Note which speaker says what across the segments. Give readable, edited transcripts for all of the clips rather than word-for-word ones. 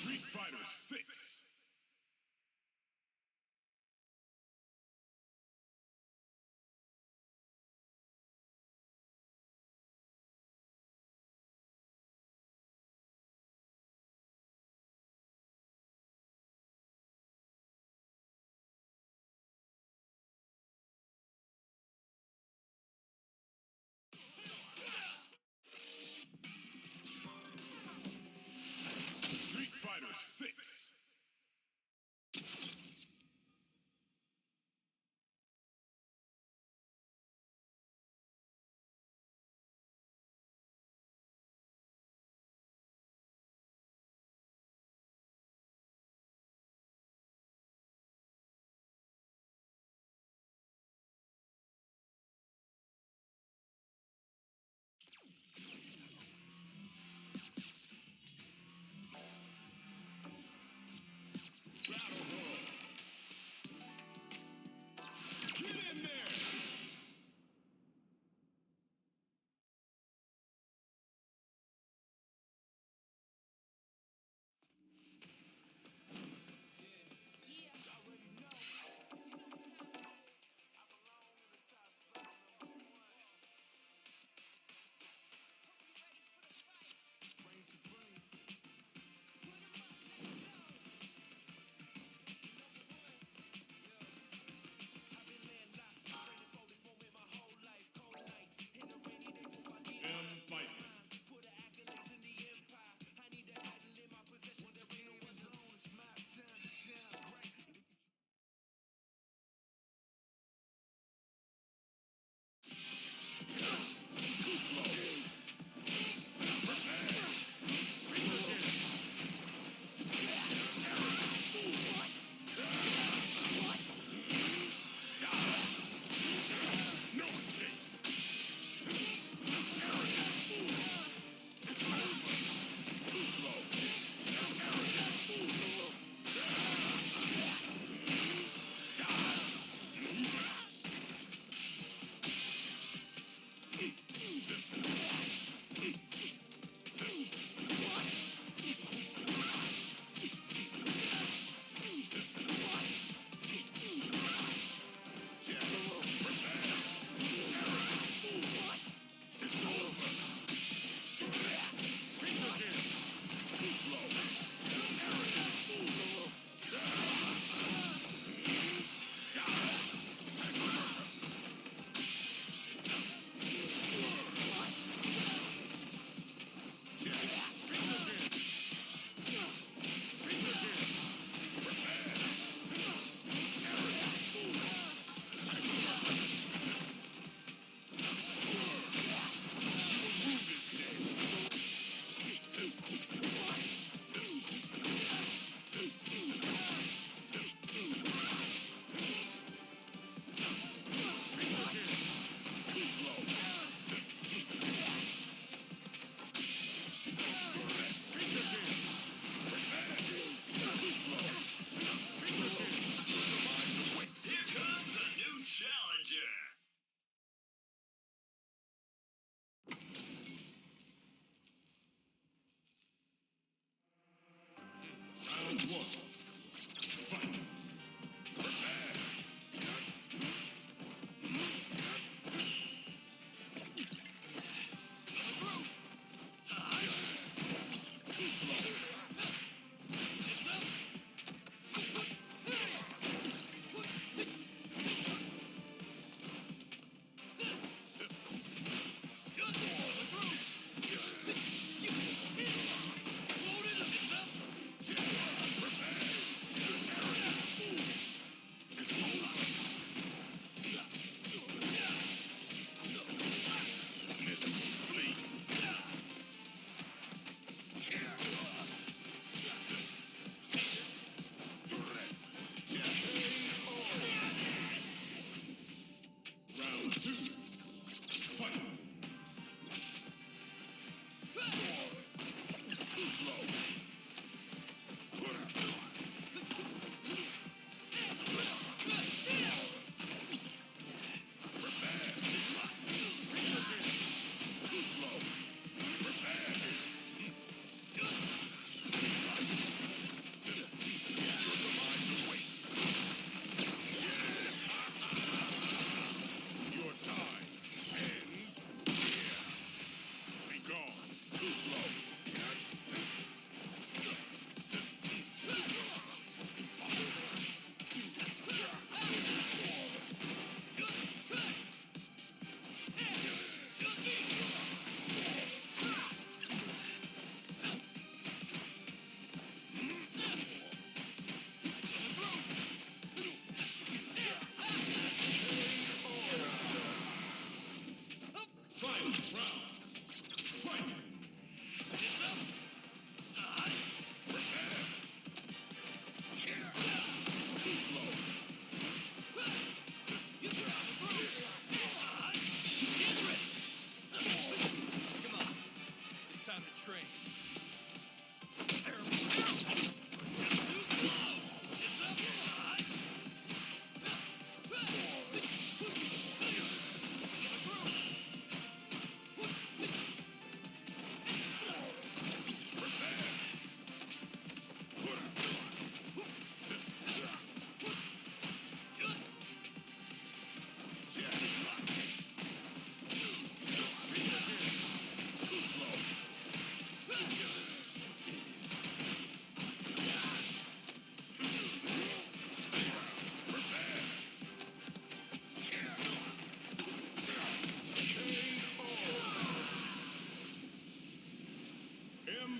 Speaker 1: Street Fighter 6.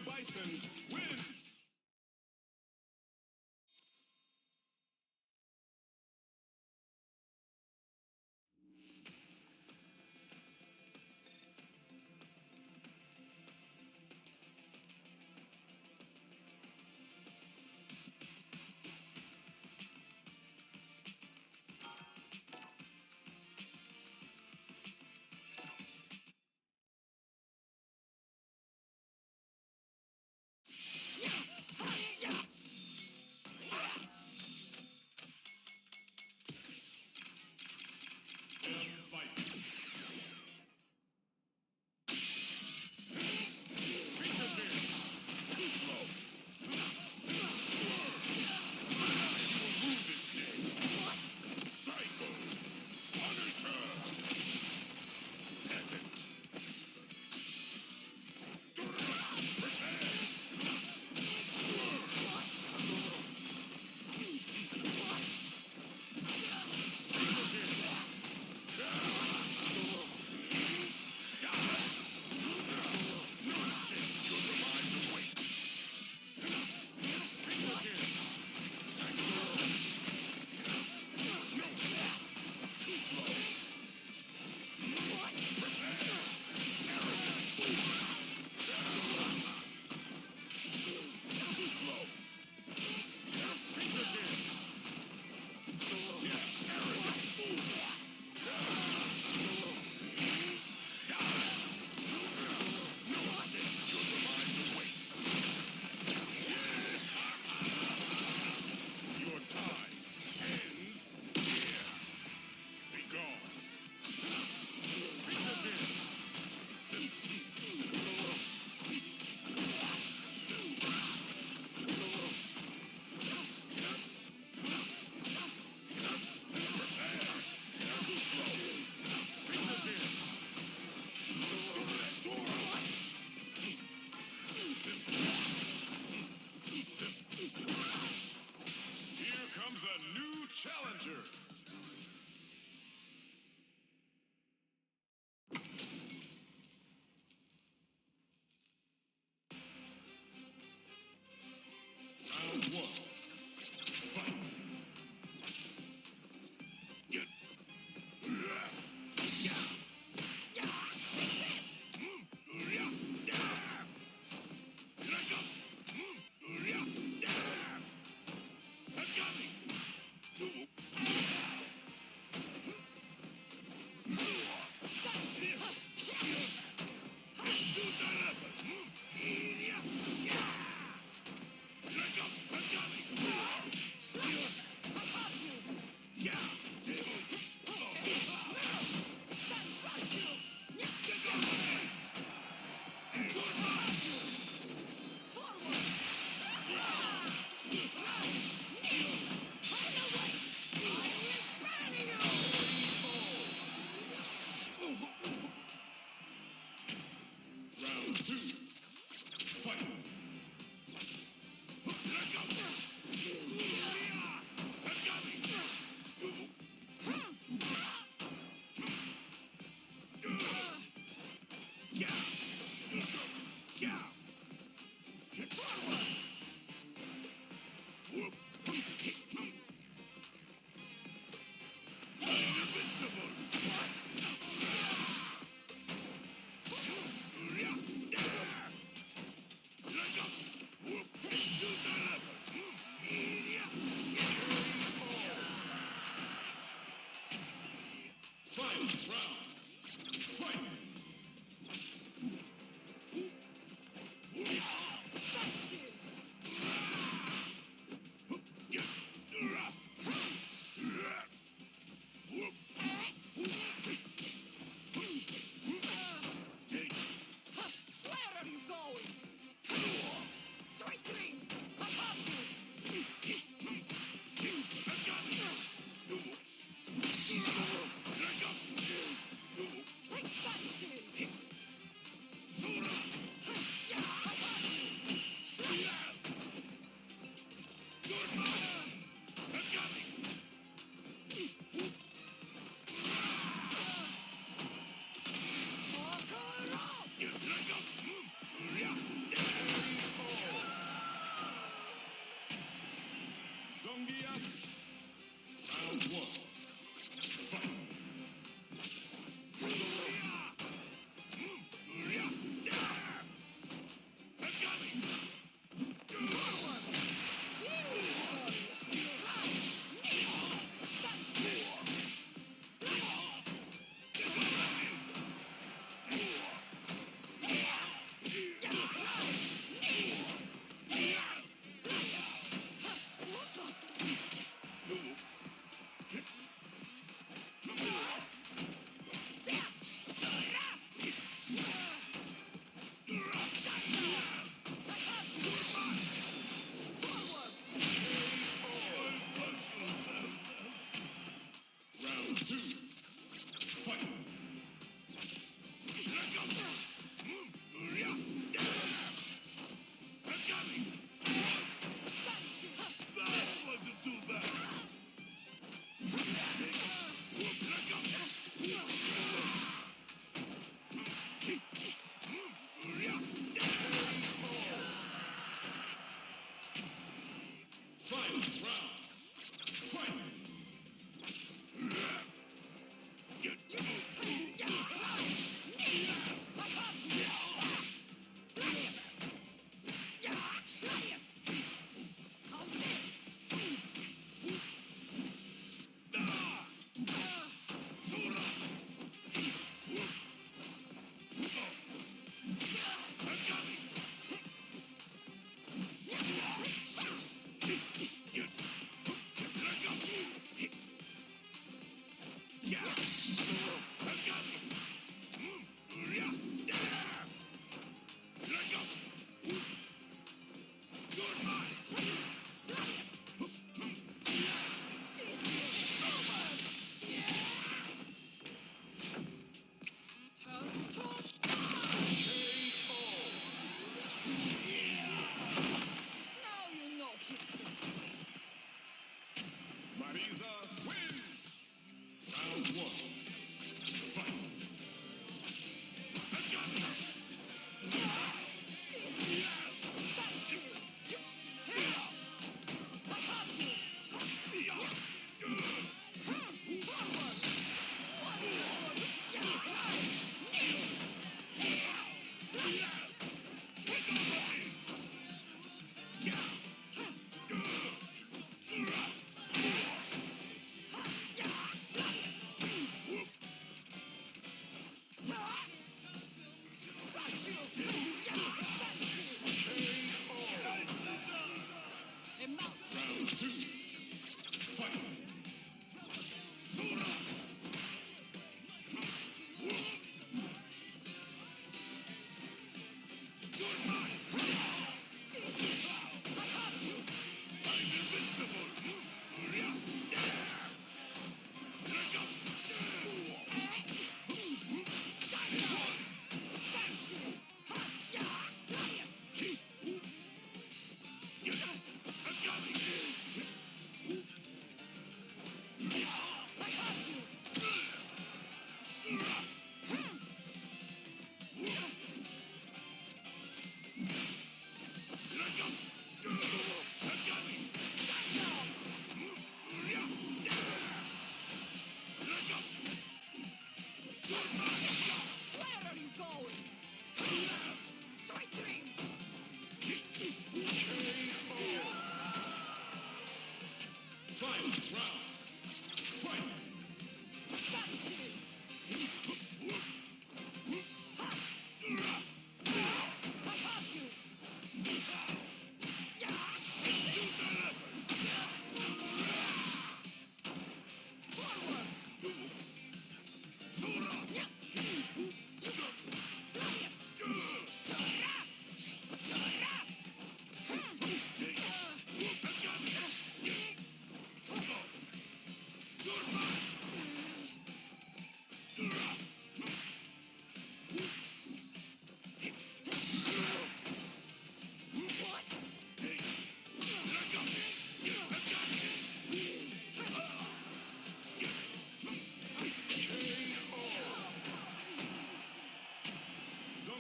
Speaker 1: Bison wins! Challenger! Round one. Fight!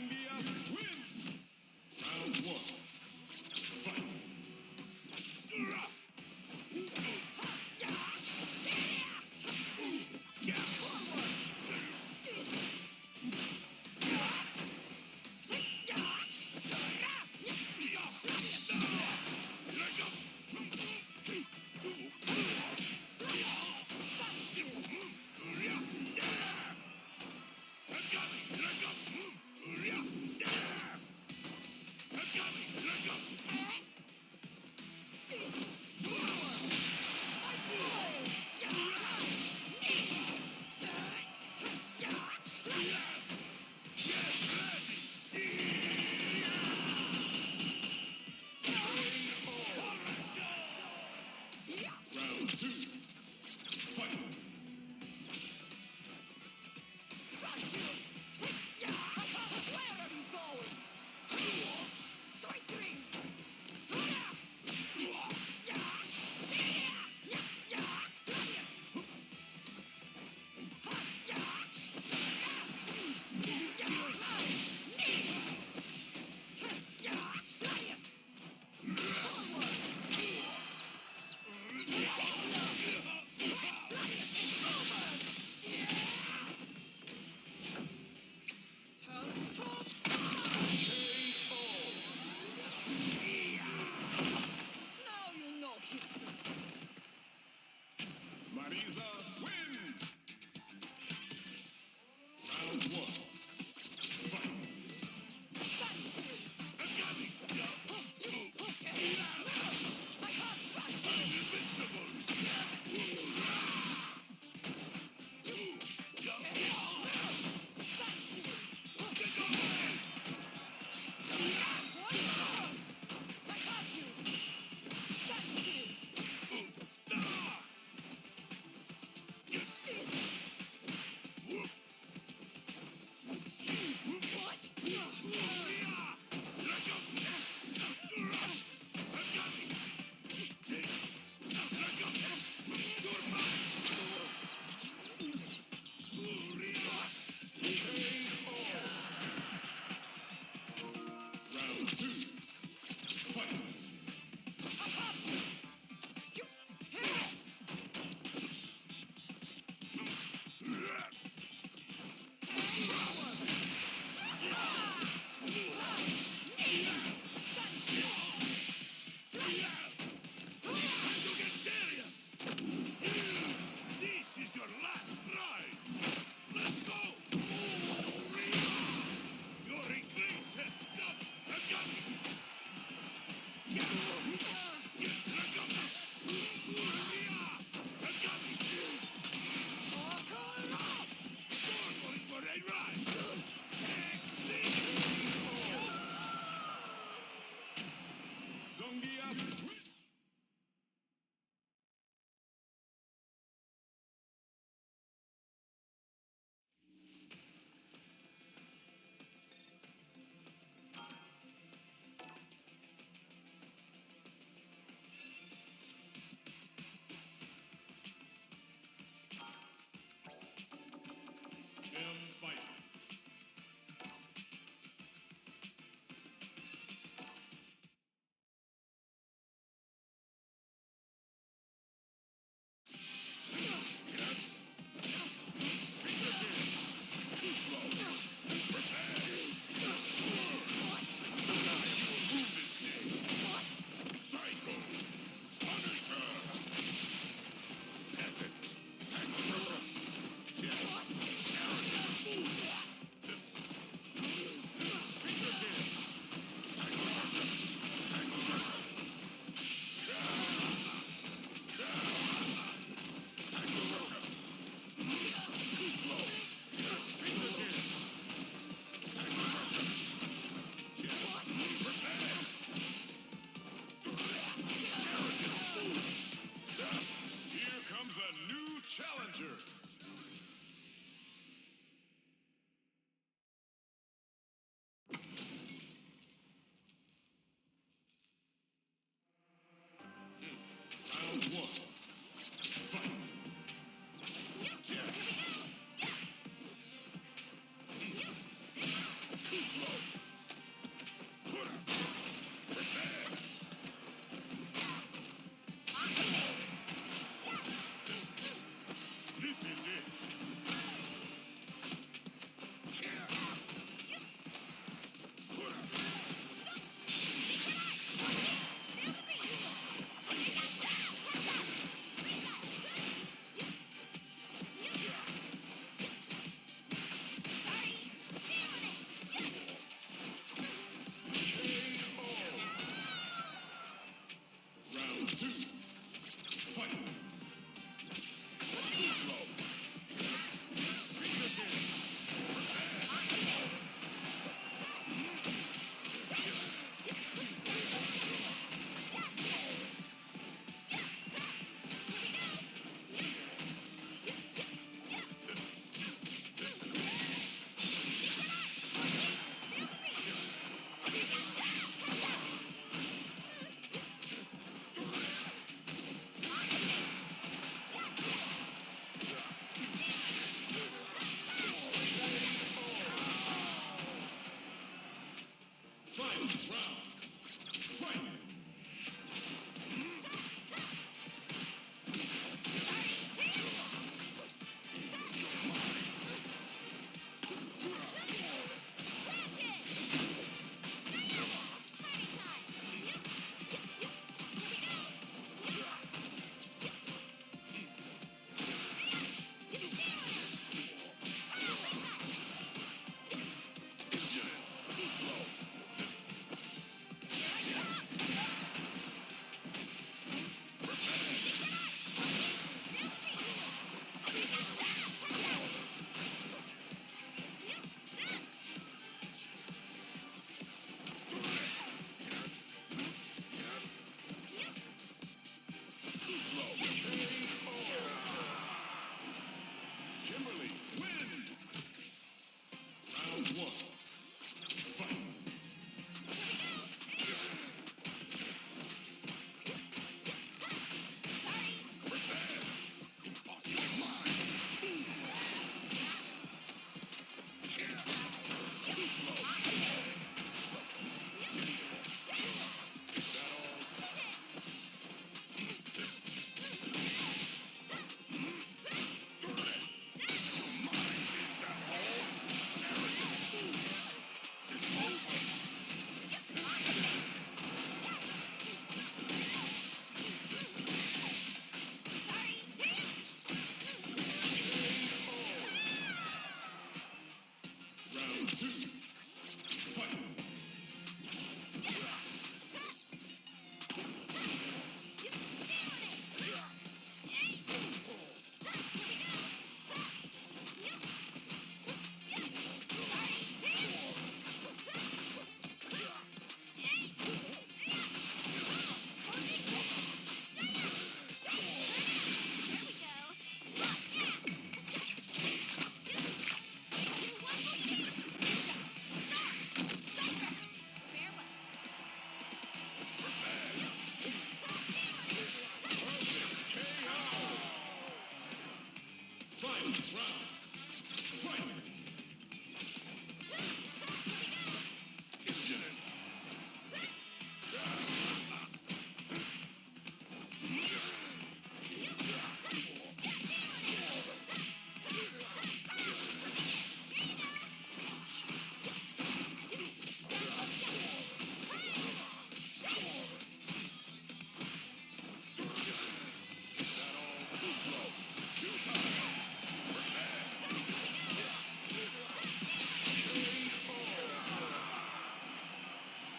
Speaker 1: Colombia wins. Round one. Fight. Final round. Fight! Kimberly wins! Round one. Fight! Round two. Fight! Final round. Fight!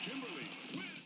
Speaker 1: Kimberly wins!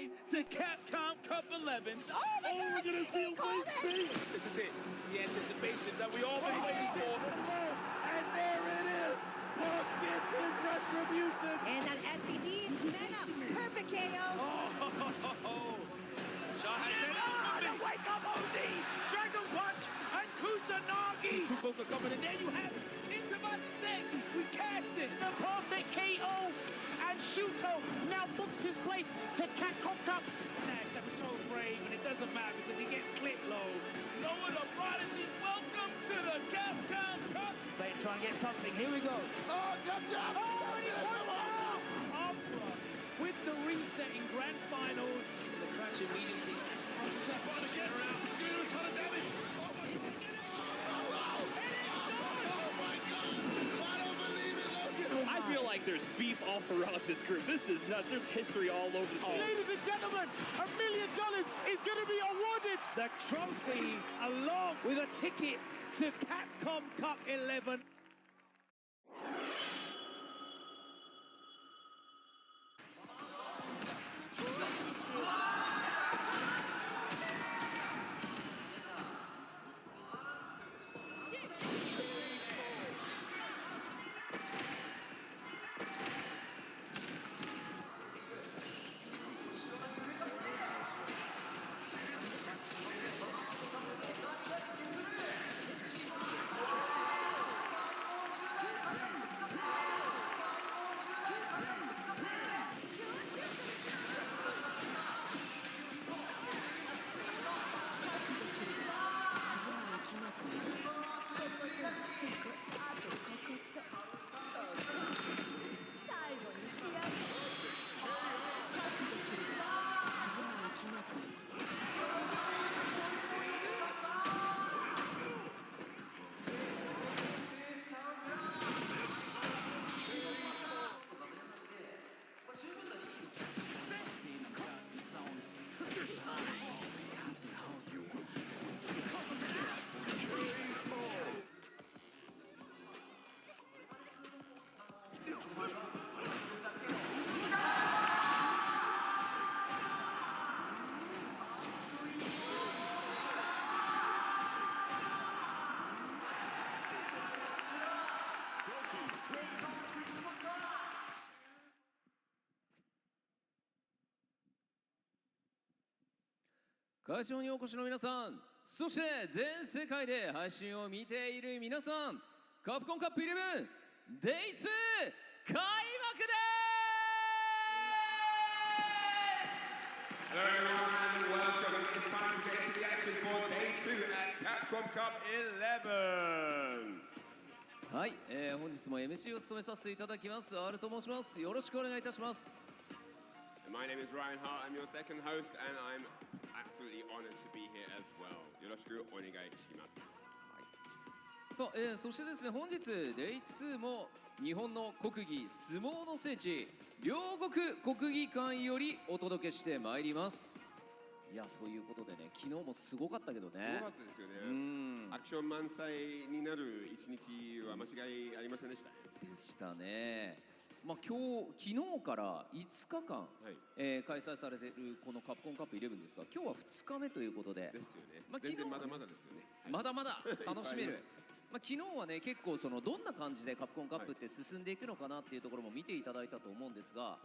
Speaker 2: way to Capcom Cup 11.
Speaker 3: Oh my God!
Speaker 2: We're gonna see a
Speaker 3: called
Speaker 2: big
Speaker 3: it!
Speaker 2: beat.
Speaker 4: This is it. The anticipation that we all been waiting for.
Speaker 2: And there it is. Punk gets his retribution.
Speaker 3: And an SPD, man up, perfect KO.
Speaker 2: Oh,
Speaker 4: Shahai said,
Speaker 2: the wake up OD, Dragon Punch, and Kusanagi. Tupoka coming in. There you have it. Into Matsuseki. We cast it.
Speaker 5: The perfect KO, and Shuto now books his place to Capcom Cup.
Speaker 2: Nash, that was so brave, and it doesn't matter because he gets clipped low.
Speaker 4: Noah the Prodigy, welcome to the Capcom Cup.
Speaker 2: They try and get something. Here we go.
Speaker 4: Oh, jump, jump.
Speaker 2: Oh, and he puts out Opera with the reset in grand finals. The crunch immediately.
Speaker 1: Tap on again. It's doing a ton of damage.
Speaker 6: I feel like there's beef all throughout this group. This is nuts. There's history all over the place.
Speaker 5: Ladies and gentlemen, $1 million is going to be awarded.
Speaker 2: The trophy along with a ticket to Capcom Cup 11.
Speaker 7: 会場にお越しの皆さん、そして全世界で配信を見ている皆さん、カプコンカップ 11 Day 2開幕です！
Speaker 8: Hello everyone and welcome. It's time to get into the action for Day 2 at Capcom Cup 11.
Speaker 7: はい、本日も MC を務めさせていただきます R と申します。よろしくお願いいたします。
Speaker 8: My name is Ryan Hart. I'm your second host and I'm absolutely honored to be here as well. よろしくお願いします。
Speaker 7: さあ、そしてですね、本日 Day 2も日本の国技相撲の聖地両国国技館よりお届けしてまいります。いや、ということでね、昨日もすごかったけどね。
Speaker 8: すごかったですよね。アクション満載になる一日は間違いありませんでした。
Speaker 7: でしたね。まあ、昨日から5日間、開催されているこのカプコンカップ11ですが、今日は2日目ということで、
Speaker 8: ですよね。
Speaker 7: まあ、
Speaker 8: 全然まだまだですよね。
Speaker 7: まだまだ楽しめる。まあ、昨日はね、結構そのどんな感じでカプコンカップって進んでいくのかなっていうところも見ていただいたと思うんですが、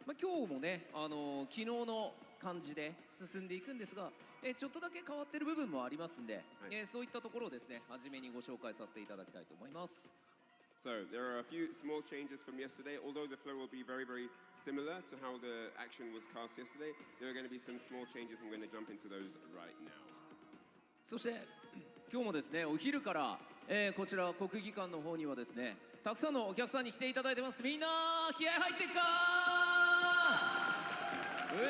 Speaker 7: まあ、今日もね、昨日の感じで進んでいくんですが、ちょっとだけ変わってる部分もありますんで、そういったところをですね、初めにご紹介させていただきたいと思います。
Speaker 8: So there are a few small changes from yesterday. Although the flow will be very, very similar to how the action was cast yesterday, there are going to be some small changes. I'm going to jump into those right now.
Speaker 7: そして今日もですね、お昼から、こちら国技館の方にはですね、たくさんのお客さんに来ていただいてます。みんな気合入ってっかー。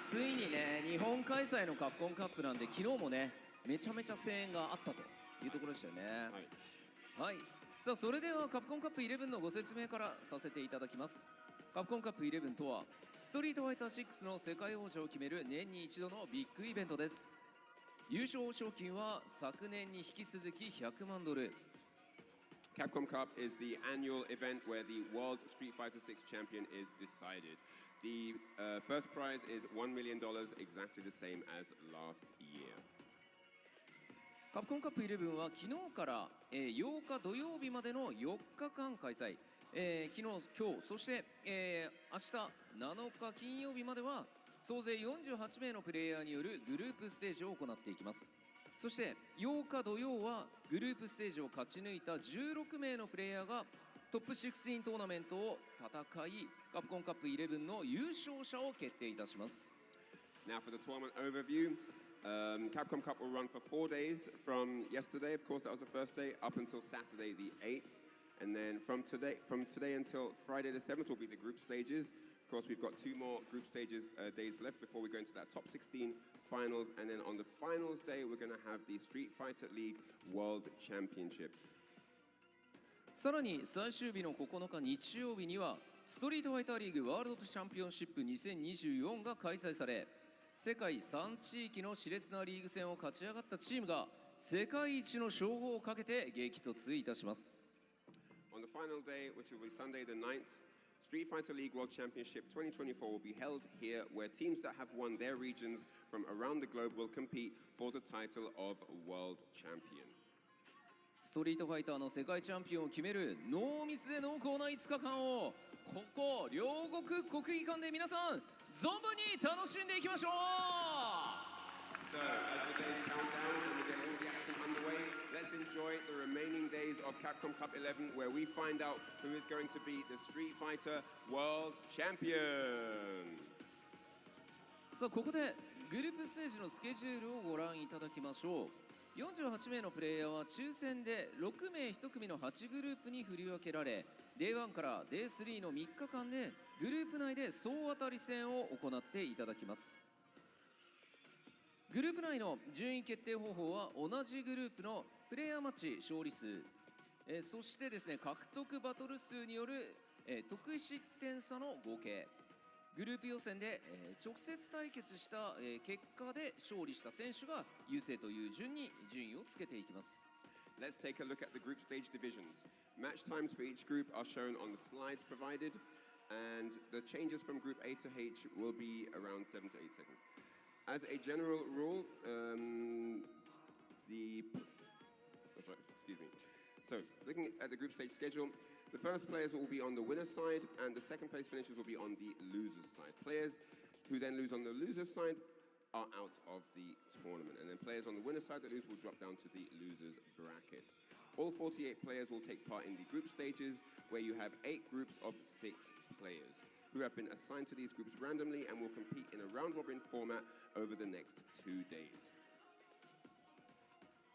Speaker 7: ついにね、日本開催のカプコンカップなんで、昨日もね、めちゃめちゃ声援があったというところでしたよね。はい、さあそれではカプコンカップ11のご説明からさせていただきます。カプコンカップ11とはストリートファイター6の世界王者を決める年に一度のビッグイベントです。優勝賞金は昨年に引き続き100万ドル、
Speaker 8: Capcom Cup is the annual event where the World Street Fighter 6 champion is decided. The first prize is $1 million, exactly the same as last year.
Speaker 7: カプコンカップ11は昨日から、8日土曜日までの4日間開催、昨日、今日、そして、明日7日金曜日までは総勢48名のプレイヤーによるグループステージを行っていきます。そして8日土曜はグループステージを勝ち抜いた16名のプレイヤーがトップ16トーナメントを戦い、カプコンカップ11の優勝者を決定いたします。
Speaker 8: Now for the tournament overview. Capcom Cup will run for 4 days from yesterday, of course that was the first day, up until Saturday the 8th. And then from today until Friday the 7th will be the group stages. Of course we've got 2 more group stages days left before we go into that top 16 finals. And then on the finals day we're going to have the Street Fighter League World Championship.
Speaker 7: さらに最終日の9日日曜日にはストリートファイターリーグワールドチャンピオンシップ2024が開催され、世界3地域の熾烈なリーグ戦を勝ち上がったチームが世界一の称号をかけて激突いたします。
Speaker 8: On the final day, which will be Sunday the 9th, Street Fighter League World Championship 2024 will be held here, where teams that have won their regions from around the globe will compete for the title of World Champion.
Speaker 7: ストリートファイターの世界チャンピオンを決める濃密で濃厚な5日間をここ両国国技館で皆さん存分に楽しんでいきましょう。
Speaker 8: So, as the days count down and we get all the action underway, let's enjoy the remaining days of Capcom Cup 11 where we find out who is going to be the Street Fighter World Champion.
Speaker 7: さあここでグループステージのスケジュールをご覧いただきましょう。48名のプレイヤーは抽選で6名1組の8グループに振り分けられ、 Day1 から Day3 の3日間でグループ内で総当たり戦を行っていただきます。グループ内の順位決定方法は同じグループのプレイヤーマッチ勝利数、そしてですね獲得バトル数による、得失点差の合計、グループ予選で、直接対決した、結果で勝利した選手が優勢という順に順位をつけていきます。
Speaker 8: Let's take a look at the group stage divisions. Match times for each group are shown on the slides provided, and the changes from group A to H will be around 7 to 8 seconds. As a general rule, So, looking at the group stage schedule, the first players will be on the winner's side, and the second place finishers will be on the loser's side. Players who then lose on the loser's side are out of the tournament, and then players on the winner's side that lose will drop down to the loser's bracket. All 48 players will take part in the group stages, where you have 8 groups of 6 players who have been assigned to these groups randomly and will compete in a round-robin format over the next 2 days.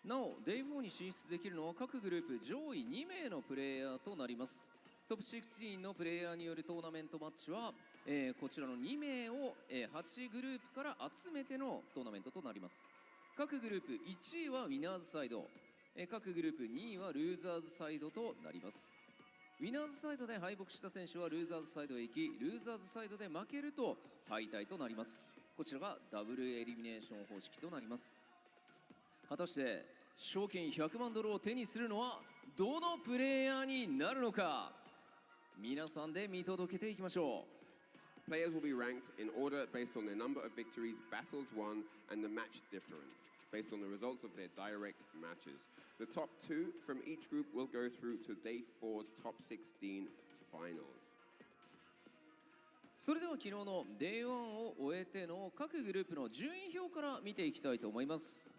Speaker 7: なお Day4 に進出できるのは各グループ上位2名のプレイヤーとなります。トップ16のプレイヤーによるトーナメントマッチは、こちらの2名を、8グループから集めてのトーナメントとなります。各グループ1位はウィナーズサイド、各グループ2位はルーザーズサイドとなります。ウィナーズサイドで敗北した選手はルーザーズサイドへ行き、ルーザーズサイドで負けると敗退となります。こちらがダブルエリミネーション方式となります。果たして賞金100万ドルを手にするのはどのプレイヤーになるのか、皆さんで見届けていきましょう。
Speaker 8: Players will be ranked in order based on their number of victories, battles won, and the match difference, based on the results of their direct matches. The top 2 from each group will go through to Day 4's top 16 finals.
Speaker 7: それでは昨日の Day1 を終えての各グループの順位表から見ていきたいと思います。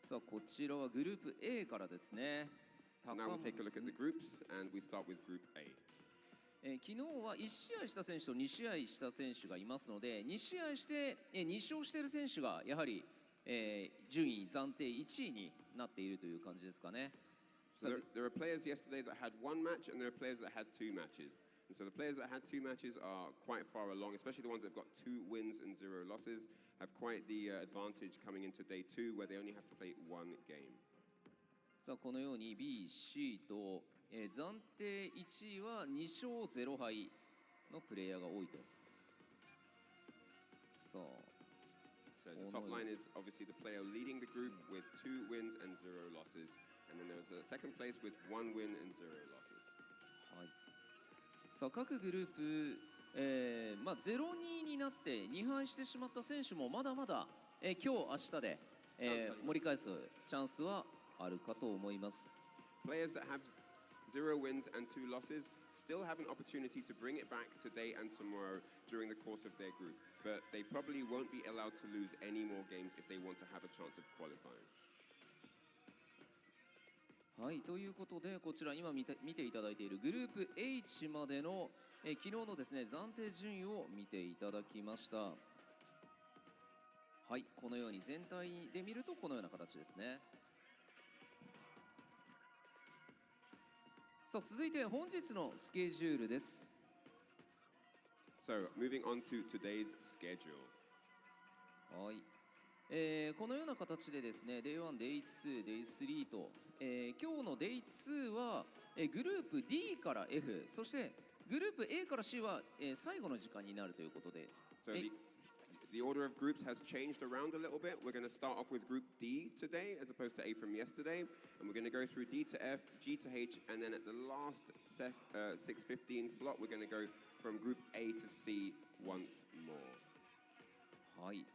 Speaker 7: さあこちらはグループ A からですね。
Speaker 8: So now we'll take a look at the groups, and we start with Group A.
Speaker 7: 昨日は1試合した選手と2試合した選手がいますので、2試合して2勝している選手がやはり順位暫定1位になっているという感じですかね。
Speaker 8: So there are players yesterday that had 1 match, and there are players that had 2 matches. And so the players that had 2 matches are quite far along, especially the ones that have got 2 wins and 0 losses, have quite the advantage coming into Day 2, where they only have to play 1 game.
Speaker 7: さあこのように B、C と、暫定1位は2勝0敗のプレイヤーが多いと。さあ
Speaker 8: So the top line is obviously the player leading the group with 2 wins and 0 losses. And then there's a second place with 1 win and 0 losses.
Speaker 7: はい、さあ各グループ、0-2になって2敗してしまった選手もまだまだ、今日明日で、盛り返すチャンスはあるかと思います。
Speaker 8: Players that have 0 wins and 2 losses still have an opportunity to bring it back today and tomorrow during the course of their group, but they probably won't be allowed to lose any more games if they want to have a chance of qualifying.
Speaker 7: はい、ということでこちら今見ていただいているグループ H までの、昨日のですね暫定順位を見ていただきました。はい、このように全体で見るとこのような形ですね。さあ続いて本日のスケジュールです。
Speaker 8: So, moving on to today's schedule.
Speaker 7: はい、このような形でですね Day1、Day2、Day3 と、今日の Day2 は、グループ D から F そしてグループ A から C は、最後の時間になるということで。
Speaker 8: So the order of groups has changed around a little bit. We're going to start off with Group D today as opposed to A from yesterday. And we're going to go through D to F, G to H, and then at the last 6:15 slot, we're going to go from Group A to C once more.
Speaker 7: はい。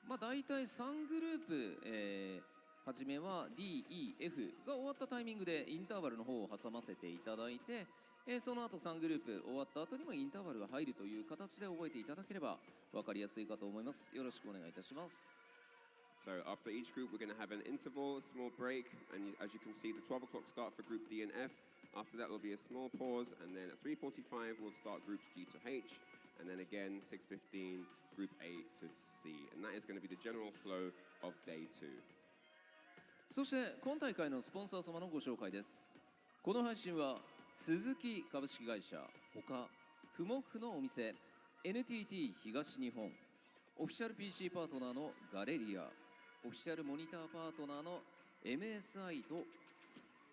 Speaker 7: 大体3グループ、初めは D、E、F が終わったタイミングでインターバルの方を挟ませていただいて、その後3グループ終わった後にもインターバルが入るという形で覚えていただければ分かりやすいかと思います。よろしくお願いいたします。
Speaker 8: So after each group, we're going to have an interval, a small break, and as you can see, the 12 o'clock start for Group D and F. After that, there'll be a small pause, and then at 3:45, we'll start Groups G to H, and then again 6:15, Group A to C, and that is going to be the general flow of Day 2.
Speaker 7: そして今大会のスポンサー様のご紹介です。この配信は鈴木株式会社ほかふもふのお店 NTT 東日本オフィシャル PC パートナーのガレリアオフィシャルモニターパートナーの MSI と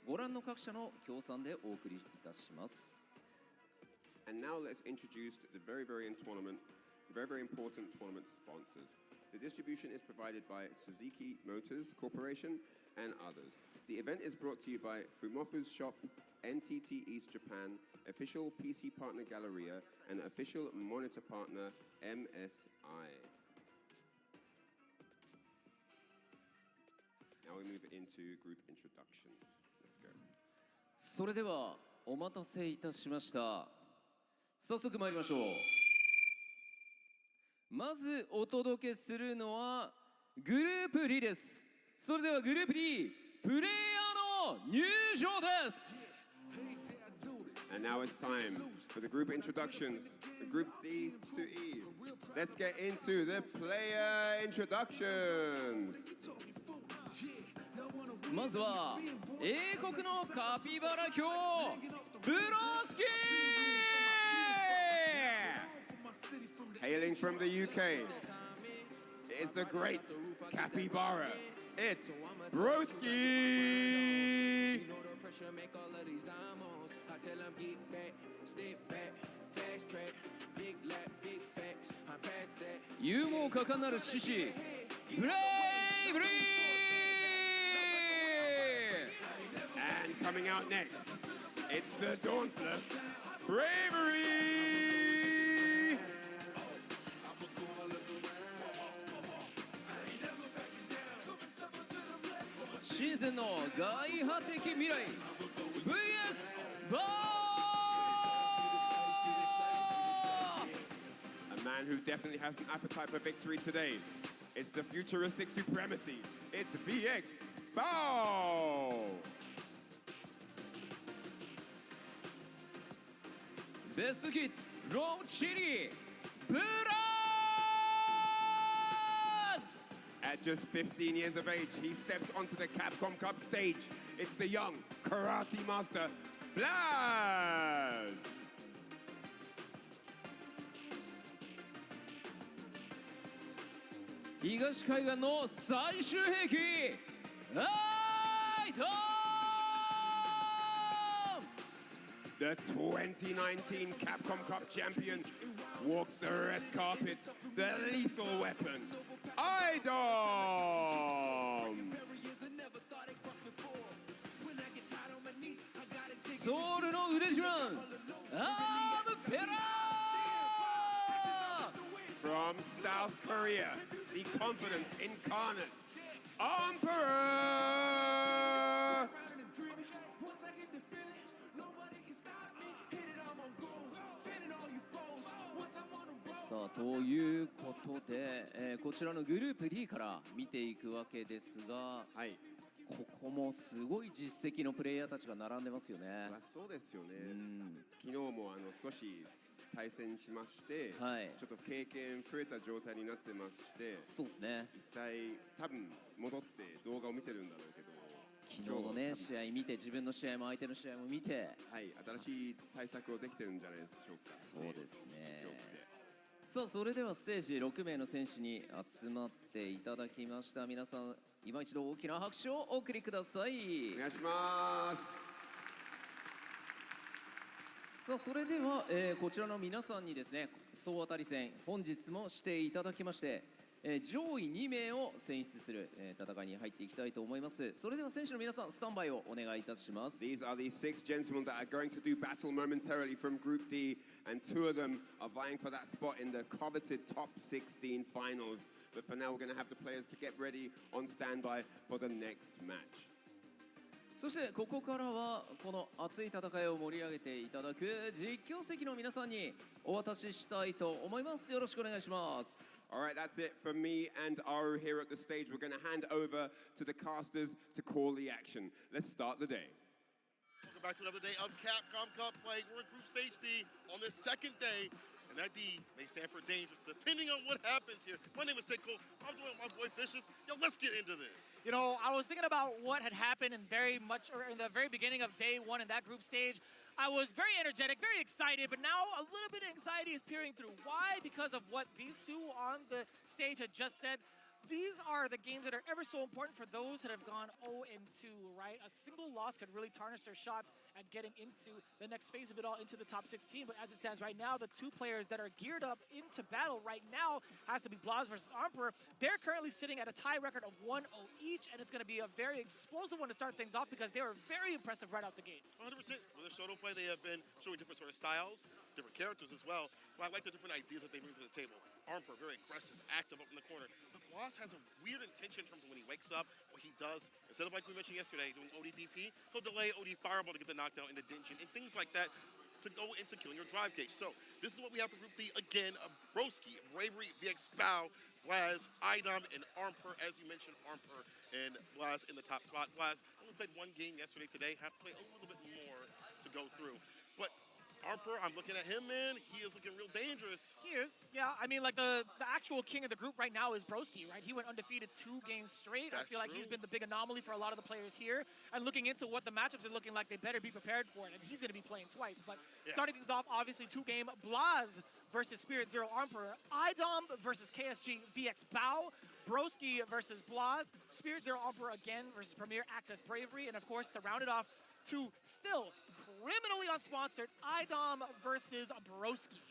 Speaker 7: ご覧の各社の協賛でお送りいたします。
Speaker 8: And now let's introduce the very important tournament sponsors. The distribution is provided by Suzuki Motors Corporation and others. The event is brought to you by Fumofu's Shop, NTT East Japan, official PC partner Galleria, and official monitor partner MSI. Now we move into group introductions. Let's go.
Speaker 7: それではお待たせいたしました。早速参りましょう。まずお届けするのはグループ D です。それではグループ D プレイヤーの入場です。
Speaker 8: And now it's time for the group introductions, the Group D to E. Let's get into the player introductions.
Speaker 7: まずは英国のカピバラ卿ブロスキー
Speaker 8: Hailing from the UK is the great capybara. It's Broski.
Speaker 7: 勇猛果敢なる獅子ブレイブリー
Speaker 8: And coming out next, it's the dauntless Bravery.
Speaker 7: 新鮮の外波的未来 VS バー
Speaker 8: A man who definitely has an appetite for victory today. It's the futuristic supremacy. It's VX Bow.
Speaker 7: ベストキッド from Chile ブラス
Speaker 8: At just 15 years of age, he steps onto the Capcom Cup stage. It's the young karate master, Blaz!
Speaker 7: 東海岸の最終兵器アイト
Speaker 8: The 2019 Capcom Cup champion walks the red carpet, the lethal weapon, Idom!
Speaker 7: ソウルの腕自慢アームペラー
Speaker 8: From South Korea, the confidence incarnate, Emperor!
Speaker 7: さあということで、こちらのグループ D から見ていくわけですが、
Speaker 8: はい、
Speaker 7: ここもすごい実績のプレイヤーたちが並んでますよね。
Speaker 8: そうですよね。昨日も少し対戦しまして、
Speaker 7: はい、
Speaker 8: ちょっと経験増えた状態になってまして、
Speaker 7: そうですね。
Speaker 8: 一体多分戻って動画を見てるんだろうけど、
Speaker 7: 昨日のね試合見て、自分の試合も相手の試合も見て、
Speaker 8: はい、新しい対策をできてるんじゃないでしょうか。
Speaker 7: そうですね。さあそれではステージ6名の選手に集まっていただきました。皆さん今一度大きな拍手をお送りください。
Speaker 8: お願いします。
Speaker 7: さあそれでは、こちらの皆さんにですね、総当たり戦本日もしていただきまして、上位2名を選出する、戦いに入っていきたいと思います。それでは選手の皆さんスタンバイをお願いいたします。
Speaker 8: These are the 6 gentlemen that are going to do battle momentarily from Group D, and 2 of them are vying for that spot in the coveted top 16 finals. But for now we're going to have the players to get ready on standby for the next match.
Speaker 7: そしてここからはこの熱い戦いを盛り上げていただく実況席の皆さんにお渡ししたいと思います。よろしくお願いします。
Speaker 8: Alright, that's it from me and Aru here at the stage. We're going to hand over to the casters to call the action. Let's start the day.
Speaker 1: Welcome back to another day of Capcom Cup play. We're in Group Stage D on this second day, and that D may stand for dangerous depending on what happens here. My name is Seiko. I'm joined with my boy Vicious. Yo, let's get into this.
Speaker 5: You know, I was thinking about what had happened in the very beginning of day one in that group stage. I was very energetic, very excited, but now a little bit of anxiety is peering through. Why? Because of what these two on the stage had just said. These are the games that are ever so important for those that have gone 0-2, right? A single loss could really tarnish their shots at getting into the next phase of it all, into the top 16. But as it stands right now, the two players that are geared up into battle right now has to be Blas versus Emperor. They're currently sitting at a tie record of 1-0 each, and it's going to be a very explosive one to start things off because they were very impressive right out the gate.
Speaker 1: 100%. With their Shoto play, they have been showing different sort of styles, different characters as well. But I like the different ideas that they bring to the table. Emperor, very aggressive, active up in the corner. But Blas has a weird intention in terms of when he wakes up, what he does. Instead of, like we mentioned yesterday, doing ODDP, he'll delay OD Fireball to get the knockdown in the Denshin and things like that to go into killing your drive cage. So this is what we have for Group D. Again, Broski, Bravery, VX Bow, Blas, Idom, and Emperor. As you mentioned, Emperor and Blas in the top spot. Blas only played one game yesterday. Today, have to play a little bit more to go through. But Emperor, I'm looking at him, man. He is looking real dangerous.
Speaker 5: He is, yeah. I mean, like the actual king of the group right now is Broski, right? He went undefeated 2 games straight.
Speaker 1: That's
Speaker 5: I feel like
Speaker 1: true.
Speaker 5: he's been the big anomaly for a lot of the players here. And looking into what the matchups are looking like, they better be prepared for it. And he's going to be playing twice. But starting things off, obviously 2-game Blas versus Spirit Zero Emperor. Idom versus KSG VX Bow. Broski versus Blas. Spirit Zero Emperor again versus Premier Access Bravery. And of course, to round it off, 2 still criminally unsponsored Idom versus Broski.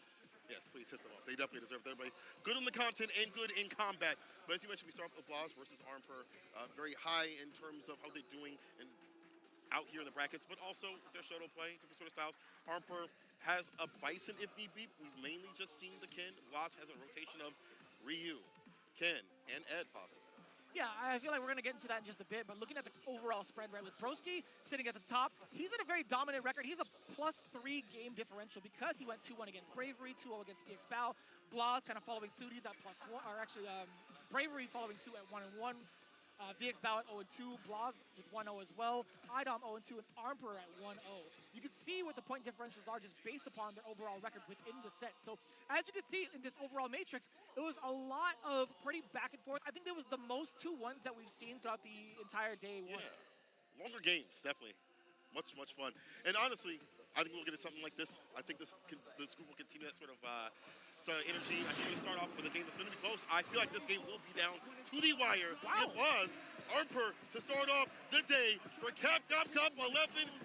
Speaker 1: Yes, please hit them up. They definitely deserve it. Everybody good in the content and good in combat. But as you mentioned, we start with Blas versus Emperor. Very high in terms of how they're doing and out here in the brackets, but also their Shoto play, different sort of styles. Emperor has a Bison if need be. We've mainly just seen the Ken. Blas has a rotation of Ryu, Ken, and Ed possibly.
Speaker 5: Yeah, I feel like we're going to get into that in just a bit, but looking at the overall spread, right, with Broski sitting at the top, he's at a very dominant record. He's a +3 game differential because he went 2-1 against Bravery, 2-0 against VX Bow. Blas kind of following suit. He's at +1, or actually Bravery following suit at 1-1. VX Bow at 0-2, Blas with 1-0 as well. Idom 0-2, and Emperor at 1-0. You can see what the point differentials are just based upon their overall record within the set. So as you can see in this overall matrix, it was a lot of pretty back and forth. I think there was the most 2-1s that we've seen throughout the entire day one.
Speaker 1: Yeah, longer games, definitely. Much fun. And honestly, I think we'll get to something like this. I think this group will continue that sort of energy. I think we start off with a game that's going to be close. I feel like this game will be down to the wire.
Speaker 5: Wow.
Speaker 1: It was Emperor to start off the day for Capcom Cup 11,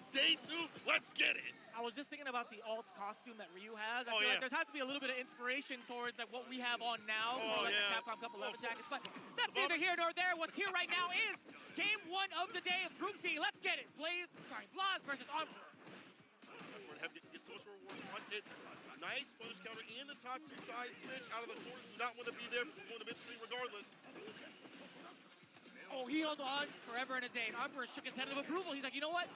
Speaker 1: day 2. Let's get it.
Speaker 5: I was just thinking about the alt costume that Ryu has. I feel like there's had to be a little bit of inspiration towards like what we have on now, the Capcom Cup 11 jackets. But that's neither here nor there. What's here right now is game 1 of the day of Group D. Let's get it. Blas versus Emperor.
Speaker 1: get so much reward. One hit. Nice punish counter in the top two side switch out of the corners. Do not want to be there. Going to mid-screen regardless.
Speaker 5: Oh, he held on forever and a day. Armper shook his head of approval. He's like, you know what?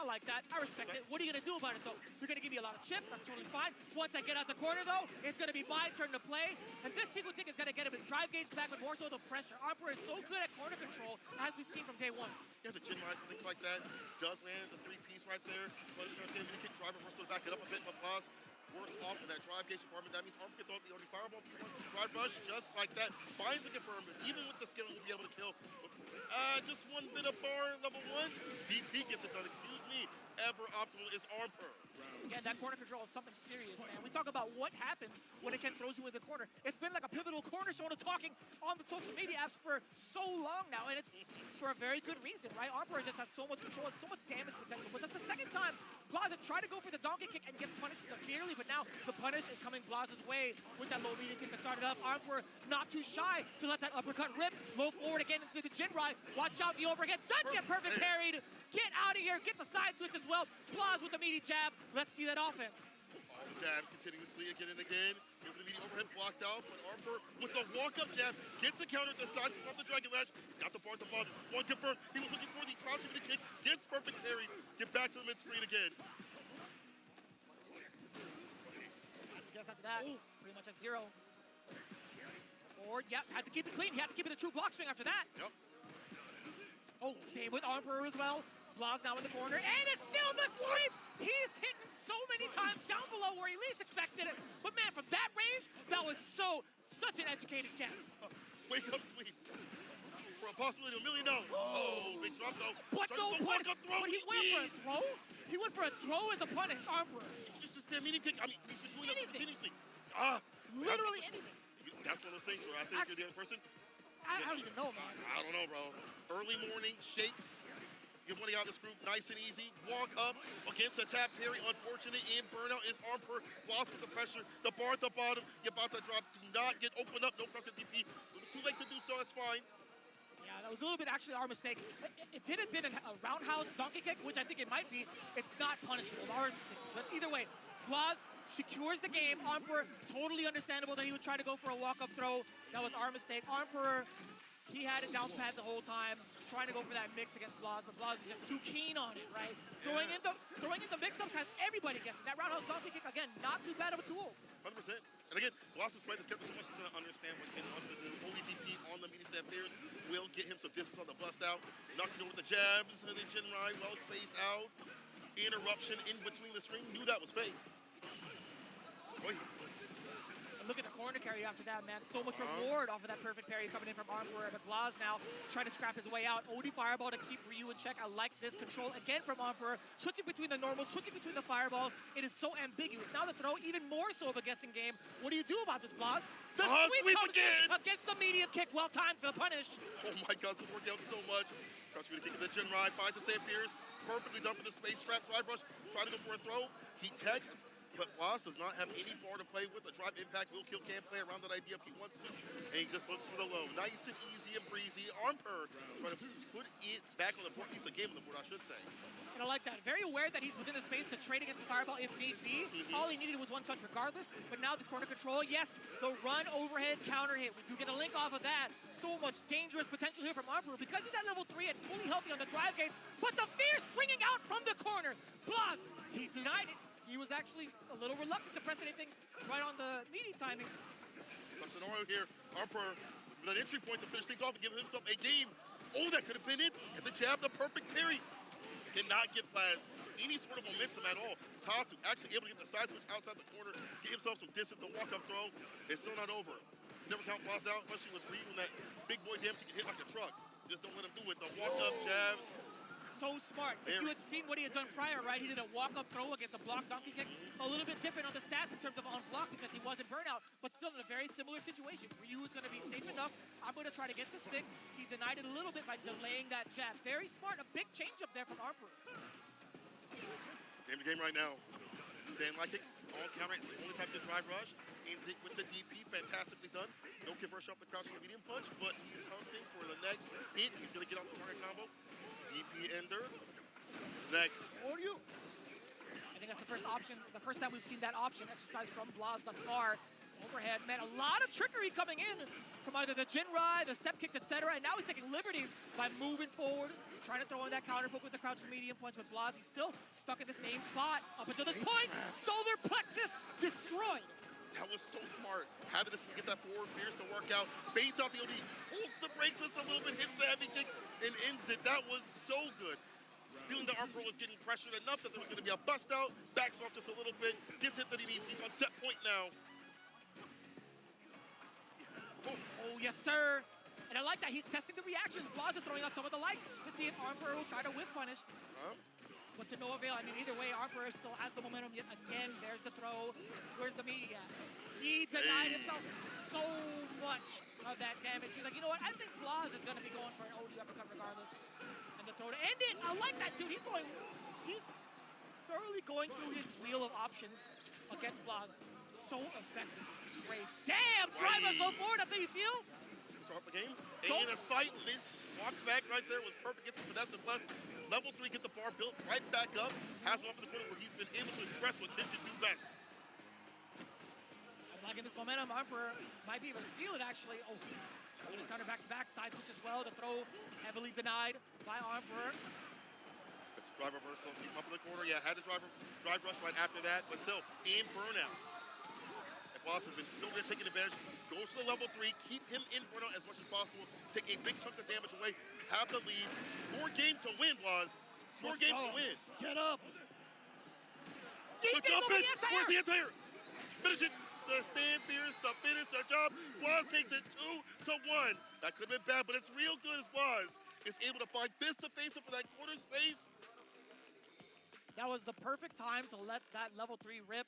Speaker 5: I like that. I respect it. What are you going to do about it, though? You're going to give me a lot of chip. That's totally fine. Once I get out the corner, though, it's going to be my turn to play. And this sequence is going to get him his drive gauge back, but more so the pressure. Armper is so good at corner control, as we've seen from day one.
Speaker 1: Yeah, the chin rise and things like that. Does land the three-piece right there. Punish counter, mini kick, driver reversal to back it up a bit, but Blas worse off in that drive gauge department. That means Armor can throw out the only fireball if he wants to drive rush, just like that. Binds and confirmed. Even with the skill, he'll be able to kill. Just one bit of bar, level 1. DP gets it done. Excuse me. Ever optimal is Armor.
Speaker 5: Again, that corner control is something serious, man. We talk about what happens when it can throws you in the corner. It's been like a pivotal cornerstone of talking on the social media apps for so long now, and it's for a very good reason, right? Armor just has so much control and so much damage potential. But that's the second time Blaza tried to go for the donkey kick and gets punished severely, but now the punish is coming Blaza's way with that low medium kick to start it up. Armor not too shy to let that uppercut rip. Low forward again into the chin ride. Watch out, the overhead doesn't get perfect parried. Get out of here, get the side switch as well. Blaz with the meaty jab. Let's see that offense.
Speaker 1: Jabs continuously again and again. Here for the meaty overhead blocked out, but Armor with the walk-up jab gets a counter at the side from the Dragon Lash. He's got the bar at the bottom. One confirmed. He was looking for the crouching meaty kick. Gets perfect parry. Get back to the mid-screen again.
Speaker 5: I guess after that, pretty much at 0. Forward, yep, had to keep it clean. He had to keep it a true block swing after that.
Speaker 1: Yep.
Speaker 5: Oh, same with Armor as well. Blaz now in the corner, and it's still the sweep! He's hitting so many times down below where he least expected it. But man, from that range, that was such an educated guess.
Speaker 1: Wake up sweep. For a possibility of $1 million. Oh, big drop though.
Speaker 5: But he went for a throw? He went for a throw as a punish, Armor.
Speaker 1: Just a mini kick. I mean, he's been doing that continuously.
Speaker 5: Literally anything.
Speaker 1: That's one of those things where I think you're the other person.
Speaker 5: I don't even know, man.
Speaker 1: I don't know, bro. Early morning shakes. Get money out of this group nice and easy. Walk up against a tap parry. Unfortunate in burnout is Armor. Blast with the pressure. The bar at the bottom. You're about to drop. Do not get opened up. No cross the DP. Too late to do so. That's fine.
Speaker 5: Yeah, that was a little bit actually our mistake. If it had been a roundhouse donkey kick, which I think it might be, it's not punishable. Our mistake. But either way, Blaz secures the game. Armor, totally understandable that he would try to go for a walk-up throw. That was our mistake. Armor, he had it down pat the whole time, trying to go for that mix against Blaz, but Blaz was just too keen on it, right? Throwing in the mix-ups has everybody guessing. That roundhouse donkey kick, again, not too bad of a tool.
Speaker 1: 100%. And again, Blaz has played this character so much he's going to understand what Ken wants to do. ODDP on the meaty step fierce will get him some distance on the bust out. Knocking over the jabs and the chin ride, well spaced out. Interruption in between the string. Knew that was fake. Oy.
Speaker 5: And look at the corner carry after that, man. So much reward off of that perfect parry coming in from Armor. But Blaz now trying to scrap his way out. OD fireball to keep Ryu in check. I like this control again from Armor. Switching between the normals, switching between the fireballs. It is so ambiguous. Now the throw, even more so of a guessing game. What do you do about this, Blaz? The sweep comes in against the medium kick. Well timed for the punish.
Speaker 1: Oh my God, this worked out so much. Crouch me to kick at the chin ride. Finds the stand fierce. Perfectly done for the space trap. Drive rush. Trying to go for a throw. He texts. But Blaz does not have any bar to play with. A drive impact will kill, can play around that idea if he wants to. And he just looks for the low. Nice and easy and breezy. Armor trying to put it back on the board. He's a game on the board, I should say.
Speaker 5: And I like that. Very aware that he's within the space to trade against the fireball if need be. All he needed was one touch regardless. But now this corner control, yes, the run overhead counter hit. We do get a link off of that. So much dangerous potential here from Armor because he's at level 3 and fully healthy on the drive gauge. But the fear springing out from the corner. Blaz, he denied it. He was actually a little reluctant to press anything right on the meaty timing.
Speaker 1: Tough scenario here. Armor with an entry point to finish things off and give himself a game. Oh, that could have been it. And the jab, the perfect parry. Cannot get past any sort of momentum at all. Tatsu actually able to get the side switch outside the corner, get himself some distance. The walk-up throw is still not over. Never count Blaz out, especially with Ryu and that big boy damage he can hit like a truck. Just don't let him do it. The walk-up jabs.
Speaker 5: So smart. If you had seen what he had done prior, right? He did a walk-up throw against a block donkey kick. A little bit different on the stats in terms of on block because he wasn't burnout, but still in a very similar situation. Ryu is going to be safe enough. I'm going to try to get this fix. He denied it a little bit by delaying that jab. Very smart. A big change up there from Armor.
Speaker 1: Game to game right now. Stand like it. On counter, it's the only type to drive rush. Ends it with the DP. Fantastically done. No conversion off the crouching and medium punch, but he's hunting for the next hit. He's going to get off the target combo. DP ender. Next.
Speaker 5: Or you. And think that's the first option, the first time we've seen that option exercised from Blas thus far. Overhead, man, a lot of trickery coming in from either the Jinrai, the step kicks, etc. And now he's taking liberties by moving forward, trying to throw in that counter poke with the crouching medium punch with Blas. He's still stuck in the same spot up until this point. Solar plexus destroyed.
Speaker 1: That was so smart. Having to get that forward fierce to work out. Baits out the OD, holds the brakes just a little bit, hits the heavy kick, and ends it. That was so good. Feeling that Armper was getting pressured enough that there was going to be a bust out, backs off just a little bit, gets hit that he needs. He's on set point now.
Speaker 5: Oh, yes, sir. And I like that he's testing the reactions. Blas is throwing out some of the lights to see if Armper will try to whiff punish. But to no avail. I mean, either way, Armper still has the momentum yet again. There's the throw. Where's the media? He denied himself so much of that damage. He's like, you know what? I think Blas is going to be going for an OD uppercut regardless. And the throw to end it. I like that, dude. He's thoroughly going through his wheel of options against Blas. So effective. It's crazy. Damn! Drive us so forward. That's how you feel?
Speaker 1: Start the game. In a sight, and this walk back right there was perfect. Gets the finesse and plus. Level 3, get the bar built right back up. Has him up in the corner where he's been able to express what Jin can do best.
Speaker 5: I'm liking this momentum. Armper might be able to seal it, actually. Oh, his counter back-to-back. Side switch as well. The throw heavily denied by Armper.
Speaker 1: It's a drive reversal. Keep him up in the corner. Yeah, had to drive rush right after that, but still in burnout. And Blas has been so good at taking advantage. Goes to the level 3, keep him in burnout as much as possible. Take a big chunk of damage away. Have the lead. Score game to win, Blas. Score game to win.
Speaker 5: Get up.
Speaker 1: Where's the anti-air? Finish it. The stand fierce to finish the job. Blas takes it 2-1. That could have been bad, but it's real good as Blas is able to find fist to face up for that corner space.
Speaker 5: That was the perfect time to let that level 3 rip.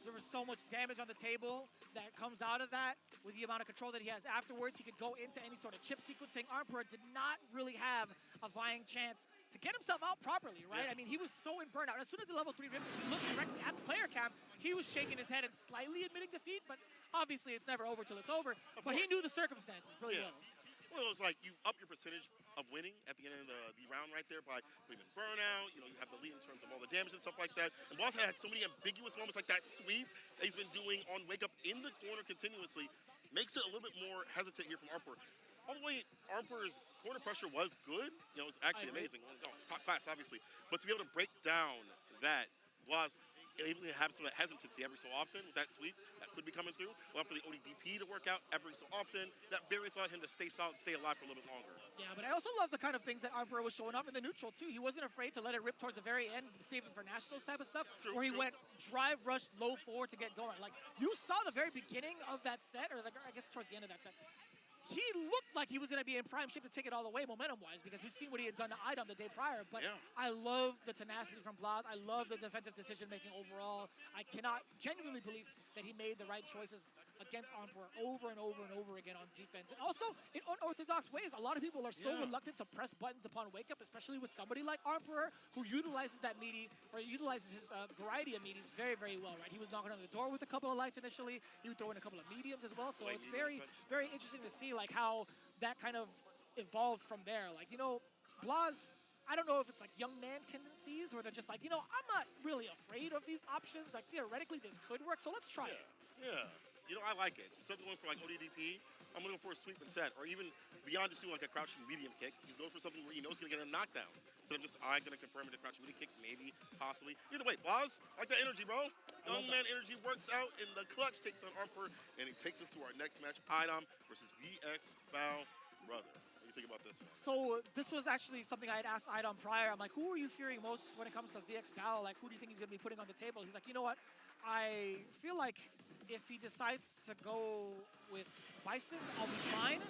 Speaker 5: There was so much damage on the table that comes out of that. With the amount of control that he has afterwards, he could go into any sort of chip sequencing. Armper did not really have a vying chance to get himself out properly, right? Yeah. I mean, he was so in burnout. As soon as the level 3 ripped, he looked directly at the player cam. He was shaking his head and slightly admitting defeat, but obviously it's never over till it's over. But he knew the circumstances really well.
Speaker 1: Well, it was like you up your percentage of winning at the end of the round right there by putting in burnout. You know, you have the lead in terms of all the damage and stuff like that. And Blas had so many ambiguous moments like that sweep that he's been doing on Wake Up in the corner continuously. Makes it a little bit more hesitant here from Armper. All the way, Armper's corner pressure was good. You know, it was actually amazing. Top class, obviously. But to be able to break down that, Blas able to have some of that hesitancy every so often with that sweep that could be coming through. We'll have for the ODDP to work out every so often. That barely allowed him to stay solid, stay alive for a little bit longer.
Speaker 5: Yeah, but I also love the kind of things that Armper was showing off in the neutral too. He wasn't afraid to let it rip towards the very end, save us for nationals type of stuff, where he went drive rush low forward to get going. Like you saw the very beginning of that set, or like, I guess towards the end of that set. He looked like he was going to be in prime shape to take it all the way momentum-wise because we've seen what he had done to Idom the day prior. But I love the tenacity from Blas. I love the defensive decision-making overall. I cannot genuinely believe that he made the right choices against Armper over and over and over again on defense. And also, in unorthodox ways, a lot of people are so reluctant to press buttons upon wake-up, especially with somebody like Armper, who utilizes that meaty, or utilizes his variety of meaties very, very well, right? He was knocking on the door with a couple of lights initially. He would throw in a couple of mediums as well. So it's very, very interesting to see like how that kind of evolved from there. Like, you know, Blas, I don't know if it's like young man tendencies where they're just like, you know, I'm not really afraid of these options. Like theoretically this could work, so let's try it.
Speaker 1: Yeah, you know, I like it. Instead of going for like ODDP, I'm gonna go for a sweep instead, or even beyond just doing like a crouching medium kick, he's going for something where he knows he's gonna get a knockdown. So I'm gonna confirm it a crouching medium kick, maybe, possibly. Either way, Blas, like that energy, bro. Young man energy works out in the clutch, takes on Armper, and it takes us to our next match, Idom versus VX Foul Brother. What do you think about this one?
Speaker 5: So this was actually something I had asked Idom prior. I'm like, who are you fearing most when it comes to VX Foul? Like, who do you think he's gonna be putting on the table? He's like, you know what? I feel like if he decides to go with Bison, I'll be fine.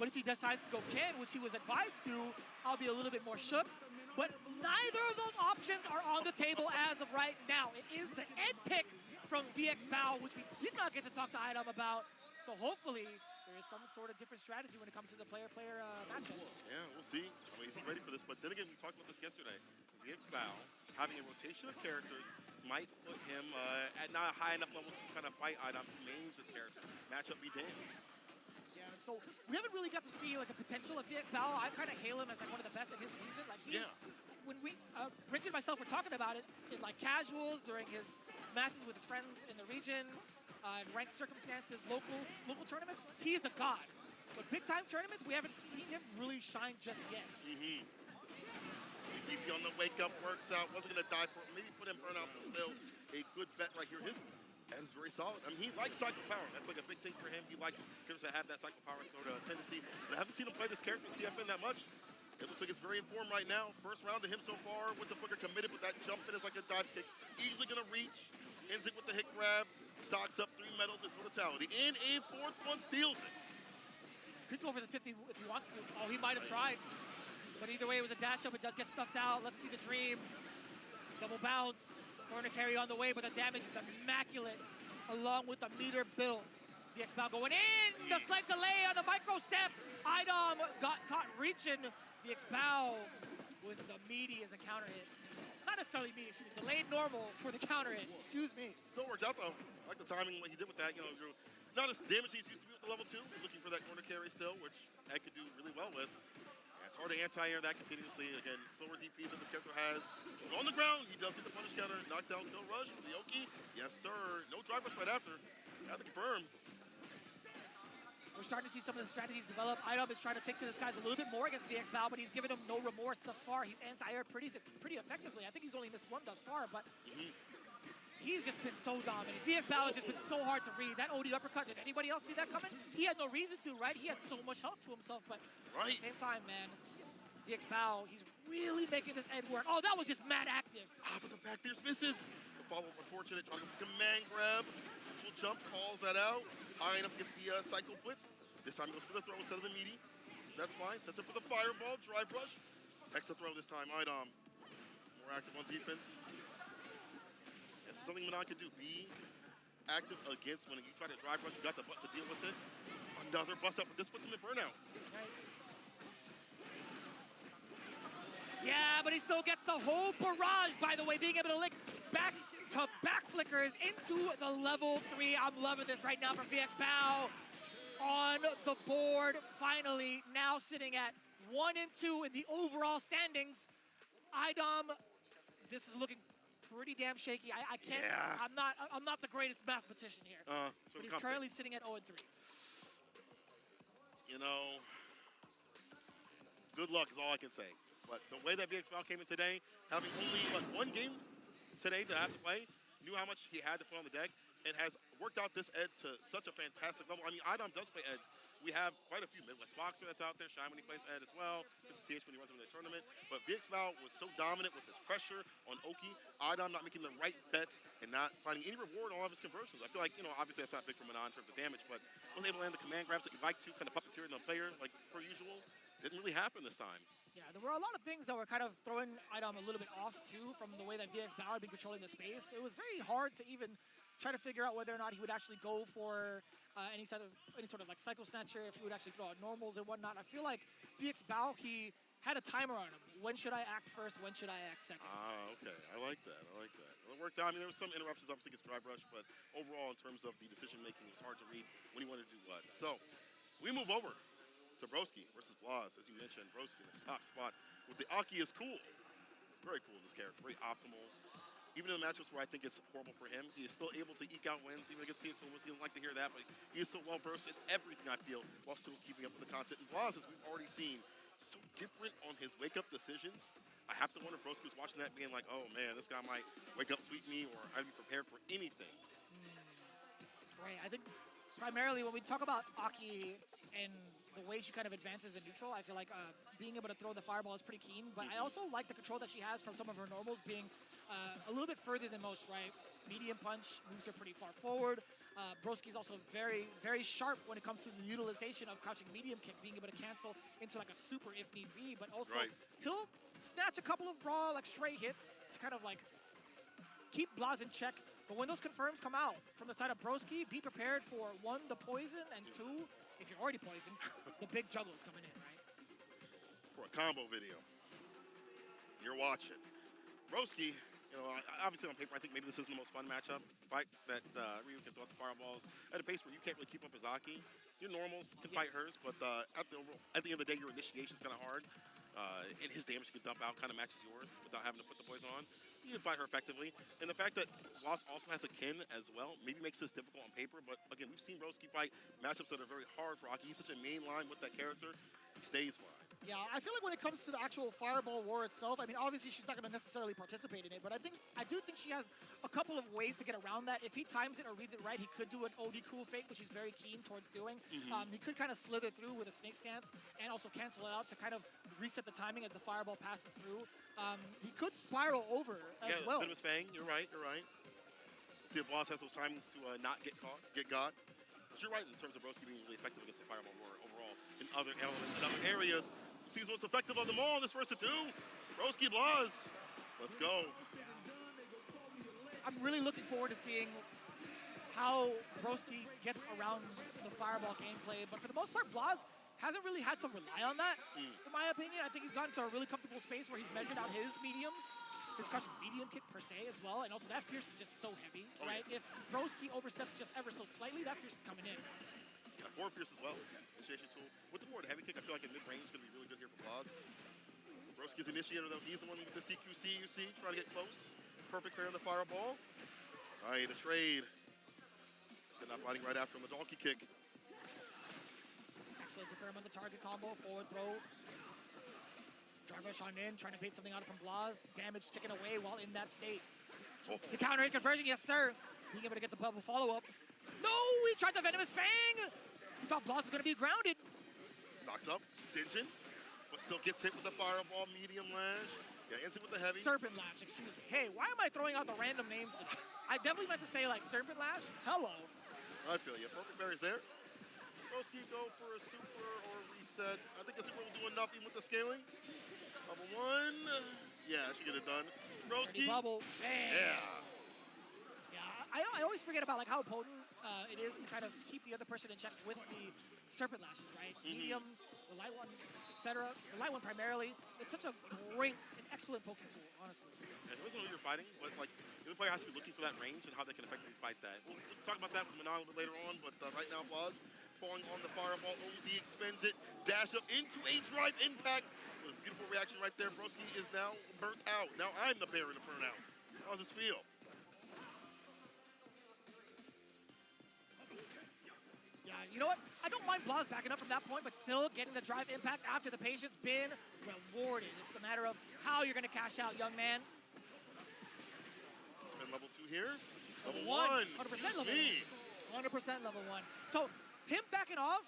Speaker 5: But if he decides to go Ken, which he was advised to, I'll be a little bit more shook. But neither of those options are on the table as of right now. It is the Ed pick from VX Foul, which we did not get to talk to Idom about. So hopefully there is some sort of different strategy when it comes to the player-player matchup.
Speaker 1: Yeah, we'll see. I mean, is he ready for this? But then again, we talked about this yesterday. VX Foul, having a rotation of characters, might put him at not a high enough level to kind of fight Idom, who names his character. Matchup be damned.
Speaker 5: Yeah, So we haven't really got to see like the potential of VX Val. I kind of hail him as like one of the best in his region. Like he's, when we, Rich and myself were talking about it in like casuals during his matches with his friends in the region, in ranked circumstances, local tournaments, he is a god. But big time tournaments, we haven't seen him really shine just yet.
Speaker 1: DP on the wake up works out. Wasn't gonna die for it. Maybe put in burnout, but still a good bet right here. His head is very solid. I mean, he likes cycle power. That's like a big thing for him. He likes characters that have that cycle power sort of tendency. But I haven't seen him play this character in CFN that much. It looks like it's very informed right now. First round to him so far with the booker committed, but that jump in is like a dive kick. Easily gonna reach. Ends it with the hit grab. Stocks up 3 medals in totality. And a 4th one steals it.
Speaker 5: Could go for the 50 if he wants to. Oh, he might have tried. But either way, it was a dash up. It does get stuffed out. Let's see the dream. Double bounce. Corner carry on the way, but the damage is immaculate along with the meter build. VX Val going in. The slight delay on the micro step. Idom got caught reaching. VX Val with the meaty as a counter hit. Not necessarily meaty, excuse me. Delayed normal for the counter hit. Excuse me.
Speaker 1: Still worked out though. I like the timing, what he did with that. You know, not as damage as he used to be with the level 2. He's looking for that corner carry still, which Ed could do really well with. It's hard to anti-air that continuously. Again, slower DPs that this character has. On the ground, he does get the punish counter. Knockdown, kill rush for the Oki. Yes, sir. No drive rush right after. Got to confirm.
Speaker 5: We're starting to see some of the strategies develop. Idom is trying to take to this guy a little bit more against VX Val, but he's given him no remorse thus far. He's anti-air pretty effectively. I think he's only missed 1 thus far, but he's just been so dominant. VX Val has just been so hard to read. That OD uppercut, did anybody else see that coming? He had no reason to, right? He had so much help to himself, but at the same time, man, VX Val, he's really making this Ed work. Oh, that was just mad active.
Speaker 1: But the back pierce misses. The follow-up unfortunate. Trying to command grab. Full jump, calls that out. High enough to get the cycle blitz. This time he goes for the throw instead of the meaty. That's fine. Sets up for the fireball. Drive rush. Takes the throw this time. Idom more active on defense. This is something Manon can do. Be active against when you try to drive rush. You got the butt to deal with it. Another bust up, but this puts him in burnout.
Speaker 5: Right. Yeah, but he still gets the whole barrage, by the way, being able to lick back to back flickers into the level 3. I'm loving this right now for VX Val. On the board, finally, now sitting at 1 and 2 in the overall standings. Idom, this is looking pretty damn shaky. I can't. Yeah. I'm not the greatest mathematician here. But he's currently sitting at 0 and 3.
Speaker 1: You know, good luck is all I can say. But the way that VX Val came in today, having only 1 game today to have to play, knew how much he had to put on the deck, and has worked out this Ed to such a fantastic level. I mean, Idom does play Eds. We have quite a few Midwest Boxer that's out there. Shine when he plays Ed as well. Just to CH when he runs him in the tournament. But VX Val was so dominant with his pressure on Oki. Idom not making the right bets and not finding any reward on all of his conversions. I feel like, you know, obviously that's not big for Manon in terms of damage, but was able to land the command grabs that you like to, kind of puppeteer the player, like per usual. Didn't really happen this time.
Speaker 5: Yeah, there were a lot of things that were kind of throwing Idom a little bit off, too, from the way that VX Val had been controlling the space. It was very hard to even try to figure out whether or not he would actually go for any sort of like cycle snatcher, if he would actually throw out normals and whatnot. I feel like VX Val, he had a timer on him. When should I act first? When should I act second?
Speaker 1: Okay. I like that. Well, it worked out. I mean, there were some interruptions, obviously, against Drive Rush, but overall, in terms of the decision-making, it was hard to read when he wanted to do what. So, we move over to Broski versus Blas. As you mentioned, Broski in the top spot with the Aki is cool. It's very cool, this character. Very optimal. Even in the matchups where I think it's horrible for him, he is still able to eke out wins, even against Tia Kumas. He doesn't like to hear that, but he is so well-versed in everything, I feel, while still keeping up with the content. And Blas, as we've already seen, so different on his wake-up decisions. I have to wonder if Broski was watching that being like, oh, man, this guy might wake up sweep me, or I'd be prepared for anything.
Speaker 5: Right, I think primarily when we talk about Aki and the way she kind of advances in neutral, I feel like being able to throw the fireball is pretty keen, but I also like the control that she has from some of her normals being a little bit further than most, right? Medium punch moves her pretty far forward. Broski's also very, very sharp when it comes to the utilization of crouching medium kick, being able to cancel into like a super if need be, but also he'll snatch a couple of raw like stray hits to kind of like keep Blas in check. But when those confirms come out from the side of Broski, be prepared for 1, the poison, and 2, if you're already poisoned, the big juggles coming in, right?
Speaker 1: For a combo video, you're watching. Broski, you know, obviously on paper, I think maybe this isn't the most fun matchup. Fight that Ryu can throw out the fireballs at a pace where you can't really keep up his Aki. Your normals can fight hers, but at the end of the day, your initiation is kind of hard. And his damage you can dump out kind of matches yours without having to put the poison on. You can fight her effectively. And the fact that Lost also has a kin as well maybe makes this difficult on paper. But again, we've seen Broski fight matchups that are very hard for Aki. He's such a main line with that character. He stays fine.
Speaker 9: Yeah, I feel like when it comes to the actual Fireball War itself, I mean, obviously she's not going to necessarily participate in it, but I do think she has a couple of ways to get around that. If he times it or reads it right, he could do an OD cool fake, which he's very keen towards doing. He could kind of slither through with a snake stance and also cancel it out to kind of reset the timing as the Fireball passes through. He could spiral over as well.
Speaker 1: Venomous Fang, you're right. See if Boss has those timings to not get caught, get got. But you're right in terms of Broski being really effective against the Fireball War overall in other elements, in other areas. He's most effective of them all, this first to two. Broski Blaz. Let's go.
Speaker 9: I'm really looking forward to seeing how Broski gets around the Fireball gameplay, but for the most part, Blaz hasn't really had to rely on that, in my opinion. I think he's gotten to a really comfortable space where he's measured out his mediums, his crushing medium kick per se as well, and also that Fierce is just so heavy, right? If Broski oversteps just ever so slightly, that Fierce is coming in.
Speaker 1: Yeah, forward Fierce as well. Initiation tool. With the forward heavy kick, I feel like in mid-range is going to be really good here for Blaz. Broski's initiator, though, he's the one with the CQC, you see, trying to get close. Perfect pair on the Fireball. All right, the trade. Still not fighting right after him, the donkey kick.
Speaker 9: Excellent confirm on the target combo, forward throw. Drive rush on in, trying to bait something out from Blaz. Damage ticking away while in that state. The counter hit conversion, yes sir. Being able to get the bubble follow-up. No, he tried the Venomous Fang. He thought Blaz was going to be grounded.
Speaker 1: Stocks up, Dingeon, but still gets hit with the Fireball, medium lash. Yeah, ends it with the heavy.
Speaker 9: Serpent Lash, excuse me. Hey, why am I throwing out the random names today? I definitely meant to say like Serpent Lash. Hello.
Speaker 1: I feel you. Perfect berries there. Broski go for a super or a reset. I think a super will do enough even with the scaling. Bubble one. Yeah, that should get it done. Broski.
Speaker 9: Bubble. Bang.
Speaker 1: Yeah.
Speaker 9: I always forget about like how potent it is to kind of keep the other person in check with the Serpent Lashes, right? Medium, the light one, etc. The light one primarily. It's such a great and excellent poking tool, honestly.
Speaker 1: Yeah, it doesn't know who you're fighting, but like the other player has to be looking for that range and how they can effectively fight that. We'll talk about that with Manon a little bit later on, but right now, Blaz falling on the Fireball. OD expends it, dash up into a drive impact. A beautiful reaction right there. Broski is now burnt out. Now I'm the bearer to burn out. How does this feel?
Speaker 9: Yeah, you know what? I don't mind Blaz backing up from that point, but still getting the drive impact after the patience been rewarded. It's a matter of how you're going to cash out, young man.
Speaker 1: Spin level 2 here.
Speaker 9: Level 1. 100% level 1. 100% level 1. So him backing off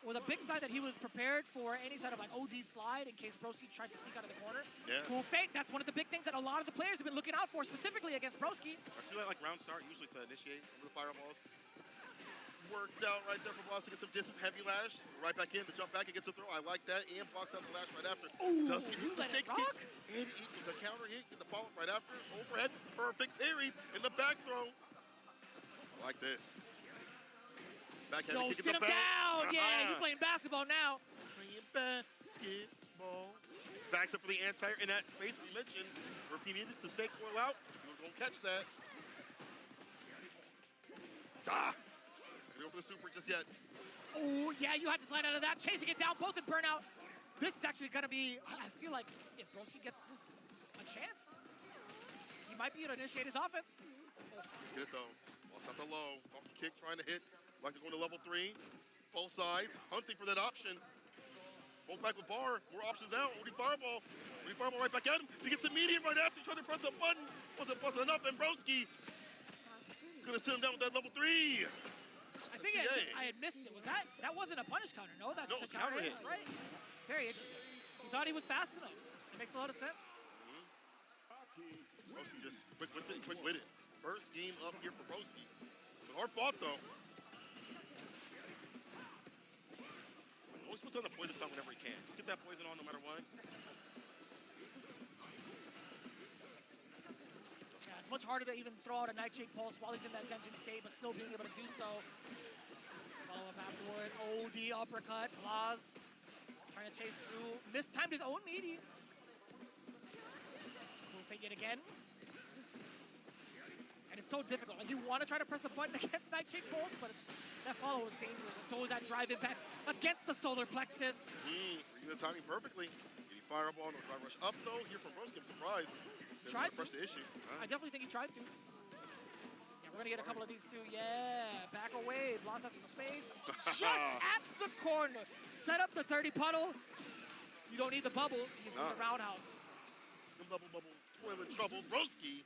Speaker 9: was a big sign that he was prepared for any sort of like OD slide in case Broski tried to sneak out of the corner.
Speaker 1: Yeah.
Speaker 9: Cool fake. That's one of the big things that a lot of the players have been looking out for, specifically against Broski.
Speaker 1: I see that like round start usually to initiate some of the Fireballs. Worked out right there for Blaz to get some distance. Heavy lash. Right back in to jump back and gets the throw. I like that. And blocks out the lash right after.
Speaker 9: Ooh,
Speaker 1: does get the
Speaker 9: let it
Speaker 1: snake
Speaker 9: rock.
Speaker 1: And the counter hit. Get the follow-up right after. Overhead. Perfect parry. In the back throw. I like this. Back heavy kick in
Speaker 9: sit
Speaker 1: the
Speaker 9: him
Speaker 1: bounce.
Speaker 9: down. Yeah, he's playing basketball now.
Speaker 1: Playing basketball. Backs up for the anti-air in that space we mentioned. Repeating it to snake coil out. He was going to catch that. Go for the super just yet.
Speaker 9: Oh, yeah, you had to slide out of that. Chasing it down, both in burnout. This is actually going to be, I feel like if Broski gets a chance, he might be able to initiate his offense.
Speaker 1: Get it though. Lost out the low. Off the kick, trying to hit. Like to go to level 3. Both sides, hunting for that option. Both back with bar. More options now. OD Fireball. OD Fireball right back at him. He gets a medium right after. Trying to press a button. Wasn't enough. And Broski gonna sit him down with that level 3.
Speaker 9: I think I had missed it. Was that wasn't a punish counter? No, that's just a counter hit. Right. Very interesting. He thought he was fast enough. It makes a lot of sense.
Speaker 1: Broski just quick with it. First game up here for Broski. But hard fought though. Always puts on the poison stun whenever he can. Just get that poison on no matter what.
Speaker 9: Yeah, it's much harder to even throw out a Nightshade Pulse while he's in that tension state, but still being able to do so. Follow up afterward. OD uppercut. Blaz trying to chase through. Mistimed his own meaty. Cool fake yet again. And it's so difficult. Like, you want to try to press a button against Nightshade Pulse, but that follow is dangerous. And so is that drive impact against the solar plexus.
Speaker 1: Reading the timing perfectly. Getting fireball, no drive rush up though. Here from Broski, I'm surprised.
Speaker 9: Tried to.
Speaker 1: Press the issue.
Speaker 9: I definitely think he tried to. Yeah, we're going to get a couple of these too. Yeah, back away. Blas has some space. Just at the corner. Set up the dirty puddle. You don't need the bubble. You just need the roundhouse.
Speaker 1: The bubble, toilet trouble. Broski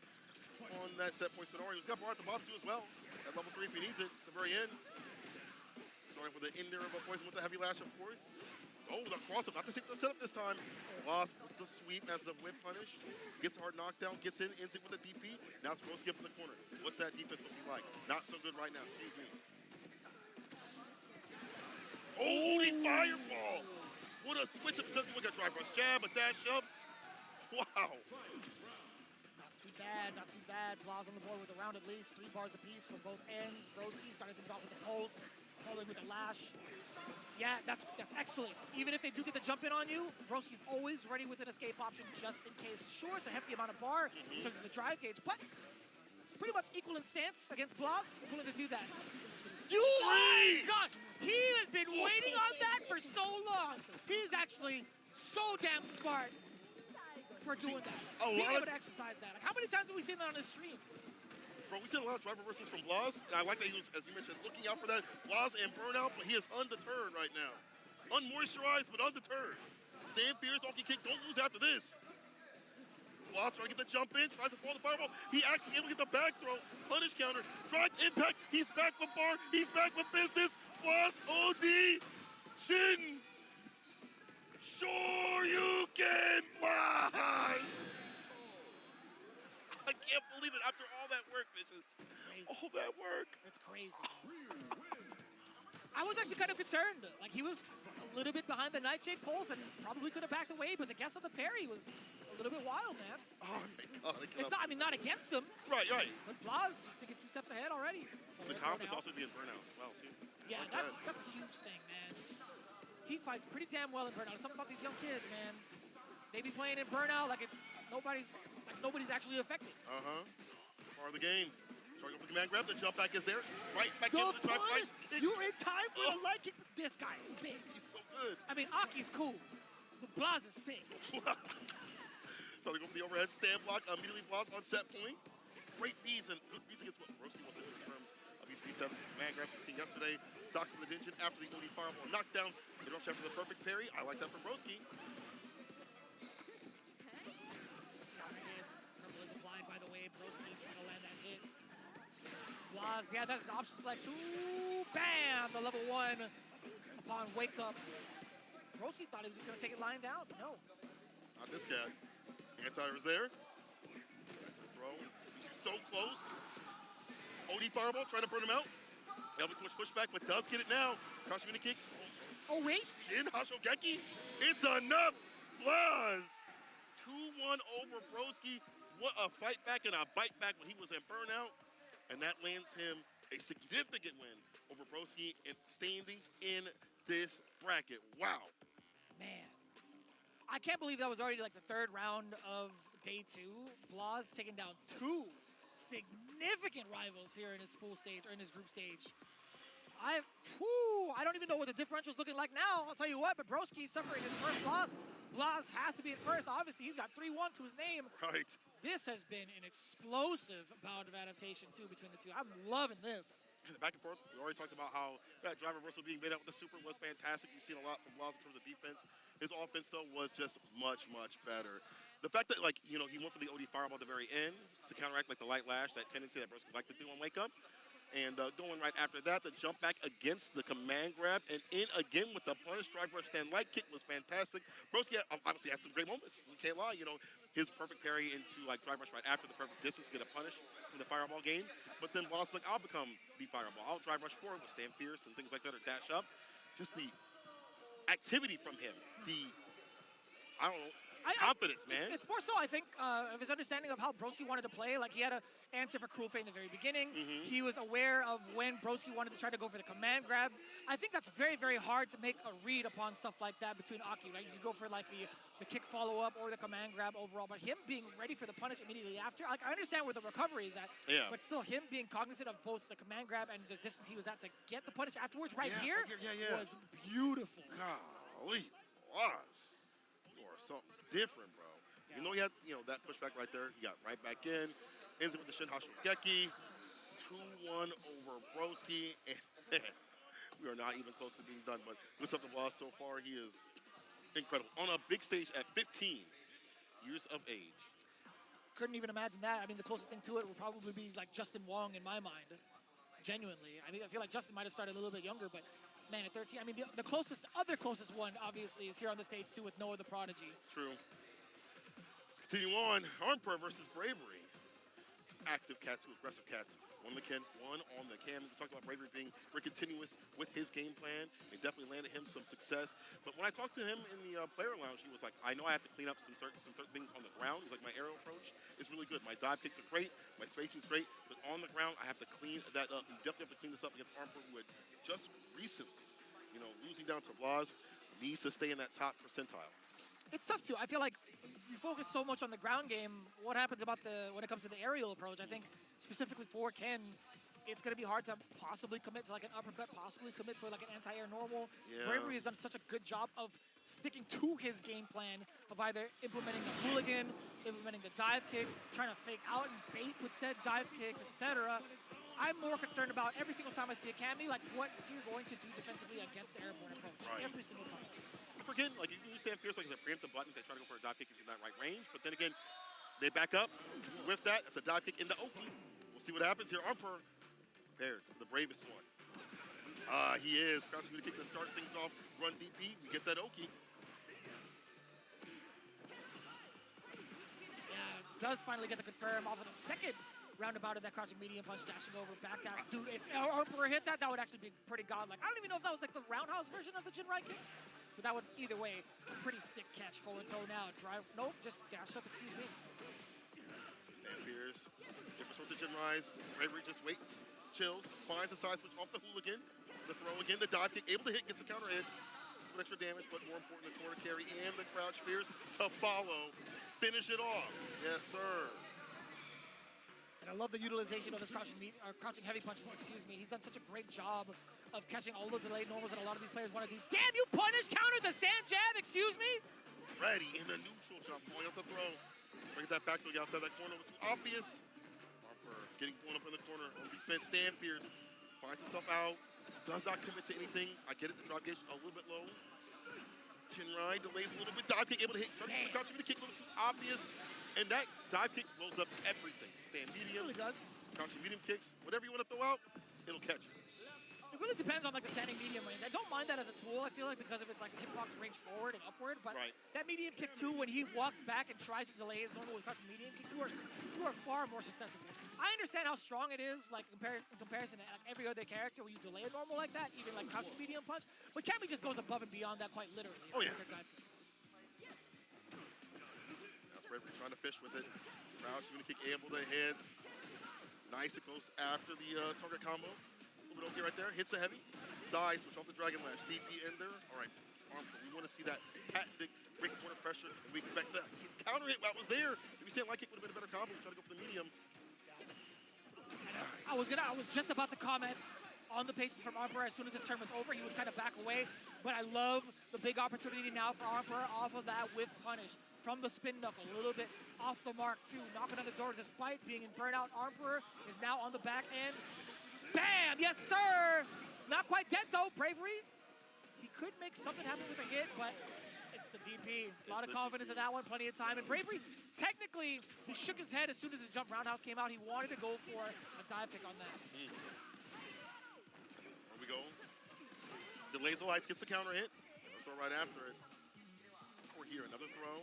Speaker 1: on that set point scenario. He's got bar at the bottom too as well. At level 3 if he needs it at the very end. Starting with the in there of a poison with the heavy lash, of course. Oh, the cross up. Not the same setup this time. Lost with the sweep as the whip punish. Gets a hard knockdown. Gets in. Ends it with a DP. Now it's Broski up in the corner. What's that defense looking like? Not so good right now. Excuse me. Oh, the fireball. What a switch up. Doesn't look at drive rush jab, a dash up. Wow.
Speaker 9: Not too bad, not too bad. Blas on the board with a round at least. 3 bars apiece from both ends. Broski starting things off with the pulse. Following with the lash. Yeah, that's excellent. Even if they do get the jump in on you, Broski's always ready with an escape option just in case. Sure, it's a hefty amount of bar in terms of the drive gauge, but pretty much equal in stance against Blas. He's willing to do that. Oh my God! He has been waiting on that for so long. He's actually so damn smart for doing that. Being able to exercise that. Like, how many times have we seen that on this stream?
Speaker 1: Bro, we've seen a lot of drive reversals from Blas, and I like that he was, as you mentioned, looking out for that. Blas and burnout, but he is undeterred right now. Unmoisturized, but undeterred. Stand fierce, off kick, don't lose after this. Blas trying to get the jump in, tries to follow the fireball. He actually able to get the back throw, punish counter, drive impact. He's back with bar, he's back with business. Blas OD, Shin. Sure you can fly. I can't believe it after all that work, bitches. All that work.
Speaker 9: It's crazy. I was actually kind of concerned. Like, he was a little bit behind the Nightshade Pulse and probably could have backed away, but the guess of the parry was a little bit wild, man.
Speaker 1: Oh my God.
Speaker 9: It's not, I mean, not against them.
Speaker 1: Right.
Speaker 9: But Blas just thinking 2 steps ahead already.
Speaker 1: The confidence also being burnout as well, too.
Speaker 9: Yeah, that's a huge thing, man. He fights pretty damn well in burnout. There's something about these young kids, man. They be playing in burnout like it's nobody's actually affected.
Speaker 1: Part of the game. Starting with the command grab, the jump back is there. Right back into the drive right.
Speaker 9: You're in time for a light kick. This guy is sick.
Speaker 1: He's so good.
Speaker 9: I mean, Aki's cool, but Blas is sick.
Speaker 1: Starting with the overhead stand block, immediately Blas on set point. Great bees and good bees against what Broski wants to do in terms of these B7s. Command grab we've seen yesterday. Stocks with the engine after the OD fireball knockdown. They rush after the perfect parry. I like that from Broski.
Speaker 9: By the way, Broski trying to land that hit. Blas, yeah, that's an option select. Ooh, bam! The level 1 upon wake up. Broski thought he was just going to take it lying down. No.
Speaker 1: Not this guy. Anti was there. Throw. He's so close. OD fireball trying to burn him out. Elbow too much pushback, but does get it now. Crouch mini kick.
Speaker 9: Oh, wait.
Speaker 1: Shin Hashogeki. It's enough. Blas. 2-1 over Broski. What a fight back and a bite back when he was in burnout. And that lands him a significant win over Broski in standings in this bracket. Wow.
Speaker 9: Man. I can't believe that was already like the 3rd round of day 2. Blas taking down 2 significant rivals here in his pool stage, or in his group stage. I don't even know what the differential's looking like now. I'll tell you what, but Broski suffering his first loss. Blas has to be at first. Obviously, he's got 3-1 to his name.
Speaker 1: Right.
Speaker 9: This has been an explosive bout of adaptation, too, between the two. I'm loving this.
Speaker 1: The back and forth, we already talked about how that drive reversal being made out with the super was fantastic. You've seen a lot from Blas in terms of defense. His offense, though, was just much, much better. The fact that, like, you know, he went for the OD fireball at the very end to counteract, like, the light lash, that tendency that Broski liked to do on wake up. And going right after that, the jump back against the command grab and in again with the punish drive rush stand light kick was fantastic. Broski obviously had some great moments. We can't lie, you know, his perfect parry into like drive rush right after the perfect distance, get a punish from the fireball game. But then Blas like, I'll become the fireball. I'll drive rush forward with stand fierce and things like that or dash up. Just the activity from him. I don't know, confidence, man.
Speaker 9: It's more so, I think, of his understanding of how Broski wanted to play. Like, he had an answer for Cruel Fate in the very beginning. He was aware of when Broski wanted to try to go for the command grab. I think that's very, very hard to make a read upon stuff like that between Aki, right? You go for, like, the kick follow-up or the command grab overall, but him being ready for the punish immediately after, like, I understand where the recovery is at, but still, him being cognizant of both the command grab and the distance he was at to get the punish afterwards here was beautiful.
Speaker 1: Golly, was. You are something different, bro. You know he had, that pushback right there. He got right back in. Ends it with the Shin Hashogeki. 2-1 over Broski. And we are not even close to being done. But with something lost so far, he is incredible. On a big stage at 15 years of age.
Speaker 9: Couldn't even imagine that. I mean, the closest thing to it would probably be like Justin Wong in my mind. Genuinely. I mean, I feel like Justin might have started a little bit younger, but man, at 13, I mean, the other closest one, obviously, is here on the stage, too, with Noah the Prodigy.
Speaker 1: True. Continue on. Armper versus Bravery. Active Katsu, aggressive Katsu. One on the Ken, one on the Cam. We talked about Bravery being very continuous with his game plan. They definitely landed him some success. But when I talked to him in the player lounge, he was like, I know I have to clean up some things on the ground. He's like, my aerial approach is really good. My dive kicks are great. My spacing's great. But on the ground, I have to clean that up. You definitely have to clean this up against Armper, who had just recently, losing down to Blas, needs to stay in that top percentile.
Speaker 9: It's tough, too. I feel like you focus so much on the ground game. What happens when it comes to the aerial approach? I think specifically for Ken, it's going to be hard to possibly commit to like an uppercut, possibly commit to like an anti-air normal.
Speaker 1: Yeah.
Speaker 9: Bravery has done such a good job of sticking to his game plan of either implementing the hooligan, implementing the dive kick, trying to fake out and bait with said dive kicks, etc. I'm more concerned about every single time I see a Cammy, like what you're going to do defensively against the airborne approach.
Speaker 1: Right.
Speaker 9: Every single time.
Speaker 1: Again, like you stand fierce, like I said, preempt the buttons. They try to go for a dive kick if you're not right range. But then again, they back up with that. It's a dive kick in the Oki. We'll see what happens here. Armper prepared, the bravest one. He is crouching to kick to start things off. Run DP. We get that Oki.
Speaker 9: Yeah, does finally get to confirm off of the second roundabout of that crouching medium punch, dashing over, back down. Dude, if Armper hit that, that would actually be pretty godlike. I don't even know if that was like the roundhouse version of the Jinrai kicks, but that was either way a pretty sick catch. Forward throw now, drive, nope, just dash up, excuse me.
Speaker 1: Stand fierce, different sorts of Jinrais. Bravery just waits, chills, finds the side switch off the hooligan. The throw again, the dive kick, able to hit, gets the counter hit. With extra damage, but more important, the corner carry and the crouch fierce to follow. Finish it off. Yes, sir.
Speaker 9: And I love the utilization of his crouching heavy punches, excuse me. He's done such a great job of catching all the delayed normals that a lot of these players want to do. Damn, you punish counter the stand jab, excuse me?
Speaker 1: Ready in the neutral jump, going up the throw. Bring that back to the outside that corner was too obvious. Harper getting blown up in the corner on defense. Stand fierce, finds himself out, does not commit to anything. I get it, the drop gauge a little bit low. Jinrai delays a little bit, dive kick able to hit. Crouching the kick a little too obvious. And that dive kick blows up everything. Stand medium,
Speaker 9: It really does.
Speaker 1: crouching medium kicks, whatever you want to throw out, it'll catch it.
Speaker 9: It really depends on like the standing medium range. I don't mind that as a tool, I feel like, because of its like hitbox range forward and upward, but that medium kick too, when he walks back and tries to delay his normal with crouching medium kick, you are far more susceptible. I understand how strong it is, like in comparison to like, every other character when you delay a normal like that, even like crouching medium punch, but Cammy just goes above and beyond that quite literally.
Speaker 1: Oh yeah. Bravery trying to fish with it. Crouch, going to kick able to hit. Nice, it goes after the target combo. A little bit okay right there. Hits the heavy. Dies, switch off the Dragon Lash. DP in there. All right, Armper. We want to see that patented break corner pressure. And we expect the counter hit that was there. If you said light kick would have been a better combo. We try to go for the medium.
Speaker 9: I was just about to comment on the paces from Armper. As soon as his turn was over, he would kind of back away. But I love the big opportunity now for Armper off of that with punish. From the spin knuckle, a little bit off the mark too, knocking on the doors despite being in burnout. Armper is now on the back end. Bam! Yes, sir! Not quite dead though, Bravery. He could make something happen with a hit, but it's the DP. A lot of confidence in that one, plenty of time. And Bravery, technically, he shook his head as soon as his jump roundhouse came out. He wanted to go for a dive kick on that.
Speaker 1: There we go. Delays the lights, gets the counter hit. Throw right after it. Here, another throw.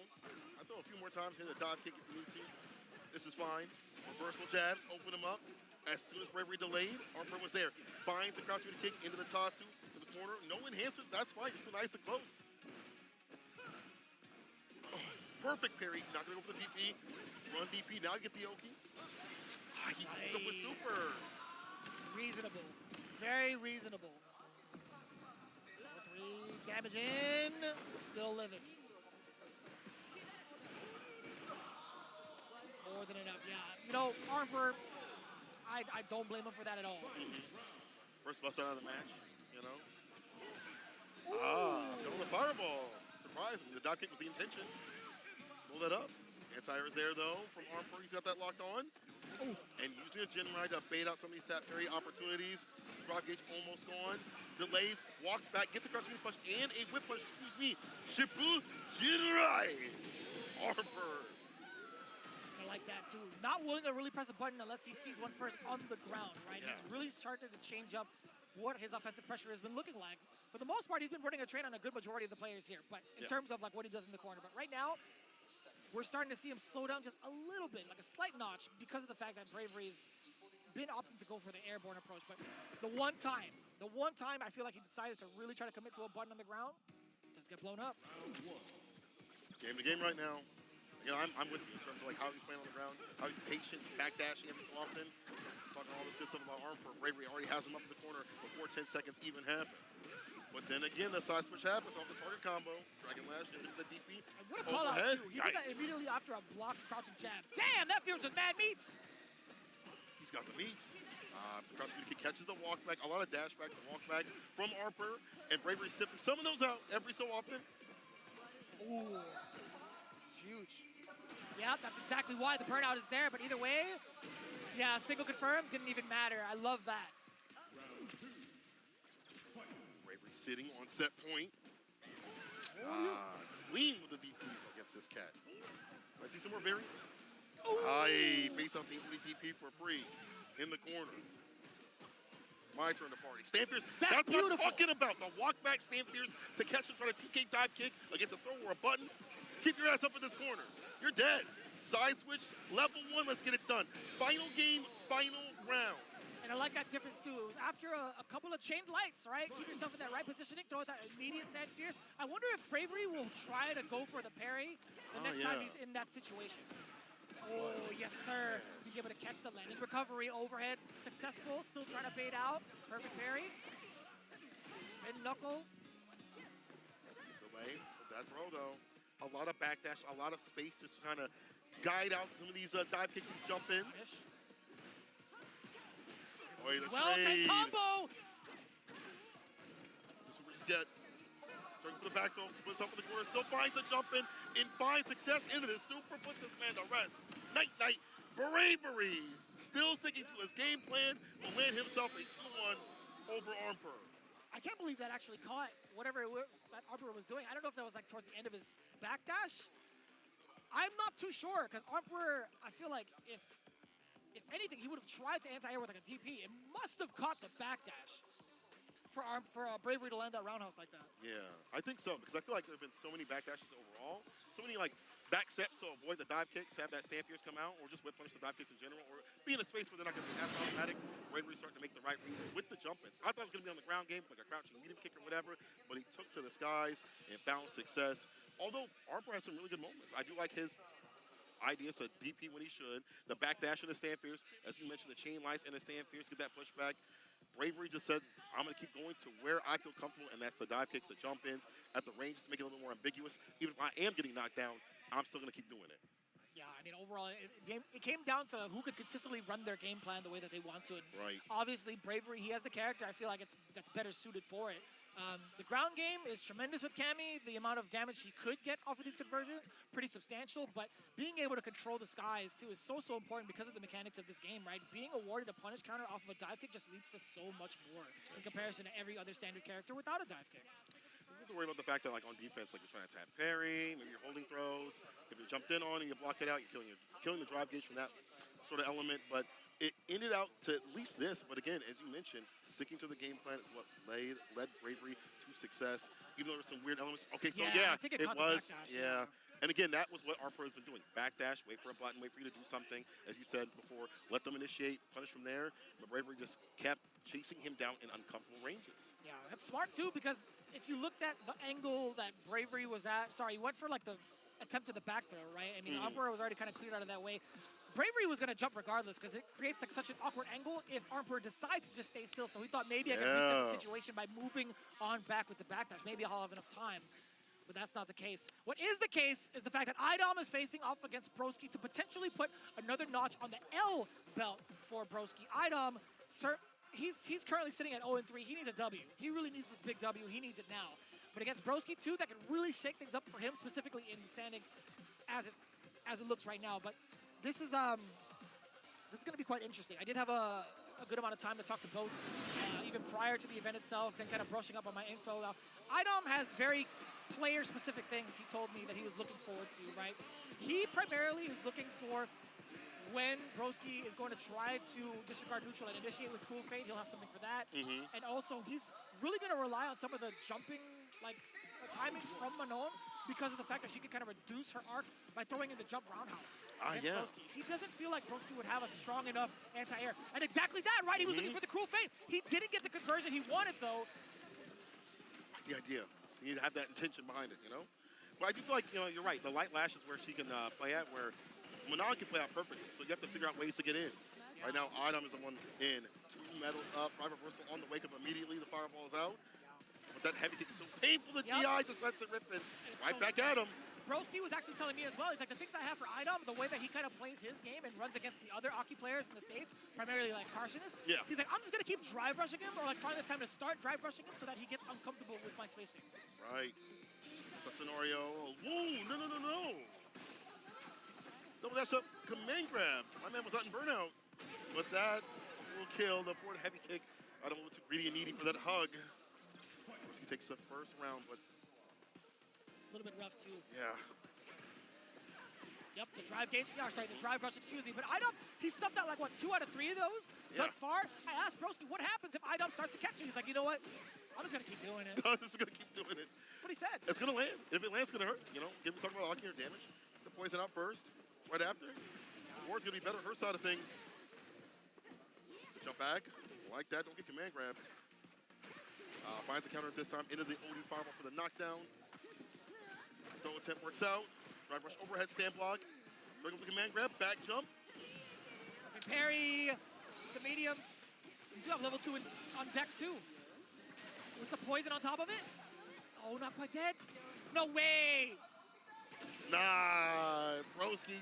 Speaker 1: I throw a few more times, hit a dive kick if you need to. This is fine. Reversal jabs, open them up. As soon as Bravery delayed, Armper was there. Finds the crouching kick into the Tatsu, to the corner. No enhancer, that's fine, just too nice and close. Oh, Perfect parry. Not going to go for the DP. Run DP. Now you get the Oki. He goes up with super.
Speaker 9: Reasonable. Very reasonable. 4-3. Damage in. Still living. More than enough, yeah. You know, Armper, I don't blame him for that at all.
Speaker 1: First bust out of the match, you know. Going to fireball. Surprise. The dive kick was the intention. Pull that up. Anti-air is there, though, from Armper. He's got that locked on. And using a Gen Ride to bait out some of these tap parry opportunities. Drop gauge almost gone. Delays, walks back, gets a crouching punch and a whip punch. Excuse me. Shibu Gen Ride. Armper.
Speaker 9: I like that too. Not willing to really press a button unless he sees one first on the ground, right?
Speaker 1: Yeah.
Speaker 9: He's really started to change up what his offensive pressure has been looking like. For the most part, he's been running a train on a good majority of the players here, but in terms of like what he does in the corner. But right now, we're starting to see him slow down just a little bit, like a slight notch, because of the fact that Bravery's been opting to go for the airborne approach. But the one time I feel like he decided to really try to commit to a button on the ground, does get blown up.
Speaker 1: Game to game right now. You know, I'm with you in terms of like how he's playing on the ground, how he's patient, backdashing every so often. Talking all this good stuff about Armper. Bravery already has him up in the corner before 10 seconds even happen. But then again, the side switch happens off the target combo. Dragon Lash into the DP.
Speaker 9: What a call out too. He did that immediately after a blocked crouching jab. Damn, that feels with mad meats.
Speaker 1: He's got the meats. Crouching kick catches the walk back. A lot of dash back and walk back from Armper. And Bravery sniffing some of those out every so often.
Speaker 9: Ooh, it's huge. Yeah, that's exactly why the burnout is there. But either way, yeah, single confirmed, didn't even matter. I love that.
Speaker 1: Bravery sitting on set point. Clean with the DPs against this cat. I see some more variants. Face off the DP for free in the corner. My turn to party. Stampers, that's what I'm talking about. The walk back Stampers to catch and try to TK dive kick against a throw or a button. Keep your ass up in this corner. You're dead. Side switch, level 1, let's get it done. Final game, final round.
Speaker 9: And I like that difference too. After a couple of chained lights, right? Keep yourself in that right positioning, throw that immediate sand fierce. I wonder if Bravery will try to go for the parry the next time he's in that situation. Oh, yes, sir. Be able to catch the landing recovery overhead. Successful, still trying to bait out. Perfect parry. Spin knuckle.
Speaker 1: Delay with that throw, though. A lot of backdash, a lot of space just to kind of guide out some of these dive kicks and jump ins.
Speaker 9: Well-taken combo!
Speaker 1: This is what you get. Starting for the back throw, puts up in the corner, still finds a jump in, and finds success into this super, puts this man to rest. Night. Bravery, still sticking to his game plan, will land himself a 2-1 over Armper.
Speaker 9: I can't believe that actually caught whatever it was that Armper was doing. I don't know if that was like towards the end of his backdash. I'm not too sure, because Armper, I feel like if anything, he would have tried to anti-air with like a DP. It must have caught the backdash for Bravery to land that roundhouse like that.
Speaker 1: Yeah, I think so, because I feel like there have been so many backdashes overall, so many like back steps to avoid the dive kicks, have that stand fierce come out, or just whip punish the dive kicks in general, or be in a space where they're not going to be as automatic. Bravery starting to make the right reads with the jump ins. I thought it was going to be on the ground game, like a crouching medium kick or whatever, but he took to the skies and found success. Although Armper has some really good moments. I do like his ideas to DP when he should, the backdash and the stand fierce, as you mentioned, the chain lights and the stand fierce, get that pushback. Bravery just said, I'm going to keep going to where I feel comfortable, and that's the dive kicks, the jump ins, at the range, just make it a little bit more ambiguous. Even if I am getting knocked down, I'm still going to keep doing it.
Speaker 9: Yeah, I mean, overall, it came down to who could consistently run their game plan the way that they want to. And
Speaker 1: right.
Speaker 9: Obviously, Bravery, he has the character. I feel like that's better suited for it. The ground game is tremendous with Cammy. The amount of damage he could get off of these conversions, pretty substantial. But being able to control the skies, too, is so important because of the mechanics of this game, right? Being awarded a punish counter off of a dive kick just leads to so much more in comparison to every other standard character without a dive kick.
Speaker 1: You don't have to worry about the fact that, like, on defense, like, you're trying to tap parry, maybe you're holding throws. If you're jumped in on and you block it out, you're killing the drive gauge from that sort of element. But it ended out to at least this. But again, as you mentioned, sticking to the game plan is what led Bravery to success, even though there were some weird elements. Okay, so
Speaker 9: I think it was.
Speaker 1: Yeah. And again, that was what Armper has been doing. Backdash, wait for a button, wait for you to do something. As you said before, let them initiate, punish from there. But Bravery just kept chasing him down in uncomfortable ranges.
Speaker 9: Yeah, that's smart too, because if you looked at the angle that Bravery was at, he went for like the attempted the back throw, right? I mean, Armper was already kind of cleared out of that way. Bravery was going to jump regardless because it creates like such an awkward angle if Armper decides to just stay still. So he thought maybe I could reset the situation by moving on back with the backdash. Maybe I'll have enough time. But that's not the case. What is the case is the fact that IDOM is facing off against Broski to potentially put another notch on the L belt for Broski. IDOM, sir, he's currently sitting at 0-3. He needs a W. He really needs this big W. He needs it now. But against Broski too, that can really shake things up for him, specifically in the standings, as it looks right now. But this is going to be quite interesting. I did have a good amount of time to talk to both, even prior to the event itself, then kind of brushing up on my info. IDOM has very player-specific things he told me that he was looking forward to, right? He primarily is looking for when Broski is going to try to disregard neutral and initiate with Cool Fate. He'll have something for that. And also, he's really going to rely on some of the jumping, like, timings from Manon because of the fact that she can kind of reduce her arc by throwing in the jump roundhouse against Broski. He doesn't feel like Broski would have a strong enough anti-air. And exactly that, right? He was looking for the Cruel Fate. He didn't get the conversion he wanted, though.
Speaker 1: The idea. So you need to have that intention behind it, you know? But I do feel like, you know, you're right. The light lash is where she can play at, where Manon can play out perfectly. So you have to figure out ways to get in. Right now, IDOM is the one in. 2 medals up. Private reversal on the wake up immediately. The fireball is out. But that heavy kick is so painful. The DI just lets it rip in. Right so back at him.
Speaker 9: Broski was actually telling me as well, he's like, the things I have for IDOM, the way that he kind of plays his game and runs against the other Aki players in the States, primarily like Carson is, he's like, I'm just going to keep drive rushing him or like find the time to start drive rushing him so that he gets uncomfortable with my spacing.
Speaker 1: Right. That's a scenario. Whoa, no. Double dash up, command grab. My man was out in burnout. But that will kill the forward heavy kick. I don't want too greedy and needy for that hug. He takes the first round, but
Speaker 9: a little bit rough too.
Speaker 1: Yeah.
Speaker 9: Yep, the drive gauge. Yeah, sorry, the drive rush. Excuse me. But IDOM, he stuffed out like what 2 out of 3 of those thus far. I asked Broski, what happens if IDOM starts to catch you? He's like, you know what? I'm just gonna keep doing it.
Speaker 1: I'm just gonna keep doing it.
Speaker 9: That's what he said.
Speaker 1: It's gonna land. If it lands, it's gonna hurt. You know, we talk about Aki or damage. The poison out first, right after. Ward's gonna be better on her side of things. The jump back, like that. Don't get command grab. Finds the counter this time into the OD fireball for the knockdown. Throw attempt works out. Drive rush overhead stand block. Bring up the command grab, back jump.
Speaker 9: Okay, parry the mediums. You do have level 2 on deck too. With the poison on top of it. Oh, not quite dead. No way.
Speaker 1: Nah, Broski.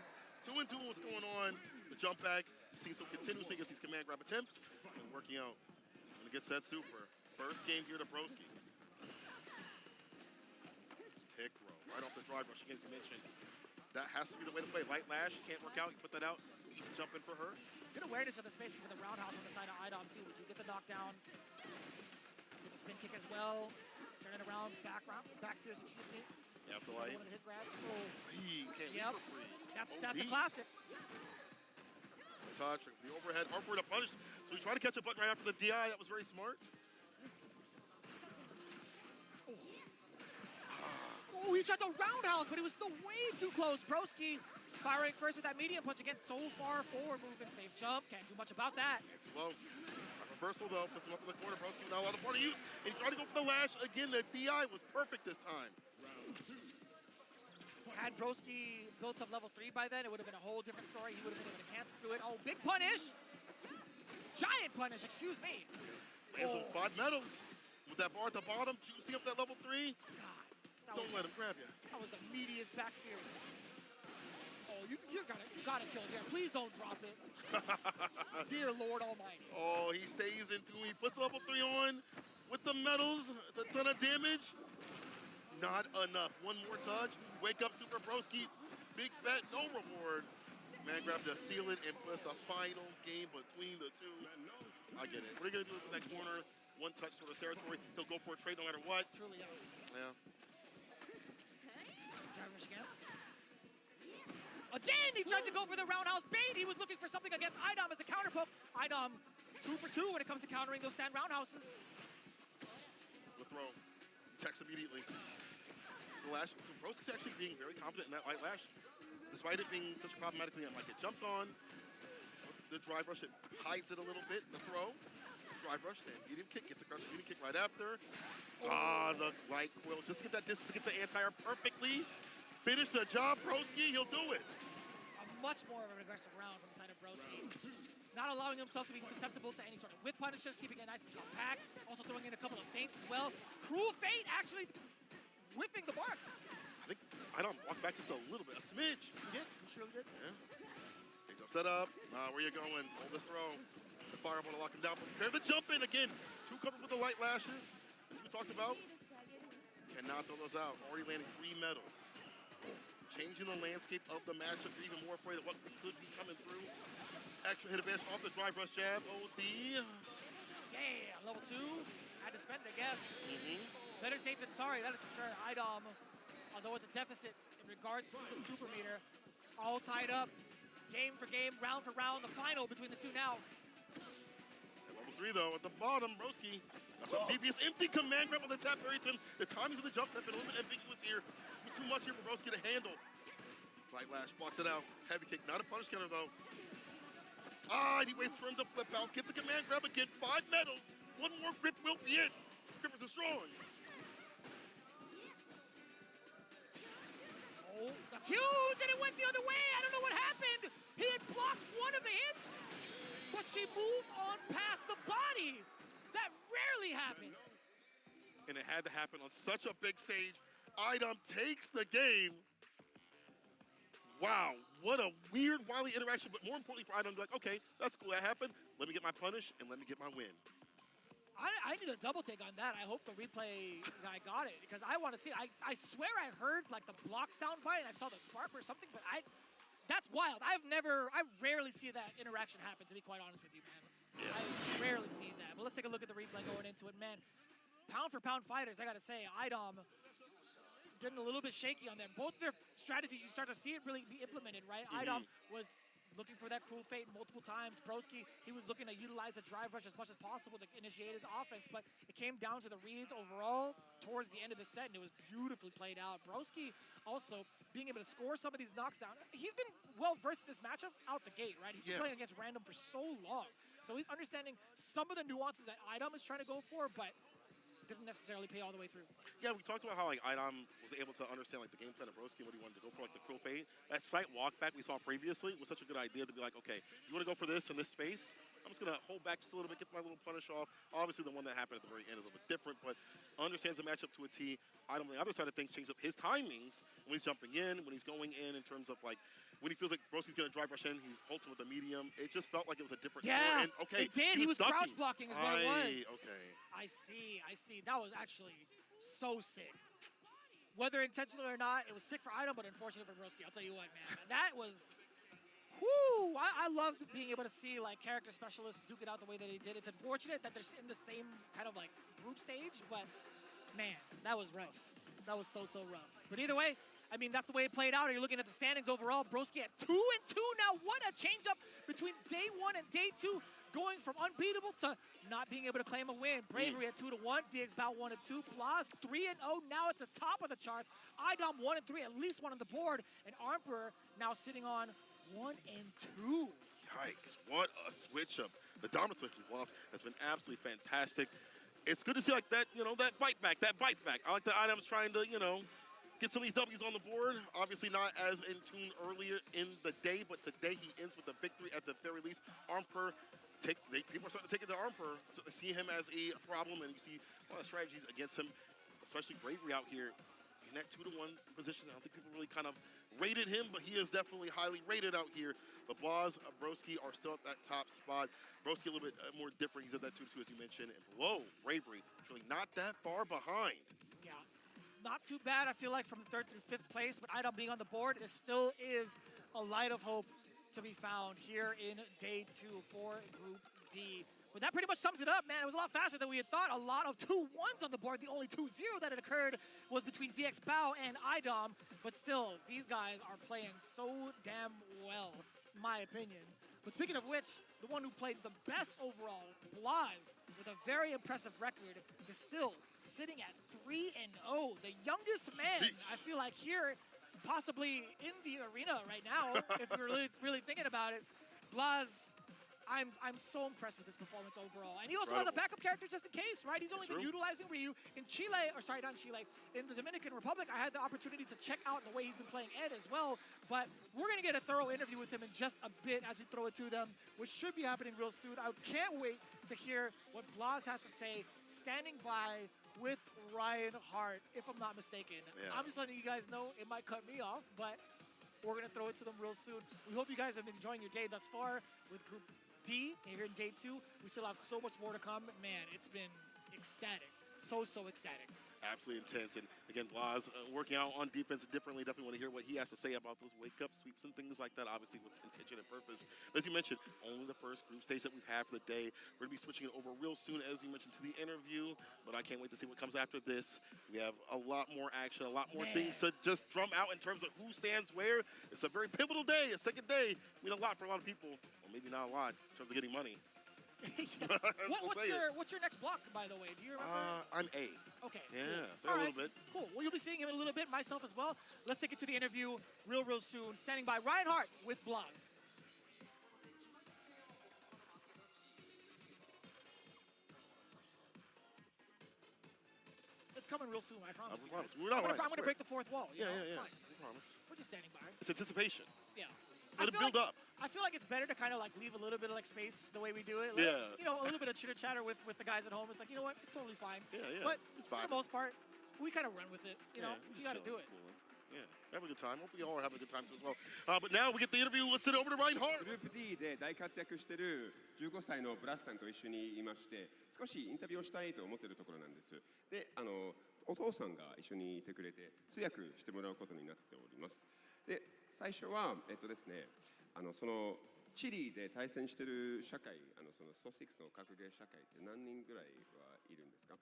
Speaker 1: 2 and 2, what's going on? The jump back. You see some continuously against these command grab attempts. And working out. And it gets that super. First game here to Broski. Tick row, right off the drive rush again, as you mentioned. That has to be the way to play. Light lash, can't work out, you put that out. Easy jump in for her.
Speaker 9: Good awareness of the spacing for the roundhouse on the side of IDOM too. Would you get the knockdown? Get the spin kick as well. Turn it around, back fierce, excuse me.
Speaker 1: Yeah, so one
Speaker 9: of the hit grabs. Oh.
Speaker 1: Can't leave her free.
Speaker 9: That's a classic.
Speaker 1: Touch, the overhead, upward to punish. So he tried to catch a button right after the DI. That was very smart.
Speaker 9: Oh, he tried the roundhouse, but it was still way too close. Broski firing first with that medium punch against so far forward movement. Safe jump, can't do much about that.
Speaker 1: Well, reversal though, puts him up in the corner. Broski not allowed to party use, and he tried to go for the lash. Again, the DI was perfect this time.
Speaker 9: Had Broski built up level 3 by then, it would have been a whole different story. He would have been able to cancel through it. Oh, big punish! Giant punish, excuse me.
Speaker 1: Lands some 5 medals with that bar at the bottom, juicing up that level 3.
Speaker 9: God.
Speaker 1: Don't let him grab you.
Speaker 9: That was the meatiest back fierce. Oh, you gotta kill here. Please don't drop it. Dear Lord Almighty.
Speaker 1: Oh, he stays into him. He puts level 3 on with the medals. A ton of damage. Not enough. One more touch. Wake up, Super Broski. Big bet, no reward. Man grab to seal it and puts a final game between the two. I get it. What are you gonna do in that corner? One touch sort of territory. He'll go for a trade no matter what.
Speaker 9: Truly,
Speaker 1: yeah.
Speaker 9: Again, he tried to go for the roundhouse bait. He was looking for something against IDOM as a counter poke. IDOM 2 for 2 when it comes to countering those stand roundhouses.
Speaker 1: The throw. Attacks immediately. The lash. So Broski's actually being very confident in that light lash. Despite it being such a problematic thing, like it jumped on. The drive rush, it hides it a little bit. The throw. Drive rush, then medium kick, gets a crush, medium kick right after. The light coil, just to get that distance, to get the anti-air perfectly. finish the job, Broski, he'll do it.
Speaker 9: A much more of an aggressive round from the side of Broski. Not allowing himself to be susceptible to any sort of whip punishes, keeping it nice and compact. Also throwing in a couple of feints as well. Cruel Fate actually whipping the mark.
Speaker 1: I think Idom walked back just a little bit, a smidge.
Speaker 9: He did, he surely did.
Speaker 1: Yeah. Big jump set up. Where you going? Hold this throw. The fireball to lock him down. Prepare the jump in again. 2 covered with the light lashes, as we talked about. Cannot throw those out. Already landing 3 medals. Changing the landscape of the matchup. You're even more afraid of what could be coming through. Extra hit advantage off the drive rush jab. OD.
Speaker 9: Damn, level 2. Had to spend it, I guess. Better safe than sorry, that is for sure. Idom, although with the deficit in regards to the super meter, all tied up. Game for game, round for round, the final between the two now.
Speaker 1: At level 3 though, at the bottom, Broski. That's some devious empty command grab on the tap Barrington. The timings of the jumps have been a little bit ambiguous here. Too much here for Broski to handle. Light lash blocks it out. Heavy kick, not a punish counter though. He waits for him to flip out. Gets a command grab again. 5 medals. 1 more grip will be it. Grippers are strong.
Speaker 9: Oh, that's huge, and it went the other way. I don't know what happened. He had blocked one of the hits, but she moved on past the body. That rarely happens.
Speaker 1: And it had to happen on such a big stage. Idom takes the game. Wow, what a weird, wily interaction, but more importantly for Idom to be like, okay, that's cool, that happened. Let me get my punish, and let me get my win.
Speaker 9: I need a double take on that. I hope the replay guy got it, because I want to see it. I swear I heard like the block sound bite, and I saw the spark or something, but that's wild. I rarely see that interaction happen, to be quite honest with you, man. Yeah. I rarely see that. But let's take a look at the replay going into it, man. Pound for pound fighters, I gotta say, Idom getting a little bit shaky on them. Both their strategies, you start to see it really be implemented, right? Idom was looking for that Cruel Fate multiple times. Broski, he was looking to utilize the drive rush as much as possible to initiate his offense, but it came down to the reads overall towards the end of the set, and it was beautifully played out. Broski also being able to score some of these knocks down. He's been well-versed in this matchup out the gate, right? He's been playing against random for so long. So he's understanding some of the nuances that Idom is trying to go for, but didn't necessarily pay all the way through.
Speaker 1: Yeah, we talked about how like Idom was able to understand like the game plan of Broski and what he wanted to go for, like the Cruel Fate. That slight walk back we saw previously was such a good idea to be like, okay, you want to go for this in this space? I'm just gonna hold back just a little bit, get my little punish off. Obviously, the one that happened at the very end is a little bit different, but understands the matchup to a T. Idom on the other side of things changed up his timings when he's jumping in, when he's going in terms of like when he feels like Broski's gonna drive rush in, he holds him with the medium. It just felt like it was a different
Speaker 9: yeah,
Speaker 1: and okay,
Speaker 9: it did. He was crouch blocking is what it was.
Speaker 1: Okay.
Speaker 9: I see. That was actually so sick. Whether intentional or not, it was sick for Idom, but unfortunate for Broski. I'll tell you what, man. That was, whoo! I loved being able to see like character specialists duke it out the way that he did. It's unfortunate that they're in the same kind of like group stage, but man, that was rough. That was so rough. But either way, I mean, that's the way it played out. You're looking at the standings overall. Broski at 2-2 now. What a change up between day 1 and day 2, going from unbeatable to not being able to claim a win. Bravery at 2-1, DX Bow 1-2, Blaz 3-0 now at the top of the charts. Idom 1-3, at least one on the board, and Armper now sitting on 1-2.
Speaker 1: Yikes! What a switch up. The dominant switch from Blaz has been absolutely fantastic. It's good to see like that, that bite back. I like the Idom's trying to, get some of these W's on the board. Obviously not as in tune earlier in the day, but today he ends with a victory at the very least. Armper, people are starting to take it to Armper, so they see him as a problem, and you see a lot of strategies against him, especially Bravery out here in that 2-1 position. I don't think people really kind of rated him, but he is definitely highly rated out here. But Blaz, Broski are still at that top spot. Broski a little bit more different. He's at that 2-2 as you mentioned, and below Bravery, really not that far behind.
Speaker 9: Yeah. Not too bad, I feel like, from 3rd through 5th place, but Idom being on the board, there still is a light of hope to be found here in day 2 for Group D. But that pretty much sums it up, man. It was a lot faster than we had thought. A lot of 2-1s on the board. The only 2-0 that had occurred was between VX Bow and Idom. But still, these guys are playing so damn well, in my opinion. But speaking of which, the one who played the best overall, Blaz, with a very impressive record, is still sitting at 3-0. The youngest man, I feel like, here, possibly in the arena right now, if you're really thinking about it. Blaz I'm so impressed with his performance overall. And he also has a backup character just in case, right? He's only been utilizing Ryu in Chile, or sorry, not Chile, in the Dominican Republic. I had the opportunity to check out the way he's been playing Ed as well. But we're going to get a thorough interview with him in just a bit as we throw it to them, which should be happening real soon. I can't wait to hear what Blas has to say, standing by with Ryan Hart, if I'm not mistaken.
Speaker 1: Yeah.
Speaker 9: I'm just letting you guys know it might cut me off, but we're going to throw it to them real soon. We hope you guys have been enjoying your day thus far with Group D here in day 2. We still have so much more to come. Man, it's been ecstatic. So ecstatic.
Speaker 1: Absolutely intense. And again, Blas working out on defense differently. Definitely want to hear what he has to say about those wake-up sweeps and things like that, obviously with intention and purpose. But as you mentioned, only the first group stage that we've had for the day. We're going to be switching it over real soon, as you mentioned, to the interview. But I can't wait to see what comes after this. We have a lot more action, a lot more things to just drum out in terms of who stands where. It's a very pivotal day, a second day. I mean, a lot for a lot of people. Well, maybe not a lot in terms of getting money.
Speaker 9: What's your next block, by the way? Do you remember?
Speaker 1: I'm A.
Speaker 9: Okay.
Speaker 1: Yeah,
Speaker 9: cool.
Speaker 1: so a little bit.
Speaker 9: Cool. Well, you'll be seeing him in a little bit, myself as well. Let's take it to the interview real soon. Standing by, Ryan Hart with Blas. It's coming real soon, I promise.
Speaker 1: I promise.
Speaker 9: I'm going to break the fourth wall.
Speaker 1: Yeah.
Speaker 9: It's fine.
Speaker 1: I promise.
Speaker 9: We're just standing by.
Speaker 1: It's anticipation.
Speaker 9: Yeah.
Speaker 1: Let it build up.
Speaker 9: I feel like it's better to kind of like leave a little bit of like space the way we do it.
Speaker 1: Yeah.
Speaker 9: You know, a little bit of chitter chatter with the guys at home. It's like, you know what? It's totally fine.
Speaker 1: Yeah.
Speaker 9: But
Speaker 1: it's
Speaker 9: for
Speaker 1: fine.
Speaker 9: the most part, we kind of run with it. You know, you got to do it.
Speaker 1: Cool. Yeah, have a good time. Hopefully, you all are having a good time as well. But now we get the interview. Let's send it over to Ryan Hart.
Speaker 8: グループ D で大活躍している15歳のブラスさんと一緒にいまして、少しインタビューをしたいと思っているところなんです。で、お父さんが一緒にいてくれて通訳してもらうことになっております。で、最初はですね、そのチリで対戦している社会、そのスト6の格ゲー社会って何人ぐらいはいるんですか?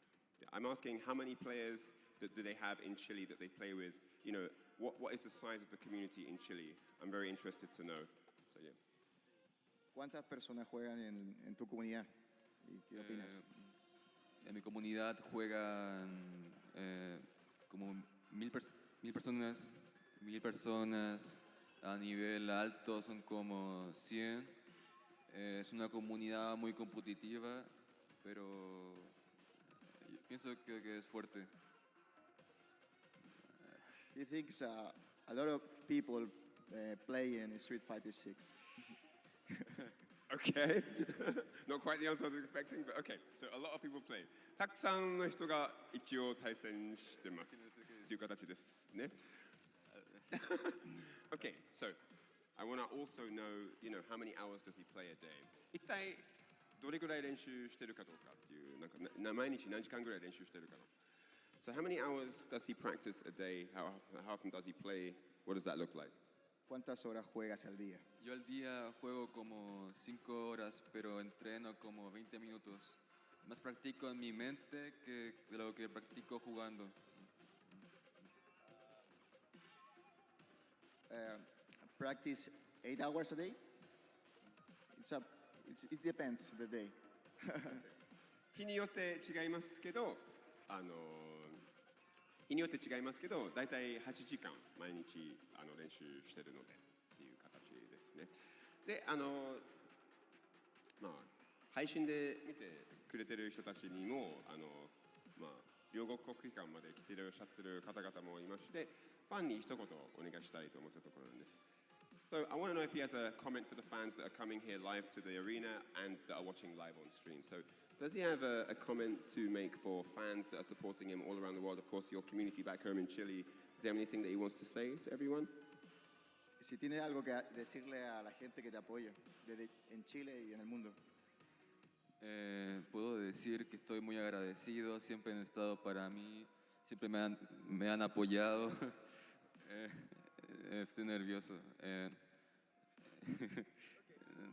Speaker 8: I'm asking how many players do they have in Chile that they play with? You know, what is the size of the community in Chile? I'm very interested to know. So, yeah.
Speaker 10: ¿Cuántas personas juegan en tu comunidad? ¿Y qué opinas?
Speaker 11: En mi comunidad juegan como 1000 personas. 1000 personas. A nivel alto son como 100. Es una comunidad muy competitiva, pero yo pienso que es fuerte.
Speaker 10: He thinks a lot of people play in Street Fighter 6.
Speaker 8: Okay. Not quite the answer I was expecting, but okay. So a lot of people play. たくさんの人が一応対戦してますという形ですね。Okay, so I want to also know, you know, how many hours does he play a day? 一体どれぐらい練習してるかどうかっていう、なんか毎日何時間ぐらい練習してるかの。So how many hours does he practice a day? How often does he play? What does that look like?
Speaker 10: ¿Cuántas horas juegas al día?
Speaker 11: Yo al día juego como 5 horas, pero entreno como 20 minutos. Más practico en mi mente que lo que practico jugando.
Speaker 10: Practice 8 hours a day? It depends the day.
Speaker 8: 日によって違いますけど、日によって違いますけど、だいたい8時間毎日練習してるのでっていう形ですね。で、まあ配信で見てくれてる人たちにもまあ両国国技館まで来ていらっしゃってる方々もいまして、ファンに一言お願いしたいと思ったところなんです。So I want to know if he has a comment for the fans that are coming here live to the arena and that are watching live on stream. So does he have a comment to make for fans that are supporting him all around the world? Of course, your community back home in Chile. Is there anything that he wants to say to everyone?
Speaker 10: Si tiene algo que decirle a la gente que te apoya en Chile y en el mundo.
Speaker 11: Puedo decir que estoy muy agradecido, siempre han estado para mí, siempre me han apoyado. Estoy nervioso.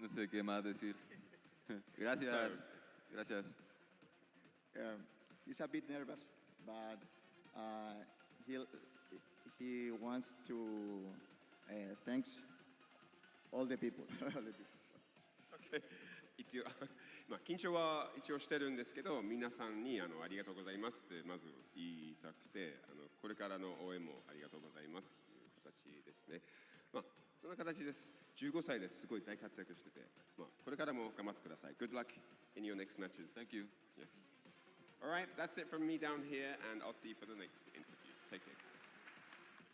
Speaker 11: No sé qué más decir. Gracias. Gracias.
Speaker 10: He's a bit nervous, but he wants to thanks all the people.
Speaker 8: Okay. まあ緊張は一応してるんですけど、皆さんにありがとうございますってまず言いたくて、これからの応援もありがとうございますという形ですね。まあそんな形です。15歳ですごい大活躍してて、まあ、これからも頑張ってください。Good luck in your next matches.
Speaker 11: Thank you.
Speaker 8: Yes. All right, that's it from me down here, and I'll see you for the next interview. Take care, guys.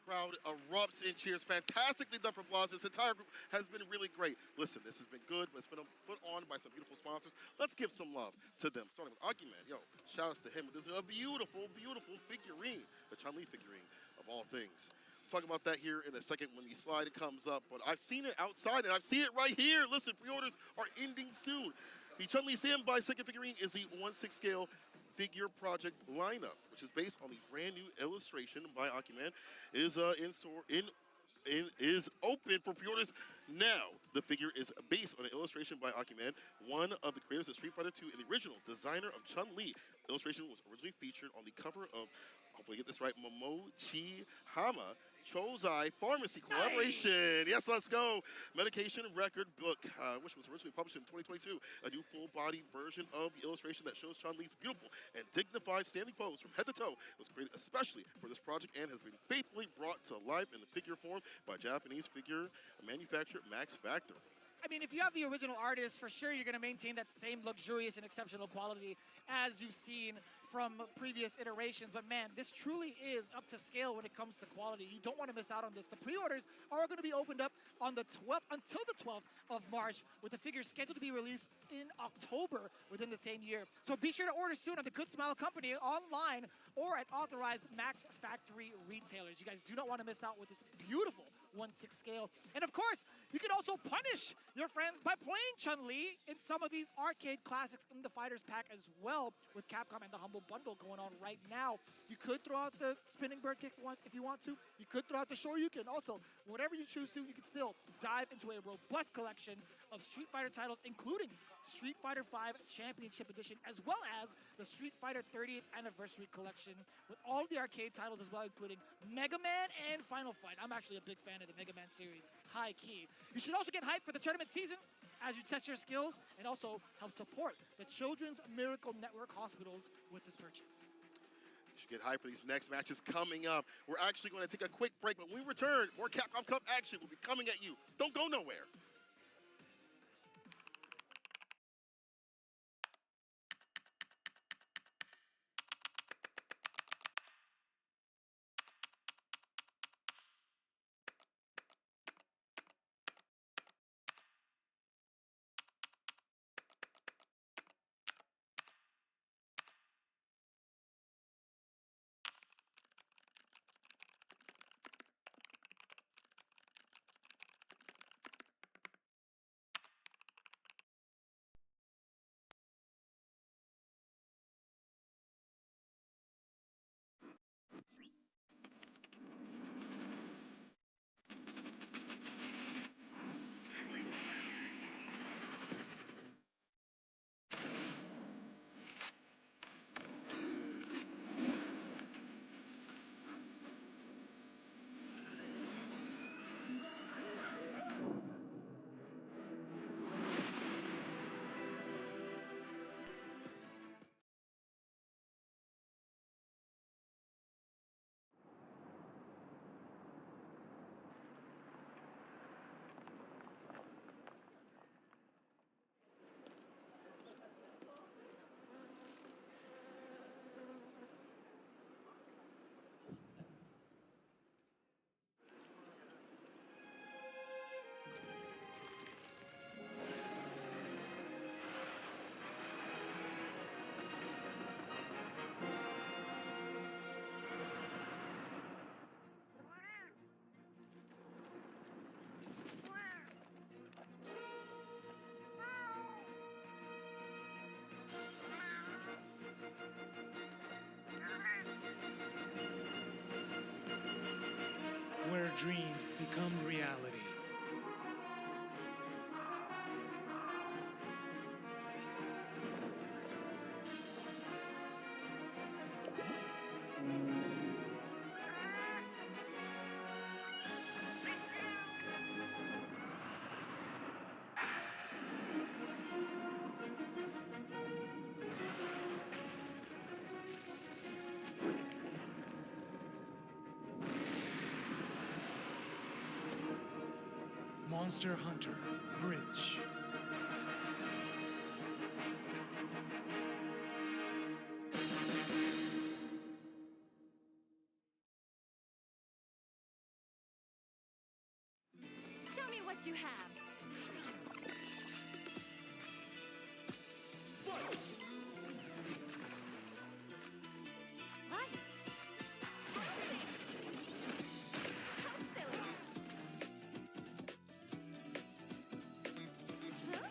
Speaker 1: Crowd erupts in cheers. Fantastically done from Blas. This entire group has been really great. Listen, this has been good, but it's been put on by some beautiful sponsors. Let's give some love to them. Starting with Akiman. Yo, shout outs to him. This is a beautiful, beautiful figurine. The Chun-Li figurine, of all things. We'll talk about that here in a second when the slide comes up. But I've seen it outside, and I see it right here. Listen, pre-orders are ending soon. The Chun-Li standby second figurine is the 1/6 scale figure project lineup, which is based on the brand new illustration by Akiman, is is open for pre-orders now. The figure is based on an illustration by Akiman, one of the creators of Street Fighter II and the original designer of Chun-Li. The illustration was originally featured on the cover of, hopefully I get this right, Momochi Hama Chozai Pharmacy collaboration. Nice. Yes, let's go. Medication record book, which was originally published in 2022. A new full-body version of the illustration that shows Chun-Li's beautiful and dignified standing pose from head to toe. It was created especially for this project and has been faithfully brought to life in the figure form by Japanese figure manufacturer Max Factor.
Speaker 9: I mean, if you have the original artist, for sure you're going to maintain that same luxurious and exceptional quality as you've seen from previous iterations. But man, this truly is up to scale when it comes to quality. You don't want to miss out on this. The pre-orders are going to be opened up on the 12th until the 12th of March, with the figure scheduled to be released in October within the same year. So be sure to order soon at the Good Smile Company online or at authorized Max Factory retailers. You guys do not want to miss out with this beautiful 1/6 scale. And of course, you can also punish your friends by playing Chun-Li in some of these arcade classics in the Fighters Pack as well, with Capcom and the Humble Bundle going on right now. You could throw out the spinning bird kick if you want to. You could throw out the Shoryuken. Also, whatever you choose to, you can still dive into a robust collection of Street Fighter titles, including Street Fighter V Championship Edition, as well as the Street Fighter 30th Anniversary Collection, with all of the arcade titles as well, including Mega Man and Final Fight. I'm actually a big fan of the Mega Man series, high key. You should also get hyped for the tournament season as you test your skills and also help support the Children's Miracle Network hospitals with this purchase.
Speaker 1: You should get hyped for these next matches coming up. We're actually going to take a quick break, but when we return, more Capcom Cup action will be coming at you. Don't go nowhere.
Speaker 12: Where dreams become reality. Monster Hunter Bridge.
Speaker 3: Show me what you have. Right. How silly. Huh?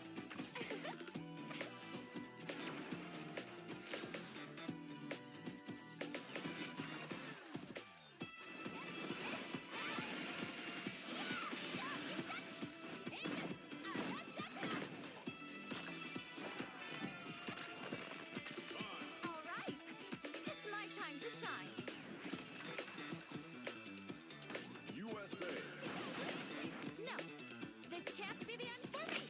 Speaker 3: All right. It's my time to shine.
Speaker 13: USA.
Speaker 3: No, this can't be the end for me.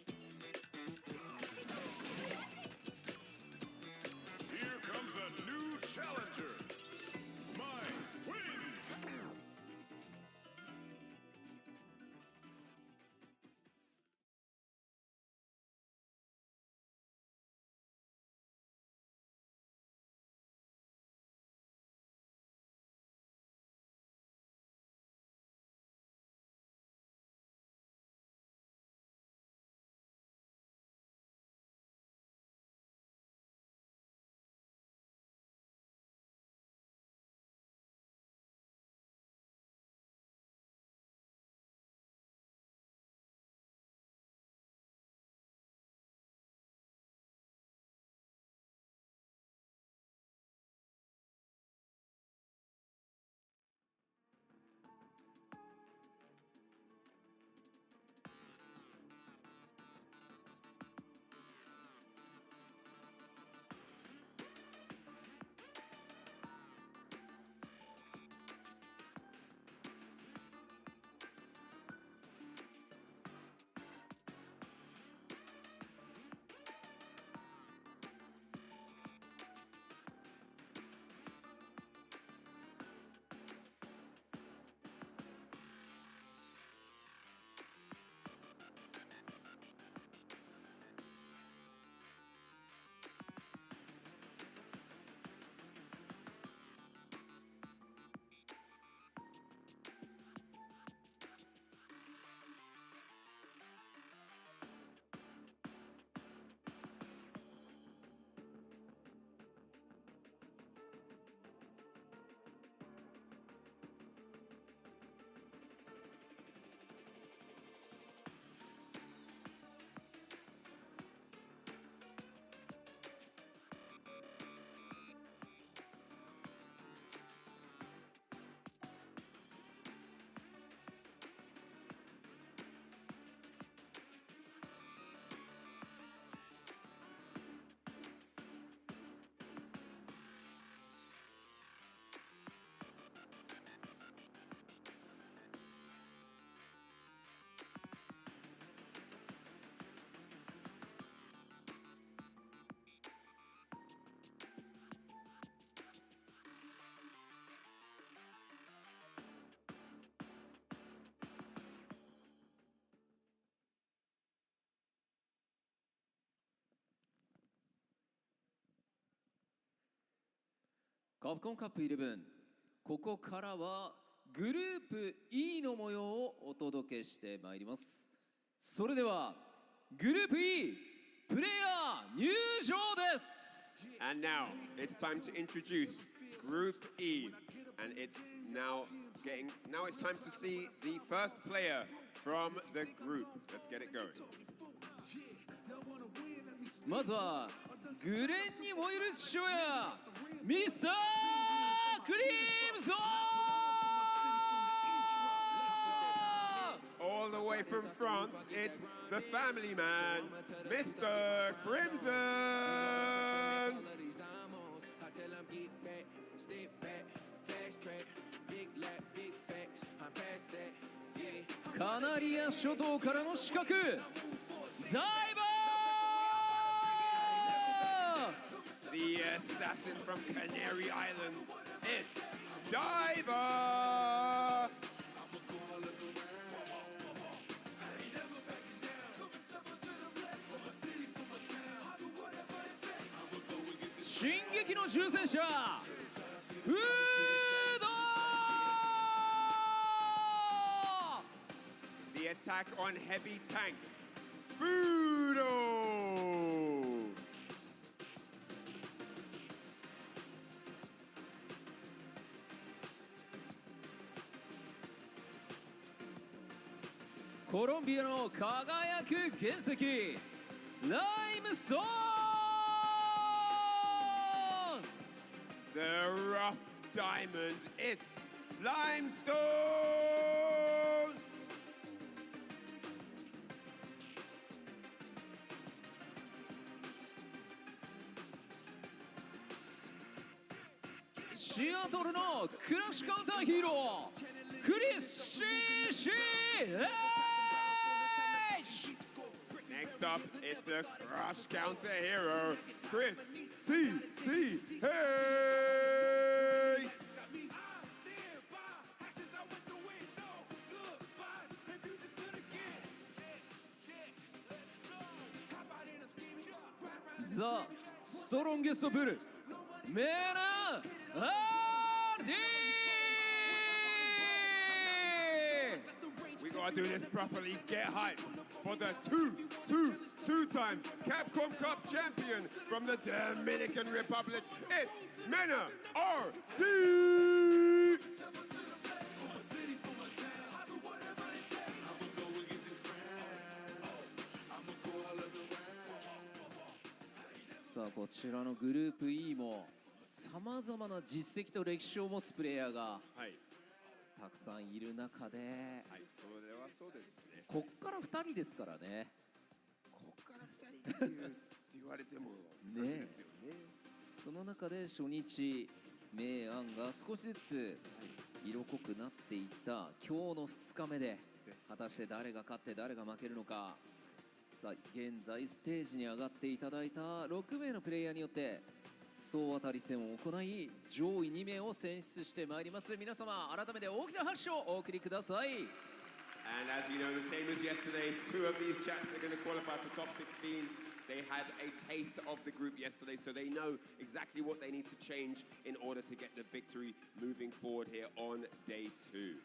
Speaker 13: Here comes a new challenger. Mine wins.
Speaker 7: カプコンカップ11、ここからはグループ E の模様をお届けしてまいります。それではグループ E プレイヤー入場です。
Speaker 8: And now it's time to introduce Group E, and it's now time to see the first player from the group. Let's get it going.
Speaker 7: まずはグレンに燃える父親ミスタークリムゾン
Speaker 8: All the way from France, it's the family man, Mr. Crimson.
Speaker 7: Canaria 諸島からの刺客ダイバー
Speaker 8: The assassin from Canary Islands, it's Diver.
Speaker 7: 進撃の重戦車フード
Speaker 8: The attack on heavy tank. Fudo!
Speaker 7: コロンビアの輝く原石ライムストーン
Speaker 8: The rough diamond, it's limestone!
Speaker 7: シアトルのクラッシュカウンターヒーロークリス・CCH!
Speaker 8: Next up, it's the crush counter hero, Chris C. Hey!
Speaker 7: The strongest bull, Manon RD!
Speaker 8: We gotta do this properly, get hype for the two-time Capcom Cup champion from the Dominican Republic. It's Manon RD!
Speaker 7: さあこちらのグループ E もさまざまな実績と歴史を持つプレイヤーがたくさんいる中で、
Speaker 8: はい、それはそうですね。
Speaker 7: こっから2人ですからね。
Speaker 8: こっから2人って言われてもねですよね。
Speaker 7: その中で初日明暗が少しずつ色濃くなっていった今日の2日目で果たして誰が勝って誰が負けるのか。さあ現在ステージに上がっていただいた6名のプレイヤーによって総当たり戦を行い上位2名を選出してまいります。皆様改めて大きな拍手をお送りください。
Speaker 8: And as you know, the same as yesterday, 2 of these chaps are going to qualify for top 16. They had a taste of the group yesterday, so they know exactly what they need to change in order to get the victory moving forward here on day 2.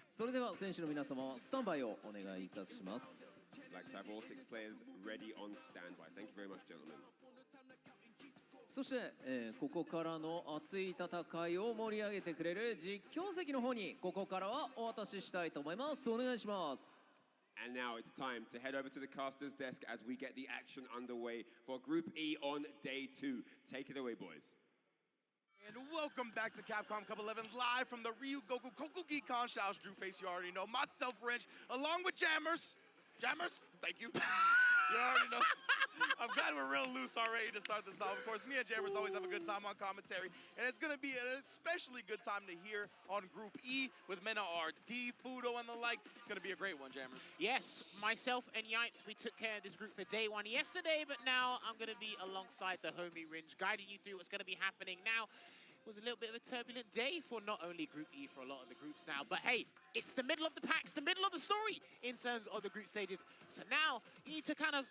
Speaker 7: それでは選手の皆様スタンバイをお願いいたします。
Speaker 8: I'd like to have all 6 players ready on standby. Thank you very much, gentlemen.
Speaker 7: そして、ここからの熱い戦いを盛り上げてくれる実況席の方にここからはお渡ししたいと思います。お願いします。
Speaker 8: And now it's time to head over to the caster's desk as we get the action underway for Group E on day 2. Take it away, boys.
Speaker 4: And welcome back to Capcom Cup 11 live from the Ryugoku Kokugi-Con Shouse Drew Face. You already know myself, Wrench, along with Jammers. Jammers, thank you. You already know. I'm glad we're real loose already to start this off. Of course, me and Jammers always have a good time on commentary, and it's going to be an especially good time to hear on Group E with Manon RD, Fudo, and the like. It's going to be a great one, Jammers.
Speaker 14: Yes, myself and Yipes, we took care of this group for day 1 yesterday, but now I'm going to be alongside the homie Ringe, guiding you through what's going to be happening now. It was a little bit of a turbulent day for not only Group E, for a lot of the groups now, but hey, it's the middle of the packs, the middle of the story in terms of the group stages. So now you need to kind of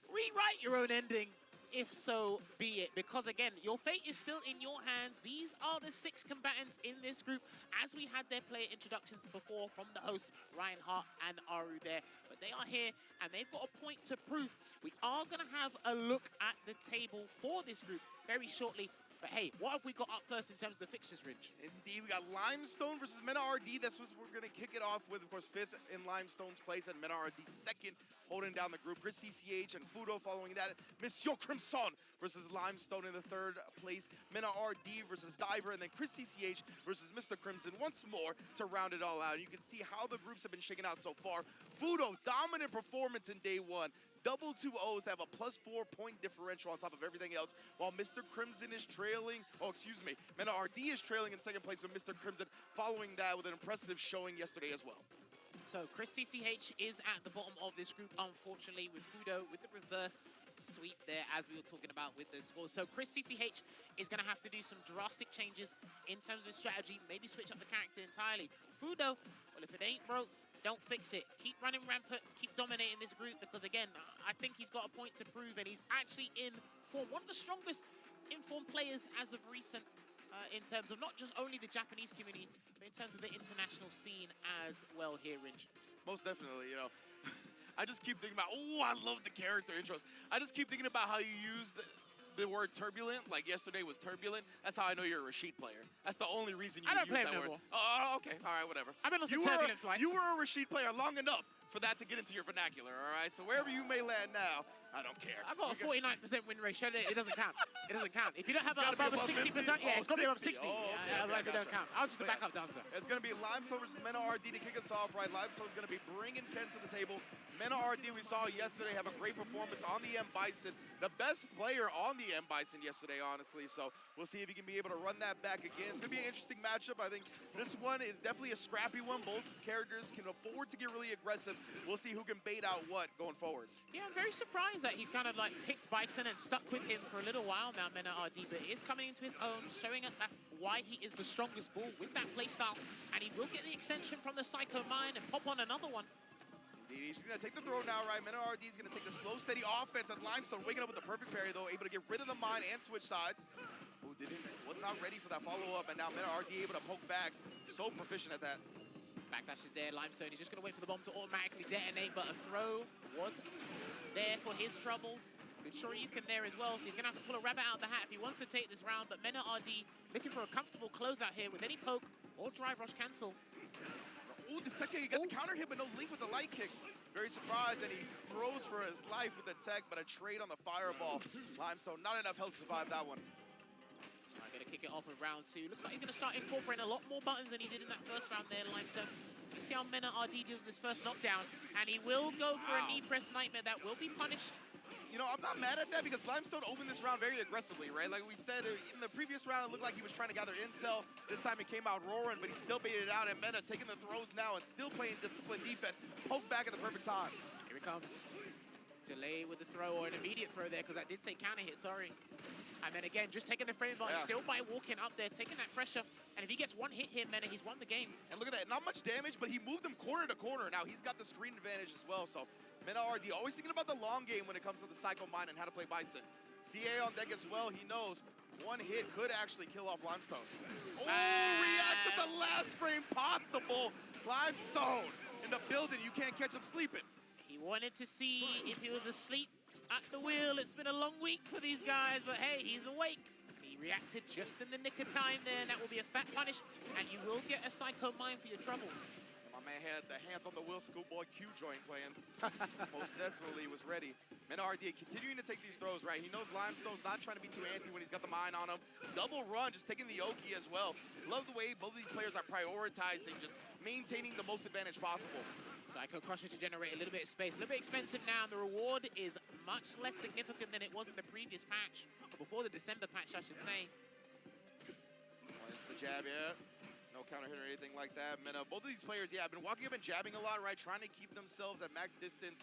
Speaker 14: rewrite your own ending, if so be it, because again, your fate is still in your hands. These are the 6 combatants in this group, as we had their player introductions before from the hosts, Ryan Hart and Aru there, but they are here and they've got a point to prove. We are going to have a look at the table for this group very shortly. But hey, what have we got up first in terms of the fixtures, Ridge?
Speaker 4: Indeed, we got Limestone versus Manon RD. That's what we're going to kick it off with. Of course, 5th in Limestone's place and Manon RD 2nd, holding down the group. Chris CCH and Fudo following that. Monsieur Crimson versus Limestone in the 3rd place. Manon RD versus Diver, and then Chris CCH versus Mr. Crimson once more to round it all out. You can see how the groups have been shaking out so far. Fudo, dominant performance in day 1. Double 2-0s to have a +4 point differential on top of everything else, while Mr. Crimson is trailing, Manon RD is trailing in 2nd place with Mr. Crimson, following that with an impressive showing yesterday as well.
Speaker 14: So Chris CCH is at the bottom of this group, unfortunately, with Fudo with the reverse sweep there, as we were talking about with the score. So Chris CCH is going to have to do some drastic changes in terms of strategy, maybe switch up the character entirely. Fudo, well, if it ain't broke, don't fix it. Keep running rampant, keep dominating this group, because again, I think he's got a point to prove, and he's actually in form. One of the strongest informed players as of recent in terms of not just only the Japanese community, but in terms of the international scene as well here, Ringe.
Speaker 4: Most definitely, you know. I just keep thinking about, oh, I love the character intros. I just keep thinking about how you use the word turbulent, like yesterday was turbulent. That's how I know you're a Rashid player. That's the only reason you use that word. Oh, okay, all right, whatever.
Speaker 14: I've been on some turbulent flights.
Speaker 4: You were a Rashid player long enough for that to get into your vernacular, all right? So wherever you may land now, I don't care.
Speaker 14: I've got a 49% win ratio. It doesn't count. It doesn't count. If you don't have above a 60%, yeah, it's got to be above 60. Otherwise it don't count. I was just a backup dancer.
Speaker 4: It's going to be Limestone versus Manon RD to kick us off, right? Limestone's going to be bringing Ken to the table. Manon RD, we saw yesterday, have a great performance on the M Bison. The best player on the M Bison yesterday, honestly. So we'll see if he can be able to run that back again. It's going to be an interesting matchup. I think this one is definitely a scrappy one. Both characters can afford to get really aggressive. We'll see who can bait out what going forward.
Speaker 14: Yeah, I'm very surprised that he's kind of like picked Bison and stuck with him for a little while now, Manon RD, but he is coming into his own, showing us that's why he is the strongest bull with that playstyle, and he will get the extension from the Psycho Mine and pop on another one.
Speaker 4: He's going to take the throw now, right? Manon RD is going to take the slow, steady offense, and Limestone waking up with the perfect parry, though, able to get rid of the mine and switch sides. Who was not ready for that follow-up, and now Manon RD able to poke back. So proficient at that.
Speaker 14: Backdash is there, Limestone. He's just going to wait for the bomb to automatically detonate, but a throw was there for his troubles. Good Shoryuken there as well, so he's going to have to pull a rabbit out of the hat if he wants to take this round, but Manon RD looking for a comfortable closeout here with any poke or drive rush cancel.
Speaker 4: Ooh, the second he got the counter hit, but no link with the light kick. Very surprised, and he throws for his life with the tech, but a trade on the fireball. Limestone, not enough health to survive that one.
Speaker 14: I'm going to kick it off with round two. Looks like he's going to start incorporating a lot more buttons than he did in that first round there, Limestone. Let's see how Manon RD deals with this first knockdown, and he will go for a knee press nightmare that will be punished.
Speaker 4: You know, I'm not mad at that because Limestone opened this round very aggressively, right? Like we said, in the previous round, it looked like he was trying to gather intel. This time it came out roaring, but he still baited it out. And Mena taking the throws now and still playing disciplined defense. Poke back at the perfect time.
Speaker 14: Here it comes. Delay with the throw, or an immediate throw there, because I did say counter hit, sorry. And then again, just taking the frame advantage, still by walking up there, taking that pressure. And if he gets one hit here, Mena, he's won the game.
Speaker 4: And look at that, not much damage, but he moved him corner to corner. Now he's got the screen advantage as well, so Manon RD always thinking about the long game when it comes to the Psycho Mine and how to play Bison. CA on deck as well, he knows one hit could actually kill off Limestone. Oh, reacts at the last frame possible. Limestone in the building, you can't catch him sleeping.
Speaker 14: He wanted to see if he was asleep at the wheel. It's been a long week for these guys, but hey, he's awake. He reacted just in the nick of time there, and that will be a fat punish, and you will get a Psycho Mine for your troubles.
Speaker 4: My man had the hands on the wheel, schoolboy Q joint playing. Most definitely was ready. Manon RD continuing to take these throws, right? He knows Limestone's not trying to be too antsy when he's got the mine on him. Double run, just taking the Oki as well. Love the way both of these players are prioritizing, just maintaining the most advantage possible.
Speaker 14: Psycho Crusher to generate a little bit of space. A little bit expensive now, and the reward is much less significant than it was in the previous patch, or before the December patch, I should say.
Speaker 4: It's the jab, yeah. No counter hit or anything like that. And both of these players, yeah, have been walking up and jabbing a lot, right? Trying to keep themselves at max distance.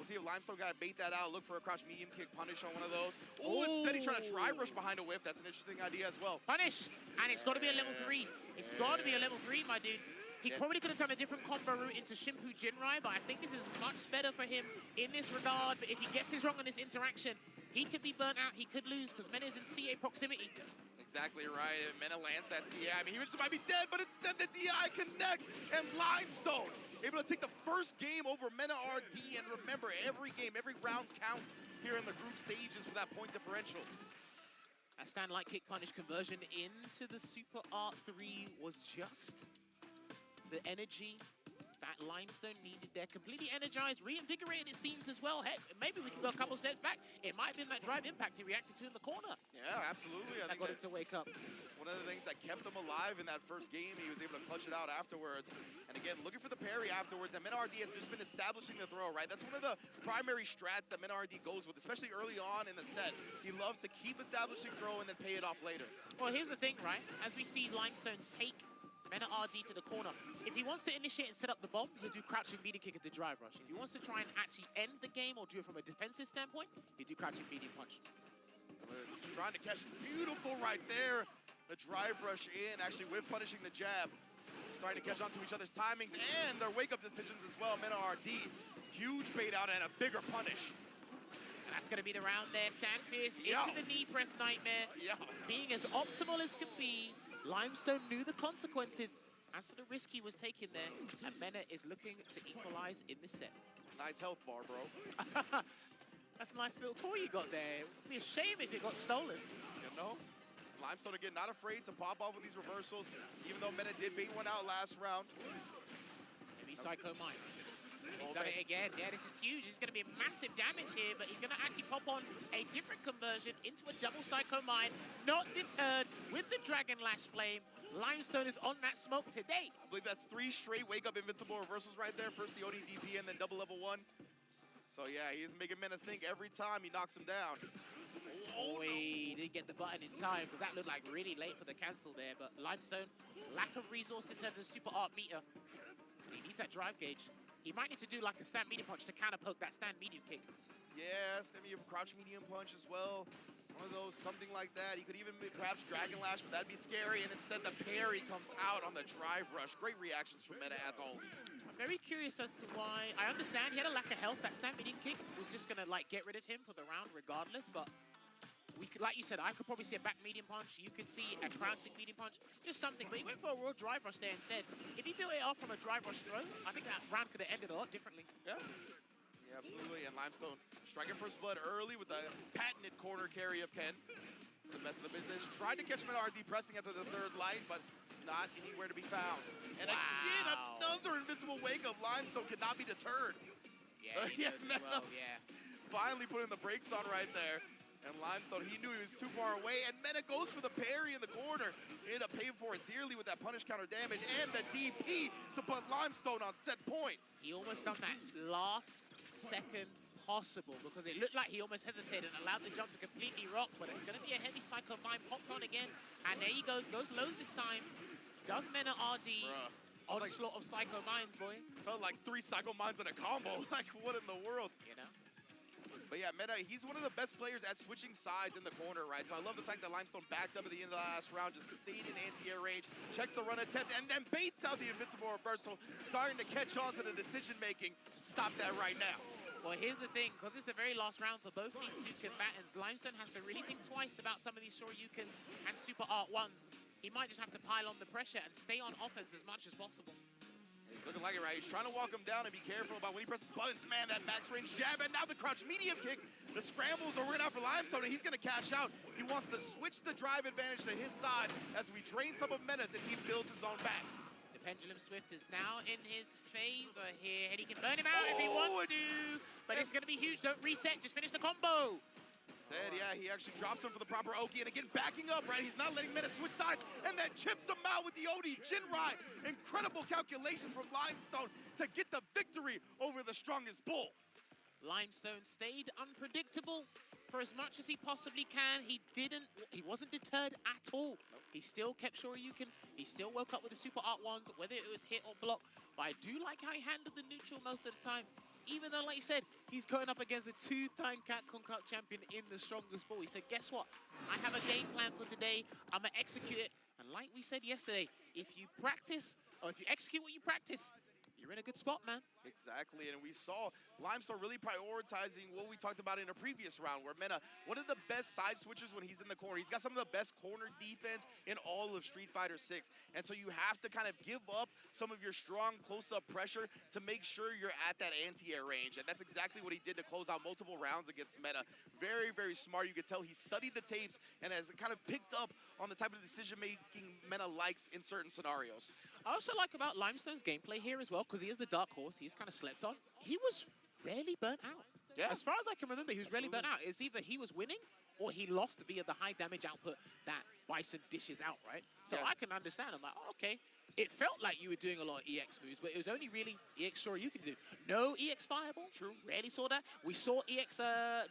Speaker 4: We'll see if Limestone got to bait that out. Look for a crouch medium kick punish on one of those. Oh, instead he's trying to drive rush behind a whip. That's an interesting idea as well.
Speaker 14: Punish, and it's got to be a level 3. It's got to be a level 3, my dude. He probably could have done a different combo route into Shimpu Jinrai, but I think this is much better for him in this regard. But if he guesses wrong on this interaction, he could be burnt out. He could lose because Mena is in CA proximity.
Speaker 4: Exactly right. Mena lands that CA. I mean, he just might be dead, but instead the DI connects, and Limestone able to take the first game over Manon RD. And remember, every game, every round counts here in the group stages for that point differential.
Speaker 14: That stand light kick punish conversion into the Super R3 was just the energy that Limestone needed there. Completely energized, reinvigorated it seems as well. Heck, maybe we can go a couple steps back. It might have been that drive impact he reacted to in the corner.
Speaker 4: Yeah, absolutely. I think
Speaker 14: got him to wake up.
Speaker 4: One of the things that kept him alive in that first game, he was able to clutch it out afterwards. And again, looking for the parry afterwards. And Manon RD has just been establishing the throw, right? That's one of the primary strats that Manon RD goes with, especially early on in the set. He loves to keep establishing throw and then pay it off later.
Speaker 14: Well, here's the thing, right? As we see Limestone take Manon RD to the corner. If he wants to initiate and set up the bomb, he'll do crouching medium kick at the drive rush. If he wants to try and actually end the game or do it from a defensive standpoint, he'll do crouching medium punch.
Speaker 4: Trying to catch it. Beautiful right there. The drive rush in, actually with punishing the jab. Starting to catch on to each other's timings and their wake-up decisions as well. Manon RD, huge bait out and a bigger punish.
Speaker 14: And That's going to be the round there. Stand fierce into the knee press nightmare. Being as optimal as can be. Limestone knew the consequences. And so the risk he was taking there. And Mena is looking to equalize in this set.
Speaker 4: Nice health bar, bro.
Speaker 14: That's a nice little toy you got there. It would be a shame if it got stolen.
Speaker 4: You know? Limestone, again, not afraid to pop off with these reversals, even though Mena did bait one out last round.
Speaker 14: Heavy Psycho Mine. He's done it again. Yeah, this is huge. It's going to be massive damage here, but he's going to actually pop on a different conversion into a double Psycho Mine. Not deterred with the Dragon Lash Flame. Limestone is on that smoke today.
Speaker 4: I believe that's 3 straight wake-up invincible reversals right there. First the ODDP and then double level 1. So yeah, he is making Mena think every time he knocks him down.
Speaker 14: Oh, he didn't get the button in time because that looked like really late for the cancel there. But Limestone, lack of resource in terms of super art meter. He needs that drive gauge. He might need to do like a stand medium punch to counter poke that stand medium kick.
Speaker 4: Yeah, stand medium crouch medium punch as well. One of those, something like that. He could even perhaps Dragon Lash, but that'd be scary. And instead the parry comes out on the drive rush. Great reactions from Mena as always.
Speaker 14: I'm very curious as to why. I understand he had a lack of health. That stand medium kick was just gonna like get rid of him for the round regardless, but we could, like you said, I could probably see a back medium punch. You could see a crouching medium punch. Just something, but he went for a raw drive rush there instead. If he built it off from a drive rush throw, I think that round could have ended a lot differently.
Speaker 4: Yeah, absolutely. And Limestone striking first blood early with the patented corner carry of Ken. The best of the business. Tried to catch him at RD pressing after the third light, but not anywhere to be found. And again, another invincible wake of Limestone could not be deterred.
Speaker 14: Yeah, he does as well, yeah.
Speaker 4: Finally putting the brakes on right there. And Limestone, he knew he was too far away, and Mena goes for the parry in the corner. He ended up paying for it dearly with that punish counter damage and the DP to put Limestone on set point.
Speaker 14: He almost done that last second possible because it looked like he almost hesitated and allowed the jump to completely rock, but it's going to be a heavy Psycho Mine popped on again, and there he goes low this time. Does Mena RD onslaught of Psycho Mines, boy?
Speaker 4: Felt like 3 Psycho Mines in a combo. Like, what in the world?
Speaker 14: You know?
Speaker 4: But yeah, Mena, he's one of the best players at switching sides in the corner, right? So I love the fact that Limestone backed up at the end of the last round, just stayed in anti-air range, checks the run attempt, and then baits out the invincible reversal, starting to catch on to the decision-making. Stop that right now.
Speaker 14: Well, here's the thing, because it's the very last round for both these two combatants, Limestone has to really think twice about some of these Shoryukens and Super Art 1s. He might just have to pile on the pressure and stay on offense as much as possible.
Speaker 4: He's looking like it, right? He's trying to walk him down and be careful about when he presses buttons. Man, that max range jab, and now the crouch medium kick. The scrambles are working out for Limestone, and he's going to cash out. He wants to switch the drive advantage to his side as we drain some of Mena, then he builds his own back.
Speaker 14: The Pendulum Swift is now in his favor here, and he can burn him out if he wants to. But it's going to be huge. Don't reset, just finish the combo.
Speaker 4: Instead, yeah, he actually drops him for the proper Oki, and again, backing up, right? He's not letting Mena switch sides, and then chips him out with the OD Jinrai. Incredible calculations from Limestone to get the victory over the strongest bull.
Speaker 14: Limestone stayed unpredictable for as much as he possibly can. He wasn't deterred at all. He still kept Shoryuken. He still woke up with the Super Art 1s, whether it was hit or block. But I do like how he handled the neutral most of the time. Even though, like you said, he's going up against a 2-time Capcom Cup champion in the strongest ball. He said, guess what? I have a game plan for today. I'm going to execute it. And like we said yesterday, if you practice, or if you execute what you practice, you're in a good spot, man.
Speaker 4: Exactly, and we saw Limestone really prioritizing what we talked about in a previous round, where Mena, one of the best side switchers when he's in the corner. He's got some of the best corner defense in all of Street Fighter 6. And so you have to kind of give up some of your strong close-up pressure to make sure you're at that anti-air range. And that's exactly what he did to close out multiple rounds against Mena. Very, very smart. You could tell he studied the tapes and has kind of picked up on the type of decision-making Mena likes in certain scenarios.
Speaker 14: I also like about Limestone's gameplay here as well, because he is the dark horse. He's kind of slept on. He was rarely burnt out.
Speaker 4: Yeah.
Speaker 14: As far as I can remember, he was rarely burnt out. It's either he was winning or he lost via the high damage output that Bison dishes out, right? So I can understand. I'm like, oh, okay. It felt like you were doing a lot of EX moves, but it was only really EX Shoryuken to do. No EX Fireball. True. Rarely saw that. We saw EX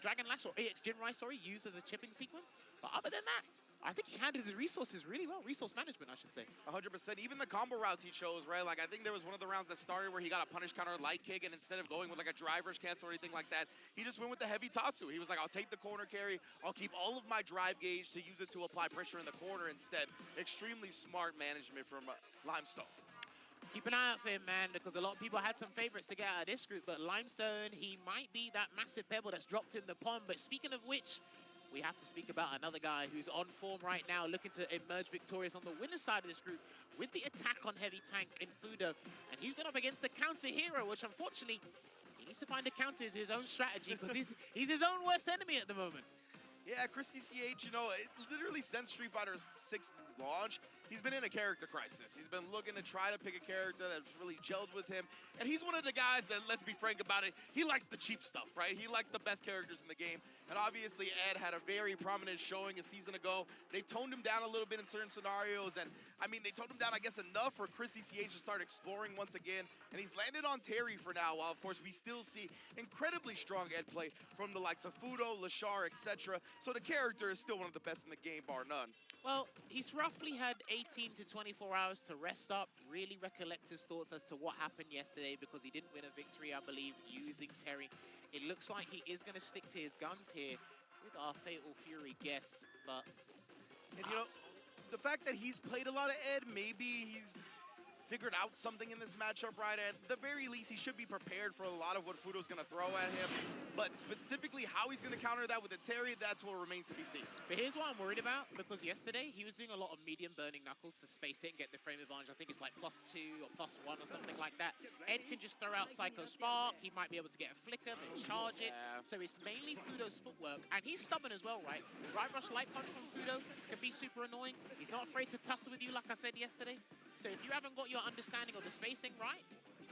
Speaker 14: Dragon Lash or EX Jinrai, sorry, used as a chipping sequence. But other than that, I think he handled his resources really well. Resource management, I should say.
Speaker 4: 100%. Even the combo routes he chose, right? Like, I think there was one of the rounds that started where he got a punish counter light kick, and instead of going with like a driver's cancel or anything like that, he just went with the heavy Tatsu. He was like, I'll take the corner carry. I'll keep all of my drive gauge to use it to apply pressure in the corner instead. Extremely smart management from Limestone.
Speaker 14: Keep an eye out for him, man, because a lot of people had some favorites to get out of this group, but Limestone, he might be that massive pebble that's dropped in the pond. But speaking of which, we have to speak about another guy who's on form right now, looking to emerge victorious on the winner's side of this group with the attack on heavy tank in Fudo. And he's gone up against the counter hero, which unfortunately, he needs to find a counter as his own strategy, because he's his own worst enemy at the moment.
Speaker 4: Yeah, Chris CCH, you know, literally since Street Fighter 6's launch, he's been in a character crisis. He's been looking to try to pick a character that's really gelled with him. And he's one of the guys that, let's be frank about it, he likes the cheap stuff, right? He likes the best characters in the game. And obviously, Ed had a very prominent showing a season ago. They toned him down a little bit in certain scenarios. And, I mean, they toned him down, I guess, enough for Chris CCH to start exploring once again. And he's landed on Terry for now, while, of course, we still see incredibly strong Ed play from the likes of Fudo, Lashar, etc. So the character is still one of the best in the game, bar none.
Speaker 14: Well, he's roughly had 18 to 24 hours to rest up, really recollect his thoughts as to what happened yesterday, because he didn't win a victory, I believe, using Terry. It looks like he is going to stick to his guns here with our Fatal Fury guest, but...
Speaker 4: And, you know, the fact that he's played a lot of Ed, maybe he's figured out something in this matchup, right? At the very least, he should be prepared for a lot of what Fudo's going to throw at him. But specifically how he's going to counter that with a Terry, that's what remains to be seen.
Speaker 14: But here's what I'm worried about, because yesterday he was doing a lot of medium burning knuckles to space it and get the frame advantage. I think it's like +2 or +1 or something like that. Ed can just throw out Psycho Spark. He might be able to get a flicker, then charge it. So it's mainly Fudo's footwork. And he's stubborn as well, right? Drive Rush Light Punch from Fudo can be super annoying. He's not afraid to tussle with you, like I said yesterday. So if you haven't got your understanding of the spacing right,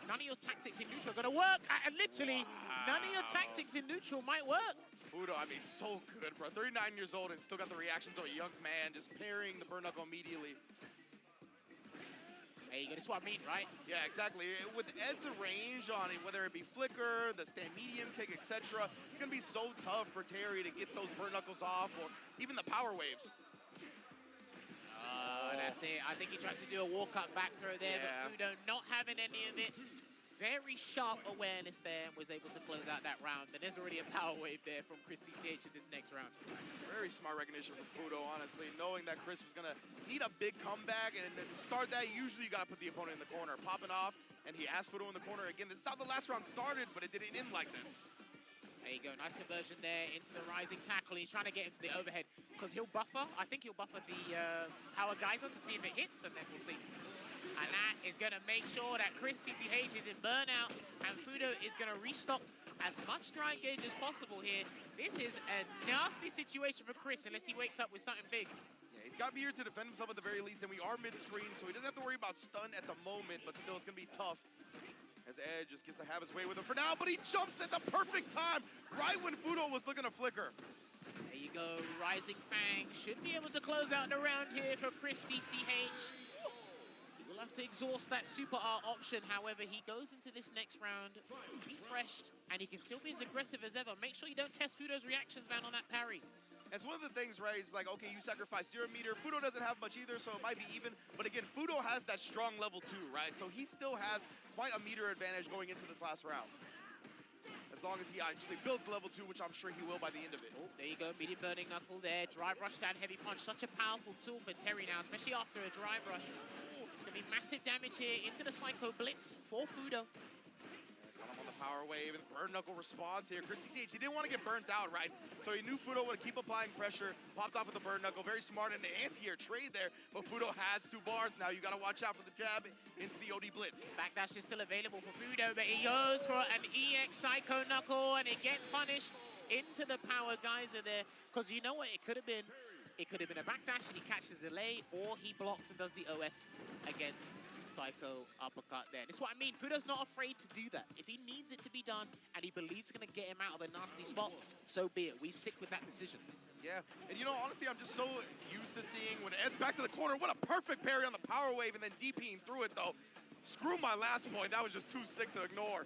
Speaker 14: none of your tactics in neutral are going to work. And literally, none of your tactics in neutral might work.
Speaker 4: Fudo, I mean, so good, bro. 39 years old and still got the reactions of a young man, just parrying the burn knuckle immediately.
Speaker 14: There you go. That's what I mean, right?
Speaker 4: Yeah, exactly. With Ed's range on it, whether it be flicker, the stand medium kick, etc., it's going to be so tough for Terry to get those burn knuckles off, or even the power waves.
Speaker 14: That's it. I think he tried to do a walk-up back throw there, but Fudo not having any of it. Very sharp awareness there and was able to close out that round. And there's already a power wave there from Chris CCH in this next round.
Speaker 4: Very smart recognition from Fudo, honestly, knowing that Chris was going to need a big comeback. And to start that, usually you got to put the opponent in the corner. Popping off, and he asked Fudo in the corner again. This is how the last round started, but it didn't end like this.
Speaker 14: There you go, nice conversion there into the rising tackle. He's trying to get into the overhead because he'll buffer. I think he'll buffer the power geyser to see if it hits, and then we'll see. And that is going to make sure that Chris CCH is in burnout, and Fudo is going to restock as much dry gauge as possible here. This is a nasty situation for Chris unless he wakes up with something big.
Speaker 4: Yeah, he's got to be here to defend himself at the very least, and we are mid-screen, so he doesn't have to worry about stun at the moment, but still it's going to be tough. As Ed just gets to have his way with him for now, but he jumps at the perfect time, right when Fudo was looking to flicker.
Speaker 14: There you go, Rising Fang should be able to close out the round here for Chris CCH. He will have to exhaust that Super R option, however, he goes into this next round refreshed, and he can still be as aggressive as ever. Make sure you don't test Fudo's reactions, man, on that parry.
Speaker 4: That's one of the things, right? It's like, okay, you sacrifice 0 meter. Fudo doesn't have much either, so it might be even. But again, Fudo has that strong level 2, right? So he still has quite a meter advantage going into this last round. As long as he actually builds the level 2, which I'm sure he will by the end of it.
Speaker 14: Oh, there you go, medium burning knuckle there. Drive rush down, heavy punch. Such a powerful tool for Terry now, especially after a drive rush. It's going to be massive damage here into the Psycho Blitz for Fudo.
Speaker 4: Got him on the power wave and burn knuckle response here. Chris CCH, he didn't want to get burnt out, right? So he knew Fudo would keep applying pressure, popped off with the burn knuckle. Very smart in the anti-air trade there, but Fudo has 2 bars now. You got to watch out for the jab into the OD Blitz.
Speaker 14: Backdash is still available for Fudo, but he goes for an EX Psycho Knuckle, and it gets punished into the power geyser there. Because you know what it could have been? It could have been a backdash and he catches the delay, or he blocks and does the OS against Psycho uppercut there. That's what I mean. Fudo's not afraid to do that. If he needs it to be done and he believes it's going to get him out of a nasty spot, so be it. We stick with that decision.
Speaker 4: Yeah, and you know, honestly, I'm just so used to seeing when Ed's back to the corner, what a perfect parry on the power wave, and then DPing through it, though. Screw my last point. That was just too sick to ignore.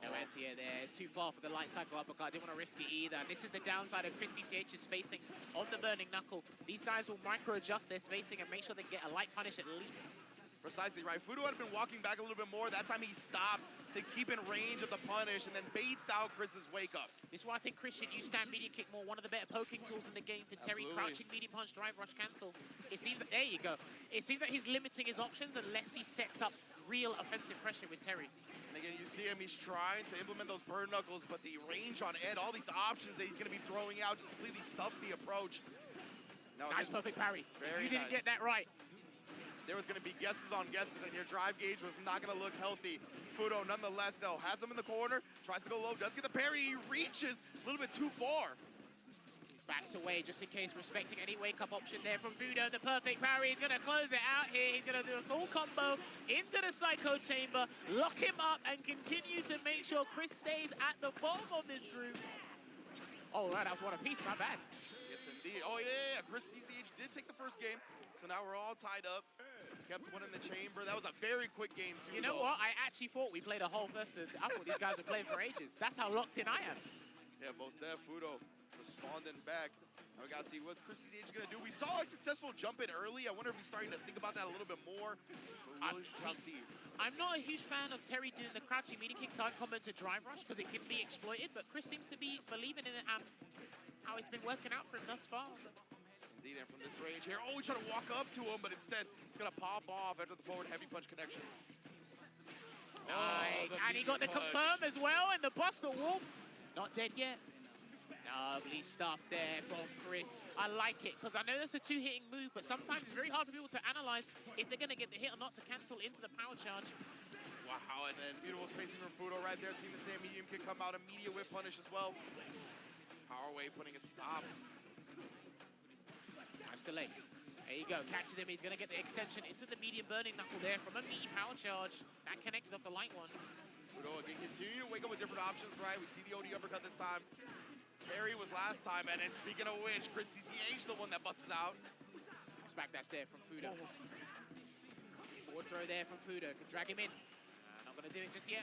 Speaker 14: No anti-air there. It's too far for the light cycle uppercut. Didn't want to risk it either. This is the downside of Chris CCH's spacing on the burning knuckle. These guys will micro-adjust their spacing and make sure they get a light punish at least.
Speaker 4: Precisely right. Fudo had been walking back a little bit more. That time he stopped to keep in range of the punish and then baits out Chris's wake up.
Speaker 14: This is why I think Chris should use stand medium kick more. One of the better poking tools in the game for Terry.
Speaker 4: Absolutely.
Speaker 14: Crouching, medium punch, drive, rush, cancel. It seems that, there you go. It seems that he's limiting his options unless he sets up real offensive pressure with Terry.
Speaker 4: And again, you see him, he's trying to implement those bird knuckles, but the range on Ed, all these options that he's going to be throwing out just completely stuffs the approach. Now,
Speaker 14: Nice
Speaker 4: again,
Speaker 14: perfect parry.
Speaker 4: Very
Speaker 14: You didn't
Speaker 4: nice.
Speaker 14: get that right.
Speaker 4: There was going to be guesses on guesses, and your drive gauge was not going to look healthy. Fudo, nonetheless, though, has him in the corner, tries to go low, does get the parry, he reaches a little bit too far.
Speaker 14: Backs away just in case, respecting any wake-up option there from Fudo. The perfect parry, he's going to close it out here. He's going to do a full combo into the Psycho Chamber, lock him up, and continue to make sure Chris stays at the bottom of this group. Oh, right, that was one apiece, my bad.
Speaker 4: Yes, indeed. Oh, yeah, Chris CCH did take the first game, so now we're all tied up. Kept one in the chamber. That was a very quick game, too.
Speaker 14: You know what? I actually thought we played a whole first. I thought these guys were playing for ages. That's how locked in I am.
Speaker 4: Yeah, most def. Fudo responding back. Now we gotta see what's Chris CCH gonna do. We saw a successful jump in early. I wonder if he's starting to think about that a little bit more.
Speaker 14: I'm not a huge fan of Terry doing the crouching medium kick side combo to drive rush because it can be exploited, but Chris seems to be believing in it and how it's been working out for him thus far.
Speaker 4: Indeed, and from this range here, oh, he's trying to walk up to him, but instead he's gonna pop off after the forward heavy punch connection.
Speaker 14: Nice,
Speaker 4: Oh,
Speaker 14: and he got the
Speaker 4: punch.
Speaker 14: confirm as well, and the Buster Wolf, not dead yet. Lovely stuff there from Chris. I like it, because I know that's a two-hitting move, but sometimes it's very hard for people to analyze if they're gonna get the hit or not to cancel into the power charge.
Speaker 4: Wow, and then beautiful spacing from Fudo right there. Seeing the same medium kick come out, immediate whip punish as well. Power wave putting a stop.
Speaker 14: Nice delay. There you go, catches him. He's gonna get the extension into the medium burning knuckle there from a meaty power charge. That connected off the light one.
Speaker 4: Fudo again continue to wake up with different options, right? We see the OD uppercut this time. Parry was last time, and then speaking of which, Chris CCH the one that busts out.
Speaker 14: Back dash there from Fudo. Forward throw there from Fudo. Can drag him in. Not gonna do it just yet.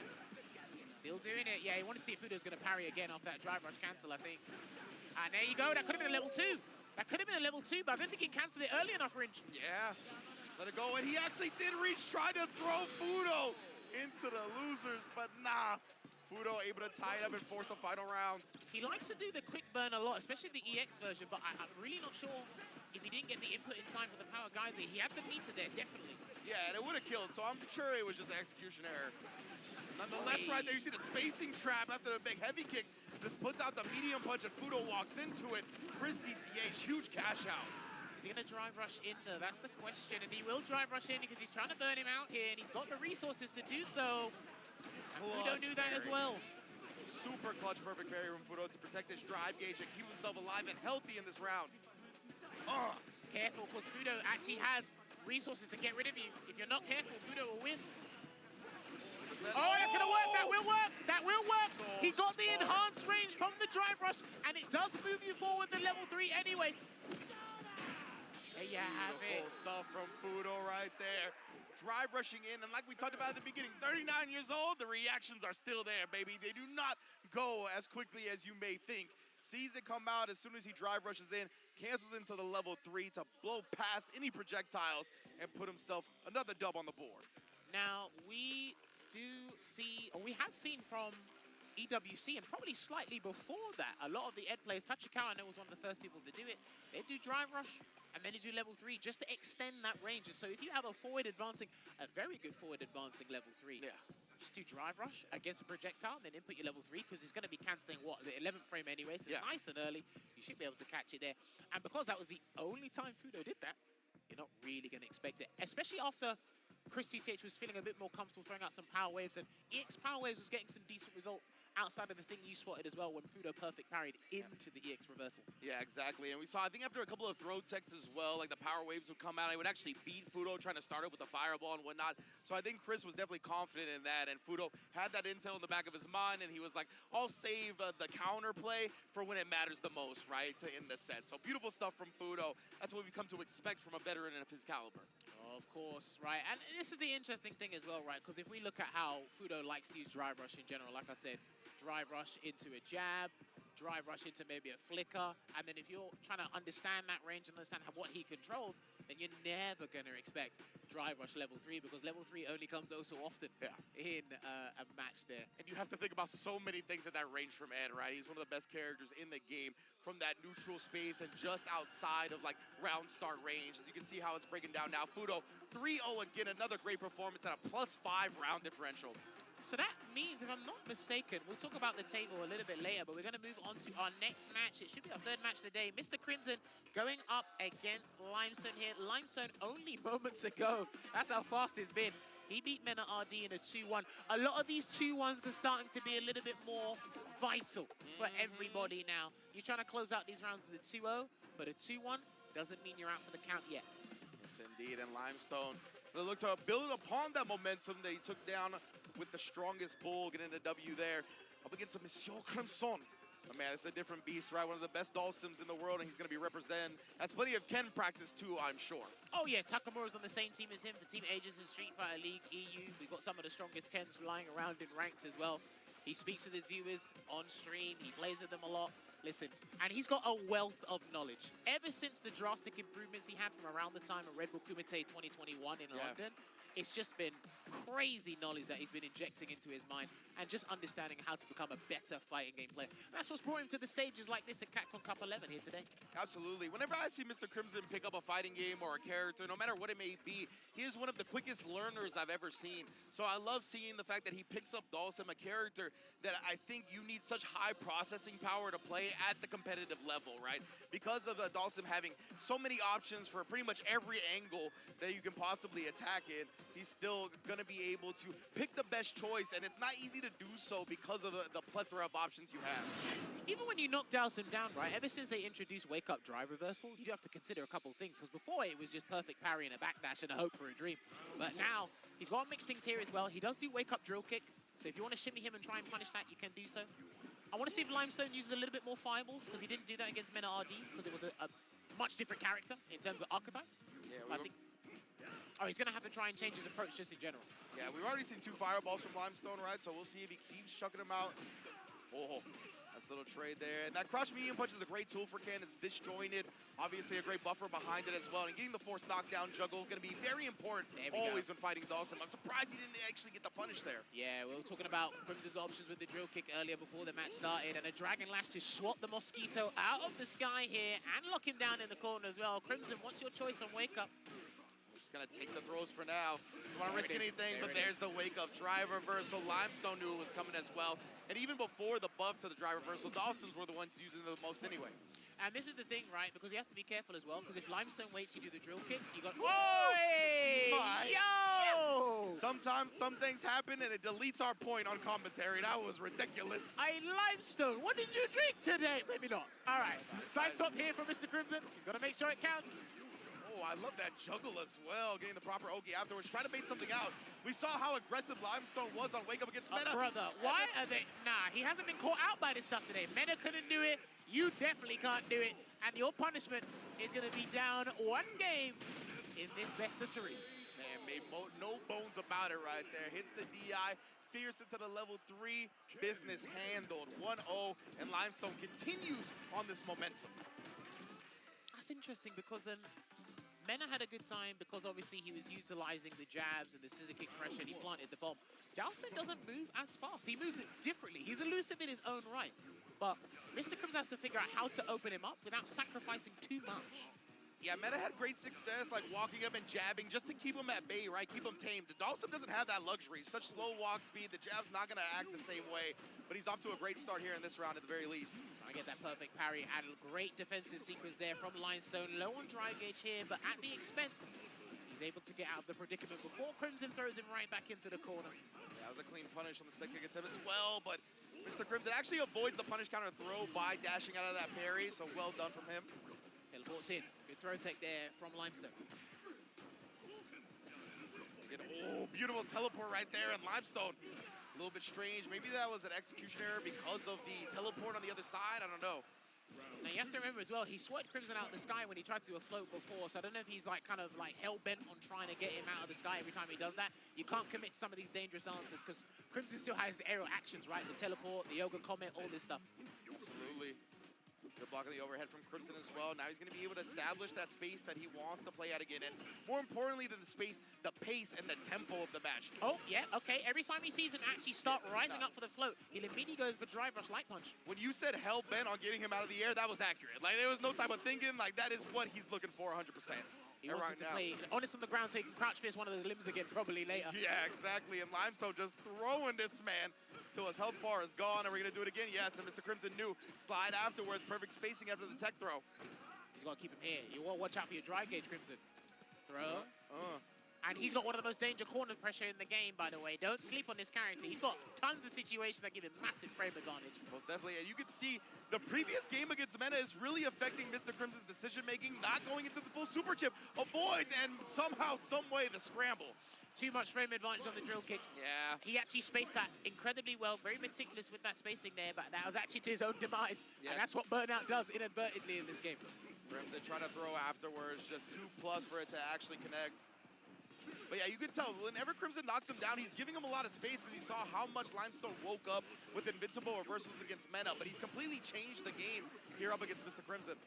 Speaker 14: Still doing it. Yeah, you want to see if Fudo's gonna parry again off that drive rush cancel, I think. And there you go. That could have been a level 2. That could have been a level 2, but I don't think he canceled it early enough, Rinch.
Speaker 4: Yeah, let it go. And he actually did reach, tried to throw Fudo into the losers, but nah. Fudo able to tie it up and force a final round.
Speaker 14: He likes to do the quick burn a lot, especially the EX version, but I'm really not sure if he didn't get the input in time for the power geyser. He had the meter there, definitely.
Speaker 4: Yeah, and it would have killed, so I'm sure it was just an execution error. Nonetheless, right there, you see the spacing trap after the big heavy kick. Just puts out the medium punch and Fudo walks into it. Chris CCH, huge cash out.
Speaker 14: Is he going to drive rush in though? That's the question, and he will drive rush in because he's trying to burn him out here, and he's got the resources to do so. And Fudo knew that as well.
Speaker 4: Super clutch perfect parry from Fudo to protect this drive gauge and keep himself alive and healthy in this round.
Speaker 14: Careful, because Fudo actually has resources to get rid of you. If you're not careful, Fudo will win. Oh, that's gonna work, that will work, that will work. He got the enhanced range from the drive rush, and it does move you forward to level 3 anyway. There you have it.
Speaker 4: Beautiful stuff from Fudo right there. Drive rushing in, and like we talked about at the beginning, 39 years old, the reactions are still there, baby. They do not go as quickly as you may think. Sees it come out as soon as he drive rushes in, cancels into the level 3 to blow past any projectiles and put himself another dub on the board.
Speaker 14: Now, we do see, or we have seen from EWC, and probably slightly before that, a lot of the Ed players, Tachikawa, I know, was one of the first people to do it. They do drive rush, and then you do level 3 just to extend that range. And so if you have a forward advancing, a very good forward advancing level 3, just do drive rush against a projectile, then input your level 3, because it's going to be canceling, what, the 11th frame anyway, so it's nice and early. You should be able to catch it there. And because that was the only time Fudo did that, you're not really going to expect it, especially after Chris CCH was feeling a bit more comfortable throwing out some power waves, and EX power waves was getting some decent results outside of the thing you spotted as well when Fudo perfect parried into the EX reversal.
Speaker 4: Yeah, exactly. And we saw, I think after a couple of throw techs as well, like the power waves would come out, it would actually beat Fudo trying to start it with the fireball and whatnot. So I think Chris was definitely confident in that, and Fudo had that intel in the back of his mind, and he was like, I'll save the counter play for when it matters the most, right, in this sense. So beautiful stuff from Fudo. That's what we've come to expect from a veteran of his caliber.
Speaker 14: Of course, right. And this is the interesting thing as well, right? Because if we look at how Fudo likes to use drive rush in general, like I said, drive rush into a jab, drive rush into maybe a flicker, and then if you're trying to understand that range and understand what he controls, then you're never going to expect Drive Rush level 3, because level 3 only comes oh so often in a match there.
Speaker 4: And you have to think about so many things at that range from Ed, right? He's one of the best characters in the game from that neutral space and just outside of like round start range. As you can see how it's breaking down now. Fudo 3-0 again, another great performance at a +5 round differential.
Speaker 14: So that means, if I'm not mistaken, we'll talk about the table a little bit later, but we're going to move on to our next match. It should be our third match of the day. Mr. Crimson going up against Limestone here. Limestone only moments ago. That's how fast it's been. He beat Mena RD in a 2-1. A lot of these 2-1s are starting to be a little bit more vital for everybody now. You're trying to close out these rounds with a 2-0, but a 2-1 doesn't mean you're out for the count yet.
Speaker 4: Yes, indeed. And Limestone, they look to build upon that momentum they took down with the strongest bull, getting the W there. Up against a Monsieur Crimson. But man, it's a different beast, right? One of the best Dawsons in the world, and he's going to be representing. Has plenty of Ken practice too, I'm sure.
Speaker 14: Oh yeah, Takamura's on the same team as him for Team Aegis in Street Fighter League EU. We've got some of the strongest Kens lying around in ranked as well. He speaks with his viewers on stream. He plays with them a lot. Listen, and he's got a wealth of knowledge. Ever since the drastic improvements he had from around the time of Red Bull Kumite 2021 in London, it's just been crazy knowledge that he's been injecting into his mind and just understanding how to become a better fighting game player. That's what's brought him to the stages like this at Capcom Cup 11 here today.
Speaker 4: Absolutely. Whenever I see Mr. Crimson pick up a fighting game or a character, no matter what it may be, he is one of the quickest learners I've ever seen. So I love seeing the fact that he picks up Dawson, a character that I think you need such high processing power to play at the competitive level, right? Because of Dawson having so many options for pretty much every angle that you can possibly attack it, he's still going to be able to pick the best choice, and it's not easy to do so because of the plethora of options you have.
Speaker 14: Even when you knock Dawson down, right, ever since they introduced Wake Up Drive Reversal, you do have to consider a couple of things, because before it was just perfect parry and a backdash and a hope for a dream. But now, he's got mixed things here as well. He does do Wake Up Drill Kick, so if you want to shimmy him and try and punish that, you can do so. I want to see if Limestone uses a little bit more fireballs, because he didn't do that against Mena RD, because it was a much different character in terms of archetype.
Speaker 4: Yeah,
Speaker 14: I think. Oh, he's going to have to try and change his approach just in general.
Speaker 4: Yeah, we've already seen 2 fireballs from Limestone, right? So we'll see if he keeps chucking them out. Oh, nice little trade there. And that crouch medium punch is a great tool for Ken. It's disjointed. Obviously, a great buffer behind it as well. And getting the force knockdown juggle going to be very important always when fighting Dawson. I'm surprised he didn't actually get the punish there.
Speaker 14: Yeah, we were talking about Crimson's options with the drill kick earlier before the match started. And a Dragon Lash to swat the Mosquito out of the sky here and lock him down in the corner as well. Crimson, what's your choice on Wake Up?
Speaker 4: Gonna take the throws for now. Don't want to risk anything, but there's the Wake Up Drive Reversal. Limestone knew it was coming as well. And even before the buff to the Drive Reversal, Dawson's were the ones using it the most anyway.
Speaker 14: And this is the thing, right? Because he has to be careful as well, because if Limestone waits, you do the drill kick, you got... Oi! Yo!
Speaker 4: Sometimes some things happen and it deletes our point on commentary. That was ridiculous.
Speaker 14: Hey, Limestone, what did you drink today? Maybe not. All right, side swap here from Mr. Crimson. He's got to make sure it counts.
Speaker 4: Oh, I love that juggle as well, getting the proper Oki afterwards. Trying to bait something out. We saw how aggressive Limestone was on Wake Up against Meta.
Speaker 14: Brother, why are they... Nah, he hasn't been caught out by this stuff today. Meta couldn't do it. You definitely can't do it. And your punishment is going to be down 1 game in this best of 3.
Speaker 4: Man, made no bones about it right there. Hits the DI. Fierce into the level 3. Business handled. 1-0. And Limestone continues on this momentum.
Speaker 14: That's interesting because then... Mena had a good time because obviously he was utilizing the jabs and the scissor kick pressure and he planted the bomb. Dawson doesn't move as fast. He moves it differently. He's elusive in his own right. But Mr. Crimson has to figure out how to open him up without sacrificing too much.
Speaker 4: Yeah, Meta had great success, like walking up and jabbing just to keep him at bay, right? Keep him tamed. Dawson doesn't have that luxury. Such slow walk speed. The jab's not going to act the same way. But he's off to a great start here in this round at the very least.
Speaker 14: Trying to get that perfect parry. Had a great defensive sequence there from Limestone. Low on drive gauge here, but at the expense, he's able to get out of the predicament before Crimson throws him right back into the corner.
Speaker 4: Yeah, that was a clean punish on the stick kick attempt as well, but Mr. Crimson actually avoids the punish counter throw by dashing out of that parry, so well done from him.
Speaker 14: Teleports in. Good throw tech there from Limestone.
Speaker 4: Oh, beautiful teleport right there, and Limestone, a little bit strange. Maybe that was an execution error because of the teleport on the other side. I don't know.
Speaker 14: Now you have to remember as well, he swiped Crimson out of the sky when he tried to do a float before, so I don't know if he's like kind of like hell-bent on trying to get him out of the sky every time he does that. You can't commit to some of these dangerous answers because Crimson still has aerial actions, right? The teleport, the yoga comet, all this stuff.
Speaker 4: Absolutely. Good block of the overhead from Crimson as well. Now he's going to be able to establish that space that he wants to play at again. And more importantly than the space, the pace and the tempo of the match.
Speaker 14: Oh, yeah, okay. Every time he sees him actually start rising up for the float, he'll immediately go for drive rush light punch.
Speaker 4: When you said hell-bent on getting him out of the air, that was accurate. Like, there was no type of thinking. Like, that is what he's looking for 100%.
Speaker 14: He wants him to play honest on the ground so he can crouch fist one of those limbs again probably later.
Speaker 4: Yeah, exactly. And Limestone just throwing this man till his health bar is gone. And we're going to do it again. Yes, and Mr. Crimson knew. Slide afterwards. Perfect spacing after the tech throw.
Speaker 14: He's got to keep him here. You want to watch out for your drive gauge, Crimson. Throw. And he's got one of the most dangerous corner pressure in the game, by the way. Don't sleep on this character. He's got tons of situations that give him massive frame advantage.
Speaker 4: Most definitely. And you can see the previous game against Mena is really affecting Mr. Crimson's decision-making, not going into the full super chip. Avoids, and somehow, some way, the scramble.
Speaker 14: Too much frame advantage on the drill kick.
Speaker 4: Yeah.
Speaker 14: He actually spaced that incredibly well, very meticulous with that spacing there, but that was actually to his own demise. Yeah. And that's what Burnout does inadvertently in this game.
Speaker 4: Crimson trying to throw afterwards, just 2+ for it to actually connect. But yeah, you can tell, whenever Crimson knocks him down, he's giving him a lot of space because he saw how much Limestone woke up with invincible reversals against Mena, but he's completely changed the game here up against Mr. Crimson.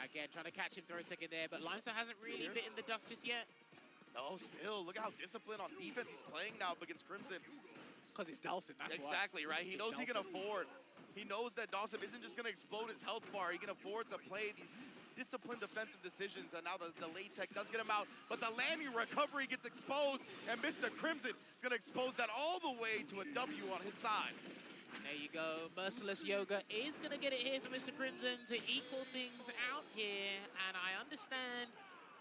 Speaker 14: Again, trying to catch him throw ticket there, but Limestone hasn't really bitten the dust just yet.
Speaker 4: No, still, look at how disciplined on defense he's playing now up against Crimson.
Speaker 14: Because it's Dawson, that's why.
Speaker 4: Exactly, right? He knows he can afford. He knows that Dawson isn't just going to explode his health bar. He can afford to play these disciplined defensive decisions, and now the late tech does get him out, but the landing recovery gets exposed, and Mr. Crimson is going to expose that all the way to a W on his side.
Speaker 14: There you go. Merciless Yoga is going to get it here for Mr. Crimson to equal things out here, and I understand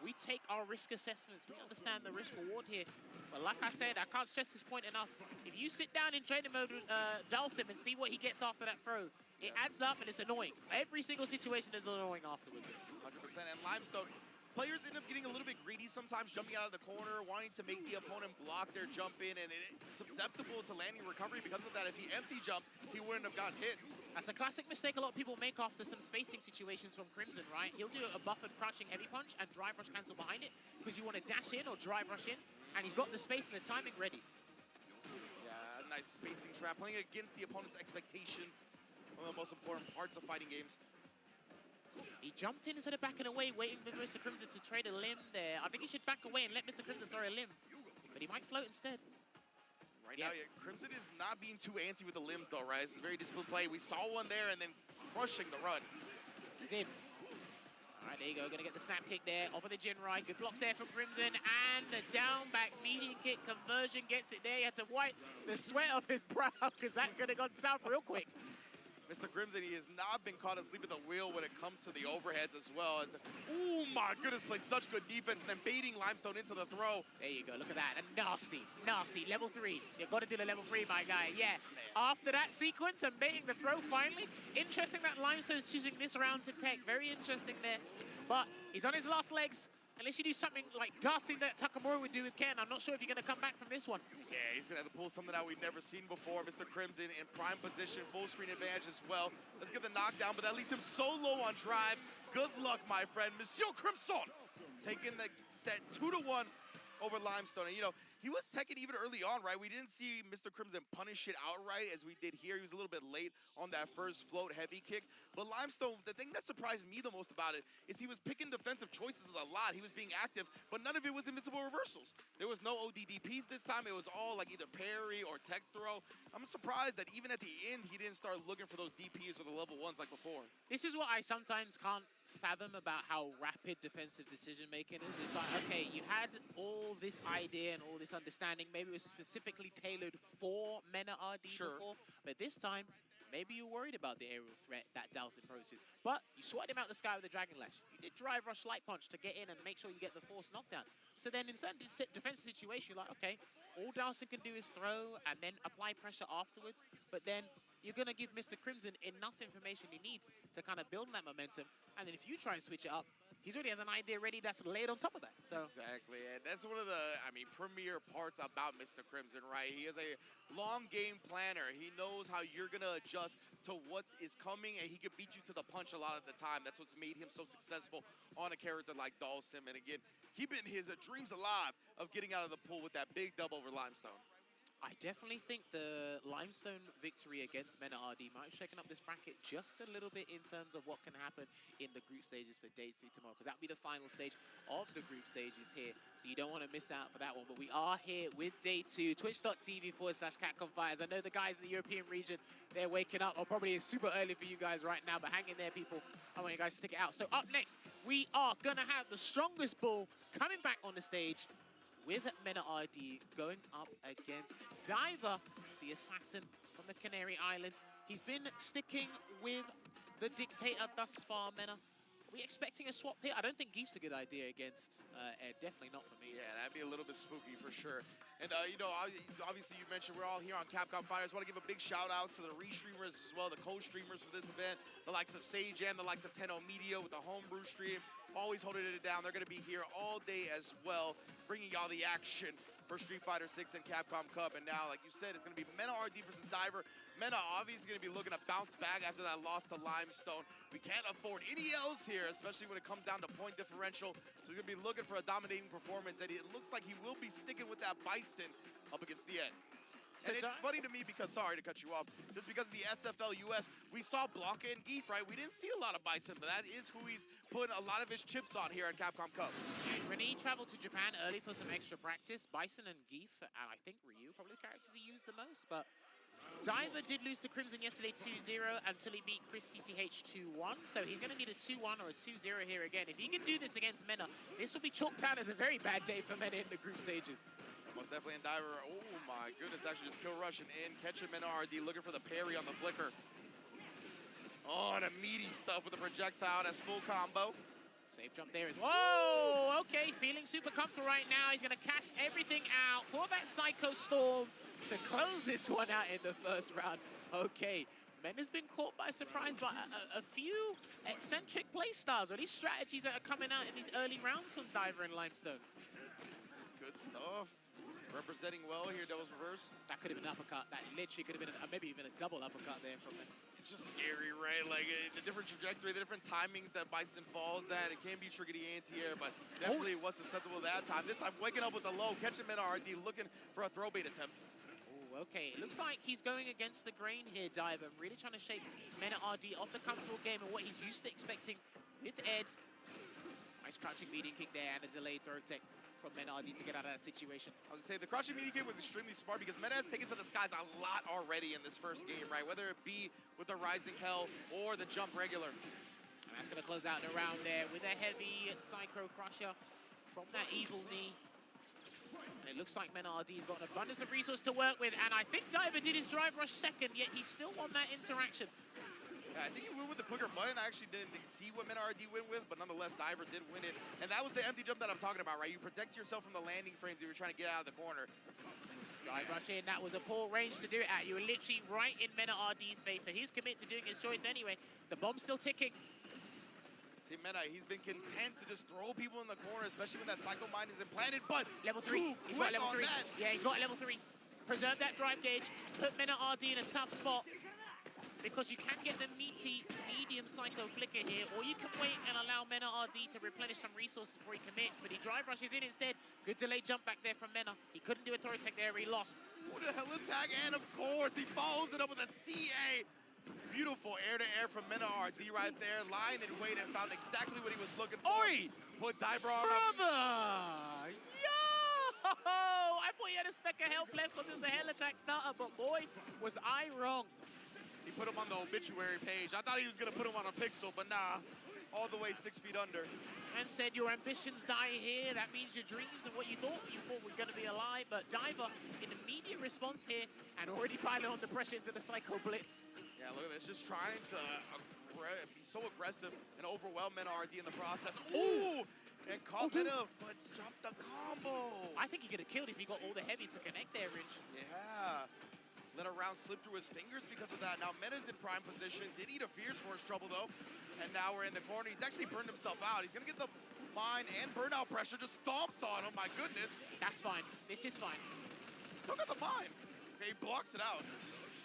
Speaker 14: we take our risk assessments. We understand the risk reward here. But like I said, I can't stress this point enough. If you sit down in training mode with Dalsim and see what he gets after that throw, it adds up and it's annoying. Every single situation is annoying afterwards.
Speaker 4: 100%. And Limestone, players end up getting a little bit greedy sometimes, jumping out of the corner, wanting to make the opponent block their jump in, and it's susceptible to landing recovery because of that. If he empty jumped, he wouldn't have gotten hit.
Speaker 14: That's a classic mistake a lot of people make after some spacing situations from Crimson, right? He'll do a buffered crouching heavy punch and drive rush cancel behind it because you want to dash in or drive rush in, and he's got the space and the timing ready.
Speaker 4: Yeah, nice spacing trap, playing against the opponent's expectations. One of the most important parts of fighting games.
Speaker 14: He jumped in instead of backing away, waiting for Mr. Crimson to trade a limb there. I think he should back away and let Mr. Crimson throw a limb, but he might float instead.
Speaker 4: Right now, Crimson is not being too antsy with the limbs, though, right? This is a very disciplined play. We saw one there and then crushing the run.
Speaker 14: He's in. All right, there you go. Going to get the snap kick there. Off of the Jinrai. Good blocks there from Crimson. And the down back median kick conversion gets it there. He had to wipe the sweat off his brow because that could have gone south real quick.
Speaker 4: Mr. Crimson, he has not been caught asleep at the wheel when it comes to the overheads as well. As, oh my goodness, played such good defense and then baiting Limestone into the throw.
Speaker 14: There you go, look at that. And nasty, nasty, level 3. You've got to do the level 3, my guy, yeah. After that sequence and baiting the throw finally, interesting that Limestone's choosing this round to tech. Very interesting there. But he's on his last legs. Unless you do something like dusting that Takamura would do with Ken, I'm not sure if you're going to come back from this one.
Speaker 4: Yeah, he's going to have to pull something out we've never seen before. Mr. Crimson in prime position, full screen advantage as well. Let's get the knockdown, but that leaves him so low on drive. Good luck, my friend. Monsieur Crimson taking the set 2-1 over Limestone. And, you know, he was teching even early on, right? We didn't see Mr. Crimson punish it outright as we did here. He was a little bit late on that first float heavy kick. But Limestone, the thing that surprised me the most about it is he was picking defensive choices a lot. He was being active, but none of it was invincible reversals. There was no ODDPs this time. It was all like either parry or tech throw. I'm surprised that even at the end, he didn't start looking for those DPs or the level 1s like before.
Speaker 14: This is what I sometimes can't fathom about how rapid defensive decision making is. It's like, okay, you had all this idea and all this understanding. Maybe it was specifically tailored for Mena RD before, but this time, maybe you're worried about the aerial threat that Dawson poses. But you swatted him out the sky with the Dragon Lash. You did drive rush light punch to get in and make sure you get the force knockdown. So then in certain defensive situation, you're like, okay, all Dawson can do is throw and then apply pressure afterwards. But then you're going to give Mr. Crimson enough information he needs to kind of build that momentum. And then if you try and switch it up, he already has an idea ready that's laid on top of that. So
Speaker 4: exactly, and that's one of the, premier parts about Mr. Crimson, right? He is a long game planner. He knows how you're going to adjust to what is coming, and he can beat you to the punch a lot of the time. That's what's made him so successful on a character like Dawson. And again, keeping his dreams alive of getting out of the pool with that big dub over Limestone.
Speaker 14: I definitely think the Limestone victory against Mena RD might have shaken up this bracket just a little bit in terms of what can happen in the group stages for day 2 tomorrow, because that'll be the final stage of the group stages here, so you don't want to miss out for that one. But we are here with day 2, twitch.tv/Capcom Fighters. I know the guys in the European region, they're waking up, or probably it's super early for you guys right now, but hang in there, people. I want you guys to stick it out. So up next, we are going to have the strongest bull coming back on the stage with Mena RD going up against Diver, the assassin from the Canary Islands. He's been sticking with the Dictator thus far, Mena. Are we expecting a swap here? I don't think Geef's a good idea against Ed. Definitely not for me.
Speaker 4: Yeah, that'd be a little bit spooky for sure. And, you know, obviously you mentioned we're all here on Capcom Fighters. Want to give a big shout out to the re-streamers as well, the co-streamers for this event, the likes of Sage and the likes of Tenno Media with the homebrew stream. Always holding it down. They're going to be here all day as well, bringing y'all the action for Street Fighter 6 and Capcom Cup. And now, like you said, it's going to be Mena RD versus Diver. Mena obviously going to be looking to bounce back after that loss to Limestone. We can't afford any L's here, especially when it comes down to point differential. So he's going to be looking for a dominating performance, and it looks like he will be sticking with that Bison up against the end. And it's funny to me because, sorry to cut you off, just because of the SFL US, we saw Blanca and Geef, right? We didn't see a lot of Bison, but that is who he's putting a lot of his chips on here at Capcom Cup.
Speaker 14: Renee traveled to Japan early for some extra practice. Bison and Geef, and I think Ryu, probably the characters he used the most, but Diver did lose to Crimson yesterday 2-0 until he beat Chris CCH 2-1, so he's going to need a 2-1 or a 2-0 here again. If he can do this against Mena, this will be chalked down as a very bad day for Mena in the group stages.
Speaker 4: Most definitely in Diver. Oh my goodness, actually just kill rushing in, catching Mena RD, looking for the parry on the flicker. Oh, and a meaty stuff with the projectile. That's full combo.
Speaker 14: Safe jump there as well. Whoa, okay, feeling super comfortable right now. He's going to cash everything out for that Psycho Storm to close this one out in the first round. Okay, Mena's been caught by surprise by a few eccentric playstyles, or these strategies that are coming out in these early rounds from Diver and Limestone.
Speaker 4: This is good stuff. Representing well here, Devil's Reverse.
Speaker 14: That could have been an uppercut. That literally could have been maybe even a double uppercut there from him.
Speaker 4: It's just scary, right? Like the different trajectory, the different timings that Bison falls at. It can be tricky to anti-air, but definitely was susceptible that time. This time, waking up with the low, catching Mena RD, looking for a throw bait attempt.
Speaker 14: Oh, okay. It looks like he's going against the grain here, Diver. Really trying to shape Mena RD off the comfortable game and what he's used to expecting with Ed. Nice crouching medium kick there and a delayed throw tech from Mena RD to get out of that situation.
Speaker 4: I was gonna say, the crouching media kick was extremely smart because Mena has taken to the skies a lot already in this first game, right? Whether it be with the Rising Hell or the jump regular.
Speaker 14: And that's gonna close out the round there with a heavy Psycho Crusher from that evil knee. And it looks like Mena RD's got an abundance of resource to work with, and I think Diver did his drive rush second, yet he still won that interaction.
Speaker 4: Yeah, I think he went with the quicker button. I actually didn't see what Mena RD went with, but nonetheless, Diver did win it. And that was the empty jump that I'm talking about, right? You protect yourself from the landing frames if you're trying to get out of the corner.
Speaker 14: Drive rush in, that was a poor range to do it at. You were literally right in Mena RD's face, so he's committed to doing his choice anyway. The bomb's still ticking.
Speaker 4: See, Mena, he's been content to just throw people in the corner, especially when that Psycho Mine is implanted, but
Speaker 14: level 3. He's got level 3. Yeah, he's got level 3. Preserve that drive gauge, put Mena RD in a tough spot, because you can get the meaty, medium Psycho flicker here, or you can wait and allow Mena RD to replenish some resources before he commits, but he drive rushes in instead. Good delayed jump back there from Mena. He couldn't do a throw tech there, he lost.
Speaker 4: What a hell attack, and of course, he follows it up with a CA. Beautiful air-to-air from Mena RD right there. Lying in wait and found exactly what he was looking for.
Speaker 14: Oi!
Speaker 4: Put Diver on
Speaker 14: Brother! Yo! I thought he had a speck of health left because it was a hell attack starter, but boy, was I wrong.
Speaker 4: He put him on the obituary page. I thought he was going to put him on a pixel, but nah. All the way 6 feet under.
Speaker 14: And said your ambitions die here. That means your dreams and what you thought were going to be alive. But Diver, in immediate response here, and already piling on the pressure into the Psycho Blitz.
Speaker 4: Yeah, look at this. Just trying to be so aggressive and overwhelm Mena RD in the process. Ooh! And caught Mena, but dropped the combo.
Speaker 14: I think he could have killed if he got all the heavies to connect there, Ridge.
Speaker 4: Yeah. Let a round slip through his fingers because of that. Now Mena's in prime position. Did eat a Fierce for his trouble though. And now we're in the corner. He's actually burned himself out. He's gonna get the mine and burnout pressure. Just stomps on him, my goodness.
Speaker 14: That's fine. This is fine.
Speaker 4: He's still got the mine. Okay, he blocks it out.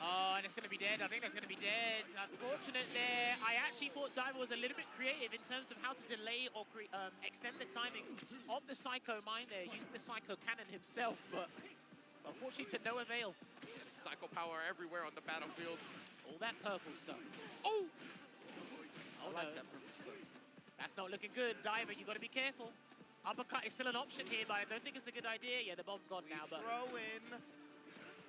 Speaker 14: Oh, and it's gonna be dead. I think that's gonna be dead. Unfortunate there. I actually thought Diver was a little bit creative in terms of how to delay or extend the timing of the Psycho mine there, using the Psycho cannon himself, but unfortunately to no avail.
Speaker 4: Psycho power everywhere on the battlefield.
Speaker 14: All that purple stuff.
Speaker 4: Oh!
Speaker 14: Oh,
Speaker 4: I like
Speaker 14: no.
Speaker 4: that purple stuff.
Speaker 14: That's not looking good. Diver, you got to be careful. Uppercut is still an option here, but I don't think it's a good idea. Yeah, the bomb's gone now, but...
Speaker 4: Throw in.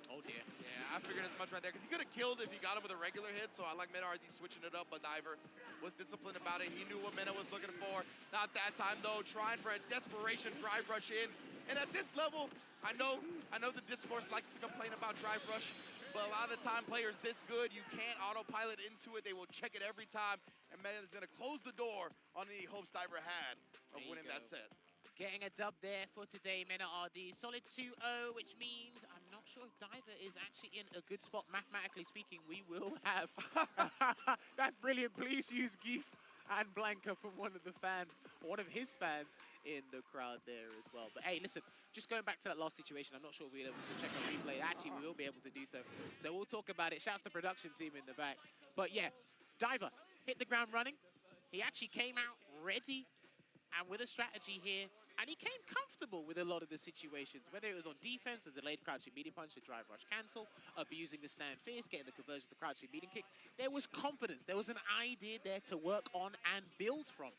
Speaker 14: Oh, dear.
Speaker 4: Yeah, I figured as much right there, because he could have killed if he got him with a regular hit, so I like Meta RD switching it up, but Diver was disciplined about it. He knew what Meta was looking for. Not that time, though, trying for a desperation drive rush in. And at this level, I know the discourse likes to complain about drive rush, but a lot of the time, players this good, you can't autopilot into it. They will check it every time, and Meta is going to close the door on any hopes Diver had of winning that set.
Speaker 14: Getting a dub there for today, Mena RD. Solid 2-0, which means I'm not sure if Diver is actually in a good spot, mathematically speaking. We will have... That's brilliant. Please use Geef and Blanca from one of his fans in the crowd there as well. But hey, listen, just going back to that last situation, I'm not sure if we're able to check on replay. Actually, we will be able to do so. So we'll talk about it. Shouts to the production team in the back. But yeah, Diver hit the ground running. He actually came out ready and with a strategy here. And he came comfortable with a lot of the situations, whether it was on defense, the delayed crouching medium punch, the drive rush cancel, abusing the stand fierce, getting the conversion to crouching medium kicks. There was confidence. There was an idea there to work on and build from.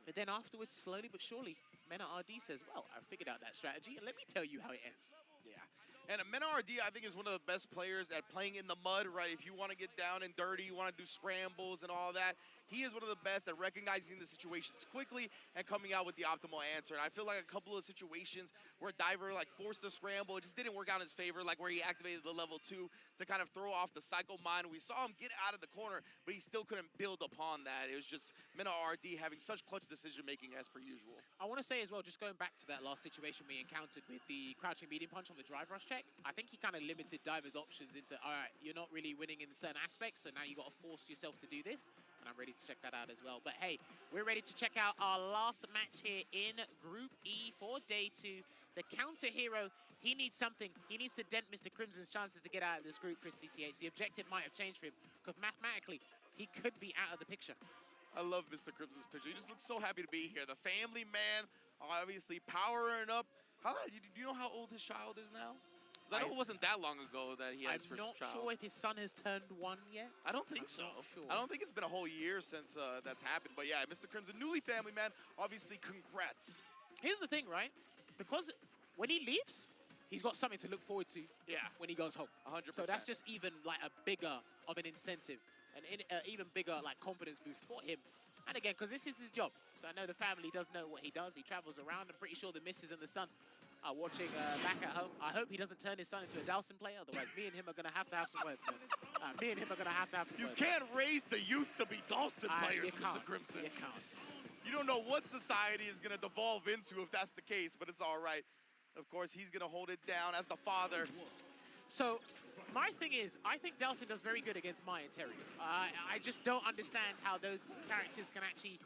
Speaker 14: But then afterwards, slowly but surely, Mena RD says, well, I figured out that strategy, and let me tell you how it ends.
Speaker 4: Yeah. And Mena RD, I think, is one of the best players at playing in the mud, right? If you want to get down and dirty, you want to do scrambles and all that, he is one of the best at recognizing the situations quickly and coming out with the optimal answer. And I feel like a couple of situations where Diver forced a scramble, it just didn't work out in his favor, like where he activated the level 2 to kind of throw off the Psycho Mind. We saw him get out of the corner, but he still couldn't build upon that. It was just Mena RD having such clutch decision-making as per usual.
Speaker 14: I want to say as well, just going back to that last situation we encountered with the crouching medium punch on the drive rush check, I think he kind of limited Diver's options into, all right, you're not really winning in certain aspects, so now you got to force yourself to do this. And I'm ready to check that out as well. But hey, we're ready to check out our last match here in Group E for Day 2. The counter hero, he needs something. He needs to dent Mr. Crimson's chances to get out of this group, Chris CCH. The objective might have changed for him, because mathematically, he could be out of the picture.
Speaker 4: I love Mr. Crimson's picture. He just looks so happy to be here. The family man, obviously powering up. Do you know how old his child is now? Because I know it wasn't that long ago that he had his first child.
Speaker 14: I'm not sure if his son has turned 1 yet.
Speaker 4: I don't think so.
Speaker 14: Sure.
Speaker 4: I don't think it's been a whole year since that's happened. But yeah, Mr. Crimson, newly family man, obviously congrats.
Speaker 14: Here's the thing, right? Because when he leaves, he's got something to look forward to when he goes home.
Speaker 4: 100%.
Speaker 14: So that's just even a bigger of an incentive, and even bigger confidence boost for him. And again, because this is his job. So I know the family does know what he does. He travels around. I'm pretty sure the missus and the son are watching back at home. I hope he doesn't turn his son into a Dowson player. Otherwise, me and him are going to have some words, man. Me and him are going to have some words.
Speaker 4: You can't raise the youth to be Dawson players, Mr. Crimson.
Speaker 14: You can't.
Speaker 4: You don't know what society is going to devolve into if that's the case, but it's all right. Of course, he's going to hold it down as the father.
Speaker 14: So my thing is, I think Dowson does very good against Mai and Terry. I just don't understand how those characters can actually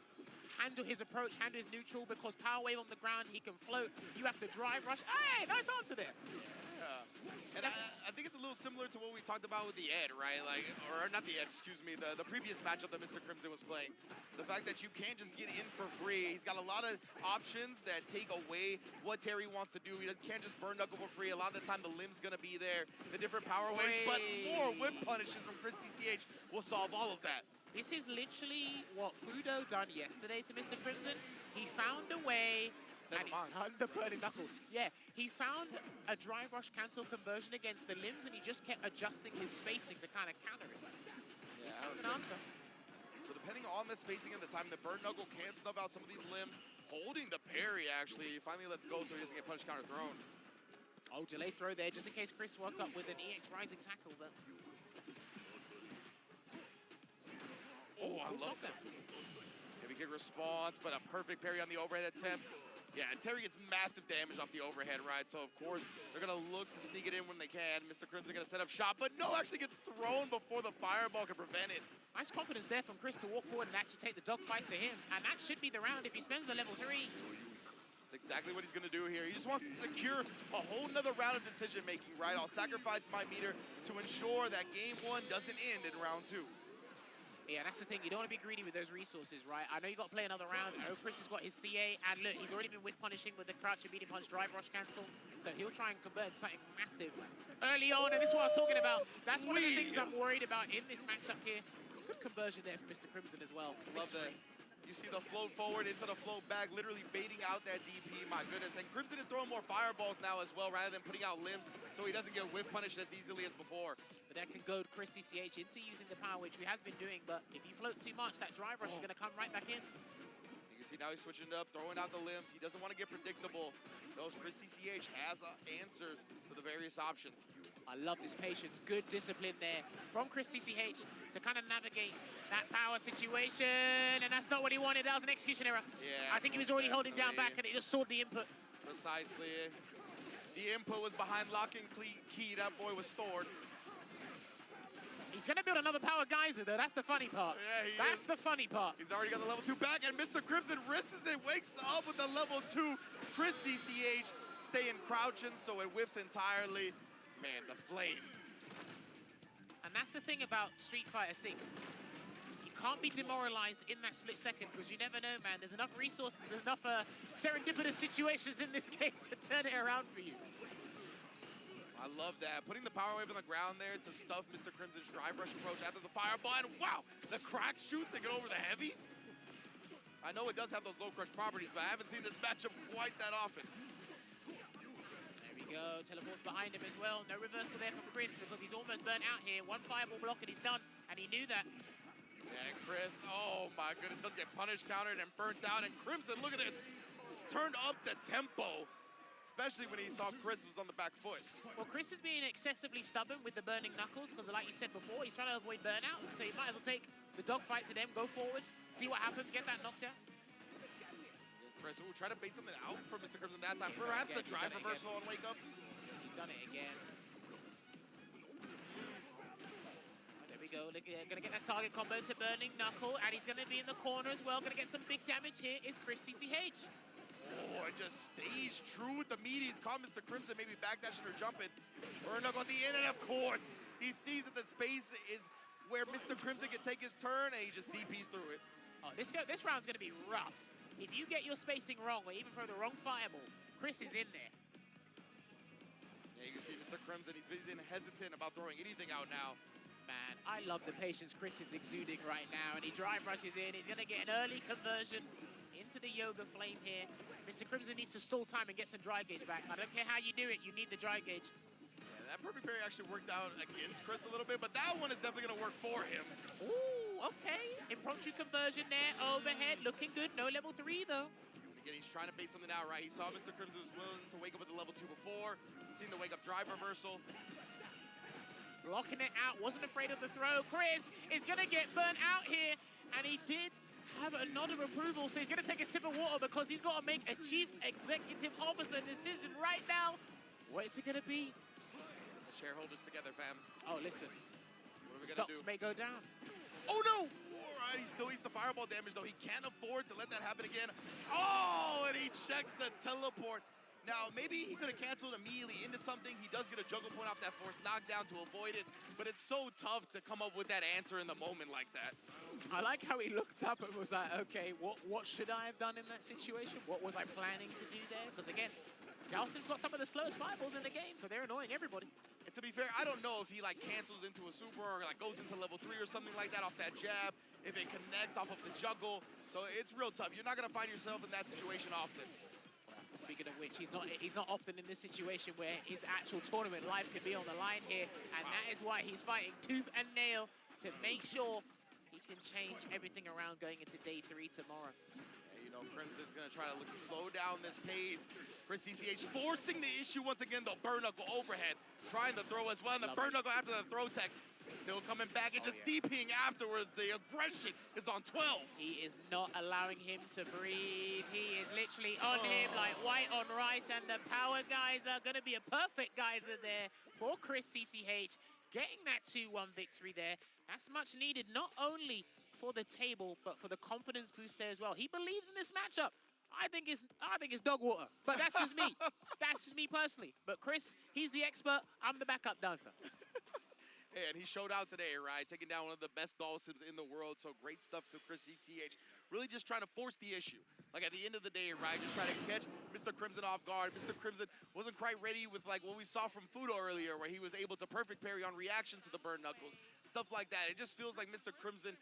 Speaker 14: handle his approach, handle his neutral, because Power Wave on the ground, he can float. You have to drive rush. Hey, nice answer there.
Speaker 4: Yeah. And I think it's a little similar to what we talked about with the Ed, right? Or not the Ed, excuse me, the previous matchup that Mr. Crimson was playing. The fact that you can't just get in for free. He's got a lot of options that take away what Terry wants to do. He can't just burn knuckle for free. A lot of the time, the limb's going to be there, the different power waves, but more whip punishes from Chris CCH will solve all of that.
Speaker 14: This is literally what Fudo done yesterday to Mr. Crimson. He found a way, and he turned the burning knuckle. Yeah, he found a drive rush cancel conversion against the limbs, and he just kept adjusting his spacing to kind of counter it.
Speaker 4: Yeah,
Speaker 14: that's an answer.
Speaker 4: So depending on the spacing and the time, the burn knuckle can snuff out some of these limbs. Holding the parry, actually. He finally lets go so he doesn't get punish counter thrown.
Speaker 14: Oh, delayed throw there, just in case Chris woke up with an EX Rising tackle, but...
Speaker 4: Oh, I love that. Heavy kick response, but a perfect parry on the overhead attempt. Yeah, and Terry gets massive damage off the overhead, right? So, of course, they're going to look to sneak it in when they can. Mr. Crimson going to set up shot, but no, actually gets thrown before the fireball can prevent it.
Speaker 14: Nice confidence there from Chris to walk forward and actually take the dogfight to him. And that should be the round if he spends the level 3.
Speaker 4: That's exactly what he's going to do here. He just wants to secure a whole nother round of decision-making, right? I'll sacrifice my meter to ensure that game 1 doesn't end in round 2.
Speaker 14: Yeah, that's the thing. You don't want to be greedy with those resources, right? I know you got to play another round. I know Chris has got his CA, and look, he's already been whip punishing with the crouch and medium punch drive rush cancel. So he'll try and convert something massive early on, and this is what I was talking about. That's one of the things I'm worried about in this matchup here. Good conversion there for Mr. Crimson as well.
Speaker 4: Love that. You see the float forward into the float back, literally baiting out that DP, my goodness. And Crimson is throwing more fireballs now as well, rather than putting out limbs, so he doesn't get whiff punished as easily as before.
Speaker 14: But that can goad Chris CCH into using the power, which he has been doing, but if you float too much, that drive rush is going to come right back in.
Speaker 4: You can see now he's switching it up, throwing out the limbs. He doesn't want to get predictable. Knows Chris CCH has answers to the various options.
Speaker 14: I love this patience. Good discipline there from Chris CCH to kind of navigate that power situation. And that's not what he wanted. That was an execution error.
Speaker 4: Yeah,
Speaker 14: I think he was already holding down back and it just saw the input.
Speaker 4: Precisely. The input was behind lock and key. That boy was stored.
Speaker 14: He's going to build another power geyser, though. That's the funny part.
Speaker 4: Yeah,
Speaker 14: That's the funny part.
Speaker 4: He's already got the level 2 back, and Mr. Crimson risks it, wakes up with the level 2. Chris CCH staying crouching, so it whips entirely. Man, the flame.
Speaker 14: And that's the thing about Street Fighter 6. You can't be demoralized in that split second, because you never know, man. There's enough resources, there's enough serendipitous situations in this game to turn it around for you.
Speaker 4: I love that. Putting the power wave on the ground there to stuff Mr. Crimson's drive rush approach after the fireball. And wow, the crack shoots to get over the heavy. I know it does have those low crush properties, but I haven't seen this matchup quite that often.
Speaker 14: There we go. Teleports behind him as well. No reversal there from Chris because he's almost burnt out here. One fireball block and he's done. And he knew that.
Speaker 4: Yeah, Chris, oh my goodness, doesn't get punished, countered, and burnt out. And Crimson, look at this, turned up the tempo. Especially when he saw Chris was on the back foot.
Speaker 14: Well, Chris is being excessively stubborn with the burning knuckles because, like you said before, he's trying to avoid burnout. So he might as well take the dogfight to them, go forward, see what happens, get that knockdown.
Speaker 4: Chris, ooh, try to bait something out for Mr. Crimson that time. Perhaps the drive reversal on Wake Up.
Speaker 14: He's done it again. There we go. Look, gonna get that target combo to burning knuckle, and he's gonna be in the corner as well. Gonna get some big damage here. Is Chris CCH.
Speaker 4: Oh, and just stays true with the meaties. Caught Mr. Crimson maybe backdashing or jumping. Burnock on the in, and of course, he sees that the space is where Mr. Crimson can take his turn, and he just DPs through it.
Speaker 14: Oh, this round's gonna be rough. If you get your spacing wrong, or even throw the wrong fireball, Chris is in there.
Speaker 4: Yeah, you can see Mr. Crimson, he's hesitant about throwing anything out now.
Speaker 14: Man, I love the patience Chris is exuding right now, and he drive rushes in. He's gonna get an early conversion into the Yoga Flame here. Mr. Crimson needs to stall time and get some dry gauge back. I don't care how you do it, you need the dry gauge.
Speaker 4: Yeah, that perfect parry actually worked out against Chris a little bit, but that one is definitely gonna work for him.
Speaker 14: Ooh, okay. Impromptu conversion there, overhead, looking good. No level 3 though.
Speaker 4: Again, he's trying to bait something out, right? He saw Mr. Crimson was willing to wake up with the level 2 before. He's seen the wake up drive reversal.
Speaker 14: Blocking it out, wasn't afraid of the throw. Chris is gonna get burnt out here, and he did have a nod of approval, so he's going to take a sip of water because he's got to make a chief executive officer decision right now. What is it going to be?
Speaker 4: The shareholders together, fam.
Speaker 14: Oh, listen.
Speaker 4: What are we
Speaker 14: Stocks may go down.
Speaker 4: Oh, no! All right, he still eats the fireball damage, though. He can't afford to let that happen again. Oh, and he checks the teleport. Now, maybe he could have canceled immediately into something. He does get a juggle point off that forced knockdown to avoid it, but it's so tough to come up with that answer in the moment like that.
Speaker 14: I like how he looked up and was like, okay, what should I have done in that situation? What was I planning to do there? Because again, Galston's got some of the slowest fireballs in the game, so they're annoying everybody.
Speaker 4: And to be fair, I don't know if he cancels into a super or goes into level 3 or something like that off that jab, if it connects off of the juggle. So it's real tough. You're not going to find yourself in that situation often.
Speaker 14: Speaking of which, he's not often in this situation where his actual tournament life could be on the line here, and that is why he's fighting tooth and nail to make sure he can change everything around going into day 3 tomorrow.
Speaker 4: Yeah, you know, Crimson's gonna try to slow down this pace. Chris CCH forcing the issue once again, though. Burn knuckle overhead, trying to throw as well, and the burn knuckle after the throw tech. Still coming back and just DPing afterwards. The aggression is on 12.
Speaker 14: He is not allowing him to breathe. He is literally on him like white on rice, and the power geyser going to be a perfect geyser there for Chris CCH. Getting that 2-1 victory there. That's much needed, not only for the table, but for the confidence boost there as well. He believes in this matchup. I think it's dog water, but that's just me. That's just me personally. But Chris, he's the expert. I'm the backup dancer.
Speaker 4: And he showed out today, right? Taking down one of the best doll sims in the world. So great stuff to Chris CCH. Really just trying to force the issue. Like at the end of the day, right, just trying to catch Mr. Crimson off guard. Mr. Crimson wasn't quite ready with like what we saw from Fudo earlier, where he was able to perfect parry on reaction to the burn knuckles, stuff like that. It just feels like Mr. Crimson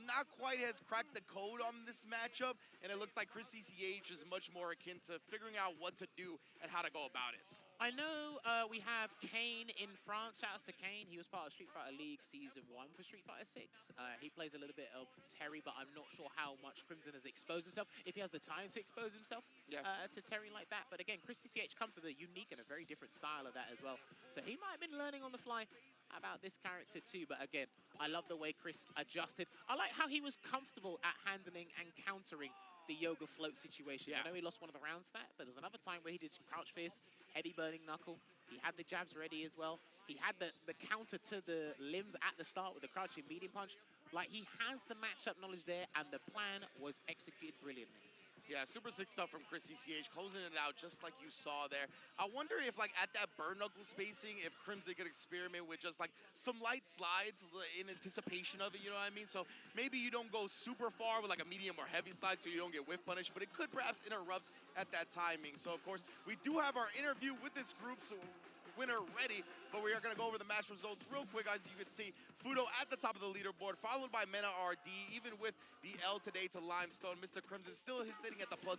Speaker 4: not quite has cracked the code on this matchup, and it looks like Chris CCH is much more akin to figuring out what to do and how to go about it.
Speaker 14: I know we have Kane in France. Shout out to Kane. He was part of Street Fighter League Season 1 for Street Fighter 6. He plays a little bit of Terry, but I'm not sure how much Crimson has exposed himself, if he has the time to expose himself to Terry like that. But again, Chris CCH comes with a unique and a very different style of that as well. So he might have been learning on the fly about this character too. But again, I love the way Chris adjusted. I like how he was comfortable at handling and countering the yoga float situation. I know he lost one of the rounds to that, but there was another time where he did crouch fist, heavy burning knuckle. He had the jabs ready as well. He had the counter to the limbs at the start with the crouching medium punch. Like, he has the matchup knowledge there, and the plan was executed brilliantly.
Speaker 4: Yeah, super sick stuff from Chris CCH, closing it out just like you saw there. I wonder if, like, at that burn knuckle spacing, if Crimson could experiment with just, like, some light slides in anticipation of it, you know what I mean? So maybe you don't go super far with, like, a medium or heavy slide so you don't get whiff punish, but it could perhaps interrupt at that timing. So, of course, we do have our interview with this group, so winner ready, but we are going to go over the match results real quick. As you can see, Fudo at the top of the leaderboard, followed by Mena RD, even with the L today to Limestone. Mr. Crimson still sitting at the +0.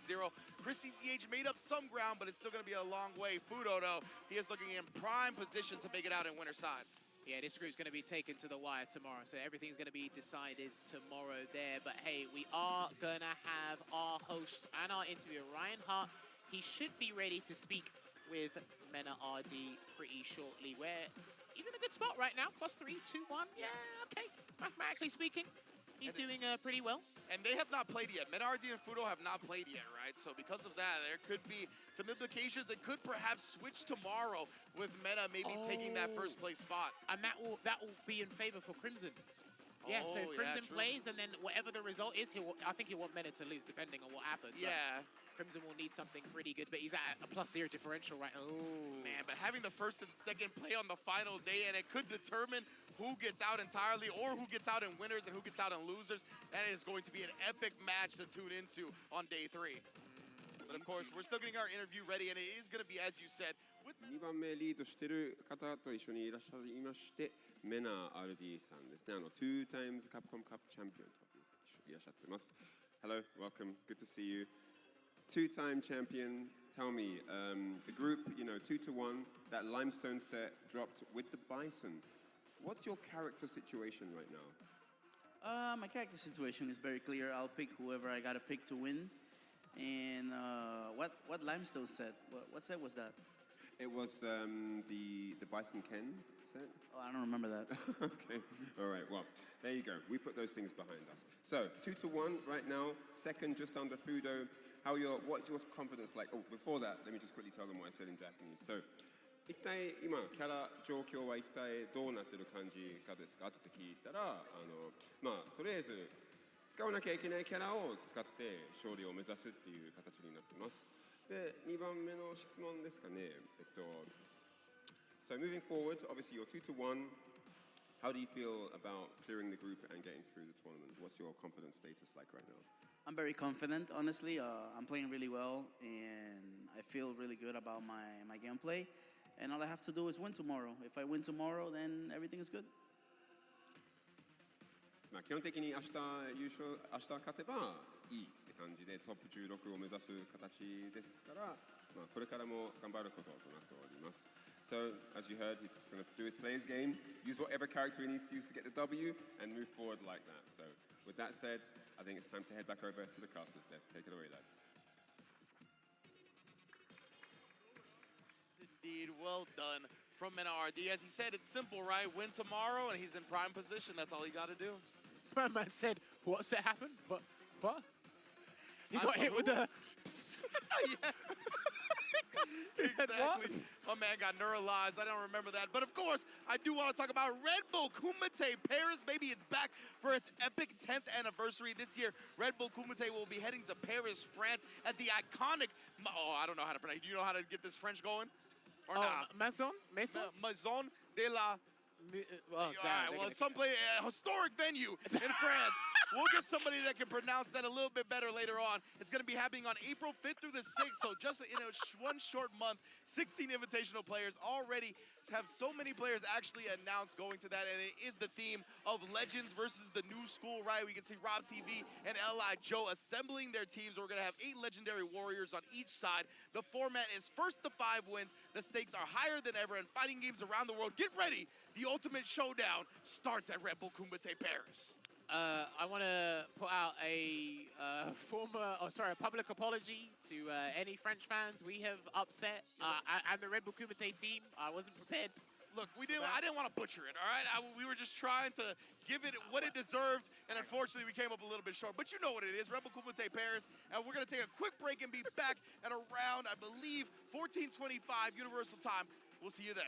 Speaker 4: Chris CCH made up some ground, but it's still going to be a long way. Fudo, though, he is looking in prime position to make it out in winner's side.
Speaker 14: Yeah, this group's going to be taken to the wire tomorrow, so everything's going to be decided tomorrow there. But hey, we are going to have our host and our interviewer, Ryan Hart. He should be ready to speak with Mena RD pretty shortly, where he's in a good spot right now. +3, 2, 1. Yeah, okay. Mathematically speaking, he's doing pretty well.
Speaker 4: And they have not played yet. Mena RD and Fudo have not played yet, right? So because of that, there could be some implications that could perhaps switch tomorrow with Mena maybe taking that first place spot.
Speaker 14: And that will be in favor for Crimson. Yeah, so Crimson plays, and then whatever the result is, I think he'll want Mena to lose, depending on what happens.
Speaker 4: Yeah.
Speaker 14: Crimson will need something pretty good, but he's at a +0 differential right now. Ooh.
Speaker 4: Man, but having the first and second play on the final day, and it could determine who gets out entirely or who gets out in winners and who gets out in losers. That is going to be an epic match to tune into on day 3. But of course, we're still getting our interview ready, and it is going to be, as you said, with
Speaker 8: 2番目リードしてる方と一緒にいらっしゃいまして、メナ RD さんですね。2 times Capcom Cup champion といらっしゃってます。Hello, welcome, good to see you. 2-time champion, tell me, the group, 2-1, that Limestone set dropped with the Bison. What's your character situation right now?
Speaker 15: My character situation is very clear. I'll pick whoever I gotta pick to win. And what Limestone set? What set was that?
Speaker 8: It was the Bison Ken set.
Speaker 15: Oh, I don't remember that.
Speaker 8: Okay, all right, well, there you go. We put those things behind us. So, 2-1 right now, second just under Fudo. What's your confidence like? Oh, before that, let me just quickly tell them what I said in Japanese. So, 一体今キャラ状況は一体どうなってる感じかですかって聞いたら、とりあえず使わなきゃいけないキャラを使って勝利を目指すっていう形になってます。で、2番目の質問ですかね。So moving forward, obviously you're 2-1. How do you feel about clearing the group and getting through the tournament? What's your confidence status like right now?
Speaker 15: I'm very confident, honestly. I'm playing really well, and I feel really good about my gameplay. And all I have to do is win tomorrow. If I win tomorrow, then everything is good.
Speaker 8: 基本的に明日勝てばいいって感じでトップ16を目指す形ですから、これからも頑張ることとなっております。So, as you heard, he's going to do his player's game, use whatever character he needs to use to get the W, and move forward like that. So, with that said, I think it's time to head back over to the casters desk. Take it away, lads.
Speaker 4: Indeed, well done from Mena RD. As he said, it's simple, right? Win tomorrow, and he's in prime position. That's all he got to do.
Speaker 14: My man said, what's that happened? What? He got hit with the...
Speaker 4: Exactly. My man got neuralized. I don't remember that. But of course, I do want to talk about Red Bull Kumite Paris. Maybe it's back for its epic 10th anniversary this year. Red Bull Kumite will be heading to Paris, France at the iconic... Oh, I don't know how to pronounce it. Do you know how to get this French going? Or not?
Speaker 14: Maison
Speaker 4: Maison de la...
Speaker 14: Well,
Speaker 4: some place, a historic venue in France. We'll get somebody that can pronounce that a little bit better later on. It's going to be happening on April 5th through the 6th, so just in one short month, 16 invitational players already have so many players actually announced going to that, and it is the theme of Legends versus the New School, right? We can see Rob TV and L.I. Joe assembling their teams. We're going to have 8 legendary warriors on each side. The format is first to 5 wins. The stakes are higher than ever, and fighting games around the world. Get ready! The ultimate showdown starts at Red Bull Kumite Paris.
Speaker 14: I want to put out a public apology to any French fans we have upset. And the Red Bull Kumite team. I wasn't prepared.
Speaker 4: Look, I didn't want to butcher it, all right? We were just trying to give it what it deserved, and unfortunately we came up a little bit short. But you know what it is, Red Bull Kumite Paris, and we're going to take a quick break and be back at around, I believe, 14:25 Universal Time. We'll see you then.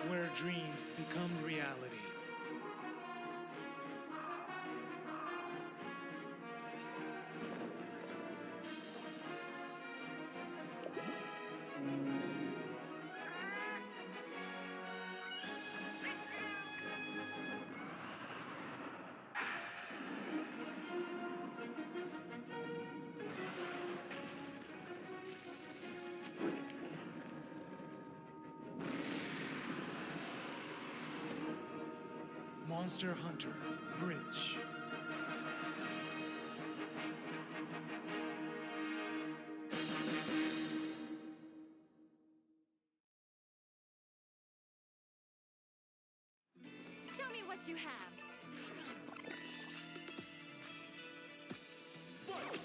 Speaker 12: Where dreams become reality. Monster Hunter Bridge.
Speaker 3: Show me what you have. What?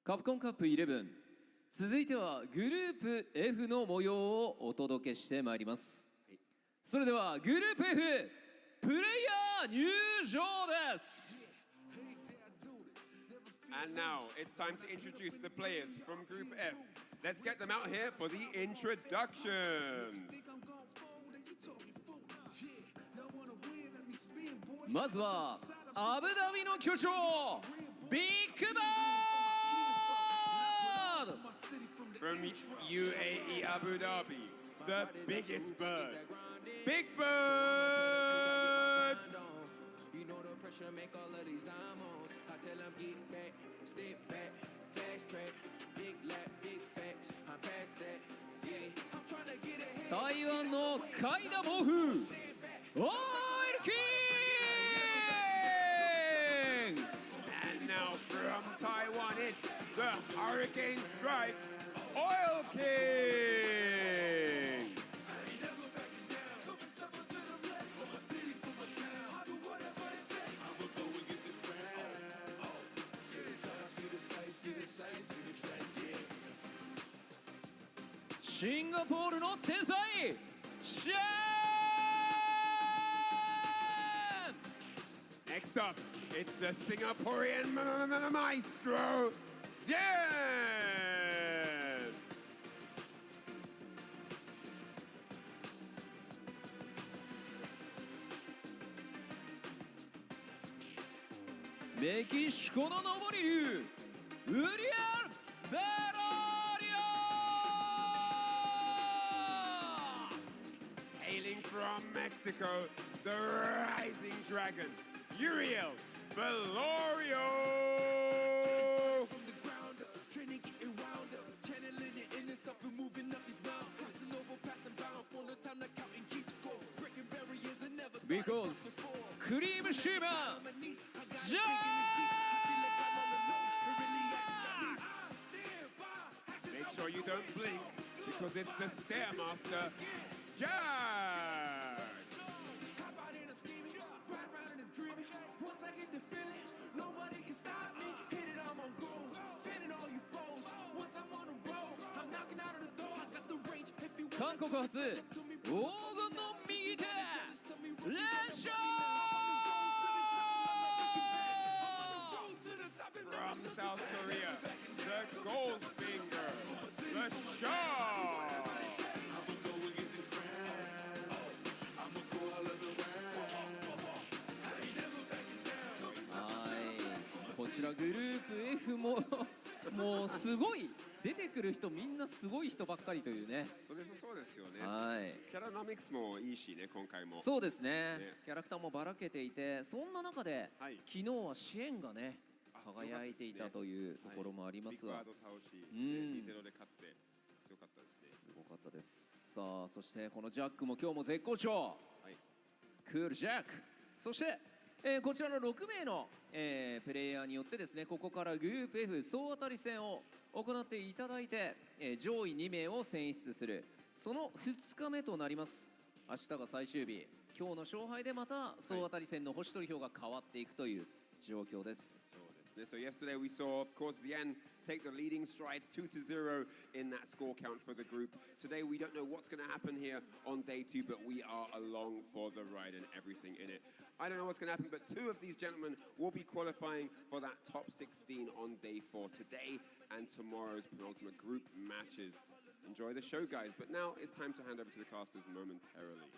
Speaker 7: カプコンカップ11、続いてはグループ F の模様をお届けしてまいります。それではグループ F プレイヤー入場です。
Speaker 8: And now it's time to introduce the players from Group F. Let's get them out here for the introductions.
Speaker 7: まずはアブダビの巨匠ビッグバード
Speaker 8: From UAE Abu Dhabi, the biggest bird, Big Bird!
Speaker 2: You know the pressure make all of these diamonds. I tell them get back, step back, fast track, big lap, big facts. I'm past that, yeah. I'm trying to get ahead.
Speaker 7: 台湾のカイナ暴風オイルキング
Speaker 8: And now from Taiwan, it's the Hurricane Strike Oil King!
Speaker 7: Singapore の天才シャーン
Speaker 8: Next up, it's the Singaporean maestro, Xian!
Speaker 7: メキシコの登り竜ウリアル・ベロリオ
Speaker 8: Hailing from Mexico, the rising dragon, Uriel Velorio!
Speaker 7: Because クリームシーマンジャー
Speaker 8: Make sure you don't blink, because it's the Stairmaster, Jack!
Speaker 2: Once I get the feeling, nobody can stop me. Hit it, I'm on gold. Fending all you foes. Once I'm on the road, I'm knocking out of the door. I got the range. If you
Speaker 7: 韓国発黄金の右手連勝
Speaker 8: From South Korea, the Goldfinger, the Shaw!
Speaker 7: こちらグループ F ももうすごい出てくる人みんなすごい人ばっかりというね。
Speaker 8: そうですよね。
Speaker 7: はい。
Speaker 8: キャラノミクスもいいしね、今回も。
Speaker 7: そうですね。キャラクターもばらけていて、そんな中で、昨日は支援がね輝いていたというところもありますが、
Speaker 8: ビッグワード倒し、2-0で勝って強かったですね。
Speaker 7: すごかったです。さあ、そしてこのジャックも今日も絶好調。クールジャック。そして。こちらの6名の、プレイヤーによってですね、ここからグループ F 総当たり戦を行っていただいて、上位2名を選出するその2日目となります。明日が最終日、今日の勝敗でまた総当たり戦の星取り票が変わっていくという状況です。
Speaker 8: So yesterday we saw, of course, Yen take the leading strides 2-0 in that score count for the group. Today we don't know what's going to happen here on day 2, but we are along for the ride and everything in it. I don't know what's going to happen, but 2 of these gentlemen will be qualifying for that top 16 on day 4 today and tomorrow's penultimate group matches. Enjoy the show, guys. But now it's time to hand over to the casters momentarily.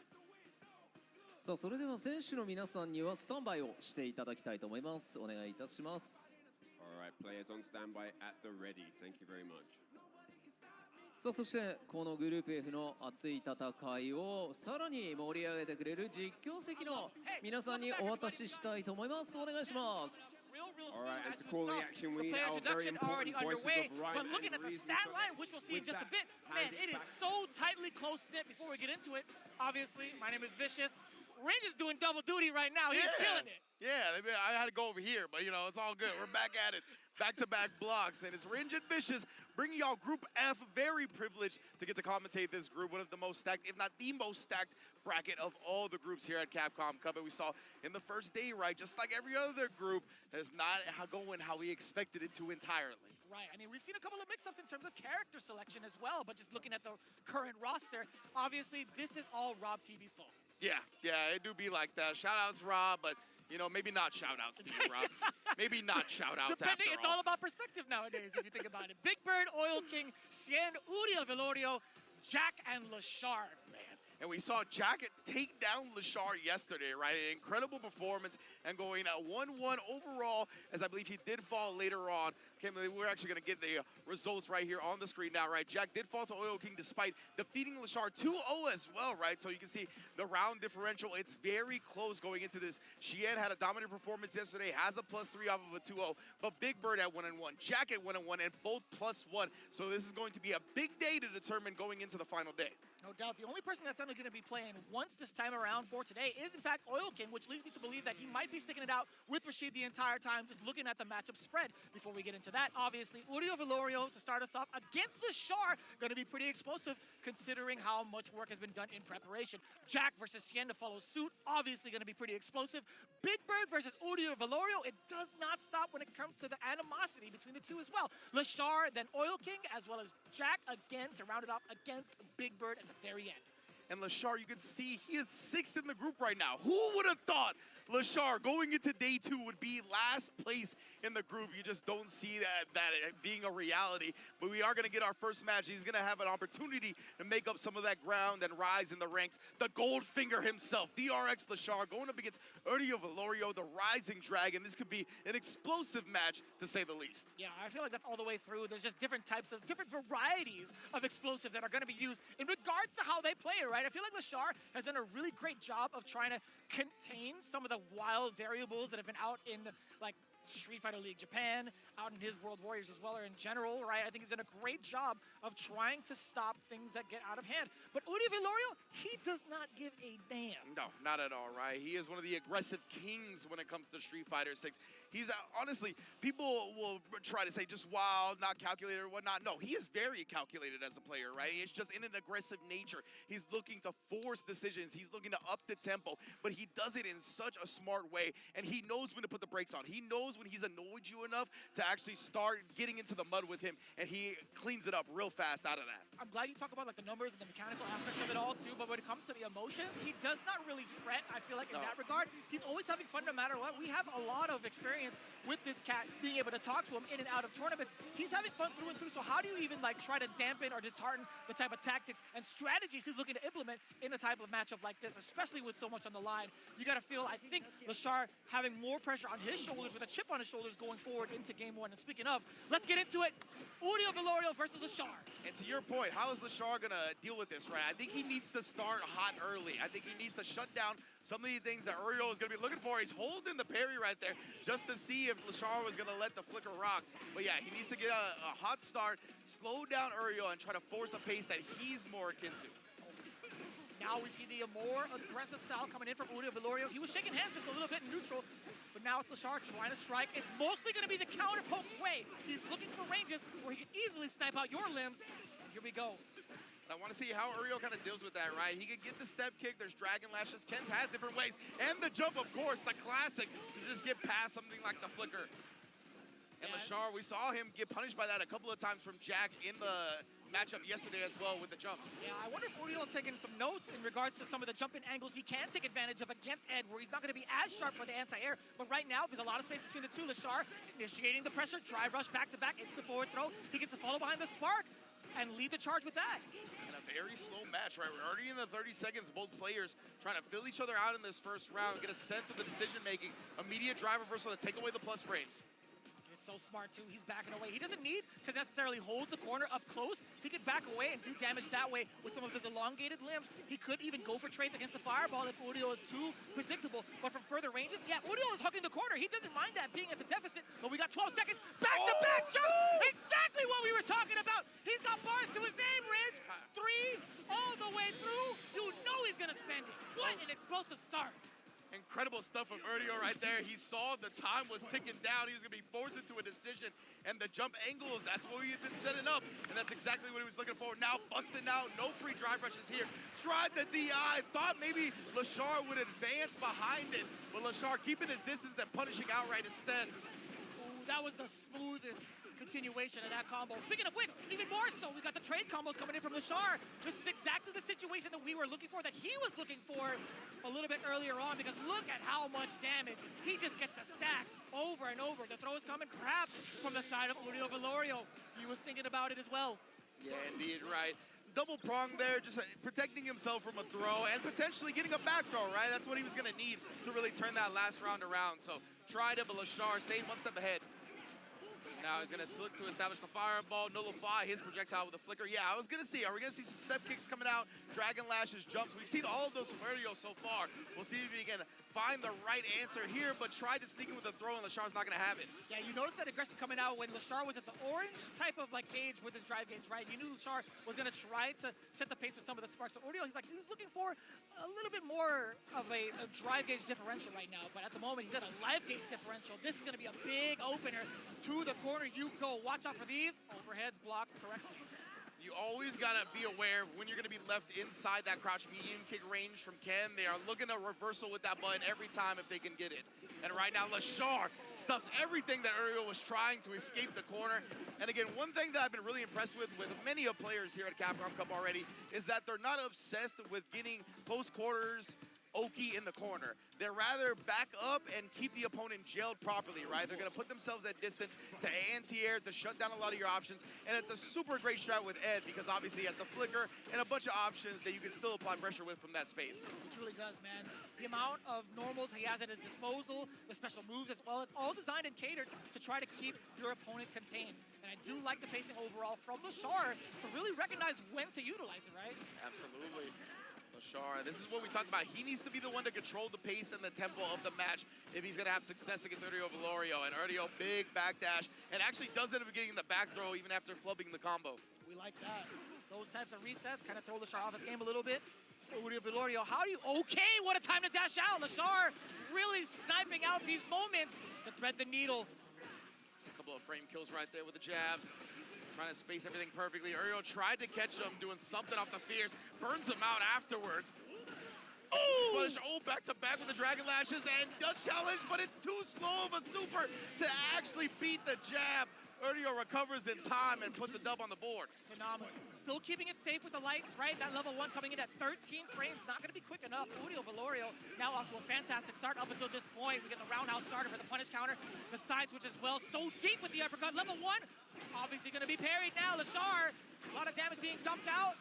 Speaker 7: さあ、それでは選手の皆さんにはスタンバイをしていただきたいと思います。お願いいたします。
Speaker 8: All right, players on standby at the ready. Thank you very much.
Speaker 7: さあ、そしてこのグループ F の熱い戦いをさらに盛り上げてくれる実況席の皆さんにお渡ししたいと思います。お願いします。
Speaker 8: All right, and to call the action, we need our very important voices of Ryan
Speaker 5: But looking at the stat line, which we'll see in just a bit, man, it is so tightly close-knit. Before we get into it, obviously, my name is Vicious. Range is doing double duty right now. He's killing it.
Speaker 4: Yeah, I had to go over here, but, you know, it's all good. We're back at it. Back-to-back blocks, and it's Range and Vicious bringing y'all Group F. Very privileged to get to commentate this group. One of the most stacked, if not the most stacked bracket of all the groups here at Capcom Cup. And we saw in the first day, right, just like every other group, that's not going how we expected it to entirely.
Speaker 9: Right. I mean, we've seen a couple of mix-ups in terms of character selection as well, but just looking at the current roster, obviously this is all Rob TV's fault.
Speaker 4: Yeah, it do be like that. Shout-outs, Rob, but, you know, maybe not shout-outs to you, Rob. Maybe not shout-outs
Speaker 9: Depending,
Speaker 4: after
Speaker 9: it's all about perspective nowadays, if you think about it. Big Bird, Oil King, Cien, Uriel Velorio, Jack, and Lashard, man.
Speaker 4: And we saw Jack take down Lashard yesterday, right? An incredible performance and going at 1-1 overall, as I believe he did fall later on. Okay, we're actually going to get the results right here on the screen now, right? Jack did fall to Oil King despite defeating Lashard 2-0 as well, right? So you can see the round differential. It's very close going into this. Xian had a dominant performance yesterday, has a +3 off of a 2-0, but Big Bird at 1-1, Jack at 1-1, and both +1. So this is going to be a big day to determine going into the final day.
Speaker 9: No doubt. The only person that's only going to be playing once this time around for today is, in fact, Oil King, which leads me to believe that he might be sticking it out with Rashid the entire time, just looking at the matchup spread. Before we get into that, obviously, Uriel Velorio to start us off against Lashard, going to be pretty explosive considering how much work has been done in preparation. Jack versus Cien to follow suit, obviously going to be pretty explosive. Big Bird versus Uriel Velorio, it does not stop when it comes to the animosity between the two as well. Lashard, then Oil King, as well as Jack again to round it off against Big Bird at the very end.
Speaker 4: And Lashard, you can see he is 6th in the group right now. Who would have thought Lashard going into day 2 would be last place in the group? You just don't see that being a reality. But we are going to get our first match. He's going to have an opportunity to make up some of that ground and rise in the ranks. The Goldfinger himself, DRX Lashard, going up against Uriel Velorio, the Rising Dragon. This could be an explosive match, to say the least.
Speaker 9: Yeah, I feel like that's all the way through. There's just different varieties of explosives that are going to be used in regards to how they play it, right? I feel like Lashard has done a really great job of trying to contain some of the wild variables that have been out in, like, Street Fighter League Japan, out in his World Warriors as well, or in general, right? I think he's done a great job of trying to stop things that get out of hand. But Uriel Velorio, he does not give a damn.
Speaker 4: No, not at all, right? He is one of the aggressive kings when it comes to Street Fighter 6. He's, honestly, people will try to say just wild, not calculated or whatnot. No, he is very calculated as a player, right? It's just in an aggressive nature. He's looking to force decisions. He's looking to up the tempo, but he does it in such a smart way, and he knows when to put the brakes on. He knows when he's annoyed you enough to actually start getting into the mud with him, and he cleans it up real fast out of that.
Speaker 9: I'm glad you talk about like the numbers and the mechanical aspects of it all too, but when it comes to the emotions, he does not really fret, I feel like, in that regard. He's always having fun no matter what. We have a lot of experience with this cat, being able to talk to him in and out of tournaments. He's having fun through and through, so how do you even like try to dampen or dishearten the type of tactics and strategies he's looking to implement in a type of matchup like this, especially with so much on the line? You gotta feel, I think, Lashard having more pressure on his shoulders with a chip on his shoulders going forward into game 1. And speaking of, let's get into it. Uriel Velorio versus Lashard.
Speaker 4: And to your point, how is Lashard gonna deal with this, right? I think he needs to start hot early. I think he needs to shut down some of the things that Uriel is gonna be looking for. He's holding the parry right there just to see if Lashard was gonna let the flicker rock. But yeah, he needs to get a hot start, slow down Uriel, and try to force a pace that he's more akin to.
Speaker 9: Now we see the more aggressive style coming in from Uriel Velorio. He was shaking hands just a little bit in neutral, but now it's Lashard trying to strike. It's mostly going to be the counter poke way. He's looking for ranges where he can easily snipe out your limbs. Here we go.
Speaker 4: I want to see how Uriel kind of deals with that, right? He could get the step kick. There's dragon lashes. Ken's has different ways. And the jump, of course, the classic, to just get past something like the flicker. And Lashard, we saw him get punished by that a couple of times from Jack in the matchup yesterday as well with the jumps.
Speaker 9: Yeah, I wonder if Uriel taking some notes in regards to some of the jumping angles he can take advantage of against Ed, where he's not going to be as sharp for the anti-air. But right now, there's a lot of space between the two. Lashard initiating the pressure, drive rush back-to-back into the forward throw. He gets the follow behind the spark and lead the charge with that.
Speaker 4: And a very slow match, right? We're already in the 30 seconds. Both players trying to fill each other out in this first round, get a sense of the decision-making. Immediate drive reversal to take away the plus frames.
Speaker 9: So smart too, he's backing away. He doesn't need to necessarily hold the corner up close. He could back away and do damage that way with some of his elongated limbs. He could even go for trades against the fireball if Uriel is too predictable. But from further ranges, yeah, Uriel is hugging the corner. He doesn't mind that being at the deficit, but we got 12 seconds. Back-to-back jump! Exactly what we were talking about. He's got bars to his name, Ridge. 3 all the way through. You know he's gonna spend it. What an explosive start.
Speaker 4: Incredible stuff from Uriel right there. He saw the time was ticking down. He was going to be forced into a decision. And the jump angles, that's what we had been setting up. And that's exactly what he was looking for. Now busting out. No free drive rushes here. Tried the DI. Thought maybe Lashard would advance behind it. But Lashard keeping his distance and punishing outright instead.
Speaker 9: Ooh, that was the smoothest
Speaker 5: continuation of that combo. Speaking of which, even more so, we got the trade combos coming in from Lashar. This is exactly the situation that we were looking for, that he was looking for a little bit earlier on, because look at how much damage he just gets to stack over and over. The throw is coming perhaps from the side of Uriel Velorio. He was thinking about it as well.
Speaker 4: Yeah, indeed, right. Double prong there, just protecting himself from a throw and potentially getting a back throw, right? That's what he was going to need to really turn that last round around. So tried it, but Lashar stayed one step ahead. Now he's going to look to establish the fireball, nullify his projectile with a flicker. Yeah, I was going to see, are we going to see some step kicks coming out, Dragon Lashes, jumps? We've seen all of those from Erdio so far. We'll see if he can find the right answer here, but tried to sneak in with a throw, and Lashar's not going to have it.
Speaker 5: Yeah, you noticed that aggression coming out when Lashar was at the orange type of like gauge with his drive gauge, right? You knew Lashar was going to try to set the pace with some of the sparks. So Erdio, he's looking for a little bit more of a drive gauge differential right now, but at the moment he's at a live gauge differential. This is going to be a big opener to the corner. You go. Watch out for these. Overheads blocked correctly.
Speaker 4: You always got to be aware when you're going to be left inside that crouch medium kick range from Ken. They are looking to reversal with that button every time if they can get it. And right now, Lashar stuffs everything that Uriel was trying to escape the corner. And again, one thing that I've been really impressed with many of players here at Capcom Cup already is that they're not obsessed with getting close quarters Oki in the corner. They're rather back up and keep the opponent jailed properly, right? They're going to put themselves at distance to anti-air, to shut down a lot of your options. And it's a super great strat with Ed because obviously he has the flicker and a bunch of options that you can still apply pressure with from that space.
Speaker 5: He truly does, man. The amount of normals he has at his disposal, the special moves as well, it's all designed and catered to try to keep your opponent contained. And I do like the pacing overall from Lashar to really recognize when to utilize it, right?
Speaker 4: Absolutely. Lashar, this is what we talked about. He needs to be the one to control the pace and the tempo of the match if he's going to have success against Uriel Velorio. And Uriel, big backdash, and actually does end up getting the back throw even after flubbing the combo.
Speaker 5: We like that. Those types of resets kind of throw Lashar off his game a little bit. Uriel Velorio, how do you... Okay, what a time to dash out. Lashar really sniping out these moments to thread the needle.
Speaker 4: A couple of frame kills right there with the jabs. Trying to space everything perfectly. Uriel tried to catch him, doing something off the fierce, burns him out afterwards. Oh! Back to back with the Dragon Lashes and does challenge, but it's too slow of a super to actually beat the jab. Uriel recovers in time and puts a dub on the board.
Speaker 5: Phenomenal. Still keeping it safe with the lights, right? That level 1 coming in at 13 frames, not going to be quick enough. Uriel Velorio now off to a fantastic start up until this point. We get the roundhouse starter for the punish counter. The side switch as well, so deep with the uppercut. Level 1, obviously going to be parried now. Lashar, a lot of damage being dumped out.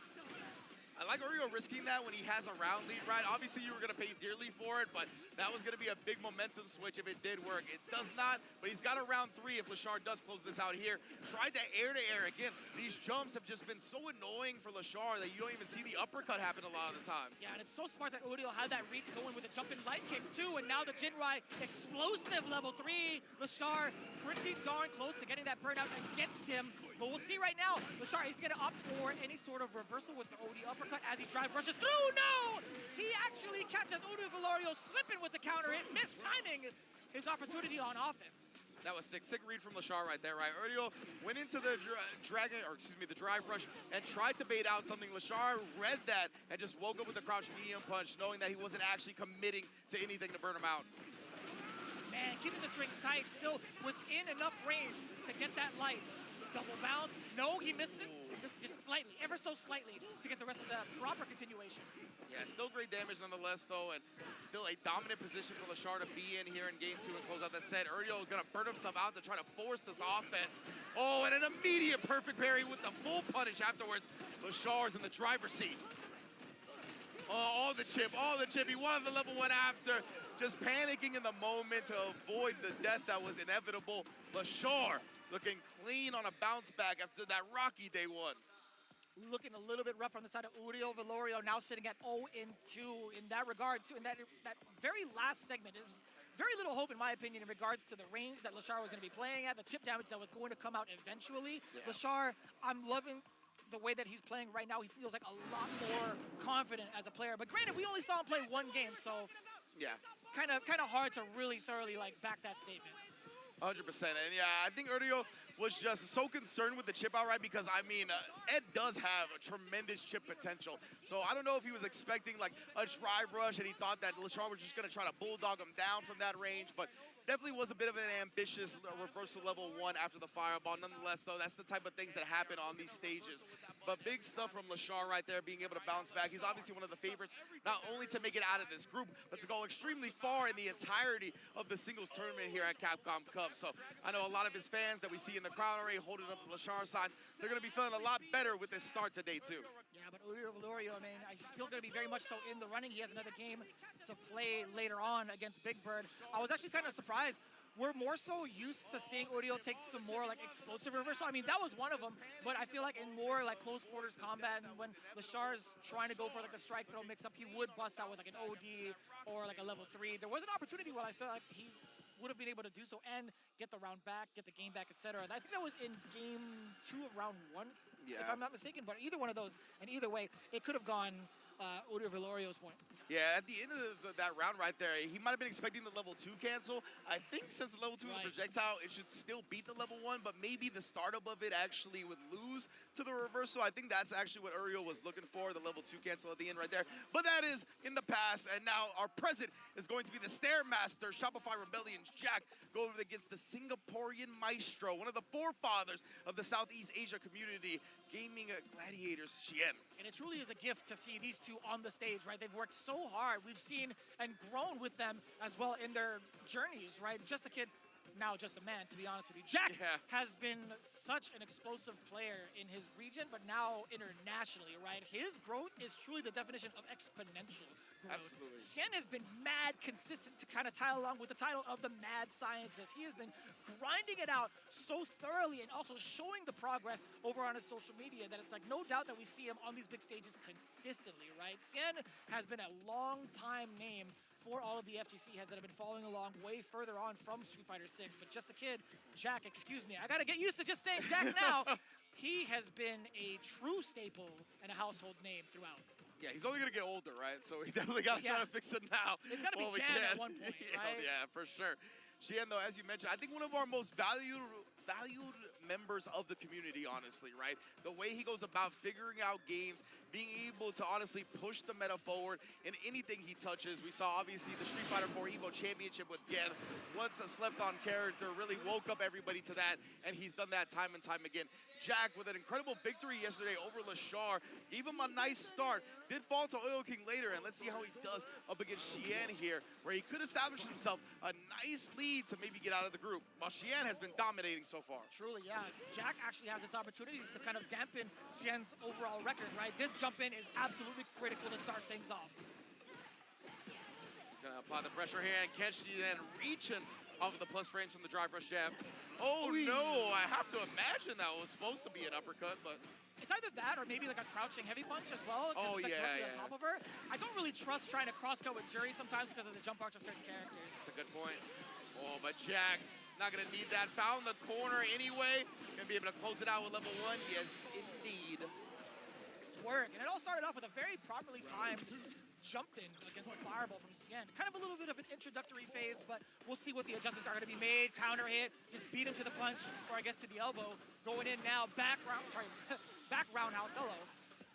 Speaker 4: I like Uriel risking that when he has a round lead, right? Obviously, you were going to pay dearly for it, but that was going to be a big momentum switch if it did work. It does not, but he's got a round 3 if Lashar does close this out here. Tried that air-to-air. Again, these jumps have just been so annoying for Lashar that you don't even see the uppercut happen a lot of the time.
Speaker 5: Yeah, and it's so smart that Uriel had that read to go in with a jumping light kick, too, and now the Jinrai explosive level 3. Lashar pretty darn close to getting that burnout against him. But we'll see right now. Lashar is going to opt for any sort of reversal with the OD uppercut as he drive rushes through. No! He actually catches Uriel Velorio slipping with the counter hit, mistiming his opportunity on offense.
Speaker 4: That was sick. Sick read from Lashar right there, right? Uriel went into the the drive rush and tried to bait out something. Lashar read that and just woke up with a crouch medium punch, knowing that he wasn't actually committing to anything to burn him out.
Speaker 5: Man, keeping the strings tight, still within enough range to get that light. Double bounce. No, he missed it. Just slightly, ever so slightly, to get the rest of the proper continuation.
Speaker 4: Yeah, still great damage nonetheless, though, and still a dominant position for Lashar to be in here in game 2 and close out that set. Uriel is going to burn himself out to try to force this offense. Oh, and an immediate perfect parry with the full punish afterwards. Lashar's in the driver's seat. Oh, all the chip. He wanted the level 1 after. Just panicking in the moment to avoid the death that was inevitable. Lashar looking clean on a bounce back after that rocky day 1.
Speaker 5: Looking a little bit rough on the side of Uriel Velorio, now sitting at 0-2 in that regard, too. In that very last segment, it was very little hope, in my opinion, in regards to the range that Lashar was going to be playing at, the chip damage that was going to come out eventually. Yeah. Lashar, I'm loving the way that he's playing right now. He feels like a lot more confident as a player. But granted, we only saw him play 1 game, so
Speaker 4: yeah,
Speaker 5: kind of hard to really thoroughly back that statement.
Speaker 4: 100%. And yeah, I think Uriel was just so concerned with the chip outright because, I mean, Ed does have a tremendous chip potential. So I don't know if he was expecting like a drive rush and he thought that Lashar was just going to try to bulldog him down from that range. But Definitely was a bit of an ambitious reversal level 1 after the fireball. Nonetheless, though, that's the type of things that happen on these stages. But big stuff from Lashar right there, being able to bounce back. He's obviously one of the favorites, not only to make it out of this group, but to go extremely far in the entirety of the singles tournament here at Capcom Cup. So I know a lot of his fans that we see in the crowd already holding up the Lashar signs, they're going to be feeling a lot better with this start today, too.
Speaker 9: Yeah, but Valorio, I mean, he's still going to be very much so in the running. He has another game to play later on against Big Bird. I was actually kind of surprised. We're more so used to seeing Uriel take some more like explosive reversal. I mean, that was one of them, but I feel like in more like close quarters combat, and when Lashar's trying to go for like a strike throw mix up, he would bust out with like an OD or like a level 3. There was an opportunity where I felt like he would have been able to do so and get the round back, get the game back, etc. I think that was in game 2 of round 1, if I'm not mistaken. But either one of those, and either way, it could have gone Uriel Valorio's point.
Speaker 4: Yeah, at the end of that round right there, he might have been expecting the level 2 cancel. I think since the level 2 is a projectile, it should still beat the level 1, but maybe the startup of it actually would lose to the reversal. I think that's actually what Uriel was looking for, the level 2 cancel at the end right there. But that is in the past, and now our present is going to be the Stairmaster, Shopify Rebellion's Jack, going against the Singaporean Maestro, one of the forefathers of the Southeast Asia community, gaming gladiators, Xian.
Speaker 9: And it truly is a gift to see these two on the stage, right? They've worked so hard. We've seen and grown with them as well in their journeys, right? Just a kid, now just a man, to be honest with you. Jack has been such an explosive player in his region, but now internationally, right? His growth is truly the definition of exponential growth.
Speaker 4: Absolutely.
Speaker 9: Xian has been mad consistent to kind of tie along with the title of the Mad Scientist. He has been grinding it out so thoroughly and also showing the progress over on his social media that it's like no doubt that we see him on these big stages consistently, right? Xian has been a long time name for all of the FGC heads that have been following along way further on from Street Fighter 6, but just a kid, Jack, excuse me, I gotta get used to just saying Jack now. He has been a true staple and a household name throughout.
Speaker 4: Yeah, he's only gonna get older, right? So we definitely gotta try to fix it now.
Speaker 9: It's gotta be Jan at one point, right?
Speaker 4: Yeah, for sure. Xian, though, as you mentioned, I think one of our most valued members of the community, honestly, right? The way he goes about figuring out games, being able to honestly push the meta forward in anything he touches. We saw, obviously, the Street Fighter 4 Evo Championship with Gen. Once a slept-on character, really woke up everybody to that, and he's done that time and time again. Jack, with an incredible victory yesterday over Lashar, gave him a nice start. Did fall to Oil King later, and let's see how he does up against Xian here, where he could establish himself a nice lead to maybe get out of the group, while Xian has been dominating so far.
Speaker 9: Truly, yeah. Jack actually has this opportunity to kind of dampen Xian's overall record, right? This jump in is absolutely critical to start things off.
Speaker 4: He's gonna apply the pressure here, and Kenshi then reaching off of the plus frames from the drive rush jab. Oh no, I have to imagine that was supposed to be an uppercut, but...
Speaker 9: It's either that or maybe like a crouching heavy punch as well.
Speaker 4: Oh yeah,
Speaker 9: on top of her. I don't really trust trying to cross-cut with Jury sometimes because of the jump arch of certain characters.
Speaker 4: That's a good point. Oh, but Jack, not gonna need that. Found the corner anyway. Gonna be able to close it out with level 1. Yes, indeed.
Speaker 9: Nice work. And it all started off with a very properly timed jump in against the fireball from Xian. Kind of a little bit of an introductory phase, but we'll see what the adjustments are going to be made. Counter hit, just beat him to the punch, or I guess to the elbow. Going in now, back roundhouse, hello.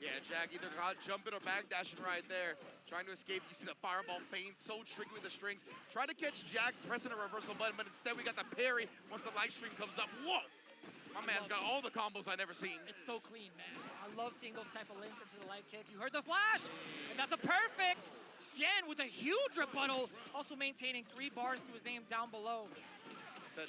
Speaker 4: Yeah, Jack either jumping or backdashing right there. Trying to escape. You see the fireball feint, so tricky with the strings. Try to catch Jack pressing a reversal button, but instead we got the parry once the light stream comes up. Whoa! My man's got all the combos I've never seen.
Speaker 9: It's so clean, man. I love seeing those type of links into the light kick. You heard the flash, and that's a perfect. Xian with a huge rebuttal, also maintaining 3 bars to his name down below.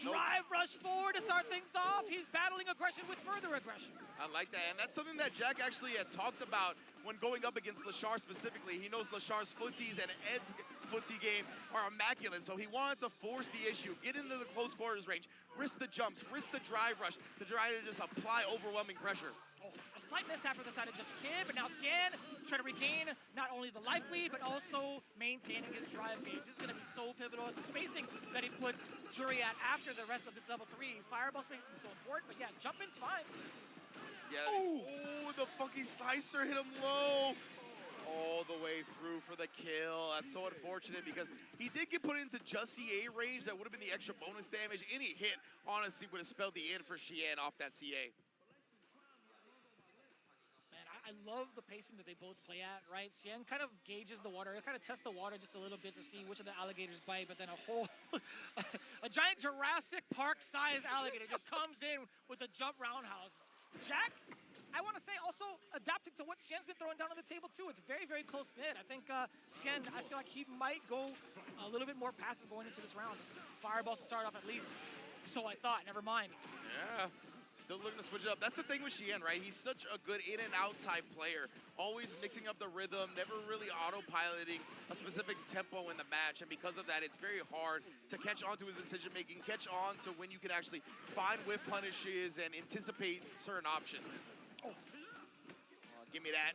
Speaker 9: Drive rush forward to start things off. He's battling aggression with further aggression.
Speaker 4: I like that, and that's something that Jack actually had talked about when going up against Lashar specifically. He knows Lashar's footsies and Ed's footsie game are immaculate, so he wanted to force the issue, get into the close quarters range, risk the jumps, risk the drive rush to try to just apply overwhelming pressure.
Speaker 9: Oh, a slight mishap for the side of just a kid, but now Xian trying to regain not only the life lead, but also maintaining his drive gauge. This is going to be so pivotal. The spacing that he puts Jury at after the rest of this level 3. Fireball spacing is so important, but yeah, jumping's fine.
Speaker 4: Yeah. Oh, the funky slicer hit him low. All the way through for the kill. That's so unfortunate because he did get put into just CA range. That would have been the extra bonus damage. Any hit, honestly, would have spelled the end for Xian off that CA.
Speaker 9: I love the pacing that they both play at, right? Xian kind of gauges the water. He'll kind of test the water just a little bit to see which of the alligators bite, but then a whole A giant Jurassic Park-sized alligator just comes in with a jump roundhouse. Jack, I want to say, also adapting to what Xian's been throwing down on the table too. It's very, very close-knit. I think Xian, I feel like he might go a little bit more passive going into this round. Fireballs to start off at least. So I thought, never mind.
Speaker 4: Yeah. Still looking to switch it up. That's the thing with Xian, right? He's such a good in and out type player. Always mixing up the rhythm, never really autopiloting a specific tempo in the match. And because of that, it's very hard to catch on to his decision making, catch on to when you can actually find whiff punishes and anticipate certain options. Oh. Give me that.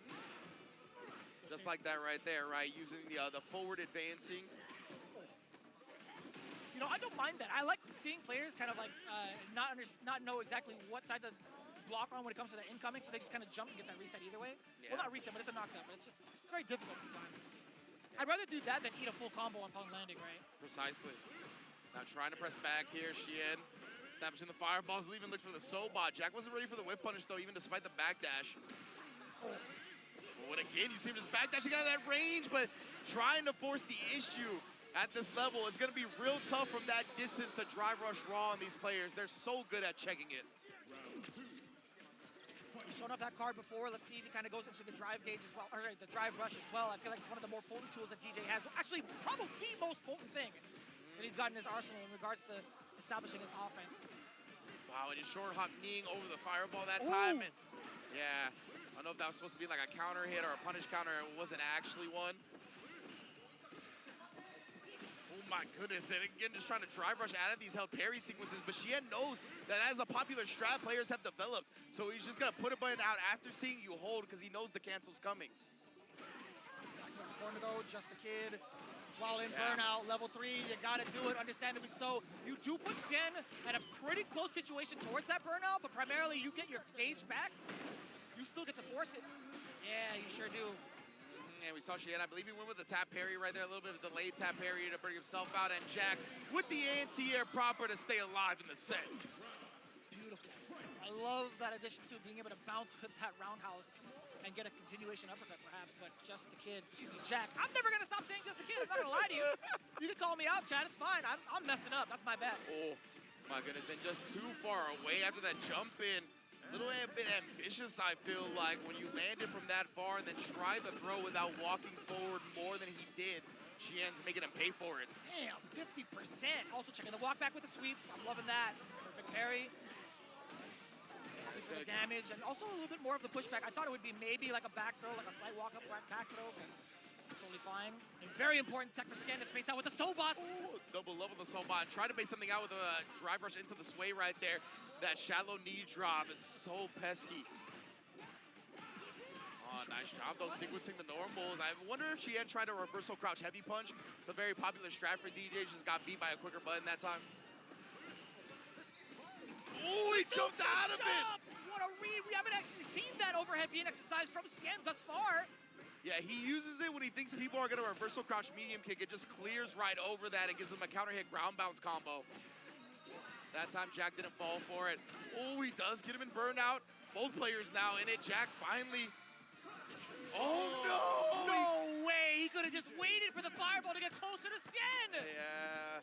Speaker 4: Just like that right there, right? Using the forward advancing.
Speaker 9: You know, I don't mind that. I like seeing players kind of like not know exactly what side to block on when it comes to the incoming, so they just kind of jump and get that reset either way. Yeah. Well, not reset, but it's a knockdown, but it's very difficult sometimes. I'd rather do that than eat a full combo upon landing, right? Precisely.
Speaker 4: Now trying to press back here, Xian. Establishing the fireballs, leaving look for the Sobot. Jack wasn't ready for the whip punish though, even despite the backdash. Oh. Well, again, you see him just backdashing out of that range, but trying to force the issue at this level. It's going to be real tough from that distance to drive rush raw on these players. They're so good at checking it.
Speaker 9: He's shown off that card before. Let's see if he kind of goes into the drive gauge as well, or the drive rush as well. I feel like it's one of the more potent tools that DJ has. Actually, probably the most potent thing that he's got in his arsenal in regards to establishing his offense.
Speaker 4: Wow, and his short hop kneeing over the fireball that time. And yeah, I don't know if that was supposed to be like a counter hit or a punish counter. It wasn't actually one. Oh my goodness, and again, just trying to drive rush out of these held parry sequences, but Xian knows that as a popular strat players have developed, so he's just gonna put a button out after seeing you hold because he knows the cancel's coming.
Speaker 9: Back to the corner though, just the kid. While in burnout, level 3, you gotta do it, understandably so. You do put Xian at a pretty close situation towards that burnout, but primarily you get your gauge back. You still get to force it. Yeah, you sure do.
Speaker 4: And we saw Xian, I believe he went with the tap parry right there, a little bit of a delayed tap parry to bring himself out, and Jack with the anti-air proper to stay alive in the set.
Speaker 9: Beautiful. I love that addition to being able to bounce with that roundhouse and get a continuation uppercut perhaps, but just the kid, excuse me, Jack. I'm never gonna stop saying just the kid, I'm not gonna lie to you. You can call me out, Chad, it's fine. I'm messing up, that's my bad.
Speaker 4: Oh my goodness, and just too far away after that jump in. A little bit ambitious, I feel like, when you landed from that far and then try the throw without walking forward more than he did. Xian's making him pay for it.
Speaker 9: Damn, 50%. Also checking the walk back with the sweeps. I'm loving that. Perfect parry. For the damage, and also a little bit more of the pushback. I thought it would be maybe like a back throw, like a slight walk up back throw, but totally fine. A very important tech for Xian to space out with the Sobots.
Speaker 4: Ooh, double level the Sobot. Try to base something out with a drive rush into the sway right there. That shallow knee drop is so pesky. Oh, nice job though, sequencing the normals. I wonder if Xian tried a reversal crouch heavy punch. It's a very popular strat for DJ. Just got beat by a quicker button that time. Oh, he jumped out of it!
Speaker 9: What a read! We haven't actually seen that overhead being exercised from Xian thus far.
Speaker 4: Yeah, he uses it when he thinks people are gonna reversal crouch medium kick. It just clears right over that and gives him a counter hit ground bounce combo. That time Jack didn't fall for it. Oh, he does get him in burnout. Both players now in it. Jack finally. Oh no!
Speaker 9: No way! He could have just waited for the fireball to get closer to Xian!
Speaker 4: Yeah.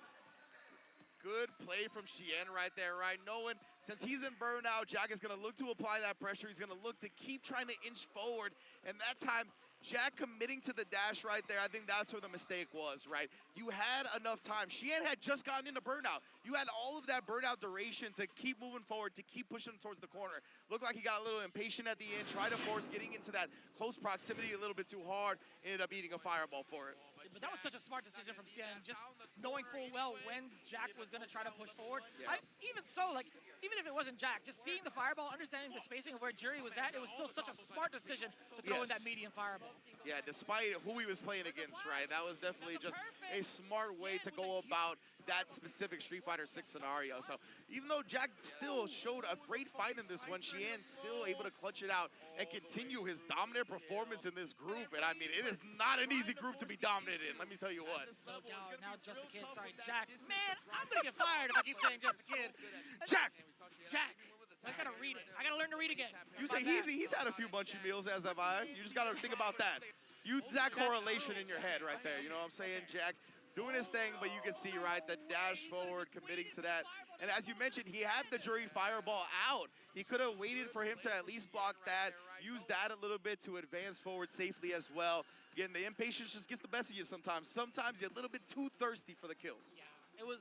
Speaker 4: Good play from Xian right there, right? Knowing since he's in burnout, Jack is going to look to apply that pressure. He's going to look to keep trying to inch forward. And that time, Jack committing to the dash right there, I think that's where the mistake was, right? You had enough time. Xian had just gotten into burnout. You had all of that burnout duration to keep moving forward, to keep pushing towards the corner. Looked like he got a little impatient at the end, tried to force getting into that close proximity a little bit too hard, ended up eating a fireball for it.
Speaker 9: But that was such a smart decision from Xian, just knowing full well when Jack was going to try to push forward.
Speaker 4: Yeah.
Speaker 9: Even so, like, even if it wasn't Jack, just seeing the fireball, understanding the spacing of where Jury was at, it was still such a smart decision to throw in that medium fireball.
Speaker 4: Yeah, despite who he was playing against, right? That was definitely just a smart way to go about that specific Street Fighter 6 scenario. So even though Jack still showed a great fight in this one, Xian still able to clutch it out and continue his dominant performance in this group. And I mean, it is not an easy group to be dominated in, let me tell you what.
Speaker 9: No doubt. Now just the kid, sorry, Jack. Man, I'm gonna get fired if I keep saying just the kid.
Speaker 4: Jack!
Speaker 9: Jack! I gotta read it. I gotta learn to read again.
Speaker 4: You say he's had a few bunchy meals, as have I. You just gotta think about that. Use that correlation in your head right there. You know what I'm saying? Jack doing his thing, but you can see, right, the dash forward, committing to that. And as you mentioned, he had the jury fireball out. He could have waited for him to at least block that, use that a little bit to advance forward safely as well. Again, the impatience just gets the best of you sometimes. Sometimes you're a little bit too thirsty for the kill.
Speaker 9: Yeah, it was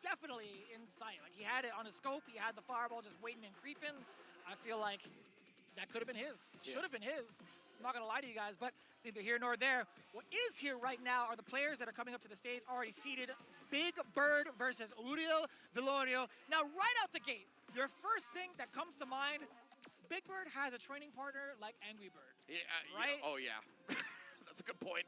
Speaker 9: definitely in sight. Like, he had it on his scope. He had the fireball just waiting and creeping. I feel like that could have been his. Should have been his. I'm not going to lie to you guys, but it's neither here nor there. What is here right now are the players that are coming up to the stage already seated. Big Bird versus Uriel Velorio. Now, right out the gate, your first thing that comes to mind, Big Bird has a training partner like Angry Bird.
Speaker 4: Yeah,
Speaker 9: right?
Speaker 4: Oh, yeah. That's a good point.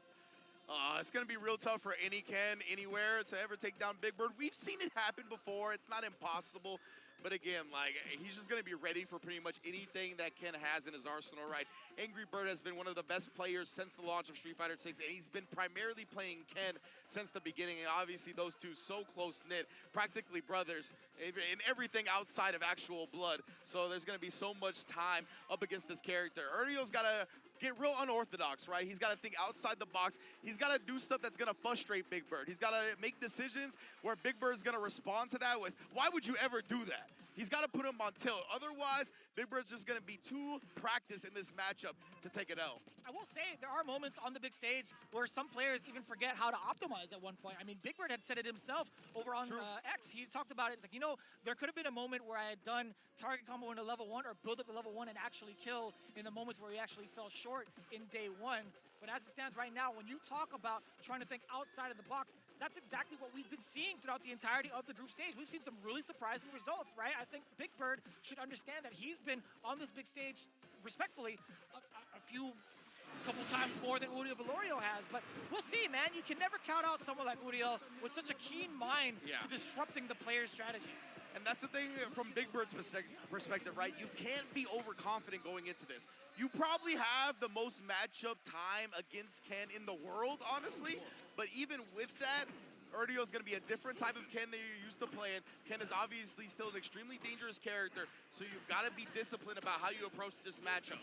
Speaker 4: It's going to be real tough for any Ken anywhere to ever take down Big Bird. We've seen it happen before. It's not impossible. But again, like, he's just going to be ready for pretty much anything that Ken has in his arsenal, right? Angry Bird has been one of the best players since the launch of Street Fighter 6, and he's been primarily playing Ken since the beginning. And obviously, those two so close-knit, practically brothers in everything outside of actual blood. So there's going to be so much time up against this character. Uriel's got to get real unorthodox, right? He's got to think outside the box. He's got to do stuff that's going to frustrate Big Bird. He's got to make decisions where Big Bird's going to respond to that with, why would you ever do that? He's got to put him on tilt. Otherwise, Big Bird's just going to be too practiced in this matchup to take an L.
Speaker 9: I will say, there are moments on the big stage where some players even forget how to optimize at one point. I mean, Big Bird had said it himself over on X. He talked about it. It's like, you know, there could have been a moment where I had done target combo into level 1 or build up to level 1 and actually kill in the moments where he actually fell short in day 1. But as it stands right now, when you talk about trying to think outside of the box, that's exactly what we've been seeing throughout the entirety of the group stage. We've seen some really surprising results, right? I think Big Bird should understand that he's been on this big stage, respectfully, a couple times more than Uriel Velorio has. But we'll see, man. You can never count out someone like Uriel with such a keen mind to disrupting the players' strategies.
Speaker 4: And that's the thing from Big Bird's perspective, right? You can't be overconfident going into this. You probably have the most matchup time against Ken in the world, honestly. But even with that, Uriel's going to be a different type of Ken than you're used to playing. Ken is obviously still an extremely dangerous character, so you've got to be disciplined about how you approach this matchup.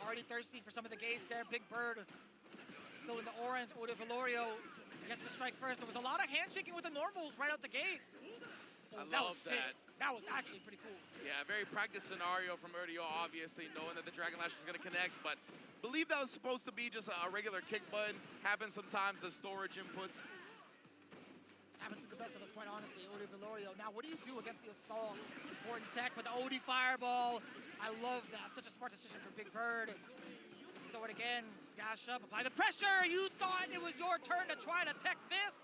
Speaker 9: Already thirsty for some of the gauge there. Big Bird still in the orange. Uriel Velorio gets the strike first. There was a lot of handshaking with the normals right out the gate.
Speaker 4: I love that.
Speaker 9: That was actually pretty cool.
Speaker 4: Yeah, very practiced scenario from Uriel, obviously, knowing that the Dragon Lash was going to connect, but believe that was supposed to be just a regular kick button. Happens sometimes, the storage inputs.
Speaker 9: Happens to the best of us, quite honestly. Uriel Velorio. Now, what do you do against the assault? Important tech with the OD fireball. I love that. Such a smart decision for Big Bird. Let's throw it again. Dash up, apply the pressure. You thought it was your turn to try to tech this.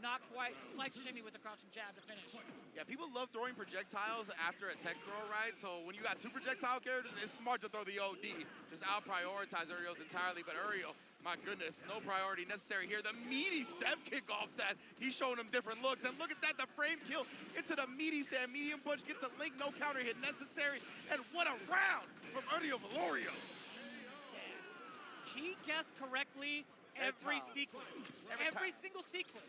Speaker 9: Not quite. Slight shimmy with the crouching jab to finish.
Speaker 4: Yeah, people love throwing projectiles after a tech throw, right? So when you got two projectile characters, it's smart to throw the OD. Just out-prioritize Uriel's entirely, but Uriel, my goodness, no priority necessary here. The meaty step kick off that. He's showing him different looks, and look at that, the frame kill into the meaty stand. Medium punch gets a link, no counter hit necessary, and what a round from Uriel Velorio.
Speaker 9: Yes. He guessed correctly every sequence. Every single sequence.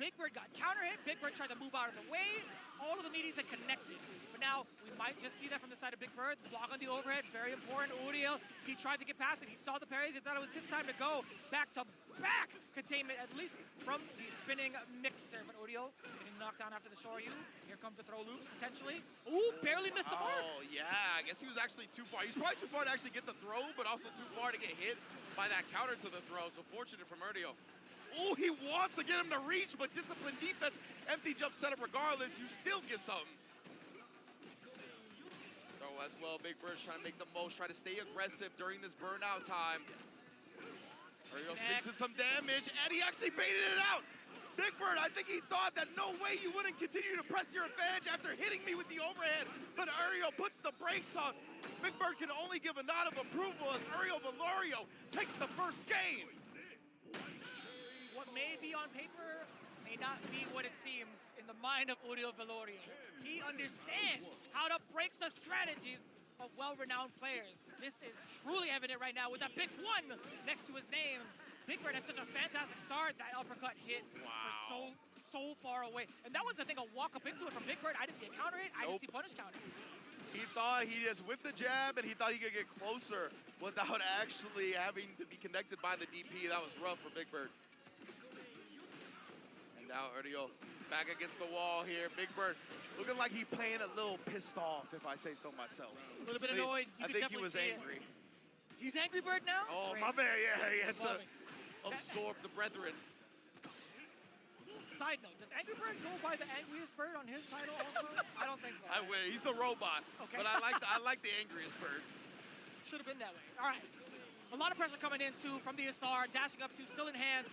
Speaker 9: Big Bird got counter hit. Big Bird tried to move out of the way. All of the meaties had connected. But now we might just see that from the side of Big Bird. Block on the overhead, very important. Uriel, he tried to get past it. He saw the parries. He thought it was his time to go. Back to back containment, at least from the spinning mixer. But Uriel getting knocked down after the Shoryu. Here comes the throw loops, potentially. Ooh, barely missed the mark.
Speaker 4: Oh, yeah. I guess he was actually too far. He's probably too far to actually get the throw, but also too far to get hit by that counter to the throw. So fortunate from Uriel. Oh, he wants to get him to reach, but disciplined defense, empty jump setup regardless, you still get something. Throw as well, Big Bird's trying to make the most, try to stay aggressive during this burnout time. Uriel sneaks in some damage, and he actually baited it out. Big Bird, I think he thought that no way you wouldn't continue to press your advantage after hitting me with the overhead, but Uriel puts the brakes on. Big Bird can only give a nod of approval as Uriel Velorio takes the first game.
Speaker 9: What may be on paper may not be what it seems in the mind of Uriel Velorio. He understands how to break the strategies of well-renowned players. This is truly evident right now with that big one next to his name. Big Bird had such a fantastic start. That uppercut hit for so far away. And that was the thing, a walk up into it from Big Bird. I didn't see a counter hit. I didn't see punish counter.
Speaker 4: He thought he just whipped the jab, and he thought he could get closer without actually having to be connected by the DP. That was rough for Big Bird. Now Uriel back against the wall here. Big Bird looking like he playing a little pissed off, if I say so myself.
Speaker 5: A little bit annoyed.
Speaker 4: I think he was angry.
Speaker 5: He's Angry Bird now?
Speaker 4: Oh, my man, yeah, he had to absorb the brethren.
Speaker 9: Side note, does Angry Bird go by the angriest bird on his title also? I don't think so.
Speaker 4: I win. He's the robot,
Speaker 9: Okay.
Speaker 4: but I like the angriest bird.
Speaker 9: Should have been that way. All right. A lot of pressure coming in, too, from the SR. Dashing up, too, still in hands.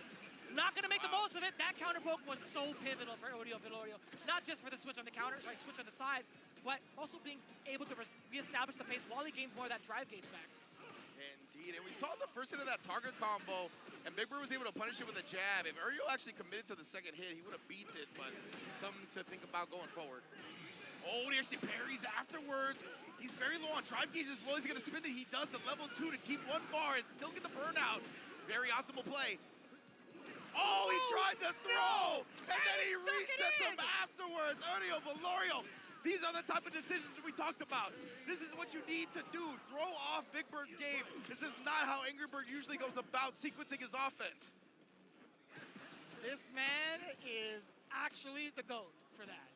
Speaker 9: Not going to make the most of it. That counter poke was so pivotal for Uriel Vilorio. Not just for the switch on the counters, right, switch on the sides, but also being able to reestablish the pace while he gains more of that drive gauge back.
Speaker 4: Indeed, and we saw the first hit of that target combo, and Big Bird was able to punish it with a jab. If Uriel actually committed to the second hit, he would have beat it, but something to think about going forward. Oh, there she parries afterwards. He's very low on drive gauge as well. He's going to spin it. He does the level 2 to keep one bar and still get the burnout. Very optimal play. Oh, he tried to throw, and then he resets him afterwards. Uriel Vilorio. These are the type of decisions we talked about. This is what you need to do. Throw off Big Bird's game. This is not how Angry Bird usually goes about sequencing his offense.
Speaker 9: This man is actually the GOAT for that.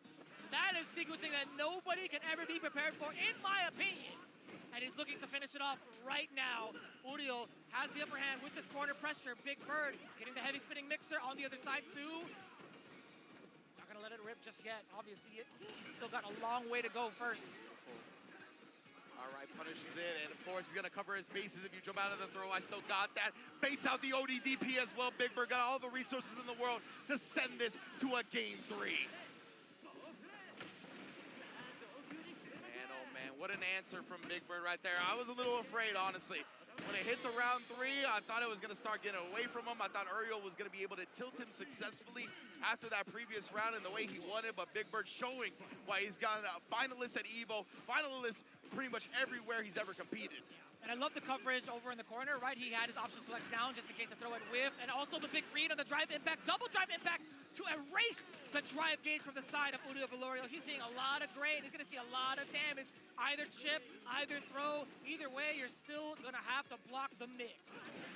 Speaker 9: That is sequencing that nobody can ever be prepared for, in my opinion. And he's looking to finish it off right now. Uriel has the upper hand with this corner pressure. Big Bird getting the heavy spinning mixer on the other side too. Not gonna let it rip just yet. Obviously, he's still got a long way to go first.
Speaker 4: All right, punishes it, and of course he's gonna cover his bases if you jump out of the throw. I still got that. Baits out the ODDP as well. Big Bird got all the resources in the world to send this to a game 3. Man, oh man, what an answer from Big Bird right there. I was a little afraid, honestly. When it hit to round 3, I thought it was gonna start getting away from him. I thought Uriel was gonna be able to tilt him successfully after that previous round and the way he won it, but Big Bird showing why he's got a finalist at EVO, finalist pretty much everywhere he's ever competed.
Speaker 9: And I love the coverage over in the corner, right? He had his option select down just in case the throw had whiff. And also the big read on the drive impact, double drive impact to erase the drive gauge from the side of Uriel Vilorio. He's seeing a lot of gray, and he's gonna see a lot of damage. Either chip, either throw, either way, you're still gonna have to block the mix.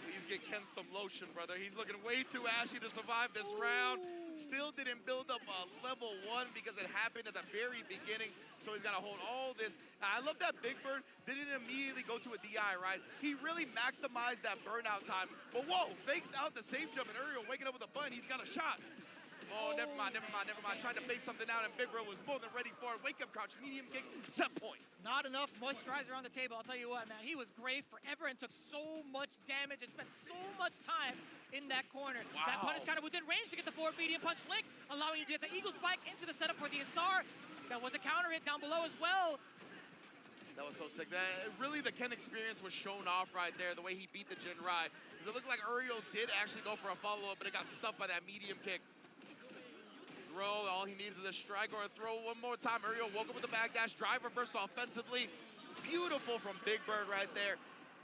Speaker 4: Please get Ken some lotion, brother. He's looking way too ashy to survive this round. Still didn't build up a level 1 because it happened at the very beginning. So he's got to hold all this. And I love that Big Bird didn't immediately go to a DI, right? He really maximized that burnout time. But whoa, fakes out the safe jump, and Uriel waking up with a button. He's got a shot. Oh, never mind. Trying to fake something out, and Big Bird was more than ready for it. Wake up crouch, medium kick, set point.
Speaker 9: Not enough moisturizer on the table. I'll tell you what, man. He was great forever and took so much damage and spent so much time in that corner.
Speaker 4: Wow.
Speaker 9: That punish kind of within range to get the forward medium punch link, allowing you to get the Eagle Spike into the setup for the SR. That was a counter hit down below as well.
Speaker 4: That was so sick. Really, the Ken experience was shown off right there, the way he beat the Jinrai. Because it looked like Uriel did actually go for a follow-up, but it got stuffed by that medium kick. Throw, all he needs is a strike or a throw one more time. Uriel woke up with the backdash, drive reversal offensively. Beautiful from Big Bird right there.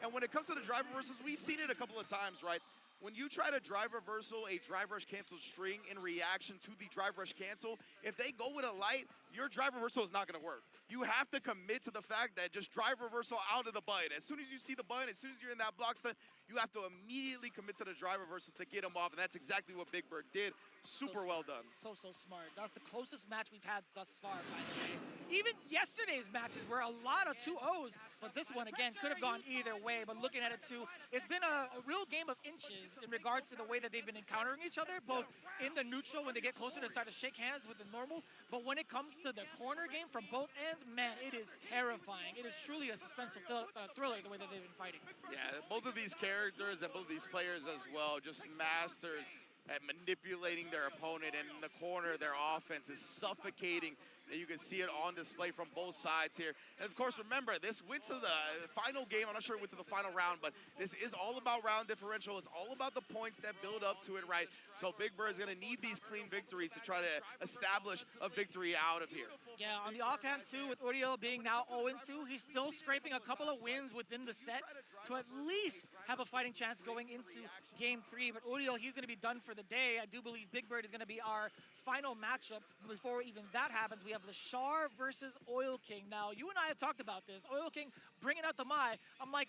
Speaker 4: And when it comes to the drive reversals, we've seen it a couple of times, right? When you try to drive reversal a drive rush cancel string in reaction to the drive rush cancel, if they go with a light, your drive reversal is not gonna work. You have to commit to the fact that just drive reversal out of the button. As soon as you see the button, as soon as you're in that block stun, you have to immediately commit to the drive reversal to get him off, and that's exactly what Big Bird did. Super well done.
Speaker 9: So smart. That's the closest match we've had thus far, by the way. Even yesterday's matches were a lot of 2-0s, but this one, again, could have gone either way. But looking at it, too, it's been a real game of inches in regards to the way that they've been encountering each other, both in the neutral when they get closer to start to shake hands with the normals, but when it comes to the corner game from both ends, man, it is terrifying. It is truly a suspenseful thriller the way that they've been fighting.
Speaker 4: Yeah, both of these characters and both of these players as well, just masters at manipulating their opponent, and in the corner, their offense is suffocating. And you can see it on display from both sides here. And of course, remember, this went to the final game. I'm not sure it went to the final round, but this is all about round differential. It's all about the points that build up to it, right? So Big Bird is gonna need these clean victories to try to establish a victory out of here.
Speaker 9: Yeah, on the offhand too, with Uriel being now 0-2, he's still scraping a couple of wins within the set to at least have a fighting chance going into game 3. But Uriel, he's gonna be done for the day. I do believe Big Bird is gonna be our final matchup. Before even that happens, we have Lashar versus Oil King. Now, you and I have talked about this. Oil King bringing out the Mai. I'm like,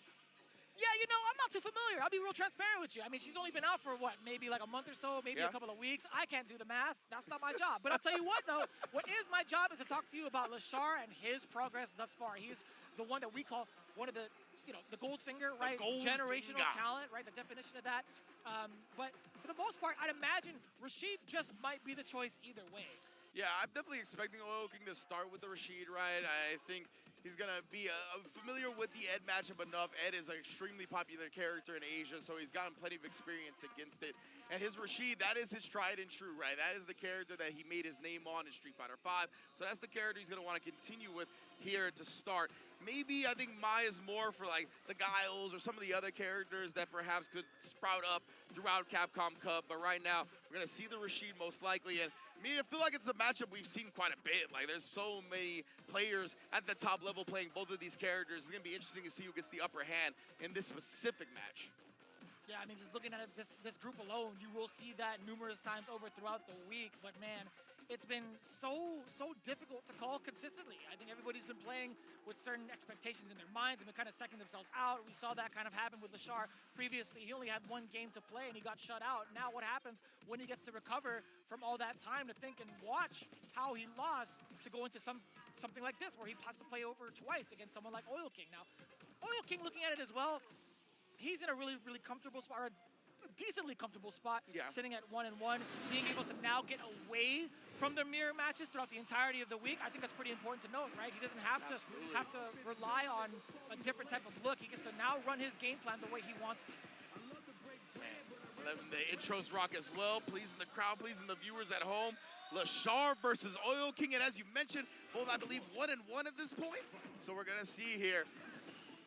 Speaker 9: yeah, you know, I'm not too familiar. I'll be real transparent with you. I mean, she's only been out for what, maybe like a month or so, maybe a couple of weeks. I can't do the math. That's not my job. But I'll tell you what, though, what is my job is to talk to you about Lashar and his progress thus far. He's the one that we call one of the, the gold finger, right? Generational talent, right? The definition of that. But for the most part, I'd imagine Rashid just might be the choice either way.
Speaker 4: Yeah, I'm definitely expecting Oil King to start with the Rashid, right? I think he's going to be familiar with the Ed matchup enough. Ed is an extremely popular character in Asia, so he's gotten plenty of experience against it. And his Rashid, that is his tried and true, right? That is the character that he made his name on in Street Fighter V. So that's the character he's going to want to continue with here to start. Maybe I think Maya's more for like the Guiles or some of the other characters that perhaps could sprout up throughout Capcom Cup. But right now, we're going to see the Rashid most likely. And I feel like it's a matchup we've seen quite a bit. Like, there's so many players at the top level playing both of these characters. It's going to be interesting to see who gets the upper hand in this specific match.
Speaker 9: Yeah, I mean, just looking at it, this group alone, you will see that numerous times over throughout the week. But, man, it's been so difficult to call consistently. I think everybody's been playing with certain expectations in their minds and been kind of secking themselves out. We saw that kind of happen with Lashar previously. He only had one game to play and he got shut out. Now what happens when he gets to recover from all that time to think and watch how he lost to go into something like this where he has to play over twice against someone like Oil King. Now, Oil King, looking at it as well, he's in a really comfortable spot, or a decently comfortable spot, sitting at 1-1, being able to now get away from the mirror matches throughout the entirety of the week. I think that's pretty important to note, right? He doesn't have to rely on a different type of look. He gets to now run his game plan the way he wants to.
Speaker 4: Man, the intros rock as well, pleasing the crowd, pleasing the viewers at home. Lashar versus Oil King, and as you mentioned, both I believe 1-1 at this point. So we're gonna see here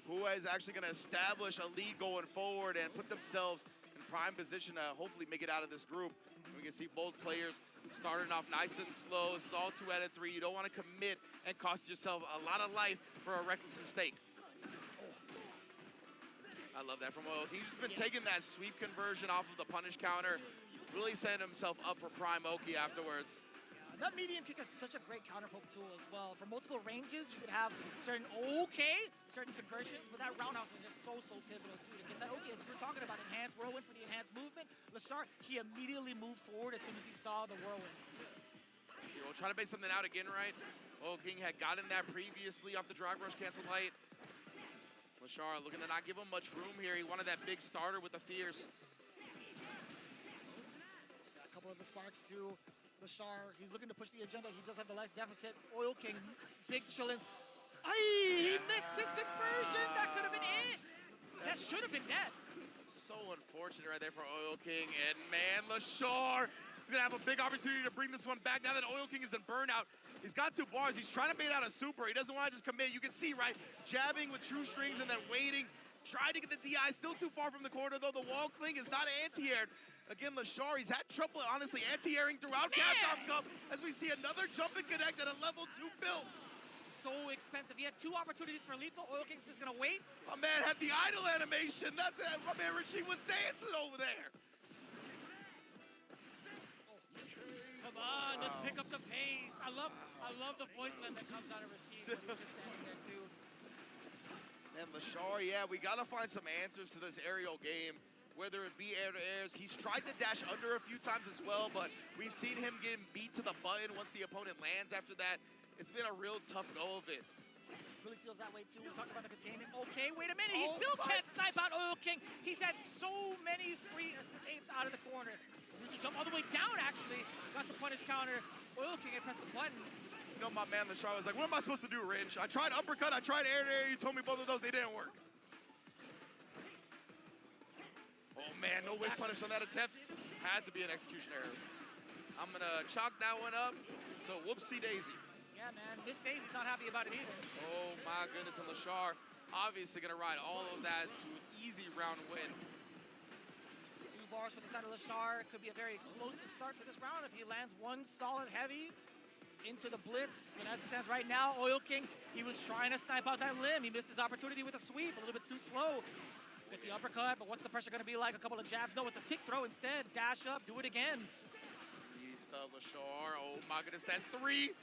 Speaker 4: who is actually gonna establish a lead going forward and put themselves in prime position to hopefully make it out of this group. We can see both players starting off nice and slow. This is all 2 out of 3. You don't want to commit and cost yourself a lot of life for a reckless mistake. I love that from Oil King. He's just been taking that sweep conversion off of the punish counter, really setting himself up for prime Oki afterwards.
Speaker 9: That medium kick is such a great counter poke tool as well. For multiple ranges, you could have certain conversions, but that roundhouse is just so pivotal too. To get that as you were talking about, enhanced whirlwind for the enhanced movement. Lashar, he immediately moved forward as soon as he saw the whirlwind.
Speaker 4: We'll try to base something out again, right? Oil King had gotten that previously off the drag rush cancel light. Lashar looking to not give him much room here. He wanted that big starter with the fierce.
Speaker 9: Got a couple of the sparks too. Lashar, he's looking to push the agenda. He does have the last deficit. Oil King, big chillin'. He missed his conversion. That could have been it. That should have been death.
Speaker 4: So unfortunate right there for Oil King. And man, Lashar is going to have a big opportunity to bring this one back now that Oil King is in burnout. He's got 2 bars. He's trying to bait out a super. He doesn't want to just commit. You can see, right, jabbing with true strings and then waiting. Trying to get the DI. Still too far from the corner, though. The wall cling is not anti-aired. Again, Lashar, he's had trouble, honestly, anti-airing throughout Capcom Cup as we see another jump and connect at a level 2 build.
Speaker 9: So expensive. He had 2 opportunities for lethal. Oil King's just going to wait.
Speaker 4: My man had the idle animation. That's it. My man Rashid was dancing over there.
Speaker 9: Come on, let's pick up the pace. I love the voice line that comes out of Rashid when he's just standing there, too.
Speaker 4: And Lashar, yeah, we got to find some answers to this aerial game. Whether it be air-to-airs. He's tried to dash under a few times as well, but we've seen him getting beat to the button once the opponent lands after that. It's been a real tough go of it.
Speaker 9: Really feels that way, too. We're talking about the containment. Okay, wait a minute. He still can't snipe out Oil King. He's had so many free escapes out of the corner. Needs to jump all the way down, actually. Got the punish counter. Oil King had pressed the button.
Speaker 4: You know, my man Lashar was like, what am I supposed to do, Ringe? I tried uppercut, I tried air-to-air. You told me both of those, they didn't work. Oh man, no whip punish on that attempt. Had to be an execution error. I'm gonna chalk that one up to whoopsie daisy.
Speaker 9: Yeah, man, Miss Daisy's not happy about it either.
Speaker 4: Oh my goodness, and Lashar obviously gonna ride all of that to an easy round win.
Speaker 9: 2 bars for the side of Lashar. Could be a very explosive start to this round if he lands 1 solid heavy into the blitz. And as it stands right now, Oil King, he was trying to snipe out that limb. He missed his opportunity with a sweep, a little bit too slow. Get the uppercut, but what's the pressure going to be like? A couple of jabs? No, it's a tick throw instead. Dash up, do it again.
Speaker 4: Beast of Lashar. Oh my goodness, that's 3.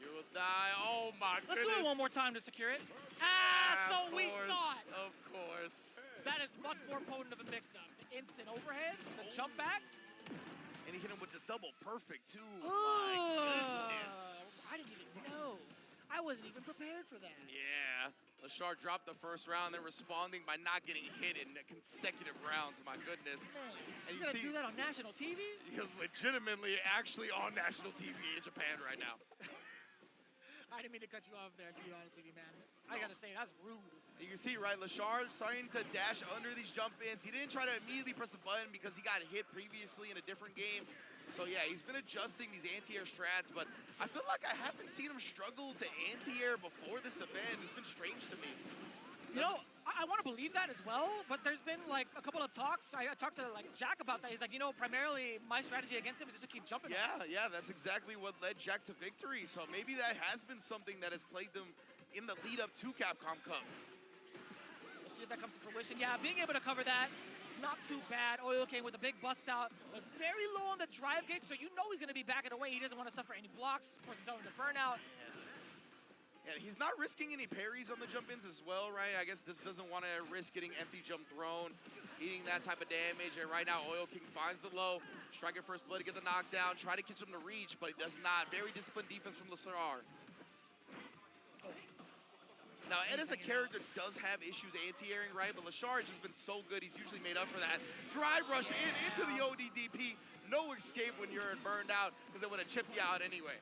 Speaker 4: You will die. Oh my goodness.
Speaker 9: Let's do it one more time to secure it. Ah, so
Speaker 5: so we thought.
Speaker 4: Of course.
Speaker 5: That is much more potent of a mix-up. The instant overheads, the jump back.
Speaker 4: And he hit him with the double perfect, too.
Speaker 5: Oh,
Speaker 4: My goodness.
Speaker 5: I didn't even know. I wasn't even prepared for that.
Speaker 4: Yeah. Lashar dropped the first round, then responding by not getting hit in consecutive rounds. My goodness.
Speaker 5: Man,
Speaker 4: And
Speaker 5: you're gonna do that on national TV?
Speaker 4: You're legitimately actually on national TV in Japan right now.
Speaker 5: I didn't mean to cut you off there, to be honest with you, man. I gotta say, that's rude.
Speaker 4: You can see, right, Lashar starting to dash under these jump-ins. He didn't try to immediately press the button because he got hit previously in a different game. So, yeah, he's been adjusting these anti-air strats, but I feel like I haven't seen him struggle to anti-air before this event. It's been strange to me.
Speaker 5: You know, I want to believe that as well, but there's been, like, a couple of talks. I talked to, like, Jack about that. He's like, you know, primarily my strategy against him is just to keep jumping.
Speaker 4: Yeah, that's exactly what led Jack to victory. So maybe that has been something that has plagued them in the lead-up to Capcom Cup.
Speaker 5: We'll see if that comes to fruition. Yeah, being able to cover that, not too bad. Oil King with a big bust out, but very low on the drive gauge, so you know he's going to be backing away. He doesn't want to suffer any blocks, force himself into burnout.
Speaker 4: And he's not risking any parries on the jump-ins as well, right? I guess just doesn't want to risk getting empty jump thrown, eating that type of damage. And right now, Oil King finds the low, striking first blood to get the knockdown, try to catch him to reach, but he does not. Very disciplined defense from Lashar. Now, Ed as a character does have issues anti-airing, right? But Lashar has just been so good, he's usually made up for that. Drive rush into the ODDP. No escape when you're burned out, because it would have chipped you out anyway.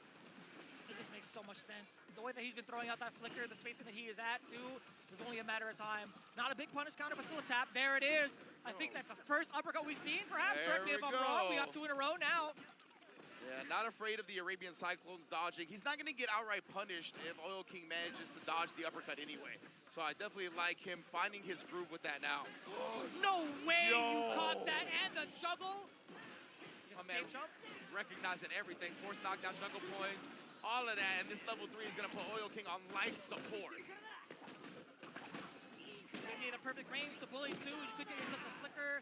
Speaker 5: It just makes so much sense. The way that he's been throwing out that flicker, the spacing that he is at, too, is only a matter of time. Not a big punish counter, but still a tap. There it is. I think that's the first uppercut we've seen, perhaps. Correct me if I'm wrong. We got 2 in a row now.
Speaker 4: Yeah, not afraid of the Arabian Cyclones dodging. He's not going to get outright punished if Oil King manages to dodge the uppercut anyway. So I definitely like him finding his groove with that now.
Speaker 5: No way you caught that and the juggle.
Speaker 4: My man recognizing everything. Force knockdown, juggle points, all of that. And this level 3 is going to put Oil King on life support.
Speaker 5: You need a perfect range to bully too. You could get yourself a flicker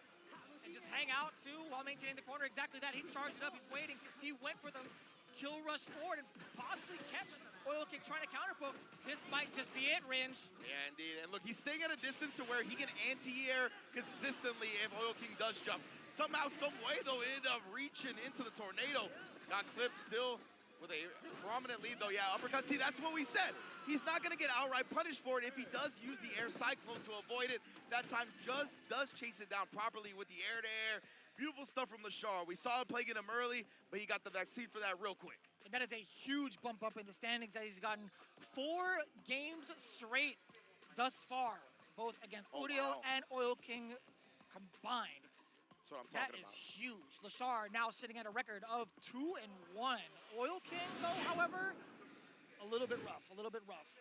Speaker 5: and just hang out too while maintaining the corner. Exactly that. He charged it up. He's waiting. He went for the kill rush forward and possibly catch Oil King trying to counterpoke. This might just be it, Ringe.
Speaker 4: Yeah, indeed. And look, he's staying at a distance to where he can anti-air consistently if Oil King does jump. Somehow, some way, though, it ended up reaching into the tornado. Got clipped still with a prominent lead, though. Yeah, uppercut. See, that's what we said. He's not going to get outright punished for it if he does use the air cyclone to avoid it. That time just does chase it down properly with the air-to-air. Beautiful stuff from Lashar. We saw it plaguing him early, but he got the vaccine for that real quick.
Speaker 5: And that is a huge bump up in the standings that he's gotten 4 games straight thus far, both against Odiel and Oil King combined.
Speaker 4: That's what I'm talking
Speaker 5: about. That is huge. Lashar now sitting at a record of 2-1. Oil King, though, however, a little bit rough.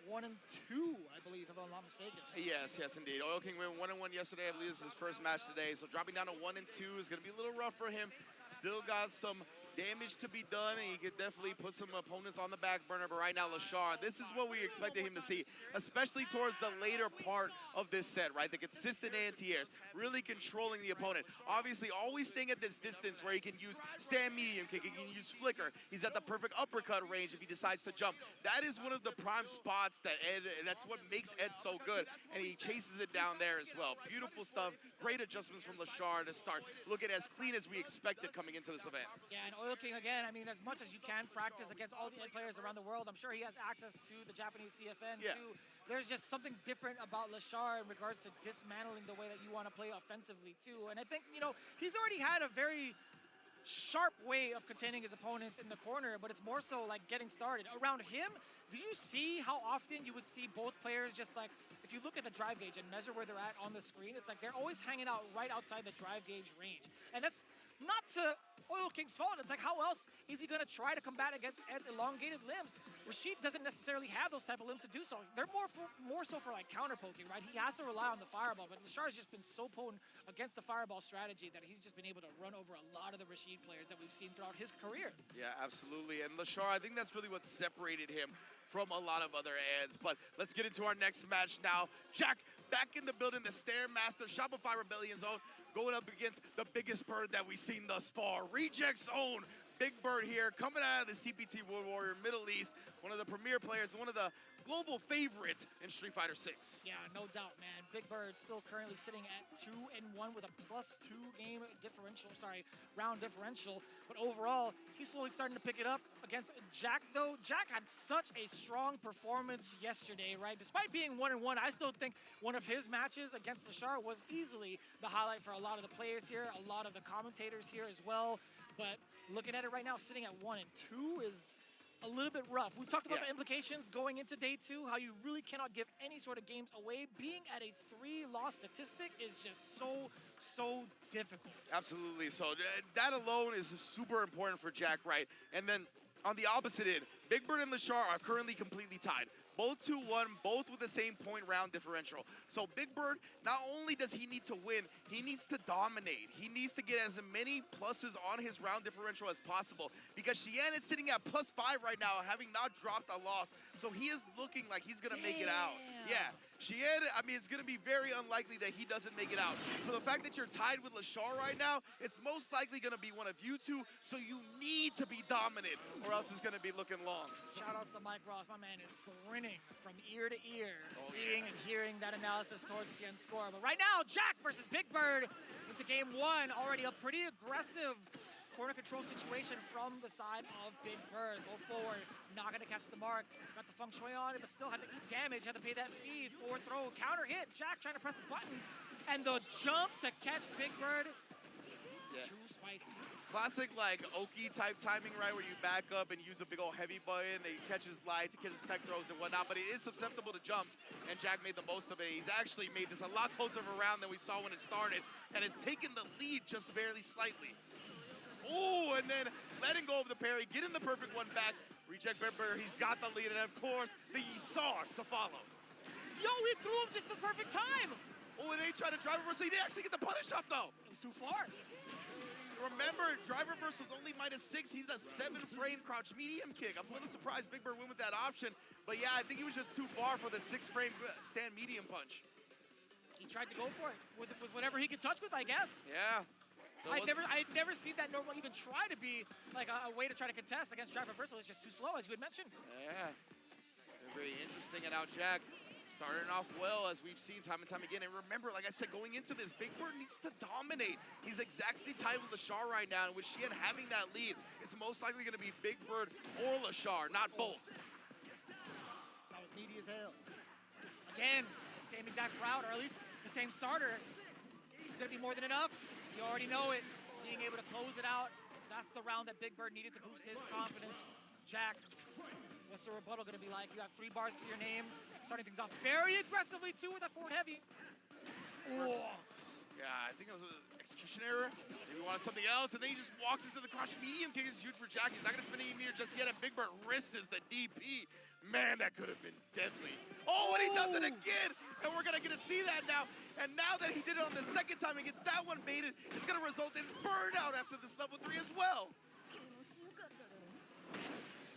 Speaker 5: 1-2, I believe, if I'm not mistaken.
Speaker 4: Yes, indeed. Oil King went 1-1 yesterday. I believe this is his first match today. So dropping down to 1-2 is going to be a little rough for him. Still got some damage to be done, and he could definitely put some opponents on the back burner. But right now, Lashar, this is what we expected him to see, especially towards the later part of this set, right? The consistent anti-airs, really controlling the opponent. Obviously, always staying at this distance where he can use stand medium kick, he can use flicker. He's at the perfect uppercut range if he decides to jump. That is one of the prime spots that that's what makes Ed so good, and he chases it down there as well. Beautiful stuff. Great adjustments from Lashar to start looking as clean as we expected coming into this event.
Speaker 5: Yeah, and Oil King, again, I mean, as much as you can practice against all the players around the world, I'm sure he has access to the Japanese CFN, too. There's just something different about Lashar in regards to dismantling the way that you want to play offensively, too. And I think, you know, he's already had a very sharp way of containing his opponents in the corner, but it's more so like getting started. Around him, do you see how often you would see both players just like, if you look at the drive gauge and measure where they're at on the screen, it's like they're always hanging out right outside the drive gauge range. And that's not to Oil King's fault. It's like, how else is he going to try to combat against Ed's elongated limbs? Rashid doesn't necessarily have those type of limbs to do so. They're more so for like counter poking, right? He has to rely on the fireball, but Lashar's just been so potent against the fireball strategy that he's just been able to run over a lot of the Rashid players that we've seen throughout his career.
Speaker 4: Yeah, absolutely. And Lashar, I think that's really what separated him from a lot of other Eds. But let's get into our next match now. Jack back in the building, the Stairmaster, Shopify Rebellion Zone, going up against the biggest bird that we've seen thus far. Reject's own Big Bird here, coming out of the CPT World Warrior Middle East. one of the premier players, one of the global favorites in Street Fighter 6.
Speaker 9: Yeah, no doubt, man. Big Bird still currently sitting at 2-1 with a +2 game differential, round differential. But overall, he's slowly starting to pick it up against Jack, though. Jack had such a strong performance yesterday, right? Despite being 1-1, I still think one of his matches against Lashar was easily the highlight for a lot of the players here, a lot of the commentators here as well. But looking at it right now, sitting at 1-2 is a little bit rough. We've talked about the implications going into day 2, how you really cannot give any sort of games away. Being at a 3-loss statistic is just so difficult.
Speaker 4: Absolutely. So that alone is super important for Jack, right? And then on the opposite end, Big Bird and Lashar are currently completely tied. Both 2-1, both with the same point round differential. So Big Bird, not only does he need to win, he needs to dominate. He needs to get as many pluses on his round differential as possible, because Xian is sitting at +5 right now, having not dropped a loss. So he is looking like he's gonna make it out. Yeah, Xian, I mean, it's gonna be very unlikely that he doesn't make it out. So the fact that you're tied with Lashar right now, it's most likely gonna be one of you two, so you need to be dominant, or else it's gonna be looking long.
Speaker 9: Shout outs to Mike Ross, my man is grinning from ear to ear, seeing and hearing that analysis towards the end score. But right now, Jack versus Big Bird into game 1, already a pretty aggressive corner control situation from the side of Big Bird. Go forward, not gonna catch the mark. Got the feng shui on it, but still had to eat damage, had to pay that fee. Forward throw, counter hit. Jack trying to press a button, and the jump to catch Big Bird. Too spicy.
Speaker 4: Classic like Oki type timing, right, where you back up and use a big old heavy button, and he catches lights, he catches tech throws and whatnot, but it is susceptible to jumps, and Jack made the most of it. He's actually made this a lot closer of a round than we saw when it started, and has taken the lead just barely slightly. Oh, and then letting go of the parry, getting the perfect one back, reject Big Bird, he's got the lead, and of course, the Yisar to follow.
Speaker 9: Yo, he threw him just the perfect time!
Speaker 4: Oh, and they tried to drive reverse, so he didn't actually get the punish off, though.
Speaker 9: It was too far.
Speaker 4: Remember, drive reverse was only -6. He's a 7-frame crouch medium kick. I'm a little surprised Big Bird went with that option. But yeah, I think he was just too far for the 6-frame stand medium punch.
Speaker 9: He tried to go for it with whatever he could touch with, I guess.
Speaker 4: Yeah. So
Speaker 9: I'd never seen that normally even try to be like a way to try to contest against drive reversal. It's just too slow, as you had mentioned.
Speaker 4: Yeah. Very interesting. And now Jack starting off well, as we've seen time and time again. And remember, like I said, going into this, Big Bird needs to dominate. He's exactly tied with Lashar right now, and with Xian having that lead, it's most likely going to be Big Bird or Lashar, not both.
Speaker 9: That was meaty as hell. Again, same exact route, or at least the same starter. It's going to be more than enough. You already know it. Being able to close it out, that's the round that Big Bird needed to boost his confidence. Jack, what's the rebuttal going to be like? You have 3 bars to your name. Starting things off very aggressively, too, with that forward heavy. Oh.
Speaker 4: Yeah, I think it was an execution error. Maybe he wanted something else, and then he just walks into the crouch medium kick. Is huge for Jack. He's not going to spend any meter just yet, and Big Bird risks the DP. Man, that could have been deadly. Oh, and he does it again, and we're going to get to see that now. And now that he did it on the second time and gets that one baited, it's going to result in burnout after this level 3 as well.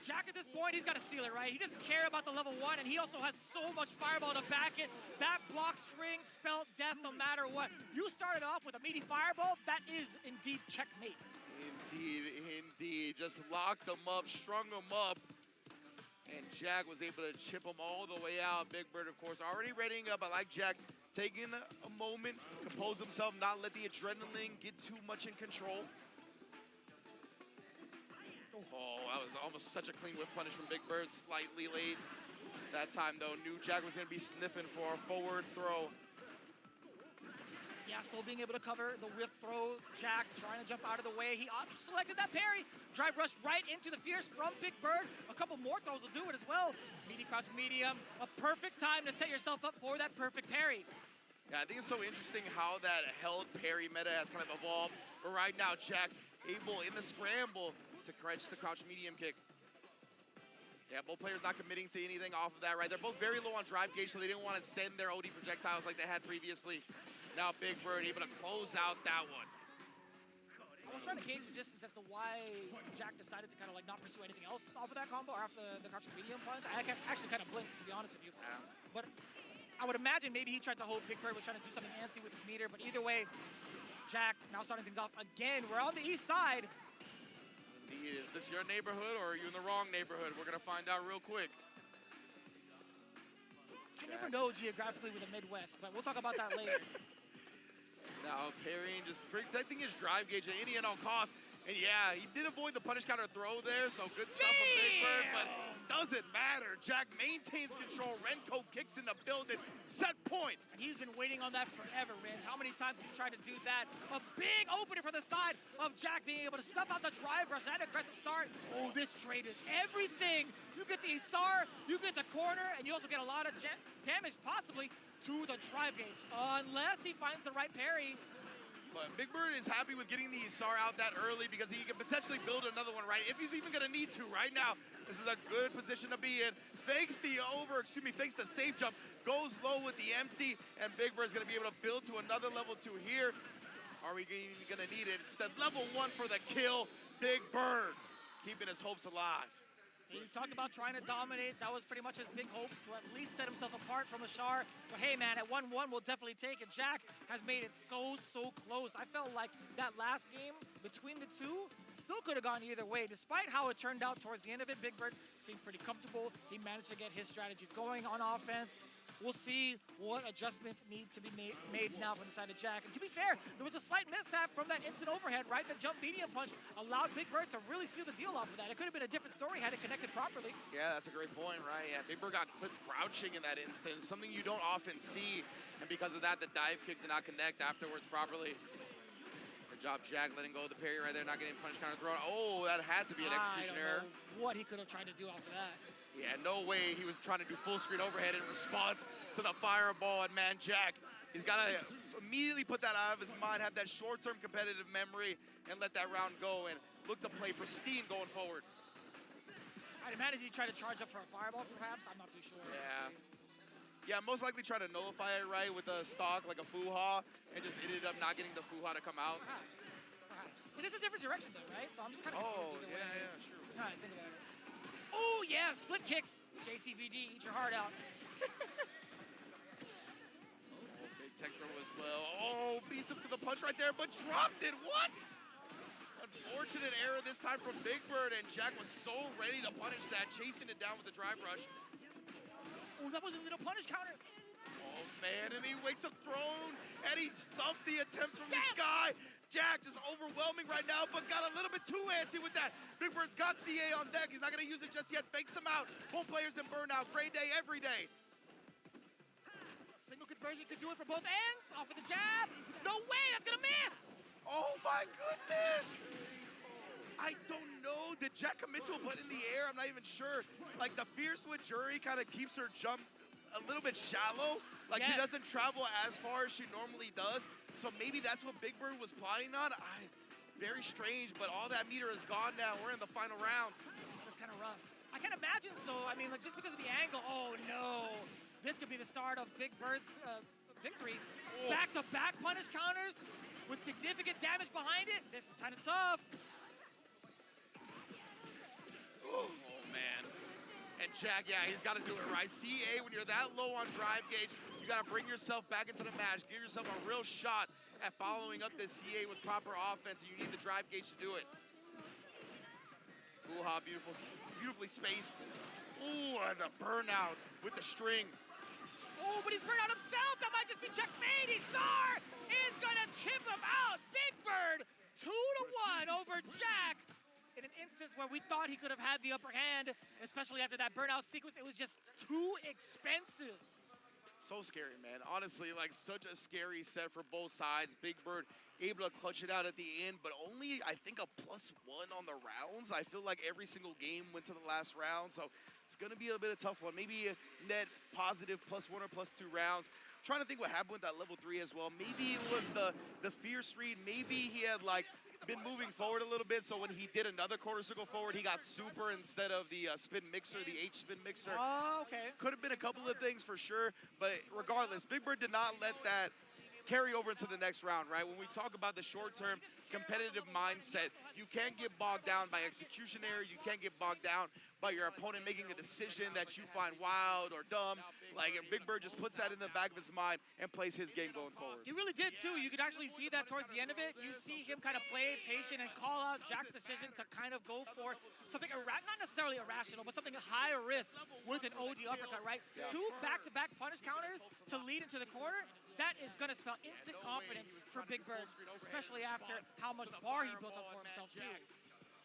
Speaker 9: Jack, at this point, he's got to seal it, right? He doesn't care about the level 1, and he also has so much fireball to back it. That block string spelled death no matter what. You started off with a meaty fireball. That is indeed checkmate.
Speaker 4: Indeed. Just locked him up, strung him up. And Jack was able to chip him all the way out. Big Bird, of course, already readying up. I like Jack taking a moment, compose himself, not let the adrenaline get too much in control. Oh, that was almost such a clean whip punish from Big Bird, slightly late. That time, though, knew Jack was going to be sniffing for a forward throw.
Speaker 9: Yeah, still being able to cover the whiff throw. Jack trying to jump out of the way. He selected that parry. Drive rush right into the fierce from Big Bird. A couple more throws will do it as well. Meaty crouch medium. A perfect time to set yourself up for that perfect parry.
Speaker 4: Yeah, I think it's so interesting how that held parry meta has kind of evolved. But right now, Jack able in the scramble to catch the crouch medium kick. Yeah, both players not committing to anything off of that, right? They're both very low on drive gauge, so they didn't want to send their OD projectiles like they had previously. Now Big Bird able to close out that one.
Speaker 9: I was trying to gauge the distance as to why Jack decided to kind of like not pursue anything else off of that combo or off the crouch medium punch. I actually kind of blinked, to be honest with you.
Speaker 4: Yeah.
Speaker 9: But I would imagine maybe he tried to hope Big Bird was trying to do something antsy with his meter, but either way, Jack now starting things off again. We're on the east side.
Speaker 4: Indeed. Is this your neighborhood or are you in the wrong neighborhood? We're going to find out real quick.
Speaker 9: I never know geographically with the Midwest, but we'll talk about that later.
Speaker 4: Now parrying, just protecting his drive gauge at any and all costs. And yeah, he did avoid the punish counter throw there, so good stuff from Big Bird, but doesn't matter. Jack maintains control. Renko kicks in the building. Set point.
Speaker 9: And he's been waiting on that forever, Ringe. How many times has he tried to do that? A big opener for the side of Jack being able to snuff out the drive rush. That aggressive start. Oh, this trade is everything. You get the Isar, you get the corner, and you also get a lot of damage possibly to the drive gauge. Unless he finds the right parry.
Speaker 4: But Big Bird is happy with getting the Isar out that early because he can potentially build another one, right? If he's even gonna need to right now. This is a good position to be in. Fakes the safe jump, goes low with the empty, and Big Bird's gonna be able to build to another level 2 here. Are we even gonna need it? Instead, level 1 for the kill. Big Bird keeping his hopes alive.
Speaker 9: He's talked about trying to dominate. That was pretty much his big hopes to at least set himself apart from Ashar. But hey, man, at 1-1, we'll definitely take it. Jack has made it so close. I felt like that last game between the two still could have gone either way. Despite how it turned out towards the end of it, Big Bird seemed pretty comfortable. He managed to get his strategies going on offense. We'll see what adjustments need to be made now from the side of Jack. And to be fair, there was a slight mishap from that instant overhead, right? The jump medium punch allowed Big Bird to really seal the deal off of that. It could have been a different story had it connected properly.
Speaker 4: Yeah, that's a great point, right? Yeah, Big Bird got clipped crouching in that instance, something you don't often see. And because of that, the dive kick did not connect afterwards properly. Good job, Jack, letting go of the parry right there, not getting punch counter thrown. Oh, that had to be an execution error.
Speaker 9: What he could have tried to do off of that.
Speaker 4: Yeah, no way he was trying to do full screen overhead in response to the fireball, and man, Jack, he's got to immediately put that out of his mind, have that short-term competitive memory, and let that round go and look to play pristine going forward.
Speaker 9: I'd imagine he tried to charge up for a fireball, perhaps. I'm not too sure.
Speaker 4: Yeah, most likely try to nullify it, right, with a stock like a Fuha, and just ended up not getting the Fuha to come out.
Speaker 9: Perhaps. It is a different direction, though, right? So I'm just kind of confused either way.
Speaker 4: Yeah, sure.
Speaker 9: All right, think about it. Oh, yeah, split kicks. JCVD, eat your heart out.
Speaker 4: Big tech throw as well. Oh, beats him to the punch right there, but dropped it. What? Unfortunate error this time from Big Bird, and Jack was so ready to punish that, chasing it down with the drive rush.
Speaker 9: Oh, that wasn't even a punish counter.
Speaker 4: Oh, man, and he wakes up thrown, and he stuffs the attempt from the sky. Jack just overwhelming right now, but got a little bit too antsy with that. Big Bird's got CA on deck. He's not going to use it just yet. Fakes him out. Both players in burnout. Great day every day.
Speaker 9: Single conversion could do it for both ends. Off with the jab. No way, that's going to miss.
Speaker 4: Oh, my goodness. I don't know. Did Jack commit to a button in the air? I'm not even sure. Like, the Fierce with Jury kind of keeps her jump a little bit shallow. Like, she doesn't travel as far as she normally does. So maybe that's what Big Bird was plotting on. Very strange, but all that meter is gone now. We're in the final round.
Speaker 9: That's kind of rough. I can imagine so. I mean, like, just because of the angle. Oh, no. This could be the start of Big Bird's victory. Back-to-back punish counters with significant damage behind it. This is kind of tough.
Speaker 4: Oh, man. And Jack, yeah, he's got to do it right. CA, when you're that low on drive gauge, you got to bring yourself back into the match. Give yourself a real shot at following up this CA with proper offense, and you need the drive gauge to do it. Fuha, beautifully spaced. Ooh, and the burnout with the string.
Speaker 9: Oh, but he's burned out himself. That might just be checkmate. Isar is going to chip him out. Big Bird, 2-1 over Jack. In an instance where we thought he could have had the upper hand, especially after that burnout sequence, it was just too expensive.
Speaker 4: So scary, man. Honestly, like, such a scary set for both sides. Big Bird able to clutch it out at the end, but only, I think, a +1 on the rounds. I feel like every single game went to the last round, so it's going to be a bit of a tough one. Maybe a net positive +1 or +2 rounds. I'm trying to think what happened with that level 3 as well. Maybe it was the fierce read. Maybe he had, like, been moving forward a little bit, so when he did another quarter circle forward, he got super instead of the spin mixer, the H spin mixer.
Speaker 9: Oh, okay.
Speaker 4: Could have been a couple of things for sure, but regardless, Big Bird did not let that carry over into the next round, right? When we talk about the short-term competitive mindset, you can't get bogged down by execution error. You can't get bogged down by your opponent making a decision that you find wild or dumb. Like, Big Bird just puts that in the back of his mind and plays his game going forward.
Speaker 5: He really did too. You could actually see that towards the end of it. You see him kind of play patient and call out Jack's decision to kind of go for something not necessarily irrational, but something high risk with an OD uppercut, right?
Speaker 4: Yeah.
Speaker 5: 2 back-to-back punish counters to lead into the corner. That is going to spell instant confidence for Big Bird, especially after how much bar he built up for himself too.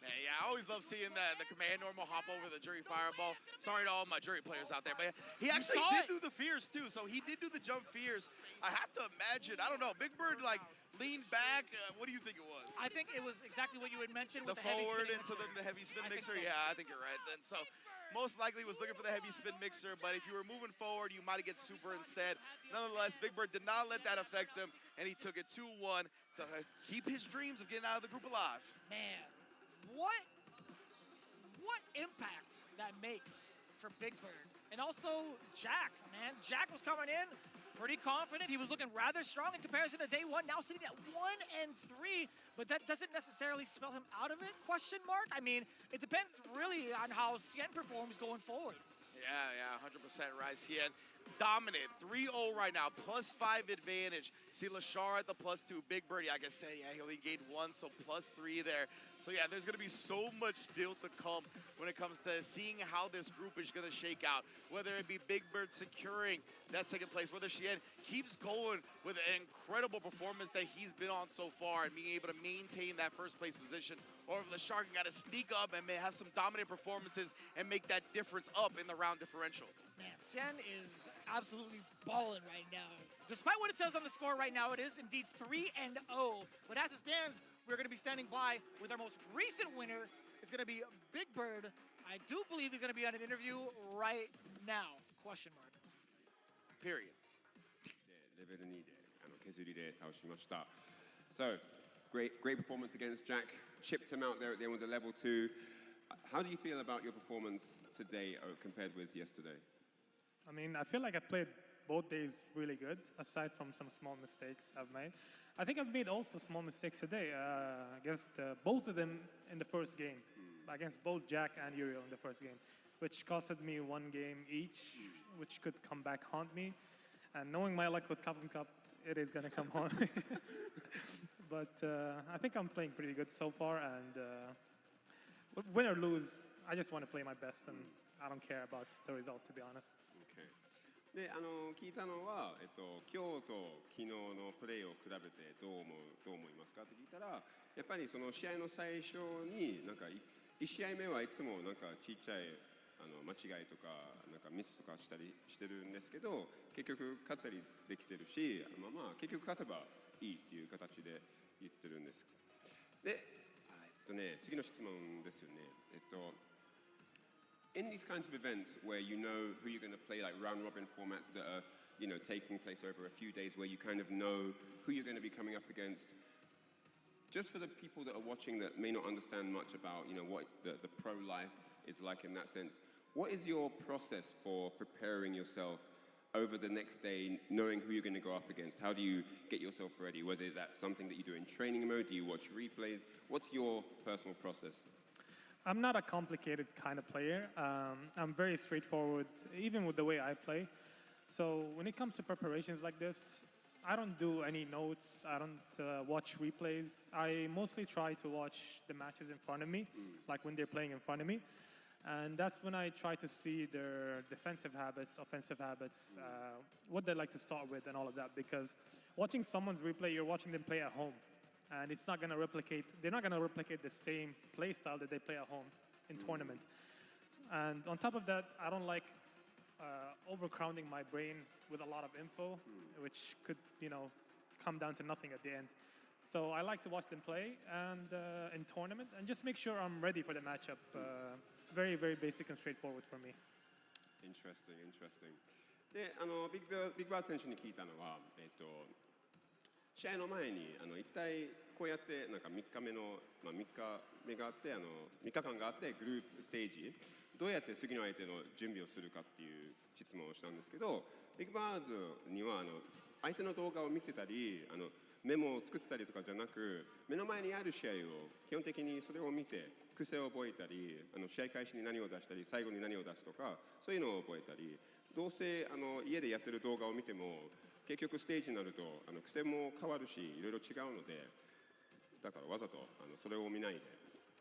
Speaker 4: Man, yeah, I always love seeing the command normal hop over the jury fireball. Sorry to all my jury players out there, but he actually did do the fears too. So he did do the jump fears. I have to imagine, I don't know, Big Bird like leaned back. What do you think it was?
Speaker 5: I think it was exactly what you had mentioned
Speaker 4: The
Speaker 5: with the heavy
Speaker 4: forward
Speaker 5: spinning
Speaker 4: into
Speaker 5: mixer.
Speaker 4: the heavy spin
Speaker 5: I think
Speaker 4: mixer?
Speaker 5: so.
Speaker 4: Yeah, I think you're right then. So most likely was looking for the heavy spin mixer, but if you were moving forward, you might have get super instead. Nonetheless, Big Bird did not let that affect him, and he took it 2-1 to keep his dreams of getting out of the group alive.
Speaker 5: Man, what impact that makes for Big Bird. And also Jack, man. Jack was coming in pretty confident. He was looking rather strong in comparison to day one, now sitting at 1-3, but that doesn't necessarily spell him out of it, question mark? I mean, it depends really on how Cien performs going forward.
Speaker 4: Yeah, 100% right. Cien dominant, 3-0 right now, +5 advantage. See Lashar at the +2, Big Birdie, like I said, yeah, he only gained 1, so +3 there. So yeah, there's gonna be so much still to come when it comes to seeing how this group is gonna shake out. Whether it be Big Bird securing that second place, whether Cien keeps going with an incredible performance that he's been on so far and being able to maintain that first place position, or if Lashar can gotta sneak up and may have some dominant performances and make that difference up in the round differential.
Speaker 5: Man, Cien is absolutely balling right now. Despite what it says on the score right now, it is indeed 3-0. But as it stands, we're going to be standing by with our most recent winner. It's going to be Big Bird. I do believe he's going to be on an interview right now. Question mark.
Speaker 4: Period.
Speaker 8: レベル2で削りで倒しました。So, great performance against Jack. Chipped him out there at the end with the level 2. How do you feel about your performance today compared with yesterday?
Speaker 16: I mean, I feel like I played both days really good, aside from some small mistakes I've made. I think I've made also small mistakes today against both of them in the first game, against both Jack and Uriel in the first game, which costed me 1 game each, which could come back haunt me. And knowing my luck with Capcom Cup, it is going to come haunt me. But I think I'm playing pretty good so far, and win or lose, I just want to play my best, and I don't care about the result, to be honest.
Speaker 8: で聞いたのは、今日と昨日のプレーを比べてどう思いますかって聞いたら、やっぱりその試合の最初になんか1試合目はいつもなんかちっちゃい間違いとかなんかミスとかしたりしてるんですけど、結局勝ったりできてるし、まあ結局勝てばいいっていう形で言ってるんです。で、次の質問ですよね。In these kinds of events where you know who you're going to play, like round-robin formats that are, taking place over a few days, where you kind of know who you're going to be coming up against, just for the people that are watching that may not understand much about, what the pro life is like in that sense, what is your process for preparing yourself over the next day, knowing who you're going to go up against? How do you get yourself ready? Whether that's something that you do in training mode, do you watch replays? What's your personal process?
Speaker 16: I'm not a complicated kind of player. I'm very straightforward, even with the way I play. So when it comes to preparations like this, I don't do any notes. I don't watch replays. I mostly try to watch the matches in front of me, like when they're playing in front of me. And that's when I try to see their defensive habits, offensive habits, what they like to start with and all of that. Because watching someone's replay, you're watching them play at home. And it's not going to replicate, they're not going to replicate the same play style that they play at home in tournament. And on top of that, I don't like overcrowding my brain with a lot of info, which could, come down to nothing at the end. So I like to watch them play and in tournament and just make sure I'm ready for the matchup. It's very, very basic and straightforward for me.
Speaker 8: Interesting. で、ビッグバード選手に聞いたのは、試合の前に一体こうやってなんか3日目があって3日間があってグループステージどうやって次の相手の準備をするかっていう質問をしたんですけど、ビッグバードには相手の動画を見てたりメモを作ってたりとかじゃなく、目の前にある試合を基本的にそれを見て癖を覚えたり試合開始に何を出したり最後に何を出すとかそういうのを覚えたりどうせ家でやってる動画を見ても結局ステージになると癖も変わるしいろいろ違うので、だからわざとそれを見ないで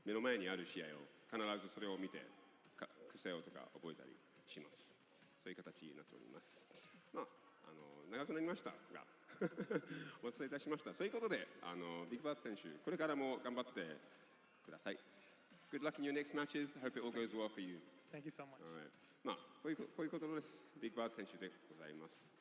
Speaker 8: 目の前にある試合を必ずそれを見て癖をとか覚えたりします。そういう形になっております。まあ長くなりましたがお伝えいたしました。そういうことでビッグバーツ選手これからも頑張ってください。Good luck in your next matches. Hope it all goes well for you.
Speaker 16: Thank you so much.
Speaker 8: Alright. まあこういうことです。ビッグバーツ選手でございます。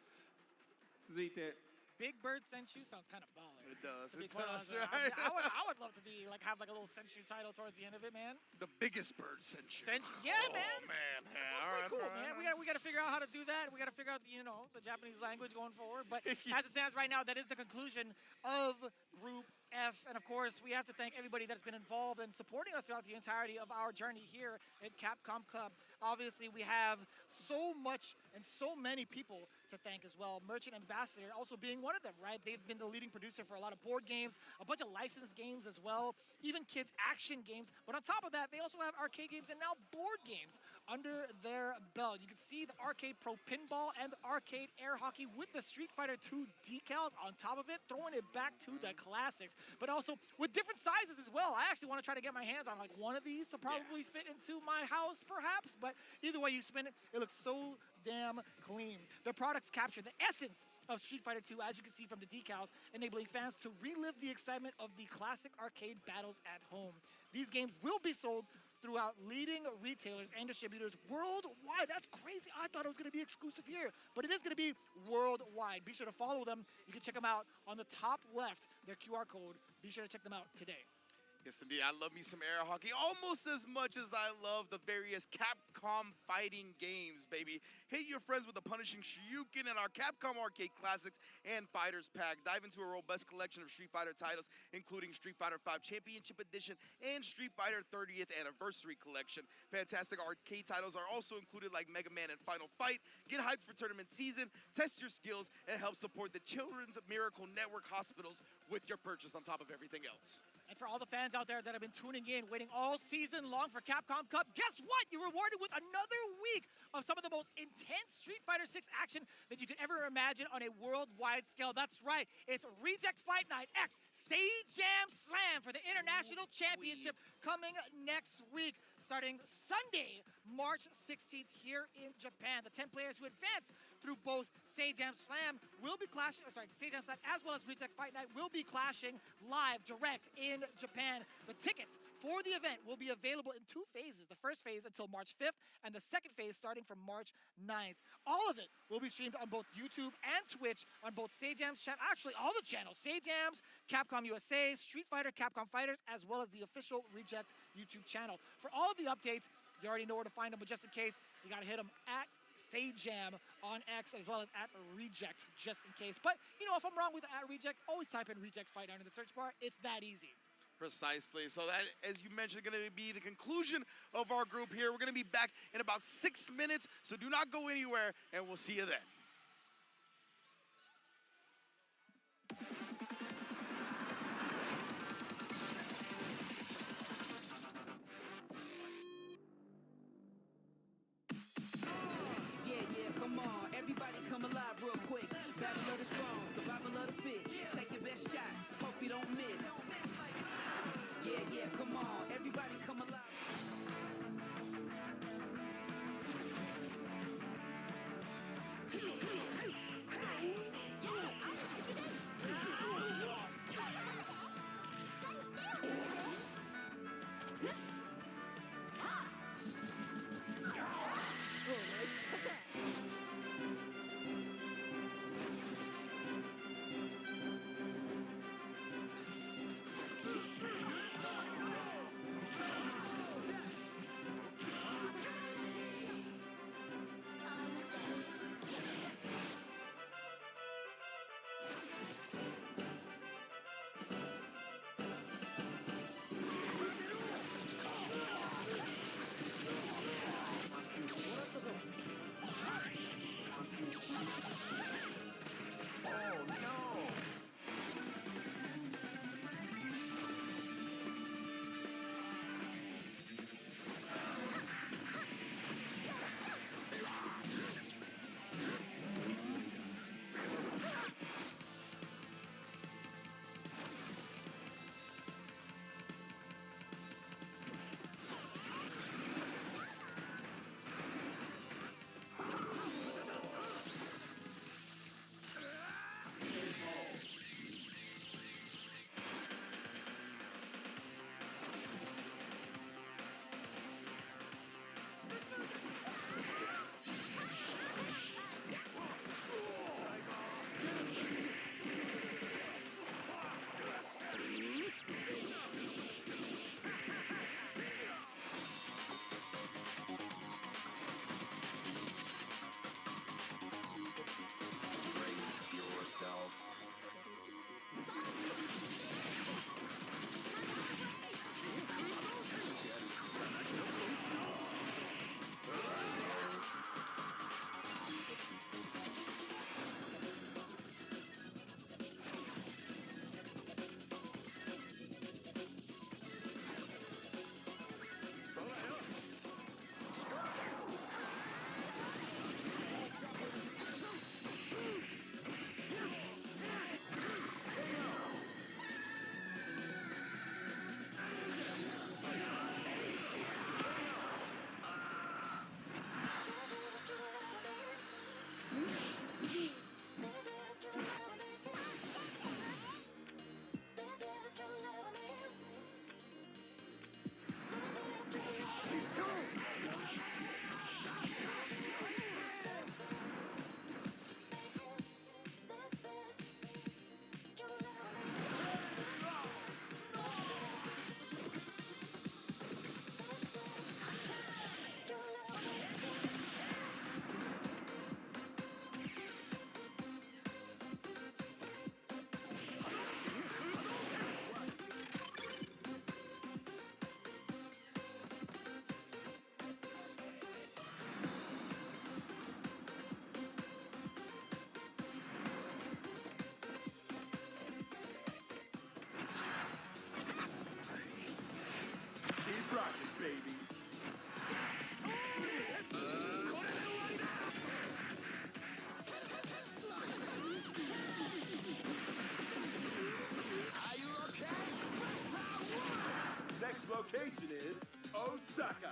Speaker 8: 続いて
Speaker 9: Big Bird Senchu sounds kind of baller.
Speaker 4: It does.
Speaker 9: To be
Speaker 4: It
Speaker 9: quite
Speaker 4: does,
Speaker 9: honest with you.
Speaker 4: right?
Speaker 9: I would love to be have like a little Senchu title towards the end of it, man.
Speaker 4: The biggest bird Senchu.
Speaker 9: Yeah, man.
Speaker 4: Oh, man.
Speaker 9: That's pretty cool, man. We got to figure out how to do that. We got to figure out the Japanese language going forward. But as it stands right now, that is the conclusion of Group F. And of course, we have to thank everybody that's been involved and supporting us throughout the entirety of our journey here at Capcom Cup. Obviously, we have so much and so many people to thank as well. Merchant Ambassador also being one of them, right? They've been the leading producer for a lot of board games, a bunch of licensed games as well, even kids' action games. But on top of that, they also have arcade games and now board games under their belt. You can see the Arcade Pro Pinball and the Arcade Air Hockey with the Street Fighter 2 decals on top of it, throwing it back to the classics, but also with different sizes as well. I actually want to try to get my hands on like one of these to probably fit into my house perhaps, but either way you spin it, it looks so damn clean. Their products capture the essence of Street Fighter 2, as you can see from the decals, enabling fans to relive the excitement of the classic arcade battles at home. These games will be sold throughout leading retailers and distributors worldwide. That's crazy. I thought it was going to be exclusive here, but it is going to be worldwide. Be sure to follow them. You can check them out on the top left, their QR code. Be sure to check them out today.
Speaker 4: Yes, indeed. I love me some air hockey almost as much as I love the various Capcom fighting games, baby. Hit your friends with the punishing Shoryuken and our Capcom Arcade Classics and Fighters Pack. Dive into a robust collection of Street Fighter titles, including Street Fighter V Championship Edition and Street Fighter 30th Anniversary Collection. Fantastic arcade titles are also included like Mega Man and Final Fight. Get hyped for tournament season, test your skills, and help support the Children's Miracle Network hospitals with your purchase on top of everything else.
Speaker 9: And for all the fans out there that have been tuning in, waiting all season long for Capcom Cup, guess what? You're rewarded with another week of some of the most intense Street Fighter 6 action that you could ever imagine on a worldwide scale. That's right. It's Reject Fight Night X Jam Slam for the International Championship coming next week, starting Sunday, March 16th here in Japan. The 10 players who advance through both Jam Slam will be clashing, Jam Slam as well as Reject Fight Night will be clashing live, direct in Japan. The tickets for the event will be available in two phases. The first phase until March 5th and the second phase starting from March 9th. All of it will be streamed on both YouTube and Twitch on both Jam's channel, actually all the channels, Jams, Capcom USA, Street Fighter, Capcom Fighters, as well as the official Reject YouTube channel. For all of the updates, you already know where to find them, but just in case, you gotta hit them at Jam on X as well as at Reject, just in case. But, if I'm wrong with at Reject, always type in Reject Fight under the search bar. It's that easy.
Speaker 4: Precisely. So that, as you mentioned, going to be the conclusion of our group here. We're going to be back in about 6 minutes, so do not go anywhere, and we'll see you then.
Speaker 2: Yeah, come on. Everybody come alive real quick. Battle of the strong, survival of the fit. Take your best shot, hope you don't miss. Yeah, come on. Everybody come alive.
Speaker 13: baby. Are you okay? Next location is Osaka.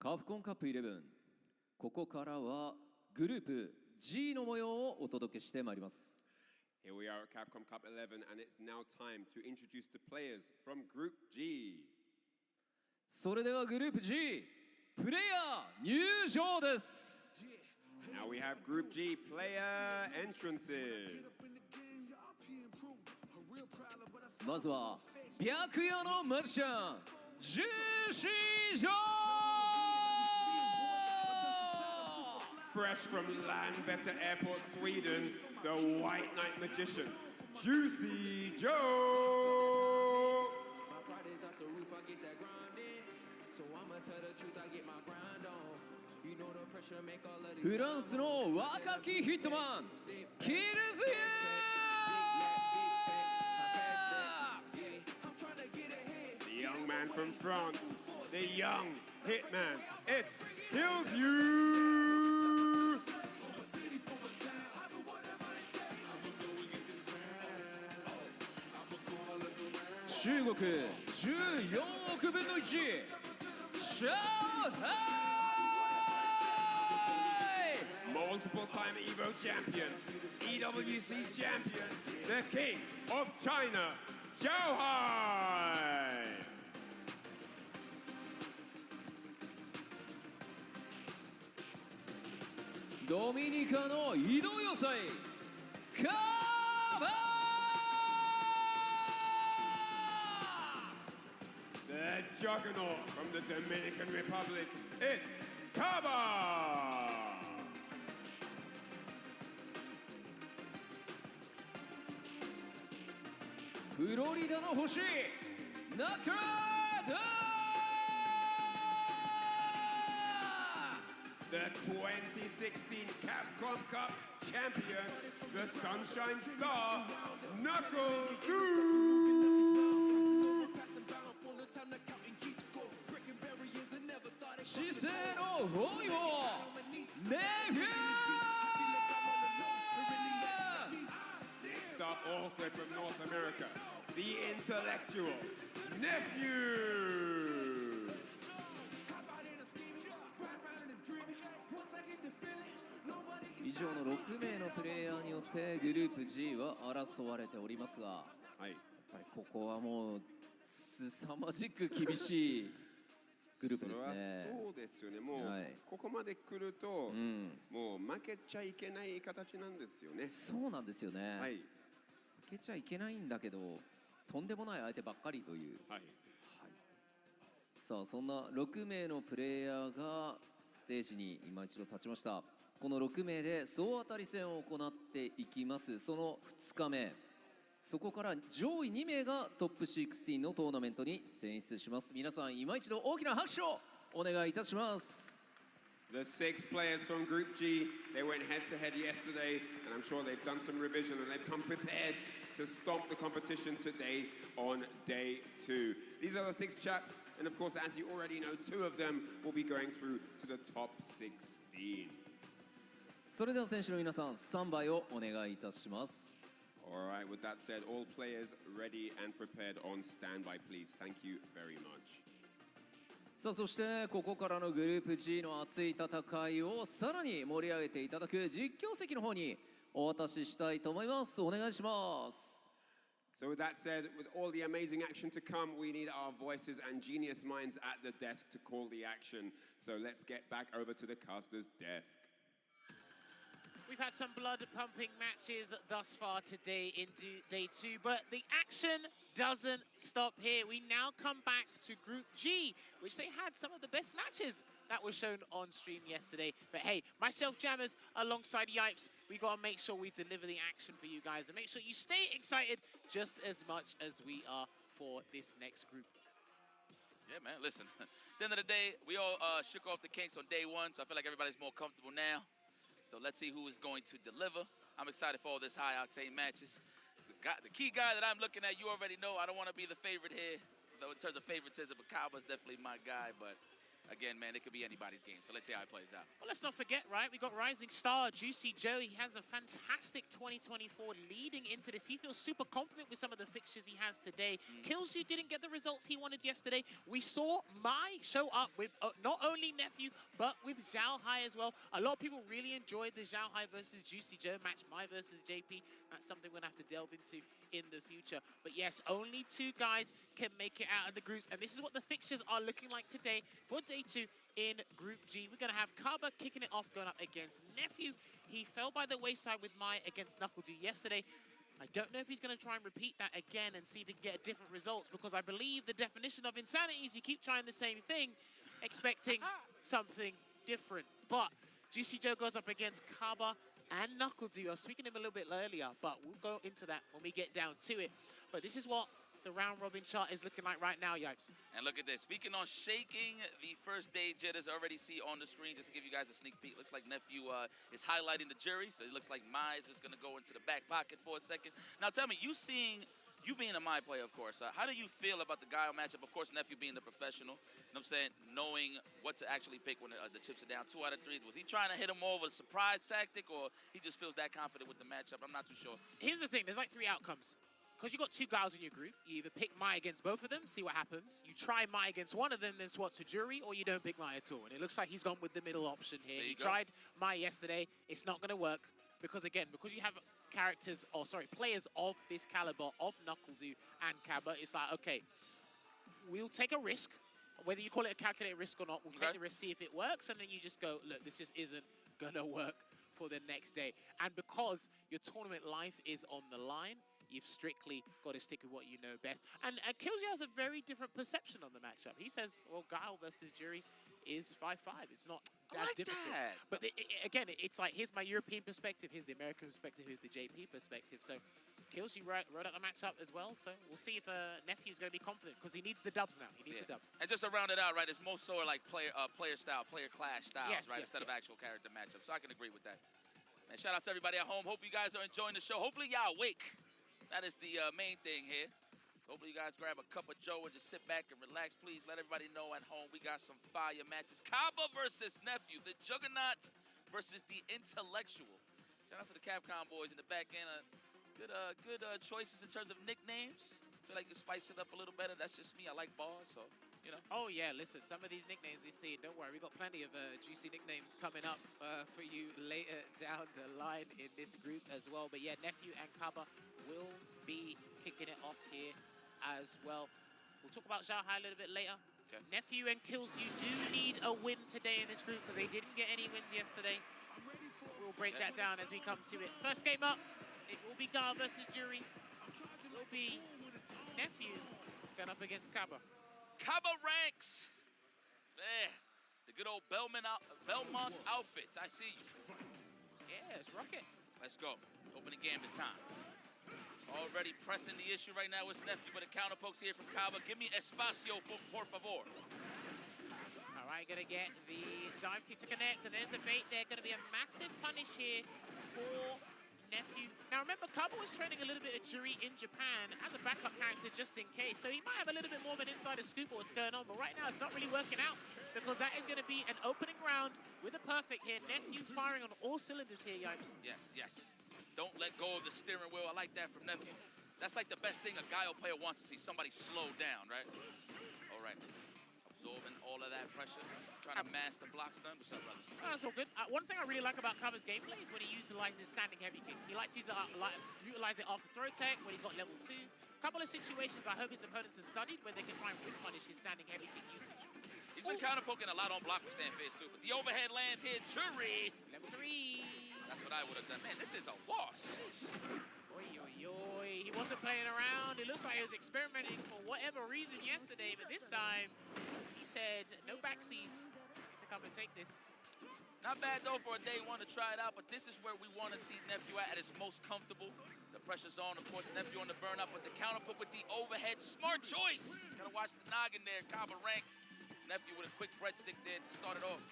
Speaker 7: カプコンカップ11、ここからはグループ G の模様をお届けしてまいります。
Speaker 8: Here we are at Capcom Cup 11 and it's now time to introduce the players from Group G.
Speaker 7: それではグループ G プレイヤー入場です。
Speaker 8: Now we have Group G player entrances.
Speaker 7: まずは白夜のマジシャンジェシージョー。
Speaker 8: Fresh from Landvetter Airport, Sweden, the White Knight magician, Juicy Joe.
Speaker 7: フランスの若きヒットマンキルズユー。
Speaker 8: The young man from France, the young hitman, it kills you.
Speaker 7: 中国14億分の1上海。
Speaker 8: Multiple time Evo champion, EWC champion, the king of China, Shanghai.
Speaker 7: ドミニカの移動要塞カバー。
Speaker 8: The juggernaut from the Dominican Republic, it's Kaba!
Speaker 7: フロリダの星ナクラダ
Speaker 8: ー。 The 2016 Capcom Cup champion, the Sunshine Star, Knuckles.
Speaker 7: 姿勢の本よネフュー。
Speaker 8: Also from North America, the intellectual nephew.
Speaker 7: 以上の6名のプレイヤーによってグループ G は争われておりますが、やっぱりここはもう凄まじく厳しいグループですね。
Speaker 8: そうですよね。もう、ここまで来ると、もう負けちゃいけない形なんですよね。
Speaker 7: そうなんですよね。
Speaker 8: はい。
Speaker 7: けちゃいけないんだけどとんでもない相手ばっかりという、はい、さあそんな6名のプレイヤーがステージに今一度立ちました。この6名で総当たり戦を行っていきます。その2日目、そこから上位2名がトップ16のトーナメントに選出します。皆さん今一度大きな拍手をお願いいたします。
Speaker 8: The 6 players from Group G, they went head-to-head yesterday, and I'm sure they've done some revision and they've come prepared to stomp the competition today on day 2. These are the 6 chaps, and of course, as you already know, 2 of them will be going through to the top 16.
Speaker 7: それでは選手の皆さん、スタンバイをお願いいたします。
Speaker 8: All right, with that said, all players ready and prepared on standby, please. Thank you very much.
Speaker 7: さあそしてここからのグループ G の熱い戦いをさらに盛り上げていただく実況席の方にお渡ししたいと思います。お願いします。
Speaker 8: So with that said, with all the amazing action to come, we need our voices and genius minds at the desk to call the action. So let's get back over to the caster's desk.
Speaker 14: We've had some blood-pumping matches thus far today in day 2, but the action doesn't stop here. We now come back to Group G, which they had some of the best matches that were shown on stream yesterday. But hey, myself, Jammers, alongside Yipes, we got to make sure we deliver the action for you guys and make sure you stay excited just as much as we are for this next group.
Speaker 17: Yeah, man, listen. At the end of the day, we all shook off the kinks on day 1, so I feel like everybody's more comfortable now. So let's see who is going to deliver. I'm excited for all this high-octane matches. The key guy that I'm looking at, you already know. I don't want to be the favorite here, though in terms of favoritism, but Kaba's definitely my guy. But again, man, it could be anybody's game. So let's see how it plays out.
Speaker 14: Well, let's not forget, right? We got rising star Juicy Joe. He has a fantastic 2024 leading into this. He feels super confident with some of the fixtures he has today. Killsu didn't get the results he wanted yesterday. We saw Mai show up with not only Nephew, but with Zhao Hai as well. A lot of people really enjoyed the Zhao Hai versus Juicy Joe match, Mai versus JP. That's something we're going to have to delve into in the future. But yes, only 2 guys can make it out of the groups. And this is what the fixtures are looking like today for day 2 in Group G. We're going to have Kaba kicking it off, going up against Nephew. He fell by the wayside with Mai against Knuckledew yesterday. I don't know if he's going to try and repeat that again and see if he can get different results, because I believe the definition of insanity is you keep trying the same thing, expecting something different. But Juicy Joe goes up against Kaba and Knuckledew. I was speaking to him a little bit earlier, but we'll go into that when we get down to it. But this is what the round-robin chart is looking like right now, Yipes.
Speaker 17: And look at this. Speaking on shaking, the first day jitters already see on the screen, just to give you guys a sneak peek. Looks like Nephew is highlighting the jury, so it looks like Mai is just going to go into the back pocket for a second. Now, tell me, you being a Mai player, of course, how do you feel about the Guile matchup? Of course, Nephew being the professional, you know what I'm saying, knowing what to actually pick when the chips are down 2 out of 3. Was he trying to hit him more with a surprise tactic, or he just feels that confident with the matchup? I'm not too sure.
Speaker 14: Here's the thing. There's like 3 outcomes. Because you've got 2 Guiles in your group, you either pick Mai against both of them, see what happens. You try Mai against one of them, then swap to jury, or you don't pick Mai at all. And it looks like he's gone with the middle option here. He tried Mai yesterday. It's not going to work. Because, again, because you have players of this caliber, of Knuckledew and Kaba, it's like, okay, we'll take a risk. Whether you call it a calculated risk or not, we'll take the risk, see if it works, and then you just go, look, this just isn't going to work for the next day. And because your tournament life is on the line, you've strictly got to stick with what you know best. And Killsu has a very different perception on the matchup. He says, well, Guile versus Jury is 5-5. It's not that difficult. But again, it's like, here's my European perspective, here's the American perspective, here's the JP perspective. So Killsu wrote out the matchup as well. So we'll see if Nephew's going to be confident, because he needs the dubs now. He needs the dubs.
Speaker 17: And just to round it out, right, it's more so like player style, player clash styles, right, instead of actual character matchups. So I can agree with that. Man, shout out to everybody at home. Hope you guys are enjoying the show. Hopefully y'all awake. That is the main thing here. Hopefully you guys grab a cup of Joe and just sit back and relax. Please let everybody know at home we got some fire matches. Kaba versus Nephew, the Juggernaut versus the Intellectual. Shout out to the Capcom boys in the back end. Good choices in terms of nicknames. I feel like you spice it up a little better. That's just me. I like bars, so, you know.
Speaker 14: Oh, yeah, listen, some of these nicknames we see, don't worry, we've got plenty of juicy nicknames coming up for you later down the line in this group as well. But yeah, Nephew and Kaba will be kicking it off here as well. We'll talk about Zhao Hai a little bit later. Okay. Nephew and Killsu do need a win today in this group, because they didn't get any wins yesterday. We'll break that down as we come to it. First game up, it will be Guile versus Jury. will be Nephew going up against Kaba.
Speaker 17: Kaba ranks. There. The good old Belmont outfits. I see you.
Speaker 14: Yeah, it's Rocket.
Speaker 17: Let's go. Opening gambit time. Already pressing the issue right now with Nephew, but a counter pokes here from Kaba. Give me espacio, por favor.
Speaker 14: All right, gonna get the dive kick to connect, and there's a bait there. Gonna be a massive punish here for Nephew. Now remember, Kaba was training a little bit of Juri in Japan as a backup character just in case, so he might have a little bit more of an insider scoop of what's going on, but right now it's not really working out because that is gonna be an opening round with a perfect here. Nephew firing on all cylinders here, Yipes.
Speaker 17: Yes, yes. Don't let go of the steering wheel. I like that from Nephew. That's like the best thing a Guile player wants to see, somebody slow down, right? All right. Absorbing all of that pressure. Trying to master block stun. What's up, brother?
Speaker 14: Oh, that's all good. One thing I really like about Kaba's gameplay is when he utilizes standing heavy kick. He likes to utilize it after throw tech when he's got level 2. Couple of situations I hope his opponents have studied where they can try and win punish his standing heavy kick usage.
Speaker 17: He's been counter poking a lot on block with stand phase too, but the overhead lands here. Juri.
Speaker 14: Level 3.
Speaker 17: That's what I would have done. Man, this is a wash.
Speaker 14: Oi, oi, oi. He wasn't playing around. It looks like he was experimenting for whatever reason yesterday, but this time he said no backsies to come and take this.
Speaker 17: Not bad though for a day one to try it out, but this is where we want to see Nephew at his most comfortable. The pressure's on, of course, Nephew on the burn up, but the counter put with the overhead. Smart choice. Gotta watch the noggin there. Kaba ranks. Nephew with a quick breadstick there to start it off.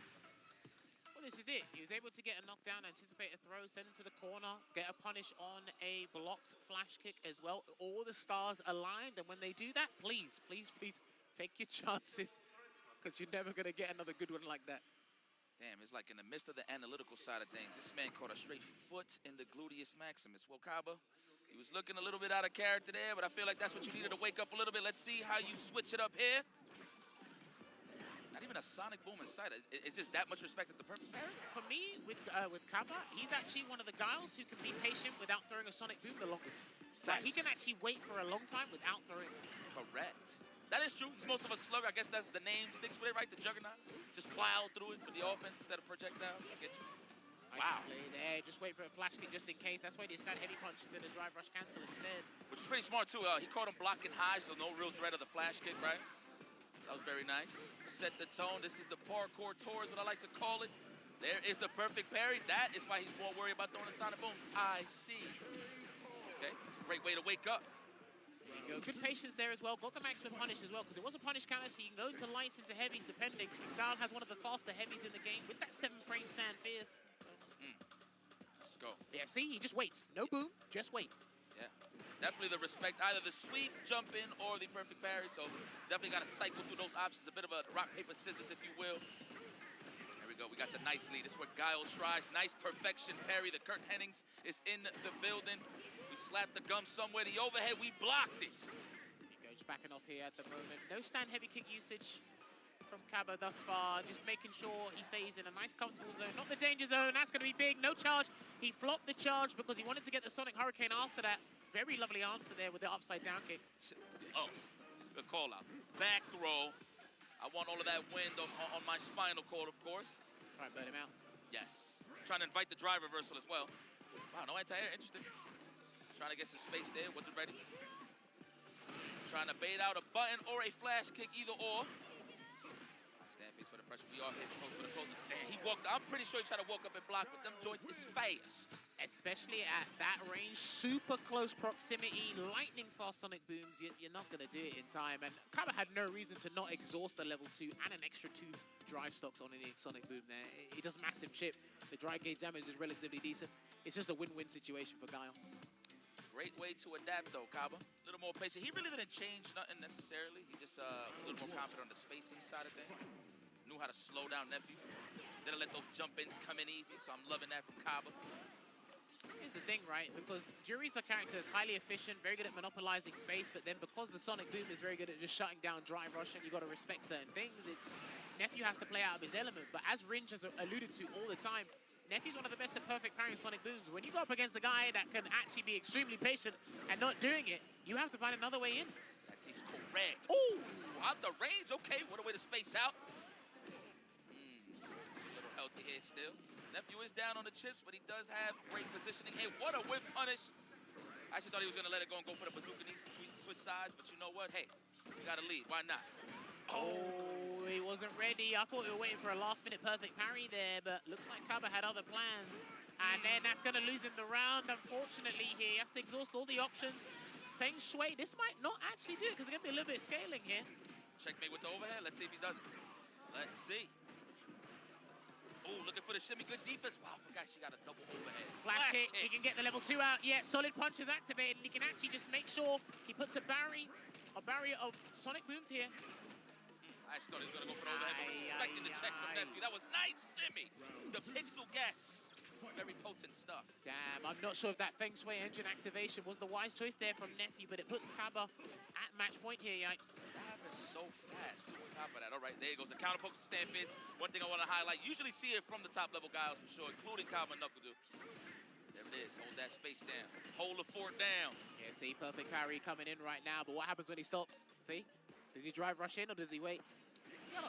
Speaker 14: Well, this is it. He was able to get a knockdown, anticipate a throw, send him to the corner, get a punish on a blocked flash kick as well. All the stars aligned, and when they do that, please, please, please take your chances, because you're never going to get another good one like that.
Speaker 17: Damn, it's like in the midst of the analytical side of things, this man caught a straight foot in the gluteus maximus. Well, Kaba, he was looking a little bit out of character there, but I feel like that's what you needed to wake up a little bit. Let's see how you switch it up here. Not even a sonic boom in sight. It's just that much respect at the perfect parry.
Speaker 14: For me, with Kaba, he's actually one of the guys who can be patient without throwing a sonic boom the longest. Like, he can actually wait for a long time without throwing.
Speaker 17: Correct. That is true. He's most of a slugger. I guess that's the name sticks with it, right? The Juggernaut. Just plow through it for the offense instead of projectiles. I get you. Wow.
Speaker 14: Play there. Just wait for a flash kick just in case. That's why they stand heavy punch and then a drive rush cancel instead.
Speaker 17: Which is pretty smart, too. He caught him blocking high, so no real threat of the flash kick, right? That was very nice. Set the tone. This is the parkour tour is what I like to call it. There is the perfect parry. That is why he's more worried about throwing the sonic booms. I see. Okay, it's a great way to wake up.
Speaker 14: There you go. Good patience there as well. Got the maximum punish as well, because it was a punish counter, so you can go into lights, into heavies, depending. Guile has one of the faster heavies in the game with that 7-frame stand fierce.
Speaker 17: Let's go.
Speaker 14: Yeah, see, he just waits. No boom, just wait.
Speaker 17: Yeah, definitely the respect, either the sweep, jump in, or the perfect parry. So definitely got to cycle through those options. A bit of a rock, paper, scissors, if you will. There we go. We got the nice lead. This is where Guile strives. Nice perfection parry. The Kurt Hennings is in the building. We slapped the gum somewhere. The overhead, we blocked it.
Speaker 14: He goes backing off here at the moment. No stand heavy kick usage from Kaba thus far. Just making sure he stays in a nice comfortable zone. Not the danger zone. That's going to be big. No charge. He flopped the charge because he wanted to get the Sonic Hurricane after that. Very lovely answer there with the upside down kick.
Speaker 17: Oh, good call out. Back throw. I want all of that wind on my spinal cord, of course.
Speaker 14: Try and burn him out.
Speaker 17: Yes. Trying to invite the drive reversal as well. Wow, no anti-air. Interesting. Trying to get some space there. Wasn't ready. Trying to bait out a button or a flash kick, either or. Stand face for the pressure. We are hitting close for the close. Damn, he walked. I'm pretty sure he tried to walk up and block, but them joints is fast.
Speaker 14: Especially at that range, super close proximity, lightning fast sonic booms, you're not going to do it in time. And Kaba had no reason to not exhaust the level 2 and an extra 2 drive stocks on any sonic boom there. He does massive chip. The drive gauge damage is relatively decent. It's just a win-win situation for Guile.
Speaker 17: Great way to adapt, though, Kaba. A little more patient. He really didn't change nothing necessarily. He just was a little more confident on the spacing side of things. Knew how to slow down Nephew. Didn't let those jump-ins come in easy, so I'm loving that from Kaba.
Speaker 14: Here's the thing, right? Because Juri's a character that's highly efficient, very good at monopolizing space, but then because the Sonic Boom is very good at just shutting down drive rush, and you've got to respect certain things, it's Nephew has to play out of his element. But as Ringe has alluded to all the time, Nephew's one of the best at perfect parrying Sonic Booms. When you go up against a guy that can actually be extremely patient and not doing it, you have to find another way in.
Speaker 17: That is correct. Oh, out the range. Okay, what a way to space out. A little healthy here still. Nephew is down on the chips, but he does have great positioning here. What a whip punish I actually thought he was going to let it go and go for the bazooka knees to switch sides, but you know what? Hey, you got to lead. Why not?
Speaker 14: Oh, he wasn't ready. I thought we were waiting for a last-minute perfect parry there, but looks like Kaba had other plans. And then that's going to lose him the round, unfortunately, here. He has to exhaust all the options. Feng Shui, this might not actually do it, because there's going to be a little bit of scaling here.
Speaker 17: Checkmate with the overhead. Let's see if he does it. Let's see. Oh, looking for the shimmy. Good defense. Wow, I forgot she got a double overhead.
Speaker 14: Flash kick. He can get the level 2 out. Yeah, solid punch is activated. And he can actually just make sure he puts a barrier of sonic booms here.
Speaker 17: I just thought he was going to go for the overhead, but respecting the checks from Nephew. That was nice shimmy. The pixel gas. Very potent stuff.
Speaker 14: Damn, I'm not sure if that Feng Shui engine activation was the wise choice there from Nephew, but it puts Kaba at match point here, Yipes.
Speaker 17: That is so fast on top of that. All right, there goes the counter poke to stand fist. One thing I want to highlight, usually see it from the top level guys for sure, including Kaba and Knuckle. There it is, hold that space down. Hold the fort down.
Speaker 14: Yeah, see, perfect parry coming in right now, but what happens when he stops? See? Does he drive rush in or does he wait?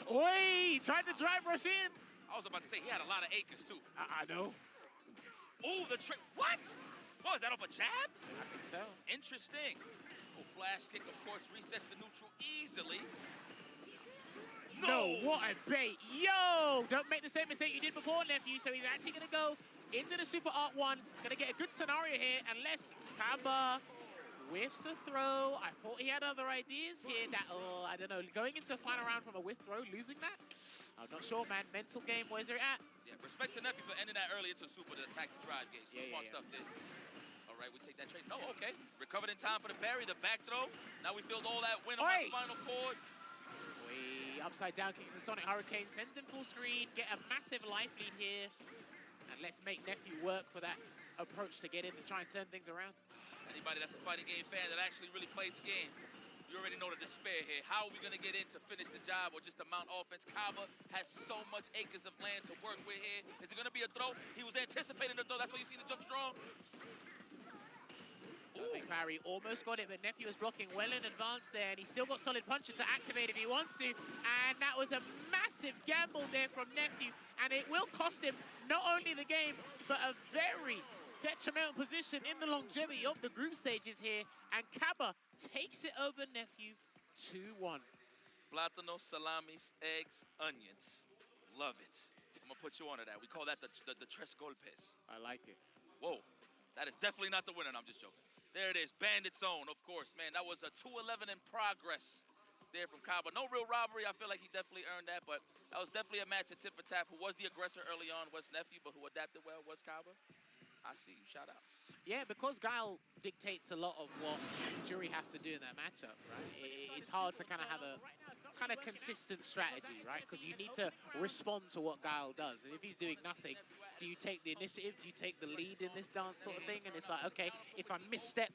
Speaker 14: Oi! He tried to drive rush in!
Speaker 17: I was about to say, he had a lot of acres too.
Speaker 14: I know.
Speaker 17: Oh, the trick. What? Oh, is that off a jab?
Speaker 14: I think so.
Speaker 17: Interesting. Oh, flash kick, of course, resets the neutral easily.
Speaker 14: No, what a bait. Yo! Don't make the same mistake you did before, Nephew. So he's actually going to go into the Super Art 1. Going to get a good scenario here, unless Kaba whiffs a throw. I thought he had other ideas here. I don't know. Going into a final round from a whiff throw, losing that? I'm not sure, man. Mental game, where's it at?
Speaker 17: Yeah, respect to Nephew for ending that early into Super to attack the drive gauge. Smart stuff there. All right, we take that trade. No, okay. Recovered in time for the parry, the back throw. Now we feel all that wind on my spinal cord.
Speaker 14: Upside down kicking the Sonic Hurricane. Sends him full screen. Get a massive life lead here. And let's make Nephew work for that approach to get in and try and turn things around.
Speaker 17: Anybody that's a fighting game fan that actually really plays the game, you already know the despair here. How are we going to get in to finish the job or just to mount offense? Kaba has so much acres of land to work with here. Is it going to be a throw? He was anticipating the throw. That's why you see the jump strong.
Speaker 14: Perfect parry. Almost got it, but Nephew was blocking well in advance there, and he's still got solid punches to activate if he wants to. And that was a massive gamble there from Nephew, and it will cost him not only the game, but a very detrimental position in the longevity of the group stages here. And Kaba takes it over Nephew 2-1.
Speaker 17: Plátano, salamis, eggs, onions. Love it. I'm going to put you onto that. We call that the tres golpes.
Speaker 14: I like it.
Speaker 17: Whoa. That is definitely not the winner. No, I'm just joking. There it is. Bandit zone, of course. Man, that was a 2-11 in progress there from Kaba. No real robbery. I feel like he definitely earned that, but that was definitely a match at tip for tap. Who was the aggressor early on was Nephew, but who adapted well was Kaba. I see you. Shout out.
Speaker 14: Yeah, because Guile dictates a lot of what Jury has to do in that matchup, right? It's hard to kind of have a kind of consistent strategy, right? Because you need to respond to what Guile does. And if he's doing nothing, do you take the initiative? Do you take the lead in this dance sort of thing? And it's like, okay, if I misstep,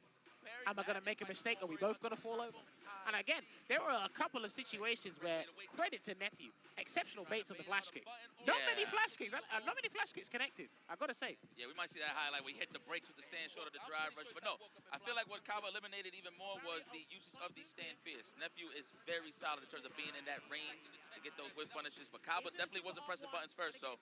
Speaker 14: am I going to make a mistake? Are we both going to fall over? And again, there were a couple of situations where, credit to Nephew, exceptional baits on the flash kick. Not many flash kicks, not many flash kicks connected, I've got to say.
Speaker 17: Yeah, we might see that highlight where he hit the brakes with the stand short of the drive rush. But no, I feel like what Kaba eliminated even more was the usage of the stand fierce. Nephew is very solid in terms of being in that range to get those whiff punishes. But Kaba definitely wasn't pressing buttons first, so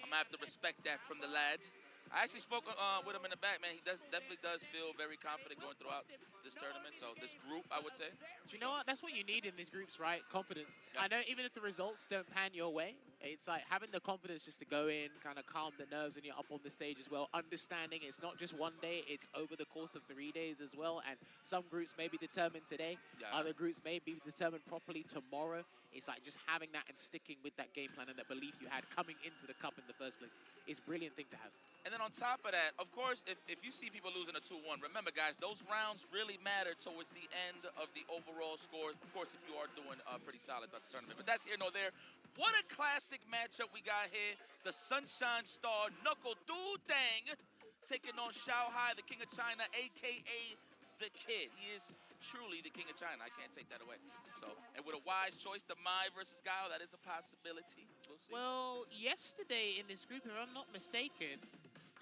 Speaker 17: I'm going to have to respect that from the lads. I actually spoke with him in the back, man. He definitely does feel very confident going throughout this tournament. So this group, I would say.
Speaker 14: Do you know what? That's what you need in these groups, right? Confidence. Yeah. I know even if the results don't pan your way, it's like having the confidence just to go in, kind of calm the nerves when you're up on the stage as well. Understanding it's not just one day, it's over the course of 3 days as well. And some groups may be determined today. Yeah. Other groups may be determined properly tomorrow. It's like just having that and sticking with that game plan and that belief you had coming into the cup in the first place is a brilliant thing to have.
Speaker 17: And then on top of that, of course, if you see people losing a 2-1, remember, guys, those rounds really matter towards the end of the overall score. Of course, if you are doing pretty solid throughout the tournament. But that's here nor there. What a classic matchup we got here. The Sunshine Star Knuckle Dang taking on Xiaohai, the King of China, a.k.a. the Kid. He is truly the King of China. I can't take that away. So, and with a wise choice, the Mai versus Guile, that is a possibility. We'll see.
Speaker 14: Well, yesterday in this group, if I'm not mistaken,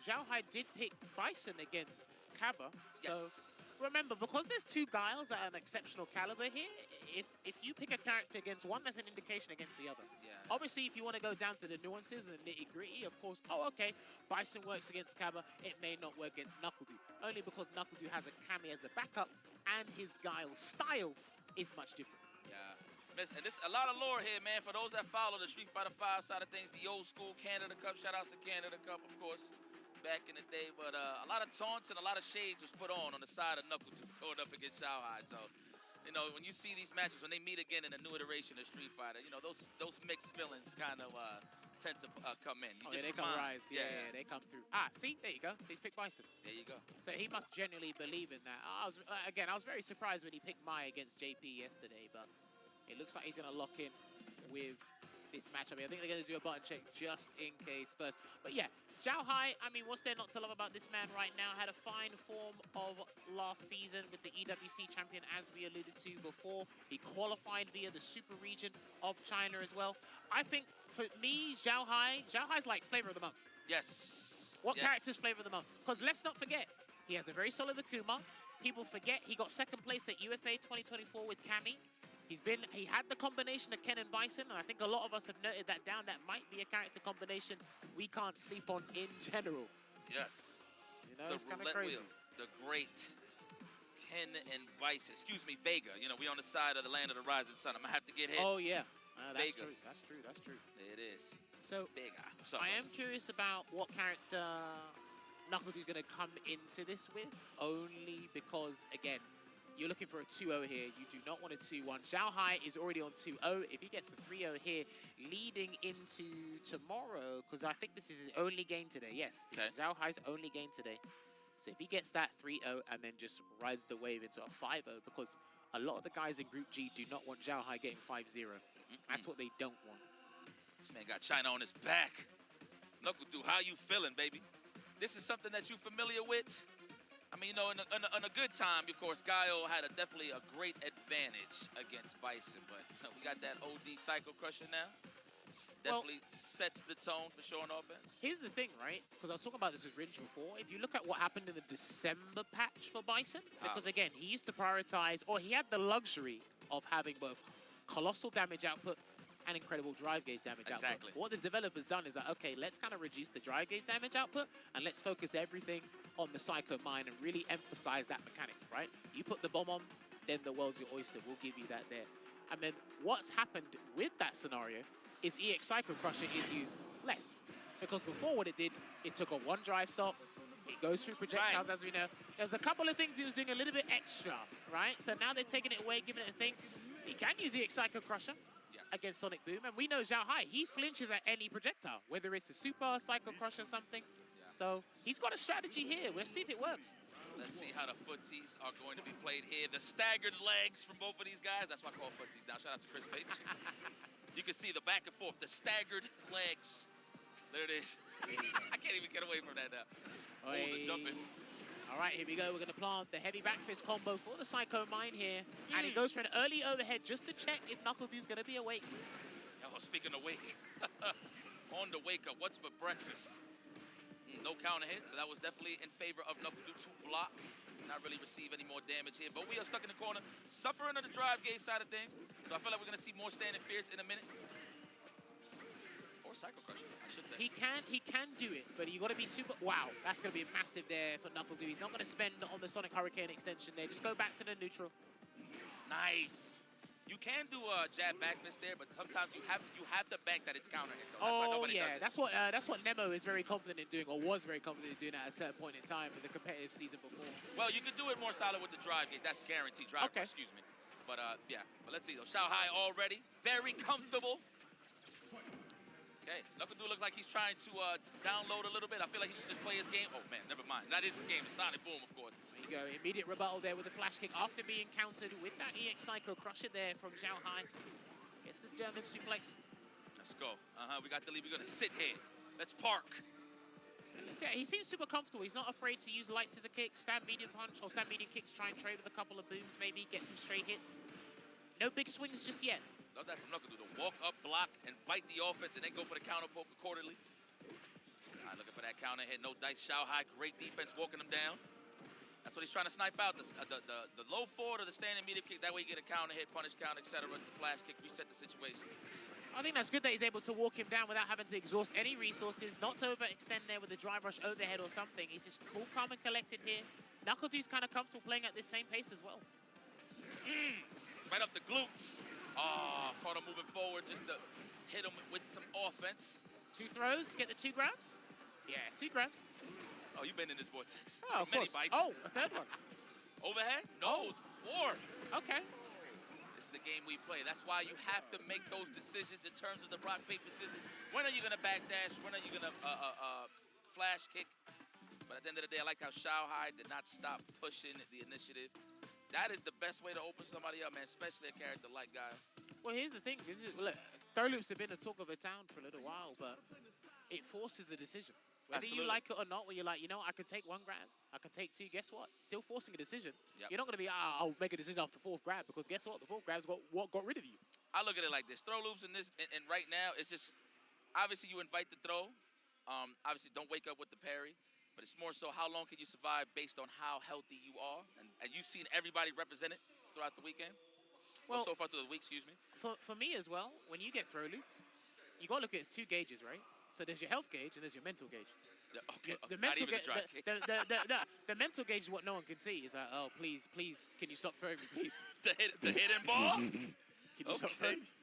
Speaker 14: Xiaohai did pick Bison against Kaba. Yes. So remember, because there's two Guiles at an exceptional caliber here, if you pick a character against one, that's an indication against the other.
Speaker 17: Yeah,
Speaker 14: Obviously, if you want to go down to the nuances and the nitty-gritty, of course, okay, Bison works against Kaba, it may not work against NuckleDu. Only because NuckleDu has a Kami as a backup, and his Guile style is much different.
Speaker 17: Yeah. And this a lot of lore here, man. For those that follow the Street Fighter 5 side of things, the old school Canada Cup, shout outs to Canada Cup, of course, back in the day. But a lot of taunts and a lot of shades was put on the side of NuckleDu going up against Xiaohai. So, you know, when you see these matches, when they meet again in a new iteration of Street Fighter, you know, those mixed feelings kind of tend to come in.
Speaker 14: They come rise. Yeah, they come through. See, there you go. So he's picked Bison.
Speaker 17: There you go.
Speaker 14: So he must genuinely believe in that. I was very surprised when he picked Mai against JP yesterday, but it looks like he's going to lock in with this matchup. I think they're going to do a button check just in case first. But yeah, Xiaohai, I mean, what's there not to love about this man right now? Had a fine form of last season with the EWC champion, as we alluded to before. He qualified via the super region of China as well. I think, for me, Xiaohai's like flavor of the month.
Speaker 17: Yes.
Speaker 14: What character's flavor of the month? Because let's not forget, he has a very solid Akuma. People forget he got second place at UFA 2024 with Kami. He had the combination of Ken and Bison, and I think a lot of us have noted that down. That might be a character combination we can't sleep on in general.
Speaker 17: Yes.
Speaker 14: You know, it's kind of crazy.
Speaker 17: Wheel, the great Ken and Bison. Excuse me, Vega. You know, we on the side of the land of the rising sun. I'm gonna have to get hit.
Speaker 14: Oh yeah, that's
Speaker 17: Vega.
Speaker 14: true. That's true. That's true.
Speaker 17: It is.
Speaker 14: So
Speaker 17: Vega.
Speaker 14: I am curious about what character NuckleDu's gonna come into this with, only because again, you're looking for a 2-0 here. You do not want a 2-1. Xiaohai is already on 2-0. If he gets a 3-0 here, leading into tomorrow, because I think this is his only game today. Yes, this is Xiaohai's only game today. So if he gets that 3-0 and then just rides the wave into a 5-0, because a lot of the guys in Group G do not want Xiaohai getting 5-0. That's what they don't want.
Speaker 17: This man got China on his back. NuckleDu, how you feeling, baby? This is something that you familiar with? I mean, you know, in a good time, of course, Guile had definitely a great advantage against Bison, but you know, we got that OD Psycho Crusher now. Definitely sets the tone for showing offense.
Speaker 14: Here's the thing, right? Because I was talking about this with Ringe before. If you look at what happened in the December patch for Bison, because again, he used to prioritize, or he had the luxury of having both colossal damage output and incredible drive gauge damage output. What the developer's done is that, okay, let's kind of reduce the drive gauge damage output and let's focus everything on the Psycho Mine and really emphasize that mechanic, right? You put the bomb on, then the world's your oyster. We'll give you that there. And then what's happened with that scenario is EX Psycho Crusher is used less. Because before what it did, it took a one drive stop, it goes through projectiles, as we know. There's a couple of things he was doing a little bit extra, right? So now they're taking it away, giving it a thing. He can use EX Psycho Crusher against Sonic Boom, and we know Xiaohai, he flinches at any projectile, whether it's a super Psycho Crush or something. So he's got a strategy here. We'll see if it works.
Speaker 17: Let's see how the footsies are going to be played here. The staggered legs from both of these guys. That's why I call footsies now. Shout out to Chris Page. You can see the back and forth, the staggered legs. There it is. I can't even get away from that now. Oh, the jumping.
Speaker 14: All right, here we go. We're going to plant the heavy back fist combo for the Psycho Mine here. And he goes for an early overhead just to check if NuckleDu's going to be awake.
Speaker 17: Oh, speaking of wake. On the wake up, what's for breakfast? No counter hit, so that was definitely in favor of NuckleDu to block. Not really receive any more damage here, but we are stuck in the corner, suffering on the drive gauge side of things. So I feel like we're going to see more standing fierce in a minute. Or Psycho Crusher, I should say.
Speaker 14: He can do it, but you got to be super. Wow, that's going to be massive there for NuckleDu. He's not going to spend on the Sonic Hurricane extension there. Just go back to the neutral.
Speaker 17: Nice. You can do a jab back fist there, but sometimes you have to bank that it's counter hit.
Speaker 14: That's what Nemo is very confident in doing, or was very confident in doing at a certain point in time in the competitive season before.
Speaker 17: Well, you could do it more solid with the drive gauge. That's guaranteed drive. Okay. Excuse me. But yeah. But let's see though. Xiaohai already very comfortable. Okay, NuckleDu looks like he's trying to download a little bit. I feel like he should just play his game. Oh man, never mind. That is his game. It's Sonic Boom, of course.
Speaker 14: There you go. Immediate rebuttal there with the flash kick after being countered with that EX Psycho Crusher there from Xiaohai. Gets this German suplex.
Speaker 17: Let's go. We got the lead. We're gonna sit here. Let's park.
Speaker 14: Yeah, he seems super comfortable. He's not afraid to use light scissor kicks, stand medium punch, or stand medium kicks. Try and trade with a couple of booms, maybe get some straight hits. No big swings just yet.
Speaker 17: Love that from NuckleDu. The walk up, block, and fight the offense, and then go for the counter poke accordingly. All right, looking for that counter hit. No dice. Xiaohai, great defense, walking him down. That's what he's trying to snipe out. The low forward or the standing medium kick. That way you get a counter hit, punish counter, etc. It's a flash kick, reset the situation.
Speaker 14: I think that's good that he's able to walk him down without having to exhaust any resources, not to overextend there with a drive rush overhead or something. He's just cool, calm, and collected here. Knuckledu's kind of comfortable playing at this same pace as well.
Speaker 17: Right up the glutes. Oh, caught him moving forward just to hit him with some offense.
Speaker 14: 2 throws, get the 2 grabs? Yeah, 2 grabs.
Speaker 17: Oh, you've been in this vortex.
Speaker 14: Oh, of
Speaker 17: Many
Speaker 14: course.
Speaker 17: bites.
Speaker 14: Oh, a 3rd one.
Speaker 17: Overhead? No, 4.
Speaker 14: Okay.
Speaker 17: This is the game we play. That's why you have to make those decisions in terms of the rock, paper, scissors. When are you going to backdash? When are you going to flash kick? But at the end of the day, I like how Shanghai did not stop pushing the initiative. That is the best way to open somebody up, man, especially a character like Guile.
Speaker 14: Well, here's the thing. Look, throw loops have been a talk of the town for a little while, but it forces the decision. Whether you like it or not, where you're like, you know, I can take 1 grab, I can take 2, guess what? Still forcing a decision.
Speaker 17: Yep.
Speaker 14: You're not going to be, I'll make a decision after the 4th grab, because guess what? The 4th grab's got rid of you.
Speaker 17: I look at it like this. Throw loops in this, and right now, it's just, obviously you invite the throw. Obviously don't wake up with the parry, but it's more so how long can you survive based on how healthy you are. And you've seen everybody represented throughout the weekend. Well, so far through the week, excuse me.
Speaker 14: For me as well, when you get throw loops, you got to look at it as 2 gauges, right? So there's your health gauge and there's your mental gauge.
Speaker 17: Yeah, okay,
Speaker 14: The
Speaker 17: not
Speaker 14: mental
Speaker 17: even the drive kick.
Speaker 14: the mental gauge is what no one can see. It's like, oh, please, can you stop throwing me, please?
Speaker 17: the hidden ball?
Speaker 14: Can you stop throwing me?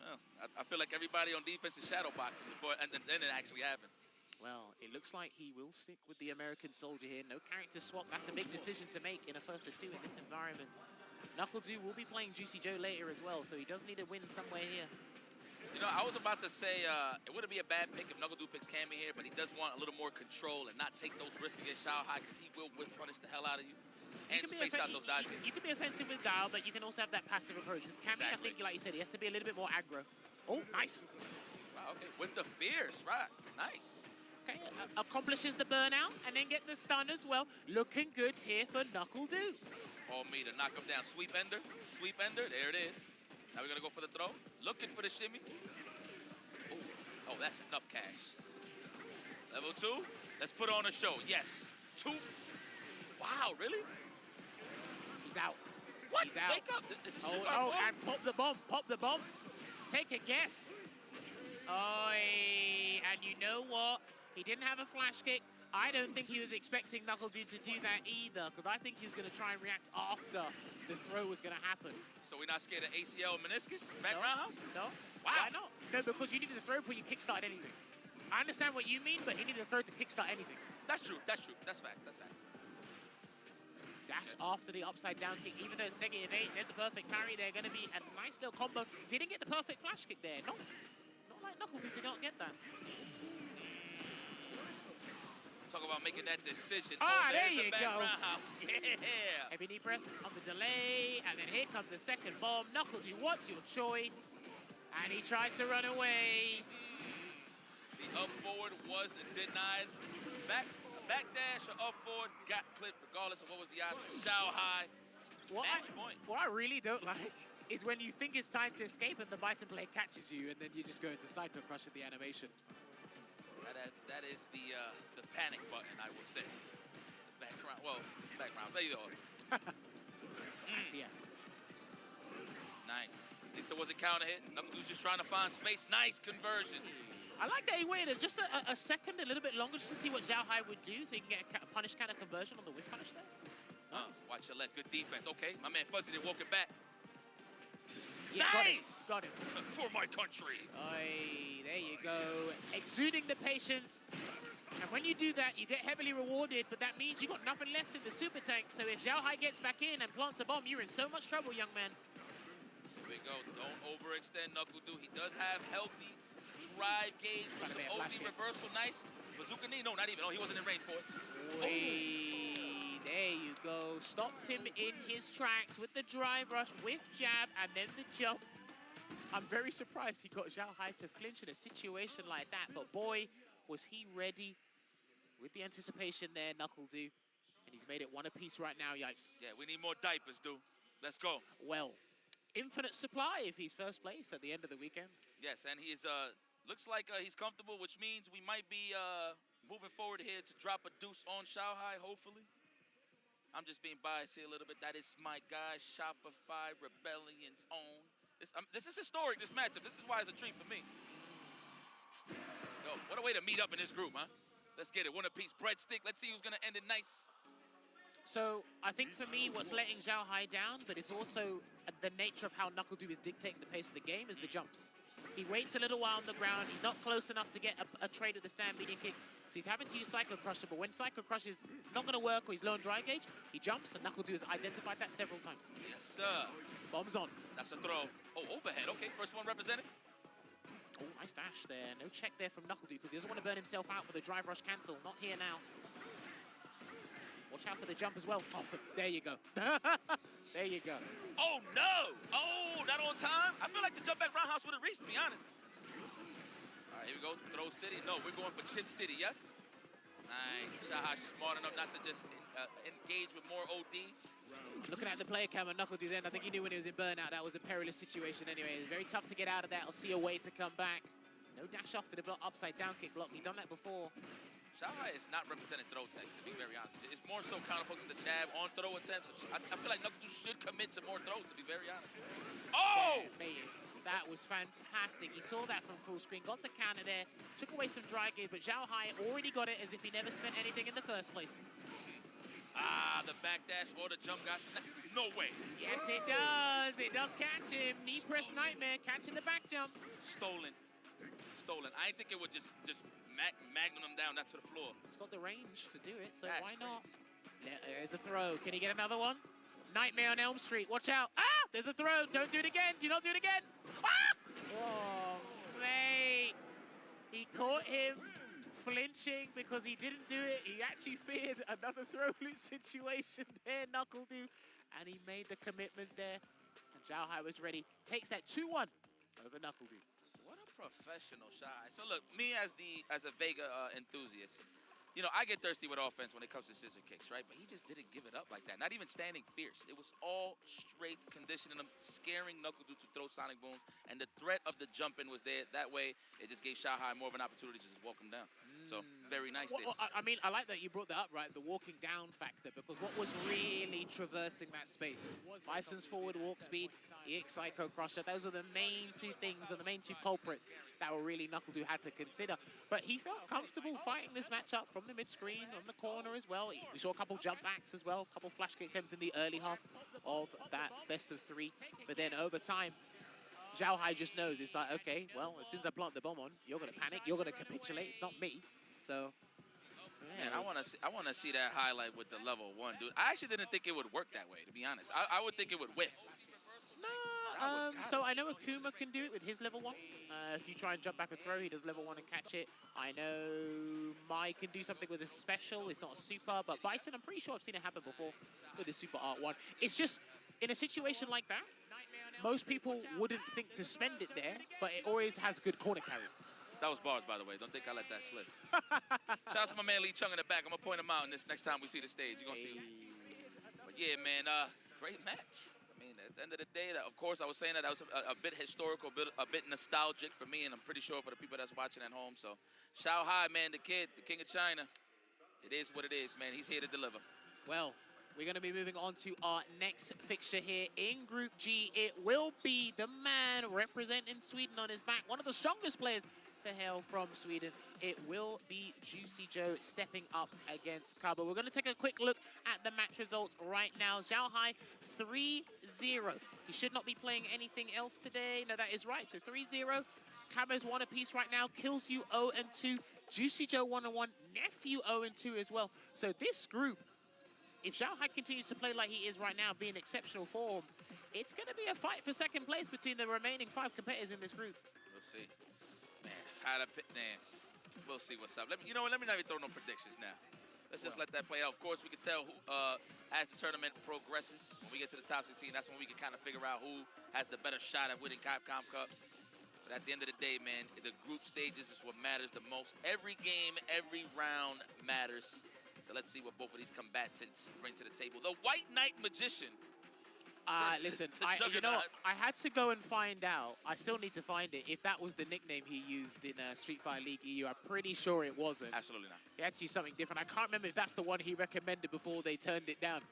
Speaker 17: Well, I feel like everybody on defense is shadow boxing before, and then it actually happens.
Speaker 14: Well, it looks like he will stick with the American Soldier here. No character swap. That's a big decision to make in a 1st or 2 in this environment. Knuckledew will be playing Juicy Joe later as well, so he does need a win somewhere here.
Speaker 17: You know, I was about to say it wouldn't be a bad pick if Knuckledew picks Cammy here, but he does want a little more control and not take those risks against Shanghai because he will whip punish the hell out of you and space out those dodge kicks.
Speaker 14: You can be offensive with Guile, but you can also have that passive approach. With Cammy, I think, like you said, he has to be a little bit more aggro. Oh, nice.
Speaker 17: Wow, okay. With the fierce, right. Nice.
Speaker 14: Okay, accomplishes the burnout and then get the stun as well. Looking good here for Knuckledew.
Speaker 17: All me to knock him down. Sweep ender, there it is. Now we're gonna go for the throw. Looking for the shimmy. Oh, that's enough cash. Level 2, let's put on a show. Yes, 2. Wow, really?
Speaker 14: He's out.
Speaker 17: What?
Speaker 14: He's out.
Speaker 17: Wake up. This is
Speaker 14: and pop the bomb. Take a guess. And you know what? He didn't have a flash kick. I don't think he was expecting Knuckledew to do that either, because I think he was going to try and react after the throw was going to happen.
Speaker 17: So we're not scared of ACL or meniscus? Back roundhouse?
Speaker 14: No.
Speaker 17: Wow.
Speaker 14: Why not? No, because you needed to throw before you kickstart anything. I understand what you mean, but he needed to throw to kickstart anything.
Speaker 17: That's true. That's facts.
Speaker 14: Dash after the upside down kick, even though it's -8, there's the perfect parry. They're going to be a nice little combo. Didn't get the perfect flash kick there. Not like Knuckledew did not get that.
Speaker 17: Talk about making that decision.
Speaker 14: There you go.
Speaker 17: Yeah.
Speaker 14: Heavy knee press on the delay, and then here comes the second bomb. Knuckledew, what's your choice? And he tries to run away.
Speaker 17: The up forward was denied. Back dash or up forward got clipped regardless of what was the option. Shao high. Match point.
Speaker 14: What I really don't like is when you think it's time to escape and the Bison blade catches you, and then you just go into Cypher Crush at the animation.
Speaker 17: That is the panic button, I will say. The background. There you go.
Speaker 14: Yeah.
Speaker 17: Nice. Lisa was a counter hit. Knuckledew's just trying to find space. Nice conversion.
Speaker 14: I like that he waited just a second, a little bit longer, just to see what Zhao Hai would do, so he can get a punish kind of conversion on the whip punish there.
Speaker 17: Watch your legs. Good defense. Okay, my man Fuzzy did walk it back.
Speaker 14: Yeah,
Speaker 17: nice!
Speaker 14: Got him.
Speaker 17: For my country.
Speaker 14: There you go. Exuding the patience. And when you do that, you get heavily rewarded, but that means you got nothing left in the super tank. So if Zhao Hai gets back in and plants a bomb, you're in so much trouble, young man.
Speaker 17: Here we go. Don't overextend Knuckledew. He does have healthy drive gauge with some OD reversal. Nice. Bazooka knee. No, not even. Oh, he wasn't in range for it.
Speaker 14: There you go. Stopped him in his tracks with the drive rush, with jab, and then the jump. I'm very surprised he got Zhao Hai to flinch in a situation like that, but boy, was he ready with the anticipation there, Knuckledew. And he's made it one apiece right now, Yipes.
Speaker 17: Yeah, we need more diapers, dude. Let's go.
Speaker 14: Well, infinite supply if he's first place at the end of the weekend.
Speaker 17: Yes, and he's looks like he's comfortable, which means we might be moving forward here to drop a deuce on Zhao Hai, hopefully. I'm just being biased here a little bit. That is my guy, Shopify Rebellion's own This is historic, this matchup. This is why it's a treat for me. Let's go. What a way to meet up in this group, huh? Let's get it. One apiece. Breadstick. Let's see who's going to end it nice.
Speaker 14: So I think for me, what's letting Zhao Hai down, but it's also the nature of how NuckleDu is dictating the pace of the game, is the jumps. He waits a little while on the ground. He's not close enough to get a trade with the stand median kick. So he's having to use Psycho Crusher, but when Psycho Crusher is not going to work or he's low on dry gauge, he jumps, and NuckleDu has identified that several times.
Speaker 17: Yes, sir.
Speaker 14: Bombs on.
Speaker 17: That's a throw. Oh, overhead. Okay, first one represented.
Speaker 14: Oh, nice dash there. No check there from NuckleDu because he doesn't want to burn himself out for the drive rush cancel. Not here now. Watch out for the jump as well. Oh, there you go. There you go.
Speaker 17: Oh, no. Oh, not on time. I feel like the jump back roundhouse would have reached, to be honest. All right, here we go. Throw City. No, we're going for Chip City, yes? Nice. Shahai smart enough not to just engage with more OD.
Speaker 14: Looking at the player cam and NuckleDu then, I think he knew when he was in burnout that was a perilous situation anyway. It's very tough to get out of that or see a way to come back. No dash off to the block, upside down kick block. He's done that before.
Speaker 17: Shahai is not representing throw attempts, to be very honest. It's more so counterposed to the jab on throw attempts. I feel like NuckleDu should commit to more throws, to be very honest. Oh!
Speaker 14: That was fantastic. He saw that from full screen, got the counter there, took away some dry gear, but Zhao Hai already got it as if he never spent anything in the first place.
Speaker 17: Ah, the backdash or the jump got snapped. No way.
Speaker 14: Yes, it does. It does catch him. Knee press nightmare, catching the back jump.
Speaker 17: Stolen. Stolen. I didn't think it would just magnum him down. That's to the floor.
Speaker 14: It's got the range to do it, so why not? There's a throw. Can he get another one? Nightmare on Elm Street. Watch out. Ah, there's a throw. Don't do it again. Do not do it again. Ah! Oh, mate. He caught him flinching because he didn't do it. He actually feared another throw loop situation there, NuckleDu, and he made the commitment there. And Zhao Hai was ready. Takes that 2-1 over NuckleDu.
Speaker 17: What a professional shot. So look, me as a Vega enthusiast, you know, I get thirsty with offense when it comes to scissor kicks, right? But he just didn't give it up like that. Not even standing fierce. It was all straight conditioning him, scaring NuckleDu to throw sonic booms, and the threat of the jump in was there. That way, it just gave Shahai more of an opportunity to just walk him down. So, very nice there.
Speaker 14: I mean, I like that you brought that up, right? The walking down factor, because what was really traversing that space? Bison's forward walk speed, EX Psycho Crusher. Those are the main two things, and the main two culprits that were really NuckleDu had to consider. But he felt comfortable fighting this matchup from the mid-screen, on the corner as well. We saw a couple jump backs as well, a couple flash kick attempts in the early half of that best of three. But then over time, Zhao Hai just knows, it's like, okay, well, as soon as I plant the bomb on, you're going to panic, you're going to capitulate, it's not me. So,
Speaker 17: man, I want to see that highlight with the level 1, dude. I actually didn't think it would work that way, to be honest. I would think it would whiff.
Speaker 14: No, so I know Akuma can do it with his level 1. If you try and jump back and throw, he does level 1 and catch it. I know Mai can do something with a special. It's not a super, but Bison, I'm pretty sure I've seen it happen before with the super art 1. It's just, in a situation like that, most people wouldn't think to spend it there, but it always has good corner carry.
Speaker 17: That was bars, by the way. Don't think I let that slip. Shout out to my man Lee Chung in the back. I'm going to point him out in this next time we see the stage. You're going to see him. But yeah, man, great match. I mean, at the end of the day, of course, I was saying that was a bit historical, a bit nostalgic for me, and I'm pretty sure for the people that's watching at home. So, Zhao Hai, man, the kid, the king of China. It is what it is, man. He's here to deliver.
Speaker 14: Well, we're going to be moving on to our next fixture here in Group G. It will be the man representing Sweden on his back, one of the strongest players to hail from Sweden. It will be Juicy Joe stepping up against Kaba. We're going to take a quick look at the match results right now. Zhao Hai 3-0. He should not be playing anything else today. No, that is right. So 3-0. Kaba's 1 apiece right now. Kills you 0-2. Juicy Joe 1-1. Nephew 0-2 as well. So this group, if Zhao Hai continues to play like he is right now, be in exceptional form, it's going to be a fight for second place between the remaining 5 competitors in this group.
Speaker 17: We'll see. Man, how to pick, man. We'll see what's up. Let me not even throw no predictions now. Let's just let that play out. Of course, we can tell who, as the tournament progresses, when we get to the top 16, that's when we can kind of figure out who has the better shot at winning Capcom Cup. But at the end of the day, man, the group stages is what matters the most. Every game, every round matters. So let's see what both of these combatants bring to the table. The White Knight Magician.
Speaker 14: Listen, I had to go and find out. I still need to find it. If that was the nickname he used in Street Fighter League EU, I'm pretty sure it wasn't.
Speaker 17: Absolutely not.
Speaker 14: He had to use something different. I can't remember if that's the one he recommended before they turned it down.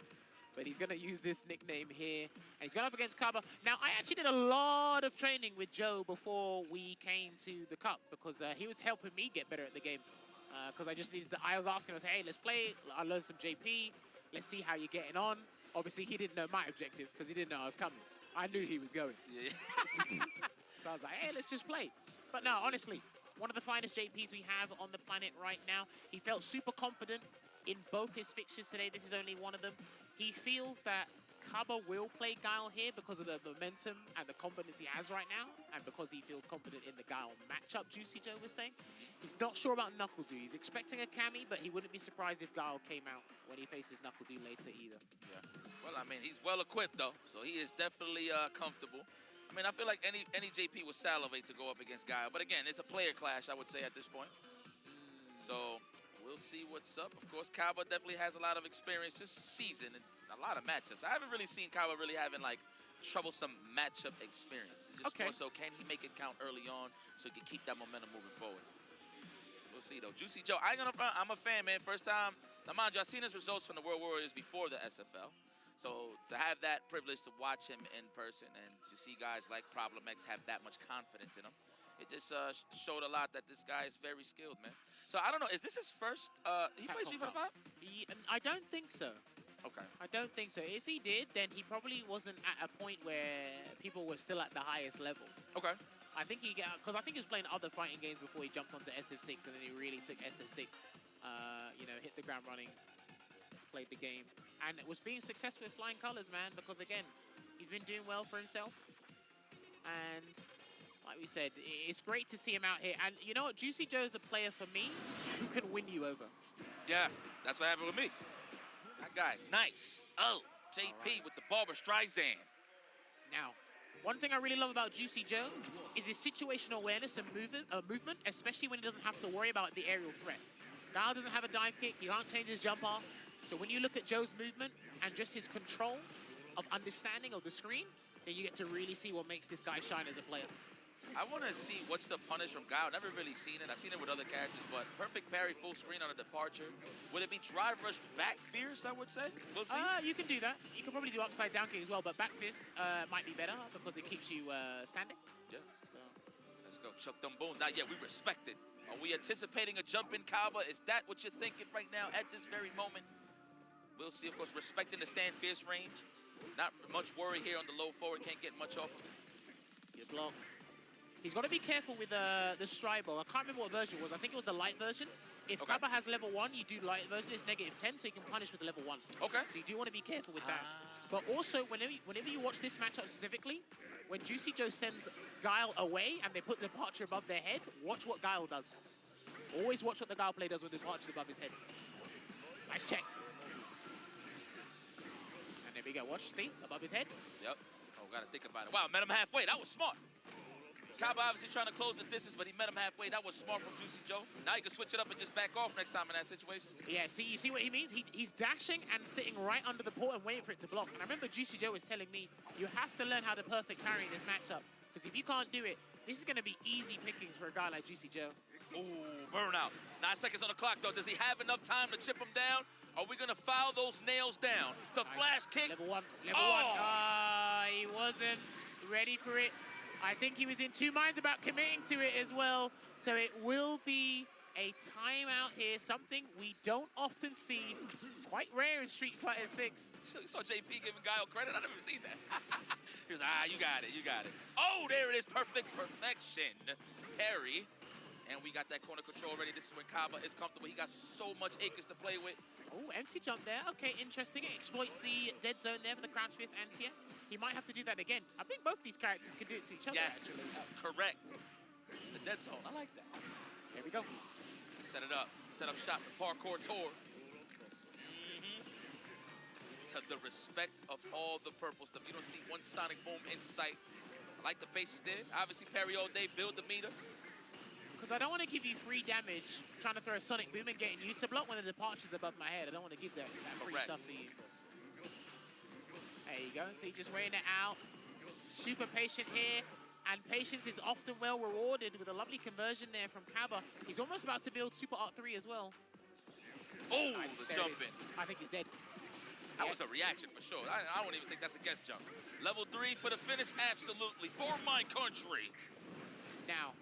Speaker 14: but he's going to use this nickname here. And he's gone up against Kaba. Now, I actually did a lot of training with Joe before we came to the Cup because he was helping me get better at the game. Because I was asking him, hey, let's play. I learned some JP. Let's see how you're getting on. Obviously, he didn't know my objective because he didn't know I was coming. I knew he was going.
Speaker 17: Yeah.
Speaker 14: So I was like, hey, let's just play. But no, honestly, one of the finest JPs we have on the planet right now. He felt super confident in both his fixtures today. This is only one of them. He feels that Kaba will play Guile here because of the momentum and the confidence he has right now, and because he feels confident in the Guile matchup, Juicy Joe was saying. He's not sure about NuckleDoo. He's expecting a Cammy, but he wouldn't be surprised if Guile came out when he faces NuckleDoo later either.
Speaker 17: Yeah. Well, I mean, he's well equipped though, so he is definitely comfortable. I mean, I feel like any JP would salivate to go up against Guile, but again, it's a player clash, I would say, at this point. So we'll see what's up. Of course, Kaba definitely has a lot of experience, just seasoned in a lot of matchups. I haven't really seen Kaba really having like troublesome matchup experience. It's just more so, can he make it count early on so he can keep that momentum moving forward? We'll see though. Juicy Joe, I ain't gonna front, I'm a fan, man. First time. Now, mind you, I've seen his results from the World Warriors before the SFL. So to have that privilege to watch him in person and to see guys like Problem X have that much confidence in him, it just showed a lot that this guy is very skilled, man. So I don't know, is this his first, he plays Street Fighter 5?
Speaker 14: I don't think so.
Speaker 17: Okay.
Speaker 14: I don't think so. If he did, then he probably wasn't at a point where people were still at the highest level.
Speaker 17: Okay.
Speaker 14: I think because I think he was playing other fighting games before he jumped onto SF6, and then he really took SF6, you know, hit the ground running, played the game, and it was being successful with flying colors, man, because again, he's been doing well for himself. And like we said, it's great to see him out here. And you know what? Juicy Joe's a player for me who can win you over.
Speaker 17: Yeah, that's what happened with me. That guy's nice. Oh, JP with the Barbra Streisand.
Speaker 14: Now, one thing I really love about Juicy Joe is his situational awareness and movement, especially when he doesn't have to worry about the aerial threat. Guile doesn't have a dive kick. He can't change his jump off. So when you look at Joe's movement and just his control of understanding of the screen, then you get to really see what makes this guy shine as a player.
Speaker 17: I want to see what's the punish from Guile. Never really seen it. I've seen it with other characters, but perfect parry, full screen on a departure. Would it be drive rush back fierce, I would say? We'll see.
Speaker 14: You can do that. You can probably do upside down kick as well, but back fist might be better because it keeps you standing.
Speaker 17: Yeah. So let's go. Chuck them bones. Now, yeah, we respect it. Are we anticipating a jump in Kaba? Is that what you're thinking right now at this very moment? We'll see, of course, respecting the stand fierce range. Not much worry here on the low forward. Can't get much off of him.
Speaker 14: Your blocks. He's got to be careful with the Stribo. I can't remember what version it was. I think it was the light version. If Kaba has level 1, you do light version. It's -10, so you can punish with the level 1.
Speaker 17: Okay.
Speaker 14: So you do want to be careful with that. But also, whenever you watch this matchup specifically, when Juicy Joe sends Guile away and they put the departure above their head, watch what Guile does. Always watch what the Guile player does with the departure above his head. Nice check. And there we go. Watch, see? Above his head.
Speaker 17: Yep. Oh, gotta think about it. Wow, met him halfway. That was smart. Kaba obviously trying to close the distance, but he met him halfway. That was smart from Juicy Joe. Now he can switch it up and just back off next time in that situation.
Speaker 14: Yeah, see, you see what he means? He's dashing and sitting right under the port and waiting for it to block. And I remember Juicy Joe was telling me, you have to learn how to perfect parry in this matchup. Because if you can't do it, this is going to be easy pickings for a guy like Juicy Joe.
Speaker 17: Ooh, burnout. 9 seconds on the clock, though. Does he have enough time to chip him down? Are we going to foul those nails down? The flash kick.
Speaker 14: Level 1. Level 1. He wasn't ready for it. I think he was in two minds about committing to it as well. So it will be a timeout here, something we don't often see. Quite rare in Street Fighter 6.
Speaker 17: You saw JP giving Guile credit? I never seen that. He was like, you got it, you got it. Oh, there it is, perfect perfection. Parry. And we got that corner control ready. This is when Kaba is comfortable. He got so much acres to play with.
Speaker 14: Oh, empty jump there. Okay, interesting. It exploits the dead zone there for the crouch fist anti-air. He might have to do that again. I think both these characters can do it to each other,
Speaker 17: yes,
Speaker 14: actually.
Speaker 17: Correct. The dead zone, I like that.
Speaker 14: There we go.
Speaker 17: Set it up. Set up shop, the parkour tour. The respect of all the purple stuff. You don't see one sonic boom in sight. I like the pace he did. Obviously, parry all day, build the meter.
Speaker 14: Because I don't want to give you free damage trying to throw a sonic boom and getting you to block when the departure's above my head. I don't want to give that free stuff to you. There you go. So you're just waiting it out. Super patient here. And patience is often well rewarded with a lovely conversion there from Kaba. He's almost about to build Super Art 3 as well.
Speaker 17: Oh,
Speaker 14: nice.
Speaker 17: the jump in.
Speaker 14: I think he's dead.
Speaker 17: That was a reaction for sure. I don't even think that's a guess jump. Level 3 for the finish, absolutely. For my country.
Speaker 14: Now,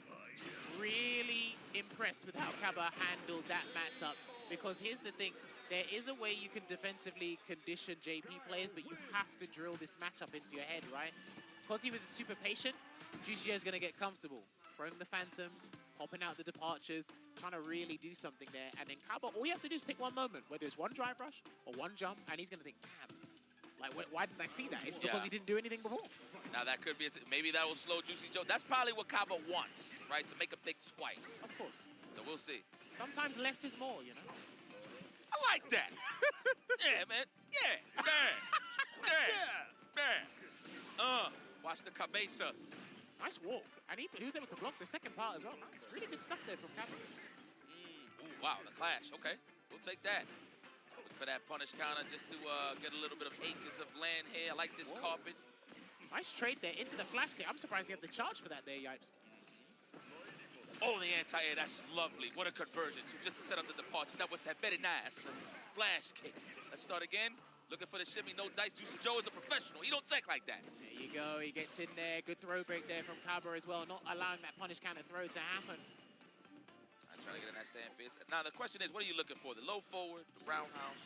Speaker 14: really impressed with how Kaba handled that matchup, because here's the thing. There is a way you can defensively condition JP players, but you have to drill this matchup into your head, right? Because he was super patient, Juicy Joe's going to get comfortable. Throwing the phantoms, popping out the departures, trying to really do something there. And then Kaba, all you have to do is pick one moment, whether it's one drive rush or one jump, and he's going to think, damn, like, why didn't I see that? It's because he didn't do anything before.
Speaker 17: Now that could be, maybe that will slow Juicy Joe. That's probably what Kaba wants, right? To make a pick twice.
Speaker 14: Of course.
Speaker 17: So we'll see.
Speaker 14: Sometimes less is more, you know?
Speaker 17: I like that. Yeah, man. Yeah. Watch the cabeza.
Speaker 14: Nice walk. And he was able to block the second part as well. Nice. Really good stuff there from Kaba.
Speaker 17: Ooh, wow, the clash. Okay, we'll take that. Look for that punish counter just to get a little bit of acres of land here. I like this carpet.
Speaker 14: Nice trade there into the flash kick. I'm surprised he had the charge for that there, Yipes.
Speaker 17: Oh, the anti-air, that's lovely. What a conversion, too, just to set up the departure. That was very nice. Flash kick. Let's start again. Looking for the shimmy, no dice. Juicy Joe is a professional. He don't take like that.
Speaker 14: There you go. He gets in there. Good throw break there from Kaba as well, not allowing that punish counter throw to happen.
Speaker 17: I'm trying to get in that stand fist. Now, the question is, what are you looking for? The low forward, the roundhouse,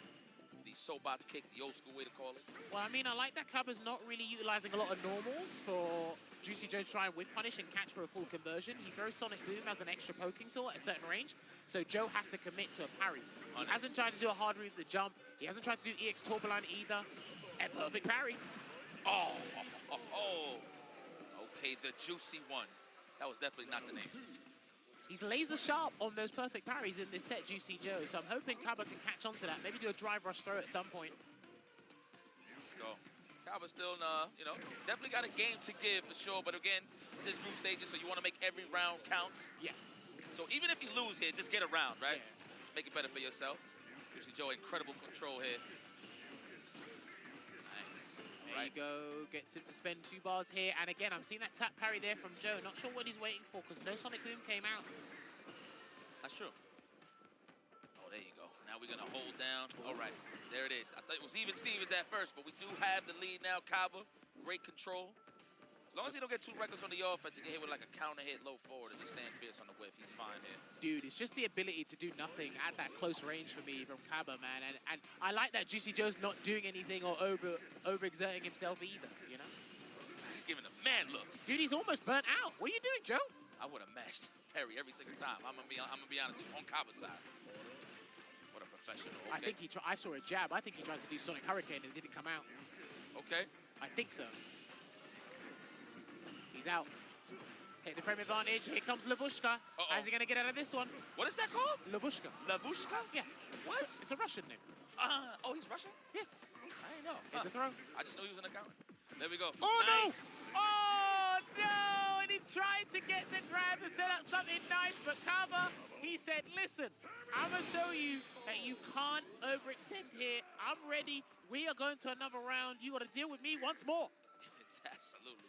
Speaker 17: the Sobots kick, the old school way to call it?
Speaker 14: Well, I mean, I like that Kaba's not really utilizing a lot of normals for Juicy Joe to try and whip punish and catch for a full conversion. He throws Sonic Boom as an extra poking tool at a certain range, so Joe has to commit to a parry. He hasn't tried to do a hard route the jump. He hasn't tried to do EX Torbaline either. A perfect parry.
Speaker 17: Oh. Okay, the juicy one. That was definitely not the name.
Speaker 14: He's laser sharp on those perfect parries in this set, Juicy Joe, so I'm hoping Kaba can catch on to that. Maybe do a drive rush throw at some point.
Speaker 17: Let's go. Kaba's still, definitely got a game to give for sure, but again, this is group stages, so you want to make every round count.
Speaker 14: Yes.
Speaker 17: So even if you lose here, just get a round, right? Yeah. Make it better for yourself. Juicy Joe, incredible control here.
Speaker 14: There you go, gets him to spend 2 bars here. And again, I'm seeing that tap parry there from Joe. Not sure what he's waiting for, because no Sonic Boom came out.
Speaker 17: That's true. Oh, there you go. Now we're going to hold down. All right, there it is. I thought it was even Stevens at first, but we do have the lead now. Kaba, great control. As long as he don't get too reckless on the offense, he can hit with like a counter hit low forward and just stand fierce on the whiff. He's fine here.
Speaker 14: Dude, it's just the ability to do nothing at that close range for me from Kaba, man. And I like that Juicy Joe's not doing anything or overexerting himself either, you know?
Speaker 17: He's giving them mad looks.
Speaker 14: Dude, he's almost burnt out. What are you doing, Joe?
Speaker 17: I would have mashed parry every single time. I'm gonna be honest, on Kaba's side. What a professional. Okay.
Speaker 14: I think I saw a jab. I think he tried to do Sonic Hurricane and it didn't come out.
Speaker 17: Okay.
Speaker 14: I think so. He's out. Take the frame advantage. Here comes Lavushka. How's he going to get out of this one?
Speaker 17: What is that called?
Speaker 14: Lavushka.
Speaker 17: Lavushka?
Speaker 14: Yeah.
Speaker 17: What?
Speaker 14: It's a Russian name.
Speaker 17: Oh, he's Russian?
Speaker 14: Yeah.
Speaker 17: I didn't know.
Speaker 14: It's a throw.
Speaker 17: I just knew he was an accountant. There we go.
Speaker 14: Oh,
Speaker 17: nice.
Speaker 14: no! Oh, no! And he tried to get the grab to set up something nice, but Kaba, he said, listen, I'm going to show you that you can't overextend here. I'm ready. We are going to another round. You got to deal with me once more.
Speaker 17: Absolutely.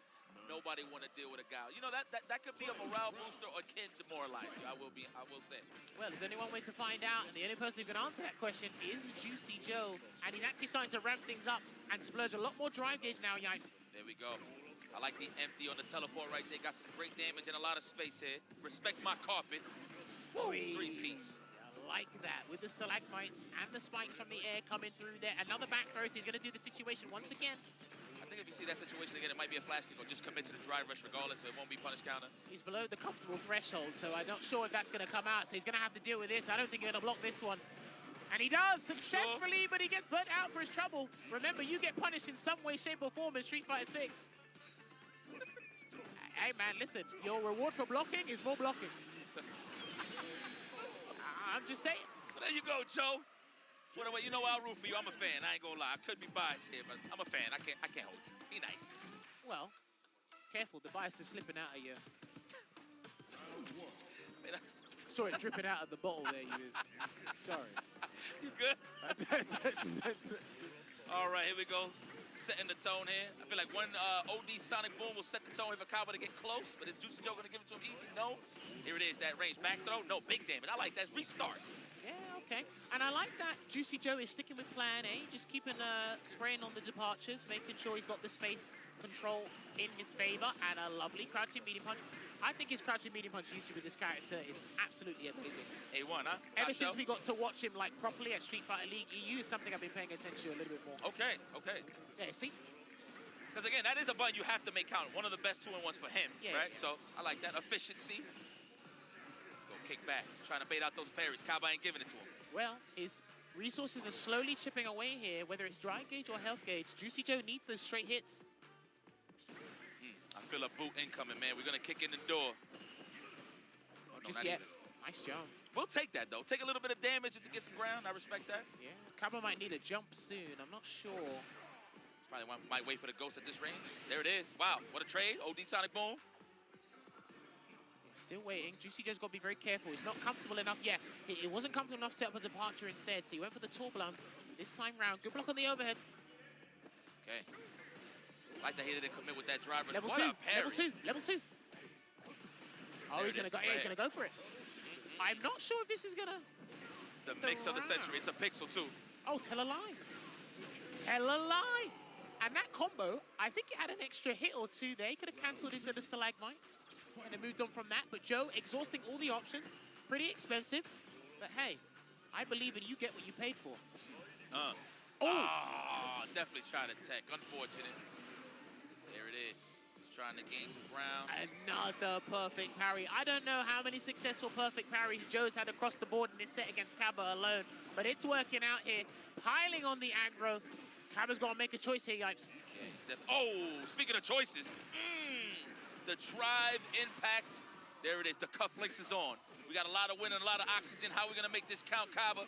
Speaker 17: Nobody want to deal with a guy. You know, that could be a morale booster or can demoralize you, I will say.
Speaker 14: Well, there's only one way to find out, and the only person who can answer that question is Juicy Joe. And he's actually starting to ramp things up and splurge a lot more drive gauge now, Yipes.
Speaker 17: There we go. I like the empty on the teleport right there. Got some great damage and a lot of space here. Respect my carpet. Woo, 3-piece.
Speaker 14: I like that, with the stalagmites and the spikes from the air coming through there. Another back throw, so he's going to do the situation once again.
Speaker 17: I think if you see that situation again, it might be a flash kick or just commit to the drive rush regardless, so it won't be punish counter.
Speaker 14: He's below the comfortable threshold, so I'm not sure if that's going to come out, so he's going to have to deal with this. I don't think he's going to block this one. And he does, successfully, but he gets burnt out for his trouble. Remember, you get punished in some way, shape, or form in Street Fighter 6. Hey, man, listen, your reward for blocking is more blocking. I'm just saying.
Speaker 17: Well, there you go, Joe. Whatever, you know I'll root for you. I'm a fan. I ain't gonna lie. I could be biased here, but I'm a fan. I can't hold you. Be nice.
Speaker 14: Well, careful. The bias is slipping out of you. Saw it dripping out of the bottle there. Sorry.
Speaker 17: You good? All right, here we go. Setting the tone here. I feel like one OD Sonic Boom will set the tone here for Kaba to get close, but is Juicy Joe gonna give it to him easy? No. Here it is, that range. Back throw? No, big damage. I like that. Restarts.
Speaker 14: Yeah, Okay, and I like that Juicy Joe is sticking with plan A, just keeping spraying on the departures, making sure he's got the space control in his favor, and a lovely crouching medium punch. I think his crouching medium punch usage with this character is absolutely amazing.
Speaker 17: A1, huh?
Speaker 14: Ever since we got to watch him like properly at Street Fighter League EU is something I've been paying attention to a little bit more.
Speaker 17: Okay.
Speaker 14: Yeah, see?
Speaker 17: Because again, that is a button you have to make count. One of the best 2-in-1s for him, right? So I like that efficiency. Let's go kick back, trying to bait out those parries. Kaba ain't giving it to him.
Speaker 14: Well, his resources are slowly chipping away here, whether it's dry gauge or health gauge. Juicy Joe needs those straight hits.
Speaker 17: I feel a boot incoming, man. We're gonna kick in the door. Oh,
Speaker 14: Just yet. Nice jump.
Speaker 17: We'll take that though. Take a little bit of damage just to get some ground. I respect that.
Speaker 14: Yeah, Kaba might need a jump soon. I'm not sure.
Speaker 17: Probably might wait for the ghost at this range. There it is. Wow, what a trade. OD Sonic Boom.
Speaker 14: Still waiting. Juicy Joe's got to be very careful. He's not comfortable enough yet. He wasn't comfortable enough to set up a departure instead, so he went for the turbulence this time round. Good block on the overhead.
Speaker 17: Okay. Like that he didn't commit with that driver.
Speaker 14: Level
Speaker 17: what
Speaker 14: 2.
Speaker 17: A parry.
Speaker 14: Level 2. Oh, he's gonna go. Yeah, he's gonna go for it. I'm not sure if this is gonna.
Speaker 17: The mix of the century. It's a pixel too.
Speaker 14: Oh, tell a lie. Tell a lie. And that combo, I think it had an extra hit or two there. He could have cancelled into the stalagmite and then moved on from that. But Joe, exhausting all the options. Pretty expensive. But hey, I believe in you get what you paid for.
Speaker 17: Definitely trying to tech. Unfortunate. There it is. Just trying to gain some ground.
Speaker 14: Another perfect parry. I don't know how many successful perfect parries Joe's had across the board in this set against Kaba alone, but it's working out here. Piling on the aggro. Kaba's got to make a choice here, Yipes.
Speaker 17: Yeah, speaking of choices, the drive impact. There it is. The cufflinks is on. We got a lot of wind and a lot of oxygen. How are we going to make this count, Kaba?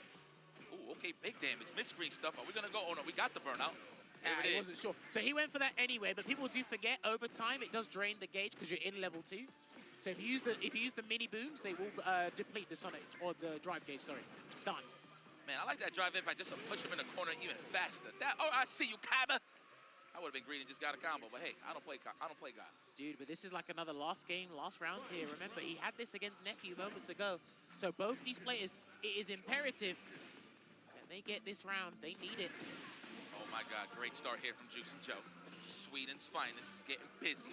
Speaker 17: Ooh, okay, big damage. Mid-screen stuff. Are we going to go? Oh, no, we got the burnout. There it is.
Speaker 14: Wasn't sure. So he went for that anyway, but people do forget over time it does drain the gauge because you're in level 2. So if you use the mini booms, they will deplete the Sonic or the drive gauge. Sorry, it's done.
Speaker 17: Man, I like that drive impact just to push him in the corner even faster. I see you, Kaba. I would have been greedy and just got a combo, but hey, I don't play God.
Speaker 14: Dude, but this is like another last round here. Remember, he had this against Nephew moments ago. So both these players, it is imperative that they get this round. They need it.
Speaker 17: Oh my God, great start here from Juicy Joe. Sweden's finest is getting busy.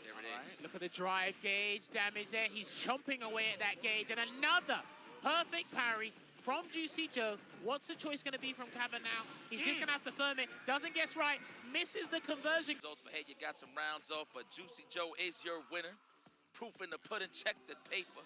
Speaker 17: There it is.
Speaker 14: Right, look at the drive gauge damage there. He's chomping away at that gauge. And another perfect parry from Juicy Joe. What's the choice going to be from Kaba now? He's just going to have to firm it. Doesn't guess right. Misses the conversion.
Speaker 17: But hey, you got some rounds off, but Juicy Joe is your winner. Proof in the pudding, check the paper.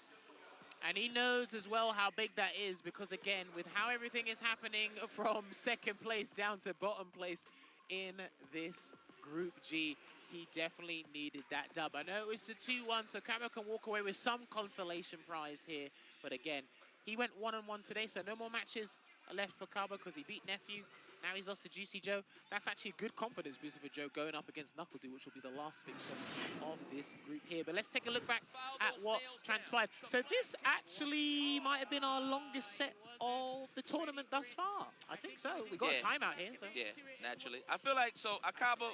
Speaker 14: And he knows as well how big that is because, again, with how everything is happening from second place down to bottom place in this Group G, he definitely needed that dub. I know it was the 2-1, so Kaba can walk away with some consolation prize here. But again, he went 1-on-1 today, so no more matches are left for Kaba because he beat Nephew. Now he's lost to Juicy Joe. That's actually a good confidence booster for Joe going up against Knuckle Dude, which will be the last fixture of this group here. But let's take a look back at what transpired. So this actually might have been our longest set of the tournament thus far. I think so. We got a timeout here. So.
Speaker 17: Yeah, naturally. I feel like, Akaba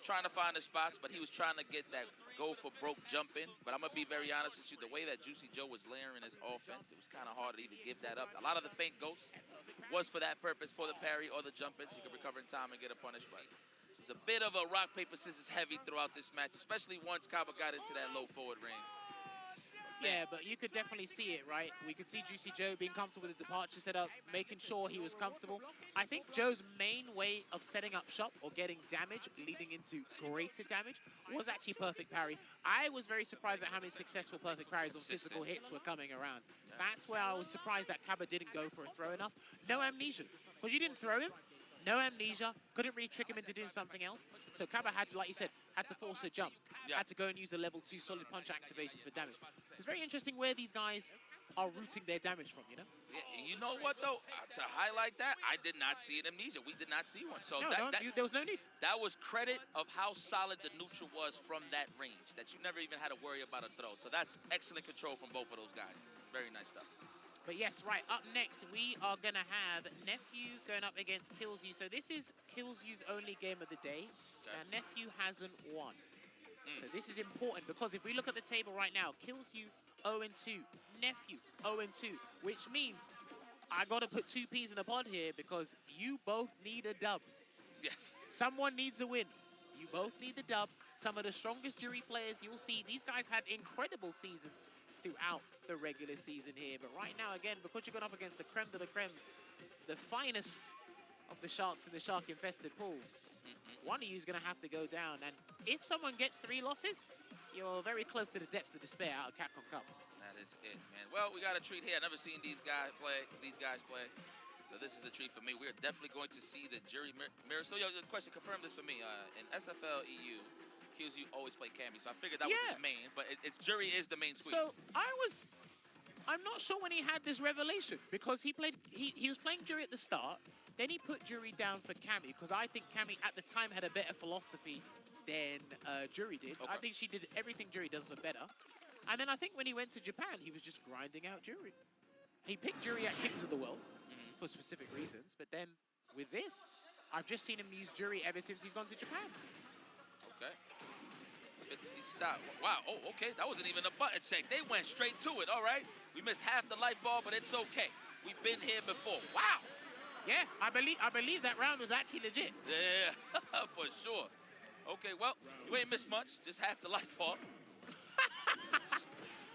Speaker 17: trying to find the spots, but he was trying to get that go for broke jump in. But I'm going to be very honest with you. The way that Juicy Joe was layering his offense, it was kind of hard to even give that up. A lot of the feint ghosts was for that purpose, for the parry or the jump in, so you could recover in time and get a punish. But it was a bit of a rock, paper, scissors heavy throughout this match, especially once Kaba got into that low forward range.
Speaker 14: Yeah, but you could definitely see it, right? We could see Juicy Joe being comfortable with the departure setup, making sure he was comfortable. I think Joe's main way of setting up shop or getting damage, leading into greater damage, was actually perfect parry. I was very surprised at how many successful perfect parries or physical hits were coming around. That's where I was surprised that Kaba didn't go for a throw enough. No amnesia, because you didn't throw him. No amnesia, couldn't really trick him into doing something else. So Kaba had to, like you said, had to force a jump. Had to go and use the level 2 solid punch activations for damage. So it's very interesting where these guys are rooting their damage from, you know?
Speaker 17: Yeah, you know what, though? To highlight that, I did not see an amnesia. We did not see one. So
Speaker 14: no, there was no need.
Speaker 17: That was credit of how solid the neutral was from that range, that you never even had to worry about a throw. So that's excellent control from both of those guys. Very nice stuff.
Speaker 14: But yes, right, up next, we are going to have Nephew going up against Killsyou. So this is Killsyou's only game of the day. Okay. Now, Nephew hasn't won. So this is important because if we look at the table right now, Killsyou 0-2. Nephew 0-2, which means I got to put two peas in a pod here because you both need a dub.
Speaker 17: Yeah.
Speaker 14: Someone needs a win. You both need the dub. Some of the strongest jury players you'll see. These guys had incredible seasons throughout the regular season here. But right now, again, because you're going up against the creme de la creme, the finest of the sharks in the shark-infested pool, one of you is going to have to go down. And if someone gets 3 losses, you're very close to the depths of despair out of Capcom Cup.
Speaker 17: That is it, man. Well, we got a treat here. I've never seen these guys play. So this is a treat for me. We're definitely going to see the jury mirror. So, yo, the question, confirm this for me. In SFL EU, QZU always play Cammy, so I figured that was his main, but it's jury is the main squeeze.
Speaker 14: So I'm not sure when he had this revelation because he was playing jury at the start, then he put jury down for Cammy because I think Cammy at the time had a better philosophy than jury did.
Speaker 17: Okay.
Speaker 14: I think she did everything jury does for better. And then I think when he went to Japan, he was just grinding out jury. He picked jury at Kings of the World for specific reasons, but then with this, I've just seen him use jury ever since he's gone to Japan.
Speaker 17: Okay. 50 stop. Wow. Oh, okay. That wasn't even a button check. They went straight to it. All right. We missed half the light ball, but it's okay. We've been here before. Wow.
Speaker 14: Yeah, I believe that round was actually legit.
Speaker 17: Yeah, for sure. Okay, well, you ain't missed much. Just half the light ball.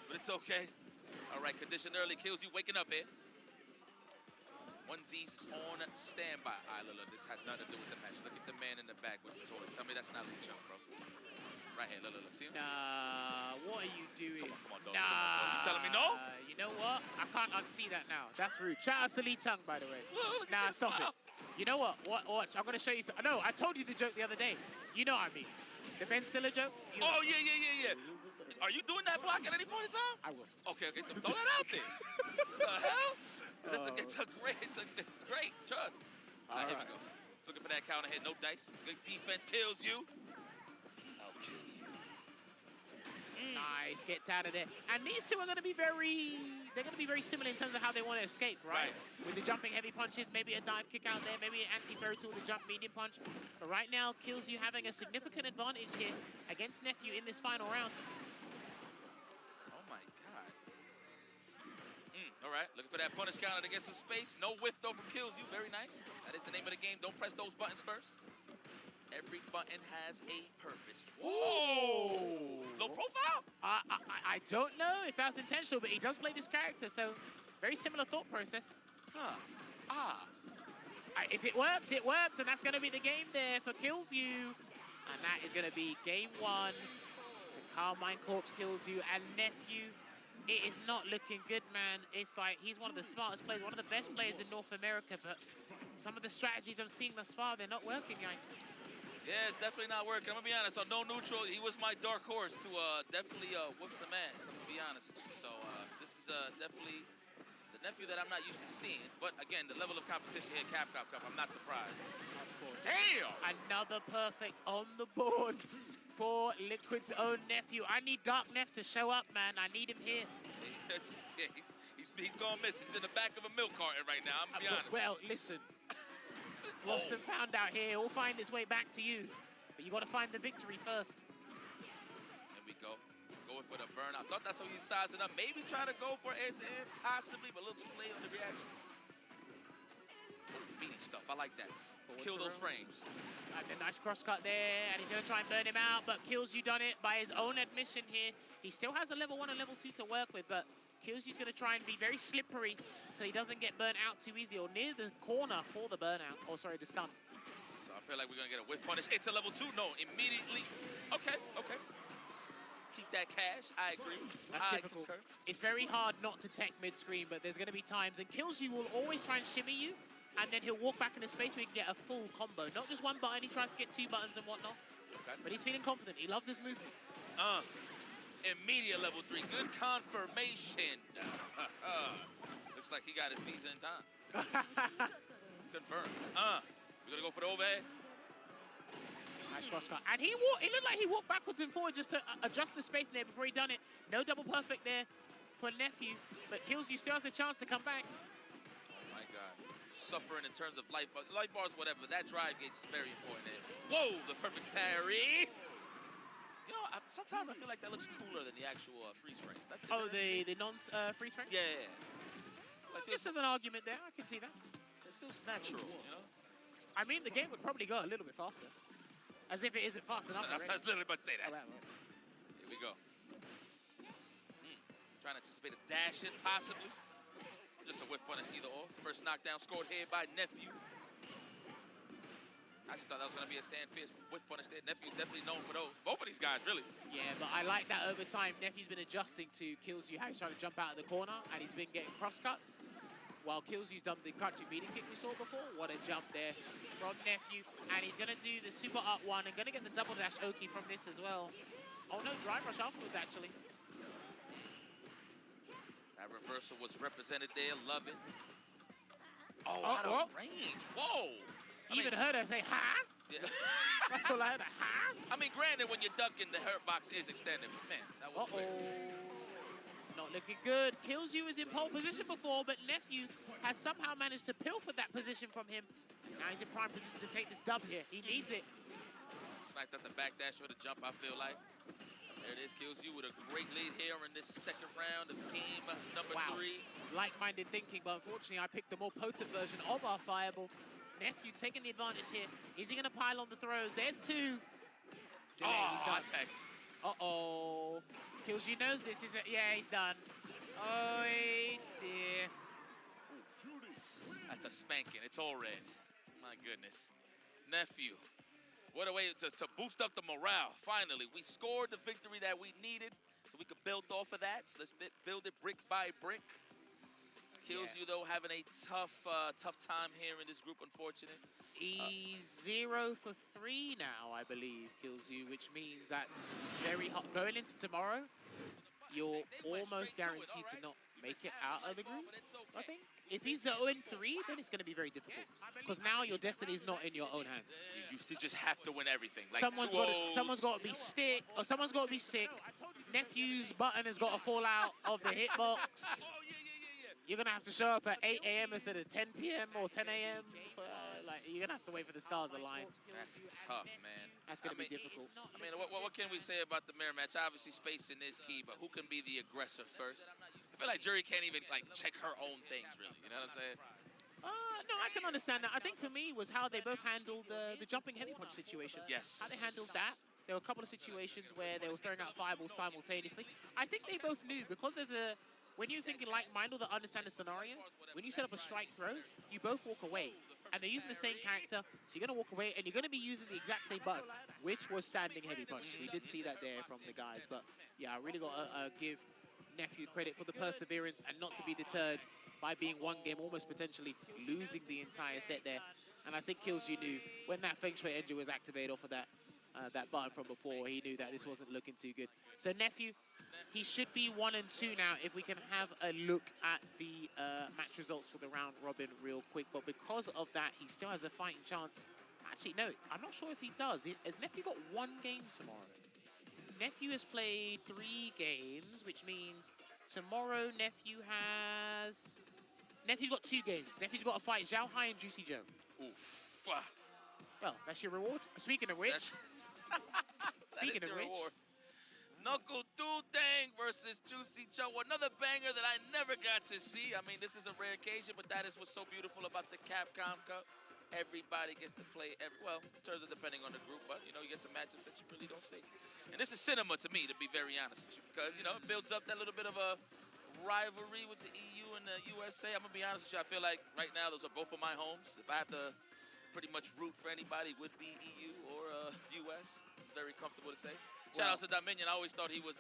Speaker 17: But it's okay. All right, condition early kills you. Waking up here. 1Z's on standby. All right, look, this has nothing to do with the match. Look at the man in the back with the toy. Tell me that's not Lee Chung, bro. Right here, look. See him?
Speaker 14: Nah, what are you doing?
Speaker 17: Come on, dog.
Speaker 14: Nah.
Speaker 17: You telling me no?
Speaker 14: You know what? I can't unsee that now. That's rude. Shout out to Lee Chung, by the way.
Speaker 17: Look
Speaker 14: nah, stop it. You know what? Watch. I'm going to show you some. No, I told you the joke the other day. You know what I mean. The Ben Stiller joke?
Speaker 17: Oh, yeah. Are you doing that block at any point in time?
Speaker 14: I will.
Speaker 17: Okay, so throw that out there. What the hell? It's great. Trust. All right, here we go. Looking for that counter hit. No dice. Good defense kills you.
Speaker 14: Nice, gets out of there. And these two are going to be very similar in terms of how they want to escape, right? With the jumping heavy punches, maybe a dive kick out there, maybe an anti-throw tool, the jump medium punch. But right now, kills you having a significant advantage here against Nephew in this final round.
Speaker 17: Oh my God. All right, looking for that punish counter to get some space. No whiff though from kills you. Very nice. That is the name of the game. Don't press those buttons first. Every button has a purpose. Whoa! Low profile?
Speaker 14: I don't know if that's intentional, but he does play this character, so very similar thought process. If it works, and that's going to be the game there for Kills You. And that is going to be game 1 to Carmine Corpse Kills You and Nephew. It is not looking good, man. It's like he's one of the smartest players, one of the best players in North America, but some of the strategies I'm seeing thus far, they're not working, guys.
Speaker 17: Yeah, it's definitely not working. I'm going to be honest. On No Neutral, he was my dark horse to definitely whoop some ass. I'm going to be honest with you. So this is definitely the Nephew that I'm not used to seeing. But again, the level of competition here at Capcom Cup, I'm not surprised.
Speaker 14: Of course.
Speaker 17: Damn!
Speaker 14: Another perfect on the board for Liquid's own Nephew. I need Dark Neff to show up, man. I need him here.
Speaker 17: He's going to miss. He's in the back of a milk carton right now. I'm going to be honest.
Speaker 14: Well, listen. Lost and found out here. We'll find its way back to you. But you got to find the victory first.
Speaker 17: There we go. Going for the burn. I thought that's how you size it up. Maybe try to go for end-to-end, possibly, but a little too late on the reaction. Meaty stuff. I like that. Kill those frames.
Speaker 14: And a nice cross-cut there. And he's going to try and burn him out. But Kills You done it by his own admission here. He still has a level 1 and level 2 to work with, but Kills You's going to try and be very slippery so he doesn't get burnt out too easy or near the corner for the burnout. Oh, sorry, the stun.
Speaker 17: So I feel like we're going to get a whiff punish. It's a level 2. No, immediately. Okay. Keep that cash. I agree.
Speaker 14: That's difficult.
Speaker 17: Concur.
Speaker 14: It's very hard not to tech mid-screen, but there's going to be times, and Kills You will always try and shimmy you, and then he'll walk back into space where he can get a full combo. Not just one button, he tries to get 2 buttons and whatnot.
Speaker 17: Okay.
Speaker 14: But he's feeling confident. He loves his movement.
Speaker 17: Immediate level 3. Good confirmation. Looks like he got his visa in time. Confirmed. We're going to go for the overhead.
Speaker 14: Nice cross cut. And it looked like he walked backwards and forward just to adjust the space there before he done it. No double perfect there for Nephew. But Kills You still has a chance to come back.
Speaker 17: Oh my God. Suffering in terms of life bars, whatever. That drive gauge is very important there. Whoa, the perfect parry. You know, sometimes I feel like that looks cooler than the actual freeze frame.
Speaker 14: Oh, the non-freeze frame?
Speaker 17: Yeah, yeah, yeah.
Speaker 14: I guess there's an argument there. I can see that.
Speaker 17: It feels natural, you know?
Speaker 14: I mean, the game would probably go a little bit faster. As if it isn't fast enough.
Speaker 17: I was literally about to say that.
Speaker 14: Right.
Speaker 17: Here we go. Trying to anticipate a dash in, possibly. Just a whiff punish, either or. First knockdown scored here by Nephew. I actually thought that was going to be a stand fierce whiff punish there. Nephew's definitely known for those. Both of these guys, really.
Speaker 14: Yeah, but I like that over time. Nephew's been adjusting to Killzoo, how he's trying to jump out of the corner, and he's been getting cross cuts. While Killzoo's done the crouching beating kick we saw before. What a jump there from Nephew. And he's going to do the super up one and going to get the double dash Oki from this as well. Oh no, drive rush afterwards, actually.
Speaker 17: That reversal was represented there. Love it. Oh, out of range. Whoa.
Speaker 14: You even heard her say, ha?
Speaker 17: Yeah.
Speaker 14: That's all I heard, ha?
Speaker 17: I mean, granted, when you're ducking, the hurt box is extended. But man, that was weird.
Speaker 14: Not looking good. Killzoo is in pole position before, but Nephew has somehow managed to pilfer that position from him. Now he's in prime position to take this dub here. He needs it.
Speaker 17: Sniped at the back dash or the jump, I feel like. There it is, Killzoo with a great lead here in this second round of game number 3.
Speaker 14: Like-minded thinking, but unfortunately I picked the more potent version of our Fireball. Nephew taking the advantage here. Is he going to pile on the throws? There's 2.
Speaker 17: Attacked.
Speaker 14: Uh-oh. Killzoo knows this, is it? Yeah, he's done. Oh, dear.
Speaker 17: That's a spanking. It's all red. My goodness. Nephew. What a way to boost up the morale. Finally, we scored the victory that we needed, so we could build off of that. So let's build it brick by brick. Killzoo, though, having a tough time here in this group, unfortunate.
Speaker 14: He's 0 for 3 now, I believe, Killzoo, which means that's very hot. Going into tomorrow, you're almost guaranteed to not make it out of the group, I think. If he's 0 and 3, then it's going to be very difficult. Because now your destiny is not in your own hands.
Speaker 17: You just have to win everything. Like
Speaker 14: someone's got to be sick, or someone's got to be sick. Nephew's button has got to fall out of the hitbox. You're going to have to show up at 8 a.m. instead of 10 p.m. or 10 a.m. Like, you're going to have to wait for the stars align.
Speaker 17: That's tough, man.
Speaker 14: That's going to be difficult.
Speaker 17: I mean, what can we say about the mirror match? Obviously, spacing is key, but who can be the aggressor first? I feel like Jury can't even, like, check her own things, really. You know what I'm saying?
Speaker 14: No, I can understand that. I think for me was how they both handled the jumping heavy punch situation.
Speaker 17: Yes.
Speaker 14: How they handled that. There were a couple of situations where they were throwing out fireballs simultaneously. I think they both knew, because there's a... When you're thinking like-minded that understand the scenario, when you set up a strike throw, you both walk away. And they're using the same character, so you're going to walk away, and you're going to be using the exact same button, which was standing heavy punch. We did see that there from the guys. But, yeah, I really got to give Nephew credit for the perseverance and not to be deterred by being one game, almost potentially losing the entire set there. And I think Killzoo knew when that Feng Shui engine was activated off of that button from before, he knew that this wasn't looking too good. So Nephew, he should be 1 and 2 now if we can have a look at the match results for the round robin real quick. But because of that, he still has a fighting chance. Actually, no, I'm not sure if he does. Has Nephew got 1 game tomorrow? Nephew has played 3 games, which means tomorrow Nephew's got 2 games. Nephew's got to fight Zhao Hai and Juicy Joe.
Speaker 17: Oof.
Speaker 14: Well, that's your reward. Speaking of which,
Speaker 17: Knuckle Dudang versus Juicy Joe. Another banger that I never got to see. I mean, this is a rare occasion, but that is what's so beautiful about the Capcom Cup. Everybody gets to play, in terms of depending on the group, but, you know, you get some matchups that you really don't see. And this is cinema to me, to be very honest with you, because, you know, it builds up that little bit of a rivalry with the EU and the USA. I'm going to be honest with you, I feel like right now those are both of my homes. If I have to pretty much root for anybody, it would be EU or US. Very comfortable to say. Shout out to Dominion. I always thought he was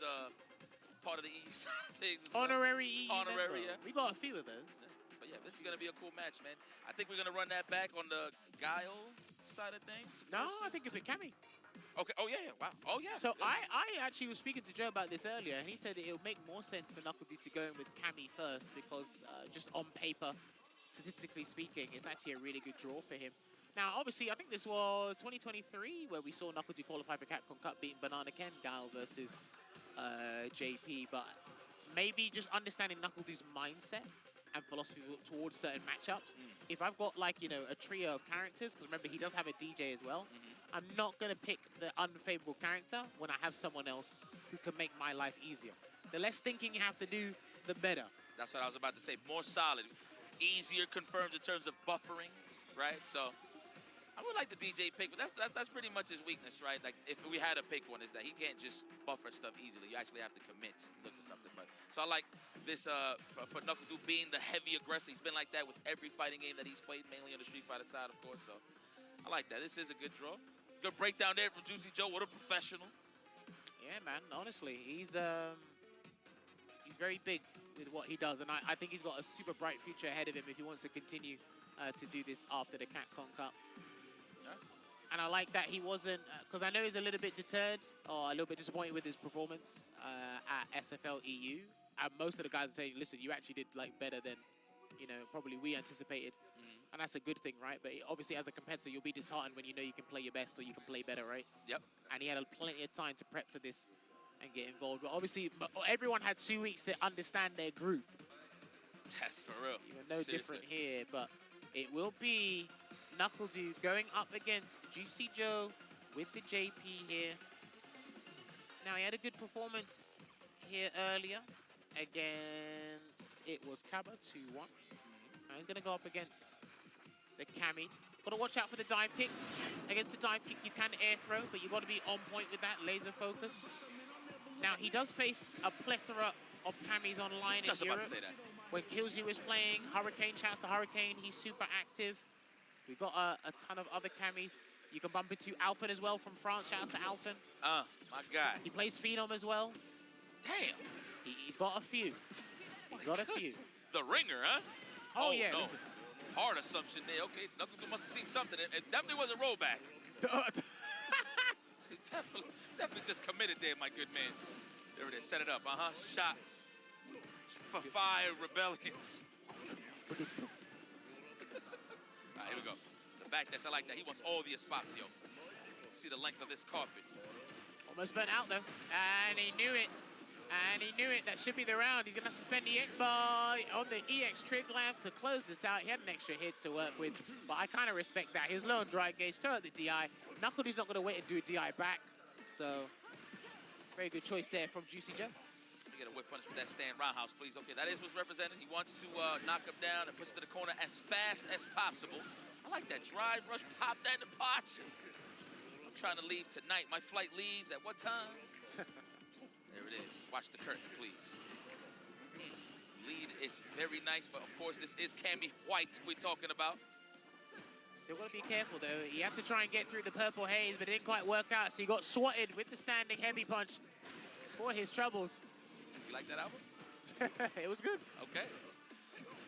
Speaker 17: part of the EU side of things.
Speaker 14: Honorary EU
Speaker 17: Honorary,
Speaker 14: member.
Speaker 17: yeah.
Speaker 14: We got a few of those.
Speaker 17: But yeah, this is going to be a cool match, man. I think we're going to run that back on the Guile side of things.
Speaker 14: No, I think it'll be Cammy.
Speaker 17: Okay. Oh, yeah. Wow. Oh, yeah.
Speaker 14: So I actually was speaking to Joe about this earlier, and he said that it would make more sense for Knuckle D to go in with Cammy first because just on paper, statistically speaking, it's actually a really good draw for him. Now, obviously, I think this was 2023 where we saw Knuckle D qualify for Capcom Cup beating Banana Ken Gal versus JP, but maybe just understanding Knuckle D's mindset and philosophy towards certain matchups. If I've got like, you know, a trio of characters, because remember he does have a DJ as well, I'm not going to pick the unfavorable character when I have someone else who can make my life easier. The less thinking you have to do, the better.
Speaker 17: That's what I was about to say. More solid, easier confirmed in terms of buffering, right? So I would like the DJ pick, but that's pretty much his weakness, right? Like if we had to pick one, is that he can't just buffer stuff easily. You actually have to commit, look for something. But so I like this for NuckleDu being the heavy aggressor. He's been like that with every fighting game that he's played, mainly on the Street Fighter side, of course. So I like that. This is a good draw. Good breakdown there from Juicy Joe. What a professional.
Speaker 14: Yeah, man. Honestly, he's very big with what he does, and I think he's got a super bright future ahead of him if he wants to continue to do this after the Capcom Cup. And I like that he wasn't, because I know he's a little bit deterred or a little bit disappointed with his performance at SFL EU. And most of the guys are saying, listen, you actually did like better than, you know, probably we anticipated. And that's a good thing, right? But obviously as a competitor, you'll be disheartened when you know you can play your best or you can play better, right?
Speaker 17: Yep.
Speaker 14: And he had plenty of time to prep for this and get involved. But obviously, everyone had 2 weeks to understand their group.
Speaker 17: That's for real.
Speaker 14: Even no different here, but it will be NuckleDu going up against Juicy Joe with the JP here. Now, he had a good performance here earlier against, it was Kaba 2-1. Now he's going to go up against the Kami. Got to watch out for the dive kick. Against the dive kick, you can air throw, but you've got to be on point with that, laser focused. Now, he does face a plethora of Kamis online in Europe.
Speaker 17: About to say that.
Speaker 14: When Killzoo is playing, Hurricane, shouts to Hurricane, he's super active. We've got a ton of other Kamis. You can bump into Alphen as well from France, shouts to Alphen.
Speaker 17: My guy.
Speaker 14: He plays Phenom as well.
Speaker 17: Damn.
Speaker 14: He's got a few. He's got a few.
Speaker 17: The ringer, huh?
Speaker 14: Oh yeah,
Speaker 17: no.
Speaker 14: listen.
Speaker 17: Hard assumption there. Okay, NuckleDu must have seen something. It definitely wasn't rollback. He definitely just committed there, my good man. There it is. Set it up. Shot. For fire rebellions. All right, here we go. The back dash, I like that. He wants all the espacio. See the length of this carpet.
Speaker 14: Almost burnt out though. And he knew it. And he knew it. That should be the round. He's going to have to spend the X bar on the EX trig lamp to close this out. He had an extra hit to work with, but I kind of respect that. He was low on dry gauge, throw out the DI. NuckleDu's not going to wait and do a DI back. So, very good choice there from Juicy Joe.
Speaker 17: You get a whip punish for that stand roundhouse, please. Okay, that is what's represented. He wants to knock him down and push to the corner as fast as possible. I like that drive rush, pop that departure. I'm trying to leave tonight. My flight leaves at what time? There it is. Watch the curtain, please. Lead is very nice, but of course this is Cammy White we're talking about.
Speaker 14: Still got to be careful though. He had to try and get through the purple haze, but it didn't quite work out. So he got swatted with the standing heavy punch for his troubles.
Speaker 17: You like that album?
Speaker 14: It was good.
Speaker 17: Okay.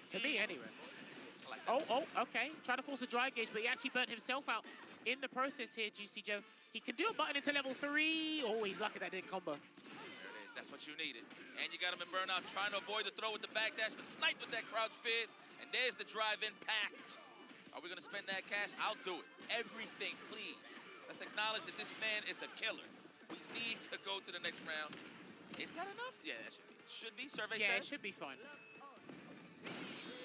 Speaker 14: To me, anyway.
Speaker 17: I like that.
Speaker 14: Oh, okay. Trying to force a dry gauge, but he actually burnt himself out in the process here, Juicy Joe. He can do a button into level 3. Oh, he's lucky that didn't combo.
Speaker 17: There it is. That's what you needed. And you got him in burnout, trying to avoid the throw with the backdash, but snipe with that crouch fizz. And there's the drive impact. Are we going to spend that cash? I'll do it. Everything, please. Let's acknowledge that this man is a killer. We need to go to the next round. Is that enough? Yeah, that should be. Should be, survey says?
Speaker 14: Yeah, it should be fine.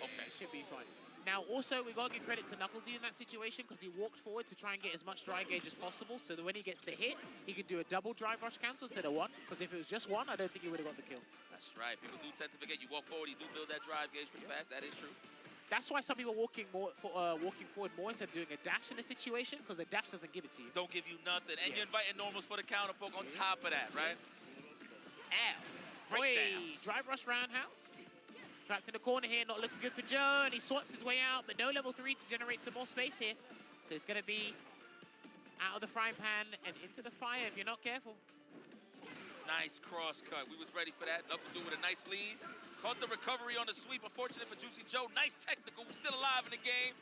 Speaker 14: Okay. It should be fine. Now, also, we've got to give credit to NuckleDu in that situation because he walked forward to try and get as much dry gauge as possible so that when he gets the hit, he can do a double drive rush cancel instead of one. Because if it was just one, I don't think he would have got the kill.
Speaker 17: That's right. People do tend to forget you walk forward, you do build that drive gauge pretty fast. That is true.
Speaker 14: That's why some people are walking forward more instead of doing a dash in a situation because the dash doesn't give it to you.
Speaker 17: Don't give you nothing. And you're inviting normals for the counter poke on top of that, right? Ow. Breakdowns.
Speaker 14: Drive rush roundhouse. Trapped in the corner here, not looking good for Joe, and he swats his way out, but no level 3 to generate some more space here. So it's going to be out of the frying pan and into the fire if you're not careful.
Speaker 17: Nice cross cut. We was ready for that. NuckleDu with a nice lead. Caught the recovery on the sweep. Unfortunate for Juicy Joe. Nice technical. We're still alive in the game.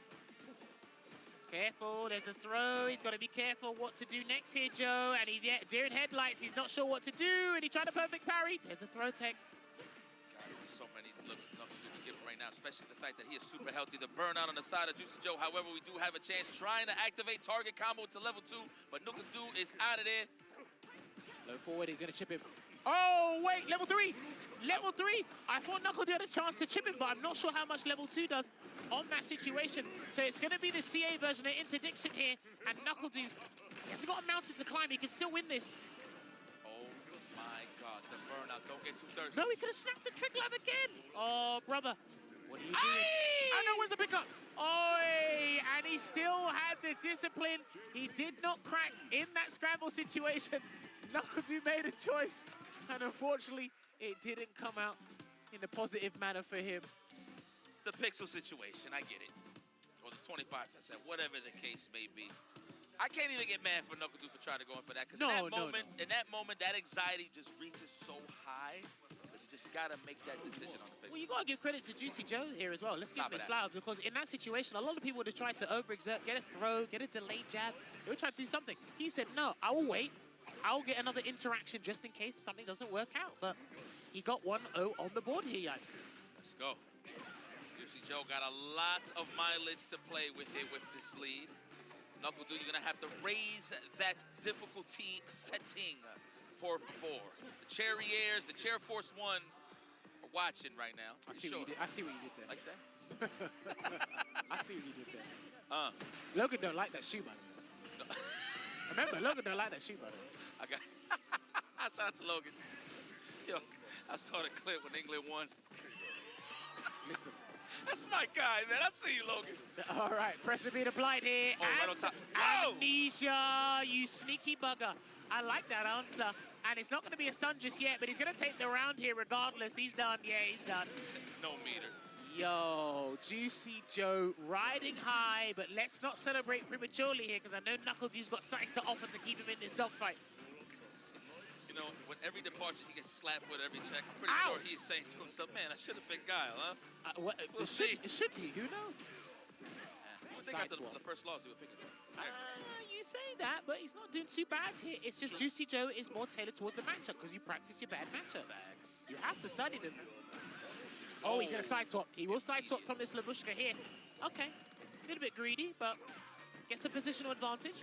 Speaker 14: Careful, there's a throw. He's got to be careful what to do next here, Joe. And he's deer in headlights. He's not sure what to do, and he tried a perfect parry. There's a throw tech.
Speaker 17: There's so many looks NuckleDu can give him right now, especially the fact that he is super healthy. The burnout on the side of Juicy Joe. However, we do have a chance trying to activate target combo to level 2, but NuckleDu is out of there.
Speaker 14: Low forward, he's going to chip him. Oh, wait, level 3. Level 3, I thought Knuckle had a chance to chip him, but I'm not sure how much level 2 does on that situation. So it's going to be the CA version of interdiction here, and Knuckle he hasn't got a mountain to climb. He can still win this.
Speaker 17: Oh my God, the burnout. Don't get too thirsty.
Speaker 14: No, he could have snapped the trick lab again. Oh, brother. What are you doing? I know, where's the pickup? Oi! And he still had the discipline. He did not crack in that scramble situation. Knuckle made a choice, and unfortunately, it didn't come out in a positive manner for him.
Speaker 17: The pixel situation, I get it. Or the 25%, whatever the case may be. I can't even get mad for Knuckle for trying to go in for that, because in that moment, that anxiety just reaches so high, because you just gotta make that decision on the pixel.
Speaker 14: Well, you gotta give credit to Juicy Joe here as well. Let's give him his flowers, because in that situation, a lot of people would have tried to overexert, get a throw, get a delayed jab. They would try to do something. He said, no, I will wait. I'll get another interaction just in case something doesn't work out. But he got 1-0 on the board here, Yipes.
Speaker 17: Let's go. Juicy Joe got a lot of mileage to play with here with this lead. Knuckle you're gonna have to raise that difficulty setting, por favor. The Cherriers, the Chair Force 1 are watching right now.
Speaker 14: I see what you did there.
Speaker 17: Like that?
Speaker 14: I see what you did there. Logan don't like that shoe, by the way. Remember, Logan don't like that shoe, by the way.
Speaker 17: I got. Shout out to Logan. Yo, I saw the clip when England won.
Speaker 14: Listen.
Speaker 17: That's my guy, man. I see you, Logan.
Speaker 14: All right, pressure being applied here.
Speaker 17: Oh, right on top. Whoa!
Speaker 14: Amnesia, you sneaky bugger. I like that answer. And it's not going to be a stun just yet, but he's going to take the round here regardless. He's done. Yeah, he's done.
Speaker 17: No meter.
Speaker 14: Yo, Juicy Joe riding high, but let's not celebrate prematurely here, because I know Knuckle-D's got something to offer to keep him in this dogfight.
Speaker 17: You know, with every departure, he gets slapped with every check. I'm pretty sure he's saying to himself, man, I should have picked Guile, huh? We'll see.
Speaker 14: Should he? Who knows?
Speaker 17: Who would think after the first loss he would pick it?
Speaker 14: You say that, but he's not doing too bad here. It's just Juicy Joe is more tailored towards the matchup, because you practice your bad matchup. You have to study them. Oh, he's going to side swap. He will side swap from this Labushka here. Okay. A little bit greedy, but gets the positional advantage.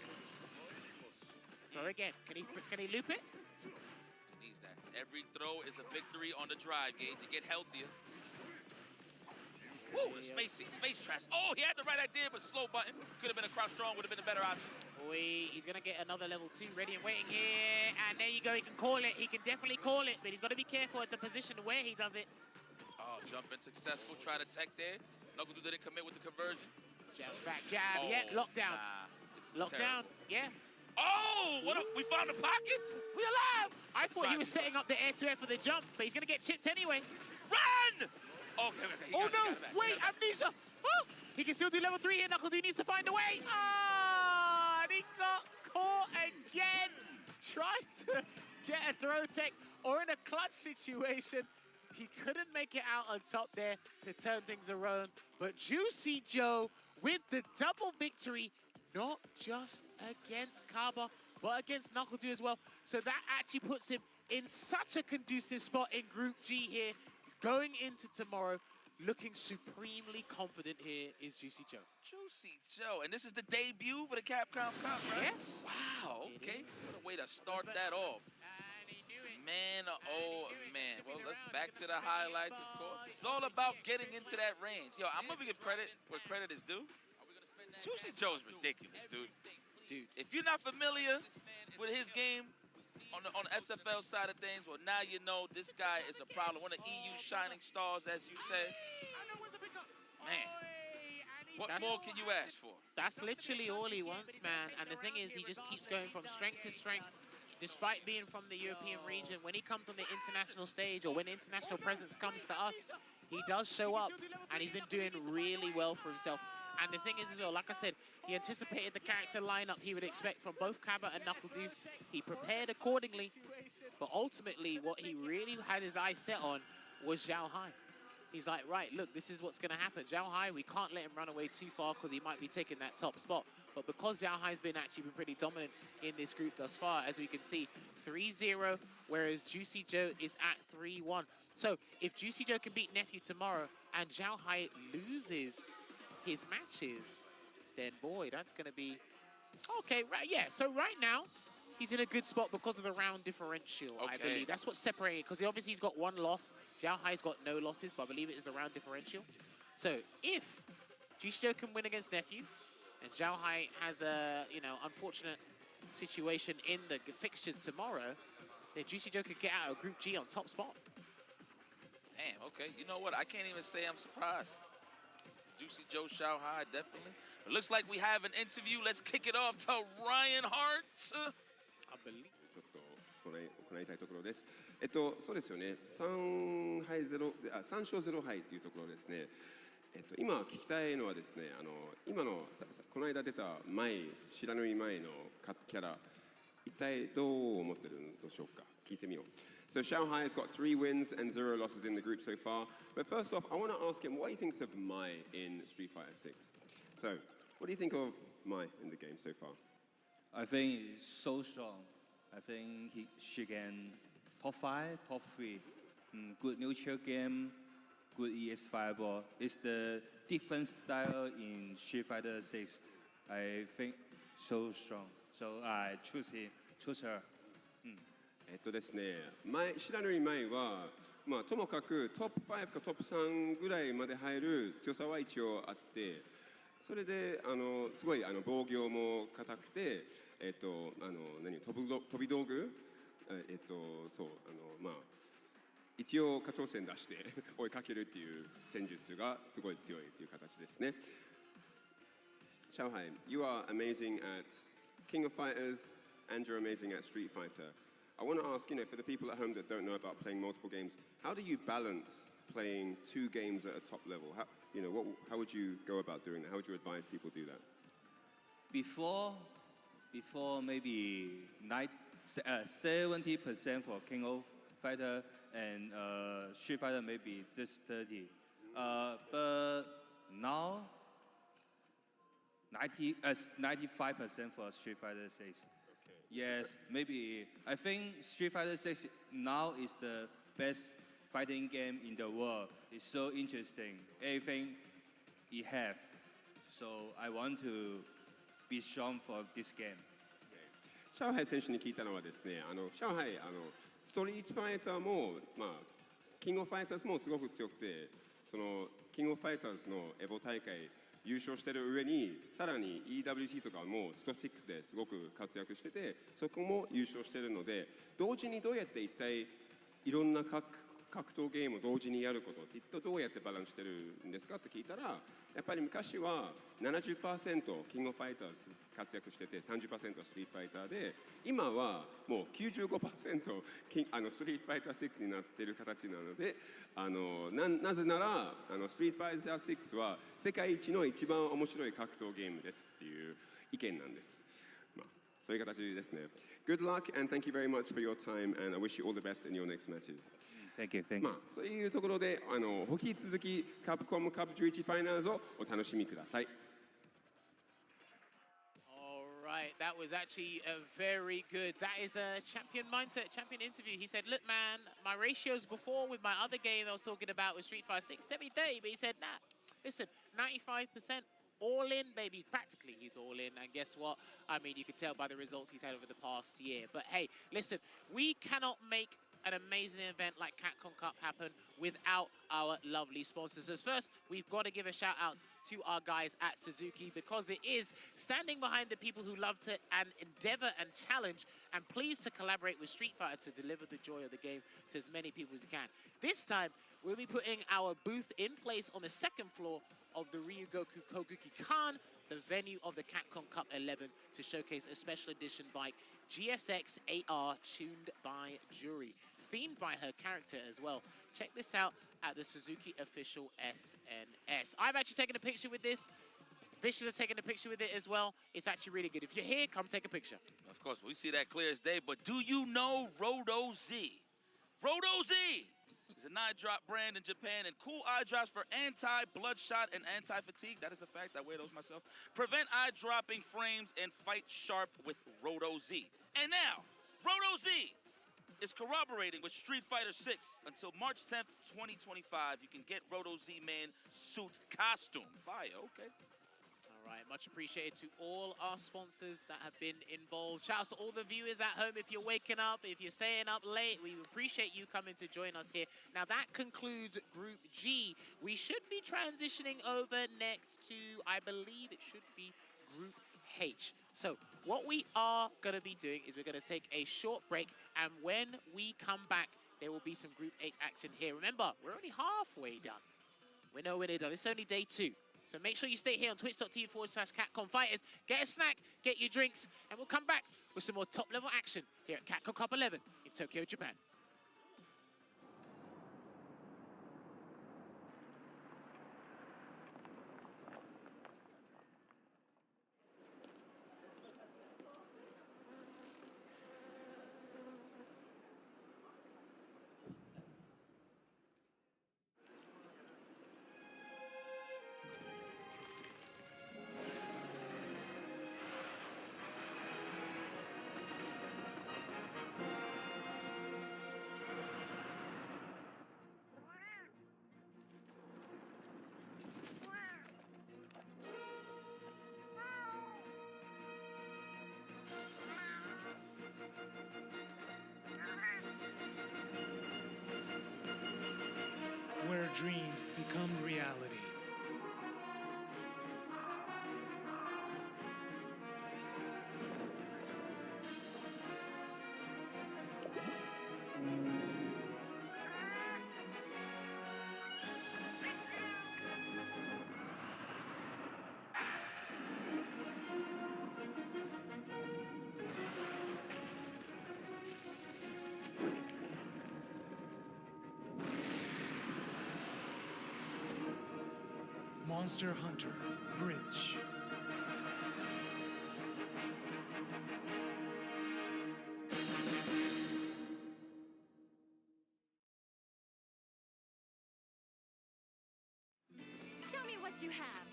Speaker 14: Throw again. Can he loop it?
Speaker 17: He needs that. Every throw is a victory on the drive, Gage. You get healthier. Woo, the space trash. Oh, he had the right idea, but slow button. Could have been a cross strong, would have been a better option.
Speaker 14: He's going to get another level 2 ready and waiting here. And there you go. He can call it. He can definitely call it, but he's got to be careful at the position where he does it.
Speaker 17: Oh, jump in successful. Try to tech there. Knuckle didn't commit with the conversion.
Speaker 14: Jab, back, jab. Oh, yeah, lockdown. Lockdown. Yeah.
Speaker 17: Oh, we found a pocket? We alive.
Speaker 14: I thought he was setting up the air-to-air for the jump, but he's going to get chipped anyway.
Speaker 17: Run! Okay.
Speaker 14: Oh, no. Wait, Amnesia. Oh, he can still do level 3 here. Knuckle needs to find a way. Ah, and he got caught again. Trying to get a throw tech or in a clutch situation. He couldn't make it out on top there to turn things around. But Juicy Joe with the double victory, not just against Kaba, but against Knuckle as well. So that actually puts him in such a conducive spot in Group G here. Going into tomorrow, looking supremely confident here is Juicy Joe.
Speaker 17: Juicy Joe. And this is the debut for the Capcom Cup, right?
Speaker 14: Yes.
Speaker 17: Wow, okay. What a way to start that off. Man, oh man. Well, let's back to the highlights, of course. It's all about getting into that range. Yo, I'm going to give credit where credit is due. Juicy Joe's ridiculous, dude. If you're not familiar with his game on the SFL side of things, well, now you know this guy is a problem. One of EU shining stars, as you say. Man, what more can you ask for?
Speaker 14: That's literally all he wants, man. And the thing is, he just keeps going from strength to strength. Despite being from the European region, when he comes on the international stage or when international presence comes to us, he does show up, and he's been doing really well for himself. And the thing is as well, like I said, he anticipated the character lineup he would expect from both Kaba and Knuckle. He prepared accordingly, but ultimately what he really had his eyes set on was Zhao Hai. He's like, right, look, this is what's going to happen. Zhao Hai, we can't let him run away too far because he might be taking that top spot. But because Zhao Hai's been pretty dominant in this group thus far, as we can see, 3-0, whereas Juicy Joe is at 3-1. So if Juicy Joe can beat Nephew tomorrow and Zhao Hai loses his matches, then boy, that's going to be... Okay, right, yeah, so right now, he's in a good spot because of the round differential, I
Speaker 17: Okay.
Speaker 14: believe. That's what's separating, because obviously he's got one loss. Xiao Hai's got no losses, but I believe it is the round differential. So if Juicy Joe can win against Nephew, and Xiao Hai has a, unfortunate situation in the fixtures tomorrow, then Juicy Joe could get out of Group G on top spot.
Speaker 17: Damn, okay. You know what? I can't even say I'm surprised. Juicy Joe Xiao Hai, definitely. It looks like we have an interview. Let's kick it off to Ryan Hart. I believe.
Speaker 8: ちょっと行いたいところです。そうですよね。3敗0、3勝0敗というところですね。今聞きたいのはですね、今のこの間出た知らぬい前のキャラ、一体どう思ってるのでしょうか。聞いてみよう。So Shanghai has got 3 wins and 0 losses in the group so far. But first off, I want to ask him what he thinks of Mai in Street Fighter 6. So, what do you think of Mai in the game so far?
Speaker 18: I think he's so strong. I think she can top 5, top 3. Good neutral game, good ES fireball. It's the different style in Street Fighter 6. I think so strong. So I choose her.
Speaker 8: ですね、知らぬい前は、ともかくトップ5かトップ3ぐらいまで入る強さは一応あって、それですごい防御も硬くて、飛び道具、そう一応下挑戦出して追いかけるっていう戦術がすごい強いっていう形ですね。Shanghai, you are amazing at King of Fighters and you're amazing at Street Fighter. I want to ask, for the people at home that don't know about playing multiple games, how do you balance playing 2 games at a top level? How would you go about doing that? How would you advise people do that?
Speaker 18: Before maybe 70% for King of Fighter and Street Fighter maybe just 30. But now 95% for Street Fighter 6. Yes, maybe. I think Street Fighter 6 now is the best fighting game in the world. It's so interesting. Everything it have. So I want to be strong for this game.
Speaker 8: 上海選手に聞いたのはですね、上海ストリートファイターもキングオブファイターズもすごく強くて、そのキングオブファイターズのエボ大会優勝してる上にさらに EWC とかもスト6ですごく活躍してて、そこも優勝してるので、同時にどうやって一体いろんな格闘ゲームを同時にやることってどうやってバランスしてるんですかって聞いたら、やっぱり昔は 70% キングオブファイターズ活躍してて 30% ストリートファイターで、今はもう 95% ストリートファイター6になってる形なので、なぜならストリートファイター6は世界一の一番面白い格闘ゲームですっていう意見なんです。そういう形ですね。Good luck and thank you very much for your time and I wish you all the best in your next matches.
Speaker 18: Thank you, thank you.
Speaker 8: そういうところで引き続きカプコムカップ11ファイナルズをお楽しみください。
Speaker 14: Right, that was actually a very good. That is a champion mindset, champion interview. He said, look, man, my ratios before with my other game I was talking about with Street Fighter 6, 70-30, but he said, nah, listen, 95% all in, baby. Practically, he's all in. And guess what? I mean, you can tell by the results he's had over the past year. But hey, listen, we cannot make an amazing event like Capcom Cup happen without our lovely sponsors. So first, we've got to give a shout out to our guys at Suzuki because it is standing behind the people who love to and endeavor and challenge and pleased to collaborate with Street Fighter to deliver the joy of the game to as many people as you can. This time, we'll be putting our booth in place on the second floor of the Ryugoku Koguki-kan, the venue of the Capcom Cup 11, to showcase a special edition bike, GSX AR, tuned by Jury, themed by her character as well. Check this out at the Suzuki official SNS. I've actually taken a picture with this. Vicious has taken a picture with it as well. It's actually really good. If you're here, come take a picture.
Speaker 17: Of course, we see that clear as day, but do you know Roto Z? Roto Z is an eye drop brand in Japan and cool eye drops for anti-bloodshot and anti-fatigue. That is a fact. I wear those myself. Prevent eye dropping frames and fight sharp with Roto Z. And now, Roto Z is corroborating with Street Fighter 6 until March 10th, 2025. You can get Roto Z Man suit costume. Fire, okay.
Speaker 14: All right, much appreciated to all our sponsors that have been involved. Shouts to all the viewers at home. If you're waking up, if you're staying up late, we appreciate you coming to join us here. Now that concludes Group G. We should be transitioning over next to, I believe it should be Group H. So what we are going to be doing is we're going to take a short break, and when we come back, there will be some Group H action here. Remember, we're only halfway done. We're nowhere near done. It's only day 2. So make sure you stay here on twitch.tv/Capcom Fighters. Get a snack, get your drinks, and we'll come back with some more top-level action here at Capcom Cup 11 in Tokyo, Japan.
Speaker 12: Where dreams become reality. Monster Hunter Bridge.
Speaker 3: Show me what you have.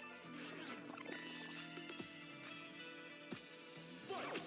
Speaker 3: What?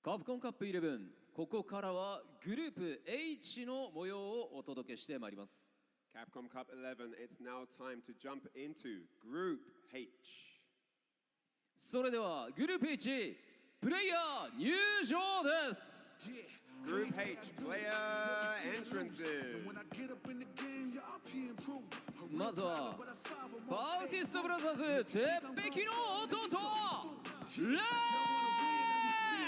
Speaker 7: カプコンカップ11、ここからはグループ H の模様をお届けしてまいります。
Speaker 8: Capcom Cup 11, it's now time to jump into Group H.
Speaker 7: それではグループ H、プレイヤー入場です。
Speaker 8: Group H, player entrances.
Speaker 7: まずはバウティストブラザーズ鉄壁の弟レ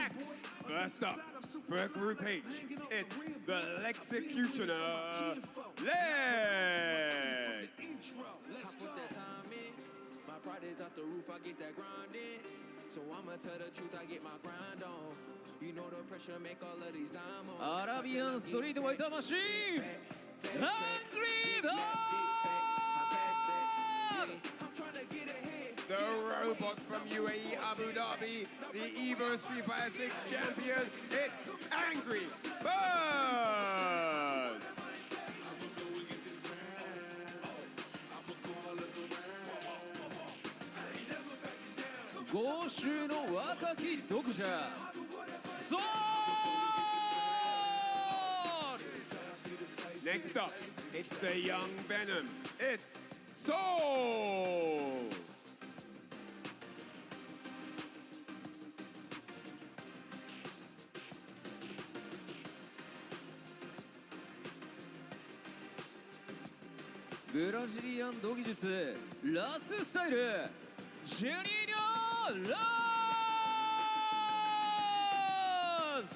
Speaker 7: ックス。
Speaker 8: First up, for Group H, it's the Lexecutioner, Lex!
Speaker 2: My pride is out the roof, I get that grind in. So I'ma tell the truth, I get my grind on. You know the pressure make all of these diamonds.
Speaker 7: アラビアンストリートファイターマシーンハングリーバー
Speaker 8: The robot from UAE Abu Dhabi, the Evo Street Fighter 6 champion, it's Angry Bird!
Speaker 7: 豪州の若き独者ソウル。
Speaker 8: Next up, it's the young Venom, it's Soul!
Speaker 7: ブラジリアン土技術ラススタイルジェニーニョラス。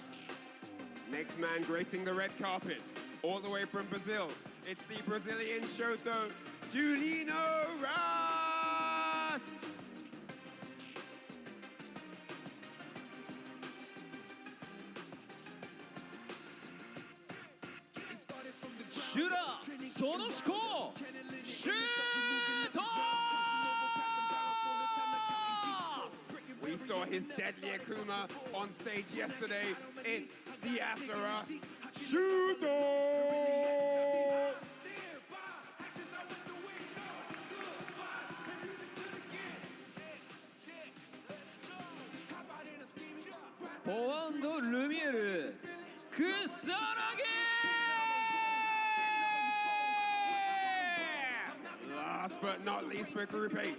Speaker 8: Next man gracing the red carpet, all the way from Brazil, it's the Brazilian Shoto, Juninho Ras!
Speaker 7: シュラその思考シュート
Speaker 8: We saw his deadly Akuma on stage yesterday. It's the Asura Shudo!
Speaker 7: ポワンド・ルミエル草薙
Speaker 8: Last but not least for Group H,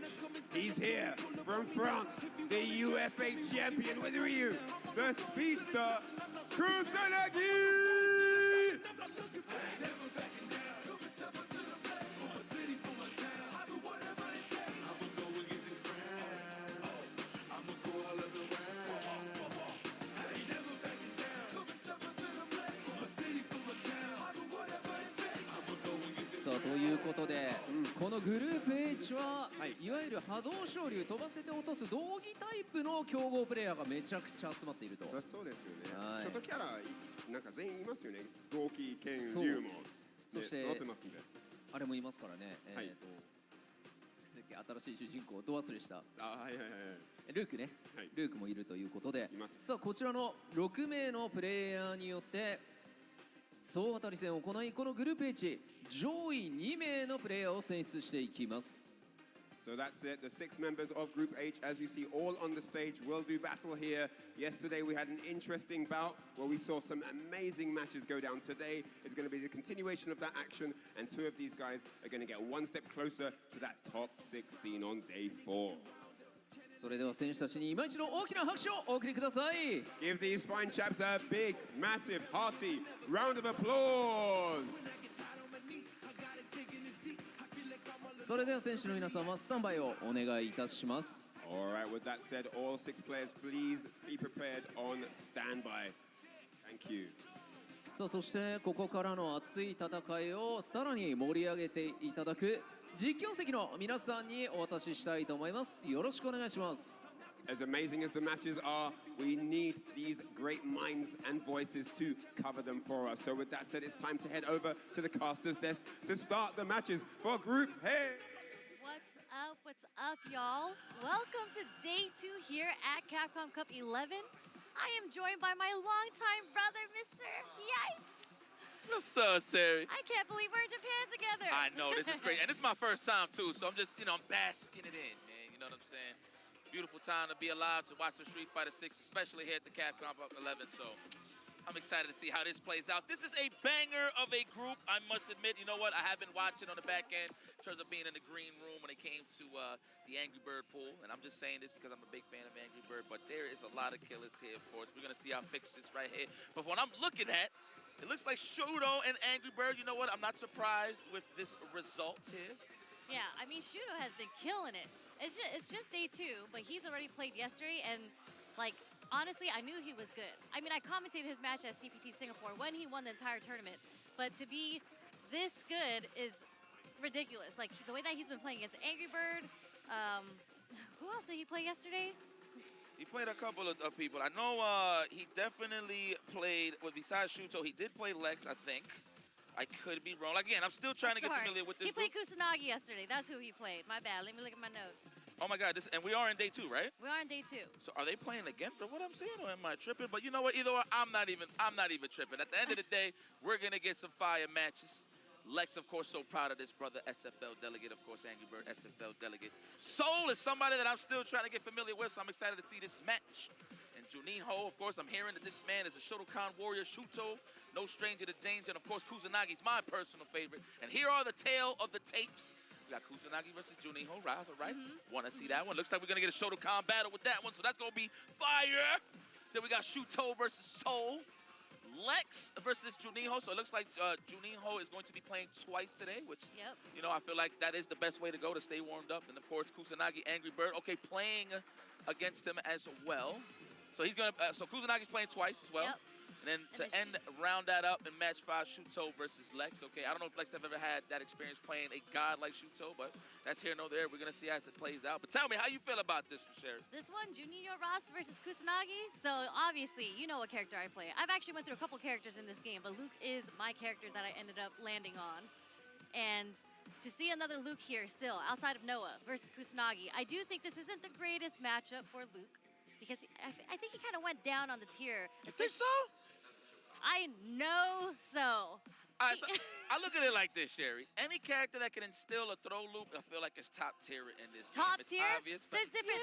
Speaker 8: he's here from France, the UFA champion with Ryu, the speedster, Kusanagi!
Speaker 7: ということで、このグループ H は、いわゆる波動昇竜飛ばせて落とす道着タイプの強豪プレイヤーがめちゃくちゃ集まっていると。
Speaker 8: そうですよね。ショートキャラなんか全員いますよね。同期剣竜も
Speaker 7: そして
Speaker 8: 揃ってますんで。
Speaker 7: あれもいますからね。新しい主人公ど忘れした。ルークね。ルークもいるということで、さあこちらの6名のプレイヤーによって総当たり戦を行い、このグループ H 上位2名のプレイヤーを選出していきます。
Speaker 8: So that's it. The 6 members of Group H, as you see, all on the stage, will do battle here. Yesterday we had an interesting bout where we saw some amazing matches go down. Today is going to be the continuation of that action, and 2 of these guys are going to get one step closer to that top 16 on day 4.
Speaker 7: それでは選手たちに今一度大きな拍手をお送りください。
Speaker 8: Give these fine chaps a big, massive, hearty round of applause.
Speaker 7: それでは選手の皆様スタンバイをお願いいたします。
Speaker 8: Alright, with that said, all 6 players, please be prepared on standby. Thank you.
Speaker 7: さあそしてここからの熱い戦いをさらに盛り上げていただく実況席の皆さんにお渡ししたいと思います。よろしくお願いします。
Speaker 8: As amazing as the matches are, we need these great minds and voices to cover them for us. So with that said, it's time to head over to the caster's desk to start the matches for Group Hey!
Speaker 3: What's up, y'all? Welcome to day 2 here at Capcom Cup 11. I am joined by my longtime brother, Mr. Yipes.
Speaker 17: What's up, Sari?
Speaker 3: I can't believe we're in Japan together.
Speaker 17: I know, this is great. And this is my first time, too, so I'm just, I'm basking it in, man. You know what I'm saying? Beautiful time to be alive to watch some Street Fighter 6, especially here at the Capcom 11. So I'm excited to see how this plays out. This is a banger of a group, I must admit. You know what? I have been watching on the back end in terms of being in the green room when it came to the Angry Bird pool. And I'm just saying this because I'm a big fan of Angry Bird. But there is a lot of killers here, of course. We're going to see our fixtures right here. But what I'm looking at, it looks like Shudo and Angry Bird. You know what? I'm not surprised with this result here.
Speaker 3: Yeah, I mean, Shudo has been killing it. It's just day 2, but he's already played yesterday, and, like, honestly, I knew he was good. I mean, I commentated his match at CPT Singapore when he won the entire tournament, but to be this good is ridiculous. Like, the way that he's been playing against Angry Bird, who else did he play yesterday?
Speaker 17: He played a couple of people. I know he definitely played, well, besides Shuto, he did play Lex, I think. I could be wrong. Again, I'm still trying to get familiar with this
Speaker 3: He played Kusanagi yesterday. That's who he played. My bad. Let me look at my notes.
Speaker 17: Oh my God, and we are in day 2, right?
Speaker 3: We are in day 2.
Speaker 17: So are they playing again from what I'm seeing, or am I tripping? But you know what? Either way, I'm not even tripping. At the end of the day, we're gonna get some fire matches. Lex, of course, so proud of this brother, SFL delegate, of course, Angry Bird, SFL delegate. Soul is somebody that I'm still trying to get familiar with, so I'm excited to see this match. And Juninho, of course, I'm hearing that this man is a Shotokan warrior, Shuto, no stranger to danger, and of course, Kusanagi's my personal favorite. And here are the tale of the tapes. We got Kusanagi versus Juninho. Rise, all right? Want to see that one? Looks like we're going to get a Shotokan battle with that one, so that's going to be fire. Then we got Shuto versus Soul. Lex versus Juninho. So it looks like Juninho is going to be playing twice today, which, you know, I feel like that is the best way to go to stay warmed up. And, of course, Kusanagi, Angry Bird, okay, playing against him as well. So he's going to, so Kusanagi's playing twice as well. And then to round that up in match 5, Shuto versus Lex. Okay, I don't know if Lex have ever had that experience playing a god like Shuto, but that's here nor there. We're going to see as it plays out. But tell me, how you feel about this, Sherry?
Speaker 3: This one, Juninho Ross versus Kusanagi. So obviously, you know what character I play. I've actually went through a couple characters in this game, but Luke is my character that I ended up landing on. And to see another Luke here still, outside of Noah versus Kusanagi, I do think this isn't the greatest matchup for Luke, because I think he kind of went down on the tier.
Speaker 17: You think so?
Speaker 3: I know so.
Speaker 17: All right, so I look at it like this, Sherry. Any character that can instill a throw loop, I feel like it's top tier in this game.
Speaker 3: Top tier?
Speaker 17: Obvious,
Speaker 3: there's different.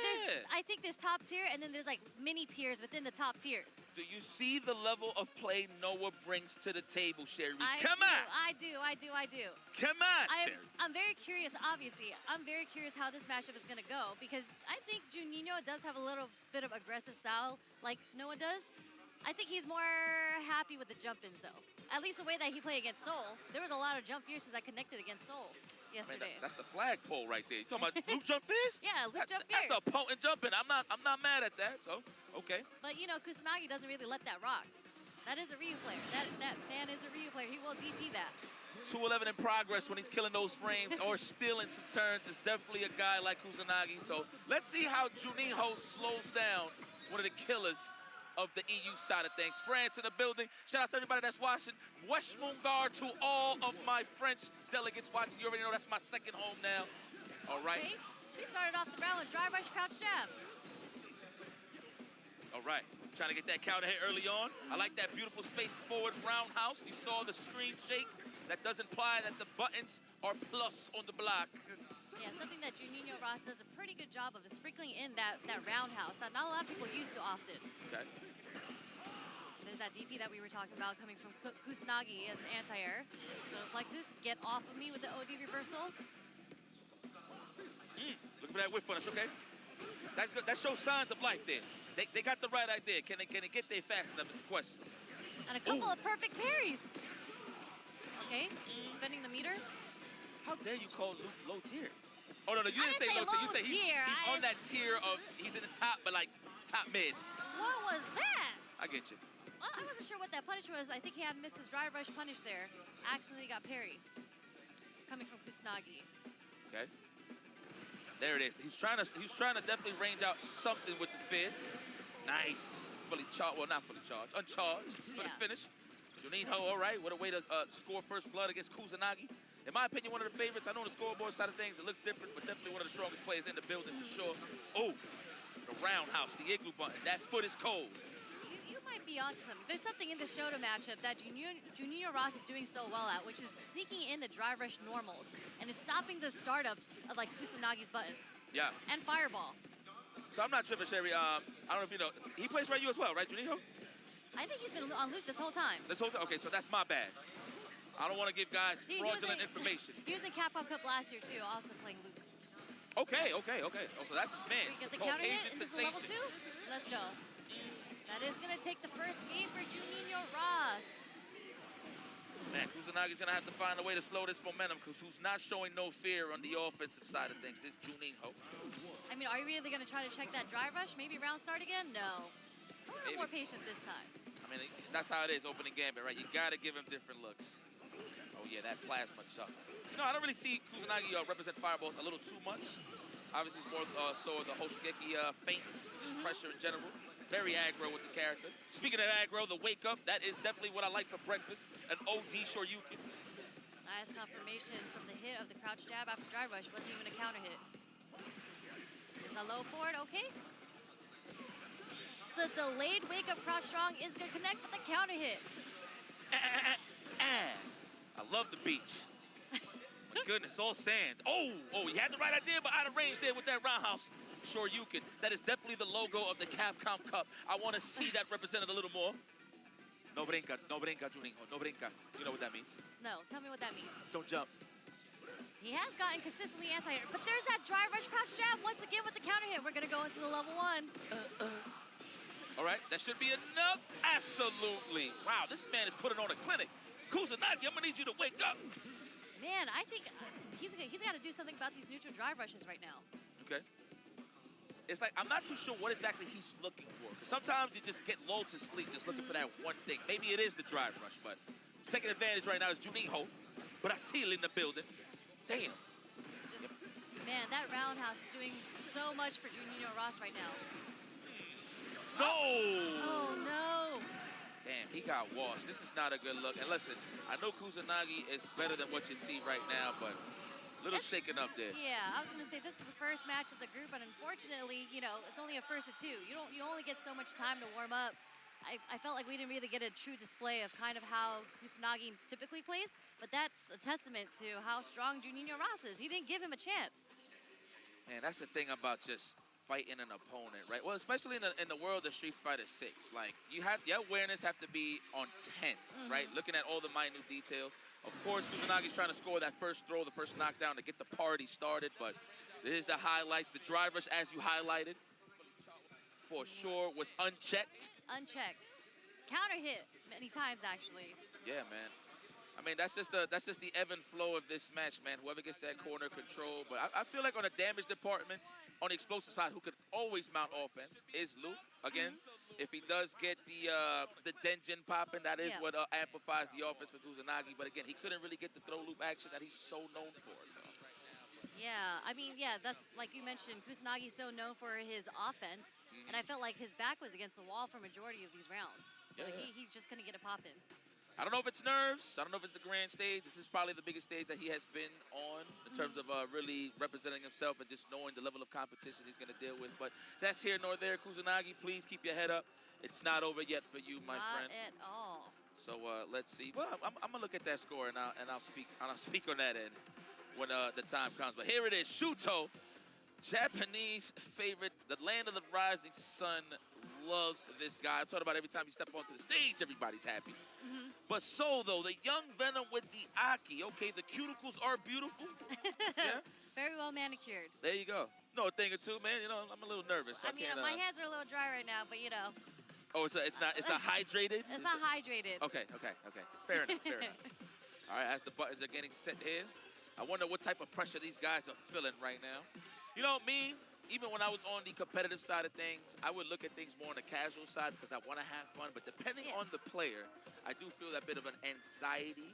Speaker 3: I think there's top tier, and then there's like mini tiers within the top tiers.
Speaker 17: Do you see the level of play Noah brings to the table, Sherry?
Speaker 3: Come
Speaker 17: on!
Speaker 3: I do.
Speaker 17: Come on, Sherry.
Speaker 3: I'm very curious, obviously. I'm very curious how this matchup is going to go, because I think Juninho does have a little bit of aggressive style like Noah does. I think he's more happy with the jump-ins, though. At least the way that he played against Soul. There was a lot of jump fierces that connected against Soul yesterday.
Speaker 17: Man, that's the flagpole right there. You talking about Luke jump fierce?
Speaker 3: Yeah, Luke jump fierce.
Speaker 17: That's a potent jump-in. I'm not mad at that, so, okay.
Speaker 3: But, you know, Kusanagi doesn't really let that rock. That is a Ryu player. That man is a Ryu player. He will DP that.
Speaker 17: 211 in progress when he's killing those frames or stealing some turns. It's definitely a guy like Kusanagi. So let's see how Juninho slows down one of the killers of the EU side of things. France in the building. Shout out to everybody that's watching. Wesh Mungar to all of my French delegates watching. You already know that's my second home now. All right.
Speaker 3: Okay. We started off the round with drive rush, crouch jab.
Speaker 17: All right. Trying to get that counter hit early on. I like that beautiful space forward roundhouse. You saw the screen shake. That does imply that the buttons are plus on the block.
Speaker 3: Yeah, something that Juninho Ross does a pretty good job of is sprinkling in that roundhouse that not a lot of people use so often.
Speaker 17: Okay.
Speaker 3: There's that DP that we were talking about coming from Kusanagi as an anti-air. So Plexus, get off of me with the OD reversal.
Speaker 17: Look for that whip punish, okay? That's good. That shows signs of life there. They got the right idea. Can they get there fast enough is the question.
Speaker 3: And a couple of perfect parries. Okay, spending the meter.
Speaker 17: How dare you call Luke low tier? Oh, no, you didn't say low tier. You said he's on that tier of, he's in the top, but like top mid.
Speaker 3: What was that?
Speaker 17: I get you.
Speaker 3: Well, I wasn't sure what that punish was. I think he had missed his drive rush punish there. Accidentally got parry. Coming from Kusanagi.
Speaker 17: Okay. There it is. He's trying to definitely range out something with the fist. Nice. Fully charged. Well, not fully charged. Uncharged for the finish. Juninho, all right. What a way to score first blood against Kusanagi. In my opinion, one of the favorites. I know on the scoreboard side of things, it looks different, but definitely one of the strongest players in the building for sure. Oh, the roundhouse, the igloo button. That foot is cold.
Speaker 3: You might be onto something. There's something in the Shoto matchup that Juninho Ross is doing so well at, which is sneaking in the drive rush normals, and it's stopping the startups of like Kusanagi's buttons.
Speaker 17: Yeah.
Speaker 3: And fireball.
Speaker 17: So I'm not tripping, Sherry. I don't know if you know. He plays Ryu as well, right, Juninho?
Speaker 3: I think he's been on Luke this whole time.
Speaker 17: This whole time? Okay, so that's my bad. I don't want to give guys fraudulent information.
Speaker 3: He was in Capcom Cup last year, too, also playing Luke.
Speaker 17: Okay. Oh, so that's his man.
Speaker 3: We get the counter hit into the level 2. Let's go. That is going to take the first game for Juninho Ross.
Speaker 17: Man, Kusunagi's going to have to find a way to slow this momentum because who's not showing no fear on the offensive side of things is Juninho.
Speaker 3: I mean, are you really going to try to check that drive rush? Maybe round start again? No. A little more patient this time.
Speaker 17: I mean, that's how it is, opening gambit, right? You got to give him different looks. Oh, yeah, that plasma chuck. You know, I don't really see Kusanagi represent Fireball a little too much. Obviously, it's more so as a Hoshigeki feints, just pressure in general. Very aggro with the character. Speaking of aggro, the wake up, that is definitely what I like for breakfast. An OD Shoryuken.
Speaker 3: Nice confirmation from the hit of the crouch jab after drive rush. Wasn't even a counter hit. The low forward, okay. The delayed wake up crouch strong is going to connect with the counter hit.
Speaker 17: I love the beach. My goodness, all sand. Oh, he had the right idea, but out of range there with that roundhouse. Shoryuken. That is definitely the logo of the Capcom Cup. I want to see that represented a little more. No brinca, Juninho, no brinca. You know what that means?
Speaker 3: No, tell me what that means.
Speaker 17: Don't jump.
Speaker 3: He has gotten consistently anti-air, but there's that drive rush crouch jab once again with the counter hit. We're going to go into the level 1.
Speaker 17: All right, that should be enough. Absolutely. Wow, this man is putting on a clinic. Kusanagi, I'm going to need you to wake up.
Speaker 3: Man, I think he's got to do something about these neutral drive rushes right now.
Speaker 17: Okay. It's like, I'm not too sure what exactly he's looking for. Sometimes you just get lulled to sleep just looking for that one thing. Maybe it is the drive rush, but taking advantage right now is Juninho. Brazil in the building. Damn.
Speaker 3: Man, that roundhouse is doing so much for Juninho Ross right now.
Speaker 17: No!
Speaker 3: Oh, no.
Speaker 17: Damn, he got washed. This is not a good look. And listen, I know Kusanagi is better than what you see right now, but a little shaken up there.
Speaker 3: Yeah, I was going to say this is the first match of the group, and unfortunately, you know, it's only a first of 2. You only get so much time to warm up. I felt like we didn't really get a true display of kind of how Kusanagi typically plays, but that's a testament to how strong Juninho Ross is. He didn't give him a chance.
Speaker 17: Man, that's the thing about just fighting an opponent, right? Well, especially in the world of Street Fighter 6, like your awareness have to be on 10, right? Looking at all the minute details. Of course, Kusanagi's trying to score that first throw, the first knockdown to get the party started, but here's the highlights. The drive rush, as you highlighted, for sure was unchecked.
Speaker 3: Unchecked. Counter hit many times, actually.
Speaker 17: Yeah, man. I mean, that's just the ebb and flow of this match, man. Whoever gets that corner control. But I feel like on the damage department, on the explosive side, who could always mount offense is Luke. Again, if he does get the Denjin popping, that is what amplifies the offense for Kusanagi. But again, he couldn't really get the throw loop action that he's so known for. So.
Speaker 3: Yeah, I mean, yeah, that's like you mentioned, Kusanagi's so known for his offense, and I felt like his back was against the wall for majority of these rounds. So he just couldn't get it popping.
Speaker 17: I don't know if it's nerves. I don't know if it's the grand stage. This is probably the biggest stage that he has been on in terms of really representing himself and just knowing the level of competition he's going to deal with. But that's here nor there. Kusanagi, please keep your head up. It's not over yet for you, my friend.
Speaker 3: Not at all.
Speaker 17: So let's see. Well, I'm going to look at that score and I'll speak on that end when the time comes. But here it is, Shuto, Japanese favorite, the land of the rising sun, loves this guy. I'm talking about every time you step onto the stage, everybody's happy. But so, though, the young Venom with the Aki. Okay, the cuticles are beautiful. Yeah?
Speaker 3: Very well manicured.
Speaker 17: There you go. No, a thing or two, man. You know, I'm a little nervous. So
Speaker 3: I mean, my hands are a little dry right now, but you know.
Speaker 17: Oh, it's not hydrated?
Speaker 3: It's not hydrated.
Speaker 17: Okay. Fair enough. All right, as the buttons are getting set here, I wonder what type of pressure these guys are feeling right now. You know, me, even when I was on the competitive side of things, I would look at things more on the casual side because I want to have fun. But depending on the player, I do feel that bit of an anxiety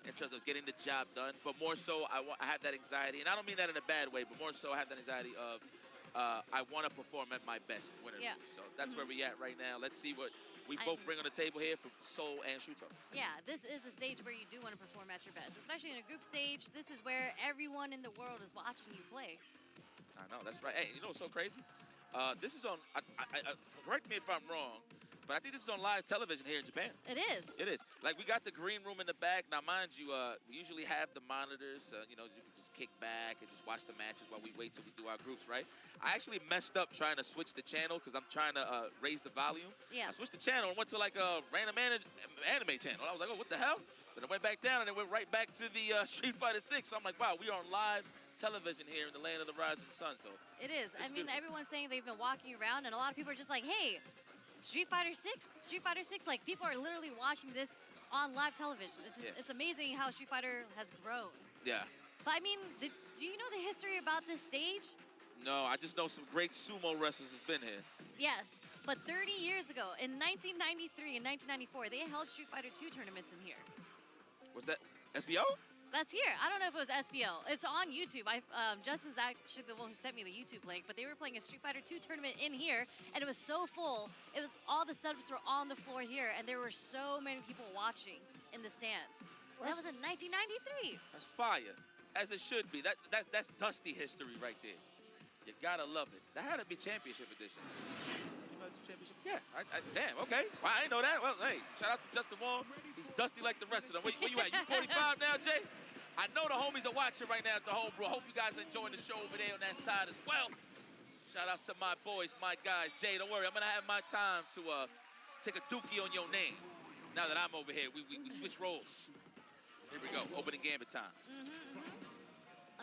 Speaker 17: in terms of getting the job done. But more so, I have that anxiety. And I don't mean that in a bad way, but more so I have that anxiety of I want to perform at my best, win or lose. So that's where we're at right now. Let's see what we both bring on the table here from Soul and Shuto.
Speaker 3: Yeah, this is the stage where you do want to perform at your best. Especially in a group stage, this is where everyone in the world is watching you play.
Speaker 17: I know, that's right. Hey, you know what's so crazy? This is on, correct me if I'm wrong, But I think this is on live television here in Japan.
Speaker 3: It is.
Speaker 17: It is. Like, we got the green room in the back. Now, mind you, we usually have the monitors. You know, you can just kick back and just watch the matches while we wait till we do our groups, right? I actually messed up trying to switch the channel because I'm trying to raise the volume.
Speaker 3: Yeah.
Speaker 17: I switched the channel and went to, like, a random anime channel. I was like, oh, what the hell? Then I went back down and it went right back to the Street Fighter 6. So I'm like, wow, we are on live television here in the land of the rising sun. So
Speaker 3: it is. I mean, everyone's saying they've been walking around, and a lot of people are just like, hey, Street Fighter 6? Street Fighter 6? Like, people are literally watching this on live television. It's amazing how Street Fighter has grown.
Speaker 17: Yeah.
Speaker 3: But, I mean, do you know the history about this stage?
Speaker 17: No, I just know some great sumo wrestlers have been here.
Speaker 3: Yes, but 30 years ago, in 1993 and 1994, they held Street Fighter 2 tournaments in here.
Speaker 17: Was that SBO?
Speaker 3: That's here. I don't know if it was SBL. It's on YouTube. Justin's actually the one who sent me the YouTube link, but they were playing a Street Fighter 2 tournament in here, and it was so full. It was all the setups were on the floor here, and there were so many people watching in the stands. That was in 1993.
Speaker 17: That's fire, as it should be. That's dusty history right there. You gotta love it. That had to be championship edition. Championship? Yeah. Damn. Okay. Well, I didn't know that. Well, hey, shout out to Justin Wong. He's dusty like the rest of them. Where you at? You 45 now, Jay? I know the homies are watching right now at the home, bro. Hope you guys are enjoying the show over there on that side as well. Shout out to my boys, my guys. Jay, don't worry. I'm gonna have my time to take a dookie on your name. Now that I'm over here, we switch roles. Here we go. Opening gambit time.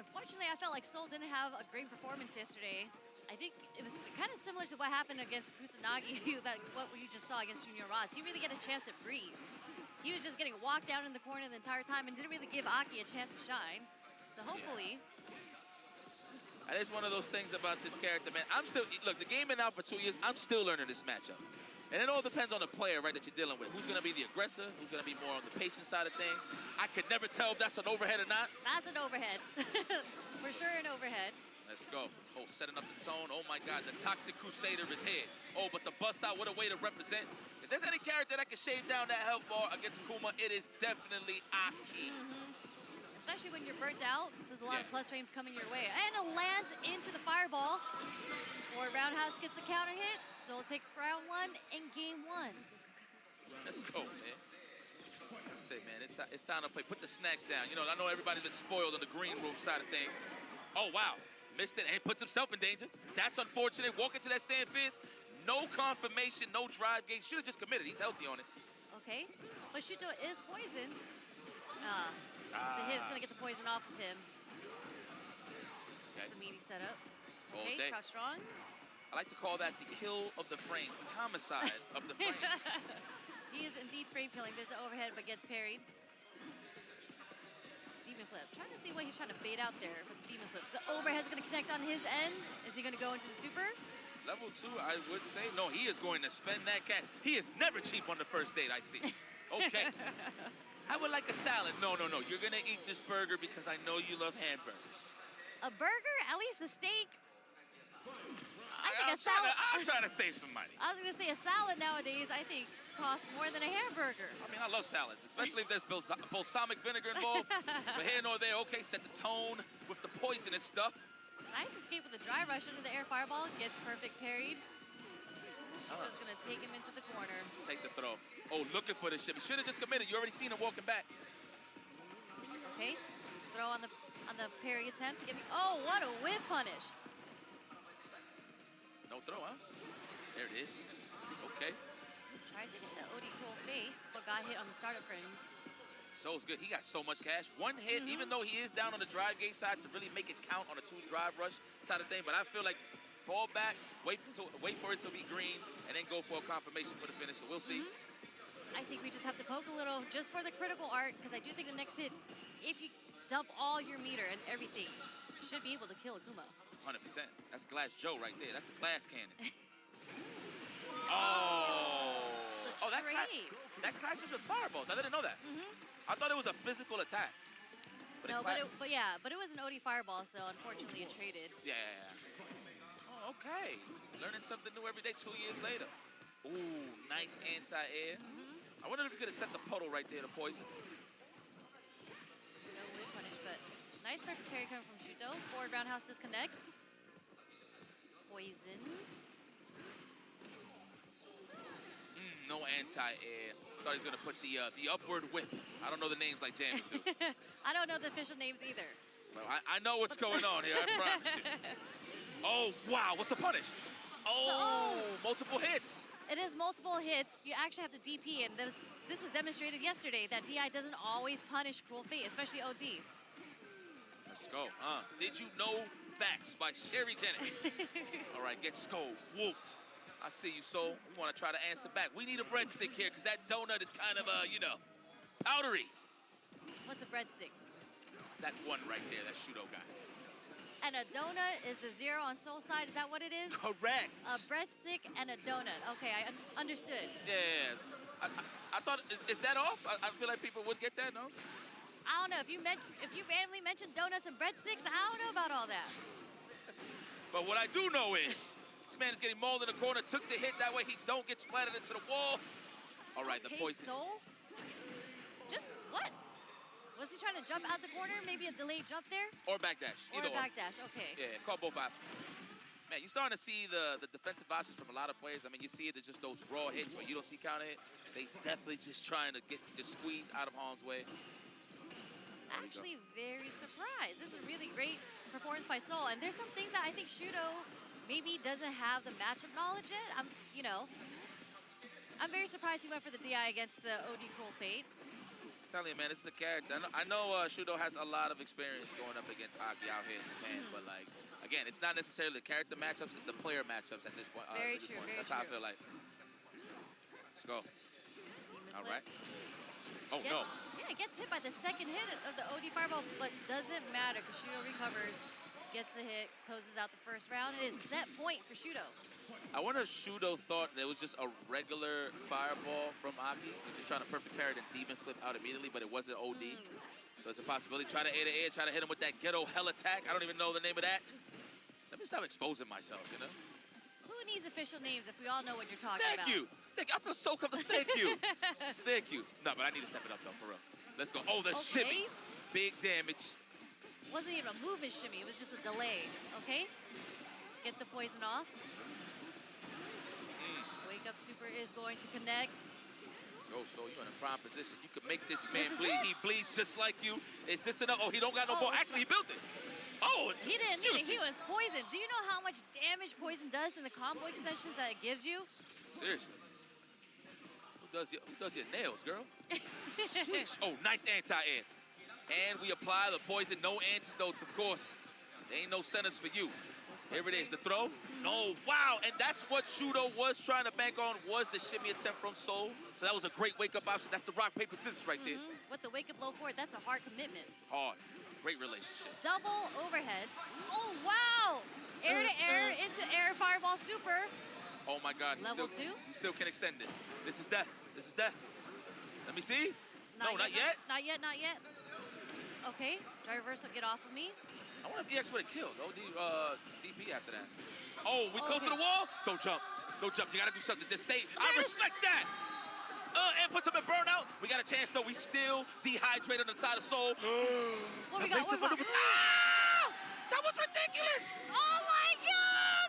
Speaker 3: Unfortunately, I felt like Sol didn't have a great performance yesterday. I think it was kind of similar to what happened against Kusanagi, what we just saw against Junior Ross. He really get a chance to breathe. He was just getting walked down in the corner the entire time and didn't really give Aki a chance to shine. So hopefully...
Speaker 17: That is one of those things about this character, man. Look, the game been out for 2 years. I'm still learning this matchup. And it all depends on the player, right, that you're dealing with. Who's going to be the aggressor? Who's going to be more on the patient side of things? I could never tell if that's an overhead or not.
Speaker 3: That's an overhead. For sure an overhead.
Speaker 17: Let's go. Oh, setting up the tone. Oh, my God. The Toxic Crusader is here. Oh, but the bust out, what a way to represent. If there's any character that can shave down that health bar against Kuma, it is definitely Aki.
Speaker 3: Especially when you're burnt out. There's a lot of plus frames coming your way. And it lands into the fireball. Or Roundhouse gets the counter hit. Sol takes round 1 and game 1.
Speaker 17: Let's go, man. That's it, man. It's time to play. Put the snacks down. You know, I know everybody's been spoiled on the green room side of things. Oh, wow. Missed it and puts himself in danger. That's unfortunate. Walk into that stand fierce. No confirmation, no drive gate. Should have just committed. He's healthy on it.
Speaker 3: Okay. But Shuto is poisoned. The hit's going to get the poison off of him.
Speaker 17: Okay.
Speaker 3: It's a meaty setup.
Speaker 17: All
Speaker 3: Okay,
Speaker 17: day.
Speaker 3: crouch strongs.
Speaker 17: I like to call that the kill of the frame, the homicide of the frame.
Speaker 3: He is indeed frame killing. There's an overhead, but gets parried. Demon flip. Trying to see what he's trying to bait out there with the demon flips. The overhead's going to connect on his end. Is he going to go into the super?
Speaker 17: Level 2, I would say. No, he is going to spend that cash. He is never cheap on the first date, I see. Okay. I would like a salad. No. You're going to eat this burger because I know you love hamburgers.
Speaker 3: A burger? At least a steak? I think a salad.
Speaker 17: I'm trying to save some money.
Speaker 3: I was going to say a salad nowadays, I think, costs more than a hamburger.
Speaker 17: I mean, I love salads, especially if there's balsamic vinegar involved. But here nor there, okay, set the tone with the poisonous stuff.
Speaker 3: Nice escape with a dry rush into the air fireball. Gets perfect parried. Just going to take him into the corner.
Speaker 17: Take the throw. Oh, looking for the ship. He should have just committed. You already seen him walking back.
Speaker 3: Okay. Throw on the parry attempt. Oh, what a whip punish.
Speaker 17: No throw, huh? There it is. Okay.
Speaker 3: Tried to hit the OD cool fate, but got hit on the startup frames.
Speaker 17: So's good. He got so much cash. One hit, even though he is down on the drive gate side to really make it count on a 2 drive rush side of thing. But I feel like fall back, wait for it to be green, and then go for a confirmation for the finish. So we'll see.
Speaker 3: I think we just have to poke a little just for the critical art, because I do think the next hit, if you dump all your meter and everything, you should be able to kill Akuma.
Speaker 17: 100%. That's Glass Joe right there. That's the glass cannon. Oh, that clashes with fireballs. I didn't know that. I thought it was a physical attack. But
Speaker 3: but it was an OD fireball, so unfortunately it traded.
Speaker 17: Yeah. Oh, okay. Learning something new every day 2 years later. Ooh, nice anti-air. I wonder if you could have set the puddle right there to poison.
Speaker 3: No whip punish, but nice perfect carry coming from Shuto. Forward roundhouse disconnect. Poisoned.
Speaker 17: no anti-air. Thought he was going to put the upward whip. I don't know the names like Jammers do.
Speaker 3: I don't know the official names either.
Speaker 17: Well, I know what's going on here, I promise you. Oh, wow, what's the punish? Oh, multiple hits.
Speaker 3: It is multiple hits. You actually have to DP, and this was demonstrated yesterday that DI doesn't always punish Cruel Fate, especially OD.
Speaker 17: Let's go. Did you know facts by Sherry Jennings? All right, get Skull whooped. I see you, Soul. We want to try to answer back. We need a breadstick here because that donut is kind of, you know, powdery.
Speaker 3: What's a breadstick?
Speaker 17: That one right there, that Shudo guy.
Speaker 3: And a donut is the 0 on Soul side. Is that what it is?
Speaker 17: Correct.
Speaker 3: A breadstick and a donut. Okay, I understood.
Speaker 17: Yeah. I thought, is that off? I feel like people would get that, no?
Speaker 3: I don't know. If you randomly mentioned donuts and breadsticks, I don't know about all that.
Speaker 17: But what I do know is, this man is getting mauled in the corner, took the hit, that way he don't get splattered into the wall. All right, the poison.
Speaker 3: Soul? Just what? Was he trying to jump out the corner? Maybe a delayed jump there?
Speaker 17: Or backdash.
Speaker 3: Or backdash, okay.
Speaker 17: Yeah, call both options. Man, you're starting to see the defensive options from a lot of players. I mean, you see it, it's just those raw hits where you don't see counter hit. They definitely just trying to get the squeeze out of harm's way.
Speaker 3: Actually very surprised. This is a really great performance by Soul, and there's some things that I think Shudo maybe doesn't have the matchup knowledge in. I'm very surprised he went for the DI against the OD Cruel Fate.
Speaker 17: Telling you, man, this is a character. I know Shudo has a lot of experience going up against Aki out here in Japan, but like, again, it's not necessarily the character matchups, it's the player matchups at this point.
Speaker 3: Very true, very
Speaker 17: That's
Speaker 3: true.
Speaker 17: how I feel like. Let's go. All right. Oh, no.
Speaker 3: Yeah, it gets hit by the second hit of the OD Fireball, but doesn't matter because Shudo recovers, gets the hit, closes out the first round. It is set point for Shudo.
Speaker 17: I wonder if Shudo thought that it was just a regular fireball from Aki. He was just trying to perfect parry and demon flip out immediately, but it wasn't OD. So it's a possibility. Try to A to air, try to hit him with that ghetto hell attack. I don't even know the name of that. Let me stop exposing myself, you know?
Speaker 3: Who needs official names if we all know what you're talking about?
Speaker 17: Thank you. I feel so comfortable. Thank you. Thank you. No, but I need to step it up, though, for real. Let's go. Oh, the shimmy. Big damage.
Speaker 3: Wasn't even a movement shimmy. It was just a delay. Okay? Get the poison off. Wake up super is going to connect.
Speaker 17: So you're in a prime position. You could make this man bleed. He bleeds just like you. Is this enough? Oh, he don't got no ball. Actually, he built it. Oh,
Speaker 3: he didn't need it. He was poisoned. Do you know how much damage poison does in the combo extensions that it gives you?
Speaker 17: Seriously. Who does your nails, girl? Sheesh. Oh, nice anti-air. And we apply the poison. No antidotes, of course. There ain't no centers for you. Here it is, the throw. No, wow, and that's what Shudo was trying to bank on, was the shimmy attempt from Soul. So that was a great wake-up option. That's the rock, paper, scissors right there.
Speaker 3: With the wake-up low forward, that's a hard commitment.
Speaker 17: Hard. Great relationship.
Speaker 3: Double overhead. Oh, wow! Air to air, into air, fireball super.
Speaker 17: Oh, my God.
Speaker 3: Level 2?
Speaker 17: He still can extend this. This is death. This is death. Let me see. Not yet.
Speaker 3: Not yet. Okay, dry reversal, get off of me.
Speaker 17: I wonder if EX would have killed DP after that. Oh, we close to the wall? Don't jump. Don't jump. You got to do something. Just stay. I respect that. And puts him in burnout. We got a chance, though. We still dehydrated on the side of Soul.
Speaker 3: What we got?
Speaker 17: Ah! That was ridiculous.
Speaker 3: Oh, my God.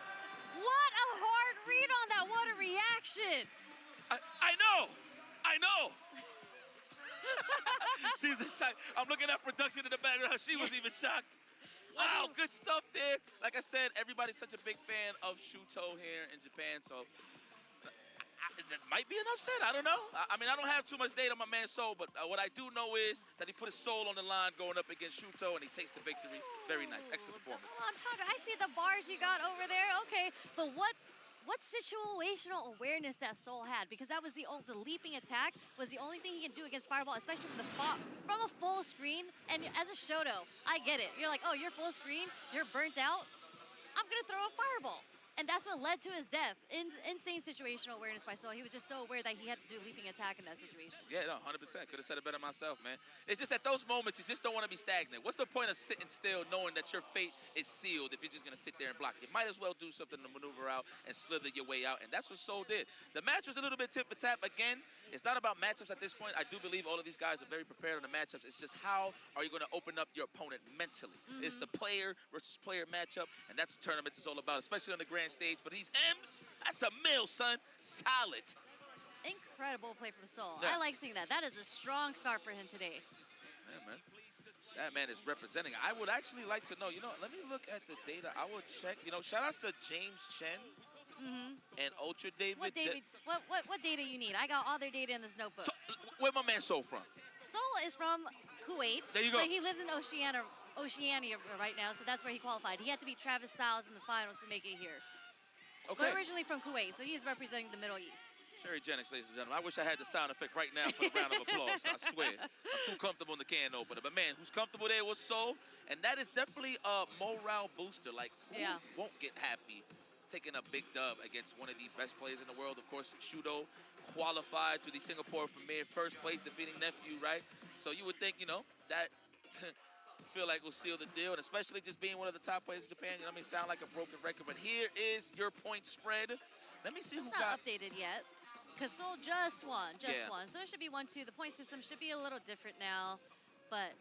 Speaker 3: What a hard read on that. What a reaction.
Speaker 17: I know. She's excited. I'm looking at production in the background. She was even shocked. Wow, good stuff there. Like I said, everybody's such a big fan of Shuto here in Japan, so it might be an upset. I don't know. I mean, I don't have too much data on my man Soul, but what I do know is that he put his soul on the line going up against Shuto, and he takes the victory. Very nice. Excellent performance.
Speaker 3: Hold on, Tucker. I see the bars you got over there. Okay, but what situational awareness that Soul had, because that was the leaping attack was the only thing he can do against Fireball, especially from a full screen. And as a Shoto, I get it. You're like, oh, you're full screen, you're burnt out. I'm gonna throw a Fireball. And that's what led to his death. Insane situational awareness by Soul. He was just so aware that he had to do leaping attack in that situation.
Speaker 17: Yeah, no, 100%. Could have said it better myself, man. It's just at those moments, you just don't want to be stagnant. What's the point of sitting still knowing that your fate is sealed if you're just going to sit there and block? You might as well do something to maneuver out and slither your way out, and that's what Soul did. The match was a little bit tip for tap. Again, it's not about matchups at this point. I do believe all of these guys are very prepared on the matchups. It's just how are you going to open up your opponent mentally? It's the player versus player matchup, and that's what tournaments is all about, especially on the grand stage. For these M's, that's a mill, son. Solid.
Speaker 3: Incredible play from Soul.
Speaker 17: Yeah.
Speaker 3: I like seeing that. That is a strong start for him today.
Speaker 17: Yeah, man. That man is representing. I would actually like to know, let me look at the data. I will check. Shout outs to James Chen and Ultra David.
Speaker 3: What data you need? I got all their data in this notebook.
Speaker 17: Where my man Soul from?
Speaker 3: Soul is from Kuwait.
Speaker 17: There you go.
Speaker 3: But he lives in Oceania right now, so that's where he qualified. He had to beat Travis Styles in the finals to make it here.
Speaker 17: Okay.
Speaker 3: But originally from Kuwait, so he is representing the Middle East.
Speaker 17: Sherry Jennings, ladies and gentlemen. I wish I had the sound effect right now for the round of applause. I swear. I'm too comfortable in the can opener. But, man, who's comfortable there was Soul. And that is definitely a morale booster. Like, who won't get happy taking a big dub against one of the best players in the world? Of course, Shudo qualified to the Singapore Premier, first place, defeating Nephew, right? So you would think, that feel like will seal the deal. And especially just being one of the top players in Japan, sound like a broken record. But here is your point spread. Let me see who
Speaker 3: it's
Speaker 17: got...
Speaker 3: not updated yet. Because Soul just won,
Speaker 17: Yeah.
Speaker 3: So it should be 1-2. The point system should be a little different now, but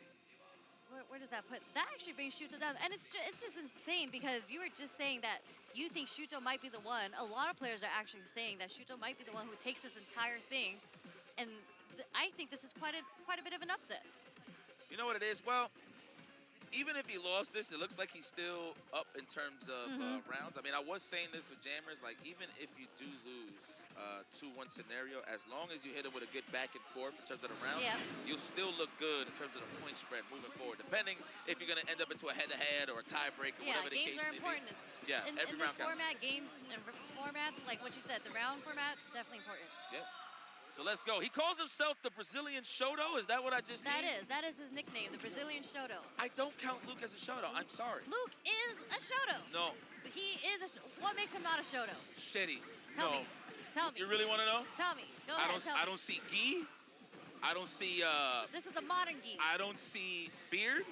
Speaker 3: where does that put? That actually brings Shuto down, and it's just insane because you were just saying that you think Shuto might be the one. A lot of players are actually saying that Shuto might be the one who takes this entire thing, and I think this is quite a bit of an upset.
Speaker 17: You know what it is? Well, even if he lost this, it looks like he's still up in terms of rounds. I was saying this with Jammers, like even if you do lose 2-1 scenario, as long as you hit him with a good back and forth in terms of the round, you'll still look good in terms of the point spread moving forward, depending if you're going to end up into a head-to-head or a tiebreak or whatever the case
Speaker 3: games are
Speaker 17: may
Speaker 3: important.
Speaker 17: be. Yeah,
Speaker 3: in
Speaker 17: every
Speaker 3: this
Speaker 17: round counts.
Speaker 3: format, games and formats, like what you said, the round format, definitely important.
Speaker 17: Yeah. So let's go. He calls himself the Brazilian Shoto. Is that what I just said?
Speaker 3: That is his nickname, the Brazilian Shoto.
Speaker 17: I don't count Luke as a Shoto. I'm sorry.
Speaker 3: Luke is a Shoto.
Speaker 17: No.
Speaker 3: He is what makes him not a Shoto?
Speaker 17: Shitty.
Speaker 3: Tell me.
Speaker 17: You really want to know?
Speaker 3: Tell me. Go ahead.
Speaker 17: I don't see gi. I don't see.
Speaker 3: This is a modern gi.
Speaker 17: I don't see beard.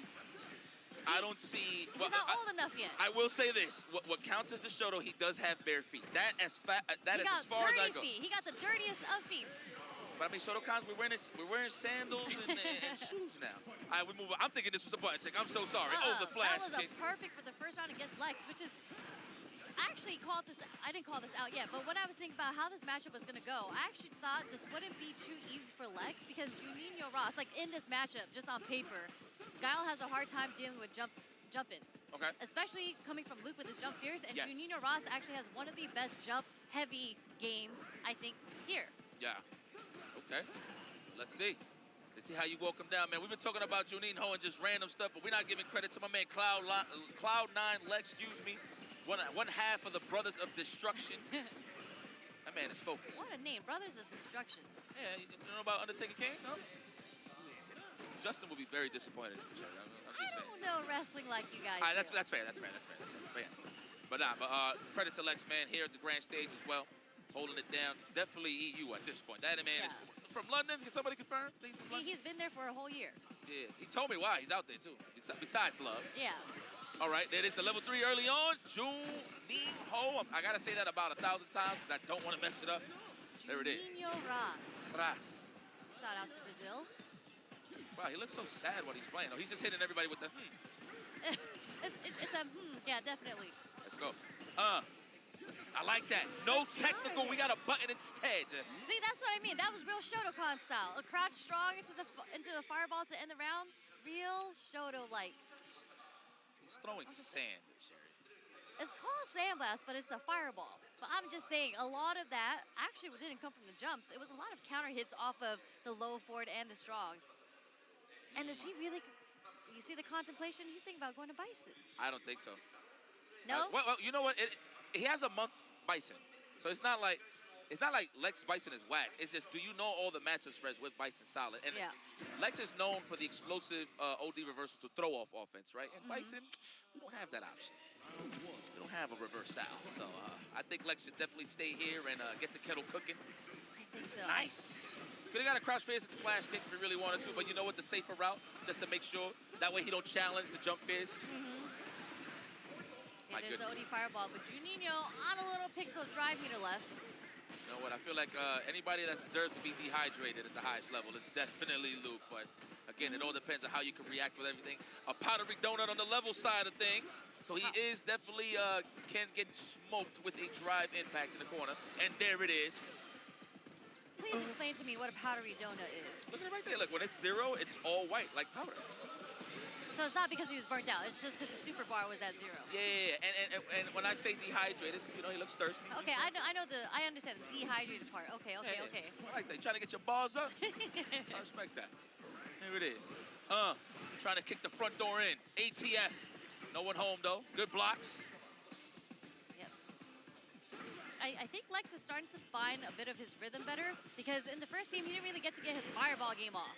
Speaker 17: I don't see.
Speaker 3: He's not old enough yet.
Speaker 17: I will say this: what counts as the Shoto, he does have bare feet. That is as far as I go.
Speaker 3: Feet. He got the dirtiest of feet.
Speaker 17: But Shotokans, we're wearing sandals and shoes now. All right, we move on. I'm thinking this was a button check. I'm so sorry. Oh, the flash.
Speaker 3: That was perfect for the first round against Lex, which is. I actually called this. I didn't call this out yet, but when I was thinking about how this matchup was going to go, I actually thought this wouldn't be too easy for Lex because Juninho Ross, like in this matchup, just on paper, Guile has a hard time dealing with jump-ins.
Speaker 17: Okay.
Speaker 3: Especially coming from Luke with his jump fierce, and
Speaker 17: Yes.
Speaker 3: Juninho Ross actually has one of the best jump-heavy games, I think, here.
Speaker 17: Yeah. Okay. Let's see. Let's see how you walk him down, man. We've been talking about Juninho and just random stuff, but we're not giving credit to my man Cloud9 Lex, excuse me. One half of the Brothers of Destruction. That man is focused.
Speaker 3: What a name, Brothers of Destruction.
Speaker 17: Yeah, you know about Undertaker Kane? No? Justin will be very disappointed. I'm just
Speaker 3: I don't know wrestling like you guys.
Speaker 17: That's fair. But credit to Lex, man, here at the grand stage as well, holding it down. It's definitely EU at this point. That man is from London. Can somebody confirm?
Speaker 3: He's been there for a whole year.
Speaker 17: Yeah, he told me why. He's out there too. Besides love.
Speaker 3: Yeah.
Speaker 17: All right, there it is, the level 3 early on. Juninho. I gotta say that about 1,000 times because I don't want to mess it up. There it is.
Speaker 3: Juninho Ross. Shout out to Brazil.
Speaker 17: Wow, he looks so sad when he's playing. Oh, he's just hitting everybody with the
Speaker 3: it's a yeah, definitely.
Speaker 17: Let's go. I like that. No technical, we got a button instead.
Speaker 3: See, that's what I mean. That was real Shotokan style. A crouch strong into the fireball to end the round. Real Shoto-like.
Speaker 17: He's throwing sand, Sherry.
Speaker 3: It's called Sandblast, but it's a fireball. But I'm just saying, a lot of that actually didn't come from the jumps. It was a lot of counter hits off of the low forward and the strongs. And is he really, you see the contemplation? He's thinking about going to Bison.
Speaker 17: I don't think so.
Speaker 3: No?
Speaker 17: Well, you know what? He has a month Bison. So it's not like Lex Bison is whack. It's just, do you know all the matchup spreads with Bison solid? And Lex is known for the explosive OD reversals to throw off offense, right? And Bison, we don't have that option. We don't have a reverse Sal. So I think Lex should definitely stay here and get the kettle cooking.
Speaker 3: I think so.
Speaker 17: Nice. Could have got a crouch face at the flash kick if he really wanted to, but you know what? The safer route, just to make sure. That way he don't challenge the jump fierce.
Speaker 3: Okay, there's the OD fireball, but Juninho on a little pixel drive meter left.
Speaker 17: You know what? I feel like anybody that deserves to be dehydrated at the highest level is definitely Luke. But again, it all depends on how you can react with everything. A powdery donut on the level side of things. So he is definitely can get smoked with a drive impact in the corner. And there it is.
Speaker 3: please explain to me what a powdery donut is?
Speaker 17: Look at it right there. Look, when it's 0, it's all white, like powder.
Speaker 3: So it's not because he was burnt out. It's just because the super bar was at 0.
Speaker 17: Yeah. And when I say dehydrated, it's 'cause, he looks thirsty.
Speaker 3: Okay, I understand the dehydrated part. Okay.
Speaker 17: I like that. You trying to get your balls up? I respect that. Here it is. Trying to kick the front door in. ATF. No one home, though. Good blocks.
Speaker 3: I think Lex is starting to find a bit of his rhythm better because in the first game, he didn't really get to get his fireball game off.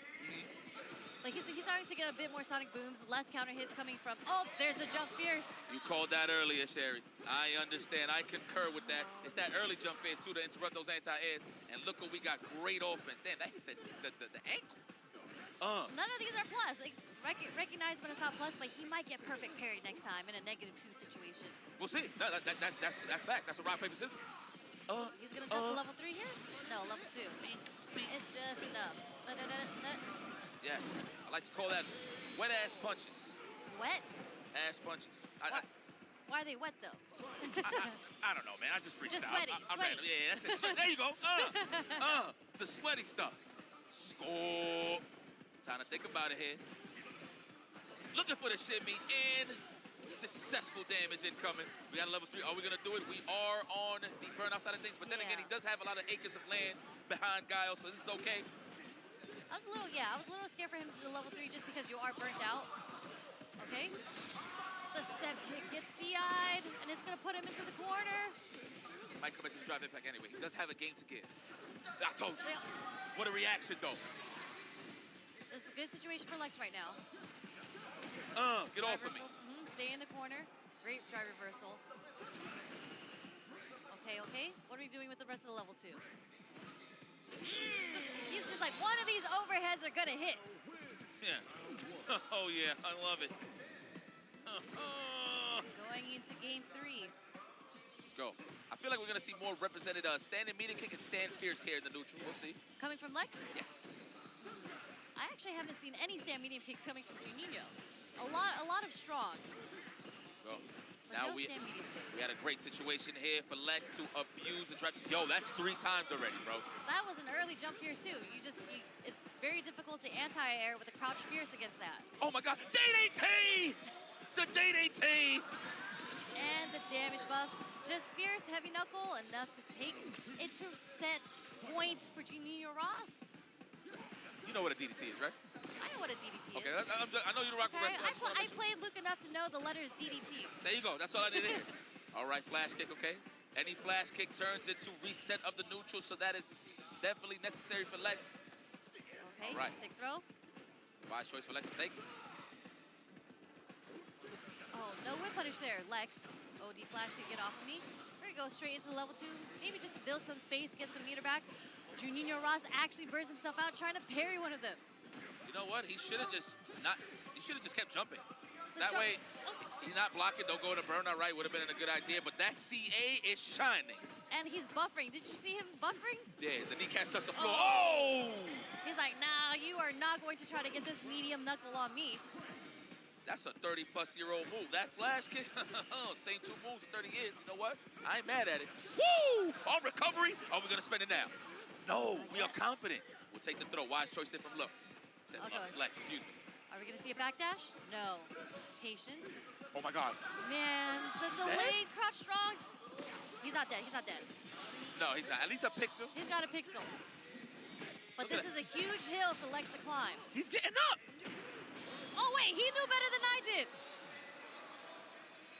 Speaker 3: Like, he's starting to get a bit more sonic booms, less counter hits coming from, oh, there's the jump fierce.
Speaker 17: You called that earlier, Sherry. I understand. I concur with that. It's that early jump fierce, too, to interrupt those anti-airs. And look what we got. Great offense. Damn, that hit the ankle.
Speaker 3: None of these are plus. Like, recognize when it's not plus, but he might get perfect parry next time in a -2 situation.
Speaker 17: We'll see. No, that's fact. That's a rock, paper, scissors.
Speaker 3: He's going to jump to level 3 here? No, level 2. It's just enough.
Speaker 17: Yes. I like to call that wet-ass punches.
Speaker 3: Wet?
Speaker 17: Ass punches.
Speaker 3: Why are they wet, though?
Speaker 17: I don't know, man. I just reached
Speaker 3: just
Speaker 17: out.
Speaker 3: Sweaty, sweaty.
Speaker 17: Yeah, that's it. There you go. The sweaty stuff. Score. Time to think about it here. Looking for the shimmy and successful damage incoming. We got a level 3. Are we going to do it? We are on the burnout side of things, but then again, he does have a lot of acres of land behind Guile, so this is okay.
Speaker 3: I was a little scared for him to do level 3 just because you are burnt out. Okay. The step kick gets DI'd, and it's going to put him into the corner.
Speaker 17: Might come into the drive impact anyway. He does have a game to give. I told you. What a reaction, though.
Speaker 3: This is a good situation for Lex right now.
Speaker 17: Get off of me.
Speaker 3: Stay in the corner. Great drive reversal. Okay. What are we doing with the rest of the level 2? He's just like, one of these overheads are gonna hit.
Speaker 17: Yeah. Oh yeah, I love it.
Speaker 3: Going into game 3.
Speaker 17: Let's go. I feel like we're gonna see more represented standing medium kick and stand fierce here in the neutral. We'll see.
Speaker 3: Coming from Lex?
Speaker 17: Yes.
Speaker 3: I actually haven't seen any stand medium kicks coming from Juninho. A lot of strongs.
Speaker 17: Go. Now we had a great situation here for Lex to abuse the drive. Yo, that's 3 times already, bro.
Speaker 3: That was an early jump fierce too. It's very difficult to anti-air with a crouch fierce against that.
Speaker 17: Oh my God, DDT! The DDT!
Speaker 3: And the damage buff. Just fierce, heavy knuckle, enough to take it to set point for Juninho Ross.
Speaker 17: You know what a DDT is, right?
Speaker 3: I know what a DDT is.
Speaker 17: Okay, I know you don't rock with wrestling.
Speaker 3: I played Luke enough to know the letters DDT.
Speaker 17: There you go. That's all I need to hear. All right, flash kick, okay? Any flash kick turns into reset of the neutral, so that is definitely necessary for Lex.
Speaker 3: Okay,
Speaker 17: all right.
Speaker 3: Take throw.
Speaker 17: Wise choice for Lex to take.
Speaker 3: Oh, no whip punish there, Lex. OD flash to get off of me. We're gonna go straight into level 2. Maybe just build some space, get some meter back. Juninho Ross actually burns himself out trying to parry one of them.
Speaker 17: You know what? He should have just kept jumping. That way, he's not blocking. Don't go to burnout right. Would have been a good idea. But that CA is shining.
Speaker 3: And he's buffering. Did you see him buffering?
Speaker 17: Yeah, the kneecap touched the floor. Oh!
Speaker 3: He's like, nah, you are not going to try to get this medium knuckle on me.
Speaker 17: That's a 30-plus-year-old move. That flash kick, same 2 moves in 30 years. You know what? I ain't mad at it. Woo! On recovery, are we going to spend it now? No, we are confident. We'll take the throw. Wise choice there from Lux. Said Lex, excuse me.
Speaker 3: Are we going to see a backdash? No. Patience.
Speaker 17: Oh, my God.
Speaker 3: Man, the delayed crouch strongs. He's not dead. He's not dead.
Speaker 17: No, he's not. At least a pixel.
Speaker 3: He's got a pixel. But this is a huge hill for Lex to climb.
Speaker 17: He's getting up.
Speaker 3: Oh, wait. He knew better than I did.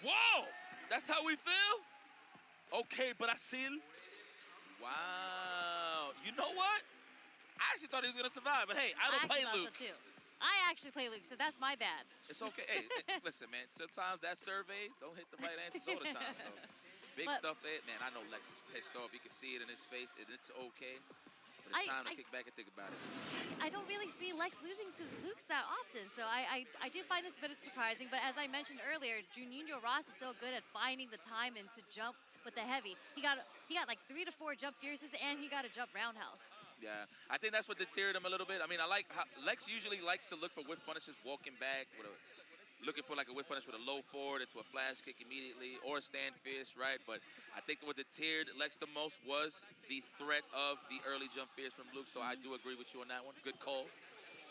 Speaker 17: Whoa. That's how we feel? Okay, Brazil. Wow. You know what? I actually thought he was going to survive, but hey, I don't play Luke.
Speaker 3: So too. I actually play Luke, so that's my bad.
Speaker 17: It's okay. Hey, listen, man, sometimes that survey don't hit the right answers all the time. So big stuff there. Man, I know Lex is pissed off. You can see it in his face, and it's okay. But it's time to kick back and think about it.
Speaker 3: I don't really see Lex losing to Luke's that often, so I do find this a bit surprising. But as I mentioned earlier, Juninho Ross is so good at finding the time and to jump with the heavy. He got like 3 to 4 jump fierces, and he got a jump roundhouse.
Speaker 17: Yeah, I think that's what deterred him a little bit. I mean, I like how Lex usually likes to look for whiff punishes, walking back with a looking for like a whip punish with a low forward into a flash kick immediately or a stand fierce, right? But I think what deterred Lex the most was the threat of the early jump fierce from Luke, so I do agree with you on that one. Good call.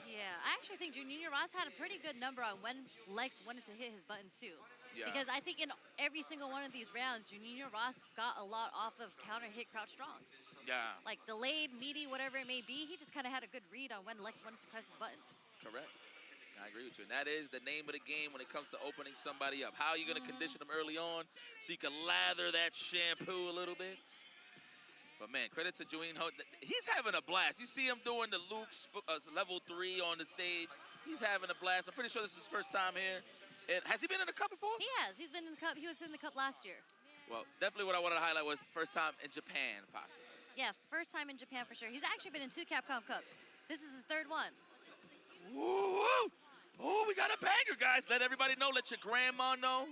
Speaker 3: Yeah, I actually think Junior Ross had a pretty good number on when Lex wanted to hit his buttons too.
Speaker 17: Yeah.
Speaker 3: Because I think in every single one of these rounds, Junior Ross got a lot off of counter hit crouch strongs.
Speaker 17: Yeah.
Speaker 3: Like delayed, meaty, whatever it may be, he just kind of had a good read on when Lex wanted to press his buttons.
Speaker 17: Correct. I agree with you. And that is the name of the game when it comes to opening somebody up. How are you going to condition them early on so you can lather that shampoo a little bit? But man, credit to Juin Ho. He's having a blast. You see him doing the Luke level 3 on the stage. He's having a blast. I'm pretty sure this is his first time here. And has he been in the cup before?
Speaker 3: He has. He's been in the cup. He was in the cup last year.
Speaker 17: Well, definitely what I wanted to highlight was first time in Japan, possibly.
Speaker 3: Yeah, first time in Japan for sure. He's actually been in 2 Capcom Cups. This is his 3rd one.
Speaker 17: Woo! Oh, we got a banger, guys. Let everybody know. Let your grandma know.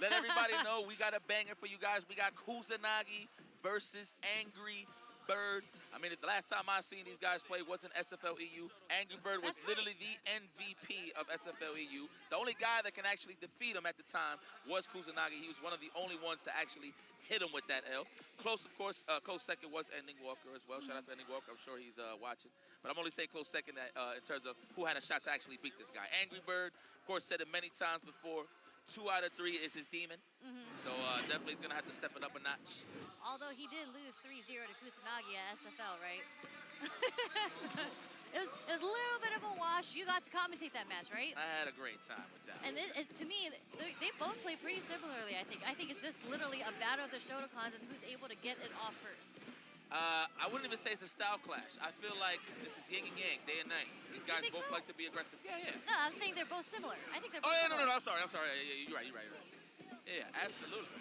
Speaker 17: Let everybody know we got a banger for you guys. We got Kusanagi versus Angry Bird. I mean, the last time I seen these guys play wasn't SFL EU. Angry Bird was literally the MVP of SFL EU. The only guy that can actually defeat him at the time was Kusanagi. He was one of the only ones to actually hit him with that L. Close, of course, close second was Ending Walker as well. Shout out to Ending Walker. I'm sure he's watching. But I'm only saying close second in terms of who had a shot to actually beat this guy. Angry Bird, of course, said it many times before. 2 out of 3 is his demon. So definitely he's going to have to step it up a notch.
Speaker 3: Although he did lose 3-0 to Kusanagi at SFL, right? it was a little bit of a wash. You got to commentate that match, right?
Speaker 17: I had a great time with that.
Speaker 3: And to me, they both play pretty similarly, I think. I think it's just literally a battle of the Shotokans and who's able to get it off first.
Speaker 17: I wouldn't even say it's a style clash. I feel like this is yin and yang, day and night. These guys both like to be aggressive. Yeah, yeah.
Speaker 3: No, I'm saying they're both similar. I think they're both
Speaker 17: similar.
Speaker 3: similar.
Speaker 17: I'm sorry. Yeah, you're right. Yeah, absolutely.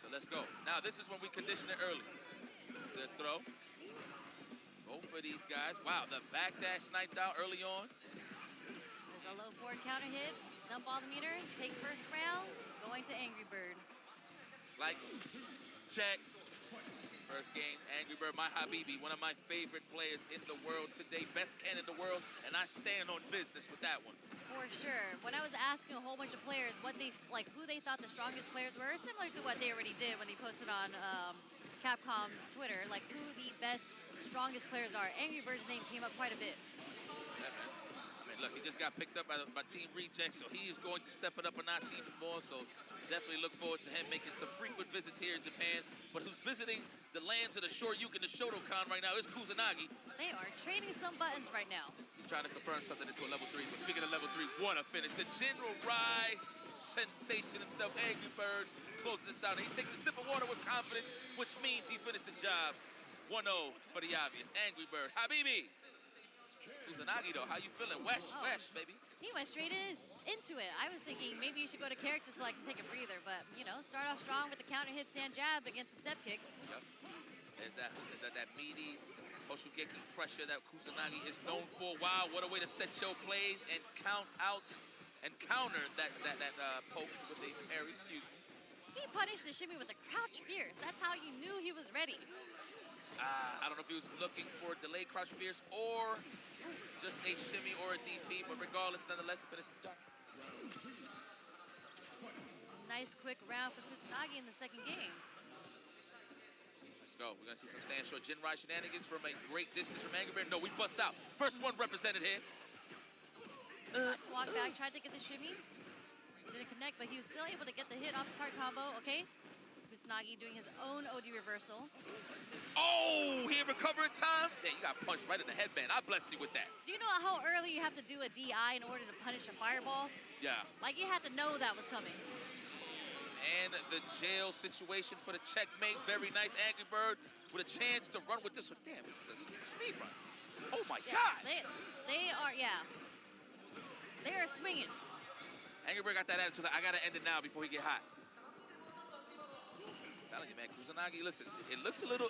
Speaker 17: So let's go. Now, this is when we condition it early. Good throw. Go for these guys. Wow, the back dash sniped out early on.
Speaker 3: There's a low forward counter hit. Stump all the meters. Take first round. Going to Angry Bird.
Speaker 17: Like, check. First game, Angry Bird, my Habibi, one of my favorite players in the world today, best can in the world, and I stand on business with that one.
Speaker 3: For sure. When I was asking a whole bunch of players what they who they thought the strongest players were, similar to what they already did when they posted on Capcom's Twitter, like who the best, strongest players are. Angry Bird's name came up quite a bit.
Speaker 17: Yeah, man. I mean, look, he just got picked up by Team Reject, so he is going to step it up a notch even more. So definitely look forward to him making some frequent visits here in Japan. But who's visiting the lands of the Shoryuken, the Shotokan right now is Kusanagi.
Speaker 3: They are trading some buttons right now.
Speaker 17: He's trying to confirm something into a level 3. But speaking of level 3, what a finish. The General Rai sensation himself, Angry Bird, closes this out. He takes a sip of water with confidence, which means he finished the job. 1-0 for the obvious. Angry Bird. Habibi. Kusanagi, though, how you feeling? Wesh, baby.
Speaker 3: He went straight into it. I was thinking maybe you should go to character so I can take a breather, but, you know, start off strong with the counter hit stand jab against the step kick.
Speaker 17: Yep. There's that meaty Hoshugeki pressure that Kusanagi is known for. Wow, what a way to set your plays and count out and counter that poke with a parry, excuse me.
Speaker 3: He punished the shimmy with a crouch fierce. That's how you knew he was ready.
Speaker 17: I don't know if he was looking for a delayed crouch fierce or just a shimmy or a DP, but regardless, nonetheless, he finished his job.
Speaker 3: Nice quick round for Kusanagi in the second game.
Speaker 17: Let's go. We're going to see some stand short Jinrai shenanigans from a great distance from Angry Bird. No, we bust out. First one represented here.
Speaker 3: Walk back, tried to get the shimmy. Didn't connect, but he was still able to get the hit off the target combo. Okay. Kusanagi doing his own OD reversal.
Speaker 17: Oh, he recovered time. Yeah, you got punched right in the headband. I blessed you with that.
Speaker 3: Do you know how early you have to do a DI in order to punish a fireball?
Speaker 17: Yeah.
Speaker 3: Like, you had to know that was coming.
Speaker 17: And the jail situation for the checkmate. Very nice. Angry Bird with a chance to run with this one. Damn, this is a speed run. Oh, my God.
Speaker 3: They are, yeah. They are swinging.
Speaker 17: Angry Bird got that attitude. I got to end it now before he get hot. Telling you, man, Kusanagi, listen, it looks a little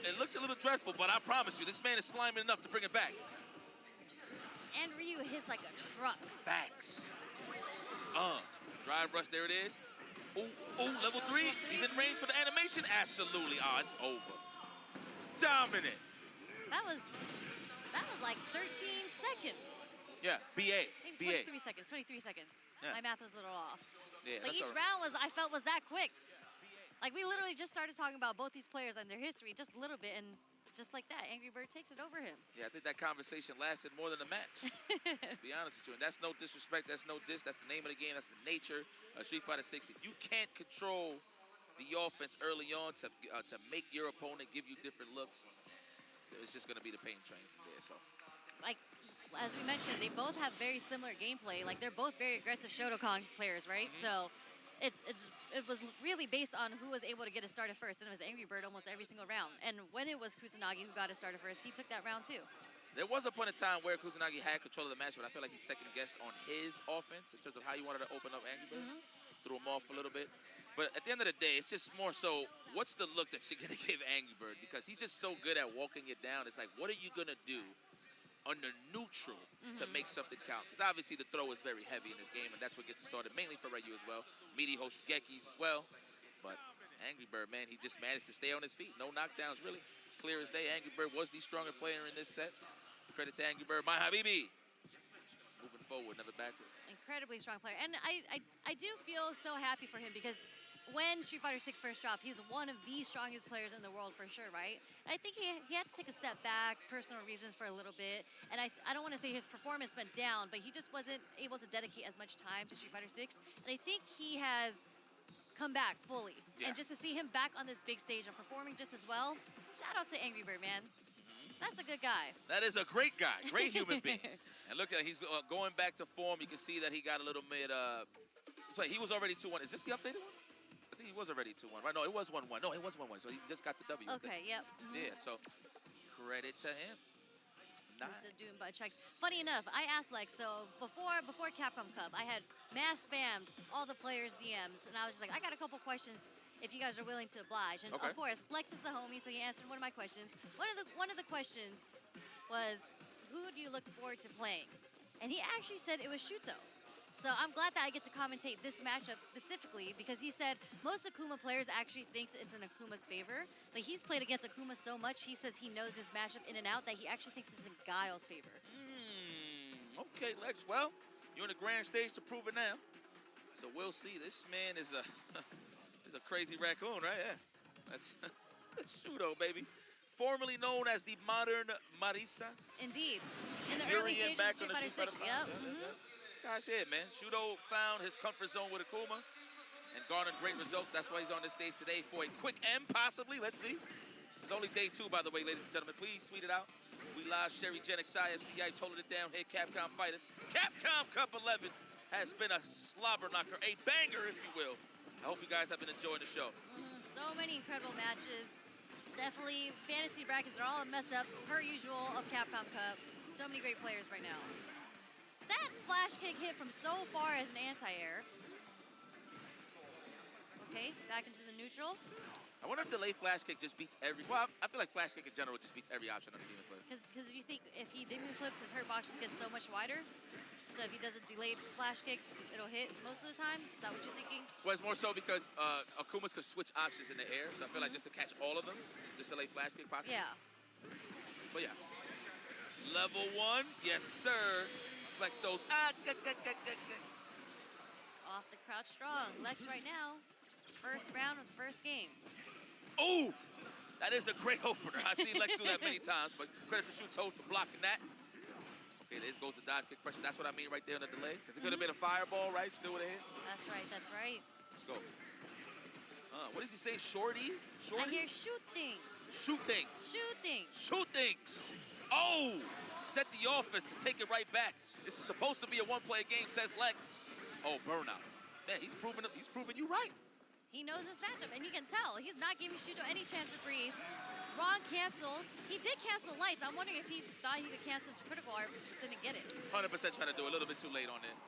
Speaker 17: dreadful, but I promise you, this man is slimy enough to bring it back.
Speaker 3: And Ryu hits like a truck.
Speaker 17: Facts. Drive rush, there it is. Ooh, level 3. He's in range for the animation. Absolutely. Oh, it's over. Dominant.
Speaker 3: That was like 13 seconds.
Speaker 17: Yeah, BA.
Speaker 3: Maybe 23 seconds. 23 seconds.
Speaker 17: Yeah.
Speaker 3: My math was a little off.
Speaker 17: Yeah,
Speaker 3: But
Speaker 17: that's
Speaker 3: each
Speaker 17: all right.
Speaker 3: round I felt was that quick. Like, we literally just started talking about both these players and their history just a little bit, and just like that, Angry Bird takes it over him.
Speaker 17: Yeah, I think that conversation lasted more than a match. To be honest with you, and that's no disrespect, that's no diss, that's the name of the game, that's the nature of Street Fighter 6. If you can't control the offense early on to make your opponent give you different looks, it's just going to be the pain train from there. So,
Speaker 3: Like, as we mentioned, they both have very similar gameplay. Like, they're both very aggressive Shotokan players, right? So it was really based on who was able to get it started first, and it was Angry Bird almost every single round. And when it was Kusanagi who got it started first, he took that round too.
Speaker 17: there was a point in time where Kusanagi had control of the match, but I feel like he second-guessed on his offense in terms of how he wanted to open up Angry Bird. Threw him off a little bit. But at the end of the day, it's just more so, what's the look that you're going to give Angry Bird? Because he's just so good at walking it down. It's like, what are you going to do under neutral to make something count? Because obviously the throw is very heavy in this game, and that's what gets it started, mainly for Ryu as well. Meaty Hoshigekis as well. But Angry Bird, man, he just managed to stay on his feet. No knockdowns, really. Clear as day, Angry Bird was the stronger player in this set. Credit to Angry Bird. My Habibi. Moving forward, never backwards.
Speaker 3: Incredibly strong player. And I do feel so happy for him because when Street Fighter 6 first dropped, he's one of the strongest players in the world for sure, right? And I think he had to take a step back, personal reasons for a little bit. And I don't want to say his performance went down, but he just wasn't able to dedicate as much time to Street Fighter 6. And I think he has come back fully.
Speaker 17: Yeah.
Speaker 3: And just to see him back on this big stage and performing just as well, shout out to Angry Bird, man. That's a good guy.
Speaker 17: That is a great guy, great human being. And look at he's going back to form. You can see that he got a little bit. So he was already 2-1. Is this the updated one? I think he was already 2-1. Right? No, it was 1-1. No, it was 1-1. So he just got the W.
Speaker 3: Okay. Yep.
Speaker 17: Yeah. So credit to him.
Speaker 3: Used to do him by check. Funny enough, I asked Lex, so before Capcom Cup, I had mass spammed all the players' DMs, and I was just like, I got a couple questions if you guys are willing to oblige. And of course, Lex is the homie, so he answered one of my questions. One of the questions was, who do you look forward to playing? And he actually said it was Shuto. So I'm glad that I get to commentate this matchup specifically because he said most Akuma players actually thinks it's in Akuma's favor, but he's played against Akuma so much, he says he knows this matchup in and out that he actually thinks it's in Guile's favor.
Speaker 17: Okay, Lex. Well, you're on the grand stage to prove it now. So we'll see. This man is a crazy raccoon, right? Yeah. That's Shuto, baby. Formerly known as the modern Marisa.
Speaker 3: Indeed. In the early stages of Street Fighter 6. Yep.
Speaker 17: Guy's here, man. Shuto found his comfort zone with Akuma and garnered great results. That's why he's on this stage today for a quick M, possibly. Let's see. It's only day 2, by the way, ladies and gentlemen. Please tweet it out. We live Sherry Genix IFC. I told it down here, Capcom Fighters. Capcom Cup 11 has been a slobber knocker, a banger, if you will. I hope you guys have been enjoying the show.
Speaker 3: So many incredible matches. Definitely, fantasy brackets are all messed up, per usual, of Capcom Cup. So many great players right now. That flash kick hit from so far as an anti-air. Okay, back into the neutral.
Speaker 17: I wonder if delay flash kick just beats every... Well, I feel like flash kick in general just beats every option on the demon player.
Speaker 3: Because you think if he demon flips, his hurt box just gets so much wider. So if he does a delayed flash kick, it'll hit most of the time. Is that what you're thinking?
Speaker 17: Well, it's more so because Akumas could switch options in the air. So I feel like just to catch all of them, just delay flash kick possibly.
Speaker 3: Yeah.
Speaker 17: But yeah. Level 1, yes sir. Flex those.
Speaker 3: Off the crouch strong. Lex right now, first round of the first game.
Speaker 17: Oh, that is a great opener. I've seen Lex do that many times, but credit to Shuto for blocking that. Okay, there goes the dive kick pressure. That's what I mean right there on the delay. Because it could have been a fireball, right? Still with a hit.
Speaker 3: That's right, that's right.
Speaker 17: Let's go. What does he say? Shorty? Shorty?
Speaker 3: I hear shooting.
Speaker 17: Shooting.
Speaker 3: Shooting.
Speaker 17: Shooting. Oh! Set the offense and take it right back. This is supposed to be a one-player game, says Lex. Oh, burnout. Man, he's proven you right.
Speaker 3: He knows his matchup, and you can tell. He's not giving Shuto any chance to breathe. Wrong cancels. He did cancel lights. I'm wondering if he thought he could cancel into critical art, but just didn't get it.
Speaker 17: 100% trying to do it. A little bit too late on it.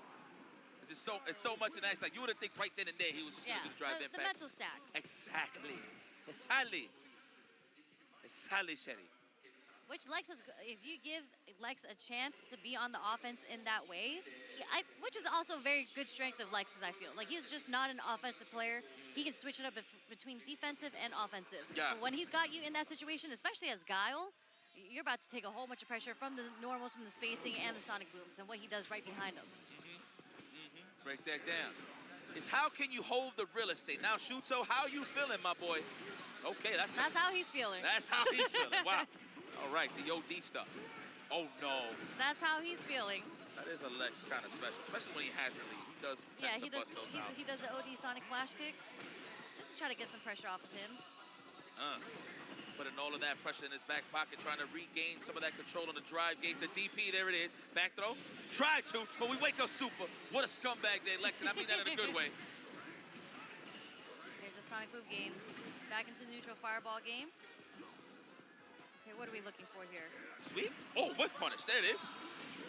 Speaker 17: It's so much and nice. Like, you would have think right then and there he was just going to drive
Speaker 3: the
Speaker 17: impact.
Speaker 3: mental stack.
Speaker 17: Exactly. Exactly, Sherry.
Speaker 3: Which Lex is, if you give Lex a chance to be on the offense in that way, which is also a very good strength of Lex's, I feel. Like, he's just not an offensive player. He can switch it up between defensive and offensive.
Speaker 17: Yeah.
Speaker 3: But when he's got you in that situation, especially as Guile, you're about to take a whole bunch of pressure from the normals, from the spacing, and the sonic booms, and what he does right behind him.
Speaker 17: Break that down. It's how can you hold the real estate? Now, Shuto, how you feeling, my boy? Okay, that's
Speaker 3: how he's feeling.
Speaker 17: That's how he's feeling. Wow. All right, the OD stuff. Oh no.
Speaker 3: That's how he's feeling.
Speaker 17: That is a Lex kind of special, especially when he has the lead. He does tend to bust those out.
Speaker 3: He does the OD Sonic Flash Kick just to try to get some pressure off of him.
Speaker 17: Putting all of that pressure in his back pocket, trying to regain some of that control on the drive gauge. The DP, there it is. Back throw. Tried to, but we wake up super. What a scumbag there, Lex, and I mean that in a good way.
Speaker 3: There's a Sonic Boom game. Back into the neutral fireball game. Okay, what are we looking for here?
Speaker 17: Sweep? Oh, whip punish. There it is.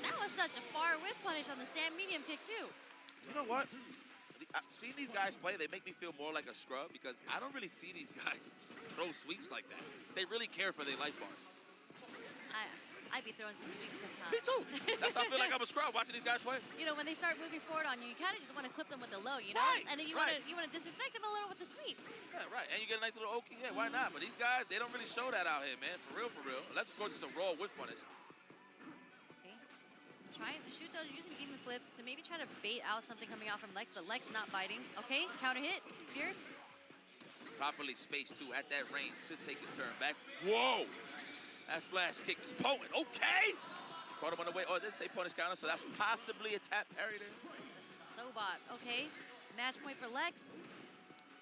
Speaker 3: That was such a far whip punish on the stand medium kick, too.
Speaker 17: You know what? Seeing these guys play, they make me feel more like a scrub because I don't really see these guys throw sweeps like that. They really care for their life bars.
Speaker 3: I'd be throwing some sweeps sometimes.
Speaker 17: Me too. That's how I feel like I'm a scrub watching these guys play.
Speaker 3: You know, when they start moving forward on you, you kind of just want to clip them with the low, you know?
Speaker 17: Right,
Speaker 3: and then you want to disrespect them a little with the sweep.
Speaker 17: Yeah, right. And you get a nice little okey. Yeah, why not? But these guys, they don't really show that out here, man. For real, for real. Unless, of course, it's a raw whip punish.
Speaker 3: Shuto using demon flips to maybe try to bait out something coming out from Lex, but Lex not biting. Okay, counter hit, fierce.
Speaker 17: Properly spaced, too, at that range to take his turn back. Whoa! That flash kick is potent. Okay! Caught him on the way. Oh, it did say punish counter, so that's possibly a tap parry there.
Speaker 3: Sobot, okay. Match point for Lex.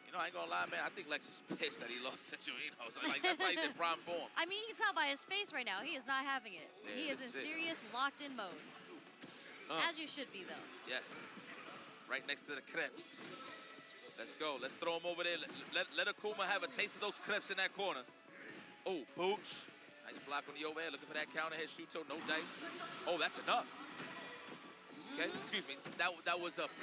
Speaker 17: You know, I ain't gonna lie, man. I think Lex is pissed that he lost to Juino. So, like, that's why he's in prime form.
Speaker 3: I mean, you can tell by his face right now. He is not having it.
Speaker 17: Yeah,
Speaker 3: he is in serious locked-in mode. As you should be, though.
Speaker 17: Yes. Right next to the crepes. Let's go. Let's throw him over there. Let Akuma have a taste of those crepes in that corner. Oh, booch. Nice block on the overhead. Looking for that counter hit. Shuto, no dice. Oh, that's enough. Okay, excuse me. That was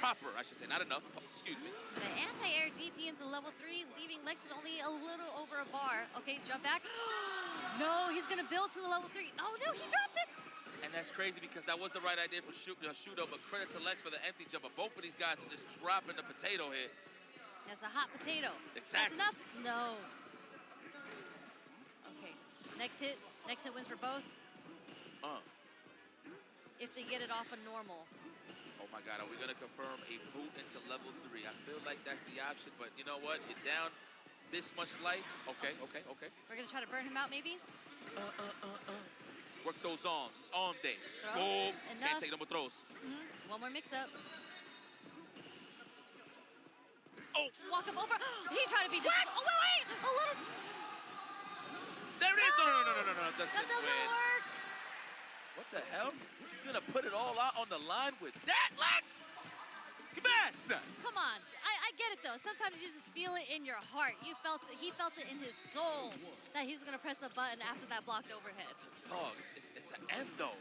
Speaker 17: proper, I should say. Not enough. Oh, excuse me.
Speaker 3: The anti-air DP into level 3, leaving Lex with only a little over a bar. Okay, jump back. No, he's going to build to the level 3. Oh, no, he dropped it.
Speaker 17: And that's crazy because that was the right idea for Shuto, but credit to Lex for the empty jumper. Both of these guys are just dropping the potato here.
Speaker 3: That's a hot potato.
Speaker 17: Exactly.
Speaker 3: That's enough? No. Okay, next hit wins for both. If they get it off a normal.
Speaker 17: Oh my God, are we gonna confirm a boot into level 3? I feel like that's the option, but you know what? You're down this much life. Okay.
Speaker 3: We're gonna try to burn him out, maybe?
Speaker 17: Work those arms. It's arm day. Scoop. Can't take no more throws.
Speaker 3: One more mix-up.
Speaker 17: Oh!
Speaker 3: Walk him over. He tried to be... What? Oh, wait! A little...
Speaker 17: There it is! No. That
Speaker 3: doesn't work.
Speaker 17: What the hell? He's gonna put it all out on the line with that, Lex? Come on, son.
Speaker 3: Come on. I get it, though. Sometimes you just feel it in your heart. He felt it in his soul that he was going to press the button after that blocked overhead.
Speaker 17: Oh, it's an M, though.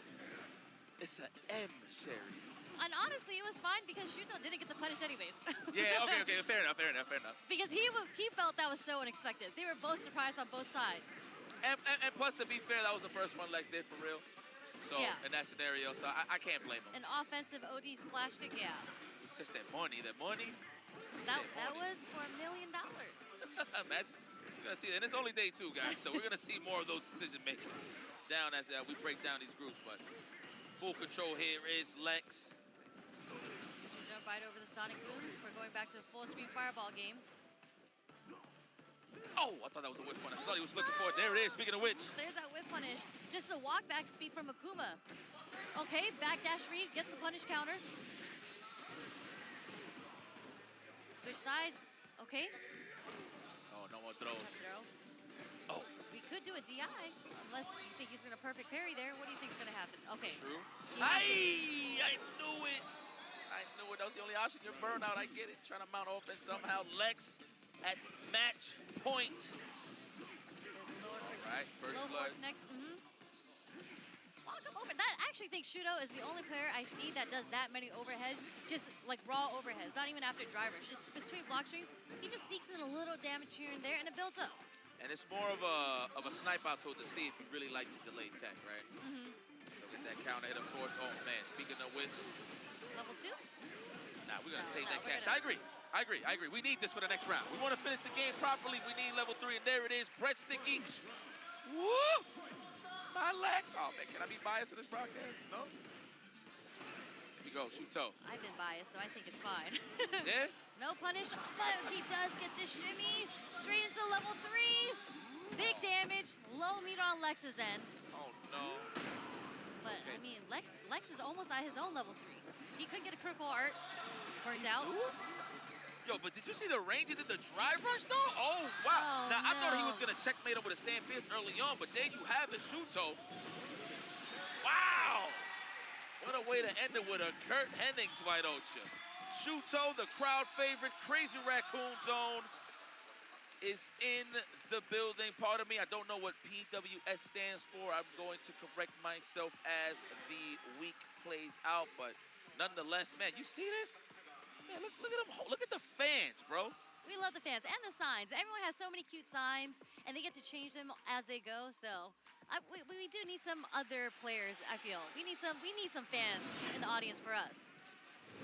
Speaker 17: It's an M, Sherry.
Speaker 3: And honestly, it was fine because Shuto didn't get the punish anyways.
Speaker 17: Yeah, okay. Fair enough.
Speaker 3: Because he felt that was so unexpected. They were both surprised on both sides.
Speaker 17: And plus, to be fair, that was the first one Lex did for real. So,
Speaker 3: yeah.
Speaker 17: In that scenario, so I can't blame him.
Speaker 3: An offensive OD splash kick, yeah.
Speaker 17: It's just that money.
Speaker 3: That was for $1 million.
Speaker 17: Imagine. You're going to see that. And it's only day 2, guys. So we're going to see more of those decision making down as we break down these groups. But full control here is Lex.
Speaker 3: Jump right over the Sonic Booms. We're going back to a full screen fireball game.
Speaker 17: Oh, I thought that was a whip punish. I thought he was looking for it. There it is. Speaking of which.
Speaker 3: There's that whip punish. Just the walk back speed from Akuma. Okay, backdash read, gets the punish counter. Switch sides. Okay.
Speaker 17: Oh, no more throws. Oh.
Speaker 3: We could do a DI, unless you think he's going to perfect parry there. What do you think is going to happen? Okay.
Speaker 17: True. I knew it. That was the only option. Your burnout. I get it. Trying to mount offense somehow. Lex at match point. All right. First blood.
Speaker 3: Next. Walk him over. I actually think Shuto is the only player I see that does that many overheads, just like raw overheads, not even after drivers, just between block strings. He just sneaks in a little damage here and there, and it builds up.
Speaker 17: And it's more of a snipe out tool to see if you really like to delay tech, right? So get that counter hit, of course. Oh man, speaking of which.
Speaker 3: Level 2?
Speaker 17: Nah, we're gonna save that cash. I agree. We need this for the next round. We want to finish the game properly. We need level 3, and there it is. Breadstick each. Woo! My Lex. Oh, man, can I be biased in this broadcast? No? Here we go, Shuto.
Speaker 3: I've been biased, so I think it's fine.
Speaker 17: Yeah?
Speaker 3: No punish, but he does get this shimmy. Straight into level 3. Big damage, low meter on Lex's end.
Speaker 17: Oh, no.
Speaker 3: But, I mean, Lex is almost at his own level 3. He couldn't get a critical art. Burns out.
Speaker 17: Yo, but did you see the range he did the drive rush, though? Oh, wow.
Speaker 3: Oh,
Speaker 17: now, I thought he
Speaker 3: no.
Speaker 17: was going to checkmate him with a stand fierce early on, but there you have it, Shuto. Wow. What a way to end it with a Kurt Hennings White Ocha. Shuto, the crowd favorite, Crazy Raccoon Zone, is in the building. Pardon me, I don't know what PWS stands for. I'm going to correct myself as the week plays out, but nonetheless, man, you see this? Man, look at them. Look at the fans, bro.
Speaker 3: We love the fans and the signs. Everyone has so many cute signs, and they get to change them as they go. So we do need some other players. I feel we need some fans in the audience for us.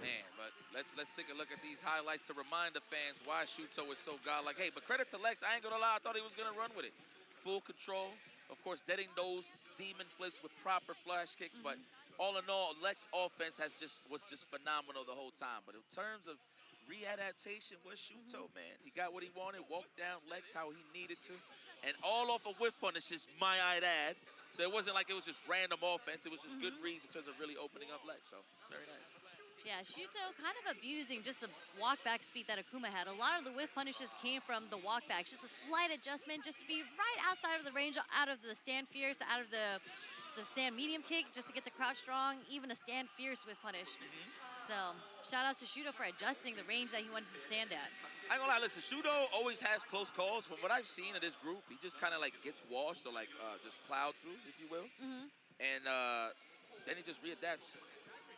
Speaker 17: Man, but let's take a look at these highlights to remind the fans why Shuto is so godlike. Hey, but credit to Lex. I ain't gonna lie. I thought he was gonna run with it. Full control. Of course, getting those demon flips with proper flash kicks, but. All in all, Lex offense was just phenomenal the whole time. But in terms of readaptation, was Shuto, man. He got what he wanted, walked down Lex how he needed to. And all off of whiff punishes, I'd add. So it wasn't like it was just random offense. It was just good reads in terms of really opening up Lex. So very nice.
Speaker 3: Yeah, Shuto kind of abusing just the walk back speed that Akuma had. A lot of the whiff punishes came from the walk backs. Just a slight adjustment, just to be right outside of the range, out of the stand fierce, out of the stand medium kick, just to get the crouch strong, even a stand fierce with punish. So shout out to Shuto for adjusting the range that he wanted to stand at.
Speaker 17: I ain't gonna lie, listen, Shuto always has close calls. From what I've seen of this group, he just kind of like gets washed or like just plowed through, if you will. And then he just readapts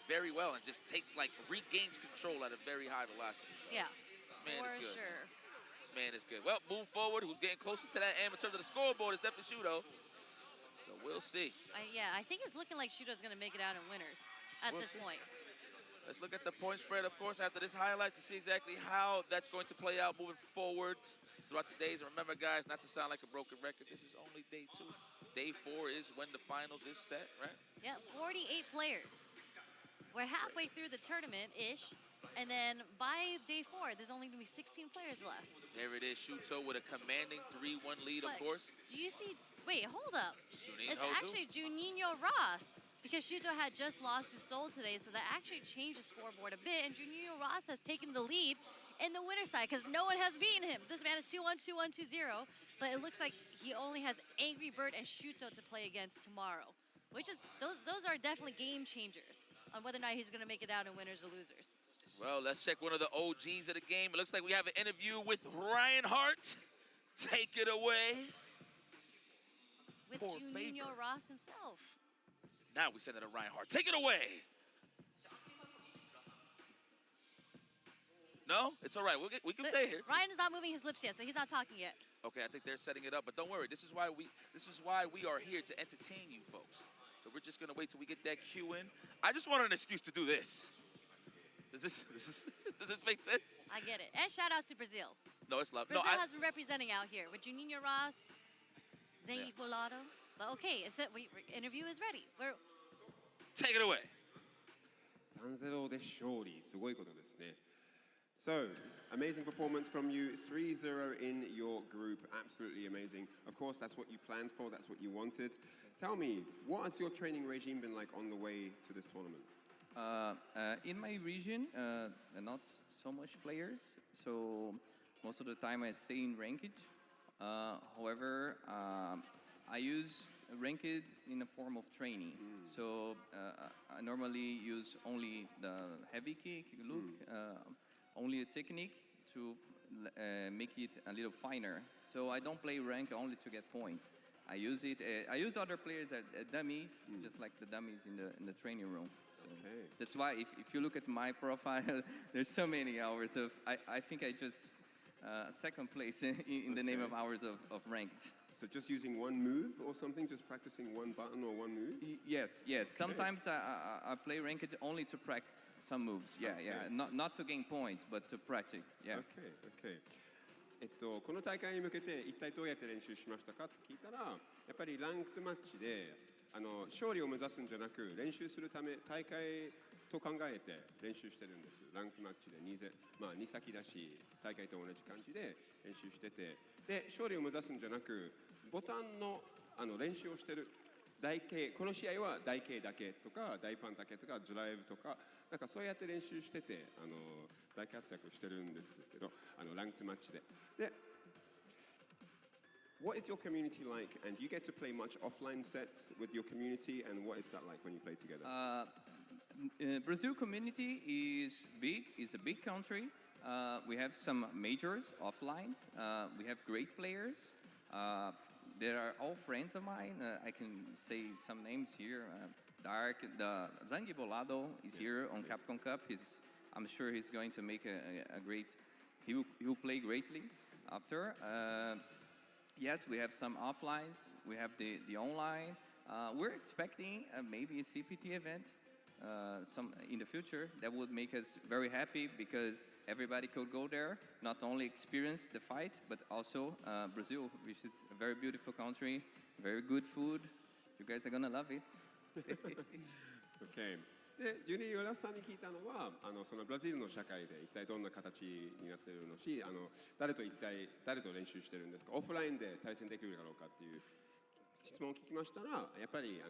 Speaker 17: very well and just takes regains control at a very high velocity.
Speaker 3: Yeah,
Speaker 17: this man
Speaker 3: for
Speaker 17: is good.
Speaker 3: sure.
Speaker 17: This man is good. Well, move forward. Who's getting closer to that aim in terms of the scoreboard is definitely Shuto. So we'll see.
Speaker 3: Yeah, I think it's looking like Shuto's going to make it out in winners at this point.
Speaker 17: Let's look at the point spread, of course, after this highlight to see exactly how that's going to play out moving forward throughout the days. And remember, guys, not to sound like a broken record, this is only day 2. Day 4 is when the finals is set, right?
Speaker 3: Yeah, 48 players. We're halfway through the tournament-ish. And then by day 4, there's only going to be 16 players left.
Speaker 17: There it is, Shuto with a commanding 3-1 lead, of course.
Speaker 3: Do you see? Wait, hold up.
Speaker 17: Juninho
Speaker 3: It's actually Juninho Ross, because Shuto had just lost to Soul today, so that actually changed the scoreboard a bit, and Juninho Ross has taken the lead in the winner's side, because no one has beaten him. This man is 2-1, 2-1, 2-0, but it looks like he only has Angry Bird and Shuto to play against tomorrow, which is, those are definitely game changers on whether or not he's going to make it out in winners or losers.
Speaker 17: Well, let's check one of the OGs of the game. It looks like we have an interview with Ryan Hart. Take it away.
Speaker 3: With Juninho Ross himself.
Speaker 17: Now we send it to Ryan Hart. Take it away. No? It's all right. We can stay here.
Speaker 3: Ryan is not moving his lips yet, so he's not talking yet.
Speaker 17: Okay, I think they're setting it up, but don't worry. This is why we are here to entertain you folks. So we're just gonna wait till we get that cue in. I just wanted an excuse to do this. Does this make sense?
Speaker 3: I get it. And shout outs to Brazil.
Speaker 17: No, it's love.
Speaker 3: Brazil has been representing out here with Juninho Ross, Zengi Polado. But okay, interview is ready.
Speaker 17: Take it away.
Speaker 8: 3-0 で勝利、すごいことですね。So, amazing performance from you, 3-0 in your group, absolutely amazing. Of course, that's what you planned for, that's what you wanted. Tell me, what has your training regime been like on the way to this tournament?
Speaker 18: In my region, not so much players, so most of the time I stay in ranked. However, I use ranked in a form of training. So I normally use only the heavy kick, look, only a technique to make it a little finer. So I don't play rank only to get points. I use it. I use other players as dummies, just like the dummies in the training room. So that's why if you look at my profile, there's so many hours of. I think I just second place in the name of hours of ranked.
Speaker 8: So just using one move or something, just practicing one button or one move?
Speaker 18: Yes. Sometimes I play ranked only to practice some moves. Yeah. Not to gain points, but to practice. Yeah.
Speaker 8: Okay. この大会に向けて一体どうやって練習しましたかって聞いたら、やっぱりランクドマッチで勝利を目指すんじゃなく練習するため大会と考えて練習してるんです。ランクマッチで2先だし大会と同じ感じで練習してて、で勝利を目指すんじゃなくボタンの練習をしてる。台形、この試合は台形だけとか大パンだけとかドライブとかなんかそうやって練習してて大活躍してるんですけどランクマッチで。で What is your community like, and do you get to play much offline sets with your community, and what is that like when you play together?
Speaker 7: Brazil community is big. It's a big country. We have some majors offline. We have great players. They are all friends of mine. I can say some names here. Dark, the Zangi Bolado is here on Capcom Cup. I'm sure he's going to make a great. He will play greatly after. Yes, we have some offlines. We have the online. We're expecting maybe a CPT event some in the future. That would make us very happy because everybody could go there, not only experience the fight, but also Brazil, which is a very beautiful country, very good food. You guys are gonna love it.
Speaker 8: Okay. で、ジュニー・ヨラスさんに聞いたのはそのブラジルの社会で一体どんな形になっているのし誰と練習してるんですか、オフラインで対戦できるだろうかっていう質問を聞きましたら、やっぱり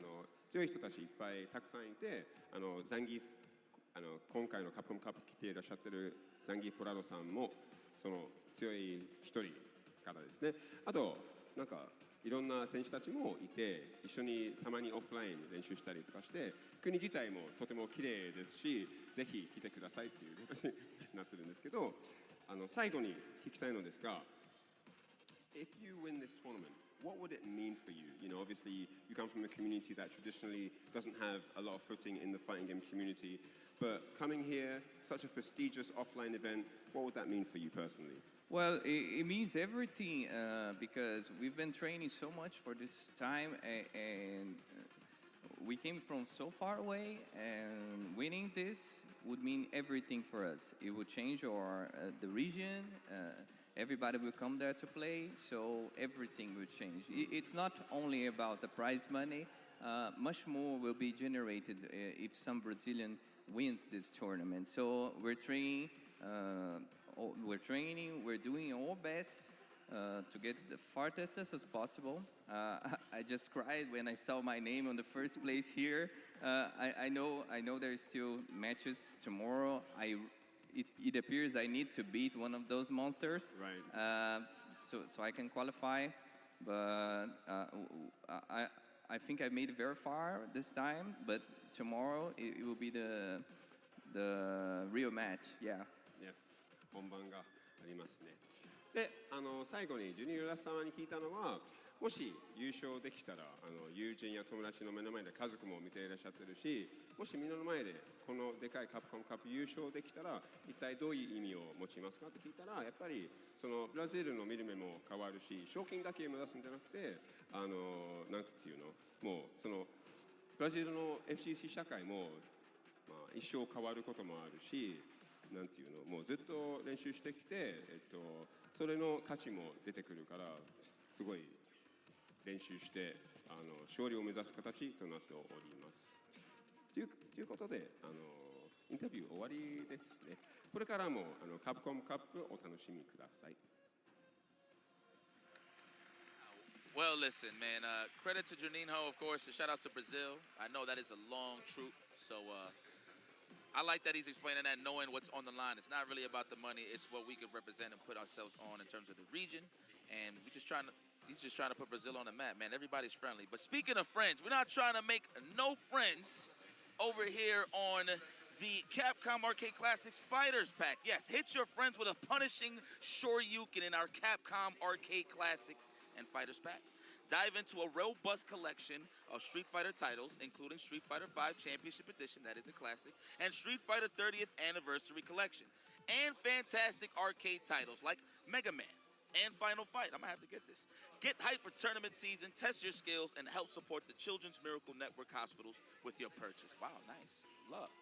Speaker 8: 強い人たちいっぱいたくさんいてザンギフ今回のカプコンカップ来ていらっしゃってるザンギフ・ポラドさんもその強い一人からですね。あとなんかいろんな選手たちもいて一緒にたまにオフライン練習したりとかして国自体もとても綺麗ですしぜひ来てくださいっていう形になってるんですけど最後に聞きたいのですが If you win this tournament, what would it mean for you? You know, obviously you come from a community that traditionally doesn't have a lot of footing in the fighting game community, but coming here, such a prestigious offline event, what would that mean for you personally?
Speaker 7: Well, it means everything because we've been training so much for this time and we came from so far away and winning this would mean everything for us. It would change the region. Everybody will come there to play, so everything will change. It's not only about the prize money. Much more will be generated if some Brazilian wins this tournament. So we're training. We're doing our best to get the farthest as possible. I just cried when I saw my name on the first place here. I know there's still matches tomorrow. It appears I need to beat one of those monsters,
Speaker 8: right?
Speaker 7: So I can qualify. But I think I made it very far this time. But tomorrow it will be the real match. Yeah.
Speaker 8: Yes. 本番がありますね。で、最後にジュニア・ラス様に聞いたのは、もし優勝できたら友人や友達の目の前で家族も見ていらっしゃってるし、もしみんなの前でこのでかいカプコンカップ優勝できたら一体どういう意味を持ちますかって聞いたら、やっぱりそのブラジルの見る目も変わるし、賞金だけ目指すんじゃなくてなんていうの、もうそのブラジルの FCC 社会も、一生変わることもあるし。なんていうのもうずっと練習してきて、それの価値も出てくるからすごい練習して勝利を目指す形となっております。ということでインタビュー終わりですね。これからもカプコンカップお楽しみください。
Speaker 17: Well, listen, man. Credit to Juninho, of course. A shout out to Brazil. I know that is a long troop, so. I like that he's explaining that, knowing what's on the line. It's not really about the money. It's what we could represent and put ourselves on in terms of the region. And he's just trying to put Brazil on the map, man. Everybody's friendly. But speaking of friends, we're not trying to make no friends over here on the Capcom Arcade Classics Fighters Pack. Yes, hit your friends with a punishing Shoryuken in our Capcom Arcade Classics and Fighters Pack. Dive into a robust collection of Street Fighter titles, including Street Fighter V Championship Edition, that is a classic, and Street Fighter 30th Anniversary Collection. And fantastic arcade titles like Mega Man and Final Fight. I'm gonna have to get this. Get hyped for tournament season, test your skills, and help support the Children's Miracle Network hospitals with your purchase. Wow, nice. Love.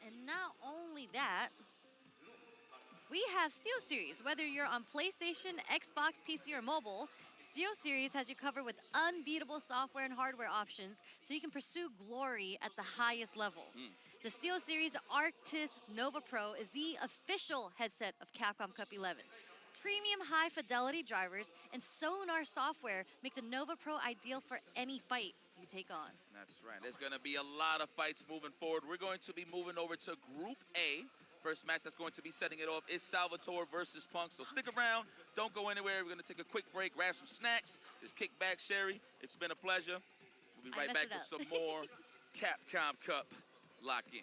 Speaker 3: And not only that, We have SteelSeries. Whether you're on PlayStation, Xbox, PC, or mobile, SteelSeries has you covered with unbeatable software and hardware options so you can pursue glory at the highest level. The SteelSeries Arctis Nova Pro is the official headset of Capcom Cup 11. Premium high-fidelity drivers and sonar software make the Nova Pro ideal for any fight you take on.
Speaker 17: That's right. There's going to be a lot of fights moving forward. We're going to be moving over to Group A. First match that's going to be setting it off is Salvatore versus Punk. So stick around. Don't go anywhere. We're going to take a quick break, grab some snacks. Just kick back, Sherry. It's been a pleasure. We'll be right back with some more Capcom Cup lock-in.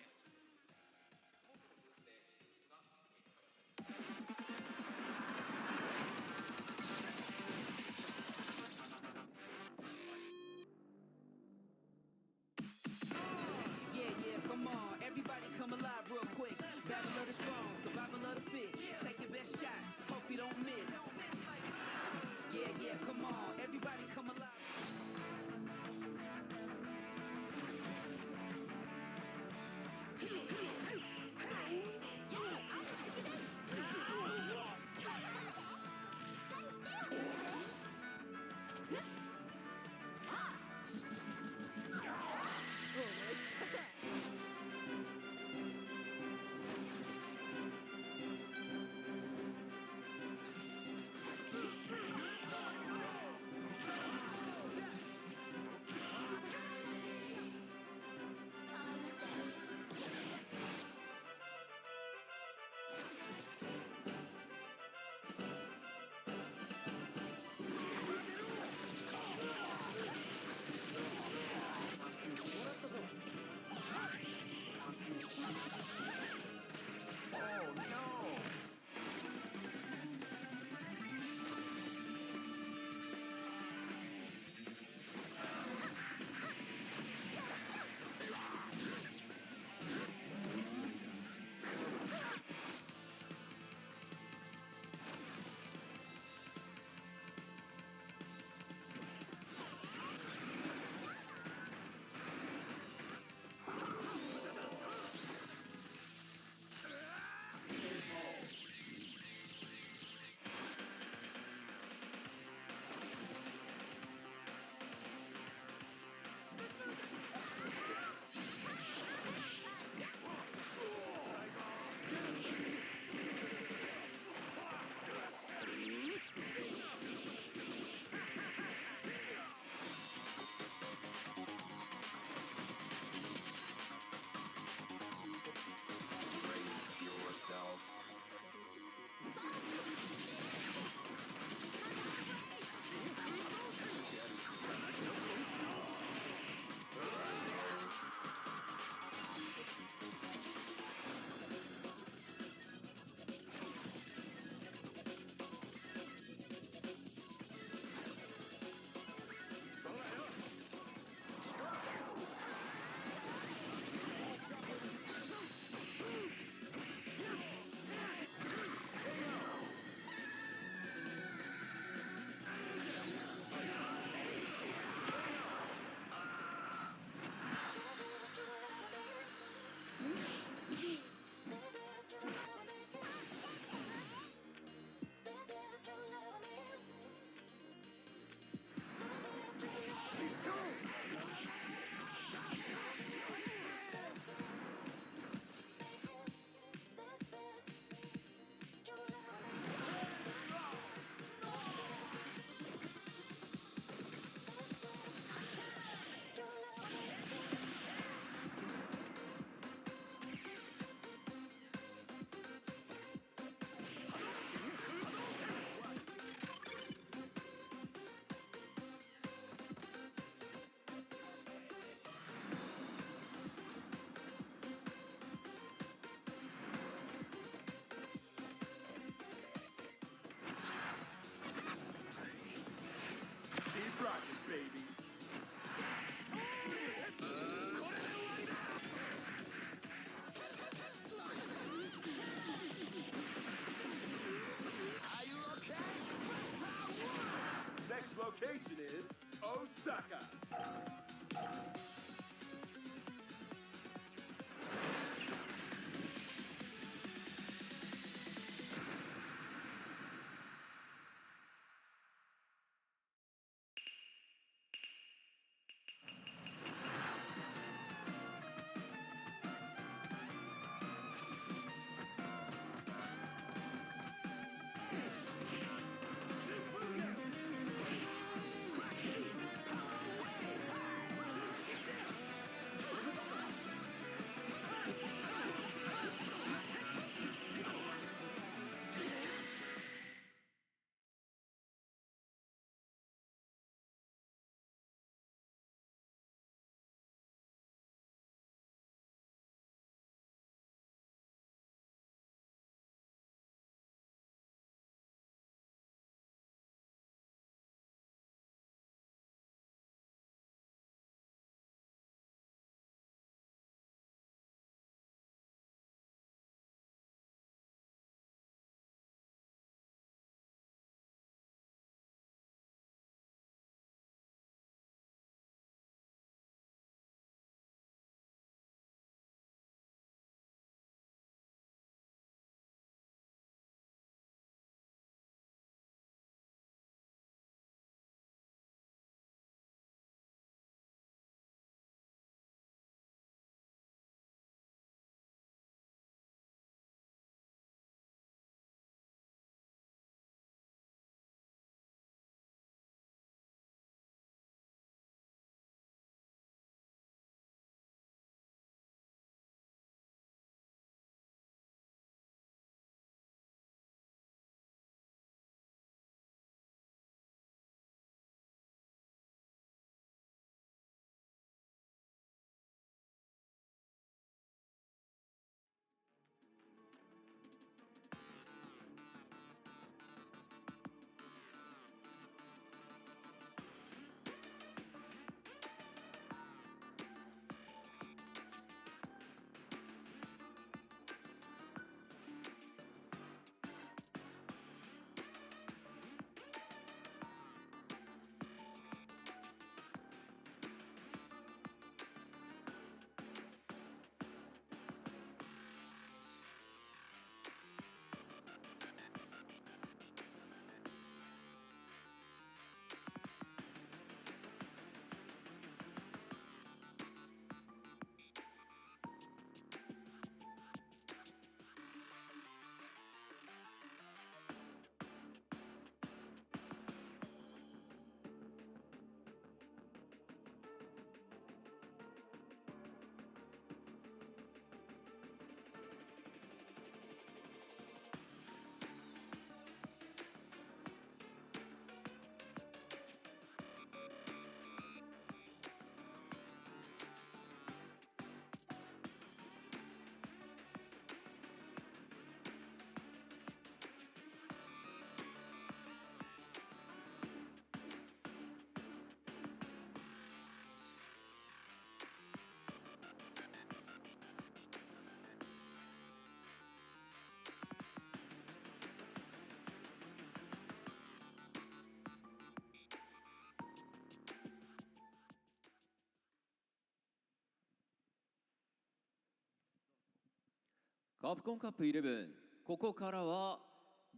Speaker 7: カプコンカップ11、ここからは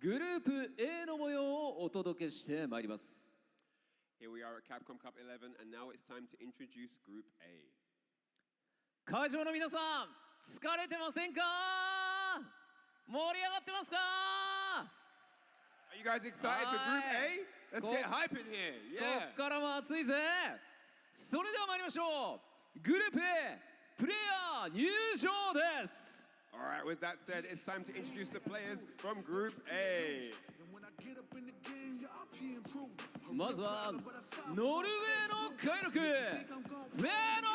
Speaker 7: グループ A の模様をお届けしてまいります。
Speaker 8: Here we are at Capcom Cup 11, and now it's time to introduce Group A.
Speaker 7: 会場の皆さん、疲れてませんか？盛り上がってますか？
Speaker 8: Are you guys excited for Group A? Let's get hype in here.
Speaker 7: こっからも熱いぜ。それでは参りましょう。グループ A プレイヤー入場です。
Speaker 8: All right, with that said, it's time to introduce the players from Group A.
Speaker 7: まずはノルウェーの海賊フェノ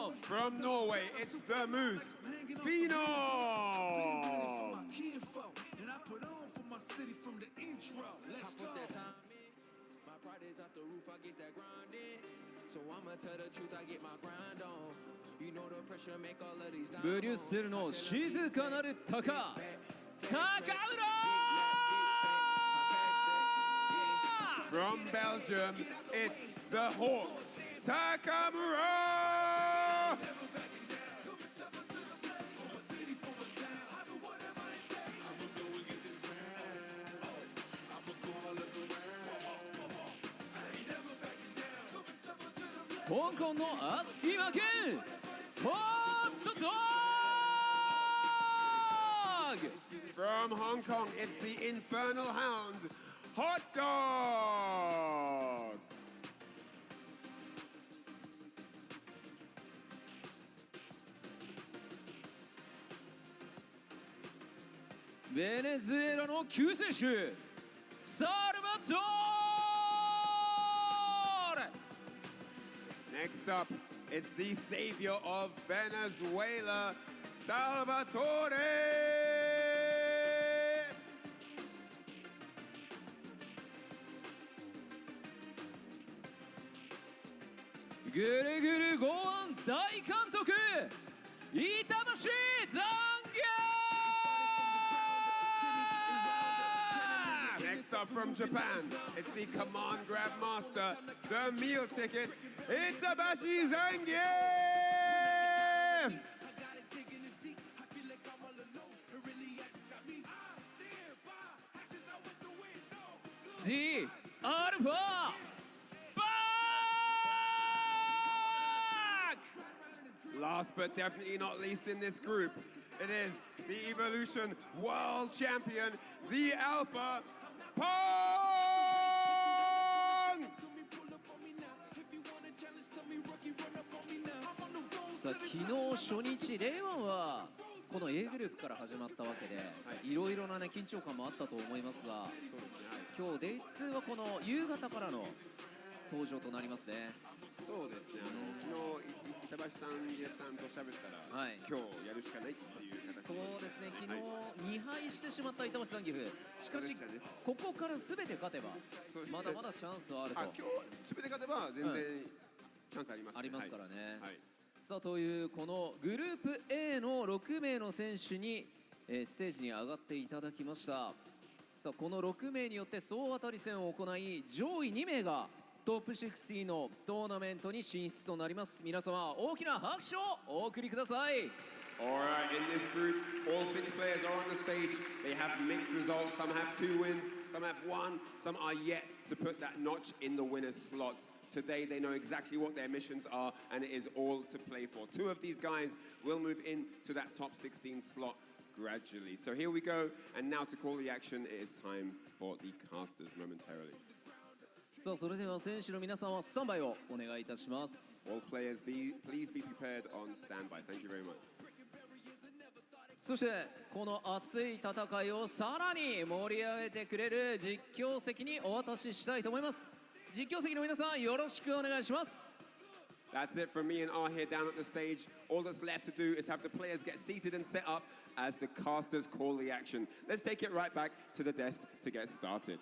Speaker 7: ー
Speaker 8: From Norway, it's the Moose, Phenom.
Speaker 2: So I'ma tell the truth, I get my grind on. You know the pressure make all of these
Speaker 7: ブリュッセルの静かなる鷹高村
Speaker 8: From Belgium, it's the Hawk, Takamura.
Speaker 7: Hong Kong の熱き負けホットドッグ
Speaker 8: From Hong Kong, it's the Infernal Hound, Hot Dog.
Speaker 7: Venezuela の救世主サルバトーレ
Speaker 8: Next up, it's the savior of Venezuela, Salvatore.
Speaker 7: ぐるぐる剛腕大監督板橋残業
Speaker 8: Next up from Japan, it's the Command Grab Master, the meal ticket, Itabashi Zangief!
Speaker 7: C アルファ
Speaker 8: Last but definitely not least in this group, it is the Evolution World Champion, the Alpha Pong!
Speaker 7: さあ昨日初日レイワンはこの A グループから始まったわけで、いろいろなね緊張感もあったと思いますが、今日 Day2 はこの夕方からの登場となりますね。
Speaker 8: そうですね、昨日板橋さん、家さんと喋ったら、今日やるしかないっていう形
Speaker 7: そうですね、昨日2敗してしまった板橋ザンギフ、しかし、ここからすべて勝てば、まだまだチャンスはあると。
Speaker 8: 今日すべて勝てば全然チャンスありますね。
Speaker 7: ありますからね。さあというこのグループ A の6名の選手に、ステージに上がっていただきました。さあこの6名によって総当たり戦を行い、上位2名がトップ16のトーナメントに進出となります。皆様大きな拍手をお送りください。
Speaker 8: Alright, in this group, all 6 players are on the stage. They have mixed results. Some have 2 wins, some have 1, some are yet to put that notch in the winner's slot. Today, they know exactly what their missions are, and it is all to play for. 2 of these guys will move into that top 16 slot gradually. So here we go, and now to call the action, it is time for the casters momentarily.
Speaker 7: さあそれでは選手の皆さんはスタンバイをお願いいたします。
Speaker 8: All players, please be prepared on standby. Thank you very much.
Speaker 7: そしてこの熱い戦いをさらに盛り上げてくれる実況席にお渡ししたいと思います。実況席の皆さんよろしくお願いします。
Speaker 8: That's it from me and R here down at the stage. All that's left to do is have the players get seated and set up as the casters call the action. Let's take it right back to the desk to get started.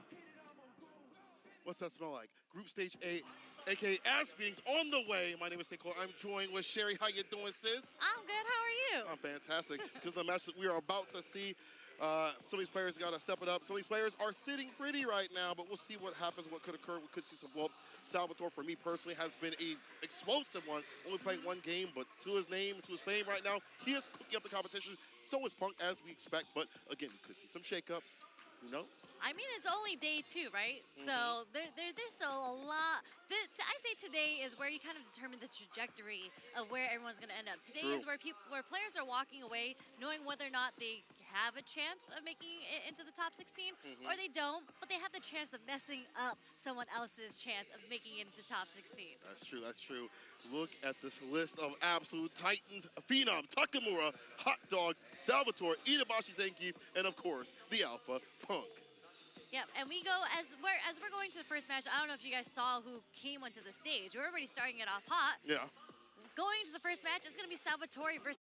Speaker 1: What's that smell like? Group Stage A, aka Ass Beatings, on the way. My name is Nicole. I'm joined with Sherry. How you doing, sis?
Speaker 3: I'm good. How are you?
Speaker 1: I'm fantastic. Because the match that we are about to see, Some of these players got to step it up. Some of these players are sitting pretty right now, but we'll see what happens, what could occur. We could see some blow-ups. Salvatore, for me personally, has been a explosive one. Only playing one game, but to his name, to his fame right now, he is cooking up the competition. So is Punk, as we expect. But again, we could see some shakeups. Who knows?
Speaker 3: I mean, it's only day 2, right? So there's still a lot. I say today is where you kind of determine the trajectory of where everyone's going to end up. Today is where players are walking away knowing whether or not they have a chance of making it into the top 16 or they don't, but they have the chance of messing up someone else's chance of making it into top 16.
Speaker 1: That's true. That's true. Look at this list of absolute titans: Phenom, Takamura, Hot Dog, Salvatore, Itabashi Zangief, and of course the Alpha Punk.
Speaker 3: Yep, and we go as we're going to the first match. I don't know if you guys saw who came onto the stage. We're already starting it off hot.
Speaker 1: Yeah.
Speaker 3: Going to the first match is going to be Salvatore versus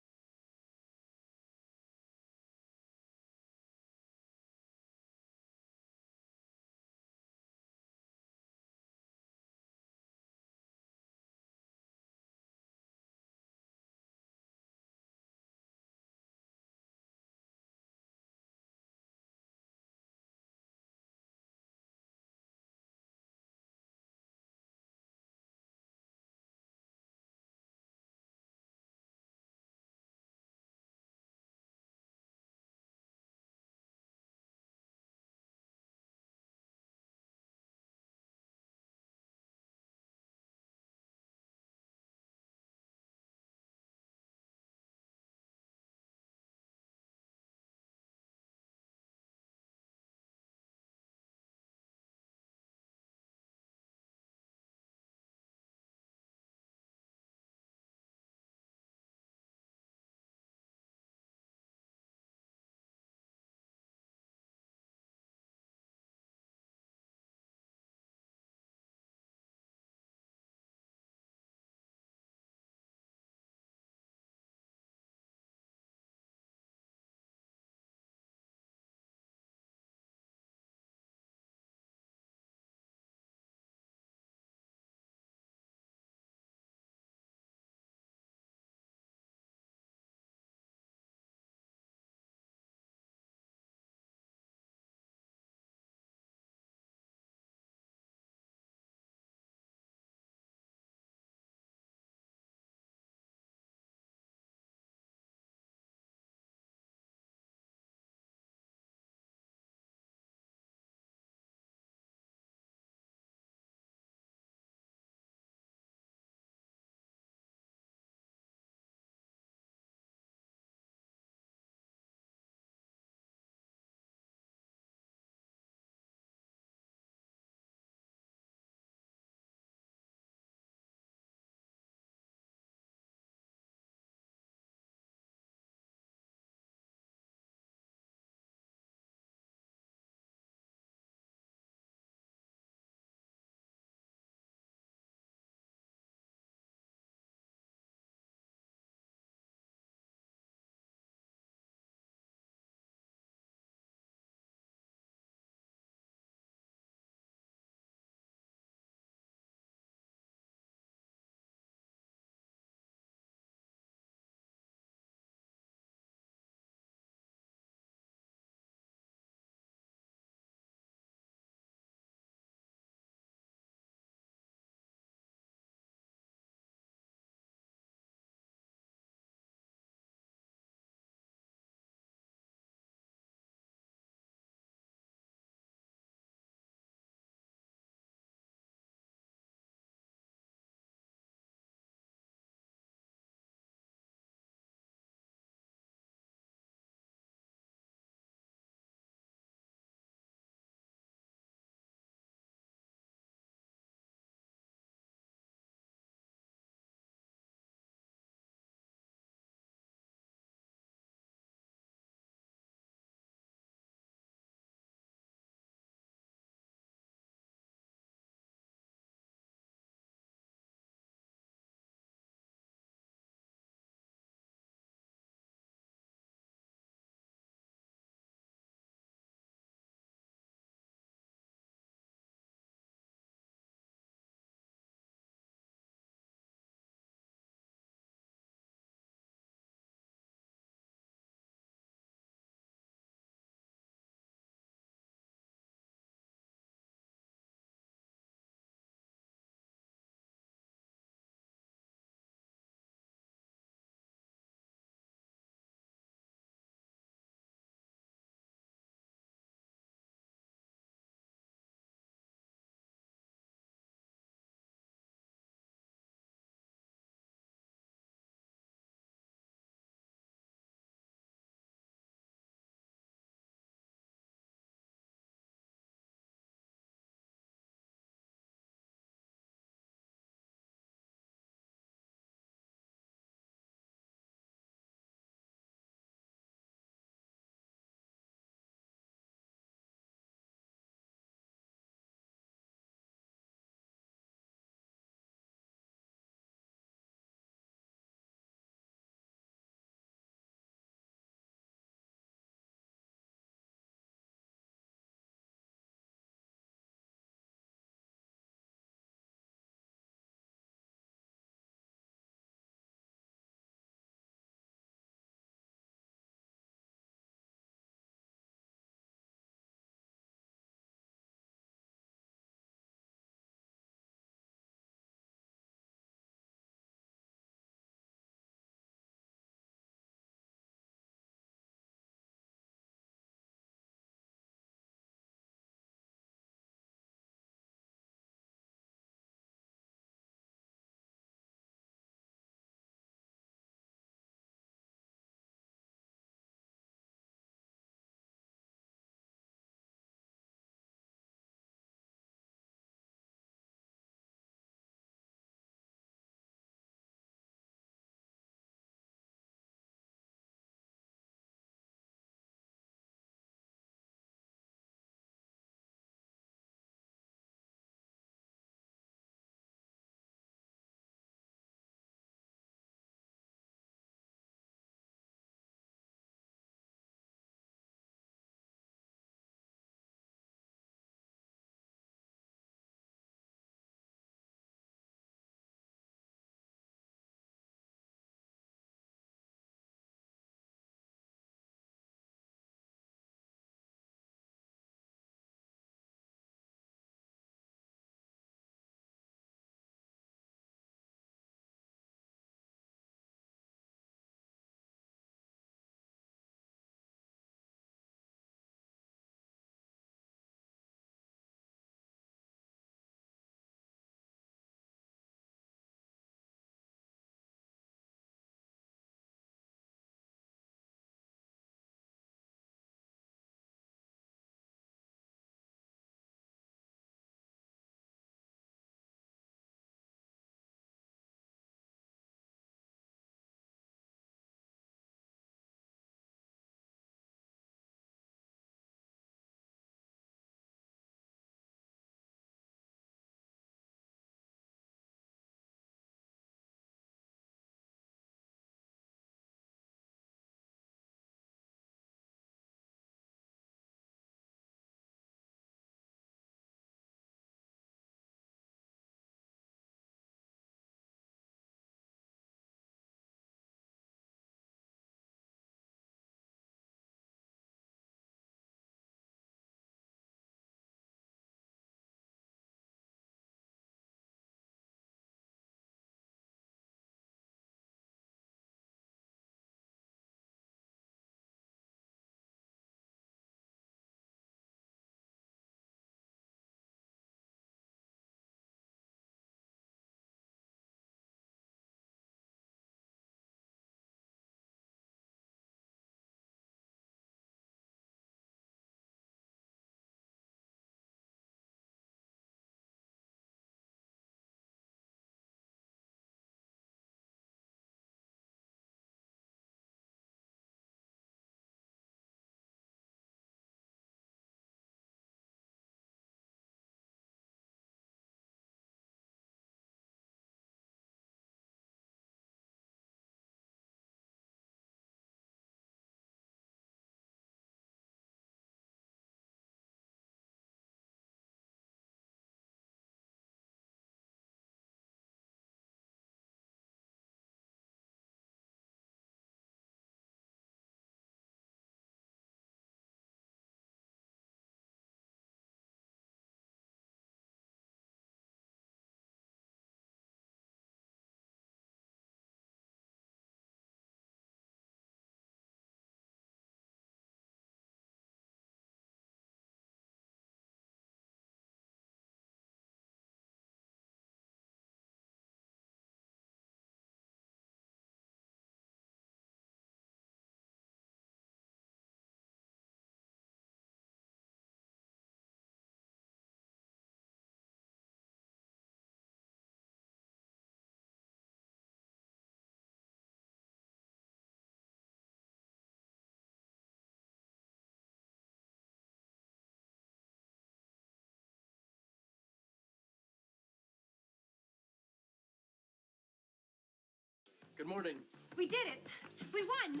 Speaker 13: Good morning.
Speaker 19: We did it! We won!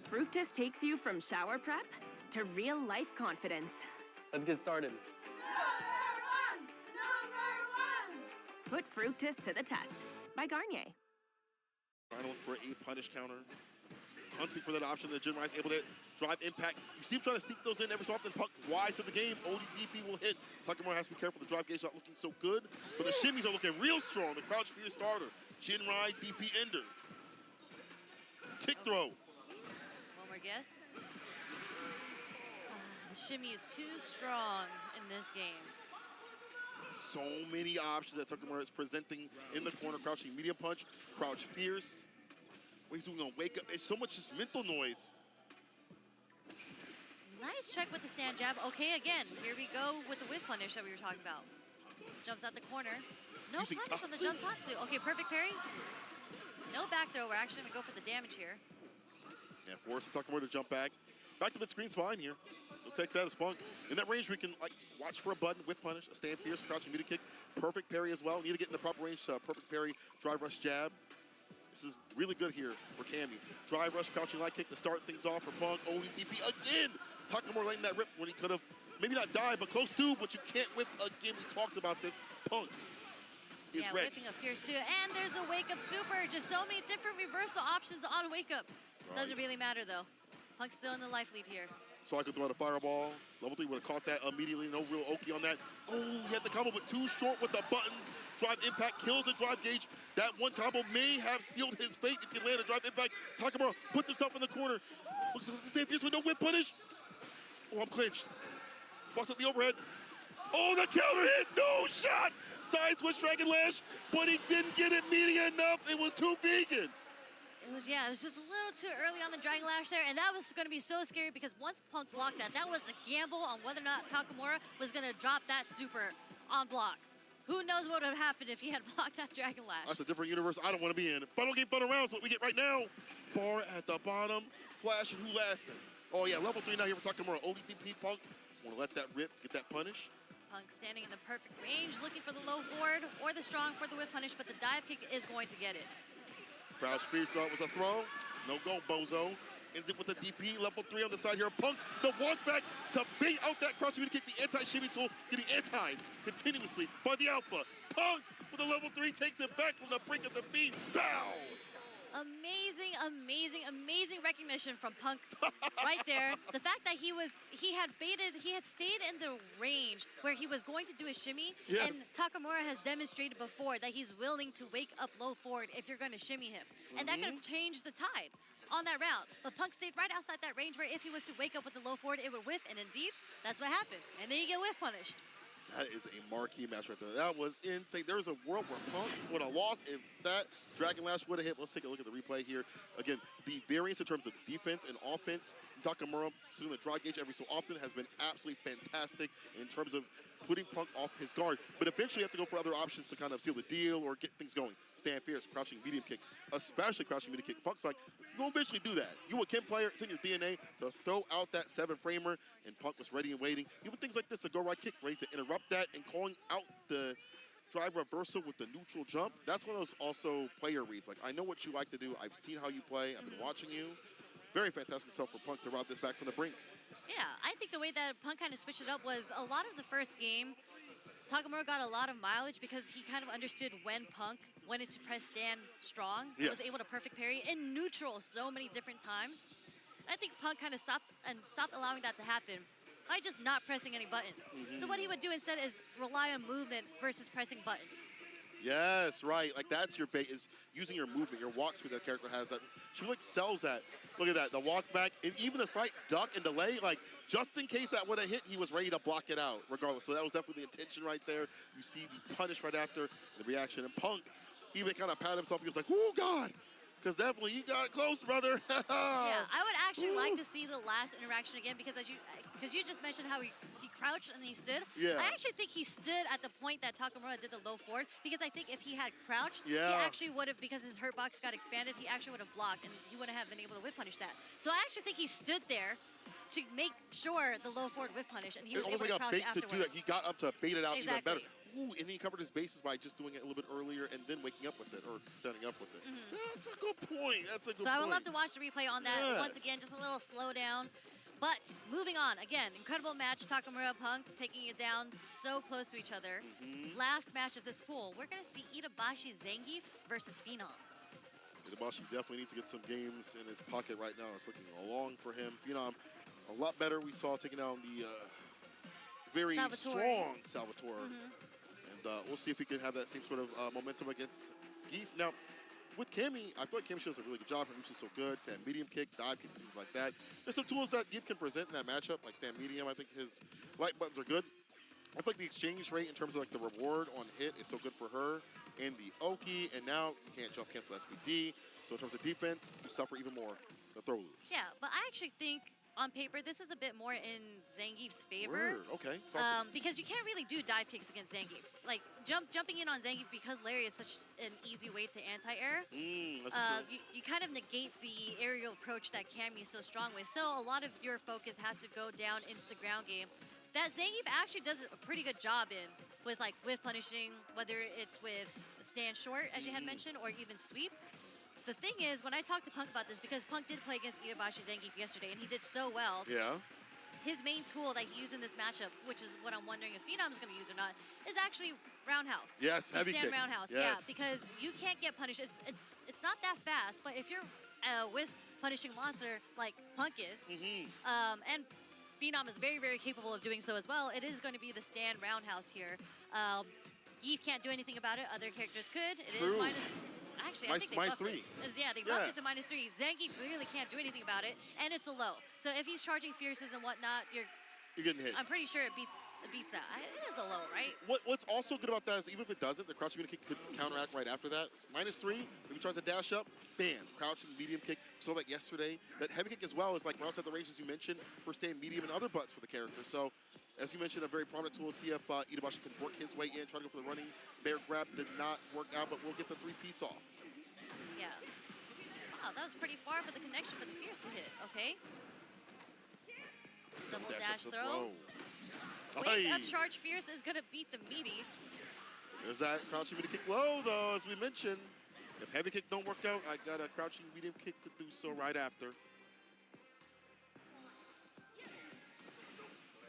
Speaker 20: Fructus takes you from shower prep to real-life confidence.
Speaker 13: Let's get started.
Speaker 20: Put Fructus to the test by Garnier.
Speaker 1: Trying to look for a punish counter. Hunting for that option that Jinrai is able to drive impact. You see him trying to sneak those in every so often. Punk wise to the game. ODDP will hit. Takamura has to be careful. The drive gauge not looking so good. But the shimmies are looking real strong. The crouch fear starter. Jinrai, DP ender. Tick throw.
Speaker 3: One more guess. The shimmy is too strong in this game.
Speaker 1: So many options that Takamura is presenting in the corner. Crouching medium punch. Crouch fierce. What he's doing on wake up. It's so much just mental noise.
Speaker 3: Nice check with the stand jab. Okay, again, here we go with the whiff punish that we were talking about. Jumps out the corner. No
Speaker 1: Using
Speaker 3: punish on the jump tatsu. Okay, perfect parry. No back throw. We're actually going to go for the damage here.
Speaker 1: Yeah, forces Takamura to jump back. Back to mid-screen's fine here. We'll take that as Punk. In that range, we can like watch for a button, whip punish, a stand fierce, crouching meter kick, perfect parry as well. Need to get in the proper range, perfect parry, drive rush jab. This is really good here for Cammy. Drive rush, crouching light kick to start things off for Punk. ODDP again. Takamura letting that rip when he could have maybe not died, but close to, but you can't whip again. We talked about this. Punk is
Speaker 3: yeah,
Speaker 1: ready.
Speaker 3: whipping up fierce too. And there's a wake up super. Just so many different reversal options on wake up.
Speaker 1: Right.
Speaker 3: Doesn't really matter though. Punk's still in the life lead here.
Speaker 1: So I could throw out a fireball. Level 3 would have caught that immediately. No real Oki on that. Oh, he has the combo, but too short with the buttons. Drive impact kills the drive gauge. That one combo may have sealed his fate if he land a drive impact. Takamura puts himself in the corner. Looks like the same fierce with no whip punish. Oh, I'm clinched. Fucks up the overhead. Oh, the counter hit. No shot. Side switch Dragon Lash, but he didn't get it meaty enough. It was too vegan.
Speaker 3: It was just a little too early on the Dragon Lash there, and that was going to be so scary because once Punk blocked that was a gamble on whether or not Takamura was going to drop that super on block. Who knows what would have happened if he had blocked that Dragon Lash.
Speaker 1: That's a different universe I don't want to be in. Final game, final rounds, what we get right now. Bar at the bottom, Flash and who lasted. Oh yeah, level 3 now here for Takamura. ODDP Punk, want to let that rip, get that punish.
Speaker 3: Punk standing in the perfect range, looking for the low forward or the strong for the whip punish, but the dive kick is going to get it.
Speaker 1: Crouch fierce thought was a throw. No go, Bozo. Ends it with a DP, level 3 on the side here. Punk, the walk back to bait out that crouch. Going to kick the anti-shimmy tool, getting anti continuously by the Alpha. Punk, for the level 3, takes it back from the brink of the beat. Bow!
Speaker 3: Amazing, amazing, amazing recognition from Punk right there. The fact that he had stayed in the range where he was going to do a shimmy,
Speaker 1: yes.
Speaker 3: And Takamura has demonstrated before that he's willing to wake up low forward if you're going to shimmy him. And that could have changed the tide on that round. But Punk stayed right outside that range where if he was to wake up with the low forward, it would whiff, and indeed, that's what happened. And then you get whiff punished.
Speaker 1: That is a marquee match right there. That was insane. There was a world where Punk would have lost if that Dragon Lash would have hit. Let's take a look at the replay here. Again, the variance in terms of defense and offense, Takamura seeing the drive gauge every so often has been absolutely fantastic in terms of putting Punk off his guard. But eventually you have to go for other options to kind of seal the deal or get things going. Stand fierce, crouching medium kick, especially crouching medium kick. Punk's like, you'll eventually do that. You a Kim player, it's in your DNA to throw out that 7-framer, and Punk was ready and waiting. Even things like this, the go right kick, ready to interrupt that and calling out the drive reversal with the neutral jump. That's one of those also player reads. Like, I know what you like to do. I've seen how you play. I've been watching you. Very fantastic stuff for Punk to route this back from the brink.
Speaker 3: Yeah, I think the way that Punk kind of switched it up was a lot of the first game, Takamura got a lot of mileage because he kind of understood when Punk wanted to press stand strong. He was able to perfect parry in neutral so many different times. And I think Punk kind of stopped allowing that to happen by just not pressing any buttons. So what he would do instead is rely on movement versus pressing buttons.
Speaker 1: Yes, right. Like that's your bait, is using your movement, your walk speed that character has. That she really excels at. Look at that, the walk back, and even the slight duck and delay. Like just in case that would have hit, he was ready to block it out, regardless. So that was definitely the intention right there. You see the punish right after the reaction, and Punk even kind of patted himself. He was like, "Oh God," because definitely he got close, brother.
Speaker 3: Yeah, I would actually like to see the last interaction again because you just mentioned how he crouched and he stood.
Speaker 1: Yeah.
Speaker 3: I actually think he stood at the point that Takamura did the low forward because I think if he had crouched, he
Speaker 1: Yeah.
Speaker 3: actually would have, because his hurt box got expanded, he actually would have blocked and he wouldn't have been able to whip punish that. So I actually think he stood there to make sure the low forward whip punish, and he was
Speaker 1: It's
Speaker 3: able
Speaker 1: almost
Speaker 3: to
Speaker 1: like a
Speaker 3: crouch
Speaker 1: bait to
Speaker 3: afterwards.
Speaker 1: do that. He got up to bait it out even better. Ooh, and he covered his bases by just doing it a little bit earlier and then waking up with it or standing up with it. That's a good point. That's a good point.
Speaker 3: So I would love to watch the replay on that.
Speaker 1: Yes.
Speaker 3: Once again, just a little slowdown. But moving on, again, incredible match. Takamura Punk taking it down so close to each other. Last match of this pool, we're going to see Itabashi Zangief versus Phenom.
Speaker 1: Itabashi definitely needs to get some games in his pocket right now. It's looking along for him. Phenom, a lot better. We saw taking down the very strong Salvatore. And we'll see if he can have that same sort of momentum against Geef. Now, with Cammy, I feel like Cammy does a really good job. Her reach is so good. Stand medium kick, dive kicks, things like that. There's some tools that Geef can present in that matchup, like stand medium. I think his light buttons are good. I feel like the exchange rate in terms of like the reward on hit is so good for her. And the Oki, and now you can't jump cancel SPD. So in terms of defense, you suffer even more. The throw loose.
Speaker 3: Yeah, but I actually think on paper this is a bit more in Zangief's favor.
Speaker 1: Okay.
Speaker 3: Because you can't really do dive kicks against Zangief. Like jumping in on Zangief because Larry is such an easy way to anti-air. You kind of negate the aerial approach that Cammy is so strong with. So a lot of your focus has to go down into the ground game. That Zangief actually does a pretty good job in with like whiff punishing, whether it's with stand short as you had mentioned or even sweep. The thing is, when I talked to Punk about this, because Punk did play against Itabashi Zangief yesterday, and he did so well.
Speaker 1: Yeah.
Speaker 3: His main tool that he used in this matchup, which is what I'm wondering if Phenom's going to use or not, is actually roundhouse.
Speaker 1: Yes, heavy
Speaker 3: stand
Speaker 1: kick.
Speaker 3: roundhouse.
Speaker 1: Yes.
Speaker 3: Yeah, because you can't get punished. It's not that fast, but if you're with punishing monster like Punk is, and Phenom is very, very capable of doing so as well, it is going to be the stand roundhouse here. Geef can't do anything about it. Other characters could. It is minus. Actually, I think they buffed it. Yeah, they buffed it to -3. Zangief really can't do anything about it, and it's a low. So if he's charging fierces and whatnot, you're
Speaker 1: getting hit.
Speaker 3: I'm pretty sure it beats that. It is a low, right?
Speaker 1: What's also good about that is even if it doesn't, the crouching medium kick could counteract right after that. -3, if he tries to dash up, bam, crouching medium kick. So like yesterday, that heavy kick as well is like right outside the ranges you mentioned for staying medium and other butts for the character. So as you mentioned, a very prominent tool to see if Itabashi can work his way in, try to go for the running bear grab. Did not work out, but we'll get the 3-piece off.
Speaker 3: Yeah. Wow, that was pretty far for the connection for the fierce to hit. Okay. Double dash throw. Wake up charge fierce is going to beat the meaty.
Speaker 1: There's that crouching medium kick low, though, as we mentioned. If heavy kick don't work out, I got a crouching medium kick to do so right after.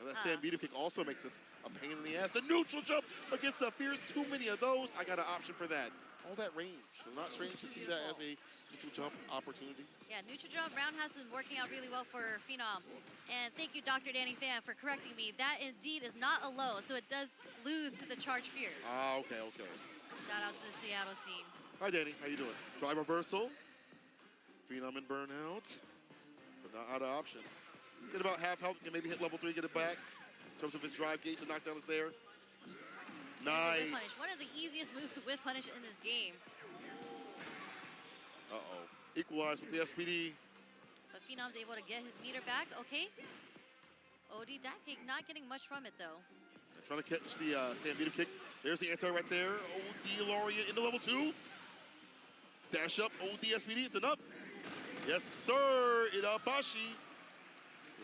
Speaker 1: And that stand medium kick also makes this a pain in the ass. A neutral jump against the fierce. Too many of those. I got an option for that. All that range. So not strange to see that as a neutral jump opportunity.
Speaker 3: Yeah, neutral jump roundhouse has been working out really well for Phenom. And thank you, Dr. Danny Fan, for correcting me. That indeed is not a low, so it does lose to the charge fierce.
Speaker 1: Okay.
Speaker 3: Shout out to the Seattle scene.
Speaker 1: Hi, Danny. How you doing? Drive reversal. Phenom in burnout. But not out of options. Get about half health. Can maybe hit level 3, get it back. In terms of his drive gauge, the knockdown is there. Nice.
Speaker 3: One of the easiest moves to whiff punish in this game.
Speaker 1: Uh-oh. Equalize with the SPD.
Speaker 3: But Phenom's able to get his meter back. Okay. OD dive kick not getting much from it, though.
Speaker 1: Trying to catch the stand medium kick. There's the anti right there. OD Laureate into level 2. Dash up. OD SPD is enough. Yes, sir. Itabashi.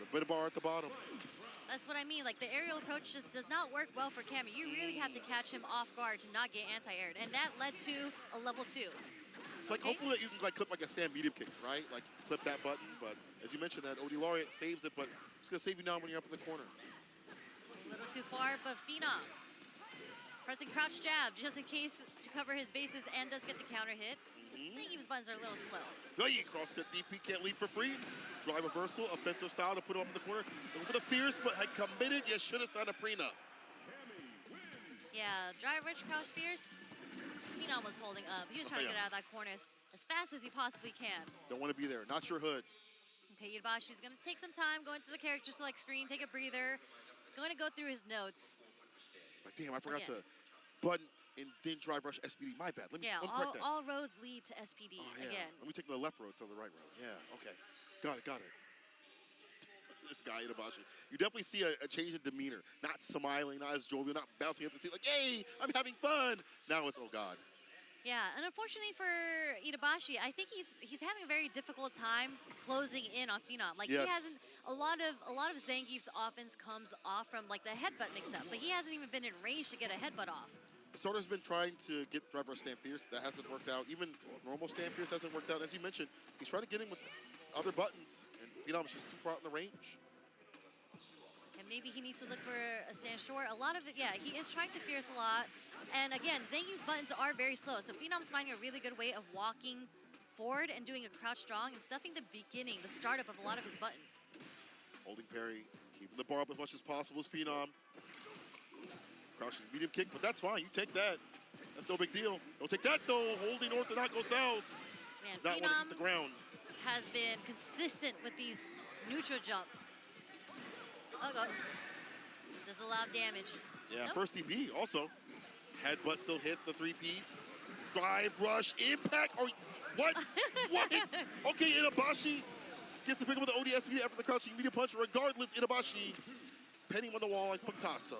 Speaker 1: A bit of bar at the bottom.
Speaker 3: That's what I mean. Like, the aerial approach just does not work well for Cammy. You really have to catch him off guard to not get anti-aired. And that led to a level 2.
Speaker 1: It's like, hopefully that you can like clip like a stand medium kick, right? Like, clip that button. But as you mentioned, that OD Laureate saves it, but it's going to save you now when you're up in the corner.
Speaker 3: A little too far, but Phenom pressing crouch jab just in case to cover his bases and does get the counter hit. Zangief's buttons are a little slow.
Speaker 1: Hey, cross-cut DP can't lead for free. Drive reversal, offensive style to put him up in the corner. Looking for the fierce, but had committed. You should have signed a prenup.
Speaker 3: Yeah, drive rich crouch fierce. Phenom was holding up. He was trying to get out of that corner as fast as he possibly can.
Speaker 1: Don't want to be there. Not your hood.
Speaker 3: Okay, Itabashi going to take some time, go into the character select screen, take a breather. He's going to go through his notes.
Speaker 1: But damn, I forgot to button and then drive rush SPD. My bad. Let me correct that.
Speaker 3: All roads lead to SPD again.
Speaker 1: Let me take the left road instead of the right road. Yeah, okay. Got it. This guy, Itabashi. You definitely see a change in demeanor. Not smiling, not as jovial, not bouncing up the seat like, hey, I'm having fun. Now it's, oh, God.
Speaker 3: Yeah, and unfortunately for Itabashi, I think he's having a very difficult time closing in on Phenom. Like, he hasn't, a lot of Zangief's offense comes off from like the headbutt mix-up, but he hasn't even been in range to get a headbutt off.
Speaker 1: Soda's been trying to get driver Stand Fierce. That hasn't worked out. Even normal Stand Fierce hasn't worked out. As you mentioned, he's trying to get him with other buttons, and Phenom's just too far out in the range.
Speaker 3: And maybe he needs to look for a stand short. A lot of it, yeah, he is trying to Fierce a lot. And again, Zangief's buttons are very slow, so Phenom's finding a really good way of walking forward and doing a crouch strong and stuffing the beginning, the startup of a lot of his buttons.
Speaker 1: Holding parry, keeping the bar up as much as possible is Phenom. Crouching medium kick, but that's fine. You take that. That's no big deal. Don't take that, though. Holding north and not go south.
Speaker 3: Man,
Speaker 1: not want to hit the ground.
Speaker 3: Has been consistent with these neutral jumps. Oh, God. Does a lot of damage.
Speaker 1: Yeah,
Speaker 3: nope.
Speaker 1: First TP also. Headbutt still hits the 3-piece. Drive, rush, impact. Oh, what? What? Okay, Inabashi gets to pick up with the ODSP after the crouching medium punch. Regardless, Inabashi penning on the wall like Picasso.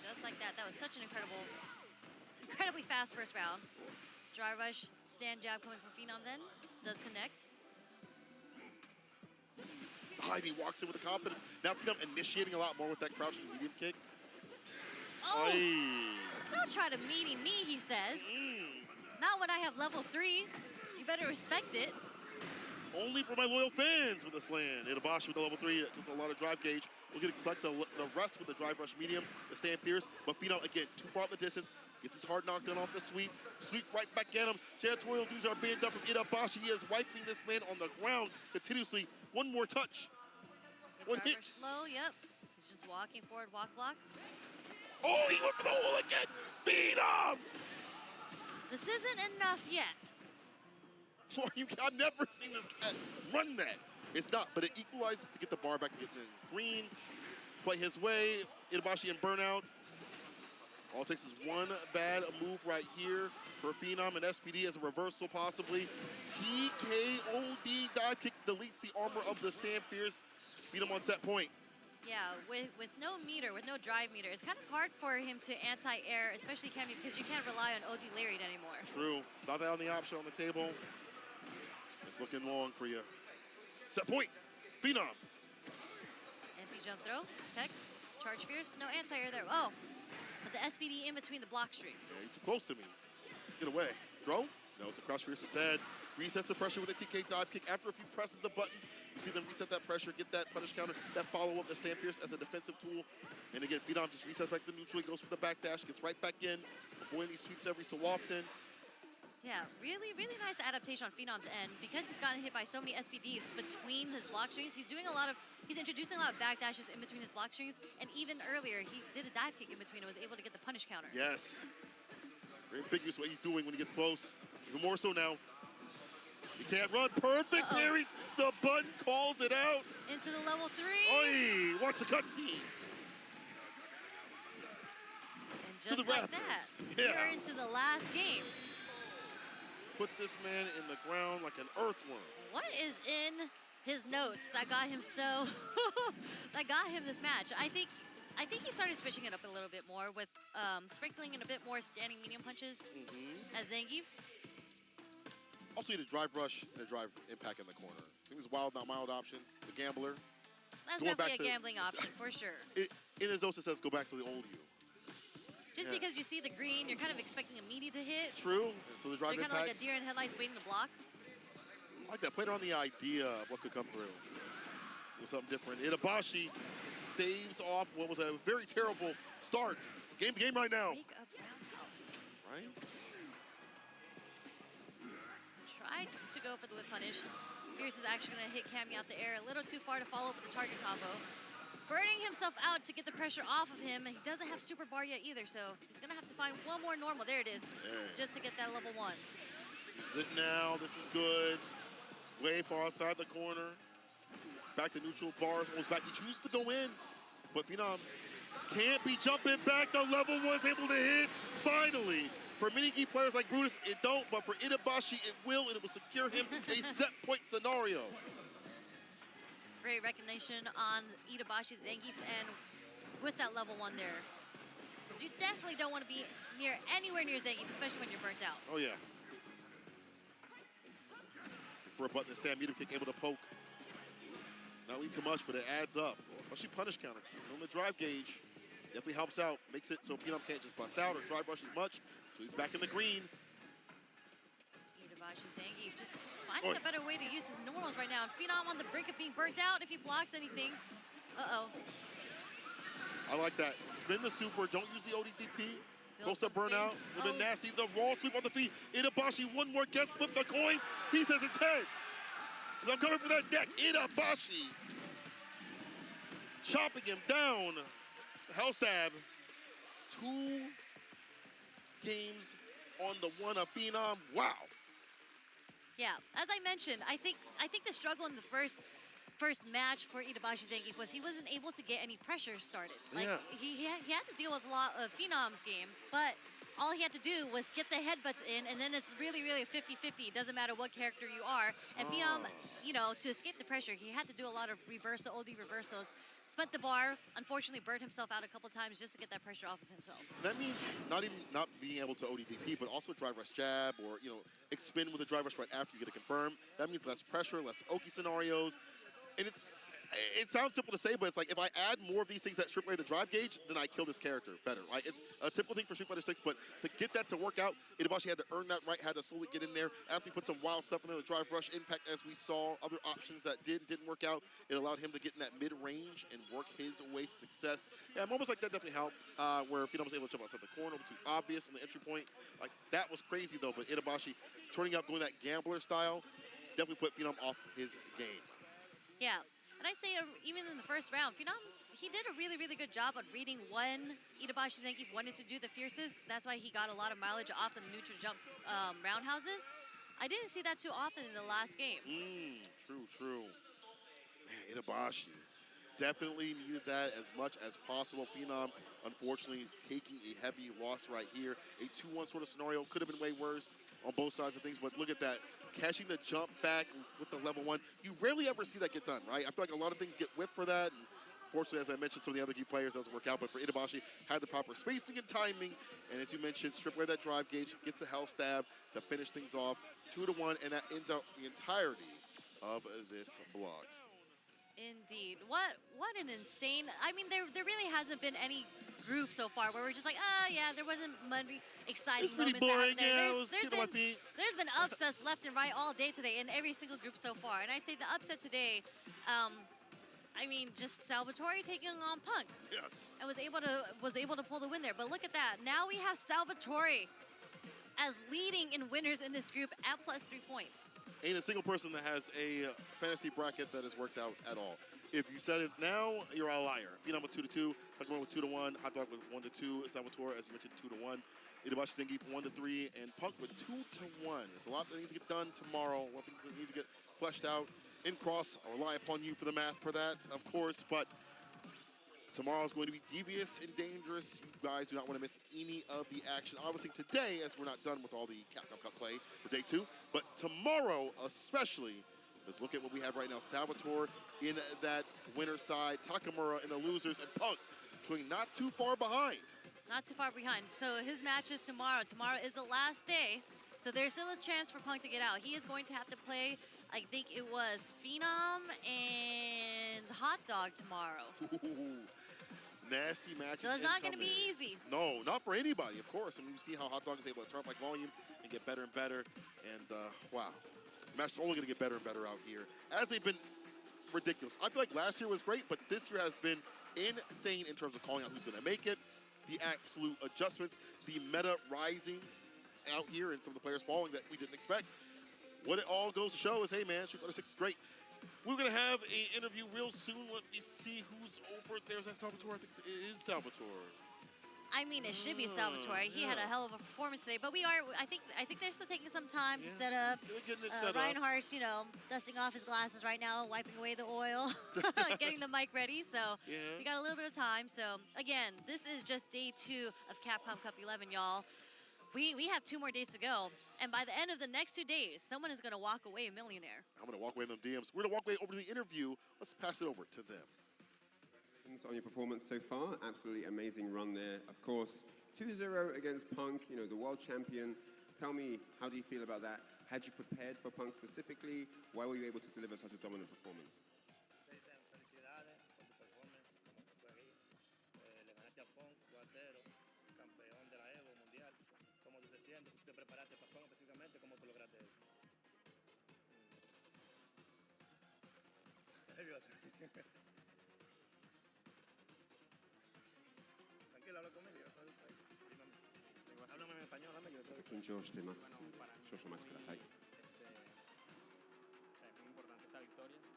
Speaker 3: Just like that. That was such an incredibly fast first round. Dry rush, stand jab coming from Phenom's end. Does connect.
Speaker 1: He walks in with the confidence. Now Phenom initiating a lot more with that crouching medium kick.
Speaker 3: Oh! Don't try to meaty me, he says. Not when I have level 3. You better respect it.
Speaker 1: Only for my loyal fans with the slam. Inabashi with the level 3, just a lot of drive gauge. We're going to collect the rest with the drive rush mediums, the stand Fierce. But Phenom, again, too far out the distance. Gets his hard knockdown off the sweep. Sweep right back at him. Janitorial dudes are being done from Inabashi. He is wiping this man on the ground continuously. One more touch. One hit.
Speaker 3: Slow, yep. He's just walking forward, walk block.
Speaker 1: Oh, he went for the hole again. Phenom!
Speaker 3: This isn't enough yet.
Speaker 1: I've never seen this cat run that. It's not, but it equalizes to get the bar back and get in green. Play his way. Inabashi and burnout. All it takes is one bad move right here for Phenom and SPD as a reversal possibly. TKOD dive kick deletes the armor of the stand Fierce. Phenom on set point.
Speaker 3: Yeah, with no meter, with no drive meter, it's kind of hard for him to anti-air, especially Cammy, because you can't rely on OD Lariat anymore.
Speaker 1: True. Not that on the option on the table. It's looking long for you. Set point. Phenom.
Speaker 3: Empty jump throw. Tech. Charge Fierce. No anti-air there. Oh. But the SPD in between the block stream.
Speaker 1: Yeah, you're too close to me. Get away. Throw? No, it's a crouch Fierce instead. Resets the pressure with a TK dive kick. After a few presses of buttons, you see them reset that pressure, get that punish counter, that follow-up, the stand Fierce as a defensive tool. And again, Phenom just resets back to neutral. He goes for the backdash, gets right back in, avoiding these sweeps every so often.
Speaker 3: Yeah, really, really nice adaptation on Phenom's end. Because he's gotten hit by so many SPDs between his block strings, he's introducing a lot of backdashes in between his block strings. And even earlier, he did a dive kick in between and was able to get the punish counter.
Speaker 1: Yes. Very ambiguous what he's doing when he gets close. Even more so now. He can't run. Perfect parries. The button calls it out.
Speaker 3: Into the level 3.
Speaker 1: Oi, watch the cutscene.
Speaker 3: And just like that, we're into the last game.
Speaker 1: Put this man in the ground like an earthworm.
Speaker 3: What is in his notes that got him so that got him this match? I think he started switching it up a little bit more with sprinkling in a bit more standing medium punches as Zangief.
Speaker 1: Also, he had a drive rush and a drive impact in the corner. I think it was wild, not mild options. The gambler.
Speaker 3: That's definitely a gambling option for sure.
Speaker 1: In his Osa says, go back to the old you.
Speaker 3: Just because you see the green, you're kind of expecting a meaty to hit.
Speaker 1: True. So the drive
Speaker 3: you're
Speaker 1: impact.
Speaker 3: kind of like a deer in headlights waiting to block.
Speaker 1: I like that. Played on the idea of what could come through. It was something different. Inabashi staves off what was a very terrible start. Game to game right now.
Speaker 3: Make up roundhouse.
Speaker 1: Right?
Speaker 3: Tried to go for the whip punish. Fierce is actually going to hit Cammy out the air a little too far to follow up with the target combo. Burning himself out to get the pressure off of him. He doesn't have super bar yet either, so he's going to have to find one more normal. There it is. Just to get that level 1.
Speaker 1: Sit now. This is good. Way far outside the corner. Back to neutral. Bars almost back. He chooses to go in, but Phenom can't be jumping back. The level 1 is able to hit. Finally. For many key players like Brutus, it don't, but for Inabashi, it will, and it will secure him a set point scenario.
Speaker 3: Great recognition on Itabashi's Zangief's end with that level 1 there. Because you definitely don't want to be anywhere near Zangief, especially when you're burnt out.
Speaker 1: Oh, yeah. For a button to stand, medium kick able to poke. Not really too much, but it adds up. Especially punish counter. On the drive gauge, definitely helps out. Makes it so Phenom can't just bust out or drive rush as much. So he's back in the green.
Speaker 3: Itabashi Zangief just finding a better way to use his normals right now. And Phenom on the brink of being burnt out if he blocks anything. Uh-oh.
Speaker 1: I like that. Spin the super, don't use the ODDP. Close up burnout, a little bit nasty. The raw sweep on the feet. Itabashi, one more guess, flip the coin. He says it's heads. I'm coming for that neck. Itabashi chopping him down. Hell stab. 2 games on the one of Phenom. Wow.
Speaker 3: Yeah, as I mentioned, I think the struggle in the first match for Itabashi Zangief was he wasn't able to get any pressure started. Like he had to deal with a lot of Phenom's game, but all he had to do was get the headbutts in, and then it's really, really a 50-50. It doesn't matter what character you are. And Phenom, you know, to escape the pressure, he had to do a lot of OD reversals. Spent the bar, unfortunately burnt himself out a couple times just to get that pressure off of himself.
Speaker 1: That means not being able to ODDP, but also drive rush jab or, you know, expend with a drive rush right after you get a confirm. That means less pressure, less Oki scenarios. And it sounds simple to say, but it's like if I add more of these things that strip away the drive gauge, then I kill this character better. Right? It's a typical thing for Street Fighter 6, but to get that to work out, Itabashi had to earn that right, had to slowly get in there. After he put some wild stuff in there, the drive rush impact, as we saw, other options that didn't work out, it allowed him to get in that mid-range and work his way to success. Yeah, moments like that definitely helped, where Phenom was able to jump outside the corner, too obvious in the entry point. Like, that was crazy, though, but Itabashi turning up, going that gambler style, definitely put Phenom off his game.
Speaker 3: Yeah. And I say even in the first round, Phenom, he did a really, really good job of reading when Itabashi Zangief wanted to do the fiercest. That's why he got a lot of mileage off the neutral jump roundhouses. I didn't see that too often in the last game.
Speaker 1: True. Man, Itabashi definitely needed that as much as possible. Phenom, unfortunately, taking a heavy loss right here. A 2-1 sort of scenario. Could have been way worse on both sides of things, but look at that. Catching the jump back with the level 1. You rarely ever see that get done, right? I feel like a lot of things get whiffed for that. And fortunately, as I mentioned, some of the other key players doesn't work out, but for Itabashi, had the proper spacing and timing. And as you mentioned, strip away that drive gauge, gets the hell stab to finish things off. 2-1, and that ends out the entirety of this block.
Speaker 3: Indeed. What an insane... I mean, there really hasn't been any group so far where we're just like, oh, yeah, there wasn't many exciting moments.
Speaker 1: It's pretty boring, yeah.
Speaker 3: There's been upsets left and right all day today in every single group so far. And I'd say the upset today, I mean, just Salvatore taking on Punk.
Speaker 1: Yes.
Speaker 3: And was able to pull the win there. But look at that. Now we have Salvatore as leading in winners in this group at +3 points.
Speaker 1: Ain't a single person that has a fantasy bracket that has worked out at all. If you said it now, you're a liar. Phenom with 2-2, Pokemon with 2-1, Hot Dog with 1-2, Salvatore, as you mentioned, 2-1, Itabashi Zangief 1-3, and Punk with 2-1. There's a lot that needs to get done tomorrow. A lot of things that need to get fleshed out. In cross, I rely upon you for the math for that, of course, but tomorrow's going to be devious and dangerous. You guys do not want to miss any of the action. Obviously today, as we're not done with all the Capcom Cup play for day 2, but tomorrow especially, let's look at what we have right now. Salvatore in that winner side, Takamura in the losers, and Punk doing not too far behind.
Speaker 3: Not too far behind. So his match is tomorrow. Tomorrow is the last day. So there's still a chance for Punk to get out. He is going to have to play, I think it was Phenom and Hot Dog tomorrow.
Speaker 1: Nasty matches.
Speaker 3: So it's not going to be easy.
Speaker 1: No, not for anybody, of course. And we see how Hot Dog is able to turn up like volume and get better and better. And wow, the match is only going to get better and better out here. As they've been ridiculous. I feel like last year was great, but this year has been insane in terms of calling out who's going to make it, the absolute adjustments, the meta rising out here, and some of the players falling that we didn't expect. What it all goes to show is, hey man, Street Fighter 6 is great. We're going to have an interview real soon. Let me see who's over. There's that Salvatore. I think it is Salvatore.
Speaker 3: I mean, it should be Salvatore. He had a hell of a performance today, but I think they're still taking some time to set up. Reinhardt's, you know, dusting off his glasses right now, wiping away the oil, getting the mic ready. So we got a little bit of time. So again, this is just day 2 of Capcom Cup 11, y'all. We have 2 more days to go, and by the end of the next 2 days, someone is going to walk away a millionaire.
Speaker 1: I'm going to walk away in them DMs. We're going to walk away over to the interview. Let's pass it over to them.
Speaker 8: On your performance so far, absolutely amazing run there. Of course, 2-0 against Punk, you know, the world champion. Tell me, how do you feel about that? Had you prepared for Punk specifically? Why were you able to deliver such a dominant performance?
Speaker 21: preparaste para Pong específicamente? ¿Cómo tú lograste eso? Nervioso. Tranquilo, habla conmigo. Háblame en español, háblame yo.
Speaker 8: 緊張してます。少々お待ちください。
Speaker 22: O sea, es muy importante esta victoria porque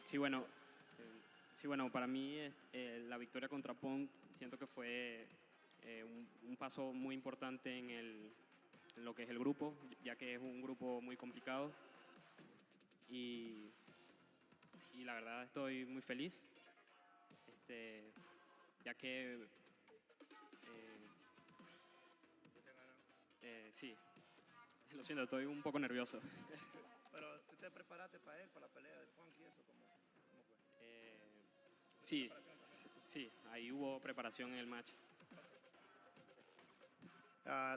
Speaker 22: sí, bueno, para mí la victoria contra Pong siento que fue un paso muy importante en lo que es el grupo, ya que es un grupo muy complicado y la verdad estoy muy feliz, ya que sí, lo siento, estoy un poco nervioso.
Speaker 21: Pero si te preparaste para él, para la pelea de Punk y eso, ¿cómo fue?
Speaker 22: Sí, ahí hubo preparación en el match.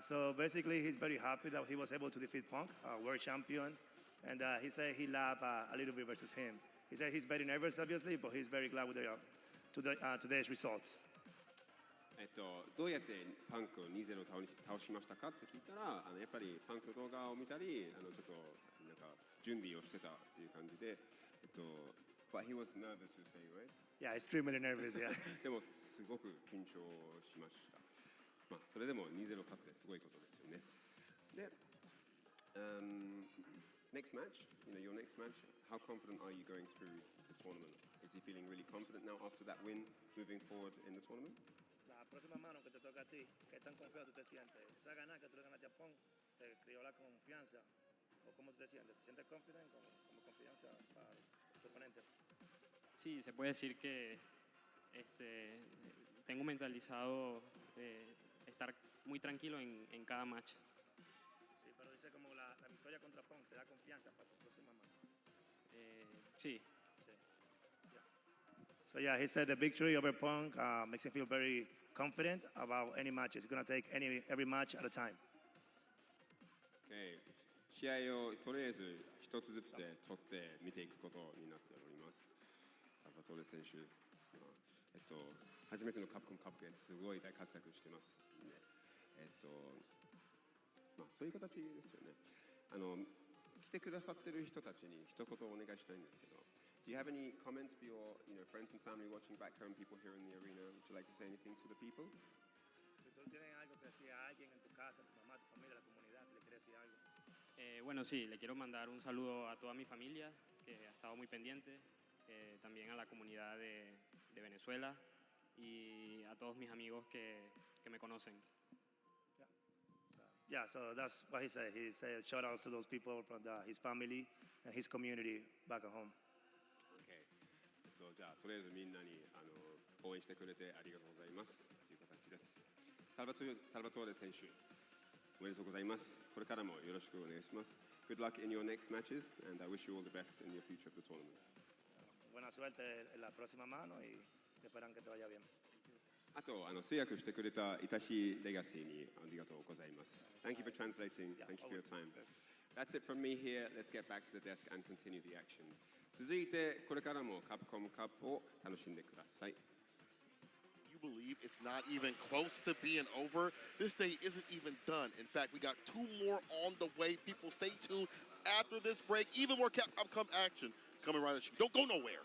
Speaker 21: So basically, he's very happy that he was able to defeat Punk, world champion, and he said he laughed a little bit versus him. He said he's very nervous, obviously, but he's very glad with today's results.
Speaker 8: どうやってパンクを 2-0 倒しましたかって聞いたら、やっぱりパンクの動画を見たり、ちょっとなんか準備をしてたっていう感じで、But he was nervous, you say, right?
Speaker 21: Yeah, extremely nervous, yeah.
Speaker 8: でもすごく緊張しました。まあそれでも 2-0 勝ってすごいことですよね。で、next match, your next match, how confident are you going through the tournament? Is he feeling really confident now after that win, moving forward in the tournament?
Speaker 21: La próxima mano que te toca a ti, ¿qué tan confiado tú te sientes? Esa ganada que tú le ganaste a Pong, ¿te crió la confianza? ¿O cómo tú te sientes? ¿Te sientes confident como confianza para tu oponente?
Speaker 22: Sí, se puede decir que tengo mentalizado estar muy tranquilo en cada match.
Speaker 21: Sí, pero dice como la victoria contra Pong te da confianza para tu próxima mano.
Speaker 22: Sí.
Speaker 21: So yeah, he said the victory over Punk makes him feel very confident about any match. He's going to take every match at a time.
Speaker 8: Okay. 試合をとりあえず一つずつで取って見ていくことになっております。サルバトーレ選手、初めてのカプコンカップですごい大活躍してますんで、まあそういう形ですよね。来てくださってる人たちに一言お願いしたいんですけど。Do you have any comments for your, friends and family watching back home, people here in the arena? Would you like to say anything to the people?
Speaker 21: Si tú tienes algo que decir a alguien en tu casa, tu mamá, tu familia, la comunidad, si le quieres decir algo.
Speaker 22: Bueno, sí, le quiero mandar un saludo a toda mi familia, que ha estado muy pendiente, también a la comunidad de Venezuela y a todos mis amigos que me conocen.
Speaker 21: Yeah, so that's what he said. He said shout outs to those people from his family and his community back at home.
Speaker 8: じゃあとりあえずみんなに応援してくれてありがとうございますという形です。サルバトーレ選手、おめでとうございます。これからもよろしくお願いします。Good luck in your next matches, and I wish you all the best in your future of the tournament.
Speaker 21: Buena suerte en la próxima mano y esperan que te vaya bien.
Speaker 8: あと通訳してくれたイタシレガシーにありがとうございます。Thank you for translating. Thank you for your time. That's it from me here. Let's get back to the desk and continue the action. 続いてこれからもカプコムカップを楽しんでください。
Speaker 1: You believe it's not even close to being over? This day isn't even done. In fact, we got 2 more on the way. People, stay tuned after this break. Even more Capcom action coming right at you. Don't go nowhere.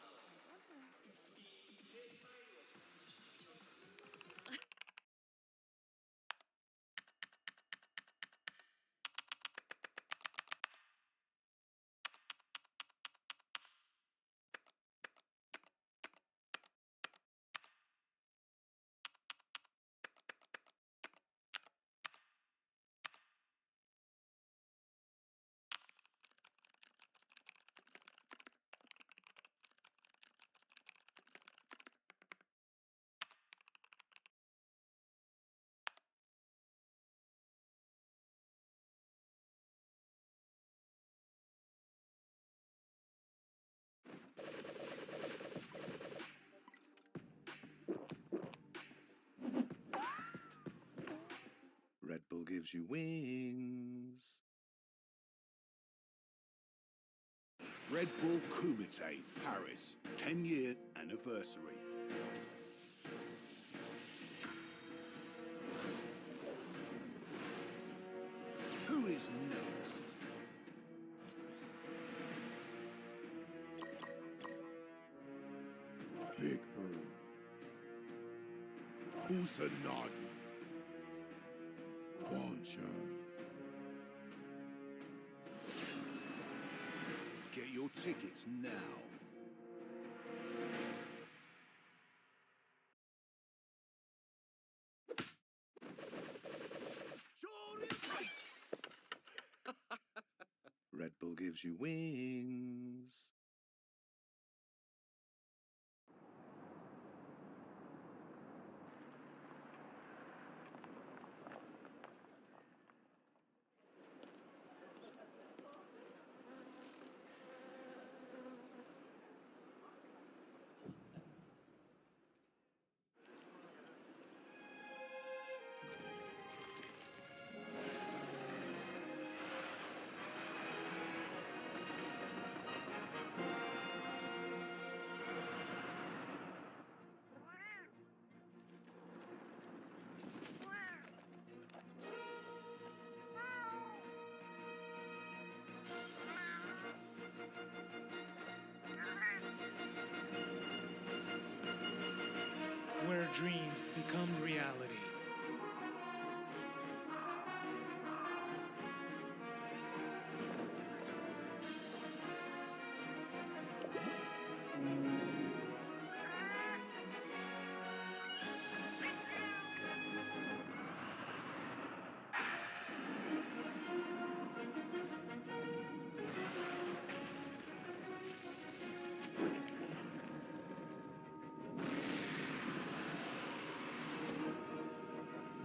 Speaker 23: Red Bull gives you wings.
Speaker 6: Red Bull Kumite, Paris, 10-year anniversary. Who is next? Big Bird. Kusanagi. Bonchan. Get your tickets now. Red Bull gives you wings.
Speaker 12: Where dreams become reality.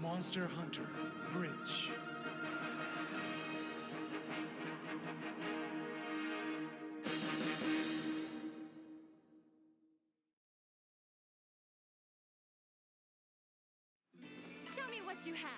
Speaker 12: Monster Hunter Bridge.
Speaker 19: Show me what you have.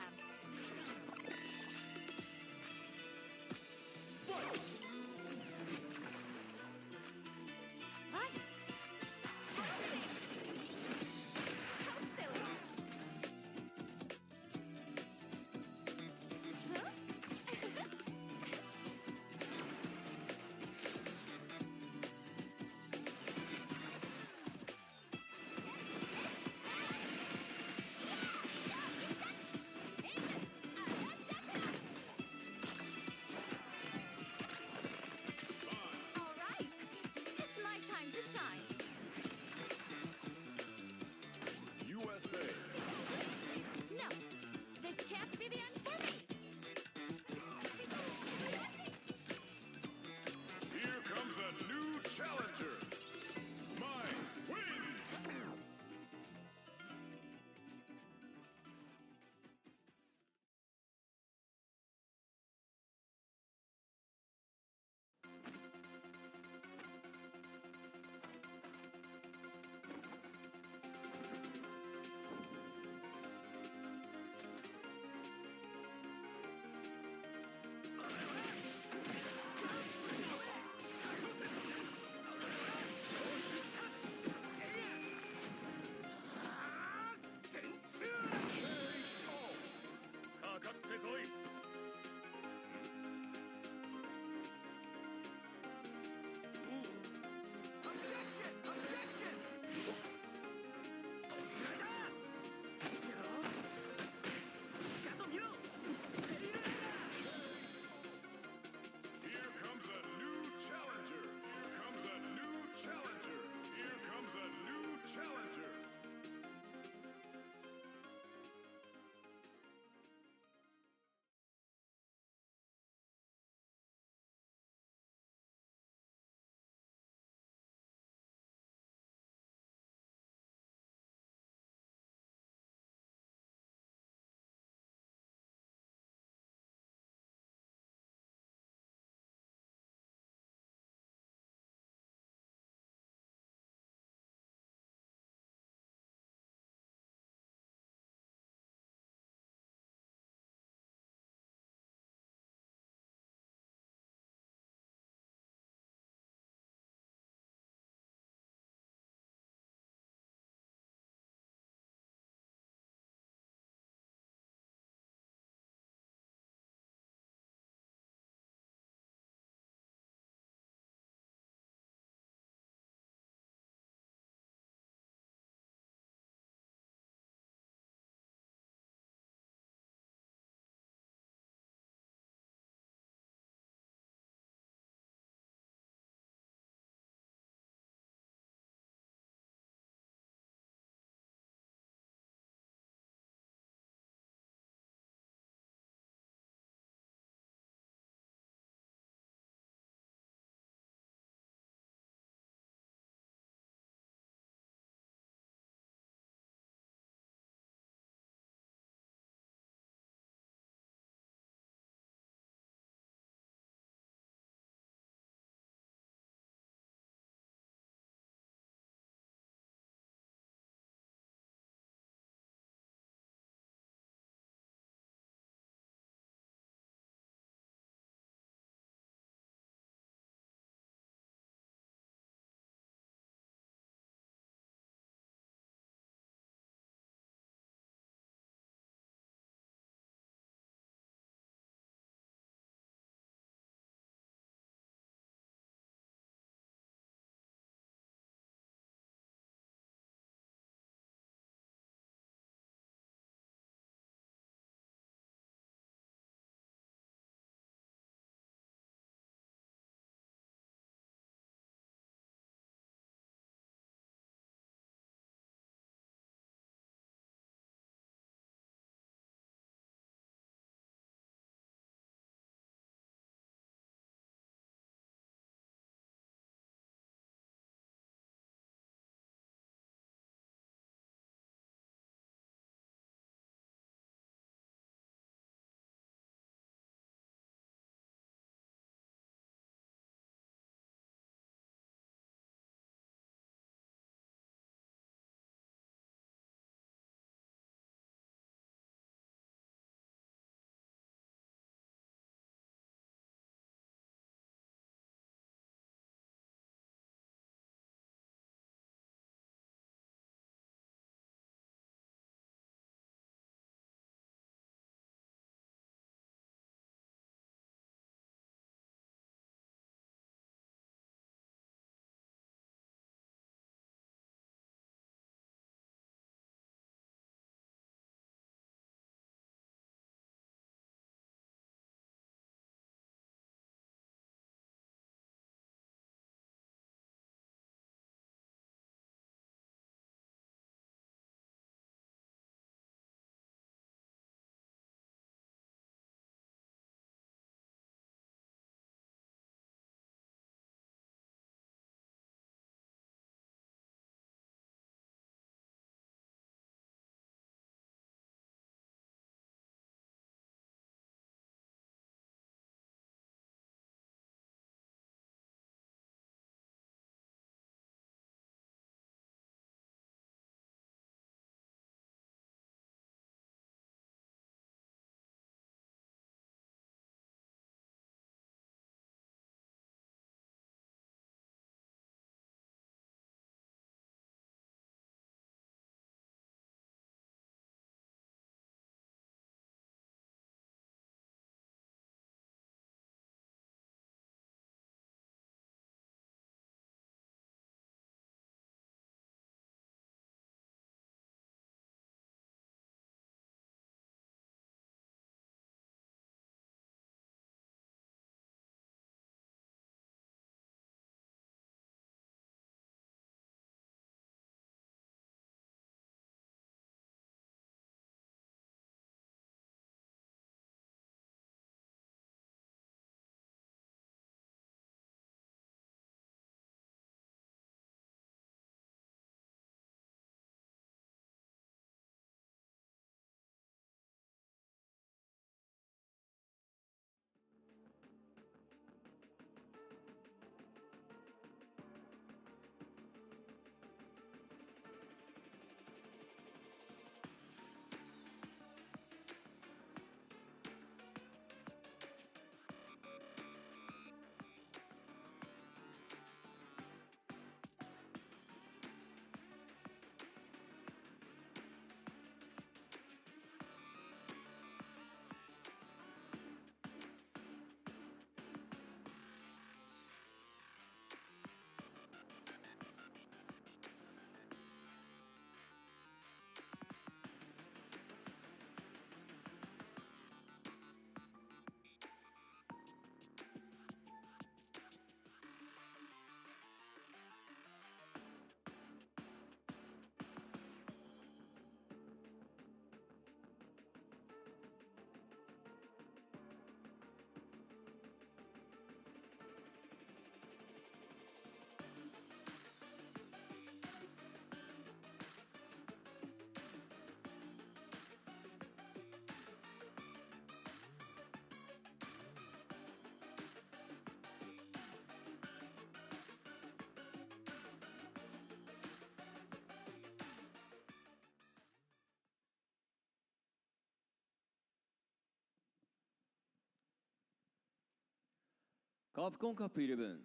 Speaker 7: カプコンカップ11、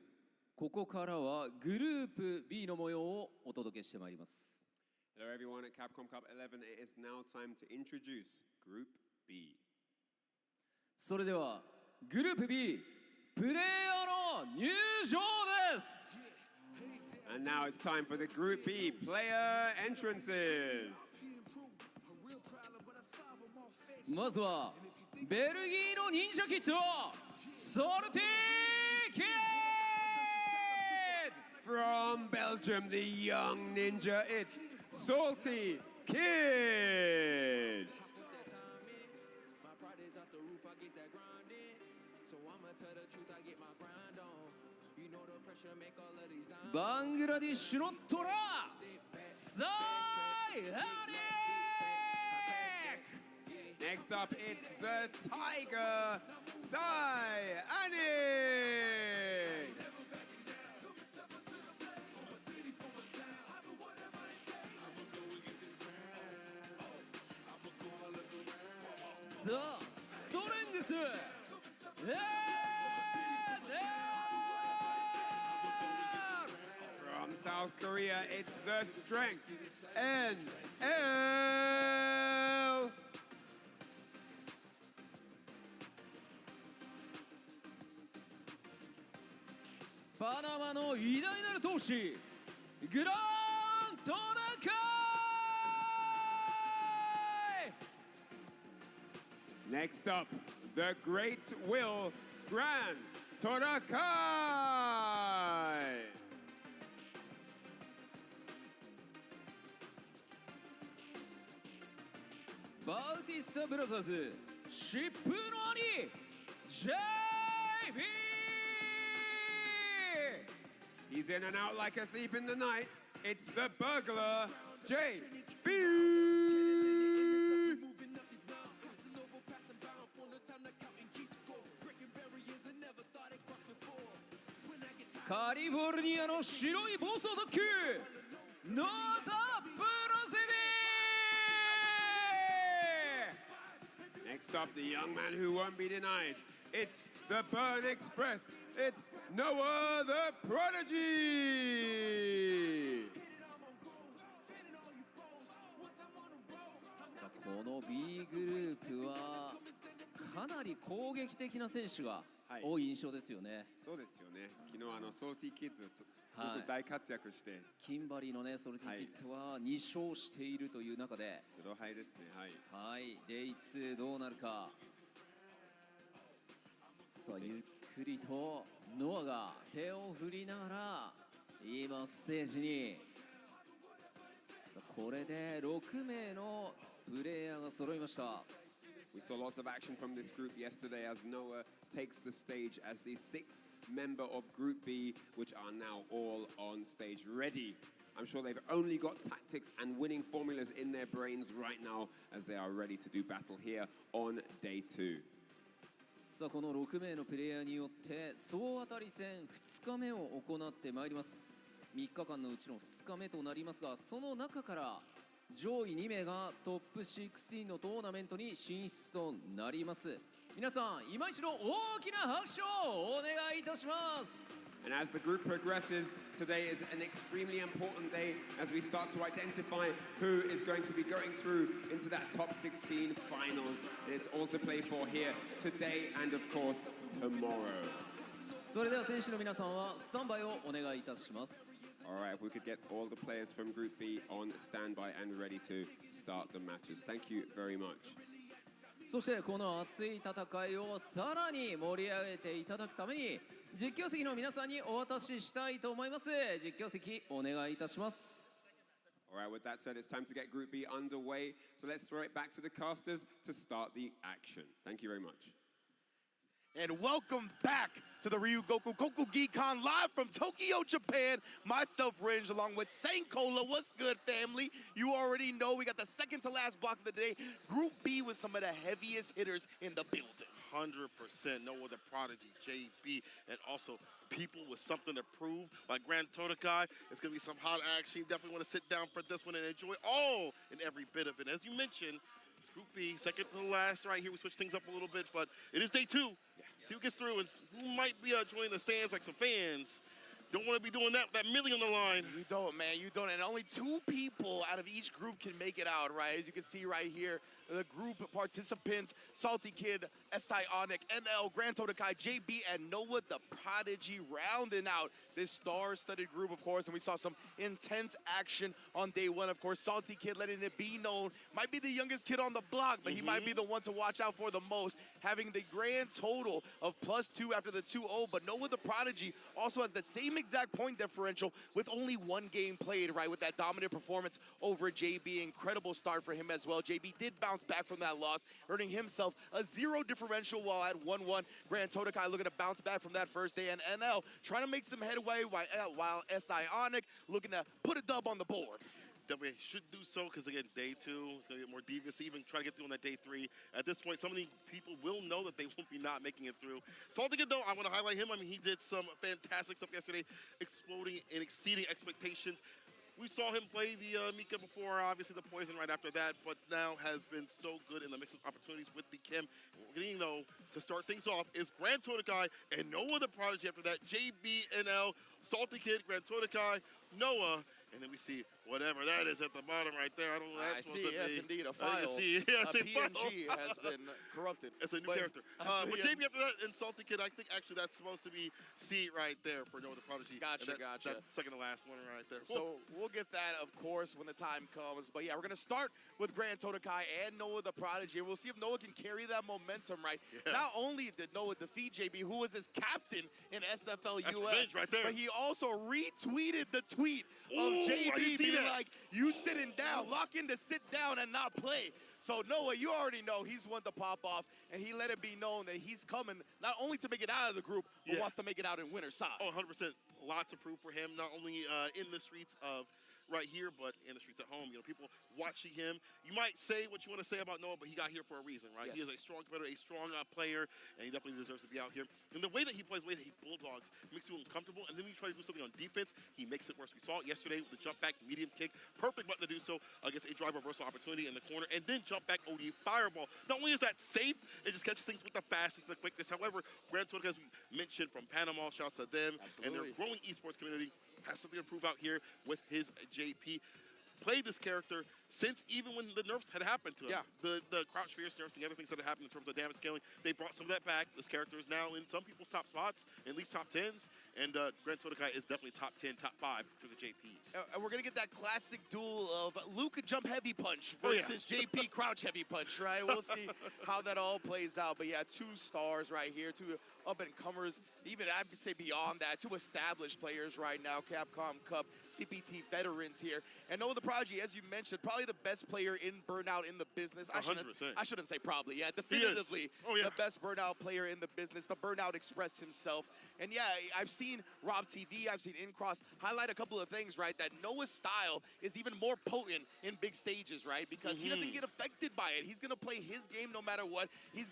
Speaker 7: ここからはグループ B の模様をお届けしてまいります。
Speaker 8: Hello everyone at Capcom Cup 11. It is now time to introduce Group B.
Speaker 7: それではグループ B プレイヤーの入場です。
Speaker 8: And now it's time for the Group B player entrances.
Speaker 7: まずはベルギーの忍者キッド、ソルティキッド
Speaker 8: From Belgium, the young ninja, it's Salty Kid.
Speaker 7: Bangladeshのトラ、サイハニック。
Speaker 8: Next up, it's the Tiger, Sai Anik.
Speaker 7: The Strength
Speaker 8: From South Korea, it's the Strength, NL.
Speaker 7: パナマの偉大なる闘士、グラントナカイ。
Speaker 8: Next up, the Great Will, Grand Torakai.
Speaker 7: Bautista Brothers、シップの兄、JB。
Speaker 8: He's in and out like a thief in the night. It's the burglar, JB.
Speaker 7: カリフォルニアの白い暴走特急、ノーザ・プロセ
Speaker 8: ディ。 Next up, the young man who won't be denied. It's the Burn Express. It's no other Prodigy.
Speaker 7: さあこの B グループはかなり攻撃的な選手が多い印象ですよね。
Speaker 8: そうですよね。昨日ソルティキッズずっと大活躍して、
Speaker 7: キンバリーのねソルティキッドは2勝しているという中で、
Speaker 8: ゼロ敗ですね。
Speaker 7: はい。デイ2どうなるか。さあゆっくりとノアが手を振りながら今ステージに。これで6名のプレイヤーが揃いました。
Speaker 8: We saw lots of action from this group yesterday as Noah takes the stage as the 6th member of Group B, which are now all on stage ready. I'm sure they've only got tactics and winning formulas in their brains right now as they are ready to do battle here on day 2.
Speaker 7: さあこの6名のプレイヤーによって総当たり戦2日目を行ってまいります。3日間のうちの2日目となりますが、その中から上位2名がトップ16のトーナメントに進出となります。皆さん今一度大きな拍手をお願いいたします。
Speaker 8: And as the group progresses, today is an extremely important day as we start to identify who is going to be going through into that top 16 finals. And it's all to play for here today and of course tomorrow.
Speaker 7: それでは選手の皆さんはスタンバイをお願いいたします。
Speaker 8: Alright, if we could get all the players from Group B on standby and ready to start the matches. Thank you very much.
Speaker 7: そしてこの熱い戦いをさらに盛り上げていただくために実況席の皆さんにお渡ししたいと思います。実況席お願いいたします。
Speaker 8: Alright, with that said, it's time to get Group B underway. So let's throw it back to the casters to start the action. Thank you very much.
Speaker 4: And welcome back to the Ryugoku Kokugikon live from Tokyo, Japan. Myself, Ringe, along with Sankola. What's good, family? You already know we got the second to last block of the day. Group B with some of the heaviest hitters in the building.
Speaker 1: 100%. No other Prodigy, JB, and also people with something to prove like Grand Torakai. It's going to be some hot action. You definitely want to sit down for this one and enjoy all and every bit of it. As you mentioned, it's Group B, second to last right here. We switched things up a little bit, but it is day 2. See who gets through and who might be joining the stands like some fans. Don't want to be doing that million on the line.
Speaker 4: You don't, man. You don't. And only 2 people out of each group can make it out, right? As you can see right here, the group participants, Salty Kid, Onic, NL, Grand Todokai, JB, and Noah the Prodigy rounding out this star-studded group, of course. And we saw some intense action on day 1. Of course, Salty Kid letting it be known. Might be the youngest kid on the block, but he might be the one to watch out for the most. Having the grand total of +2 after the 2-0. But Noah the Prodigy also has the same exact point differential with only 1 game played, right? With that dominant performance over JB. Incredible start for him as well. JB did bounce back from that loss, earning himself a 0 differential while at 1-1. Grand Todokai looking to bounce back from that first day, and NL trying to make some headway while Onic looking to put a dub on the board.
Speaker 1: Definitely should do so because, again, day 2 is going to get more devious. Even try to get through on that day 3. At this point, some of these people will know that they won't be not making it through. Salty Kid, though, I want to highlight him. I mean, he did some fantastic stuff yesterday, exploding and exceeding expectations. We saw him play the Mika before, obviously the Poison right after that, but now has been so good in the mix of opportunities with the Kim. What we're getting, though, to start things off is Grand Todokai and Noah the Prodigy after that. JBNL, Salty Kid, Grand Todokai, Noah, and then we see whatever that is at the bottom right there. I don't know what that's supposed to be.
Speaker 4: Yes, indeed, a file.
Speaker 1: Yes,
Speaker 4: a PNG has been corrupted.
Speaker 1: It's a new character. But JB after that and Salty Kid, I think actually that's supposed to be C right there for Noah the Prodigy.
Speaker 4: Gotcha.
Speaker 1: That second to last one right there.
Speaker 4: So we'll get that, of course, when the time comes. But yeah, we're going to start with Grand Todokai and Noah the Prodigy. And we'll see if Noah can carry that momentum, right? Yeah. Not only did Noah defeat JB, who was his captain in SFL US,
Speaker 1: right there.
Speaker 4: but he also retweeted the tweet of JB being like, you sitting down, lock in to sit down and not play. So Noah, you already know he's one to pop off, and he let it be known that he's coming not only to make it out of the group, but wants to make it out in winner's side.
Speaker 1: Oh, 100%. A lot to prove for him, not only in the streets of right here, but in the streets at home. You know, people watching him. You might say what you want to say about Noah, but he got here for a reason, right? Yes. He is a strong competitor, a strong player, and he definitely deserves to be out here. And the way that he plays, the way that he bulldogs, makes you uncomfortable. And then when you try to do something on defense, he makes it worse. We saw it yesterday with the jump back, medium kick. Perfect button to do so against a drive reversal opportunity in the corner. And then jump back OD fireball. Not only is that safe, it just catches things with the fastest and the quickness. However, Grand Todokai, as we mentioned, from Panama, shouts to them. Absolutely. And their growing esports community has something to prove out here with his JP. Played this character since even when the nerfs had happened to him. Yeah. The crouch fierce nerfs, the other things that had happened in terms of damage scaling, they brought some of that back. This character is now in some people's top spots, at least top 10s. And Grand Todokai is definitely top 10, top 5 for the JPs.
Speaker 4: And we're going to get that classic duel of Luca jump heavy punch versus JP crouch heavy punch, right? We'll see how that all plays out. But yeah, 2 stars right here, 2 up-and-comers, even I'd say beyond that, 2 established players right now, Capcom Cup, CPT veterans here. And Noah the Prodigy, as you mentioned, probably the best player in Burnout in the business.
Speaker 1: 100%.
Speaker 4: I shouldn't say probably, yeah, definitively the best Burnout player in the business, the Burnout Express himself. And yeah, I've seen Rob TV, I've seen Incross highlight a couple of things, right? That Noah's style is even more potent in big stages, right? Because he doesn't get affected by it. He's gonna play his game no matter what. He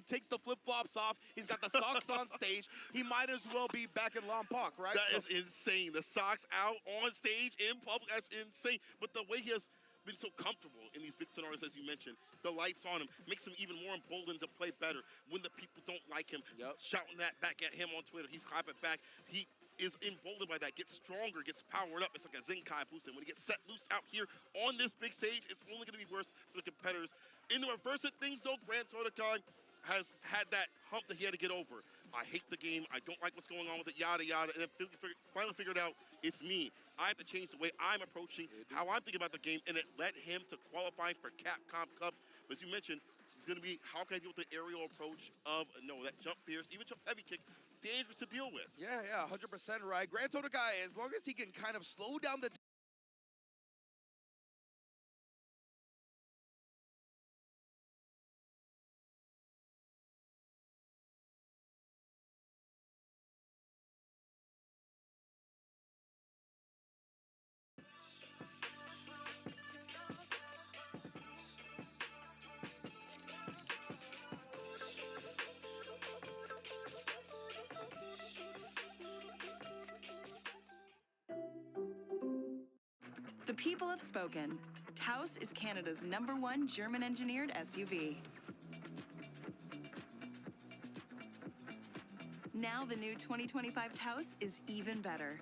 Speaker 4: takes the flip-flops off. He's got the socks on stage. He might as well be back in Lompoc, right?
Speaker 1: That is insane. The socks out on stage in public, that's insane. But the way he has been so comfortable in these big scenarios, as you mentioned, the lights on him makes him even more emboldened to play better. When the people don't like him, shouting that back at him on Twitter, he's clapping back. He is emboldened by that, gets stronger, gets powered up. It's like a Zenkai boost. And when he gets set loose out here on this big stage, it's only going to be worse for the competitors. In the reverse of things, though, Grand Todokai has had that hump that he had to get over. I hate the game. I don't like what's going on with it, yada, yada. And then finally figured out it's me. I have to change the way I'm approaching, how I'm thinking about the game, and it led him to qualifying for Capcom Cup. But as you mentioned, it's going to be how can I deal with the aerial approach of that jump fierce, even jump heavy kick, dangerous to deal with.
Speaker 4: Yeah, 100% right. Grand Todokai, as long as he can kind of slow down the
Speaker 10: The people have spoken. Taos is Canada's #1 German-engineered SUV. Now the new 2025 Taos is even better.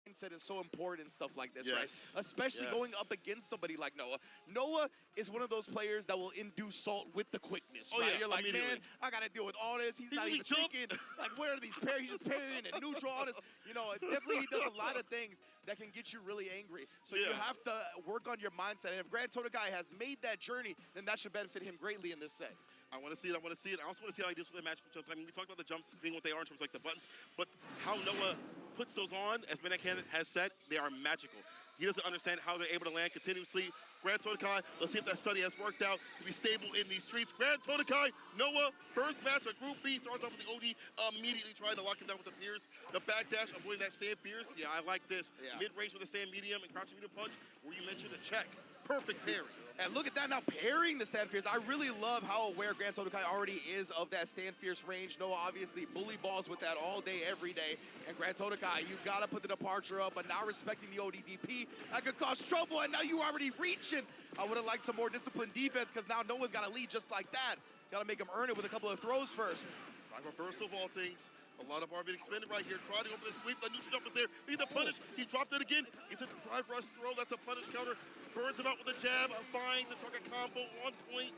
Speaker 4: Mindset is so important in stuff like this,
Speaker 1: Yes.
Speaker 4: right? Especially
Speaker 1: Yes.
Speaker 4: going up against somebody like Noah. Noah is one of those players that will induce Salt with the quickness,
Speaker 1: Oh,
Speaker 4: right?
Speaker 1: yeah,
Speaker 4: You're like,
Speaker 1: immediately.
Speaker 4: man, I gotta deal with all this. He's not
Speaker 1: really
Speaker 4: even thinking, like, where are these parries? He's just parrying and neutral, all this. You know, definitely he does a lot of things that can get you really angry. So you
Speaker 1: Yeah.
Speaker 4: have to work on your mindset. And if Grand Totokai has made that journey, then that should benefit him greatly in this set.
Speaker 1: I want to see it. I want to see it. I also want to see how he deals with the matchup jumps. I mean, we talked about the jumps being what they are in terms of like the buttons, but how Noah puts those on, as Manon has said, they are magical. He doesn't understand how they're able to land continuously. Grand Totokai, let's see if that study has worked out to be stable in these streets. Grand Totokai, Noah, first match of Group B, starts off with the OD, immediately trying to lock him down with the Pierce. The backdash, avoiding that stand Pierce. Yeah, I like this.
Speaker 4: Yeah.
Speaker 1: Mid-range with a stand medium and crouching medium punch, where you mentioned a check. Perfect parry.
Speaker 4: And look at that now, parrying the stand fierce. I really love how aware Grand Totokai already is of that stand fierce range. Noah obviously bully balls with that all day, every day. And Grand Totokai, you gotta put the departure up, but now respecting the ODDP, that could cause trouble, and now you already reaching. I would have liked some more disciplined defense, because now Noah's got to lead just like that. Got to make him earn it with a couple of throws first.
Speaker 1: Like reversal of all things. A lot of R being expended right here. Trying to go for the sweep. The neutral jump was there. Needs a punish. He dropped it again. Gets a drive rush throw. That's a punish counter. Burns him out with a jab. Finds the target combo on point.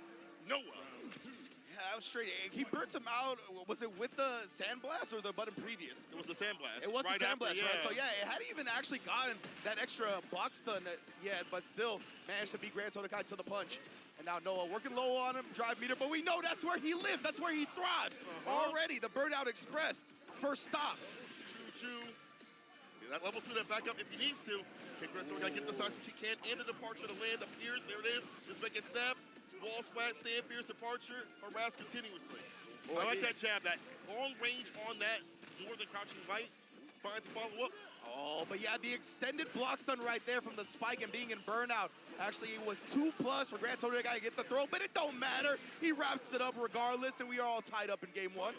Speaker 1: Noah.
Speaker 4: Yeah, that was straight. He burnt him out. Was it with the Sandblast or the button previous?
Speaker 1: It was the Sandblast.
Speaker 4: It was
Speaker 1: right
Speaker 4: the Sandblast,
Speaker 1: after,
Speaker 4: right? So yeah, it hadn't even actually gotten that extra box stun yet, but still managed to beat Grand Totokai to the punch. And now Noah working low on him, drive meter, but we know that's where he lived. That's where he thrives. Already, the Burnout Express, first stop.
Speaker 1: Choo-choo. Yeah, that level 2, that back up if he needs to. Can Grand Totokai get the size which he can, and the departure to land appears. There it is. Just make it snap. Wall splat, stand fierce, departure, harass continuously. I like that jab, that long range on that, more than crouching right. Finds the follow-up.
Speaker 4: Oh, but yeah, the extended block stun right there from the spike and being in burnout. Actually, it was 2+ for Grand Totokai to get the throw, but it don't matter. He wraps it up regardless, and we are all tied up in game 1.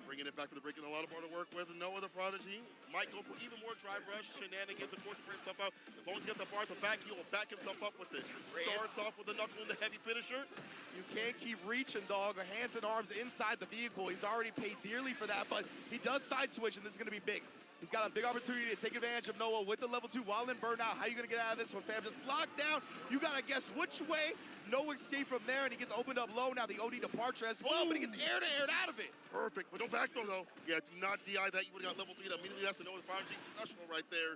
Speaker 1: Bringing it back to the break and a lot of more to work with. Noah the Prodigy might go for even more drive rush shenanigans, of course, to bring himself out. As long as he gets the bar at the back, he will back himself up with it. Starts off with the knuckle and the heavy finisher.
Speaker 4: You can't keep reaching, dog. Hands and arms inside the vehicle. He's already paid dearly for that, but he does side switch, and this is going to be big. He's got a big opportunity to take advantage of Noah with the level 2 while in burnout. How are you going to get out of this one, fam? Just locked down. You got to guess which way. No escape from there, and he gets opened up low. Now the OD departure as well, but he gets air-to-air out of it.
Speaker 1: Perfect, but don't back though. Yeah, do not DI that. You would have got level 3. Immediately that's the Noah's Prodigy special right there.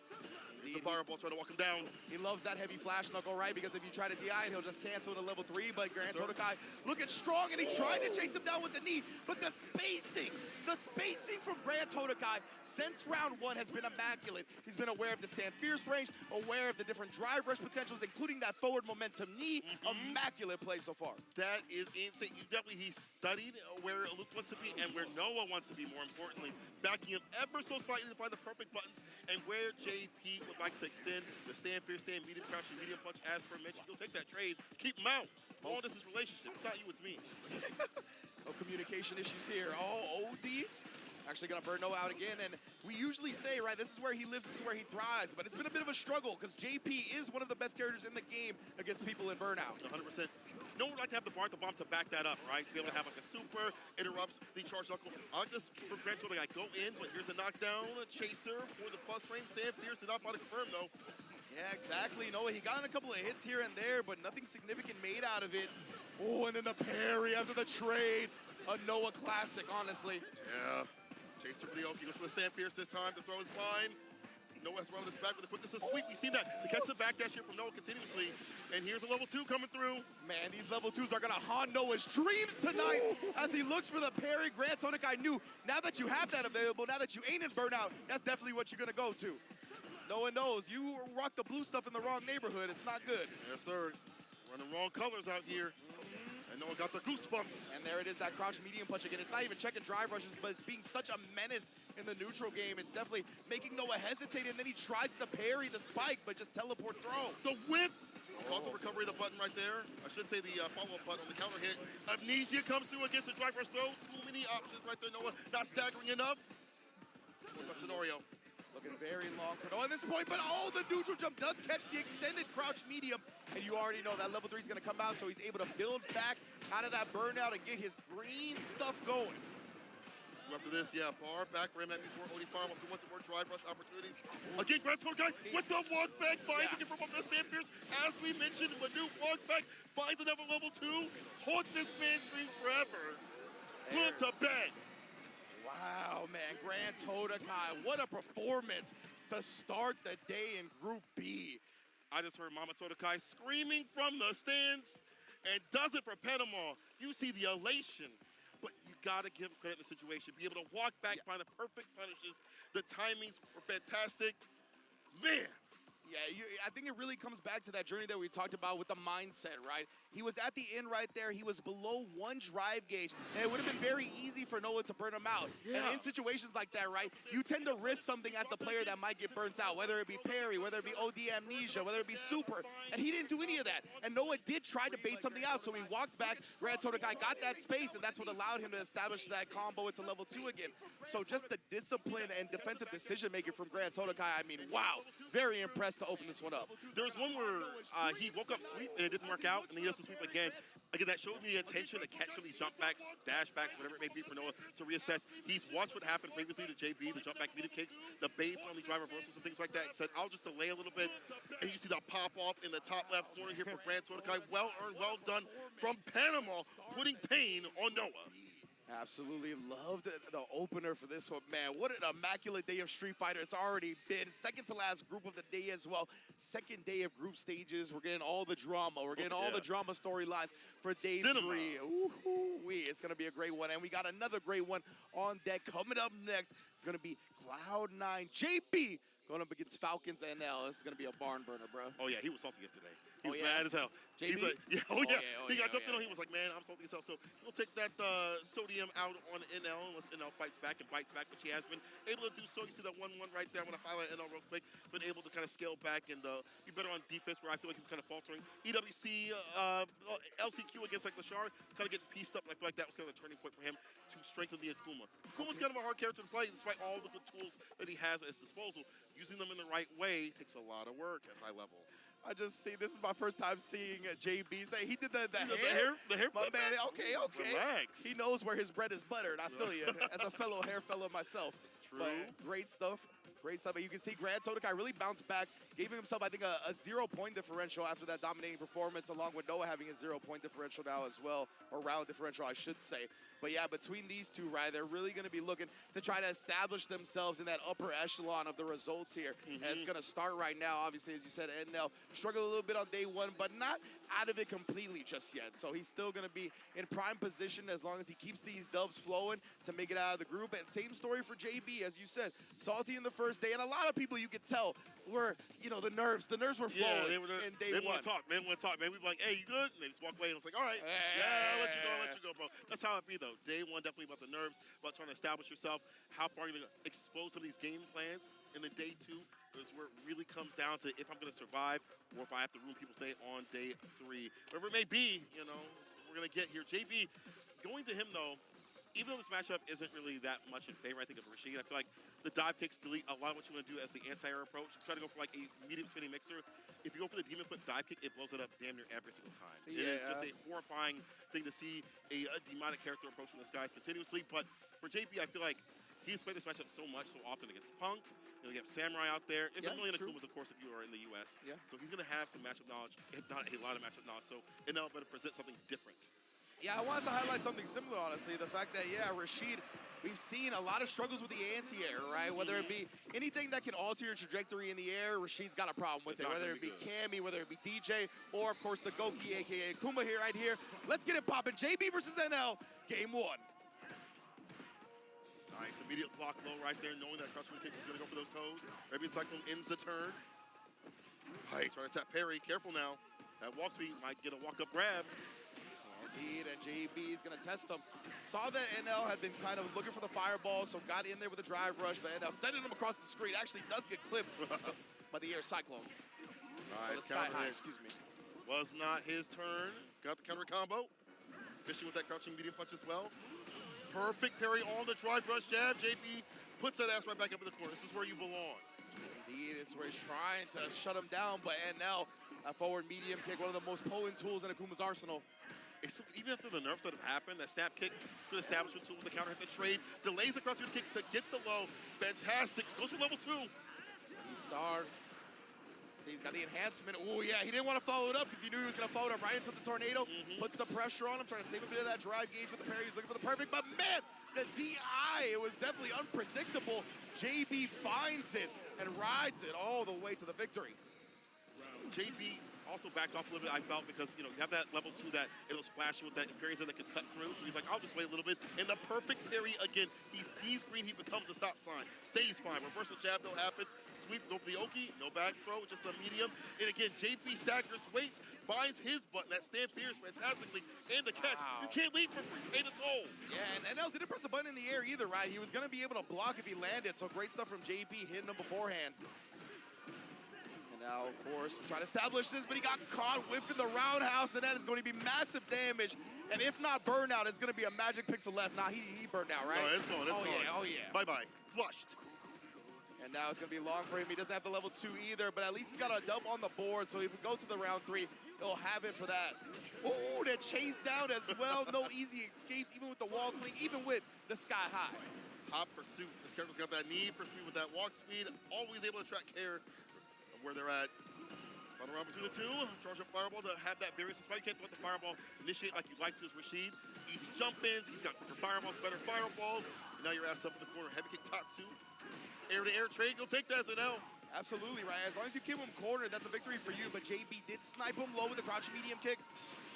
Speaker 1: The fireball trying to walk him down.
Speaker 4: He loves that heavy flash knuckle, right? Because if you try to DI, he'll just cancel to level 3. But Grand Totokai looking strong, and he tried to chase him down with the knee. But the spacing from Grand Totokai since round 1 has been immaculate. He's been aware of the stand fierce range, aware of the different drive rush potentials, including that forward momentum knee. Immaculate play so far.
Speaker 1: That is insane. He studied where Luke wants to be and where Noah wants to be, more importantly. Backing him ever so slightly to find the perfect buttons and where JP would like to extend the stand fierce, stand medium, crouching medium punch as per mentioned. You'll take that trade, keep him out. Long distance relationship. It's not you, it's me.
Speaker 4: No communication issues here. Oh, OD. Actually gonna burn Noah out again, and we usually say, right, this is where he lives, this is where he thrives, but it's been a bit of a struggle because JP is one of the best characters in the game against people in burnout.
Speaker 1: 100%. No one would like to have the bar at the bomb to back that up, right? Be able to have like a super, interrupts the charge knuckle. I like this for Grand Totokai. Go in, but here's a knockdown, a chaser for the plus frame. Stand fierce, did not body confirm though.
Speaker 4: Yeah, exactly. Noah, he got in a couple of hits here and there, but nothing significant made out of it. Oh, and then the parry after the trade. A Noah classic, honestly.
Speaker 1: Yeah. Chaser for the ult. He goes for the stand fierce this time. The throw is fine. Noah's running this back with the quickness to sweep. We've seen that. The catch the backdash here from Noah continuously. And here's a level 2 coming through.
Speaker 4: Man, these level 2s are going to haunt Noah's dreams tonight as he looks for the parry. Grand Totokai knew, now that you have that available, now that you ain't in burnout, that's definitely what you're going to go to. Noah knows you rock the blue stuff in the wrong neighborhood. It's not good.
Speaker 1: Yes, sir. Running wrong colors out here. And Noah got the goosebumps.
Speaker 4: And there it is, that crouch medium punch again. It's not even checking drive rushes, but it's being such a menace in the neutral game. It's definitely making Noah hesitate, and then he tries to parry the spike, but just teleport throw.
Speaker 1: The whip! Caught the recovery of the button right there. I should say the follow-up button on the counter hit. Amnesia comes through against the drive rush throw. Too many options right there, Noah. Not staggering enough. What's that scenario?
Speaker 4: Looking very long for Noah at this point, but the neutral jump does catch the extended crouch medium, and you already know that level 3 is going to come out, so he's able to build back out of that burnout and get his green stuff going.
Speaker 1: After this, yeah, far back rim at before Odie Farm. Who wants some more drive rush opportunities? Again, Grand Tokai with the walk back. Finds again from up the stand Pierce. As we mentioned, Manu walk back. Finds another level 2. Haunt this man's dreams forever. Put him to bed.
Speaker 4: Wow, man. Grand Tokai. What a performance to start the day in Group B.
Speaker 1: I just heard Mama Tokai screaming from the stands and does it for Panama. You see the elation. But you gotta give credit to the situation. Be able to walk back, find the perfect punishes. The timings were fantastic. Man.
Speaker 4: Yeah, I think it really comes back to that journey that we talked about with the mindset, right? He was at the end right there. He was below 1 drive gauge, and it would have been very easy for Noah to burn him out. Yeah. And in situations like that, right, you tend to risk something as the player that might get burnt out, whether it be parry, whether it be OD amnesia, whether it be super, and he didn't do any of that. And Noah did try to bait something out, so he walked back. Grand Tokai got that space, and that's what allowed him to establish that combo into level 2 again. So just the discipline and defensive decision-making from Grand Tokai, I mean, wow, very impressed to open this one up.
Speaker 1: There was one where he woke up sweep and it didn't work out, and then he does the sweep again. Again, that showed me the intention to catch some of these jump backs, dash backs, whatever it may be for Noah to reassess. He's watched what happened previously to JB, the jump back medium kicks, the baits on the drive reversals and things like that, and said, I'll just delay a little bit. And you see the pop off in the top left corner here for Grand Tokai. Well earned, well done from Panama, putting pain on Noah.
Speaker 4: Absolutely loved the opener for this one, man. What an immaculate day of Street Fighter it's already been. Second to last group of the day as well. Second day of group stages. We're getting all the drama. We're getting all the drama storylines for day 3. Ooh-wee. It's going to be a great one. And we got another great one on deck. Coming up next, it's going to be Cloud9 JP going up against Falcons NL. This is going to be a barn burner, bro.
Speaker 1: Oh, yeah, he was salty yesterday. He was mad as hell.
Speaker 4: JB?
Speaker 1: He's like, he got jumped in on. He was like, man, I'm salty as hell. So we'll take that sodium out on NL unless NL fights back and bites back, which he has been able to do so. You see that 1-1 right there. I want to highlight NL real quick. Been able to kind of scale back and be better on defense where I feel like he's kind of faltering. EWC, LCQ against like Lashar, kind of getting pieced up. And I feel like that was kind of a turning point for him to strengthen the Akuma. Akuma's kind of a hard character to play despite all the good tools that he has at his disposal. Using them in the right way takes a lot of work at high level.
Speaker 4: I just see, this is my first time seeing JB say he did the hair. My man, okay.
Speaker 1: Relax.
Speaker 4: He knows where his bread is buttered. I feel you, as a fellow hair fellow myself.
Speaker 1: True.
Speaker 4: But great stuff. Great stuff. And you can see Grand Tokai really bounced back, gave himself, I think, a 0-point differential after that dominating performance, along with Noah having a 0-point differential now as well, or round differential, I should say. But yeah, between these two, right, they're really going to be looking to try to establish themselves in that upper echelon of the results here. And it's going to start right now, obviously, as you said, NL struggled a little bit on day 1, but not out of it completely just yet. So he's still going to be in prime position as long as he keeps these dubs flowing to make it out of the group. And same story for JB, as you said, salty in the first day. And a lot of people, you could tell, were, the nerves were flowing in day 1.
Speaker 1: They want to talk, man. We be like, hey, you good? And they just walk away and it's like, all right, I'll let you go, bro. That's how it be, though. Day 1, definitely about the nerves, about trying to establish yourself. How far are you going to expose some of these game plans? In the day 2 is where it really comes down to if I'm going to survive or if I have to ruin people's day on day 3. Whatever it may be, we're going to get here. JB, going to him, though, even though this matchup isn't really that much in favor, I think, of Rashid, I feel like the dive kicks delete a lot of what you want to do as the anti-air approach. Just try to go for like a medium spinning mixer. If you go for the demon foot dive kick, it blows it up damn near every single time. It is just a horrifying thing to see a demonic character approaching the skies continuously. But for JP, I feel like he's played this matchup so much, so often against Punk. You have Samurai out there. It's a million Akumas, of course, if you are in the U.S. So he's going to have some matchup knowledge, if not a lot of matchup knowledge. So NL better present something different.
Speaker 4: Yeah, I wanted to highlight something similar, honestly. The fact that, Rashid, we've seen a lot of struggles with the anti-air, right? Whether it be anything that can alter your trajectory in the air, Rashid's got a problem with it. Whether it be Cammy, whether it be DJ, or, of course, the Goki, a.k.a. Kuma here, right here. Let's get it popping. JB versus NL, game 1.
Speaker 1: Nice, immediate block low right there, knowing that crouching kick is going to go for those toes. Maybe Cyclone ends the turn. Right, trying to tap parry. Careful now. That walk speed might get a walk-up grab.
Speaker 4: Indeed, and JB is going to test them. Saw that NL had been kind of looking for the fireball, so got in there with a drive rush, but NL sending him across the screen. Actually does get clipped by the air Cyclone.
Speaker 1: Nice,
Speaker 4: Sky High, excuse me.
Speaker 1: Was not his turn. Got the counter combo. Fishing with that crouching medium punch as well. Perfect parry on the drive rush jab. JP puts that ass right back up in the corner. This is where you belong.
Speaker 4: Indeed, this is where he's trying to shut him down, but NL, that forward medium kick, one of the most potent tools in Akuma's arsenal.
Speaker 1: even after the nerfs that have happened, that snap kick, good establishment tool with the counter hit the trade, delays the cross kick to get the low. Fantastic. Goes for level 2.
Speaker 4: Isar. See, he's got the enhancement. Oh, yeah, he didn't want to follow it up because he knew he was going to follow it up right into the tornado. Puts the pressure on him, trying to save a bit of that drive gauge with the parry. He's looking for the perfect, but man, the DI, it was definitely unpredictable. JB finds it and rides it all the way to the victory.
Speaker 1: JB also backed off a little bit, I felt, because, you know, you have that level 2 that it'll splash you with that parries that can cut through. So he's like, I'll just wait a little bit. And the perfect parry again. He sees green, he becomes a stop sign. Stays fine. Reversal jab, though, happens. Sweep, go for the Oki. No back throw, just a medium. And again, JB staggers, waits, finds his button. That stand pierce fantastically. And the catch. Wow. You can't leave for free. Pay the toll.
Speaker 4: Yeah, and NL didn't press a button in the air either, right? He was going to be able to block if he landed. So great stuff from JB hitting him beforehand. Now, of course, trying to establish this, but he got caught whiffing the roundhouse, and that is going to be massive damage. And if not burnout, it's going to be a magic pixel left. Nah, he burned out, right?
Speaker 1: No, it's gone, it's gone.
Speaker 4: Yeah, oh, yeah.
Speaker 1: Bye-bye. Flushed.
Speaker 4: And now it's going to be long for him. He doesn't have the level 2 either, but at least he's got a dub on the board, so if we go to the round 3, he'll have it for that. Oh, that chase down as well. No easy escapes, even with the wall clean, even with the sky high.
Speaker 1: Hot pursuit. This character's got that need for speed with that walk speed. Always able to track care where they're at. Final round between the two. Charge up fireball to have that barrier. That's why you can't let the fireball initiate like you like to as Rashid. Easy jump-ins. He's got quicker fireballs, better fireballs. And now you're ass up in the corner. Heavy kick Tatsu. Air-to-air trade. You'll take that as an L.
Speaker 4: Absolutely, right. As long as you keep him cornered, that's a victory for you. But JB did snipe him low with the crouching medium kick.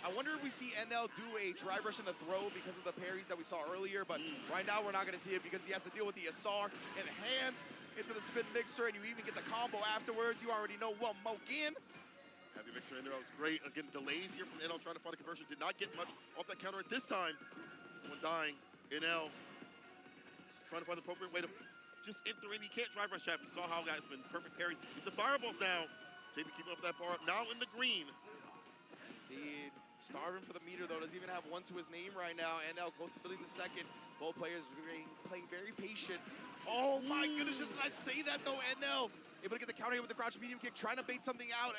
Speaker 4: I wonder if we see NL do a drive rush and a throw because of the parries that we saw earlier. But right now, we're not going to see it because he has to deal with the SR enhanced into the spin mixer, and you even get the combo afterwards. You already know what Mokin.
Speaker 1: Heavy mixer in there. That was great. Again, delays here from NL trying to find a conversion. Did not get much off that counter at this time. Someone dying. NL trying to find the appropriate way to just enter in. He can't drive rush trap. We saw how guys been perfect parries. Get the fireballs down. JB keeping up that bar. Now in the green.
Speaker 4: Indeed. Starving for the meter, though. Doesn't even have one to his name right now. NL close to filling the second. Both players playing very patient. Oh, my goodness. Just I say that, though, NL able to get the counter here with the crouch medium kick, trying to bait something out.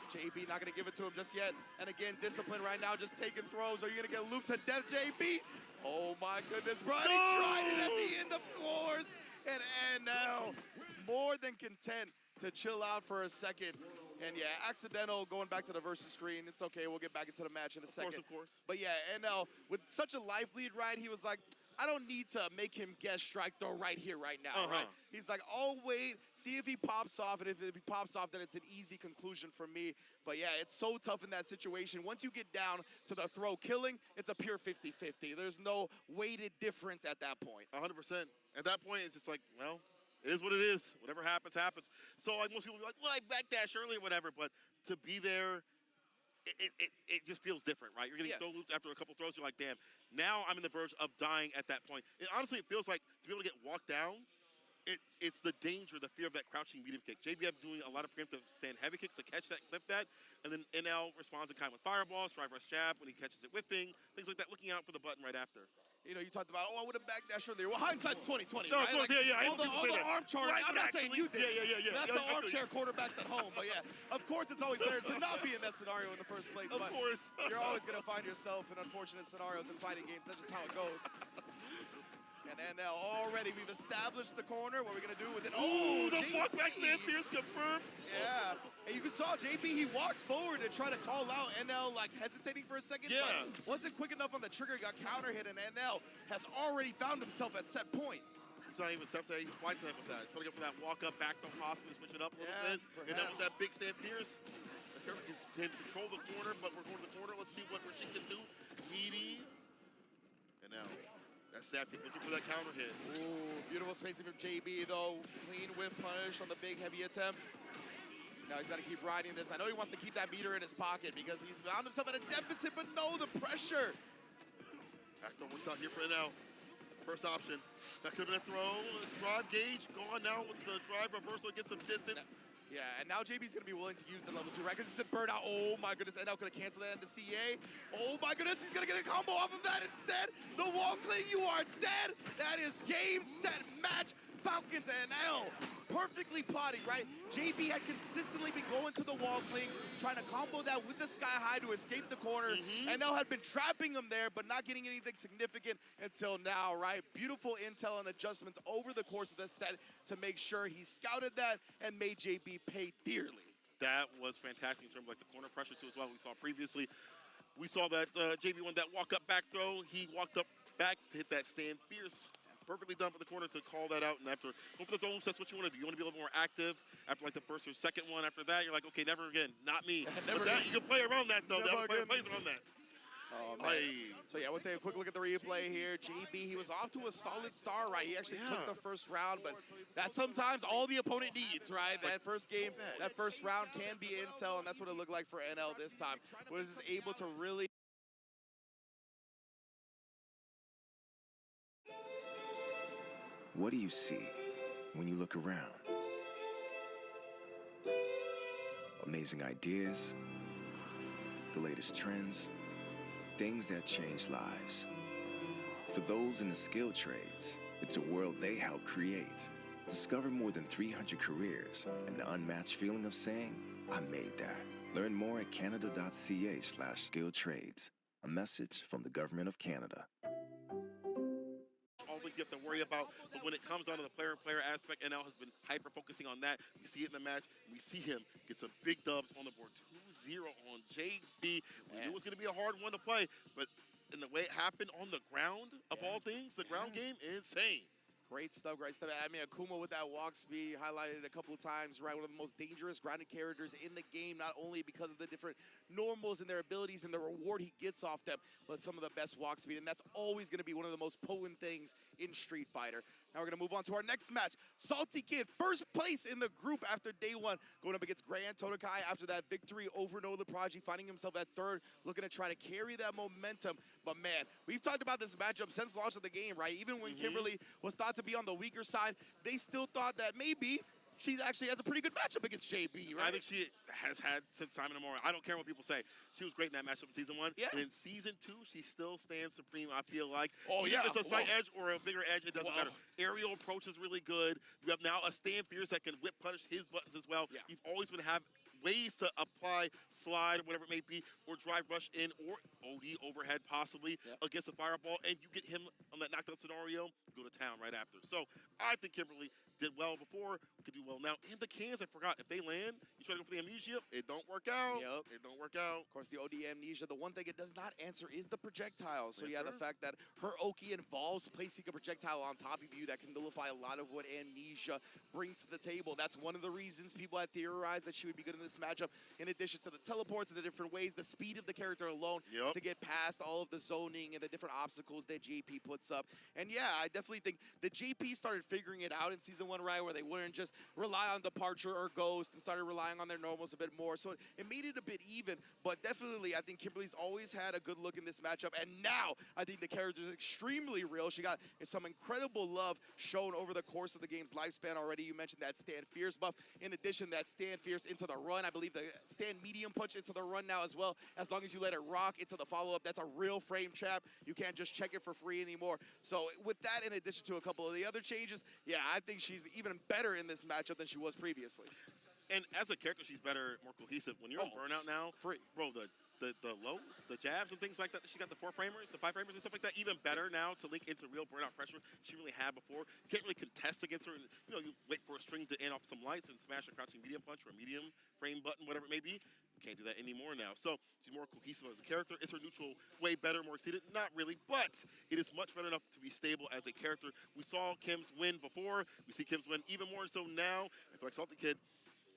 Speaker 4: JB not going to give it to him just yet. And again, discipline right now, just taking throws. Are you going to get looped to death, JB? Oh, my goodness, bro. He tried it at the end of floors. And NL more than content to chill out for a second. And yeah, accidental going back to the versus screen. It's okay, we'll get back into the match in a second.
Speaker 1: Of course.
Speaker 4: But yeah, NL, with such a life lead, right, he was like, I don't need to make him guess strike throw right here, right now, right? He's like, I'll wait, see if he pops off, and if he pops off, then it's an easy conclusion for me. But yeah, it's so tough in that situation. Once you get down to the throw killing, it's a pure 50-50. There's no weighted difference at that point.
Speaker 1: 100%. At that point, it's just like, well, it is what it is. Whatever happens, happens. So like most people be like, well, I backdash early or whatever, but to be there, it just feels different, right? You're getting so looped after a couple throws, you're like, damn, now I'm in the verge of dying at that point. And honestly, it feels like to be able to get walked down, it's the danger, the fear of that crouching medium kick. JBF doing a lot of preemptive stand heavy kicks to catch that, clip that, and then NL responds in kind with fireballs, drive rush jab when he catches it whipping, things like that, looking out for the button right after.
Speaker 4: You know, you talked about, oh, I would have backdashed earlier. Well, hindsight's 20/20,
Speaker 1: no,
Speaker 4: right?
Speaker 1: Of course,
Speaker 4: like,
Speaker 1: yeah.
Speaker 4: All the armchair,
Speaker 1: right,
Speaker 4: I'm not saying you did.
Speaker 1: Yeah.
Speaker 4: That's the armchair quarterbacks at home. But yeah, of course, it's always better to not be in that scenario in the first place.
Speaker 1: Of course.
Speaker 4: You're always going to find yourself in unfortunate scenarios in fighting games. That's just how it goes. And now already we've established the corner. What are we going to do with it?
Speaker 1: Oh, the walk back stand pierce confirmed.
Speaker 4: Yeah. And you saw JB, he walked forward to try to call out NL, like hesitating for a second.
Speaker 1: Yeah.
Speaker 4: But wasn't quick enough on the trigger, got counter hit, and NL has already found himself at set point.
Speaker 1: He's not even set, he's flight time with that. Trying to get for that walk up, back to possibly switch it up a little bit.
Speaker 4: Perhaps.
Speaker 1: And then with that big stand pierce, can control the corner, but we're going to the corner. Let's see what Rashid can do. Meaty. And now. That's Sappy looking for that counter hit.
Speaker 4: Ooh, beautiful spacing from JB, though. Clean whip punish on the big heavy attempt. Now he's got to keep riding this. I know he wants to keep that meter in his pocket because he's found himself at a deficit, but no, the pressure.
Speaker 1: Actor works out here for now. First option. That could have been a throw. Drive gauge gone now with the drive reversal to get some distance.
Speaker 4: Yeah, and now JB's going to be willing to use the level 2, right? Because it's a burnout. Oh, my goodness. NL could have canceled that into CA. Oh, my goodness. He's going to get a combo off of that instead. The wall cling, you are dead. That is game, set, match. Falcons and L. Perfectly plotting, right? JB had consistently been going to the wall cling, trying to combo that with the sky high to escape the corner. NL had been trapping him there, but not getting anything significant until now, right? Beautiful intel and adjustments over the course of the set to make sure he scouted that and made JB pay dearly.
Speaker 1: That was fantastic in terms of like the corner pressure too as well. We saw previously. We saw that JB won that walk-up back throw. He walked up back to hit that stand fierce. Perfectly done for the corner to call that out. And after open the throw, that's what you want to do. You want to be a little more active. After like the first or second one, after that, you're like, okay, never again, not me.
Speaker 4: Never
Speaker 1: but that, you can play around that though.
Speaker 4: Never
Speaker 1: That player plays around that.
Speaker 4: Oh, man. So yeah, we'll take a quick look at the replay here. JB, he was off to a solid start, right? He actually took the first round, but that's sometimes all the opponent needs, right? That first game, that first round can be intel, and that's what it looked like for NL this time. Was able to really.
Speaker 11: What do you see when you look around? Amazing ideas, the latest trends, things that change lives. For those in the skilled trades, it's a world they help create. Discover more than 300 careers and the unmatched feeling of saying, I made that. Learn more at canada.ca/skilled-trades. A message from the Government of Canada.
Speaker 1: All things you have to worry about, but when it comes down to the player aspect, NL has been hyper-focusing on that. We see it in the match. We see him get some big dubs on the board. 2-0 on JB. We knew it was going to be a hard one to play, but in the way it happened on the ground, of all things, the ground game, insane.
Speaker 4: Great stuff, great stuff. I mean, Akuma with that walk speed, highlighted a couple of times, right? One of the most dangerous grounded characters in the game, not only because of the different normals and their abilities and the reward he gets off them, but some of the best walk speed, and that's always going to be one of the most potent things in Street Fighter. Now we're going to move on to our next match. Salty Kid, first place in the group after day one, going up against Grand Todokai after that victory over Noah the Prodigy, finding himself at third, looking to try to carry that momentum. But man, we've talked about this matchup since launch of the game, right? Even when Kimberly was thought to be on the weaker side, they still thought that maybe she actually has a pretty good matchup against JB, right?
Speaker 1: I think she has had since Simon Amora. I don't care what people say. She was great in that matchup in Season 1. Yeah. And in Season 2, she still stands supreme, I feel like.
Speaker 4: Oh,
Speaker 1: even
Speaker 4: yeah.
Speaker 1: if it's a slight edge or a bigger edge, it doesn't matter. Aerial approach is really good. You have now a stand fierce that can whip punish his buttons as well. Yeah. You've always been have ways to apply slide, whatever it may be, or drive rush in, or OD overhead possibly against a fireball, and you get him on that knockdown scenario, go to town right after. So I think Kimberly did well before, could do well now. And the cans, I forgot, if they land, you try to go for the amnesia, it don't work out. It don't work out.
Speaker 4: Of course, the OD amnesia, the one thing it does not answer is the projectile. So the fact that her Oki involves placing a projectile on top of you that can nullify a lot of what amnesia brings to the table. That's one of the reasons people had theorized that she would be good in this matchup, in addition to the teleports and the different ways, the speed of the character alone to get past all of the zoning and the different obstacles that JP puts up. And yeah, I definitely think that JP started figuring it out in Season 1, right, where they wouldn't just rely on Departure or Ghost and started relying on their normals a bit more. So it made it a bit even, but definitely I think Kimberly's always had a good look in this matchup, and now I think the character is extremely real. She got some incredible love shown over the course of the game's lifespan already. You mentioned that Stand Fierce buff. In addition, that Stand Fierce into the run. I believe the Stand Medium punch into the run now as well. As long as you let it rock into the follow-up, that's a real frame trap. You can't just check it for free anymore. So with that, in addition to a couple of the other changes, yeah, I think she's even better in this matchup than she was previously.
Speaker 1: And as a character, she's better, more cohesive. When you're in Burnout now, bro, the lows, the jabs and things like that, she got the 4-framers, the 5-framers and stuff like that, even better now to link into real Burnout pressure she really had before. You can't really contest against her. And, you know, you wait for a string to end off some lights and smash a crouching medium punch or a medium frame button, whatever it may be. You can't do that anymore now. So she's more cohesive as a character. Is her neutral way better, more exceeded? Not really, but it is much better enough to be stable as a character. We saw Kim's win before. We see Kim's win even more so now. I feel like Salty Kid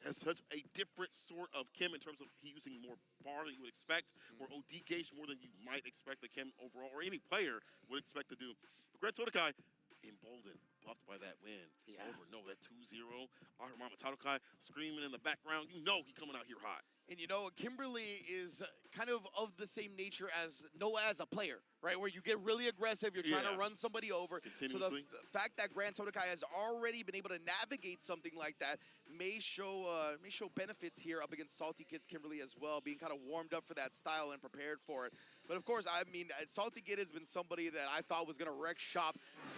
Speaker 1: has such a different sort of Kim in terms of he using more bar than you would expect, more OD gauge more than you might expect the Kim overall, or any player would expect to do. But Grand Todokai, emboldened, buffed by that win. Over, no, that 2-0. Our Mama Todokai screaming in the background. You know he coming out here hot.
Speaker 4: And you know, Kimberly is kind of the same nature as Noah as a player, right? Where you get really aggressive, you're trying to run somebody over. So the fact that Grand Todokai has already been able to navigate something like that may show benefits here up against Salty Kid's Kimberly as well, being kind of warmed up for that style and prepared for it. But of course, I mean, Salty Kid has been somebody that I thought was going to wreck shop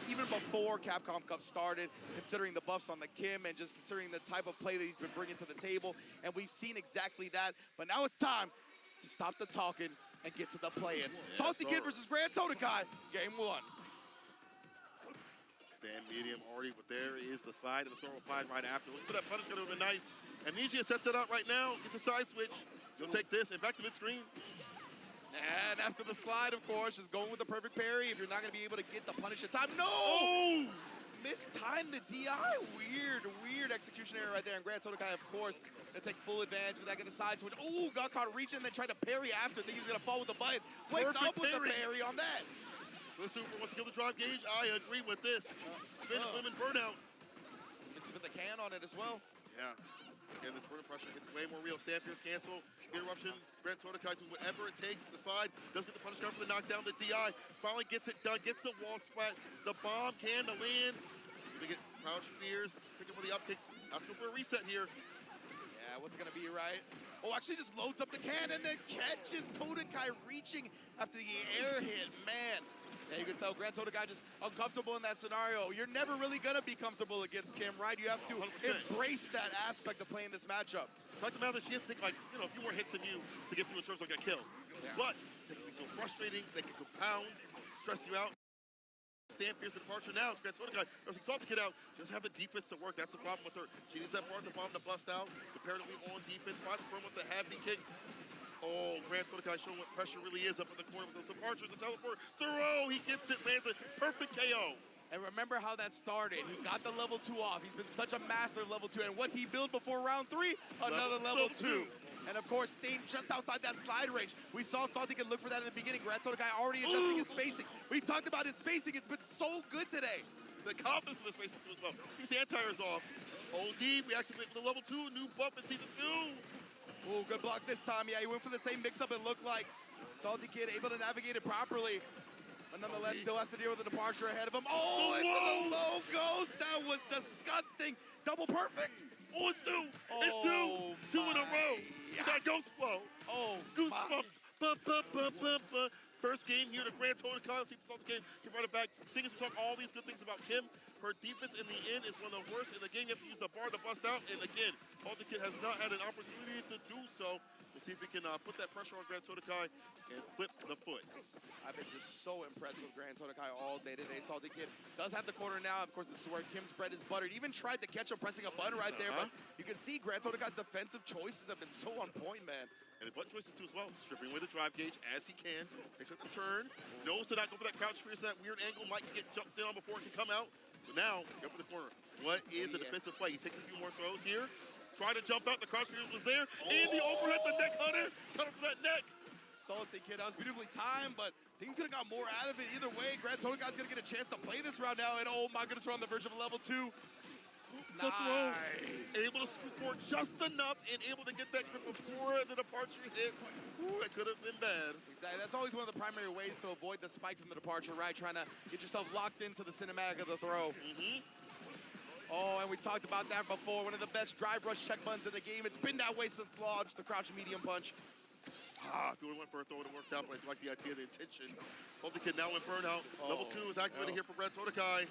Speaker 4: even before Capcom Cup started, considering the buffs on the Kim and just considering the type of play that he's been bringing to the table. And we've seen exactly that. But now it's time to stop the talking and get to the play-in. Salty Kid versus Grand Todokai, game 1.
Speaker 1: Stand medium already, but there is the side and the throw applied right after. Look for that punish, gonna be nice. Amnesia sets it up right now, gets a side switch. He'll take this and back to mid-screen.
Speaker 4: And after the slide, of course, is going with the perfect parry. If you're not going to be able to get the punish in time. No!
Speaker 1: Oh!
Speaker 4: Mistimed the DI. Weird execution error right there. And Grand Todokai, of course, going to take full advantage of that, get the side switch. Oh, got caught reaching and then tried to parry after. Thinking he's going to fall with the button. Wakes up with the parry on that.
Speaker 1: The Super wants to kill the drive gauge. I agree with this. Spin women burnout.
Speaker 4: And spin the can on it as well.
Speaker 1: Yeah. And this burning pressure gets way more real. Stand Fierce cancel. Interruption. Grand Todokai doing whatever it takes. The side does get the punish down for the knockdown. The DI finally gets it done. Gets the wall splat. The bomb can to land. Gonna get Crouch Spears. Pick up for the up kicks. Let's go for a reset here.
Speaker 4: Yeah, what's it gonna be, right? Oh, actually just loads up the can and then catches Todokai reaching after the air hit. Man. Yeah, you can tell Grand Todokai just uncomfortable in that scenario. You're never really gonna be comfortable against Kim, right? You have to 100%. Embrace that aspect of playing this matchup.
Speaker 1: Like the matter that she has to take like, you know, a few more hits than you to get through in terms of like a kill. Yeah. But they can be so frustrating, they can compound, stress you out. Stand Fierce departure now. Grand Todokai does Salty Kid out. Doesn't have the defense to work. That's the problem with her. She needs that part of the bomb to bust out. Comparatively on defense. Finds firm with the heavy kick. Oh, Grand Todokai showing what pressure really is up in the corner with some archers. The teleport throw. He gets it, lands a perfect KO.
Speaker 4: And remember how that started. He got the level 2 off. He's been such a master of level 2. And what he built before round 3, another level 2. And of course, staying just outside that slide range. We saw Salty Kid look for that in the beginning. Grand Todokai already adjusting his spacing. We talked about his spacing. It's been so good today.
Speaker 1: The confidence in the spacing too as well. These anti-airs off. OD, we activate for the level 2. New buff in season 2.
Speaker 4: Oh, good block this time. Yeah, he went for the same mix-up, it looked like. Salty Kid able to navigate it properly. But nonetheless, still has to deal with the departure ahead of him. Oh, into the low ghost. That was disgusting. Double perfect.
Speaker 1: Oh, it's 2. It's 2. 2 in a row. You got ghost flow.
Speaker 4: Oh,
Speaker 1: goosebumps. First game here to Grand Todokai. See if Salty Kid can run it back. Thing is, we talk all these good things about Kim. Her defense in the end is one of the worst in the game. You have to use the bar to bust out. And again, Salty Kid has not had an opportunity to do so. We'll see if we can put that pressure on Grand Todokai and flip the foot.
Speaker 4: I've been just so impressed with Grand Todokai all day today. Salty Kid does have the corner now. Of course, this is where Kim's bread is buttered. Even tried to catch him pressing a button right there, but you can see Grand Todokai's defensive choices have been so on point, man.
Speaker 1: And the button choices too as well. Stripping away the drive gauge as he can. Takes up the turn. Knows to not go for that crouch spear, so that weird angle might get jumped in on before it can come out. But now, go for the corner. What is the defensive play? He takes a few more throws here. Try to jump out. The crouch spear was there. And the overhead, the neck hunter. Cut him for that neck.
Speaker 4: Salty Kid, that was beautifully timed, but he could have got more out of it either way. Grand Todokai's going to get a chance to play this round now, and oh my goodness, we're on the verge of a level 2.
Speaker 1: Nice. Able to scoop forward just enough and able to get that grip before the departure hit. Ooh, that could have been bad.
Speaker 4: Exactly. That's always one of the primary ways to avoid the spike from the departure, right? Trying to get yourself locked into the cinematic of the throw. Oh, and we talked about that before. One of the best drive rush check buttons in the game. It's been that way since launch, the crouch medium punch.
Speaker 1: If you would have went for a throw, it would have worked out, but I like the idea, the intention. Salty Kid now in burnout. Level 2 is activated here for Grand Todokai.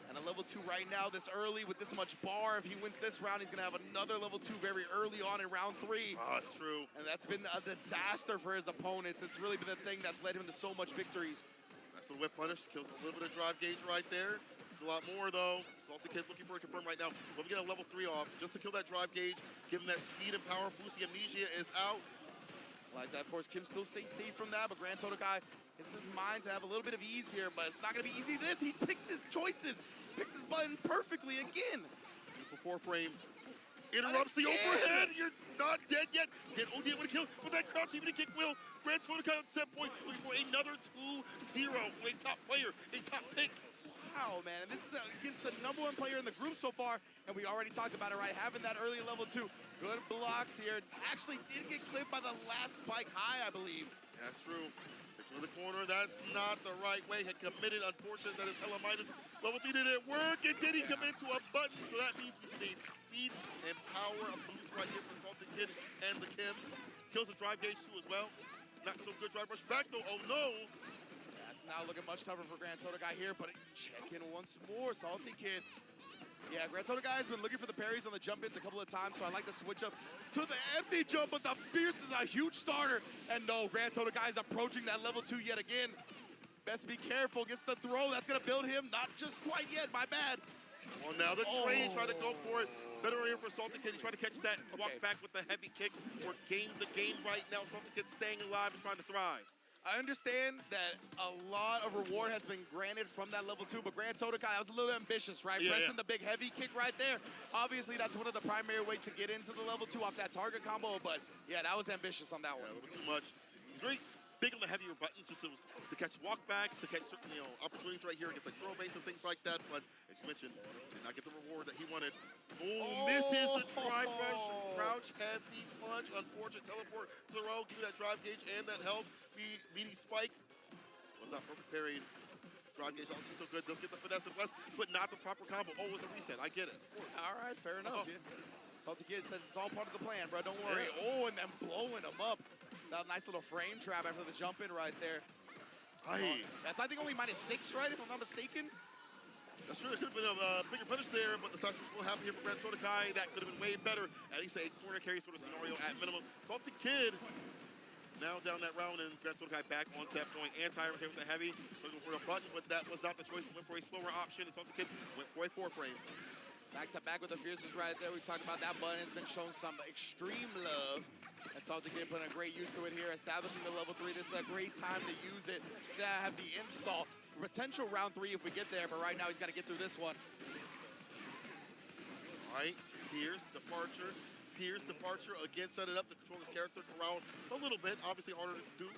Speaker 4: And a level 2 right now, this early with this much bar. If he wins this round, he's going to have another level 2 very early on in round 3.
Speaker 1: That's true.
Speaker 4: And that's been a disaster for his opponents. It's really been the thing that's led him to so much victories.
Speaker 1: That's the whip punish. Kills a little bit of drive gauge right there. There's a lot more, though. Salty Kid looking for a confirm right now. Let me get a level 3 off just to kill that drive gauge. Give him that speed and power boost. The Amnesia is out.
Speaker 4: Like that, of course, Kim still stays safe from that, but Grand Todokai, it's his mind to have a little bit of ease here, but it's not going to be easy. He picks his choices, picks his button perfectly again.
Speaker 1: Beautiful 4-frame. Interrupts the overhead. You're not dead yet. Get OD with a kill with that crouch, even a kick will. Grand Todokai on set point, looking for another 2-0 for a top player, a top pick.
Speaker 4: Wow, man. And this is against the #1 player in the group so far. And we already talked about it, right? Having that early level 2. Good blocks here. Actually did get clipped by the last spike high, I believe.
Speaker 1: That's true. To the corner, that's not the right way. Had committed, unfortunate that his Helamitis level 3 didn't work. It did, he committed to a button, so that means we see the speed and power of boost right here for Salted Kid and the Kim. Kills the drive gauge too as well. Not so good drive rush back though, oh no.
Speaker 4: That's now looking much tougher for Grand Soda Guy here, but check in once more, Salty Kid. Yeah, Grand Soda Guy has been looking for the parries on the jump-ins a couple of times, so I like to switch up to the empty jump, but the Fierce is a huge starter. And no, Grand Soda Guy is approaching that level 2 yet again. Best be careful, gets the throw, that's gonna build him. Not just quite yet, my bad.
Speaker 1: Well, now the train tried to go for it. Better area for Salty Kid. He tried to catch that, walk back with the heavy kick, or game the game right now. Salty Kid staying alive and trying to thrive.
Speaker 4: I understand that a lot of reward has been granted from that level 2, but Grand Soda Kai, that was a little ambitious, right? Pressing the big heavy kick right there. Obviously, that's one of the primary ways to get into the level 2 off that target combo, but yeah, that was ambitious on that one.
Speaker 1: A little bit too much. He's very big on the heavier buttons, just to catch walkbacks, to catch certain, opportunities right here against like throw base and things like that, but as you mentioned, did not get the reward that he wanted. Oh, misses the drive rush. Crouch heavy punch, unfortunate teleport throw, give you that drive gauge and that health. Meaty spike. Was not perfect parried. Drive gauge, all so good. Does get the finesse and bless, but not the proper combo. Oh, it's a reset. I get it.
Speaker 4: All right, fair enough. Yeah. Salty Kid says it's all part of the plan, bro. Don't worry. Yeah. Oh, and then blowing him up. That nice little frame trap after the jump in right there. That's, I think, only -6, right? If I'm not mistaken.
Speaker 1: That's true. It could have been a bigger punish there, but the Sasha will happen here for Grand Soda Kai. That could have been way better. At least a corner carry sort of scenario at minimum. Salty Kid. Now down that round, and Grand Soda Guy back on set point. Anti-Iris here with the heavy. Looking for a button, but that was not the choice. Went for a slower option. And Salty Kid went for a 4-frame.
Speaker 4: Back to back with the Fierces right there. We talked about that button. It's been shown some extreme love. And Salty Kid putting a great use to it here. Establishing the level 3. This is a great time to use it. To have the install. Potential round 3 if we get there, but right now he's got to get through this one.
Speaker 1: All right, Pierce, departure. Pierce departure, again set it up to control his character around a little bit, obviously harder to do.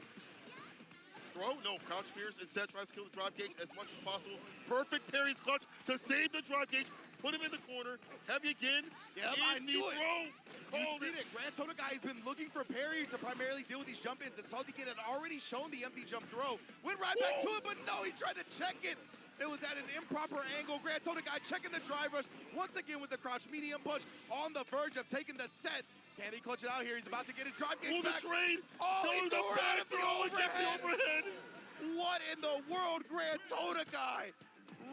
Speaker 1: Throw, no, crouch Pierce, instead tries to kill the drive gauge as much as possible. Perfect parries clutch to save the drive gauge, put him in the corner, heavy again,
Speaker 4: I knew it.
Speaker 1: Throw.
Speaker 4: You seen it, Grand Soda Guy has been looking for parries to primarily deal with these jump-ins, and Salty Kid had already shown the empty jump throw. Went right back to it, but no, he tried to check it. It was at an improper angle. Grand Soda Guy checking the drive rush once again with the crouch medium punch on the verge of taking the set. Can he clutch it out here? He's about to get his drive gauge back.
Speaker 1: The trade.
Speaker 4: Oh, he threw it out of the
Speaker 1: overhead.
Speaker 4: What in the world, Grand Soda Guy?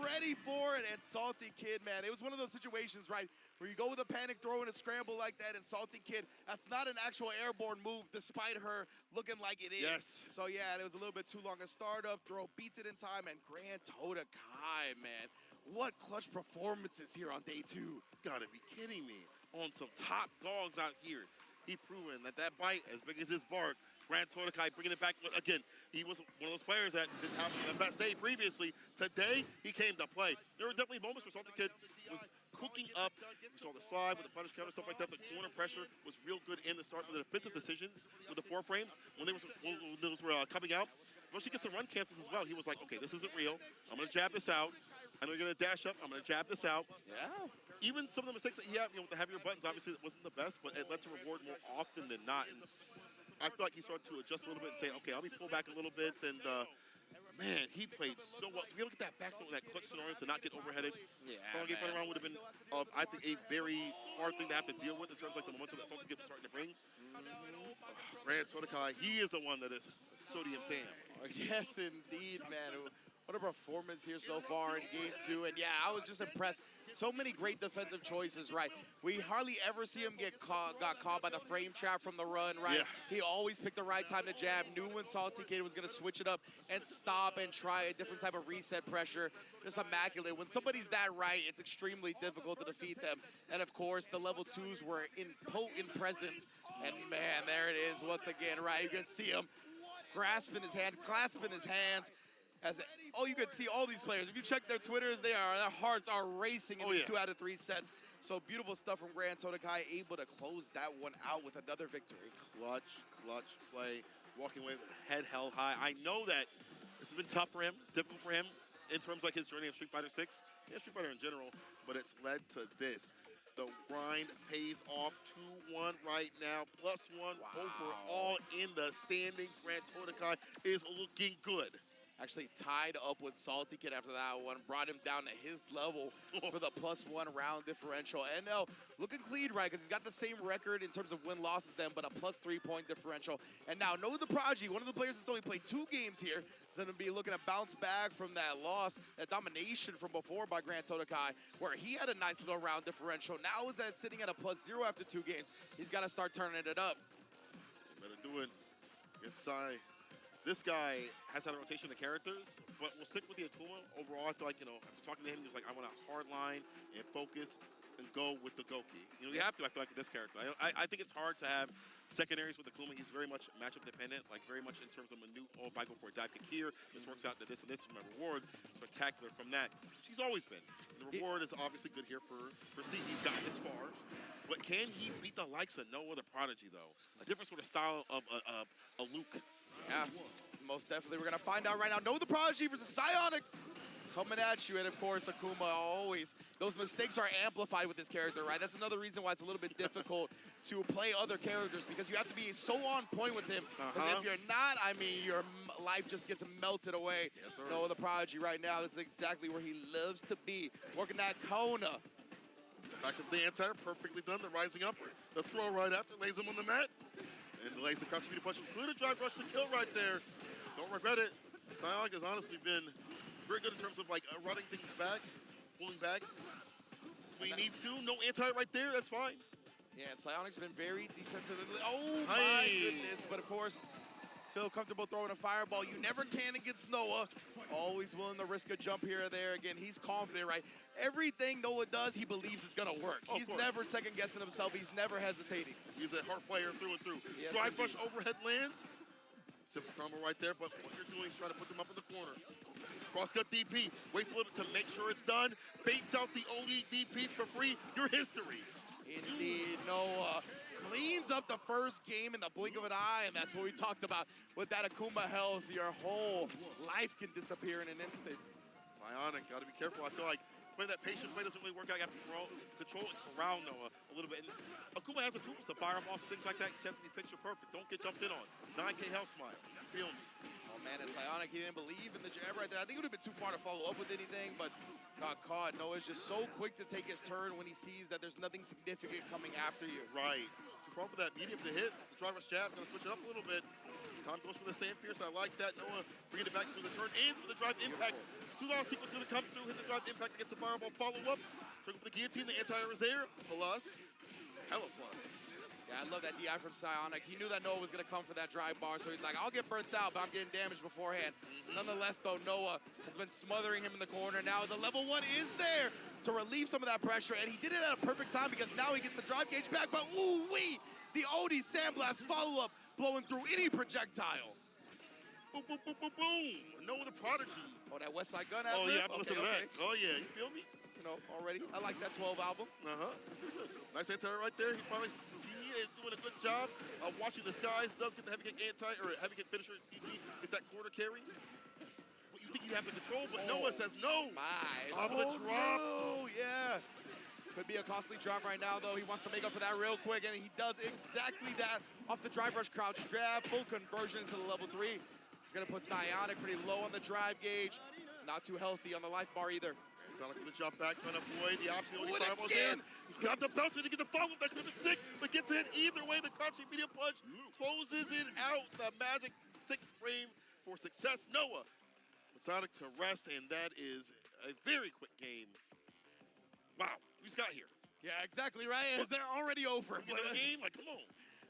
Speaker 4: Ready for it, and Salty Kid, man. It was one of those situations, right, where you go with a panic throw and a scramble like that, and Salty Kid, that's not an actual airborne move, despite her looking like it is.
Speaker 1: Yes.
Speaker 4: So, yeah, it was a little bit too long a startup. Throw beats it in time, and Grand Soda Kai, man. What clutch performances here on day 2.
Speaker 1: Gotta be kidding me. On some top dogs out here. He proven that bite, as big as his bark, Grand Soda Kai bringing it back. Again, he was one of those players that didn't have the best day previously. Today, he came to play. There were definitely moments where Salty Kid was cooking up. We saw the slide with the punish counter, stuff like that. The corner pressure was real good in the start. With the defensive decisions with the 4 frames, when those were coming out, once he gets some run cancels as well, he was like, okay, this isn't real. I'm going to jab this out. I know you're going to dash up. I'm going to jab this out.
Speaker 4: Yeah.
Speaker 1: Even some of the mistakes that he had, with the heavier buttons, obviously it wasn't the best, but it led to reward more often than not. And I feel like he started to adjust a little bit and say, okay, let me pull back a little bit. And man, he played so well. To be able to get that back in that clutch scenario, to not get overheaded, game front around would have been, I think, a very hard thing to have to deal with in terms of like the momentum that Salty Kid was starting to bring. Grand Soda Kai, he is the one that is Sodium Sam.
Speaker 4: Yes, indeed, man. What a performance here so far in game 2. And yeah, I was just impressed. So many great defensive choices, right? We hardly ever see him got caught by the frame trap from the run, right?
Speaker 1: Yeah.
Speaker 4: He always picked the right time to jab. Knew when Salty Kid was going to switch it up and stop and try a different type of reset pressure. Just immaculate. When somebody's that right, it's extremely difficult to defeat them. And of course, the level 2s were in potent presence. And man, there it is once again, right? You can see him grasping his hand, clasping his hands. You can see all these players. If you check their Twitters, their hearts are racing in these 2 out of 3 sets. So beautiful stuff from Grand Soda Kai, able to close that one out with another victory.
Speaker 1: Clutch play, walking away with head held high. I know that this has been tough for him, difficult for him. in terms of like his journey of Street Fighter 6, yeah, Street Fighter in general, but it's led to this. The grind pays off 2-1 right now, +1 overall in the standings. Grand Todokai is looking good.
Speaker 4: Actually tied up with Salty Kid after that one, brought him down to his level for the +1 round differential. NL looking clean, right, because he's got the same record in terms of win-losses then, but a +3 point differential. And now Noah the Prodigy, one of the players that's only played 2 games here, is going to be looking to bounce back from that loss, that domination from before by Grand Todokai, where he had a nice little round differential. Now is that sitting at a +0 after 2 games. He's got to start turning it up.
Speaker 1: Better do it. Good side. This guy has had a rotation of characters, but we'll stick with the Akuma. Overall, I feel like, after talking to him, he was like, I want to hard line and focus and go with the Goki. You have to, I feel like, with this character. I think it's hard to have secondaries with Akuma. He's very much matchup dependent, like very much in terms of minute, oh, if I go for a dive kick here, this works out to this and this is my reward. Spectacular from that. She's always been. The reward is obviously good here for C. He's gotten this far. But can he beat the likes of Noah the Prodigy, though? A different sort of style of a Luke.
Speaker 4: Yeah, most definitely. We're going to find out right now. Noah the Prodigy versus Psionic coming at you. And, of course, Akuma always. Those mistakes are amplified with this character, right? That's another reason why it's a little bit difficult to play other characters, because you have to be so on point with him. Because if you're not, I mean, your life just gets melted away.
Speaker 1: Yes, sir.
Speaker 4: Noah the Prodigy right now, this is exactly where he loves to be. Working that Kona.
Speaker 1: Back to the anti, perfectly done. The rising upward. The throw right after, lays him on the mat. And delays the crouch punch. Include a drive rush to kill right there. Don't regret it. Psionic has honestly been very good in terms of like running things back, pulling back when he needs to. No anti right there, that's fine.
Speaker 4: Yeah, and Psionic's been very defensive. Oh my goodness, but of course, feel comfortable throwing a fireball. You never can against Noah. Always willing to risk a jump here or there. Again, he's confident, right? Everything Noah does, he believes is gonna work. He's never second guessing himself. He's never hesitating.
Speaker 1: He's a heart player through and through.
Speaker 4: Yes,
Speaker 1: Drive rush overhead lands. Simple combo right there, but what you're doing is trying to put them up in the corner. Cross-cut DP, waits a little bit to make sure it's done. Baits out the OD DPs for free. Your history.
Speaker 4: Indeed, Noah cleans up the first game in the blink of an eye, and that's what we talked about with that Akuma health. Your whole life can disappear in an instant.
Speaker 1: Psionic, gotta be careful. I feel like playing that patient way doesn't really work out. You have to control and corral Noah a little bit. And Akuma has the tools, the fireballs, things like that, except he picture perfect. Don't get jumped in on. 9K health smile. Feel me.
Speaker 4: Oh man, and Psionic, he didn't believe in the jab right there. I think it would have been too far to follow up with anything, but got caught. Noah's just so quick to take his turn when he sees that there's nothing significant coming after you.
Speaker 1: Right. Too far for that medium to hit. The driver's jab, gonna switch it up a little bit. Tom goes for the stand fierce. I like that. Noah bringing it back to the turn in for the drive impact. Suzal sequence gonna come through, hit the drive impact against the fireball follow up. Turn for the guillotine, the anti-air is there. Plus, hella plus.
Speaker 4: Yeah, I love that DI from Psionic. He knew that Noah was going to come for that drive bar, so he's like, I'll get burnt out, but I'm getting damaged beforehand. Nonetheless, though, Noah has been smothering him in the corner. Now the level 1 is there to relieve some of that pressure, and he did it at a perfect time because now he gets the drive gauge back, but ooh-wee! The OD Sandblast follow-up blowing through any projectile.
Speaker 1: Boom, boom, boom, boom, boom. Noah the Prodigy.
Speaker 4: Oh, that West Side Gun
Speaker 1: Oh, yeah, listen to that. Oh, yeah, you feel me?
Speaker 4: You know, already. I like that 12 album.
Speaker 1: Nice anti-air right there. He probably is doing a good job of watching the skies. Does get the heavy kick heavy kick finisher CG, get that quarter carry. What you think you have the control, but Noah says no. Off the drop.
Speaker 4: No, yeah. Could be a costly drop right now, though. He wants to make up for that real quick, and he does exactly that. Off the drive rush crouch jab, full conversion into the level 3. He's gonna put Psionic pretty low on the drive gauge. Not too healthy on the life bar either.
Speaker 1: Psionic with the jump back, trying to avoid the option. Only fireballs in. He's got the belt to get the follow. That could have been sick, but gets in either way. The crouching medium punch closes it out. The magic 6th frame for success. Noah, Psionic to rest, and that is a very quick game. Wow, we just got here.
Speaker 4: Yeah, exactly right. Is that already over?
Speaker 1: Game? Like, come on.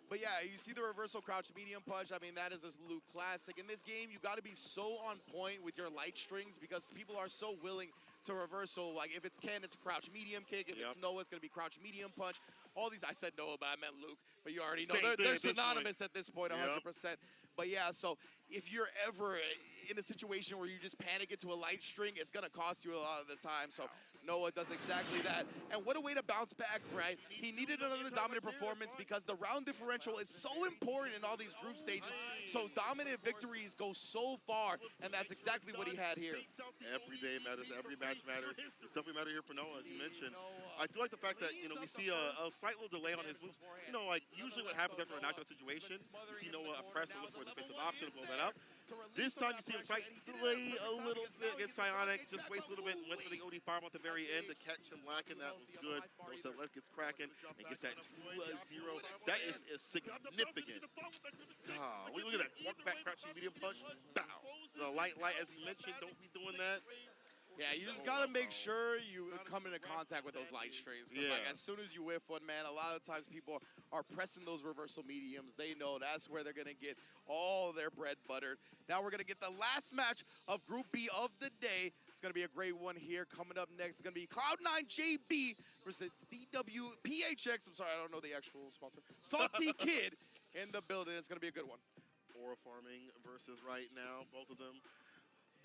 Speaker 4: But yeah, you see the reversal crouch medium punch. I mean, that is a Luke classic. In this game, you got to be so on point with your light strings because people are so willing to reversal. Like if it's Ken, it's a crouch medium kick. If it's Noah, it's going to be crouch medium punch. All these, I said Noah, but I meant Luke. But you already know they're synonymous at this point, 100%. But yeah, so if you're ever in a situation where you just panic into a light string, it's going to cost you a lot of the time. So Noah does exactly that. And what a way to bounce back, right? He needed another dominant performance because the round differential is so important in all these group stages. So dominant victories go so far, and that's exactly what he had here.
Speaker 1: Every day matters. Every match matters. It's definitely matter here for Noah, as you mentioned. I do like the fact that, we see a slight little delay on his moves. Like usually what happens after a knockdown situation, you see Noah press or look for a defensive option to blow that up. This time you see him slight delay a little bit, gets Psionic, just waits a little bit, and went for the OD fireball at the very end to catch him lacking. That was good. So that gets cracking and gets that 2-0. That is significant. Look at that. Walk back, crouching medium punch. Bow. The light, as you mentioned, don't be doing that.
Speaker 4: Yeah, you just got to make sure you come into contact with those light strings. Like, as soon as you whiff one, man, a lot of times people are pressing those reversal mediums. They know that's where they're going to get all their bread buttered. Now we're going to get the last match of Group B of the day. It's going to be a great one here. Coming up next is going to be Cloud9 JB versus DWPHX. I'm sorry, I don't know the actual sponsor. Salty Kid in the building. It's going to be a good one.
Speaker 1: Aura Farming versus right now, both of them.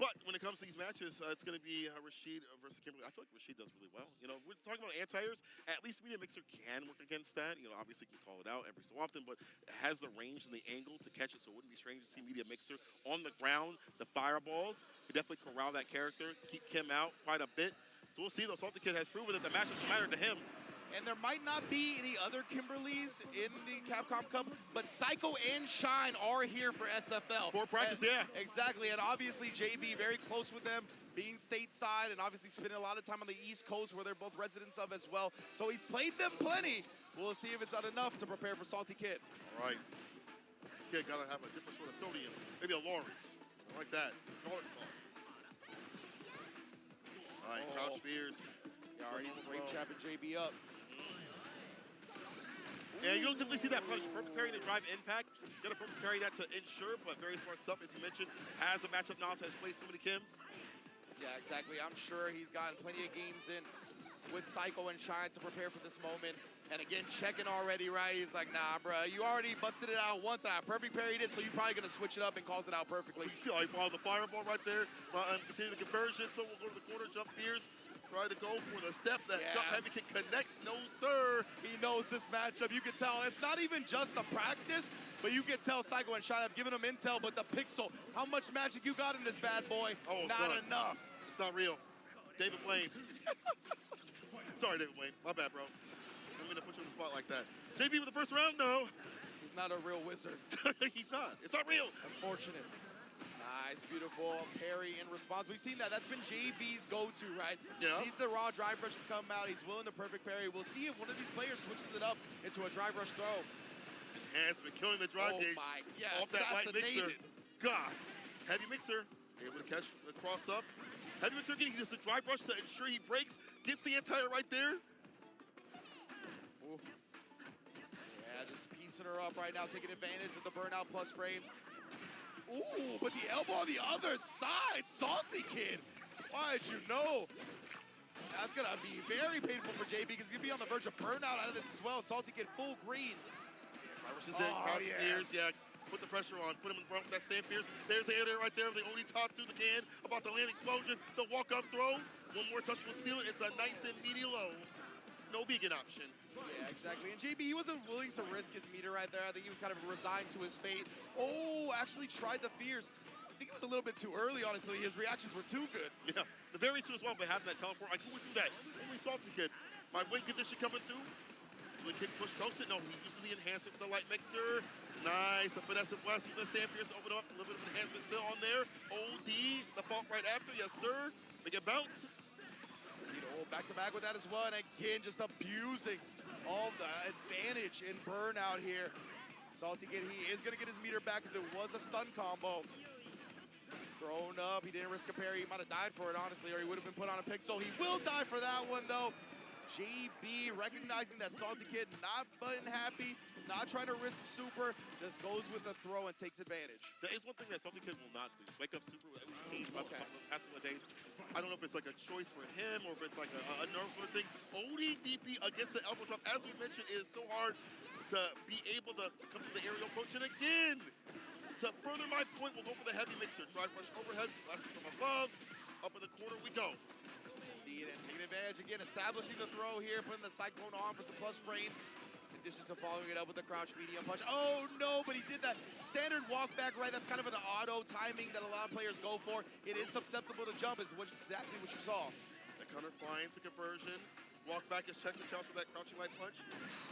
Speaker 1: But when it comes to these matches, it's going to be Rashid versus Kimberly. I feel like Rashid does really well. We're talking about anti-airs. At least Media Mixer can work against that. Obviously you can call it out every so often, but it has the range and the angle to catch it, so it wouldn't be strange to see Media Mixer on the ground. The fireballs could definitely corral that character, keep Kim out quite a bit. So we'll see, though. Salty Kid has proven that the match doesn't matter to him.
Speaker 4: And there might not be any other Kimberlys in the Capcom Cup, but Psycho and Shine are here for SFL.
Speaker 1: For practice,
Speaker 4: Exactly, and obviously JB very close with them, being stateside, and obviously spending a lot of time on the East Coast where they're both residents of as well. So he's played them plenty. We'll see if it's not enough to prepare for Salty Kid.
Speaker 1: All right. Kid gotta have a different sort of sodium. Maybe a Lawrence. I like that. Garlic salt. All right, crouch spears.
Speaker 4: Already great chapping JB up.
Speaker 1: And you don't typically see that punch. Perfect parry to drive impact. Gonna perfect parry that to ensure, but very smart stuff, as you mentioned. Has a matchup knowledge, has played so many Kims.
Speaker 4: Yeah, exactly. I'm sure he's gotten plenty of games in with Psycho and Shine to prepare for this moment. And again, checking already, right? He's like, nah, bro, you already busted it out once, and I perfect parried it, so you're probably gonna switch it up and cause it out perfectly.
Speaker 1: You see how he followed the fireball right there, and continue the conversion. So we'll go to the corner, jump fears. Try to go for the step. That jump heavy kick connects. No, sir.
Speaker 4: He knows this matchup. You can tell it's not even just the practice, but you can tell Psycho and Shine have given him intel, but the pixel, how much magic you got in this bad boy?
Speaker 1: Oh,
Speaker 4: not enough.
Speaker 1: It's not real. David Blaine. Sorry, David Blaine. My bad, bro. I'm going to put you on the spot like that. JB with the first round, though.
Speaker 4: He's not a real wizard.
Speaker 1: He's not. It's not real.
Speaker 4: Unfortunate. Nice, beautiful parry in response. We've seen that. That's been JB's go-to, right?
Speaker 1: Yeah.
Speaker 4: Sees the raw drive rushes come out. He's willing to perfect parry. We'll see if one of these players switches it up into a drive rush throw.
Speaker 1: Enhancement, killing the drive gauge.
Speaker 4: Oh my, yeah,
Speaker 1: off that light mixer.
Speaker 4: assassinated.
Speaker 1: God. Heavy mixer, able to catch the cross up. Heavy mixer getting just the drive rush to ensure he breaks. Gets the anti-air right there.
Speaker 4: Ooh. Yeah, just piecing her up right now, taking advantage with the burnout plus frames. Ooh, but the elbow on the other side, Salty Kid. Why did you know? That's gonna be very painful for JB because he's gonna be on the verge of burnout out of this as well. Salty Kid full green.
Speaker 1: Yeah. Put the pressure on. Put him in front with that stand fierce. There's the air right there. The only Tatsu the can about the land explosion. The walk-up throw. One more touch will seal it. It's a nice and meaty low. No vegan option.
Speaker 4: Yeah, exactly. And JB, he wasn't willing to risk his meter right there. I think he was kind of resigned to his fate. Oh, actually tried the fears. I think it was a little bit too early, honestly. His reactions were too good.
Speaker 1: Yeah, the very soon as well, but having that teleport, like, who would do that? Only Salty Kid. My win condition coming through. The kid push toasted. No, he uses the enhancement with the light mixer. Nice. The finesse of West with the stand fierce. Open up. A little bit of enhancement still on there. OD. The fault right after. Yes, sir. Make it bounce.
Speaker 4: Back to back with that as well, and again, just abusing all the advantage in burnout here. Salty Kid, he is gonna get his meter back because it was a stun combo. Thrown up, he didn't risk a parry. He might have died for it, honestly, or he would have been put on a pixel. He will die for that one, though. JB recognizing that Salty Kid not button happy, not trying to risk super, just goes with the throw and takes advantage.
Speaker 1: That is one thing that Salty Kid will not do. Wake up super, that we've seen about the past couple of days. I don't know if it's like a choice for him or if it's like a nerve sort of thing. ODDP against the elbow drop, as we mentioned, is so hard to be able to come to the aerial approach. And again, to further my point, we'll go for the heavy mixer. Drive rush overhead, last from above, up in the corner we go.
Speaker 4: Indeed, and taking advantage again, establishing the throw here, putting the Cyclone on for some plus frames. In addition to following it up with the crouch medium punch. Oh no, but he did that standard walk back, right? That's kind of an auto timing that a lot of players go for. It is susceptible to jump, is exactly what you saw.
Speaker 1: The counter finds the conversion. Walk back and check the couch with that crouching light punch.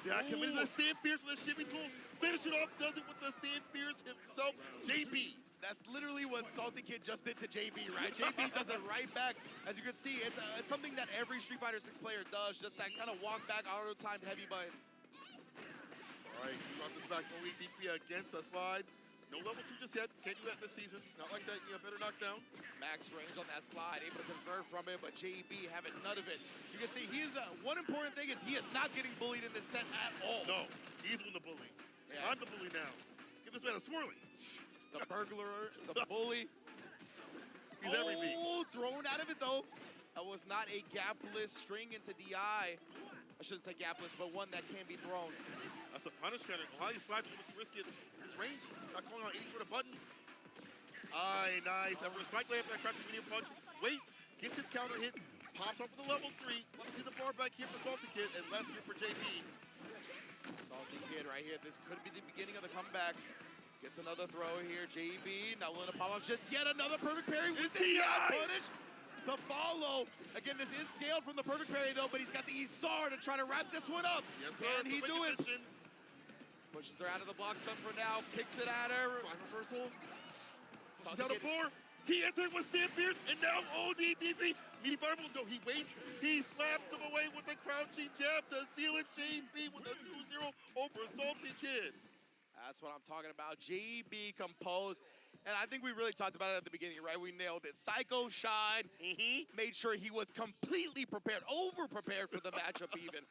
Speaker 1: Yeah, committed to the stand fierce with the shipping tool. Finish it off, does it with the stand fierce himself, JB.
Speaker 4: That's literally what Salty Kid just did to JB, right? JB does it right back. As you can see, it's something that every Street Fighter 6 player does, just that kind of walk back, auto-timed heavy button.
Speaker 1: All right, he drops this back ODDP against a slide. No level 2 just yet. Can't do that this season. Not like that, better knockdown.
Speaker 4: Max range on that slide, able to convert from it, but JB having none of it. You can see he is, one important thing is he is not getting bullied in this set at all.
Speaker 1: No, he's doing the bullying. Yeah. I'm the bully now. Give this man a swirly.
Speaker 4: The burglar, the bully.
Speaker 1: He's every beat.
Speaker 4: Oh, thrown out of it though. That was not a gapless string into DI. I shouldn't say gapless, but one that can be thrown.
Speaker 1: That's a punish counter. While he slides with risky his range, not calling out any sort of button. Aye, nice. After a spike lay after that crouching medium punch, waits, gets his counter hit, pops up with the level 3. Let's see the bar back here for Salty Kid and less here for JB.
Speaker 4: Salty Kid right here. This could be the beginning of the comeback. Gets another throw here. JB not willing to pop up. Just yet another perfect parry with the footage to follow. Again, this is scaled from the perfect parry though, but he's got the Isar to try to wrap this one up.
Speaker 1: Yes,
Speaker 4: Can he do it? Pushes her out of the block stun for now. Kicks it at her.
Speaker 1: Fine reversal. He's out of 4. He entered with stand fierce, and now ODDP. Meaty fireball. No, he waits. He slaps him away with the crouching jab to seal it. JB with a 2-0 over Salty Kid.
Speaker 4: That's what I'm talking about. JB composed. And I think we really talked about it at the beginning, right? We nailed it. Psycho Shine made sure he was completely prepared, over-prepared for the matchup even.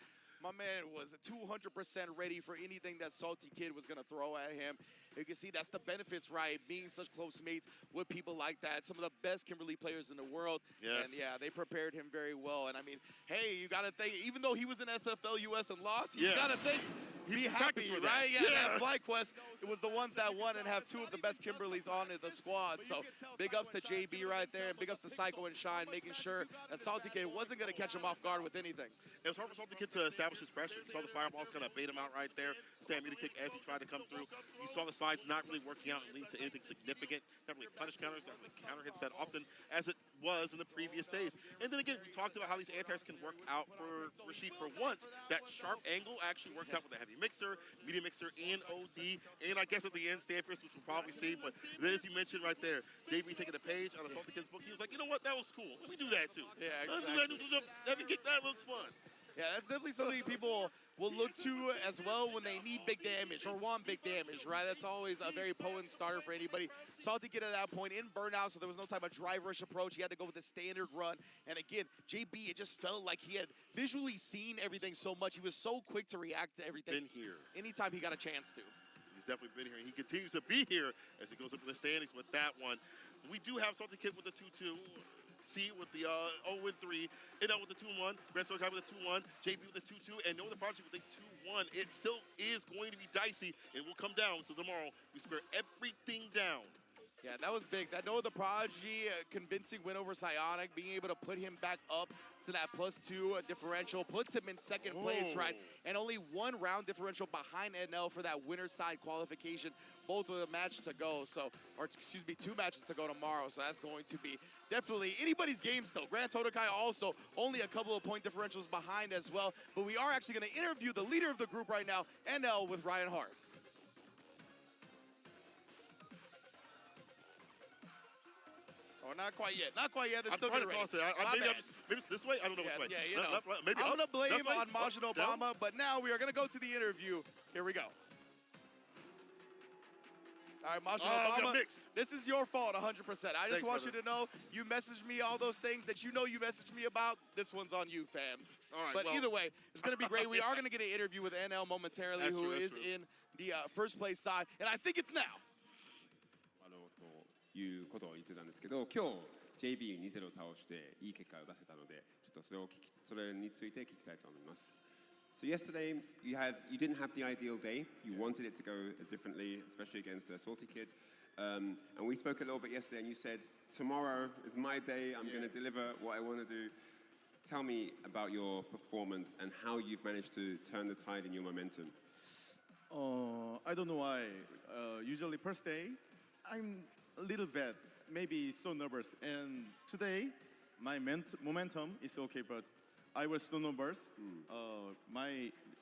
Speaker 4: My man was 200% ready for anything that Salty Kid was going to throw at him. You can see that's the benefits, right? Being such close mates with people like that. Some of the best Kimberly players in the world.
Speaker 1: Yes.
Speaker 4: And yeah, they prepared him very well. And I mean, hey, you got to think, even though he was in SFL US and lost, you got to think, be happy, right? Yeah, that FlyQuest, it was the ones that won and have 2 of the best Kimberlys on the squad. So big ups to JB right there, and big ups to Psycho and Shine, making sure that Salty Kid wasn't going to catch him off guard with anything.
Speaker 1: It was hard for Salty Kid to establish his pressure. You saw the fireballs kind of bait him out right there. Stand meter kick as he tried to come through. You saw the sides not really working out and leading to anything significant. Not really punish counters, not really counter hits that often as it was in the previous days. And then again, we talked about how these anti-airs can work out for Rashid for once. That sharp angle actually works out with a heavy mixer, medium mixer, and OD. And I guess at the end, stand fierce, which we'll probably see. But then as you mentioned right there, JB taking a page out of Salty Kid's book, he was like, you know what, that was cool. Let me do that too.
Speaker 4: Yeah,
Speaker 1: exactly. Let me do that. Heavy kick, that looks fun.
Speaker 4: Yeah, that's definitely something people will look to as well when they need big damage or want big damage, right? That's always a very potent starter for anybody. Salty Kid at that point in burnout, so there was no type of drive rush approach. He had to go with the standard run. And again, JB, it just felt like he had visually seen everything so much. He was so quick to react to everything.
Speaker 1: Been here.
Speaker 4: Anytime he got a chance to.
Speaker 1: He's definitely been here. He continues to be here as he goes up in the standings with that one. We do have Salty Kid with the 2-2. C with the 0-3, NL with the 2-1, Grand Story with the 2-1, JB with the 2-2, and Noah the Project with the 2-1. It still is going to be dicey, and will come down. So tomorrow, we square everything down.
Speaker 4: Yeah, that was big. That Noah the Prodigy convincing win over Psionic, being able to put him back up to that +2 differential, puts him in second place, right? And only 1 round differential behind NL for that winner side qualification, both with a match to go. So, or excuse me, 2 matches to go tomorrow. So that's going to be definitely anybody's game still. Grand Todokai also only a couple of point differentials behind as well. But we are actually going to interview the leader of the group right now, NL, with Ryan Hart. Oh, not quite yet. Not quite yet. They're still getting ready.
Speaker 1: Maybe it's this way. I don't know which way.
Speaker 4: Yeah, you know.
Speaker 1: Maybe
Speaker 4: I'm going to blame on
Speaker 1: Marisa
Speaker 4: Majin Obama, but now we are going to go to the interview. Here we go. All right, Masha
Speaker 1: we got
Speaker 4: Obama,
Speaker 1: mixed.
Speaker 4: this is your fault 100%. I just
Speaker 1: Thanks,
Speaker 4: want
Speaker 1: brother.
Speaker 4: you to know, you messaged me all those things that you know you messaged me about. This one's on you, fam.
Speaker 1: All right,
Speaker 4: But
Speaker 1: well-
Speaker 4: either way, it's going to be great. We are going to get an interview with NL momentarily,
Speaker 1: That's
Speaker 4: who
Speaker 1: true,
Speaker 4: is
Speaker 1: that's true.
Speaker 4: in the first place side, and I think it's now.
Speaker 8: ということを言ってたんですけど、今日 JB2-0 を倒していい結果を出せたので、ちょっとそれについて聞きたいと思います。So yesterday you didn't have the ideal day. You wanted it to go differently, especially against a salty kid. And we spoke a little bit yesterday, and you said tomorrow is my day. I'm going to deliver what I want to do. Tell me about your performance and how you've managed to turn the tide in your momentum.
Speaker 5: I don't know why. Usually first day, I'm a little bad, maybe so nervous. And today, my momentum is okay, but I was so nervous.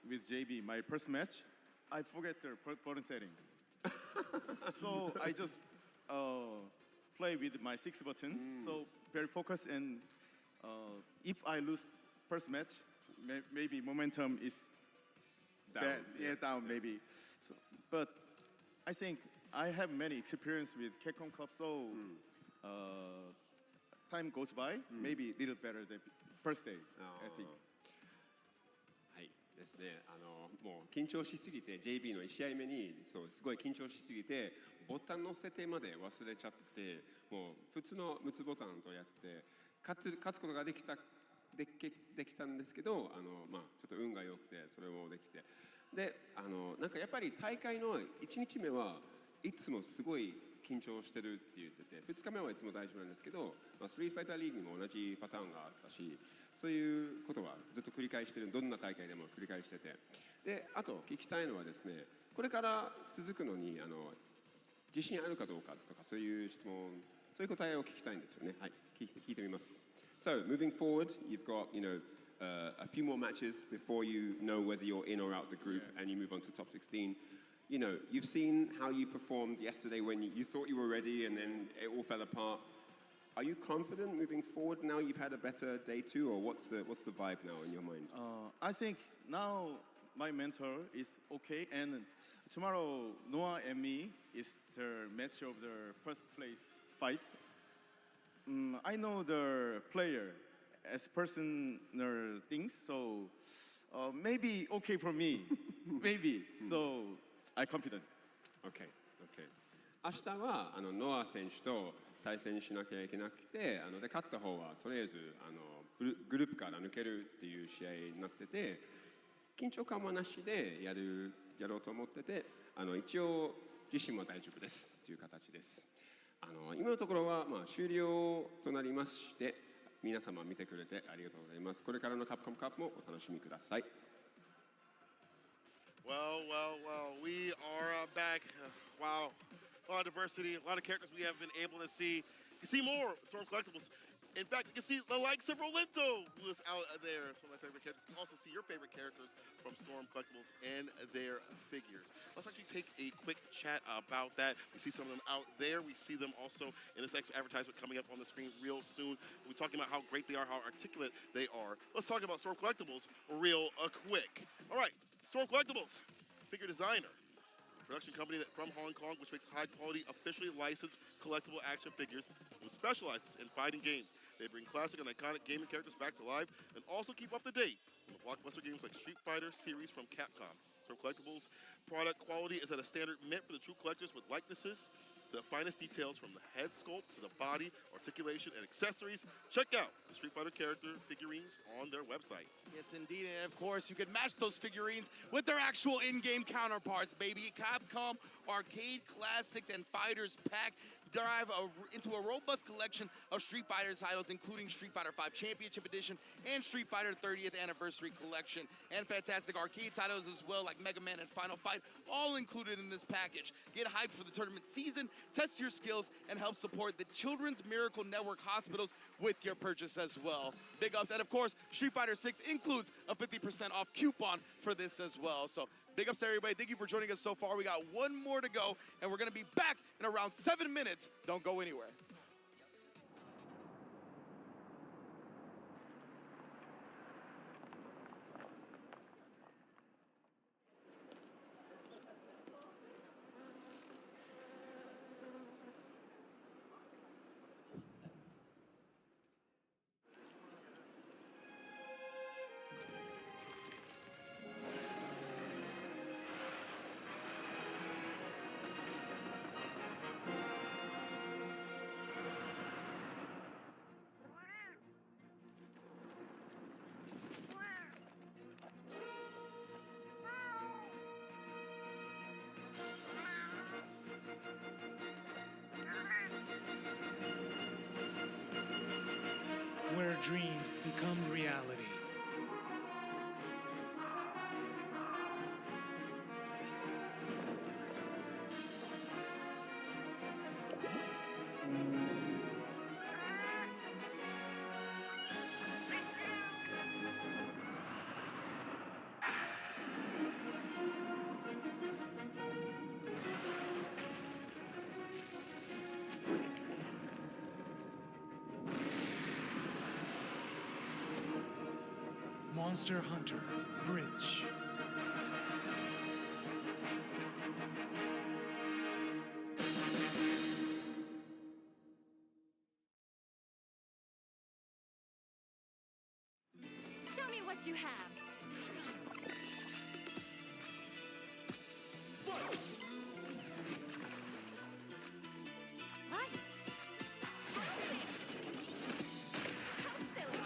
Speaker 5: With JB, my first match, I forget the button setting. So I just play with my 6 button. So very focused, and if I lose first match, maybe momentum is
Speaker 8: down.
Speaker 5: Bad. Yeah, down maybe. So, but I think I have many experience with Capcom Cup, so time goes by, maybe a little better than first day, I think.
Speaker 8: はいですね、もう緊張しすぎて JB の1試合目にすごい緊張しすぎてボタン乗せてまで忘れちゃって、もう普通の6つボタンとやって勝つことができたんですけど、まあちょっと運が良くてそれもできて、でなんかやっぱり大会の1日目はいつもすごい緊張してるって言ってて、2日目はいつも大丈夫なんですけど、まあ、ストリートファイターリーグにも同じパターンがあったし、そういうことはずっと繰り返してる、どんな大会でも繰り返してて、であと聞きたいのはですね、これから続くのに自信あるかどうかとか、そういう質問、そういう答えを聞きたいんですよね。はい、聞いてみます。So moving forward, you've got a few more matches before you know whether you're in or out the group, and you move on to top 16. You know, you've seen how you performed yesterday when you thought you were ready and then it all fell apart. Are you confident moving forward now you've had a better day too, or what's the vibe now in your mind?
Speaker 5: I think now my mentor is okay, and tomorrow Noah and me is the match of the first place fight. I know the player as personal things, so maybe okay for me, maybe. So I'm confident.
Speaker 8: Okay. 明日はノア選手と対戦しなきゃいけなくて、で勝った方はとりあえずグループから抜けるっていう試合になってて、緊張感もなしでやろうと思ってて、一応自身も大丈夫ですっていう形です。今のところはまあ終了となりまして、皆様見てくれてありがとうございます。これからのカプコンカップもお楽しみください。
Speaker 1: Well, we are back. Wow, a lot of diversity, a lot of characters we have been able to see. You can see more Storm Collectibles. In fact, you can see the likes of Rolento, who is out there. It's one of my favorite characters. You can also see your favorite characters from Storm Collectibles and their figures. Let's actually take a quick chat about that. We see some of them out there. We see them also in this next advertisement coming up on the screen real soon. We're talking about how great they are, how articulate they are. Let's talk about Storm Collectibles real quick. All right, Storm Collectibles, figure designer. Production company from Hong Kong, which makes high-quality, officially licensed collectible action figures and specializes in fighting games. They bring classic and iconic gaming characters back to life and also keep up to date on the blockbuster games like Street Fighter series from Capcom. Storm Collectibles product quality is at a standard meant for the true collectors with likenesses to the finest details from the head sculpt to the body, articulation, and accessories. Check out the Street Fighter character figurines on their website.
Speaker 4: Yes, indeed, and of course, you can match those figurines with their actual in-game counterparts, baby. Capcom Arcade Classics and Fighters Pack dive into a robust collection of Street Fighter titles, including Street Fighter V Championship Edition and Street Fighter 30th Anniversary Collection, and fantastic arcade titles as well, like Mega Man and Final Fight, all included in this package. Get hyped for the tournament season, test your skills, and help support the Children's Miracle Network hospitals with your purchase as well. Big ups, and of course, Street Fighter 6 includes a 50% off coupon for this as well. So big ups to everybody. Thank you for joining us so far. We got one more to go, and we're going to be back in around 7 minutes. Don't go anywhere.
Speaker 12: dreams become reality. Monster Hunter Bridge.
Speaker 19: Show me what you have. What? How silly.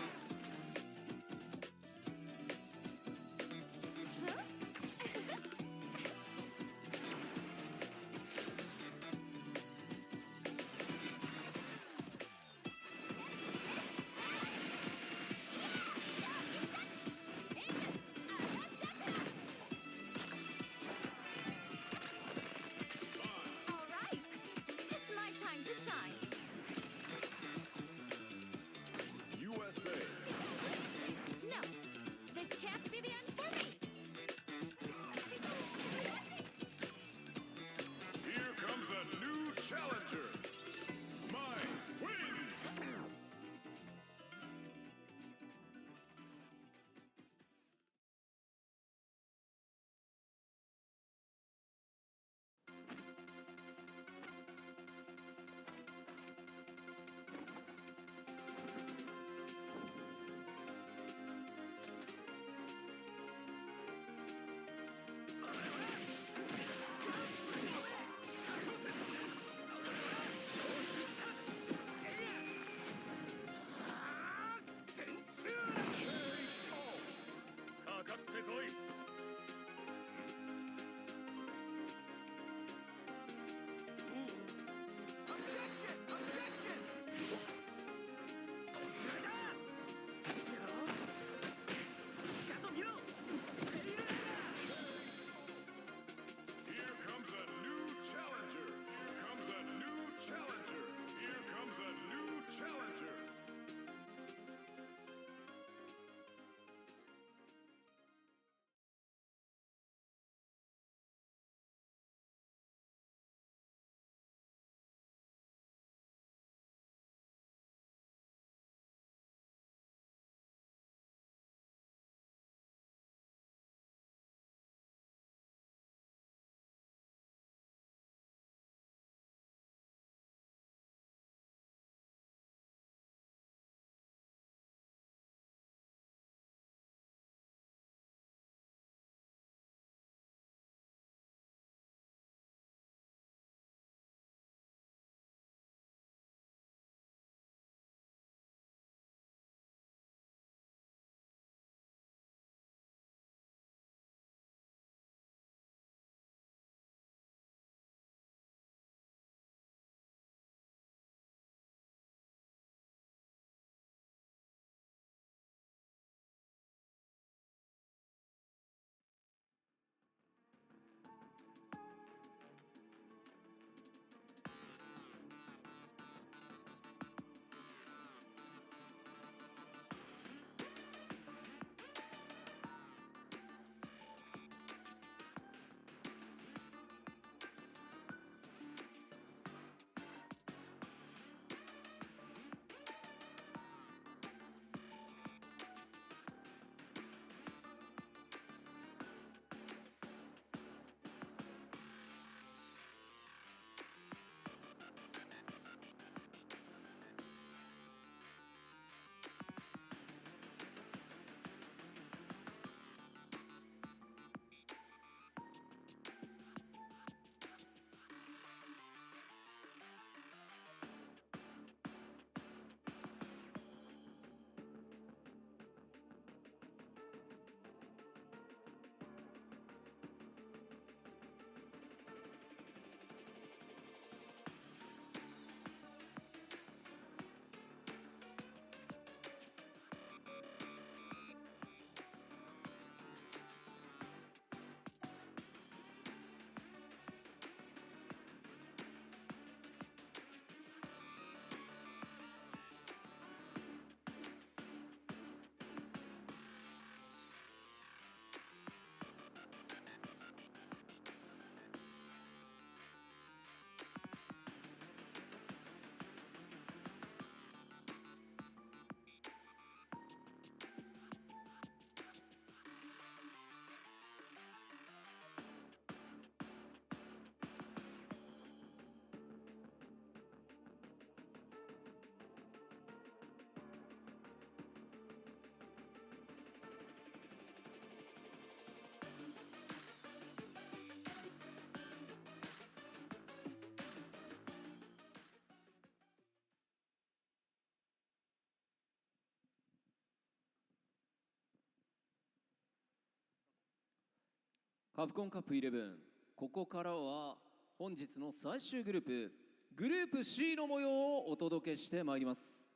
Speaker 7: カプコンカップ11、ここからは本日の最終グループ、グループ C の模様をお届けしてまいります。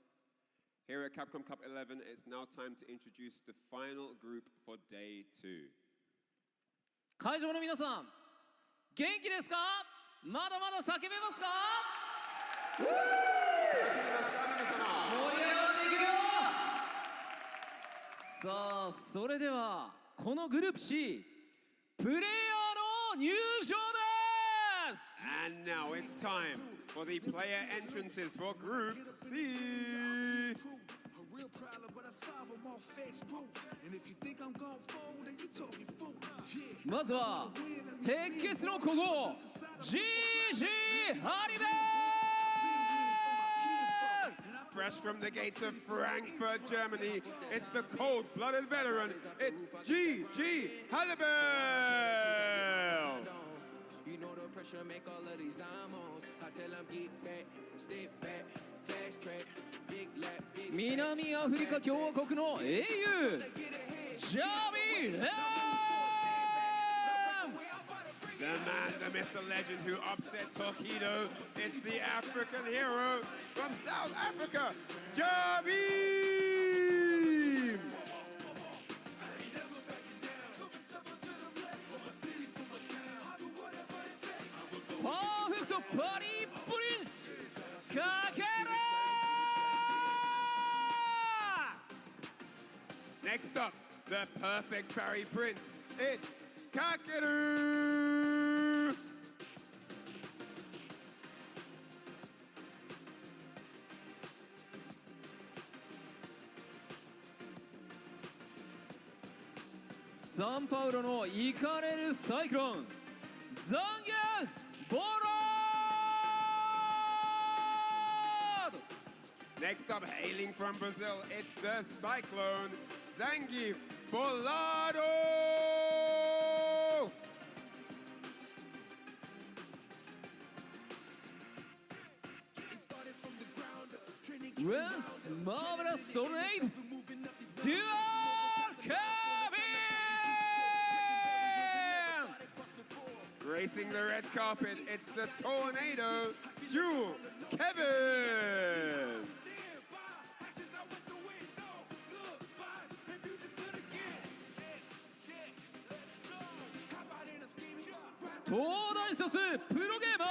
Speaker 8: Here at Capcom Cup 11, it's now time to introduce the final group for day 2.
Speaker 7: 会場の皆さん、元気ですか？まだまだ叫べますか？盛り上がっていくよ！さあ、それではこのグループ C、プレイヤーの入場です！
Speaker 8: And now it's time for the player entrances for Group C.
Speaker 7: まずは鉄血の古豪 GG ハリベ
Speaker 8: Fresh from the gates of Frankfurt, Germany, it's the cold-blooded veteran, it's GG Hallibell!
Speaker 2: You know the pressure make all of these diamonds. I tell them get back, step back, fast track, big lap, big
Speaker 7: 南アフリカ共和国の英雄ジャビー・
Speaker 8: The man, the myth, the legend who upset Torpedo. It's the African hero from South Africa, Javi!
Speaker 7: パーフェクトパリープリンスかける
Speaker 8: Next up, the perfect Barry Prince. It's Kakeru!
Speaker 7: San Paulo のイカれるサイクロンザンギャンボラード
Speaker 8: Next up, hailing from Brazil, it's the Cyclone, Zangief Bolado!
Speaker 7: Once marvelous tornado, dual cabin!
Speaker 8: Gracing the red carpet, it's the Tornado, Jewel Kevin!
Speaker 7: 東大卒プロゲーマー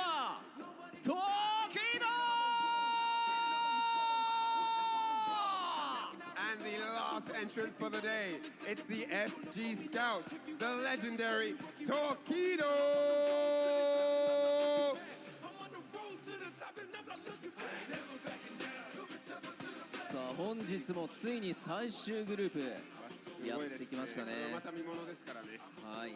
Speaker 7: トキド
Speaker 8: And the last entrant for the day, it's the FG Scout, the legendary Torpedo!
Speaker 7: さあ本日もついに最終グループやってきましたね。
Speaker 8: また見物ですからね。
Speaker 7: はい。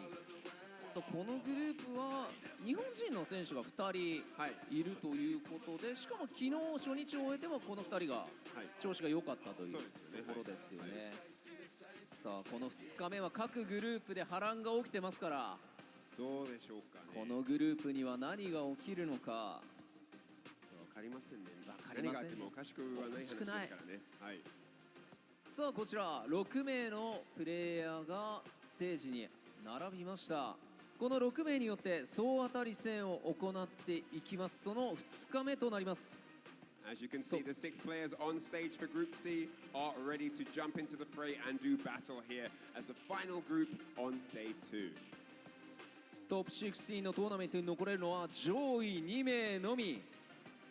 Speaker 7: さあこのグループは日本人の選手が2人いるということで、しかも昨日初日を終えてもこの2人が調子が良かったというところですよね。さあこの2日目は各グループで波乱が起きてますから、
Speaker 8: どうでしょうかね。
Speaker 7: このグループには何が起きるのか
Speaker 8: わかりませんね。何があってもおかしくはない話ですからね。はい。
Speaker 7: さあこちら6名のプレイヤーがステージに並びました。この6名によって総当たり戦を行っていきます。その2日目となります。
Speaker 8: As you can see, the 6 players on stage for Group C are ready to jump into the fray and do battle here as the final group on day 2.
Speaker 7: トップ16のトーナメントに残れるのは上位2名のみ。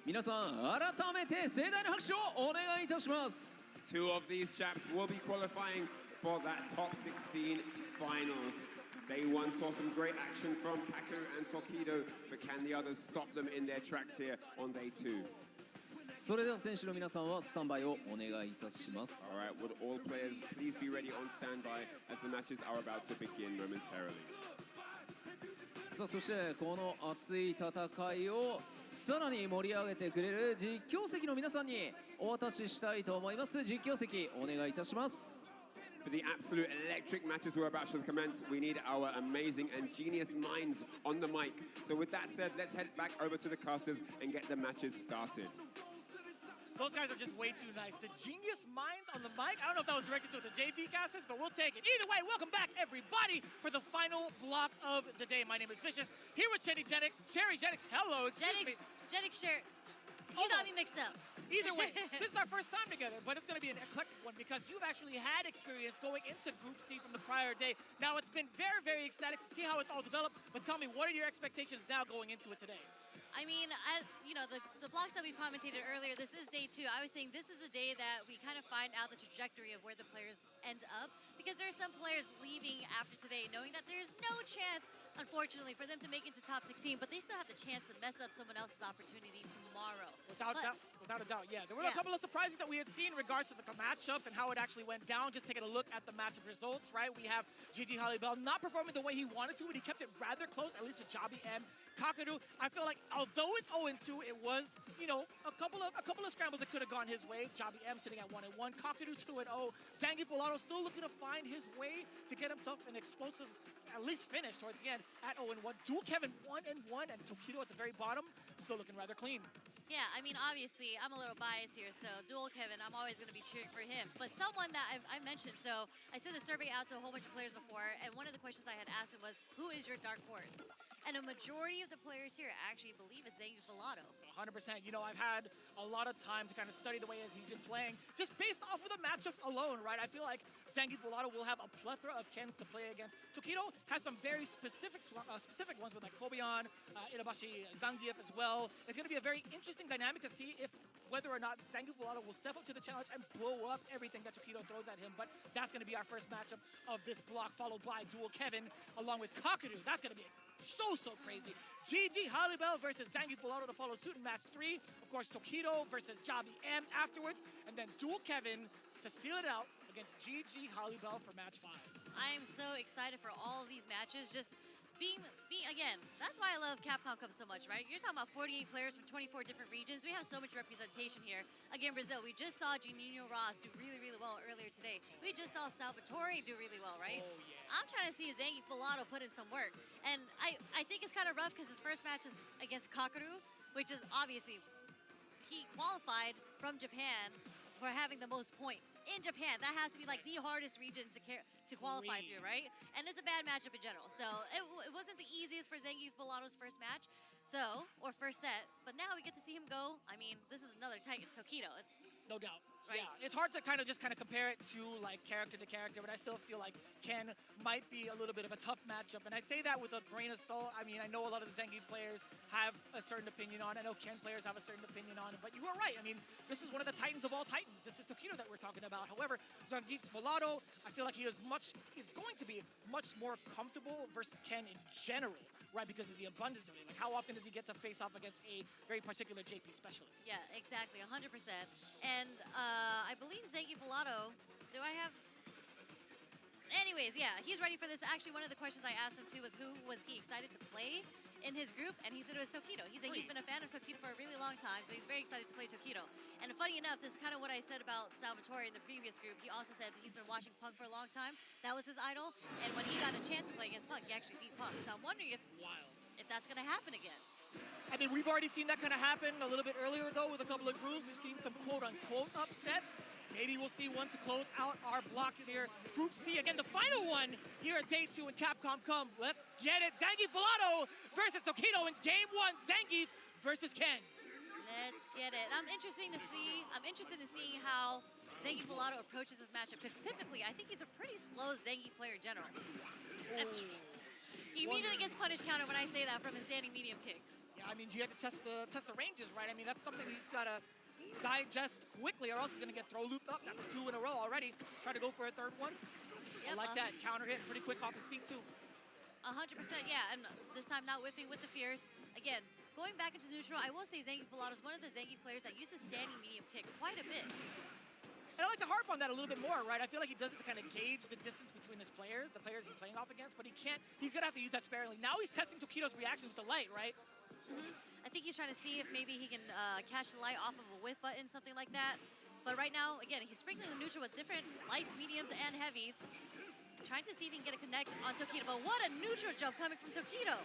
Speaker 7: 皆さん改めて盛大な拍手をお願いいたします。
Speaker 8: 2 of these chaps will be qualifying for that top 16 finals. Day 1 saw some great action from Paku and Torpedo, but can the others stop them in their tracks here on day 2?
Speaker 7: それでは選手の皆さんはスタンバイをお願いいたします。
Speaker 8: All right, would all players please be ready on standby as the matches are about to begin momentarily.
Speaker 7: さあそしてこの熱い戦いをさらに盛り上げてくれる実況席の皆さんにお渡ししたいと思います。実況席お願いいたします。
Speaker 8: For the absolute electric matches we're about to commence, we need our amazing and genius minds on the mic. So with that said, let's head back over to the casters and get the matches started.
Speaker 9: Those guys are just way too nice. The genius minds on the mic. I don't know if that was directed to the JV casters, but we'll take it. Either way, welcome back, everybody, for the final block of the day. My name is Vicious, here with Cherry Jennings. Hello, excuse me.
Speaker 3: Jennings shirt. You got me mixed up.
Speaker 9: Either way, this is our first time together, but it's going to be an eclectic one because you've actually had experience going into Group C from the prior day. Now, it's been very, very ecstatic to see how it's all developed, but tell me, what are your expectations now going into it today?
Speaker 3: I mean, as you know, the blocks that we commentated earlier, this is day 2. I was saying this is the day that we kind of find out the trajectory of where the players end up, because there are some players leaving after today knowing that there's no chance, unfortunately, for them to make it to top 16, but they still have the chance to mess up someone else's opportunity tomorrow.
Speaker 9: Without a doubt, yeah. There were a couple of surprises that we had seen in regards to the matchups and how it actually went down. Just taking a look at the matchup results, right? We have GG Halibel not performing the way he wanted to, but he kept it rather close, at least with Jabi and Kakaru. I feel like although it's 0-2, it was, you know, a couple of scrambles that could have gone his way. Jabi M sitting at 1-1, Kakaru 2-0. Zangief Volato still looking to find his way to get himself an explosive, at least finish towards the end at 0-1. Dual Kevin 1-1, and Tokido at the very bottom still looking rather clean.
Speaker 3: Yeah, I mean, obviously, I'm a little biased here, so Dual Kevin, I'm always going to be cheering for him. But someone that I mentioned, so I sent a survey out to a whole bunch of players before, and one of the questions I had asked him was, who is your dark horse? And a majority of the players here actually believe it's Zangief Volato.
Speaker 9: 100%. You know, I've had a lot of time to kind of study the way that he's been playing, just based off of the matchups alone, right? I feel like Zangief Volato will have a plethora of Kens to play against. Tokido has some very specific ones with like Kobion, Irabashi, Zangief as well. It's going to be a very interesting dynamic to see if whether or not Zangief Volato will step up to the challenge and blow up everything that Tokido throws at him. But that's going to be our first matchup of this block, followed by Dual Kevin along with Kakaru. That's going to be so crazy. GG Halibel versus Zangief Volato to follow suit in match 3. Of course, Tokido versus Jabi M afterwards. And then Dual Kevin to seal it out against GG Halibel for match 5.
Speaker 3: I am so excited for all of these matches. Just being again, that's why I love Capcom Cup so much, right? You're talking about 48 players from 24 different regions. We have so much representation here. Again, Brazil, we just saw Juninho Ross do really, really well earlier today. We just saw Salvatore do really well, right?
Speaker 9: Oh, yeah.
Speaker 3: I'm trying to see Zangief Volato put in some work. And I think it's kind of rough because his first match is against Kakaru, which is obviously, he qualified from Japan for having the most points in Japan. That has to be like the hardest region to qualify through, right? And it's a bad matchup in general. So it wasn't the easiest for Zangief Volato's first match, or first set. But now we get to see him go. I mean, this is another Titan Tokido.
Speaker 9: No doubt.
Speaker 3: Right.
Speaker 9: Yeah, it's hard to kind of compare it to like character to character, but I still feel like Ken might be a little bit of a tough matchup. And I say that with a grain of salt. I mean, I know a lot of the Zangief players have a certain opinion on it. I know Ken players have a certain opinion on it, but you are right. I mean, this is one of the Titans of all Titans. This is Tokido that we're talking about. However, Zangief Volato, I feel like he is going to be much more comfortable versus Ken in general. Right, because of the abundance of it. Like, how often does he get to face off against a very particular JP specialist?
Speaker 3: Yeah, exactly, 100%. And I believe Zangief Volato, do I have... Anyways, yeah, he's ready for this. Actually, one of the questions I asked him too was who was he excited to play in his group, and he said it was Tokido. He said he's been a fan of Tokido for a really long time, so he's very excited to play Tokido. And funny enough, this is kind of what I said about Salvatore in the previous group. He also said he's been watching Punk for a long time. That was his idol, and when he got a chance to play against Punk, he actually beat Punk. So I'm wondering if that's going to happen again.
Speaker 9: I mean, we've already seen that kind of happen a little bit earlier, though, with a couple of groups. We've seen some quote-unquote upsets. Maybe we'll see one to close out our blocks here. Group C, again, the final one here at Day 2 in Capcom Come. Let's get it. Zangief Volato versus Tokido in Game 1. Zangief versus Ken.
Speaker 3: Let's get it. I'm interested in seeing how Zangief Volato approaches this matchup, because typically, I think he's a pretty slow Zangief player in general. He immediately gets punish counter when I say that from his standing medium kick.
Speaker 9: Yeah, I mean, you have to test the ranges, right? I mean, that's something he's got to digest quickly, or else he's going to get throw looped up. That's 2 in a row already. Try to go for a third one.
Speaker 3: Yep,
Speaker 9: I like that. Counter hit pretty quick off his feet, too.
Speaker 3: 100%, yeah. And this time not whipping with the fears. Again, going back into neutral, I will say Zangief Volato is one of the Zangief players that uses standing medium kick quite a bit.
Speaker 9: And I like to harp on that a little bit more, right? I feel like he does it to kind of gauge the distance between his players, the players he's playing off against, but he can't, he's going to have to use that sparingly. Now he's testing Tokido's reaction with the light, right?
Speaker 3: I think he's trying to see if maybe he can catch the light off of a whiff button, something like that. But right now, again, he's sprinkling the neutral with different lights, mediums, and heavies. Trying to see if he can get a connect on Tokido, but what a neutral jump coming from Tokido.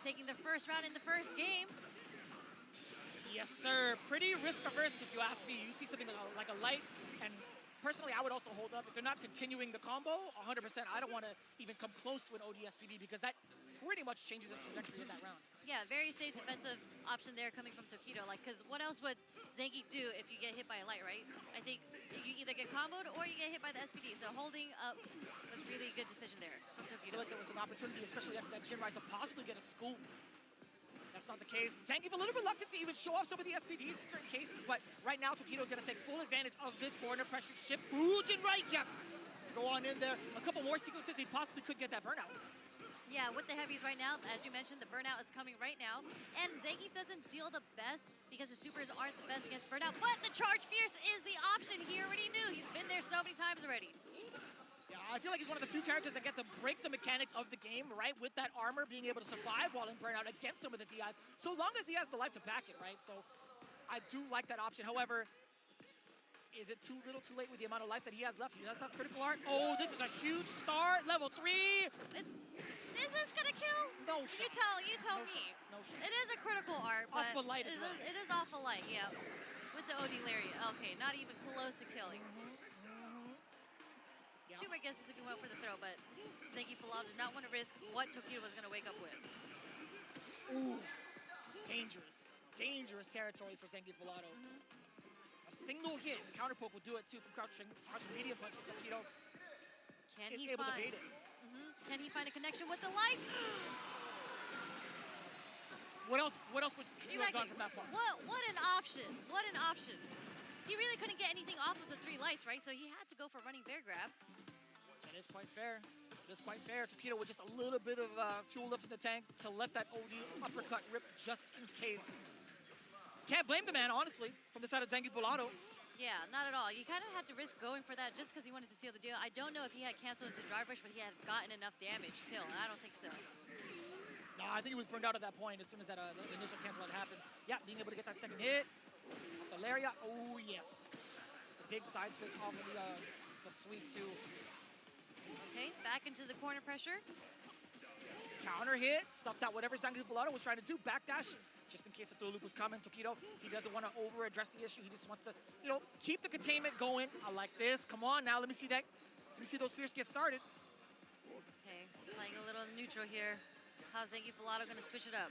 Speaker 3: Taking the first round in the first game.
Speaker 9: Yes, sir. Pretty risk-averse, if you ask me. You see something like a light, and personally, I would also hold up. If they're not continuing the combo, 100%, I don't want to even come close to an OD-SPD because that pretty much changes the trajectory of that round.
Speaker 3: Yeah, very safe defensive option there coming from Tokido. Like, because what else would Zangief do if you get hit by a light, right? I think you either get comboed or you get hit by the SPD. So holding up was really a good decision there from
Speaker 9: I
Speaker 3: Tokido.
Speaker 9: feel like there was an opportunity, especially after that Jinrai, to possibly get a scoop. That's not the case. Zangief a little reluctant to even show off some of the SPDs in certain cases, but right now Tokido's going to take full advantage of this corner pressure shift. Ooh, Jinrai, yeah. To go on in there. A couple more sequences, he possibly could get that burnout.
Speaker 3: Yeah, with the heavies right now, as you mentioned, the burnout is coming right now. And Zangief doesn't deal the best because the supers aren't the best against burnout, but the charge fierce is the option. He already knew. He's been there so many times already.
Speaker 9: Yeah, I feel like he's one of the few characters that get to break the mechanics of the game, right? With that armor, being able to survive while in burnout against some of the DIs, so long as he has the life to back it, right? So I do like that option. However, is it too little too late with the amount of life that he has left? He does have critical art. Oh, this is a huge start. Level 3.
Speaker 3: Is this gonna kill?
Speaker 9: No shot.
Speaker 3: You tell
Speaker 9: No
Speaker 3: me.
Speaker 9: shot. No shot.
Speaker 3: It is a critical art,
Speaker 9: Off
Speaker 3: but
Speaker 9: the light as well.
Speaker 3: it is off the light, yeah. With the OD Lariat. Okay, not even close to killing.
Speaker 9: Yeah.
Speaker 3: Two more guesses if you went for the throw, but Zangief did not want to risk what Tokido was gonna wake up with.
Speaker 9: Ooh, dangerous. Dangerous territory for Zangief Volato. A single hit, the counter poke will do it too from crouching medium punch. Tokido
Speaker 3: Can
Speaker 9: is
Speaker 3: he
Speaker 9: able to
Speaker 3: find?
Speaker 9: bait it.
Speaker 3: Can he find a connection with the lights?
Speaker 9: What else would you have done from that far?
Speaker 3: What an option. What an option. He really couldn't get anything off of the 3 lights, right? So he had to go for running bear grab.
Speaker 9: That is quite fair. It is quite fair. Tokido with just a little bit of fuel left in the tank to let that OD uppercut rip just in case. Can't blame the man, honestly, from the side of Zangief Volato.
Speaker 3: Yeah, not at all. You kind of had to risk going for that just because he wanted to seal the deal. I don't know if he had canceled the drive rush, but he had gotten enough damage to kill, and I don't think so.
Speaker 9: No, I think he was burned out at that point as soon as that the initial cancel had happened. Yeah, being able to get that second hit. Off the Lariat. Oh, yes. The big side switch off of the it's a sweep, too.
Speaker 3: Okay, back into the corner pressure.
Speaker 9: Counter hit. Stuffed out whatever Zangief Volato was trying to do. Backdash. Just in case the throw loop was coming. Tokido, he doesn't want to over-address the issue. He just wants to, keep the containment going. I like this. Come on now. Let me see that. Let me see those fears get started.
Speaker 3: Okay, playing a little neutral here. How's Zangief Volato going to switch it up?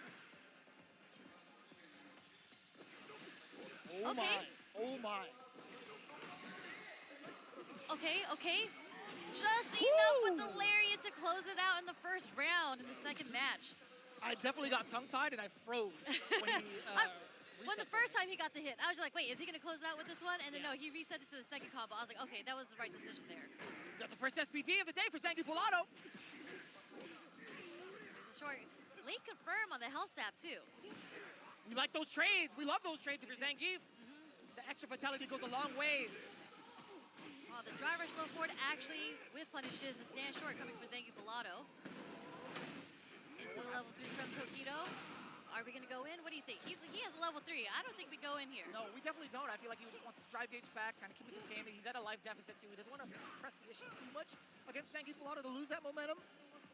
Speaker 9: Oh my. Oh my.
Speaker 3: Okay. Just enough with the Lariat to close it out in the first round in the second match.
Speaker 9: I definitely got tongue-tied and I froze when he
Speaker 3: when the first time he got the hit, I was like, wait, is he going to close it out with this one? And then no, he reset it to the second combo. I was like, okay, that was the right decision there.
Speaker 9: Got the first SPD of the day for Zangief Volato.
Speaker 3: Short late confirm on the health stab too.
Speaker 9: We like those trades. We love those trades if you're Zangief. The extra vitality goes a long way.
Speaker 3: Oh, the drive rush low forward actually with punishes the stand short coming from Zangief Volato. Into the level 3 from Tokido. Are we gonna go in? What do you think? He has a level 3. I don't think we go in here.
Speaker 9: No, we definitely don't. I feel like he just wants to drive gauge back, kind of keep it contained. He's at a life deficit too. He doesn't want to press the issue too much against Zangief Volato to lose that momentum.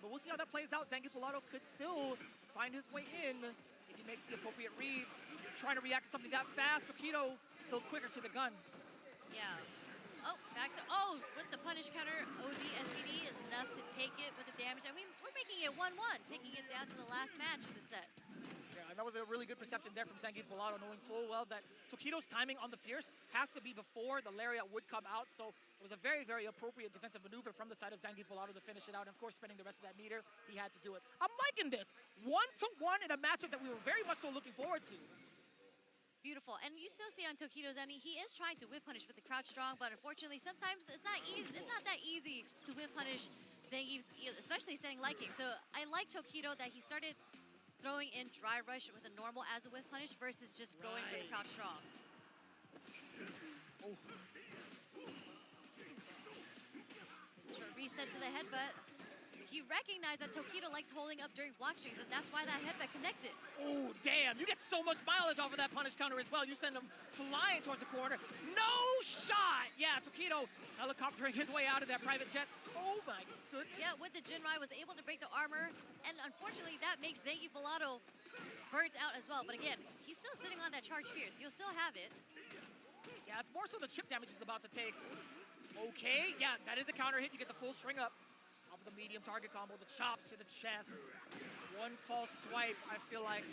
Speaker 9: But we'll see how that plays out. Zangief Volato could still find his way in if he makes the appropriate reads. Trying to react to something that fast. Tokido still quicker to the gun.
Speaker 3: Yeah. Oh, back to, oh, with the punish counter, OD SPD is enough to take it with the damage. I mean, we're making it 1-1, taking it down to the last match of the set.
Speaker 9: Yeah, and that was a really good perception there from Zangief Volato, knowing full well that Tokido's timing on the Fierce has to be before the Lariat would come out. So it was a very, very appropriate defensive maneuver from the side of Zangief Volato to finish it out. And of course, spending the rest of that meter, he had to do it. I'm liking this. 1-1 in a matchup that we were very much so looking forward to.
Speaker 3: Beautiful, and you still see on Tokido's end, he is trying to whip punish with the crouch strong, but unfortunately, sometimes it's not easy. It's not that easy to whip punish Zangief's, especially standing light kick. So I like Tokido that he started throwing in dry rush with a normal as a whip punish versus just going for the crouch strong.
Speaker 9: Oh.
Speaker 3: There's a short reset to the headbutt. He recognized that Tokido likes holding up during block strings, and that's why that headbutt connected.
Speaker 9: Oh, damn. You get so much mileage off of that punish counter as well. You send him flying towards the corner. No shot! Yeah, Tokido helicoptering his way out of that private jet. Oh, my goodness.
Speaker 3: Yeah, with the Jinrai, was able to break the armor, and unfortunately, that makes Zangief Volato burnt out as well. But again, he's still sitting on that charge fierce. He'll still have it.
Speaker 9: Yeah, it's more so the chip damage he's about to take. Okay, yeah, that is a counter hit. You get the full string up off of the medium target combo. The chops to the chest. One false swipe, I feel like,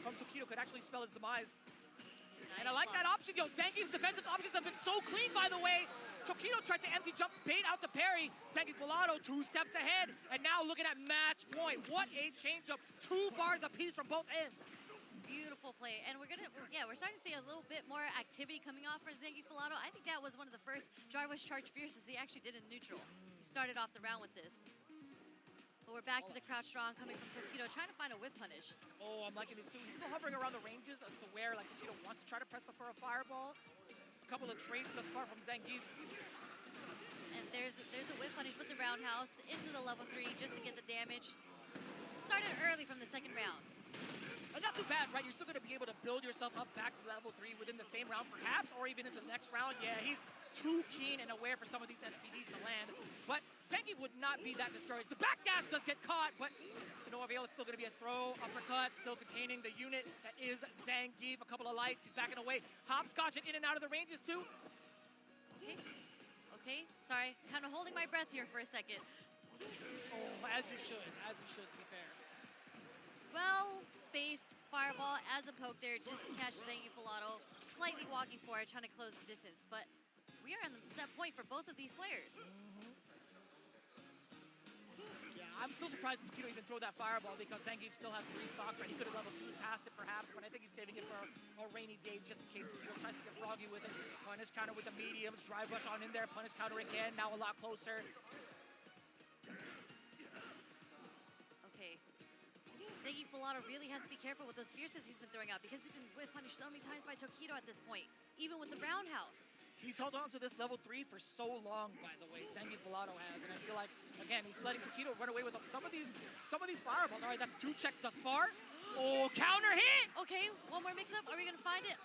Speaker 9: from Tokido could actually spell his demise. And I like that option. Yo, Zangief's defensive options have been so clean, by the way. Tokido tried to empty jump, bait out the parry. Zangief Volato 2 steps ahead. And now looking at match point. What a change-up. 2 bars apiece from both ends.
Speaker 3: Beautiful play. And we're starting to see a little bit more activity coming off for Zangief Volato. I think that was one of the first drive-wish charge fierces he actually did in neutral. He started off the round with this. But we're back to the crouch strong coming from Tokido, trying to find a whip punish.
Speaker 9: Oh, I'm liking this too. He's still hovering around the ranges as to where like Tokido wants to try to press up for a fireball. A couple of trades thus far from Zangief.
Speaker 3: And there's a whip punish with the roundhouse into the level 3 just to get the damage. Started early from the second round.
Speaker 9: But not too bad, right? You're still going to be able to build yourself up back to level 3 within the same round, perhaps, or even into the next round. Yeah, he's too keen and aware for some of these SPDs to land. But Zangief would not be that discouraged. The backdash does get caught, but to no avail. It's still going to be a throw, uppercut, still containing the unit that is Zangief. A couple of lights, he's backing away. Hopscotching in and out of the ranges, too.
Speaker 3: Okay, sorry. Kind of holding my breath here for a second.
Speaker 9: Oh, as you should, to be fair.
Speaker 3: Well, spaced fireball as a poke there just to catch Zangief Volato. Slightly walking forward, trying to close the distance, but we are on the set point for both of these players.
Speaker 9: Yeah, I'm still surprised Tokido even throw that fireball because Zangief still has 3 stocks, right? He could have level 2 past it perhaps, but I think he's saving it for a rainy day just in case Tokido tries to get froggy with it. Punish counter with the mediums, drive rush on in there, punish counter again, now a lot closer.
Speaker 3: Okay. Zangief Volato really has to be careful with those fierces he's been throwing out because he's been whip punished so many times by Tokido at this point, even with the roundhouse.
Speaker 9: He's held on to this level 3 for so long, by the way, Zangief Volato has, and I feel like, again, he's letting Tokido run away with some of these fireballs. All right, that's 2 checks thus far. Oh, counter hit!
Speaker 3: Okay, one more mix-up. Are we gonna find it?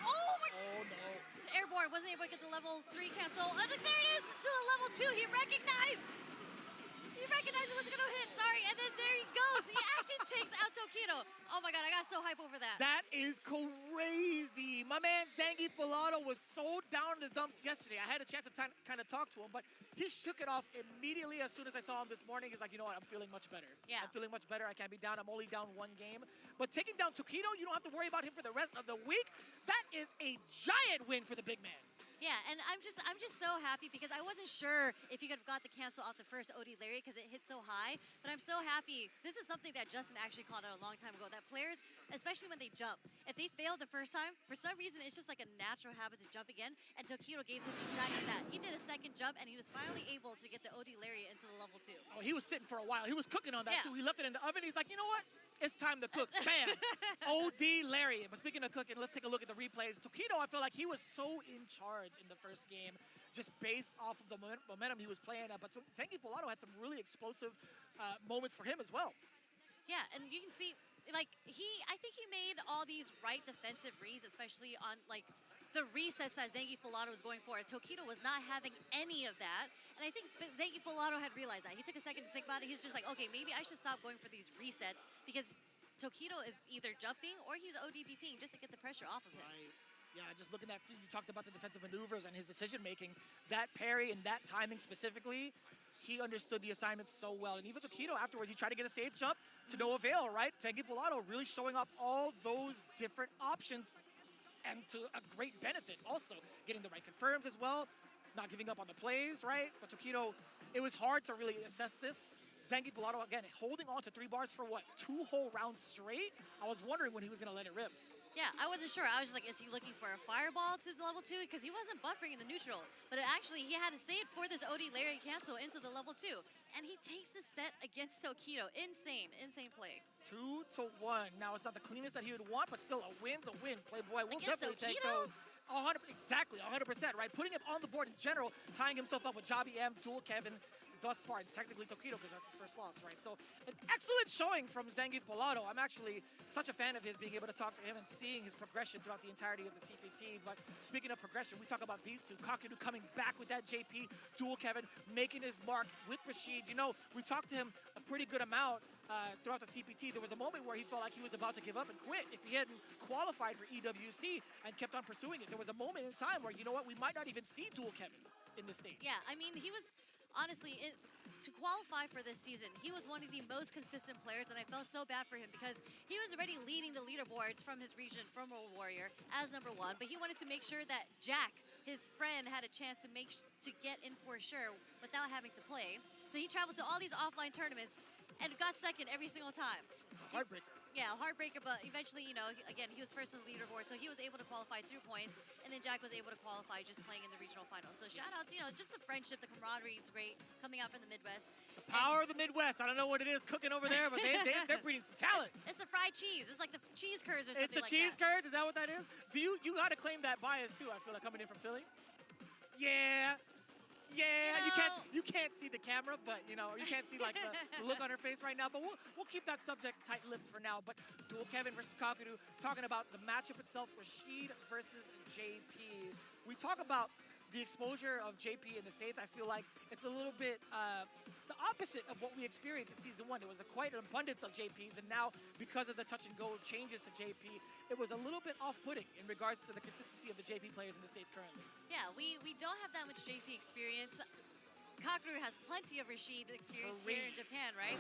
Speaker 3: Oh
Speaker 9: no.
Speaker 3: Airborne, wasn't able to get the level 3 cancel. There it is, to the level 2, he recognized it was gonna hit, sorry, and then there he goes. He actually takes out Tokido. Oh my god, I got so hype over that.
Speaker 9: That is crazy. My man Zangief Volato was so down in the dumps yesterday. I had a chance to kind of talk to him, but he shook it off immediately as soon as I saw him this morning. He's like, you know what, I'm feeling much better.
Speaker 3: Yeah.
Speaker 9: I'm feeling much better. I can't be down. I'm only down 1 game. But taking down Tokido, you don't have to worry about him for the rest of the week. That is a giant win for the big man.
Speaker 3: Yeah, and I'm just so happy because I wasn't sure if he could have got the cancel off the first OD Lariat because it hit so high, but I'm so happy. This is something that Justin actually called out a long time ago, that players, especially when they jump, if they failed the first time, for some reason it's just like a natural habit to jump again, and Tokido gave him exactly that. He did a second jump, and he was finally able to get the OD Lariat into the level 2.
Speaker 9: Oh, he was sitting for a while. He was cooking on that too. He left it in the oven. He's like, you know what? It's time to cook. Bam! OD Lariat. But speaking of cooking, let's take a look at the replays. Tokido, I feel like he was so in charge in the first game, just based off of the momentum he was playing at. But Zangief Volato had some really explosive moments for him as well.
Speaker 3: Yeah, and you can see, like, I think he made all these right defensive reads, especially on, like, the resets that Zangief Volato was going for. Tokido was not having any of that. And I think Zangief Volato had realized that. He took a second to think about it. He's just like, okay, maybe I should stop going for these resets because Tokido is either jumping or he's ODDPing just to get the pressure off of him.
Speaker 9: Right. Yeah, just looking at, you talked about the defensive maneuvers and his decision-making. That parry and that timing specifically, he understood the assignment so well. And even Tokido afterwards, he tried to get a safe jump to no avail, right? Zangief Volato really showing off all those different options and to a great benefit also. Getting the right confirms as well, not giving up on the plays, right? But Tokido, it was hard to really assess this. Zangief Volato, again, holding on to 3 bars for what, 2 whole rounds straight? I was wondering when he was gonna let it rip.
Speaker 3: Yeah, I wasn't sure. I was just like, is he looking for a fireball to level 2? Because he wasn't buffering in the neutral. But actually, he had to save for this OD Lariat cancel into the level 2. And he takes the set against Tokido. Insane play.
Speaker 9: 2-1. Now, it's not the cleanest that he would want, but still, a win's a win. Playboy will
Speaker 3: against
Speaker 9: definitely take
Speaker 3: Tokido?
Speaker 9: those. Exactly, 100%, right? Putting him on the board in general, tying himself up with Jabi M, Dual Kevin, thus far, and technically Tokido because that's his first loss, right? So an excellent showing from Zangief Volato. I'm actually such a fan of his, being able to talk to him and seeing his progression throughout the entirety of the CPT. But speaking of progression, we talk about these two. Kakadu coming back with that JP, Dual Kevin making his mark with Rashid. You know, we talked to him a pretty good amount throughout the CPT. There was a moment where he felt like he was about to give up and quit if he hadn't qualified for EWC and kept on pursuing it. There was a moment in time where, you know what, we might not even see Dual Kevin in the stage.
Speaker 3: Yeah, I mean, he was honestly, to qualify for this season, he was one of the most consistent players, and I felt so bad for him because he was already leading the leaderboards from his region, from World Warrior, as #1, but he wanted to make sure that Jack, his friend, had a chance to get in for sure without having to play. So he traveled to all these offline tournaments and got second every single time.
Speaker 9: It's a heartbreaker.
Speaker 3: Yeah, a heartbreaker, but eventually, you know, again, he was first on the leaderboard, so he was able to qualify through points, and then Jack was able to qualify just playing in the regional finals. So shout outs, you know, just the friendship, the camaraderie, it's great coming out from the Midwest.
Speaker 9: The power of the Midwest. I don't know what it is cooking over there, but they're breeding some talent.
Speaker 3: It's the fried cheese. It's like the cheese curds or something
Speaker 9: It's the
Speaker 3: like
Speaker 9: cheese
Speaker 3: that.
Speaker 9: curds? Is that what that is? Do you got to claim that bias too, I feel like, coming in from Philly? Yeah. Yeah, you can't see the camera, but you know, you can't see like the look on her face right now. But we'll keep that subject tight-lipped for now. But Dual Kevin versus Kakeru, talking about the matchup itself, Rashid versus JP. We talk about the exposure of JP in the States. I feel like it's a little bit the opposite of what we experienced in Season 1. It was quite an abundance of JPs, and now because of the touch-and-go changes to JP, it was a little bit off-putting in regards to the consistency of the JP players in the States currently.
Speaker 3: Yeah, we don't have that much JP experience. Kakeru has plenty of Rashid experience here in Japan, right?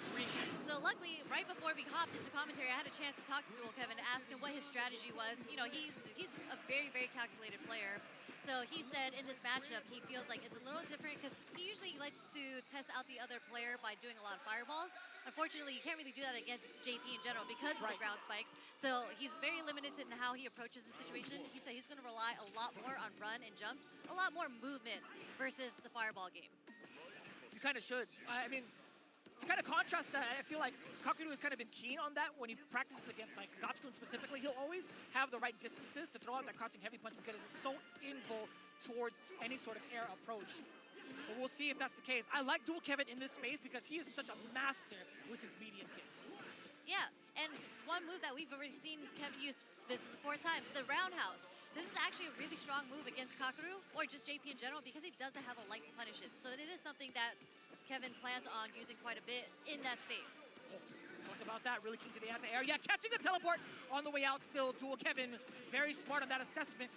Speaker 3: So luckily, right before we hopped into commentary, I had a chance to talk to Dual Kevin to ask him what his strategy was. You know, he's a very, very calculated player. So he said in this matchup, he feels like it's a little different because he usually likes to test out the other player by doing a lot of fireballs. Unfortunately, you can't really do that against JP in general because of the ground spikes. So he's very limited in how he approaches the situation. He said he's going to rely a lot more on run and jumps, a lot more movement versus the fireball game.
Speaker 9: You kind of should. I mean, to kind of contrast that, I feel like Kakeru has kind of been keen on that when he practices against like Gachikun specifically. He'll always have the right distances to throw out that crouching heavy punch because it's so invul towards any sort of air approach. But we'll see if that's the case. I like Dual Kevin in this space because he is such a master with his medium kicks.
Speaker 3: Yeah, and one move that we've already seen Kevin use, this is the 4th time, the roundhouse. This is actually a really strong move against Kakeru, or just JP in general, because he doesn't have a light to punish it. So it is something that Kevin plans on using quite a bit in that space.
Speaker 9: Talked about that, really keen to the anti-air. Yeah, catching the teleport on the way out still. Dual Kevin, very smart on that assessment.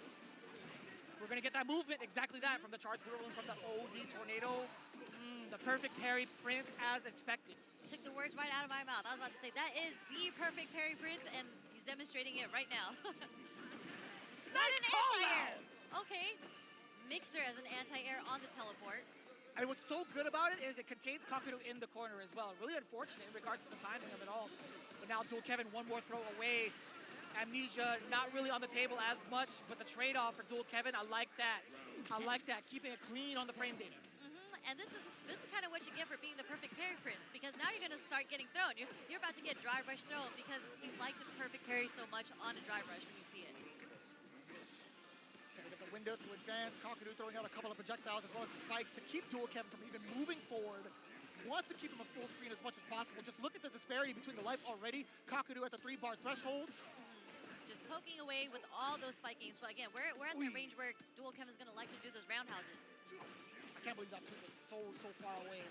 Speaker 9: We're going to get that movement, exactly that, from the charge whirling from the OD tornado. The perfect parry Prince as expected.
Speaker 3: Took the words right out of my mouth. I was about to say, that is the perfect parry Prince, and he's demonstrating it right now.
Speaker 9: Nice call out!
Speaker 3: Okay. Mixer as an anti-air on the teleport.
Speaker 9: And what's so good about it is it contains Kakeru in the corner as well. Really unfortunate in regards to the timing of it all. But now Dual Kevin, one more throw away. Amnesia not really on the table as much, but the trade-off for Dual Kevin, I like that. I like that, keeping it clean on the frame data.
Speaker 3: And this is kind of what you get for being the perfect parry Prince, because now you're going to start getting thrown. You're about to get dry rush thrown because you like the perfect parry so much on a dry rush when you see it.
Speaker 9: Setting up the window to advance. Kakeru throwing out a couple of projectiles as well as spikes to keep Dual Kevin from even moving forward. Wants to keep him a full screen as much as possible. Just look at the disparity between the life already. Kakeru at the 3-bar threshold.
Speaker 3: Just poking away with all those spike games. But again, we're at the range where Dual Kevin's going to like to do those roundhouses.
Speaker 9: I can't believe that swing was so far away.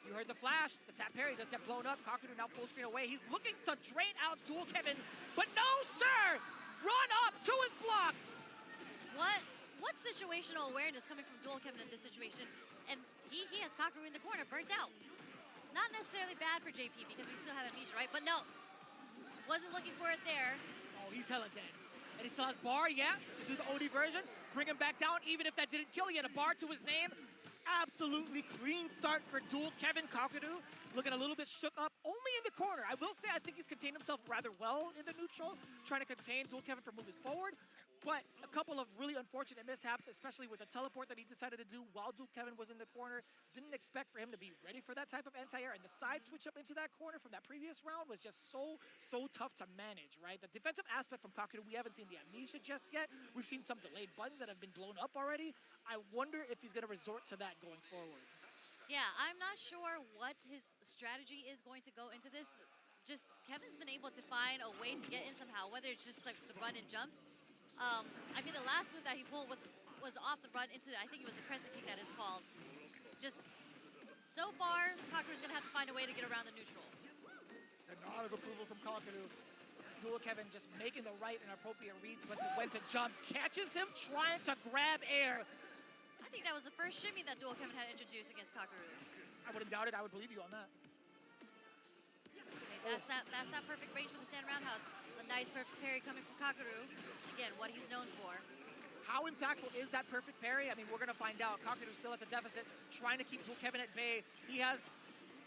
Speaker 9: You heard the flash. The tap parry does get blown up. Kakeru now full screen away. He's looking to drain out Dual Kevin, but no, sir! Run up to his block!
Speaker 3: What situational awareness coming from Dual Kevin in this situation? And he has Kakeru in the corner, burnt out. Not necessarily bad for JP because we still have Amnesia, right? But no, wasn't looking for it there.
Speaker 9: Oh, he's hella dead. And he still has bar, yeah, to do the OD version. Bring him back down, even if that didn't kill. He had a bar to his name. Absolutely clean start for Dual Kevin. Kakeru looking a little bit shook up, only in the corner. I will say I think he's contained himself rather well in the neutral, trying to contain Dual Kevin from moving forward. But a couple of really unfortunate mishaps, especially with the teleport that he decided to do while Dual Kevin was in the corner. Didn't expect for him to be ready for that type of anti-air, and the side switch up into that corner from that previous round was just so tough to manage, right? The defensive aspect from Kakeru, we haven't seen the Amnesia just yet. We've seen some delayed buttons that have been blown up already. I wonder if he's going to resort to that going forward.
Speaker 3: Yeah, I'm not sure what his strategy is going to go into this. Just Kevin's been able to find a way to get in somehow, whether it's just like the run and jumps. I mean, the last move that he pulled was off the run into, I think it was the crescent kick that is called. Just So far, Kakeru's going to have to find a way to get around the neutral.
Speaker 9: A nod of approval from Kakeru. Dual Kevin just making the right and appropriate reads, especially when to jump. Catches him trying to grab air.
Speaker 3: I think that was the first shimmy that Dual Kevin had introduced against Kakeru.
Speaker 9: I wouldn't doubt it. I would believe you on that.
Speaker 3: Okay, that's that perfect range for the stand roundhouse. A nice perfect parry coming from Kakeru. Again, what he's known for.
Speaker 9: How impactful is that perfect parry? I mean, we're going to find out. Kakeru's still at the deficit, trying to keep Dual Kevin at bay. He has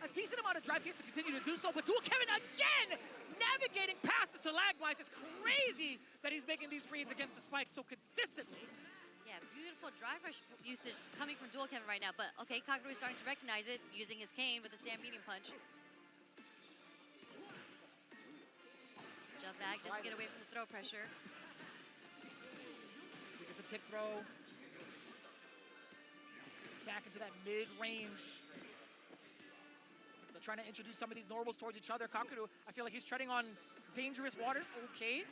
Speaker 9: a decent amount of drive kicks to continue to do so, but Dual Kevin again navigating past the stalagmites. It's crazy that he's making these reads against the spikes so consistently.
Speaker 3: Yeah, beautiful drive rush usage coming from Dual Kevin right now, but okay, Kakeru is starting to recognize it, using his cane with the stand medium punch. Jump back, just to get away from the throw pressure.
Speaker 9: We get the tick throw. Back into that mid-range. They're trying to introduce some of these normals towards each other. Kakeru, I feel like he's treading on dangerous water. Okay.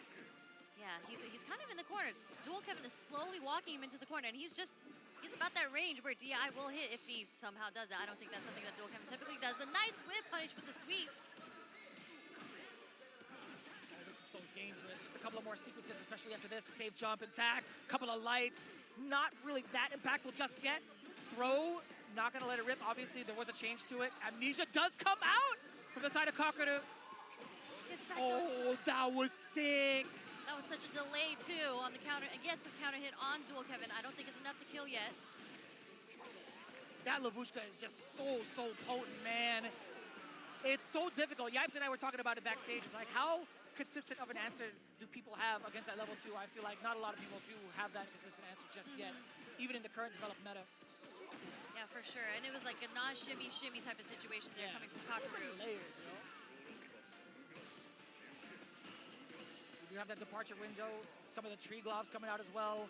Speaker 3: Yeah, he's kind of in the corner. Dual Kevin is slowly walking him into the corner, and he's about that range where DI will hit if he somehow does it. I don't think that's something that Dual Kevin typically does, but nice whip punish with the sweep.
Speaker 9: This is so dangerous. Just a couple of more sequences, especially after this. The save jump and tack, couple of lights. Not really that impactful just yet. Throw, not gonna let it rip. Obviously, there was a change to it. Amnesia does come out from the side of Kakeru. Oh, that was sick.
Speaker 3: That was such a delay too on the counter, against the counter hit on Dual Kevin. I don't think it's enough to kill yet.
Speaker 9: That Lavushka is just so potent, man. It's so difficult. Yipes and I were talking about it backstage. It's like, how consistent of an answer do people have against that level 2? I feel like not a lot of people do have that consistent answer just yet, even in the current developed meta.
Speaker 3: Yeah, for sure. And it was like a non-shimmy type of situation there coming from Kakeru.
Speaker 9: Layers, you know? We do have that departure window. Some of the tree gloves coming out as well.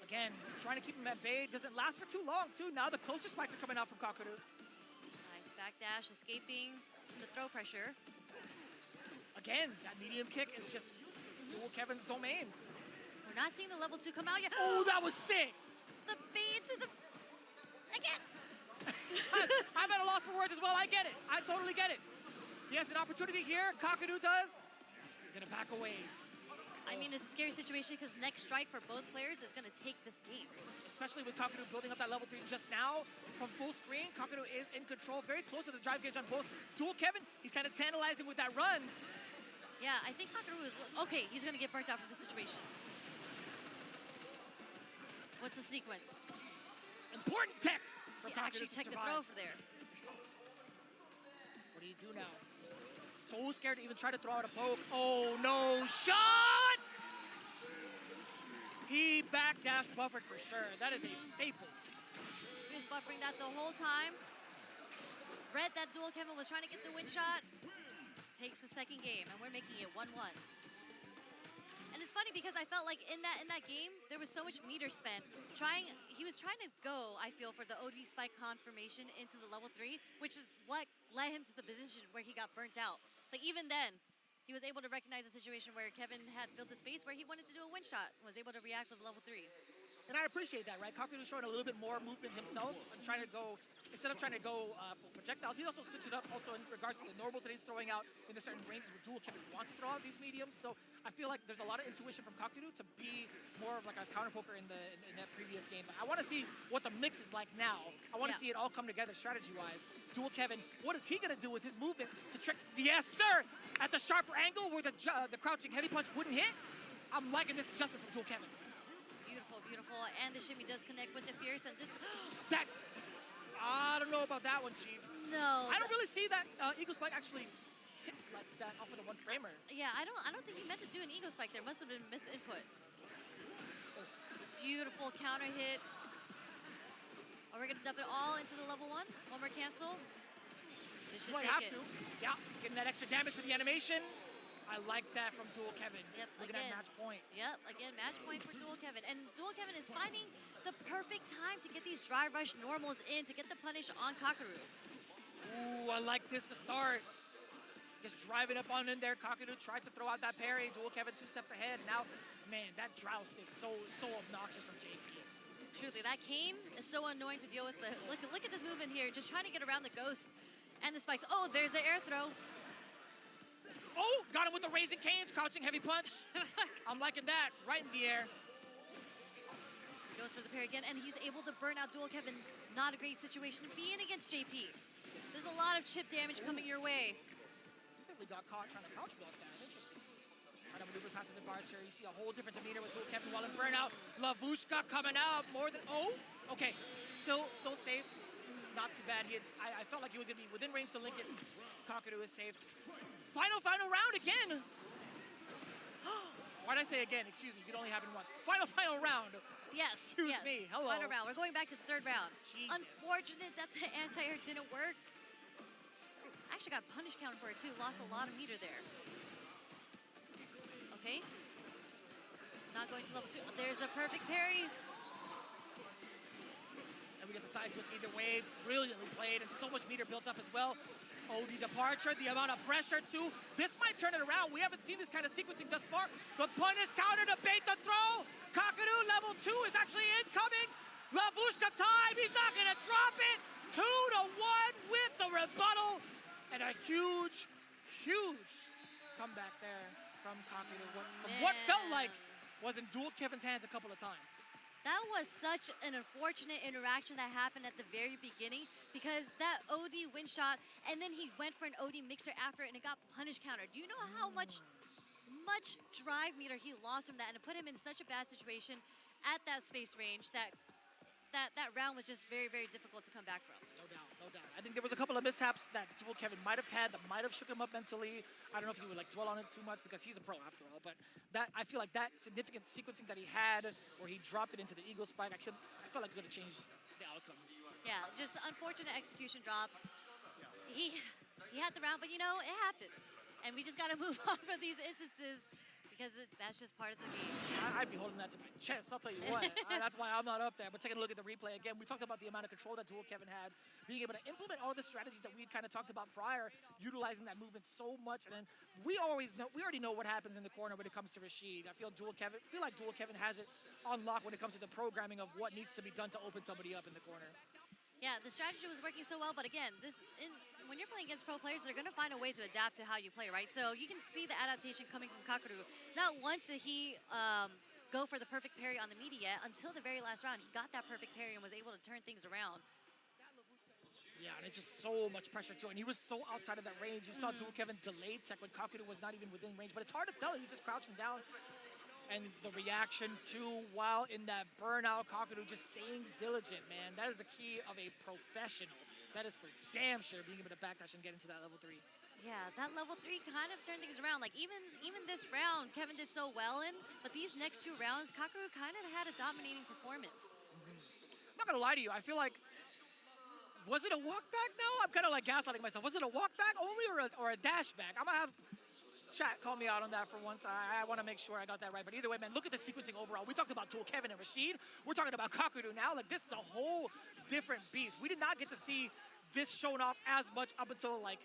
Speaker 9: Again, trying to keep him at bay. Doesn't last for too long, too. Now the closer spikes are coming out from Kakeru.
Speaker 3: Nice backdash, escaping from the throw pressure.
Speaker 9: Again, that medium kick is just Dual Kevin's domain.
Speaker 3: We're not seeing the level 2 come out yet.
Speaker 9: Oh, that was sick!
Speaker 3: The bait to the... Again!
Speaker 9: I'm at a loss for words as well. I get it. I totally get it. He has an opportunity here. Kakeru does. He's going to back away.
Speaker 3: I mean, it's a scary situation because next strike for both players is going to take this game.
Speaker 9: Especially with Kakeru building up that level 3 just now from full screen. Kakeru is in control, very close to the drive gauge on both. Dual Kevin, he's kind of tantalizing with that run.
Speaker 3: Yeah, I think Kakeru is... Okay, he's going to get burnt out from this situation. What's the sequence?
Speaker 9: Important tech for
Speaker 3: He
Speaker 9: Kakeru
Speaker 3: actually
Speaker 9: to
Speaker 3: teched the
Speaker 9: survive.
Speaker 3: throw for there.
Speaker 9: What do you do now? So scared to even try to throw out a poke. Oh no, shot! He backdash buffered for sure. That is a staple.
Speaker 3: He was buffering that the whole time. Read that Dual Kevin was trying to get the win shot. Takes the second game, and we're making it 1-1. And it's funny because I felt like in that game, there was so much meter spent. He was trying to go, I feel, for the OD spike confirmation into the level 3, which is what led him to the position where he got burnt out. But even then, he was able to recognize a situation where Kevin had filled the space where he wanted to do a win shot, was able to react with level 3.
Speaker 9: And I appreciate that, right? Kakeru showing a little bit more movement himself and trying to go, instead of trying to go for projectiles, he also switched it up also in regards to the normals that he's throwing out in the certain ranges where Dual Kevin wants to throw out these mediums. So I feel like there's a lot of intuition from Kakeru to be more of like a counter poker in that previous game. But I want to see what the mix is like now. I want to see it all come together strategy-wise. Dual Kevin, what is he going to do with his movement to trick? Yes, sir! At the sharper angle where the crouching heavy punch wouldn't hit. I'm liking this adjustment from Dual Kevin.
Speaker 3: Beautiful, and the shimmy does connect with the fierce, and this...
Speaker 9: That... I don't know about that one, Chief.
Speaker 3: No.
Speaker 9: I don't really see that Eagle Spike actually hit like that off of the one framer.
Speaker 3: Yeah, I don't think he meant to do an Eagle Spike there. Must have been misinput. Beautiful counter hit. Are we going to dump it all into the level 1? One more cancel. This should
Speaker 9: Might
Speaker 3: take
Speaker 9: have
Speaker 3: it.
Speaker 9: to. Yeah, getting that extra damage for the animation. I like that from Dual Kevin.
Speaker 3: Yep,
Speaker 9: looking
Speaker 3: again.
Speaker 9: at match point.
Speaker 3: Yep, again, match point for Dual Kevin. And Dual Kevin is finding the perfect time to get these dry rush normals in to get the punish on Kakeru.
Speaker 9: Ooh, I like this to start. Just driving up on in there. Kakeru tried to throw out that parry. Dual Kevin 2 steps ahead. Now, man, that Droust is so obnoxious from JP.
Speaker 3: Truly, that cane is so annoying to deal with. Look at this movement here, just trying to get around the ghost and the spikes. Oh, there's the air throw.
Speaker 9: Oh, got him with the raising canes, crouching heavy punch. I'm liking that, right in the air.
Speaker 3: Goes for the parry again, and he's able to burn out Dual Kevin. Not a great situation to be in against JP. There's a lot of chip damage coming your way.
Speaker 9: I think we got caught trying to crouch block that. Interesting. Trying to maneuver past the departure. You see a whole different demeanor with Dual Kevin while in burnout. Lavushka coming out more than, oh, okay. Still safe. Not too bad. I felt like he was gonna be within range to link it. Kakadu is safe. Final round again. Why'd I say again? Excuse me, it could only happen once. Final round.
Speaker 3: Yes,
Speaker 9: Excuse me, hello.
Speaker 3: Final round. We're going back to the third round.
Speaker 9: Jesus.
Speaker 3: Unfortunate that the anti-air didn't work. I actually got punish counted for it too. Lost a lot of meter there. Okay. Not going to level 2. There's the perfect parry.
Speaker 9: And we get the side switch either way. Brilliantly played, and so much meter built up as well. OD departure, the amount of pressure too. This might turn it around. We haven't seen this kind of sequencing thus far. The punish counter to bait the throw. Kakadu level 2 is actually incoming. Lavushka time, he's not gonna drop it. 2-1 with the rebuttal. And a huge comeback there from Kakadu. From what felt like was in Dual Kevin's hands a couple of times.
Speaker 3: That was such an unfortunate interaction that happened at the very beginning because that OD win shot, and then he went for an OD mixer after it, and it got punish counter. Do you know how much drive meter he lost from that, and it put him in such a bad situation at that space range that round was just very, very difficult to come back from.
Speaker 9: No doubt. I think there was a couple of mishaps that Dual Kevin might have had that might have shook him up mentally. I don't know if he would like dwell on it too much because he's a pro after all, but that I feel like that significant sequencing that he had where he dropped it into the eagle spike, I felt like it could have changed the outcome.
Speaker 3: Yeah, just unfortunate execution drops. He had the round, but you know, it happens. And we just got to move on from these instances because that's just part of the game.
Speaker 9: I'd be holding that to my chest, I'll tell you what. That's why I'm not up there. But taking a look at the replay again, we talked about the amount of control that Dual Kevin had, being able to implement all the strategies that we kind of talked about prior, utilizing that movement so much. And then we already know what happens in the corner when it comes to Rashid. I feel like Dual Kevin has it on lock when it comes to the programming of what needs to be done to open somebody up in the corner.
Speaker 3: Yeah, the strategy was working so well, but again, when you're playing against pro players, they're going to find a way to adapt to how you play, right? So you can see the adaptation coming from Kakadu. Not once did he go for the perfect parry on the media yet, until the very last round. He got that perfect parry and was able to turn things around.
Speaker 9: Yeah, and it's just so much pressure too. And he was so outside of that range. You saw Dual Kevin delayed tech when Kakadu was not even within range, but it's hard to tell. He was just crouching down. And the reaction too, while in that burnout, Kakadu just staying diligent, man. That is the key of a professional. That is for damn sure, being able to backdash and get into that level 3.
Speaker 3: Yeah, that level 3 kind of turned things around. Like even this round, Kevin did so well in, but these next 2 rounds, Kakadu kind of had a dominating performance.
Speaker 9: I'm not gonna lie to you, I feel like, was it a walk back now? I'm kind of like gaslighting myself. Was it a walk back only or a dash back? I'm gonna have chat call me out on that for once. I want to make sure I got that right. But either way, man, look at the sequencing overall. We talked about Dual Kevin and Rashid. We're talking about Kakadu now. Like, this is a whole different beast. We did not get to see this shown off as much up until, like,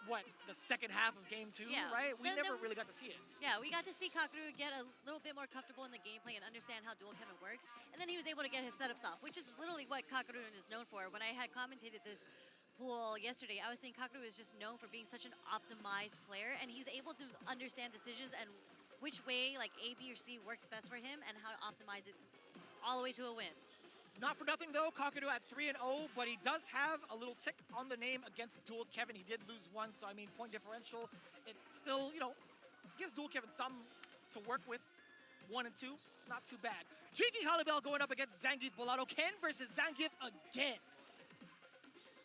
Speaker 9: what, the second half of game 2, right? We never really got to see it.
Speaker 3: Yeah, we got to see Kakadu get a little bit more comfortable in the gameplay and understand how Dual Kevin works. And then he was able to get his setups off, which is literally what Kakadu is known for. When I had commentated this pool yesterday, I was saying Kakadu is just known for being such an optimized player, and he's able to understand decisions and which way, like A, B, or C works best for him and how to optimize it all the way to a win.
Speaker 9: Not for nothing though, Kakadu at 3-0, but he does have a little tick on the name against Dual Kevin. He did lose one, so I mean, point differential, it still, you know, gives Dual Kevin some to work with. 1 and 2, not too bad. Gigi Halibel going up against Zangief Bolado. Ken versus Zangief again.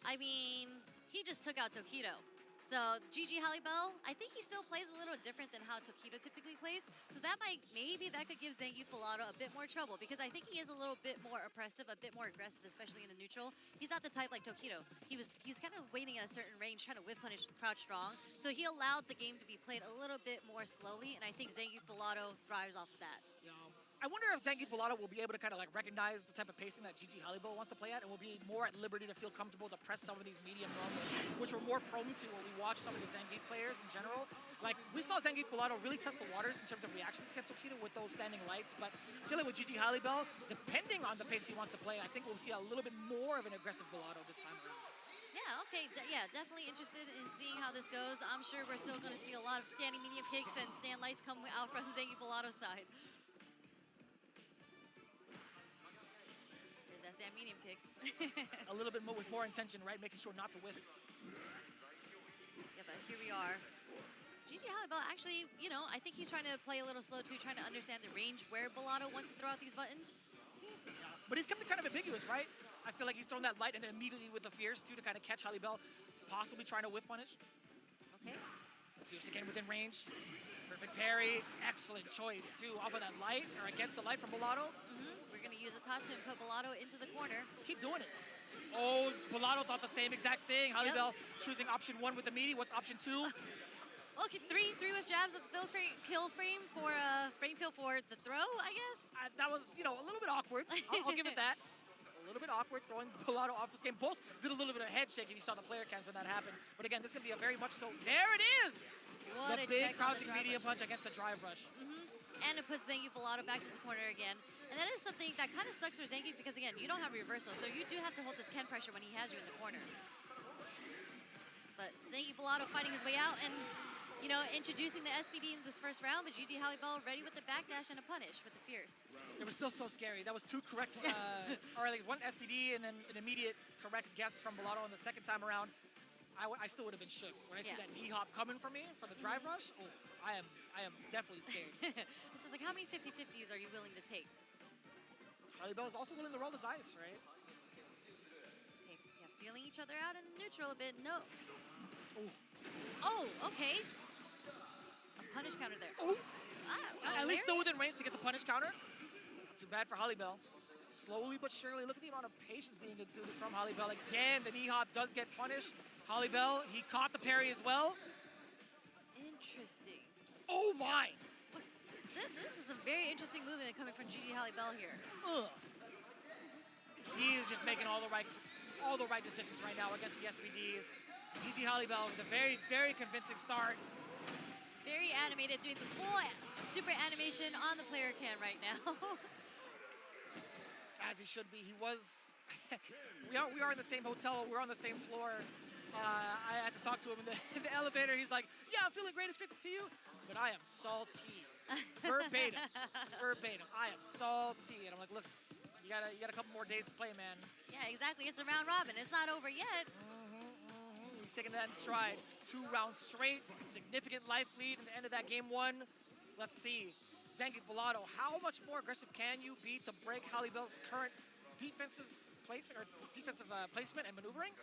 Speaker 3: I mean, he just took out Tokido. So Gigi Halibel, I think he still plays a little different than how Tokido typically plays. So maybe that could give Zangief Bolado a bit more trouble because I think he is a little bit more oppressive, a bit more aggressive, especially in the neutral. He's not the type like Tokido. He's kind of waiting at a certain range, trying to whip punish, crouch strong. So he allowed the game to be played a little bit more slowly, and I think Zangief Bolado thrives off of that.
Speaker 9: Yeah. I wonder if Zangief Bolado will be able to kind of like recognize the type of pacing that Gigi Halibel wants to play at and will be more at liberty to feel comfortable to press some of these medium normals, which we're more prone to when we watch some of the Zangief players in general. Like, we saw Zangief Pilato really test the waters in terms of reactions against Okita with those standing lights, but I feel like with Gigi Halibel, depending on the pace he wants to play, I think we'll see a little bit more of an aggressive Pilato this time around.
Speaker 3: Yeah, okay, yeah, definitely interested in seeing how this goes. I'm sure we're still going to see a lot of standing medium kicks and stand lights come out from Zangief Pilato's side. There's that stand medium kick.
Speaker 9: A little bit more with more intention, right? Making sure not to whiff.
Speaker 3: Yeah, but here we are. Gigi Halibel actually, you know, I think he's trying to play a little slow too, trying to understand the range where Pilato wants to throw out these buttons.
Speaker 9: But he's kind of ambiguous, right? I feel like he's thrown that light and then immediately with the Fierce too to kind of catch Halibel, possibly trying to whiff punish.
Speaker 3: Okay.
Speaker 9: Fierce again within range. Perfect parry. Excellent choice too off of that light or against the light from Pilato.
Speaker 3: We're going to use a Tatsu and put Pilato into the corner.
Speaker 9: Keep doing it. Oh, Pilato thought the same exact thing. Halibel choosing option 1 with the meaty. What's option 2?
Speaker 3: Okay, three with jabs at the kill frame for frame kill for the throw, I guess.
Speaker 9: That was, you know, a little bit awkward. I'll give it that. A little bit awkward throwing Pilato off his game. Both did a little bit of head shake if you saw the player cams when that happened. But again, this is going to be a very much so. There it is.
Speaker 3: What
Speaker 9: the big crouching medium punch against the drive rush.
Speaker 3: And it puts Zangief Pilato back to the corner again. And that is something that kind of sucks for Zangief because, again, you don't have reversal. So you do have to hold this Ken pressure when he has you in the corner. But Zangief Pilato fighting his way out and, you know, introducing the SPD in this first round. But Gigi Halibel ready with the backdash and a punish with the Fierce.
Speaker 9: It was still so scary. That was 2 correct, or like 1 SPD and then an immediate correct guess from Pilato on the second time around. I still would have been shook. When I see that knee hop coming for me for the drive rush, oh, I am definitely scared.
Speaker 3: This is like, how many 50-50s are you willing to take?
Speaker 9: Halibel is also willing to roll the dice, right?
Speaker 3: Okay, yeah, feeling each other out in neutral a bit. No. Oh, okay. A punish counter there.
Speaker 9: At least still within range to get the punish counter. Not too bad for Halibel. Slowly but surely, look at the amount of patience being exuded from Halibel. Again, the knee hop does get punished. Halibel, he caught the parry as well.
Speaker 3: Interesting.
Speaker 9: Oh my!
Speaker 3: This is a very interesting movement coming from Gigi Halibel here.
Speaker 9: He is just making all the right decisions right now against the SPDs. Gigi Halibel with a very, very convincing start.
Speaker 3: Very animated, doing the full super animation on the player can right now.
Speaker 9: As he should be. He was. we are in the same hotel. We're on the same floor. I had to talk to him in the elevator. He's like, "Yeah, I'm feeling great. It's great to see you, but I am salty." Verbatim. I am salty. And I'm like, "Look, you got a couple more days to play, man."
Speaker 3: Yeah, exactly. It's a round robin. It's not over yet.
Speaker 9: He's taking that in stride. 2 rounds straight. Significant life lead in the end of that game 1. Let's see. Zangief Pilato, how much more aggressive can you be to break Halibel's current defensive placement and maneuvering?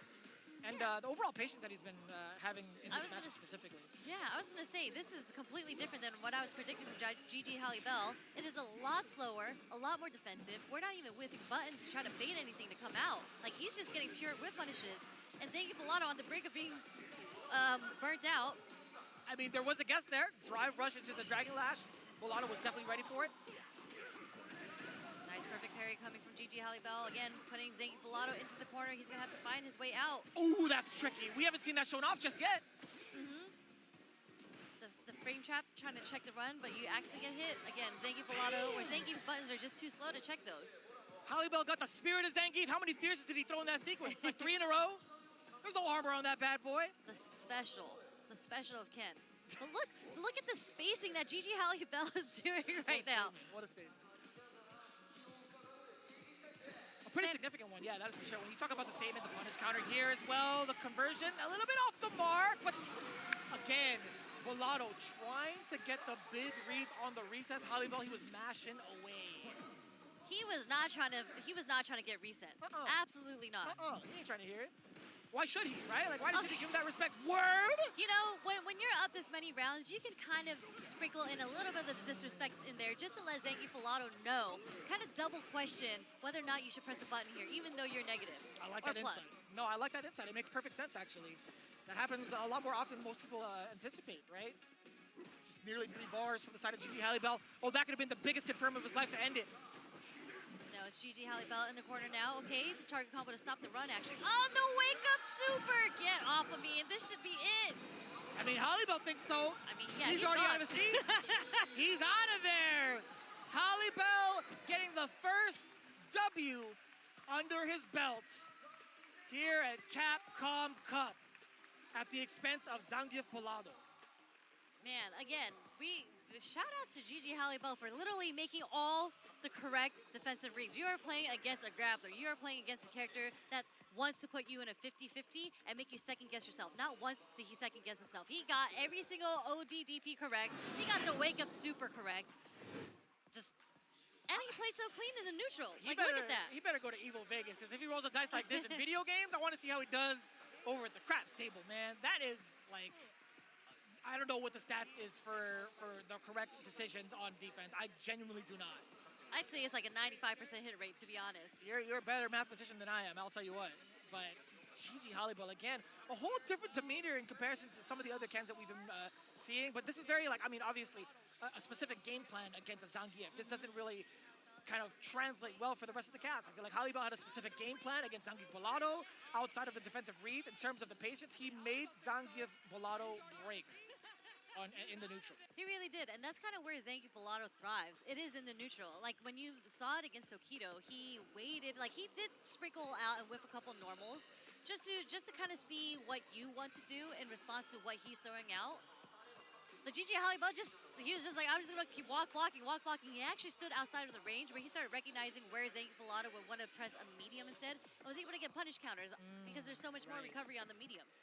Speaker 9: And the overall patience that he's been having in this match specifically.
Speaker 3: Yeah, I was going to say, this is completely different than what I was predicting from Gigi Halibel. It is a lot slower, a lot more defensive. We're not even whipping buttons to try to bait anything to come out. Like, he's just getting pure whip punishes. And Zangief Pilato on the brink of being burnt out.
Speaker 9: I mean, there was a guess there. Drive rush into the Dragon Lash. Pilato was definitely ready for it.
Speaker 3: Nice perfect parry coming from Gigi Halibel. Again, putting Zangief Pilato into the corner. He's going to have to find his way out.
Speaker 9: Ooh, that's tricky. We haven't seen that shown off just yet.
Speaker 3: The frame trap trying to check the run, but you actually get hit. Again, Zangief Pilato or Zangief's buttons are just too slow to check those.
Speaker 9: Halibel got the spirit of Zangief. How many Fierces did he throw in that sequence? Like 3 in a row? There's no armor on that bad boy.
Speaker 3: The special of Ken. But look at the spacing that Gigi Halibel is doing right now.
Speaker 9: What a statement. A pretty significant one, yeah, that is for sure. When you talk about the statement, the punish counter here as well, the conversion, a little bit off the mark, but again, Pilato trying to get the big reads on the resets. Halibel, he was mashing away.
Speaker 3: He was not trying to get reset. Absolutely not.
Speaker 9: He ain't trying to hear it. Why should he, right? Like, why should he give him that respect? Word?
Speaker 3: You know, when you're up this many rounds, you can kind of sprinkle in a little bit of disrespect in there just to let Zangief Pilato know, kind of double question whether or not you should press a button here, even though you're negative.
Speaker 9: I like that insight. No, I like that insight. It makes perfect sense, actually. That happens a lot more often than most people anticipate, right? Just nearly 3 bars from the side of Gigi Halibel. Oh, that could have been the biggest confirm of his life to end it.
Speaker 3: No, it's Gigi Halibel in the corner now. Okay, the target combo to stop the run, actually. Oh, the wake-up super! Get off of me, and this should be it.
Speaker 9: I mean, Hollybell thinks so.
Speaker 3: I mean, yeah,
Speaker 9: he's already
Speaker 3: gone.
Speaker 9: out of his seat. He's out of there. Hollybell getting the first W under his belt here at Capcom Cup at the expense of Zangief Polado.
Speaker 3: Man, again, shout outs to Gigi Hollybell for literally making all the correct defensive reads. You are playing against a grappler. You are playing against a character that wants to put you in a 50-50 and make you second guess yourself. Not once did he second guess himself. He got every single ODDP correct. He got the wake up super correct. And he played so clean in the neutral. Look at that.
Speaker 9: He better go to Evil Vegas, because if he rolls a dice like this in video games, I want to see how he does over at the craps table, man. That is like, I don't know what the stats is for the correct decisions on defense. I genuinely do not.
Speaker 3: I'd say it's like a 95% hit rate, to be honest.
Speaker 9: You're a better mathematician than I am, I'll tell you what. But Gigi Hollybell, again, a whole different demeanor in comparison to some of the other cans that we've been seeing. But this is very, like, I mean, obviously, a specific game plan against a Zangief. This doesn't really kind of translate well for the rest of the cast. I feel like Hollybell had a specific game plan against Zangief Bolado outside of the defensive reads. In terms of the patience, he made Zangief Bolado break in the neutral.
Speaker 3: He really did, and that's kind of where Zangief Bolado thrives. It is in the neutral. Like, when you saw it against Tokido, he waited, like, he did sprinkle out and whiff a couple normals just to kind of see what you want to do in response to what he's throwing out. The Gigi Hollybell he was just like, I'm just gonna keep walk blocking. He actually stood outside of the range where he started recognizing where Zangief Bolado would want to press a medium instead, and was able to get punish counters because there's so much more recovery on the mediums.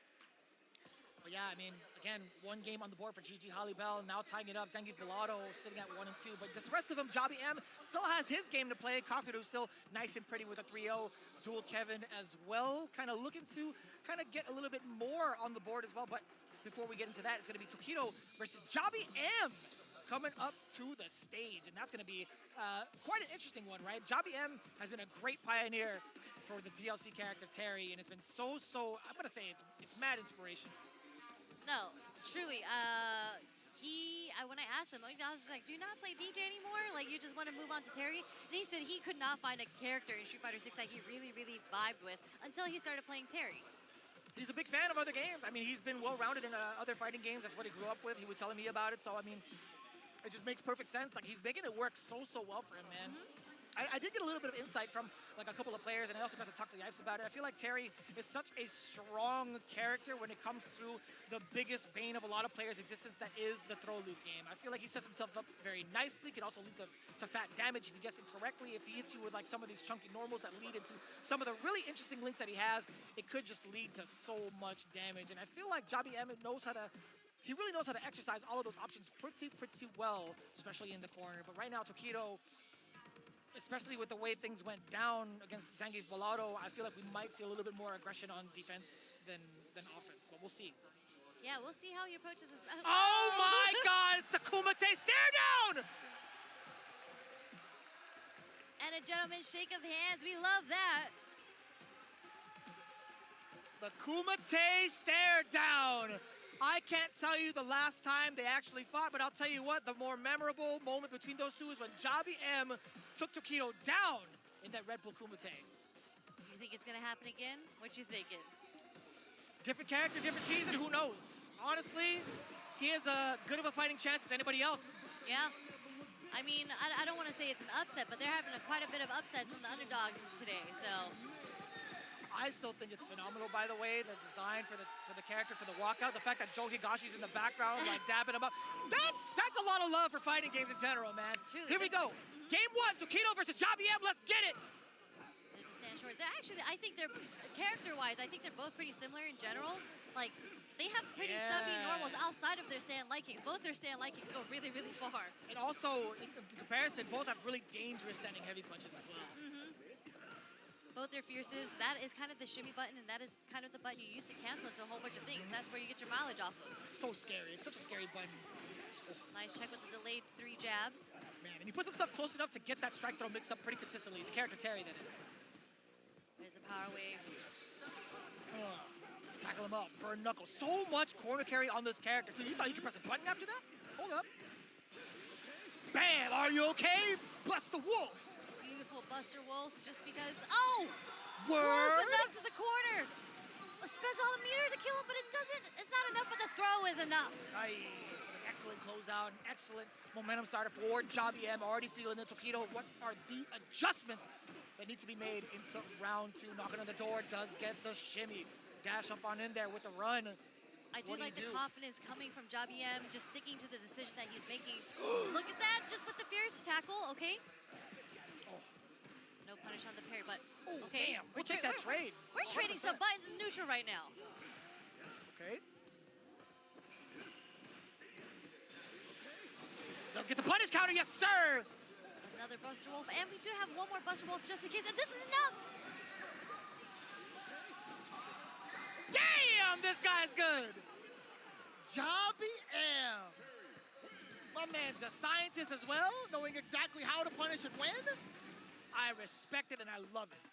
Speaker 9: But yeah, I mean, again, one game on the board for Gigi Hollybell, now tying it up. Zangief Bolado sitting at 1 and 2, but the rest of them, Jobby M still has his game to play. Kakadu still nice and pretty with a 3-0. Dual Kevin as well, kind of looking to kind of get a little bit more on the board as well, but before we get into that, it's going to be Tokido versus Jobby M coming up to the stage. And that's going to be quite an interesting one, right? Jobby M has been a great pioneer for the DLC character Terry, and it's been so, I'm going to say it's mad inspiration.
Speaker 3: No, truly. When I asked him, I was like, do you not play DJ anymore? Like, you just want to move on to Terry? And he said he could not find a character in Street Fighter 6 that he really, really vibed with until he started playing Terry.
Speaker 9: He's a big fan of other games. I mean, he's been well-rounded in other fighting games. That's what he grew up with. He was telling me about it. So, I mean, it just makes perfect sense. Like, he's making it work so well for him, man. I did get a little bit of insight from, like, a couple of players, and I also got to talk to Yipes about it. I feel like Terry is such a strong character when it comes to the biggest bane of a lot of players' existence, that is the throw loop game. I feel like he sets himself up very nicely. Can also lead to fat damage if you guess it correctly. If he hits you with, like, some of these chunky normals that lead into some of the really interesting links that he has, it could just lead to so much damage. And I feel like Jobby M he really knows how to exercise all of those options pretty well, especially in the corner. But right now, Tokido, especially with the way things went down against Zangief Bolado, I feel like we might see a little bit more aggression on defense than offense, but we'll see.
Speaker 3: Yeah, we'll see how he approaches this.
Speaker 9: Oh my God, it's the Kumite stare down!
Speaker 3: And a gentleman's shake of hands, we love that.
Speaker 9: The Kumite stare down. I can't tell you the last time they actually fought, but I'll tell you what, the more memorable moment between those two is when Jobby M took Tokido down in that Red Bull Kumite.
Speaker 3: You think it's gonna happen again? What you thinking?
Speaker 9: Different character, different season, who knows? Honestly, he has as good of a fighting chance as anybody else.
Speaker 3: Yeah. I mean, I don't want to say it's an upset, but they're having quite a bit of upsets from the underdogs today, so.
Speaker 9: I still think it's phenomenal, by the way, the design for the character, for the walkout, the fact that Joe Higashi's in the background, like dabbing him up. That's a lot of love for fighting games in general, man.
Speaker 3: Truly,
Speaker 9: here we go. Game 1, Tokido versus Jobby M. Let's get it.
Speaker 3: There's a stand short. I think they're, character-wise, I think they're both pretty similar in general. Like, they have pretty stubby normals outside of their stand light kicks. Both their stand light kicks go really, really far.
Speaker 9: And also, in comparison, both have really dangerous standing heavy punches as well.
Speaker 3: Both their fierces, that is kind of the shimmy button, and that is kind of the button you use to cancel into a whole bunch of things. That's where you get your mileage off of.
Speaker 9: So scary. It's such a scary button.
Speaker 3: Nice check with the delayed 3 jabs.
Speaker 9: Man, and he puts himself close enough to get that strike throw mixed up pretty consistently. The character Terry, that is.
Speaker 3: There's a power wave.
Speaker 9: Tackle him up. Burn knuckle. So much corner carry on this character. So you thought you could press a button after that? Hold up. Bam! Are you okay? Bust the wolf.
Speaker 3: Beautiful Buster Wolf, just because. Oh!
Speaker 9: Word?
Speaker 3: Close enough to the corner. spends all the meter to kill him, but it doesn't. It's not enough, but the throw is enough.
Speaker 9: Nice. An excellent closeout, an excellent momentum starter for Jobby M. Already feeling the Tokido. What are the adjustments that need to be made into round 2? Knocking on the door, does get the shimmy. Dash up on in there with the run.
Speaker 3: I do like the confidence coming from Jobby M, just sticking to the decision that he's making. Look at that, just with the fierce tackle, okay? No punish on the parry, but okay.
Speaker 9: Damn, we'll take that trade.
Speaker 3: We're trading some buttons in neutral right now.
Speaker 9: Okay. Does get the punish counter, yes sir!
Speaker 3: Another Buster Wolf, and we do have one more Buster Wolf just in case, and this is enough!
Speaker 9: Damn, this guy's good! Jobby M. My man's a scientist as well, knowing exactly how to punish and when. I respect it and I love it.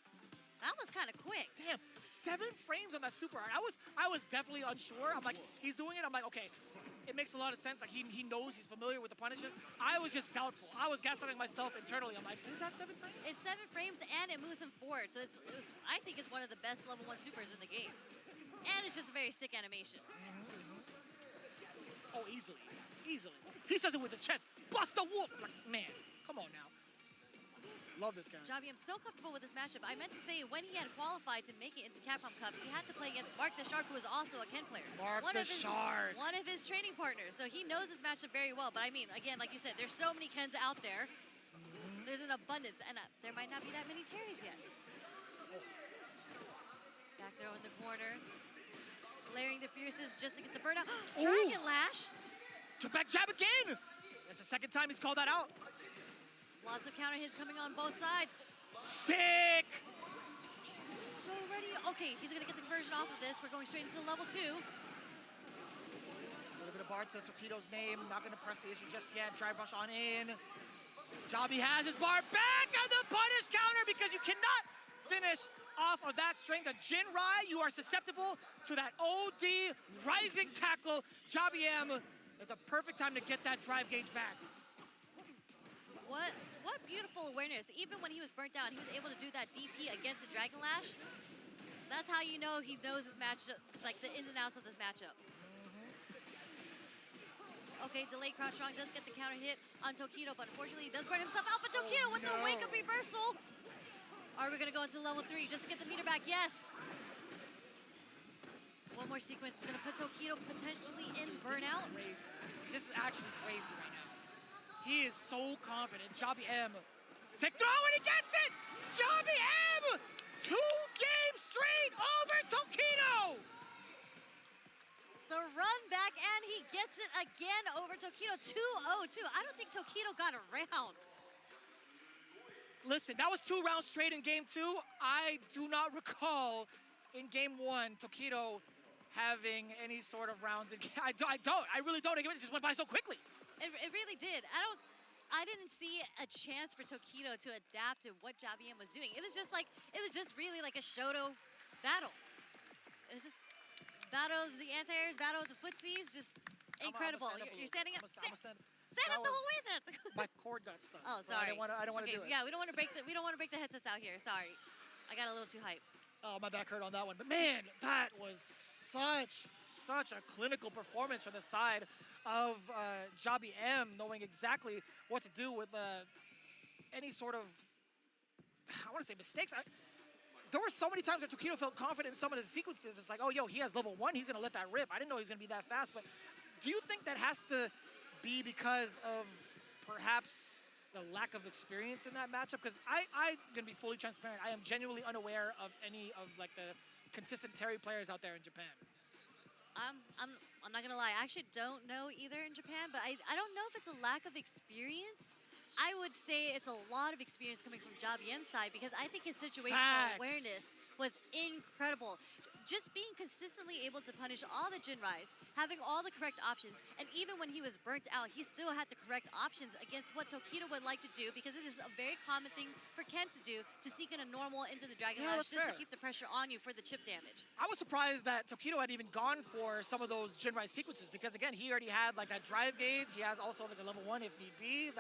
Speaker 3: That was kind of quick.
Speaker 9: Damn, 7 frames on that super art. I was definitely unsure. I'm like, he's doing it. I'm like, okay, it makes a lot of sense. Like he knows, he's familiar with the punishes. I was just doubtful. I was gaslighting myself internally. I'm like, is that 7 frames?
Speaker 3: It's 7 frames and it moves him forward. So I think it's one of the best level 1 supers in the game. And it's just a very sick animation.
Speaker 9: Oh, easily. Easily. He says it with his chest. Bust the wolf! Like, man, come on now. Love this guy.
Speaker 3: Jobby, I'm so comfortable with this matchup. I meant to say when he had qualified to make it into Capcom Cup, he had to play against Mark the Shark, who is also a Ken player.
Speaker 9: Shark.
Speaker 3: One of his training partners. So he knows this matchup very well. But I mean, again, like you said, there's so many Kens out there. There's an abundance, and there might not be that many Terrys yet. Back throw in the corner. Layering the fierces just to get the burnout. Dragon Lash.
Speaker 9: Took back jab again. That's the second time he's called that out.
Speaker 3: Lots of counter hits coming on both sides.
Speaker 9: Sick.
Speaker 3: So ready. Okay, he's gonna get the conversion off of this. We're going straight into level 2.
Speaker 9: A little bit of bar to Tokido's name. Not gonna press the issue just yet. Drive rush on in. Jobby has his bar back on the punish counter because you cannot finish off of that strength of Jin Rai. You are susceptible to that OD rising tackle. Jobby M at the perfect time to get that drive gauge back.
Speaker 3: What beautiful awareness. Even when he was burnt out, he was able to do that DP against the Dragon Lash. That's how you know he knows his matchup, like the ins and outs of this matchup. Okay, delayed crouch strong does get the counter hit on Tokido, but unfortunately he does burn himself out. But Tokido with the wake up reversal. Are we gonna go into level 3 just to get the meter back? Yes. One more sequence is gonna put Tokido potentially in burnout.
Speaker 9: This is actually crazy right now. He is so confident. Jobby M. Take throw and he gets it! Jobby M! 2 games straight over Tokido!
Speaker 3: The run back and he gets it again over Tokido. 2-0-2. I don't think Tokido got around.
Speaker 9: Listen, that was 2 rounds straight in game 2. I do not recall in game 1 Tokido having any sort of rounds. I really don't. It just went by so quickly.
Speaker 3: It really did. I didn't see a chance for Tokido to adapt to what Jobby M was doing. It was just really like a Shoto battle. It was just battle of the anti-airs, battle of the footsies, just incredible. You're standing up. Stand up the whole way then.
Speaker 9: My cord got stuck.
Speaker 3: Oh, sorry.
Speaker 9: So I don't want to do it.
Speaker 3: Yeah, we don't want to break the headsets out here. Sorry. I got a little too hyped.
Speaker 9: Oh, my back hurt on that one. But man, that was such a clinical performance from the side of Jobby M, knowing exactly what to do with any sort of, I want to say mistakes. There were so many times where Tokido felt confident in some of his sequences. It's like, oh, yo, he has level 1. He's going to let that rip. I didn't know he was going to be that fast. But do you think that has to be because of perhaps the lack of experience in that matchup? Because I'm going to be fully transparent. I am genuinely unaware of any of like the consistent Terry players out there in Japan.
Speaker 3: I'm not gonna lie, I actually don't know either in Japan, but I don't know if it's a lack of experience. I would say it's a lot of experience coming from Jobby M's side because I think his situational awareness was incredible. Just being consistently able to punish all the Jin Rais, having all the correct options, and even when he was burnt out, he still had the correct options against what Tokido would like to do because it is a very common thing for Ken to do, to sneak in a normal into the Dragon Lash just to keep the pressure on you for the chip damage.
Speaker 9: I was surprised that Tokido had even gone for some of those Jin Rai sequences because again, he already had like that drive gauge. He has also like a level 1 if need be.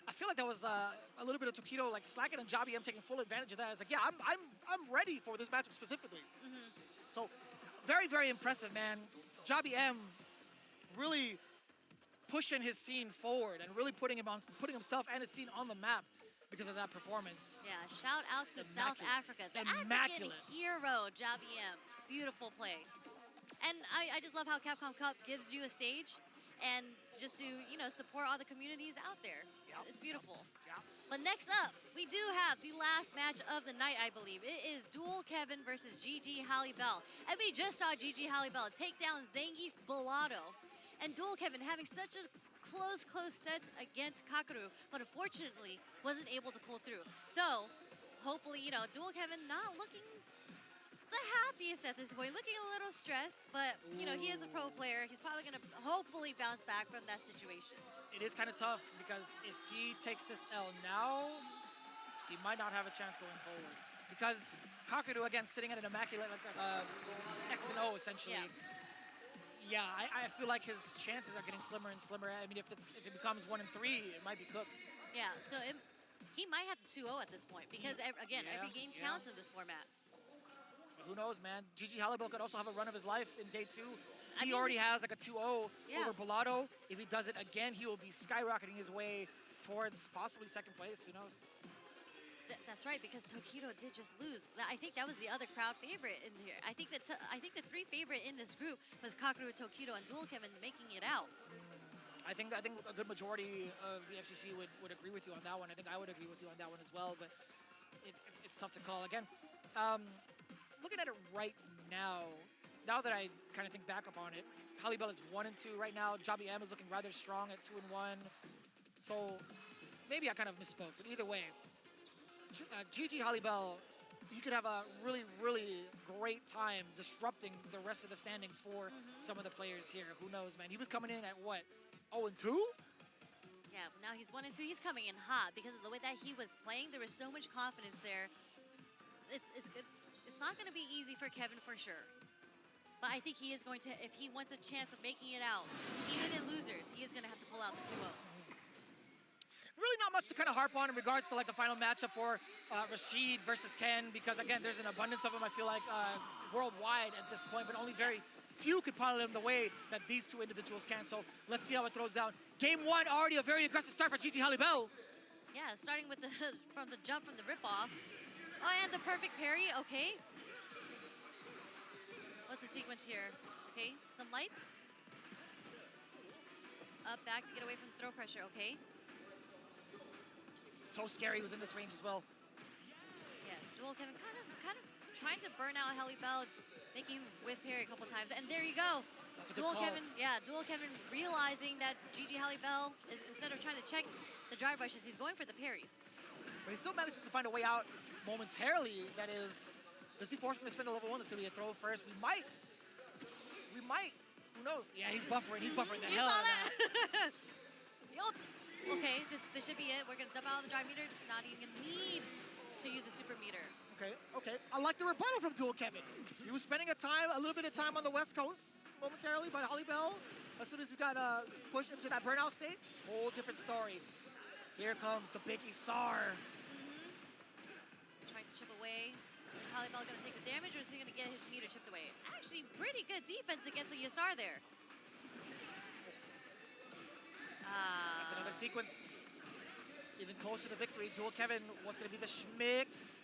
Speaker 9: I feel like that was a little bit of Tokido like slacking and Jobby M taking full advantage of that. I was like, yeah, I'm ready for this matchup specifically. So very, very impressive, man. Jabi M really pushing his scene forward and really putting himself and his scene on the map because of that performance.
Speaker 3: Yeah, shout out to South Africa. The African hero, Jabi M. Beautiful play. And I just love how Capcom Cup gives you a stage and just to, you know, support all the communities out there. It's beautiful. But next up, we do have the last match of the night, I believe. It is Dual Kevin versus Gigi Halibel. And we just saw Gigi Halibel take down Zangief Bellado. And Dual Kevin having such a close sets against Kakaru, but unfortunately wasn't able to pull through. So, hopefully, you know, Dual Kevin not looking the happiest at this point, looking a little stressed, but, you know, he is a pro player. He's probably going to hopefully bounce back from that situation.
Speaker 9: It is kind of tough because if he takes this L now, he might not have a chance going forward. Because Kakaru, again, sitting at an immaculate X and O, essentially. Yeah, I feel like his chances are getting slimmer and slimmer. I mean, if it becomes 1 and 3, it might be cooked.
Speaker 3: Yeah, so he might have to 2-0 at this point because, again, every game counts in this format.
Speaker 9: Who knows, man? Gigi Halibel could also have a run of his life in day 2. He already has like a 2-0 over Bellado. If he does it again, he will be skyrocketing his way towards possibly second place. Who knows?
Speaker 3: That's right, because Tokido did just lose. I think that was the other crowd favorite in here. I think the 3 favorite in this group was Kakaru, Tokido, and Dual Kevin making it out.
Speaker 9: I think a good majority of the FGC would agree with you on that one. I think I would agree with you on that one as well. But it's tough to call again. Looking at it right now that I kind of think back upon it, Halibel is 1 and 2 right now. Jabi M is looking rather strong at 2 and 1. So maybe I kind of misspoke, but either way, Gigi Halibel, he could have a really, really great time disrupting the rest of the standings for some of the players here. Who knows, man? He was coming in at what, 0 and 2?
Speaker 3: Yeah, now he's 1 and 2. He's coming in hot because of the way that he was playing. There was so much confidence there. It's not going to be easy for Kevin for sure. But I think he is going to, if he wants a chance of making it out, even in losers, he is going to have to pull out the 2-0.
Speaker 9: Really not much to kind of harp on in regards to like the final matchup for Rashid versus Ken, because again, there's an abundance of them, I feel like, worldwide at this point, but only very few could pilot them the way that these two individuals can. So let's see how it throws down. Game 1, already a very aggressive start for Gigi Halibel.
Speaker 3: Yeah, starting with from the jump from the rip-off. Oh, and the perfect parry, okay. What's the sequence here? Okay, some lights. Up, back to get away from throw pressure, okay.
Speaker 9: So scary within this range as well.
Speaker 3: Yeah, Dual Kevin kind of trying to burn out Halibel, making him whiff parry a couple times, and there you go.
Speaker 9: That's a good call.
Speaker 3: Dual Kevin realizing that Gigi Halibel, instead of trying to check the drive rushes, he's going for the parries.
Speaker 9: But he still manages to find a way out momentarily. That is, does he force him to spin a level 1? That's going to be a throw first. We might, who knows? Yeah, he's buffering the hell out of that.
Speaker 3: Okay, this should be it. We're going to dump out the drive meter. Not even going to need to use a super meter.
Speaker 9: Okay. I like the rebuttal from Dual Kevin. He was spending a little bit of time on the West Coast momentarily, but Halibel, as soon as we got pushed into that burnout state, whole different story. Here comes the big Isar.
Speaker 3: Trying to chip away. Is Halibel going to take the damage, or is he going to get his meter chipped away? Actually, pretty good defense against the Isar there.
Speaker 9: That's another sequence. Even closer to victory. Dual Kevin, what's going to be the schmicks?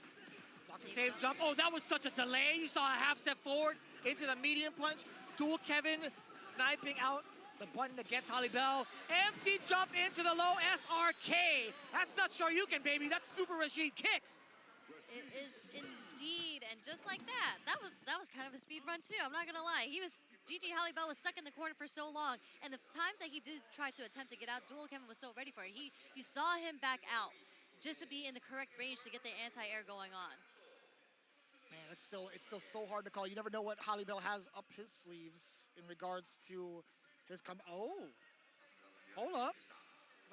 Speaker 9: Blocks a safe jump. Oh, that was such a delay. You saw a half step forward into the medium punch. Dual Kevin sniping out the button against Halibel. Empty jump into the low SRK. That's not Shoryuken, baby. That's Super Rashid kick.
Speaker 3: It is indeed, and just like that was kind of a speed run too. I'm not gonna lie. Gigi Halibel was stuck in the corner for so long, and the times that he did try to attempt to get out, Dual Kevin was so ready for it. You saw him back out just to be in the correct range to get the anti-air going on.
Speaker 9: Man, it's still so hard to call. You never know what Halibel has up his sleeves in regards to his Oh, hold up.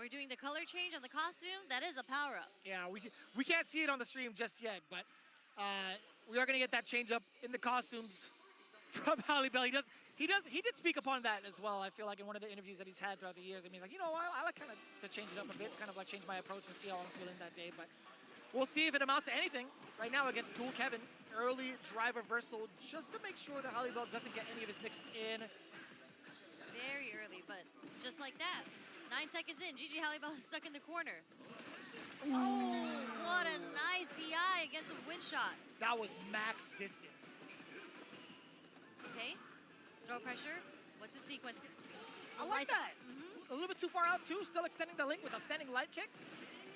Speaker 3: We're doing the color change on the costume. That is a power-up.
Speaker 9: Yeah, we can't see it on the stream just yet, but we are going to get that change up in the costumes from Halibel. He did speak upon that as well. I feel like in one of the interviews that he's had throughout the years. I mean, like, I like kind of to change it up a bit, to kind of like change my approach and see how I'm feeling that day. But We'll see if it amounts to anything. Right now against Dual Kevin, early drive reversal just to make sure that Halibel doesn't get any of his mix in.
Speaker 3: Very early, but just like that. 9 seconds in, Gigi Halibel is stuck in the corner. Ooh. Oh, what a nice DI against a wind shot.
Speaker 9: That was max distance.
Speaker 3: Okay, throw pressure. What's the sequence?
Speaker 9: I like that. A little bit too far out too, still extending the link with a standing light kick.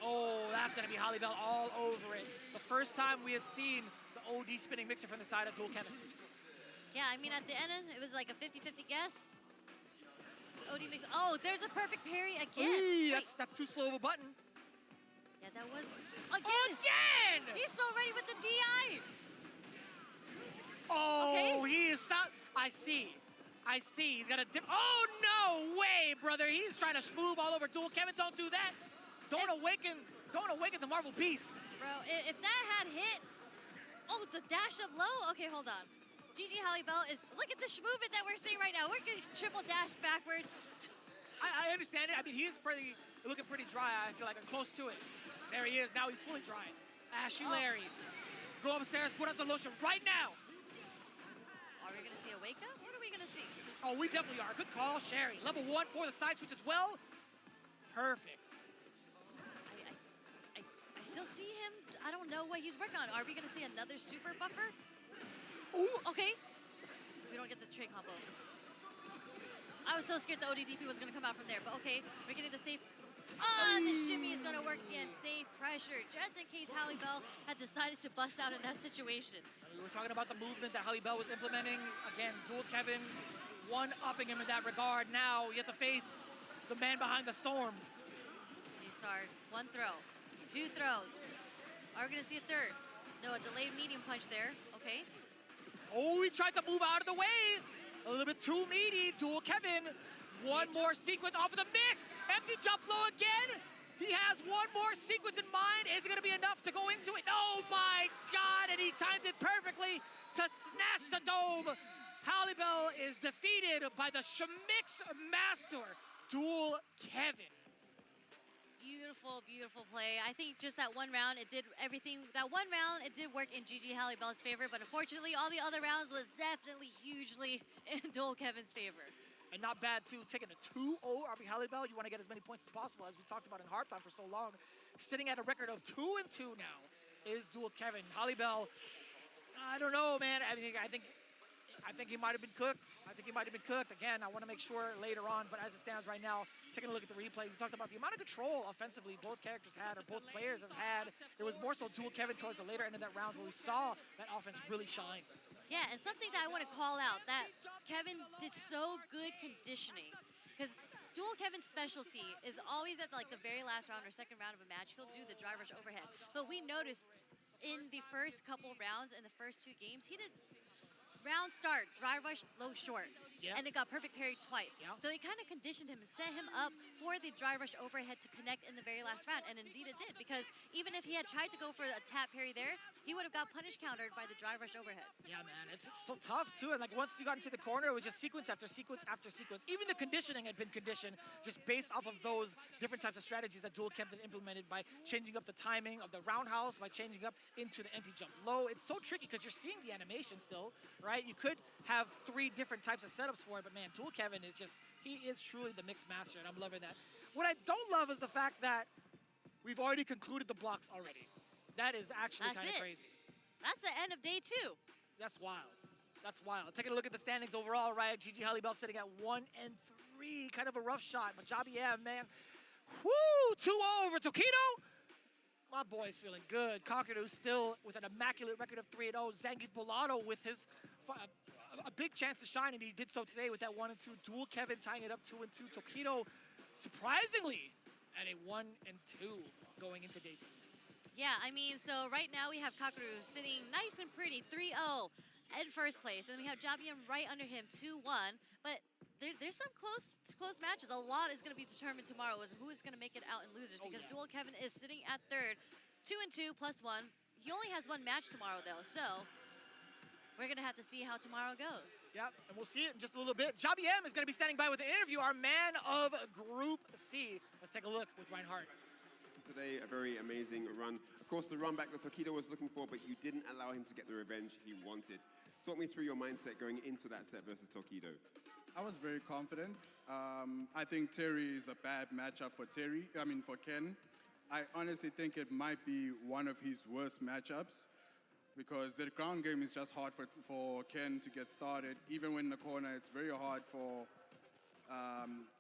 Speaker 9: Oh, that's gonna be Halibel all over it. The first time we had seen the OD spinning mixer from the side of Dual Kevin.
Speaker 3: Yeah, I mean, at the end, it was like a 50-50 guess. OD mix. Oh, there's a perfect parry again.
Speaker 9: That's too slow of a button.
Speaker 3: Yeah, that was again. He's so ready with the DI.
Speaker 9: Oh,
Speaker 3: okay.
Speaker 9: He is not. I see. He's gonna dip. Oh no way, brother. He's trying to smooth all over Dual Kevin. Don't do that. Don't awaken the Marvel Beast.
Speaker 3: Bro, if that had hit. Oh, the dash up low. Okay, hold on. Gigi Halibel is. Look at the movement that we're seeing right now. We're getting triple dash backwards.
Speaker 9: I understand it. I mean, he is looking pretty dry. I feel like I'm close to it. There he is. Now he's fully dry. Ashy Larry. Go upstairs, put on some lotion right now.
Speaker 3: Are we going to see a wake up? What are we going to see?
Speaker 9: Oh, we definitely are. Good call, Sherry. Level 1 for the side switch as well. Perfect.
Speaker 3: I still see him. I don't know what he's working on. Are we going to see another super buffer?
Speaker 9: Ooh.
Speaker 3: Okay. We don't get the tray combo. I was so scared the ODDP was going to come out from there, but okay. We're getting the safe. The shimmy is going to work again. Safe pressure, just in case Halibel had decided to bust out in that situation.
Speaker 9: We were talking about the movement that Halibel was implementing. Again, Dual Kevin one-upping him in that regard. Now you have to face the man behind the storm.
Speaker 3: You start 1 throw, 2 throws. Are we going to see a third? No, a delayed medium punch there. Okay.
Speaker 9: Oh, he tried to move out of the way. A little bit too meaty. Dual Kevin. One more sequence off of the mix. Empty jump low again. He has one more sequence in mind. Is it going to be enough to go into it? Oh my God, and he timed it perfectly to snatch the dome. Halibel is defeated by the Shemix master, Dual Kevin.
Speaker 3: Beautiful, beautiful play. I think just that one round, it did everything. That one round, it did work in Gigi Halibel's favor, but unfortunately, all the other rounds was definitely hugely in Dual Kevin's favor.
Speaker 9: And not bad, too, taking a 2-0 RB Halibel. You want to get as many points as possible, as we talked about in Harp Time for so long. Sitting at a record of 2-2 now is Dual Kevin. Halibel, I don't know, man. I think he might have been cooked. Again, I want to make sure later on, but as it stands right now, taking a look at the replay, we talked about the amount of control offensively both characters had, or both players have had. It was more so Dual Kevin towards the later end of that round where we saw that offense really shine.
Speaker 3: Yeah, and something that I want to call out, that Kevin did so good conditioning, because Dual Kevin's specialty is always at like the very last round or second round of a match, he'll do the drive rush overhead. But we noticed in the first couple rounds, in the first 2 games, he did round start, drive rush, low short.
Speaker 9: Yeah.
Speaker 3: And it got perfect parry twice.
Speaker 9: Yeah.
Speaker 3: So it kind of conditioned him and set him up for the drive rush overhead to connect in the very last round. And indeed it did, because even if he had tried to go for a tap parry there, he would have got punish countered by the drive rush overhead.
Speaker 9: Yeah, man, it's so tough too. And like once you got into the corner, it was just sequence after sequence after sequence. Even the conditioning had been conditioned just based off of those different types of strategies that Dual Kevin implemented by changing up the timing of the roundhouse, by changing up into the empty jump low. It's so tricky because you're seeing the animation still, right? You could have 3 different types of setups for it, but man, Dual Kevin is just, he is truly the mixed master, and I'm loving that. What I don't love is the fact that we've already concluded the blocks already. That is actually kind of crazy.
Speaker 3: That's the end of day 2.
Speaker 9: That's wild. That's wild. Taking a look at the standings overall, right? Gigi Halibel sitting at 1-3. Kind of a rough shot, but Jobby M, man. Woo! 2-0 over Tokido. My boy's feeling good. Kakadu still with an immaculate record of 3-0. Zangief Bolado with his a big chance to shine, and he did so today with that 1-2. Dual Kevin tying it up 2-2. Tokido, surprisingly, at a 1-2 going into day 2.
Speaker 3: Yeah, I mean, so right now we have Kakadu sitting nice and pretty, 3-0 in first place. And we have Jabium right under him, 2-1. But there's some close matches. A lot is going to be determined tomorrow as who is going to make it out in losers, because Dual Kevin is sitting at third, 2-2 +1. He only has 1 match tomorrow, though, so we're going to have to see how tomorrow goes.
Speaker 9: Yep, and we'll see it in just a little bit. Jobby M is going to be standing by with an interview, our man of Group C. Let's take a look with Reinhardt.
Speaker 8: today, a very amazing run. Of course, the run back that Tokido was looking for, but you didn't allow him to get the revenge he wanted. Talk me through your mindset going into that set versus Tokido.
Speaker 15: I was very confident. I think Terry is a bad matchup for Ken. I honestly think it might be one of his worst matchups because the ground game is just hard for Ken to get started. Even when in the corner, it's very hard for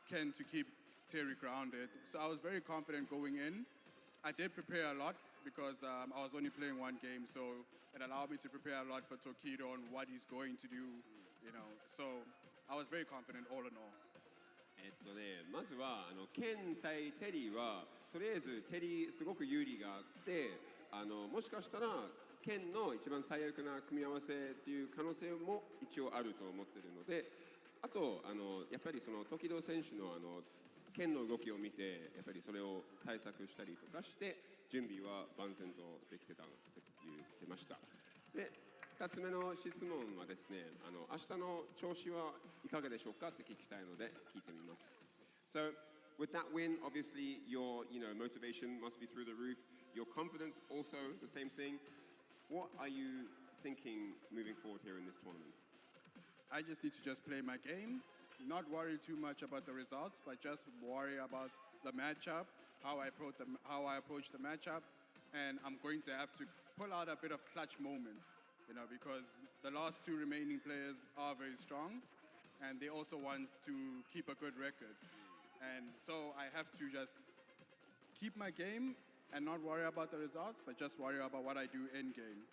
Speaker 15: Ken to keep Terry grounded. So I was very confident going in. I did prepare a lot because I was only playing one game, so it allowed me to prepare a lot for Tokido on what he's going to do, So I was very confident all in all.
Speaker 8: まずはケン対テリーはとりあえずテリーすごく有利があってもしかしたらケンの一番最悪な組み合わせっていう可能性も一応あると思ってるのであとやっぱりその時戸選手のケンの動きを見てやっぱりそれを対策したりとかして準備は万全とできてたって言ってましたで2つ目の質問はですね明日の調子はいかがでしょうかって聞きたいので聞いてみます So with that win obviously your motivation must be through the roof your confidence also the same thing what are you thinking moving forward here in this tournament
Speaker 15: I just need to just play my game not worry too much about the results but just worry about the matchup how I approach the matchup and I'm going to have to pull out a bit of clutch moments because the last two remaining players are very strong and they also want to keep a good record. And so I have to just keep my game and not worry about the results, but just worry about what I do in game.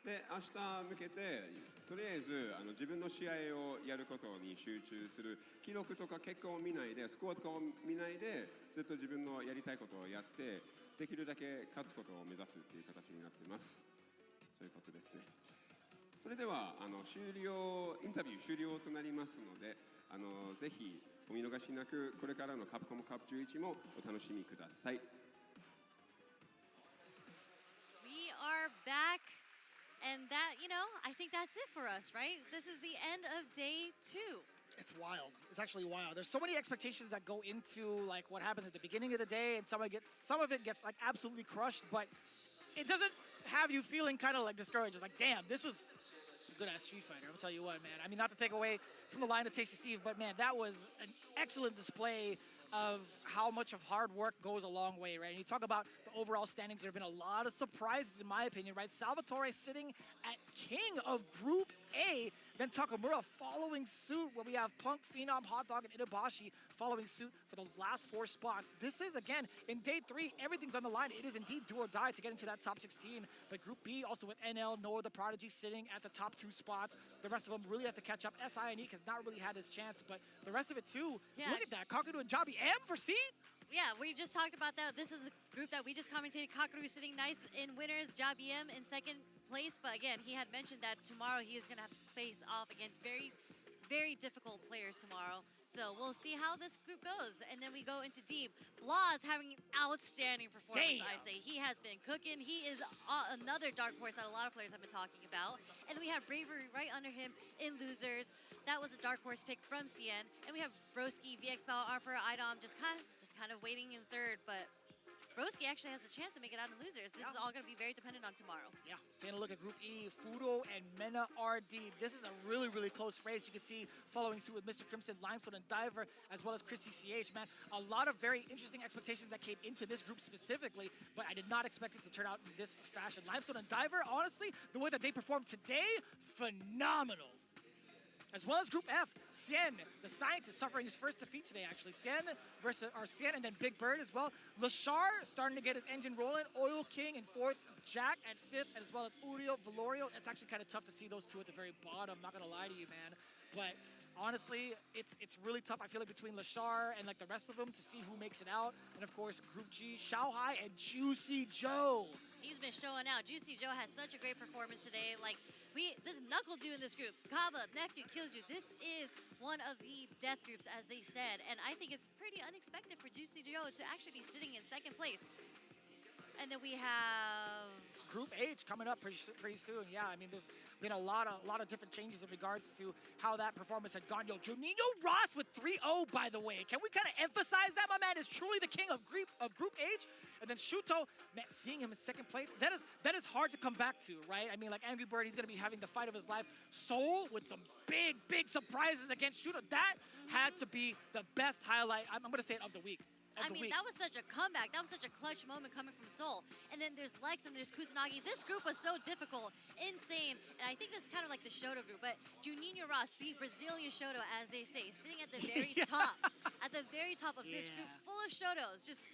Speaker 8: で明日向けてとりあえず自分の試合をやることに集中する記録とか結果を見ないでスコアとかを見ないでずっと自分のやりたいことをやってできるだけ勝つことを目指すっていう形になってます。そういうことですね。それではインタビュー終了となりますのでぜひお見逃しなくこれからのカプコムカップ11もお楽しみください。
Speaker 3: We are back, and that, I think that's it for us, right? This is the end of day 2.
Speaker 9: It's wild. It's actually wild. There's so many expectations that go into like what happens at the beginning of the day, and some of it gets like absolutely crushed, but it doesn't have you feeling kind of like discouraged. It's like, damn, this was some good-ass Street Fighter. I'm gonna tell you what, man. I mean, not to take away from the line of Tasty Steve, but man, that was an excellent display of how much of hard work goes a long way, right? And you talk about the overall standings. There have been a lot of surprises, in my opinion, right? Salvatore sitting at king of Group A, then Takamura following suit, where we have Punk, Phenom, Hot Dog, and Itabashi following suit for those last 4 spots. This is, again, in day 3, everything's on the line. It is indeed do or die to get into that top 16. But Group B, also with NL, Noah the Prodigy sitting at the top 2 spots. The rest of them really have to catch up. SI and Eek has not really had his chance, but the rest of it too. Yeah. Look at that. Kakaru and Jabi M for seed.
Speaker 3: Yeah, we just talked about that. This is the group that we just commentated. Kakaru sitting nice in winners, Jabi M in second place. But again, he had mentioned that tomorrow he is going to have to face off against very, very difficult players tomorrow. So we'll see how this group goes. And then we go into Deep. Blas having an outstanding performance, I'd say. He has been cooking. He is another dark horse that a lot of players have been talking about. And then we have Bravery right under him in losers. That was a dark horse pick from CN. And we have Broski, VX Bell, Arper, Idom just kind of waiting in third. But Broski actually has a chance to make it out in losers. This is all going to be very dependent on tomorrow.
Speaker 9: Yeah, taking a look at Group E, Fudo and Mena RD. This is a really, really close race. You can see following suit with Mr. Crimson, Limestone, and Diver, as well as Chrissy CH, man. A lot of very interesting expectations that came into this group specifically, but I did not expect it to turn out in this fashion. Limestone and Diver, honestly, the way that they performed today, phenomenal. As well as Group F, Sien, the scientist, suffering his first defeat today, actually. Sien and then Big Bird as well. Lashar starting to get his engine rolling. Oil King in 4th, Jack at 5th, as well as Uriel, Valorio. It's actually kind of tough to see those two at the very bottom, not going to lie to you, man. But honestly, it's really tough, I feel like, between Lashar and like the rest of them to see who makes it out. And of course, Group G, Xiaohai and Juicy Joe.
Speaker 3: He's been showing out. Juicy Joe has such a great performance today. Like, this Knuckle do in this group. Kaba, Nephew kills you. This is one of the death groups, as they said. And I think it's pretty unexpected for Juicy Joe to actually be sitting in second place. And then we have
Speaker 9: Group H coming up pretty soon. Yeah, I mean, there's been a lot of different changes in regards to how that performance had gone. Yo, Juninho Ross with 3-0, by the way. Can we kind of emphasize that? My man is truly the king of Group H. And then Shuto, man, seeing him in second place, that is hard to come back to, right? I mean, like Angry Bird, he's going to be having the fight of his life. Soul with some big surprises against Shuto. That had to be the best highlight, I'm going to say it, of the week.
Speaker 3: I mean, that was such a comeback. That was such a clutch moment coming from Seoul. And then there's Lex and there's Kusanagi. This group was so difficult, insane. And I think this is kind of like the Shoto group. But Juninho Ross, the Brazilian Shoto, as they say, sitting at the very top. At the very top of this group, full of Shotos. Just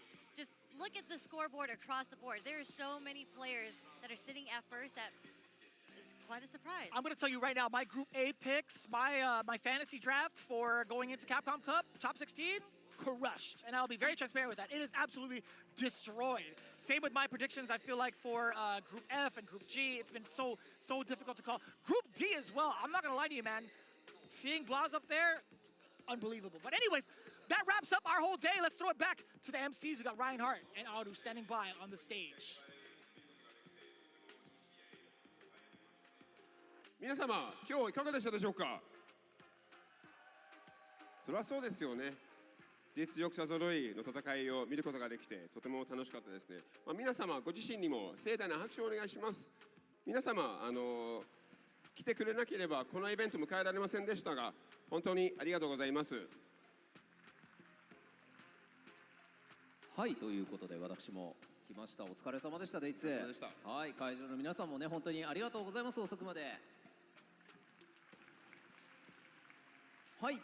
Speaker 3: look at the scoreboard across the board. There are so many players that are sitting at first that is quite a surprise.
Speaker 9: I'm going to tell you right now, my Group A picks, my fantasy draft for going into Capcom Cup, top 16, crushed. And I'll be very transparent with that. It is absolutely destroyed. Same with my predictions, I feel like, for Group F and Group G. It's been so difficult to call. Group D as well. I'm not going to lie to you, man. Seeing Blaz up there, unbelievable. But anyways, that wraps up our whole day. Let's throw it back to the MCs. We got Ryan Hart and Aru standing by on the stage.
Speaker 8: 皆様、今日いかがでしたでしょうか。そりゃそうですよね。実力者揃いの戦いを見ることができてとても楽しかったですね。皆様ご自身にも盛大な拍手をお願いします。皆様来てくれなければこのイベント迎えられませんでしたが、本当にありがとうございます。
Speaker 7: はい、ということで私も来ました。お疲れ様でした、デイツ。はい、会場の皆さんもね、本当にありがとうございます。遅くまで。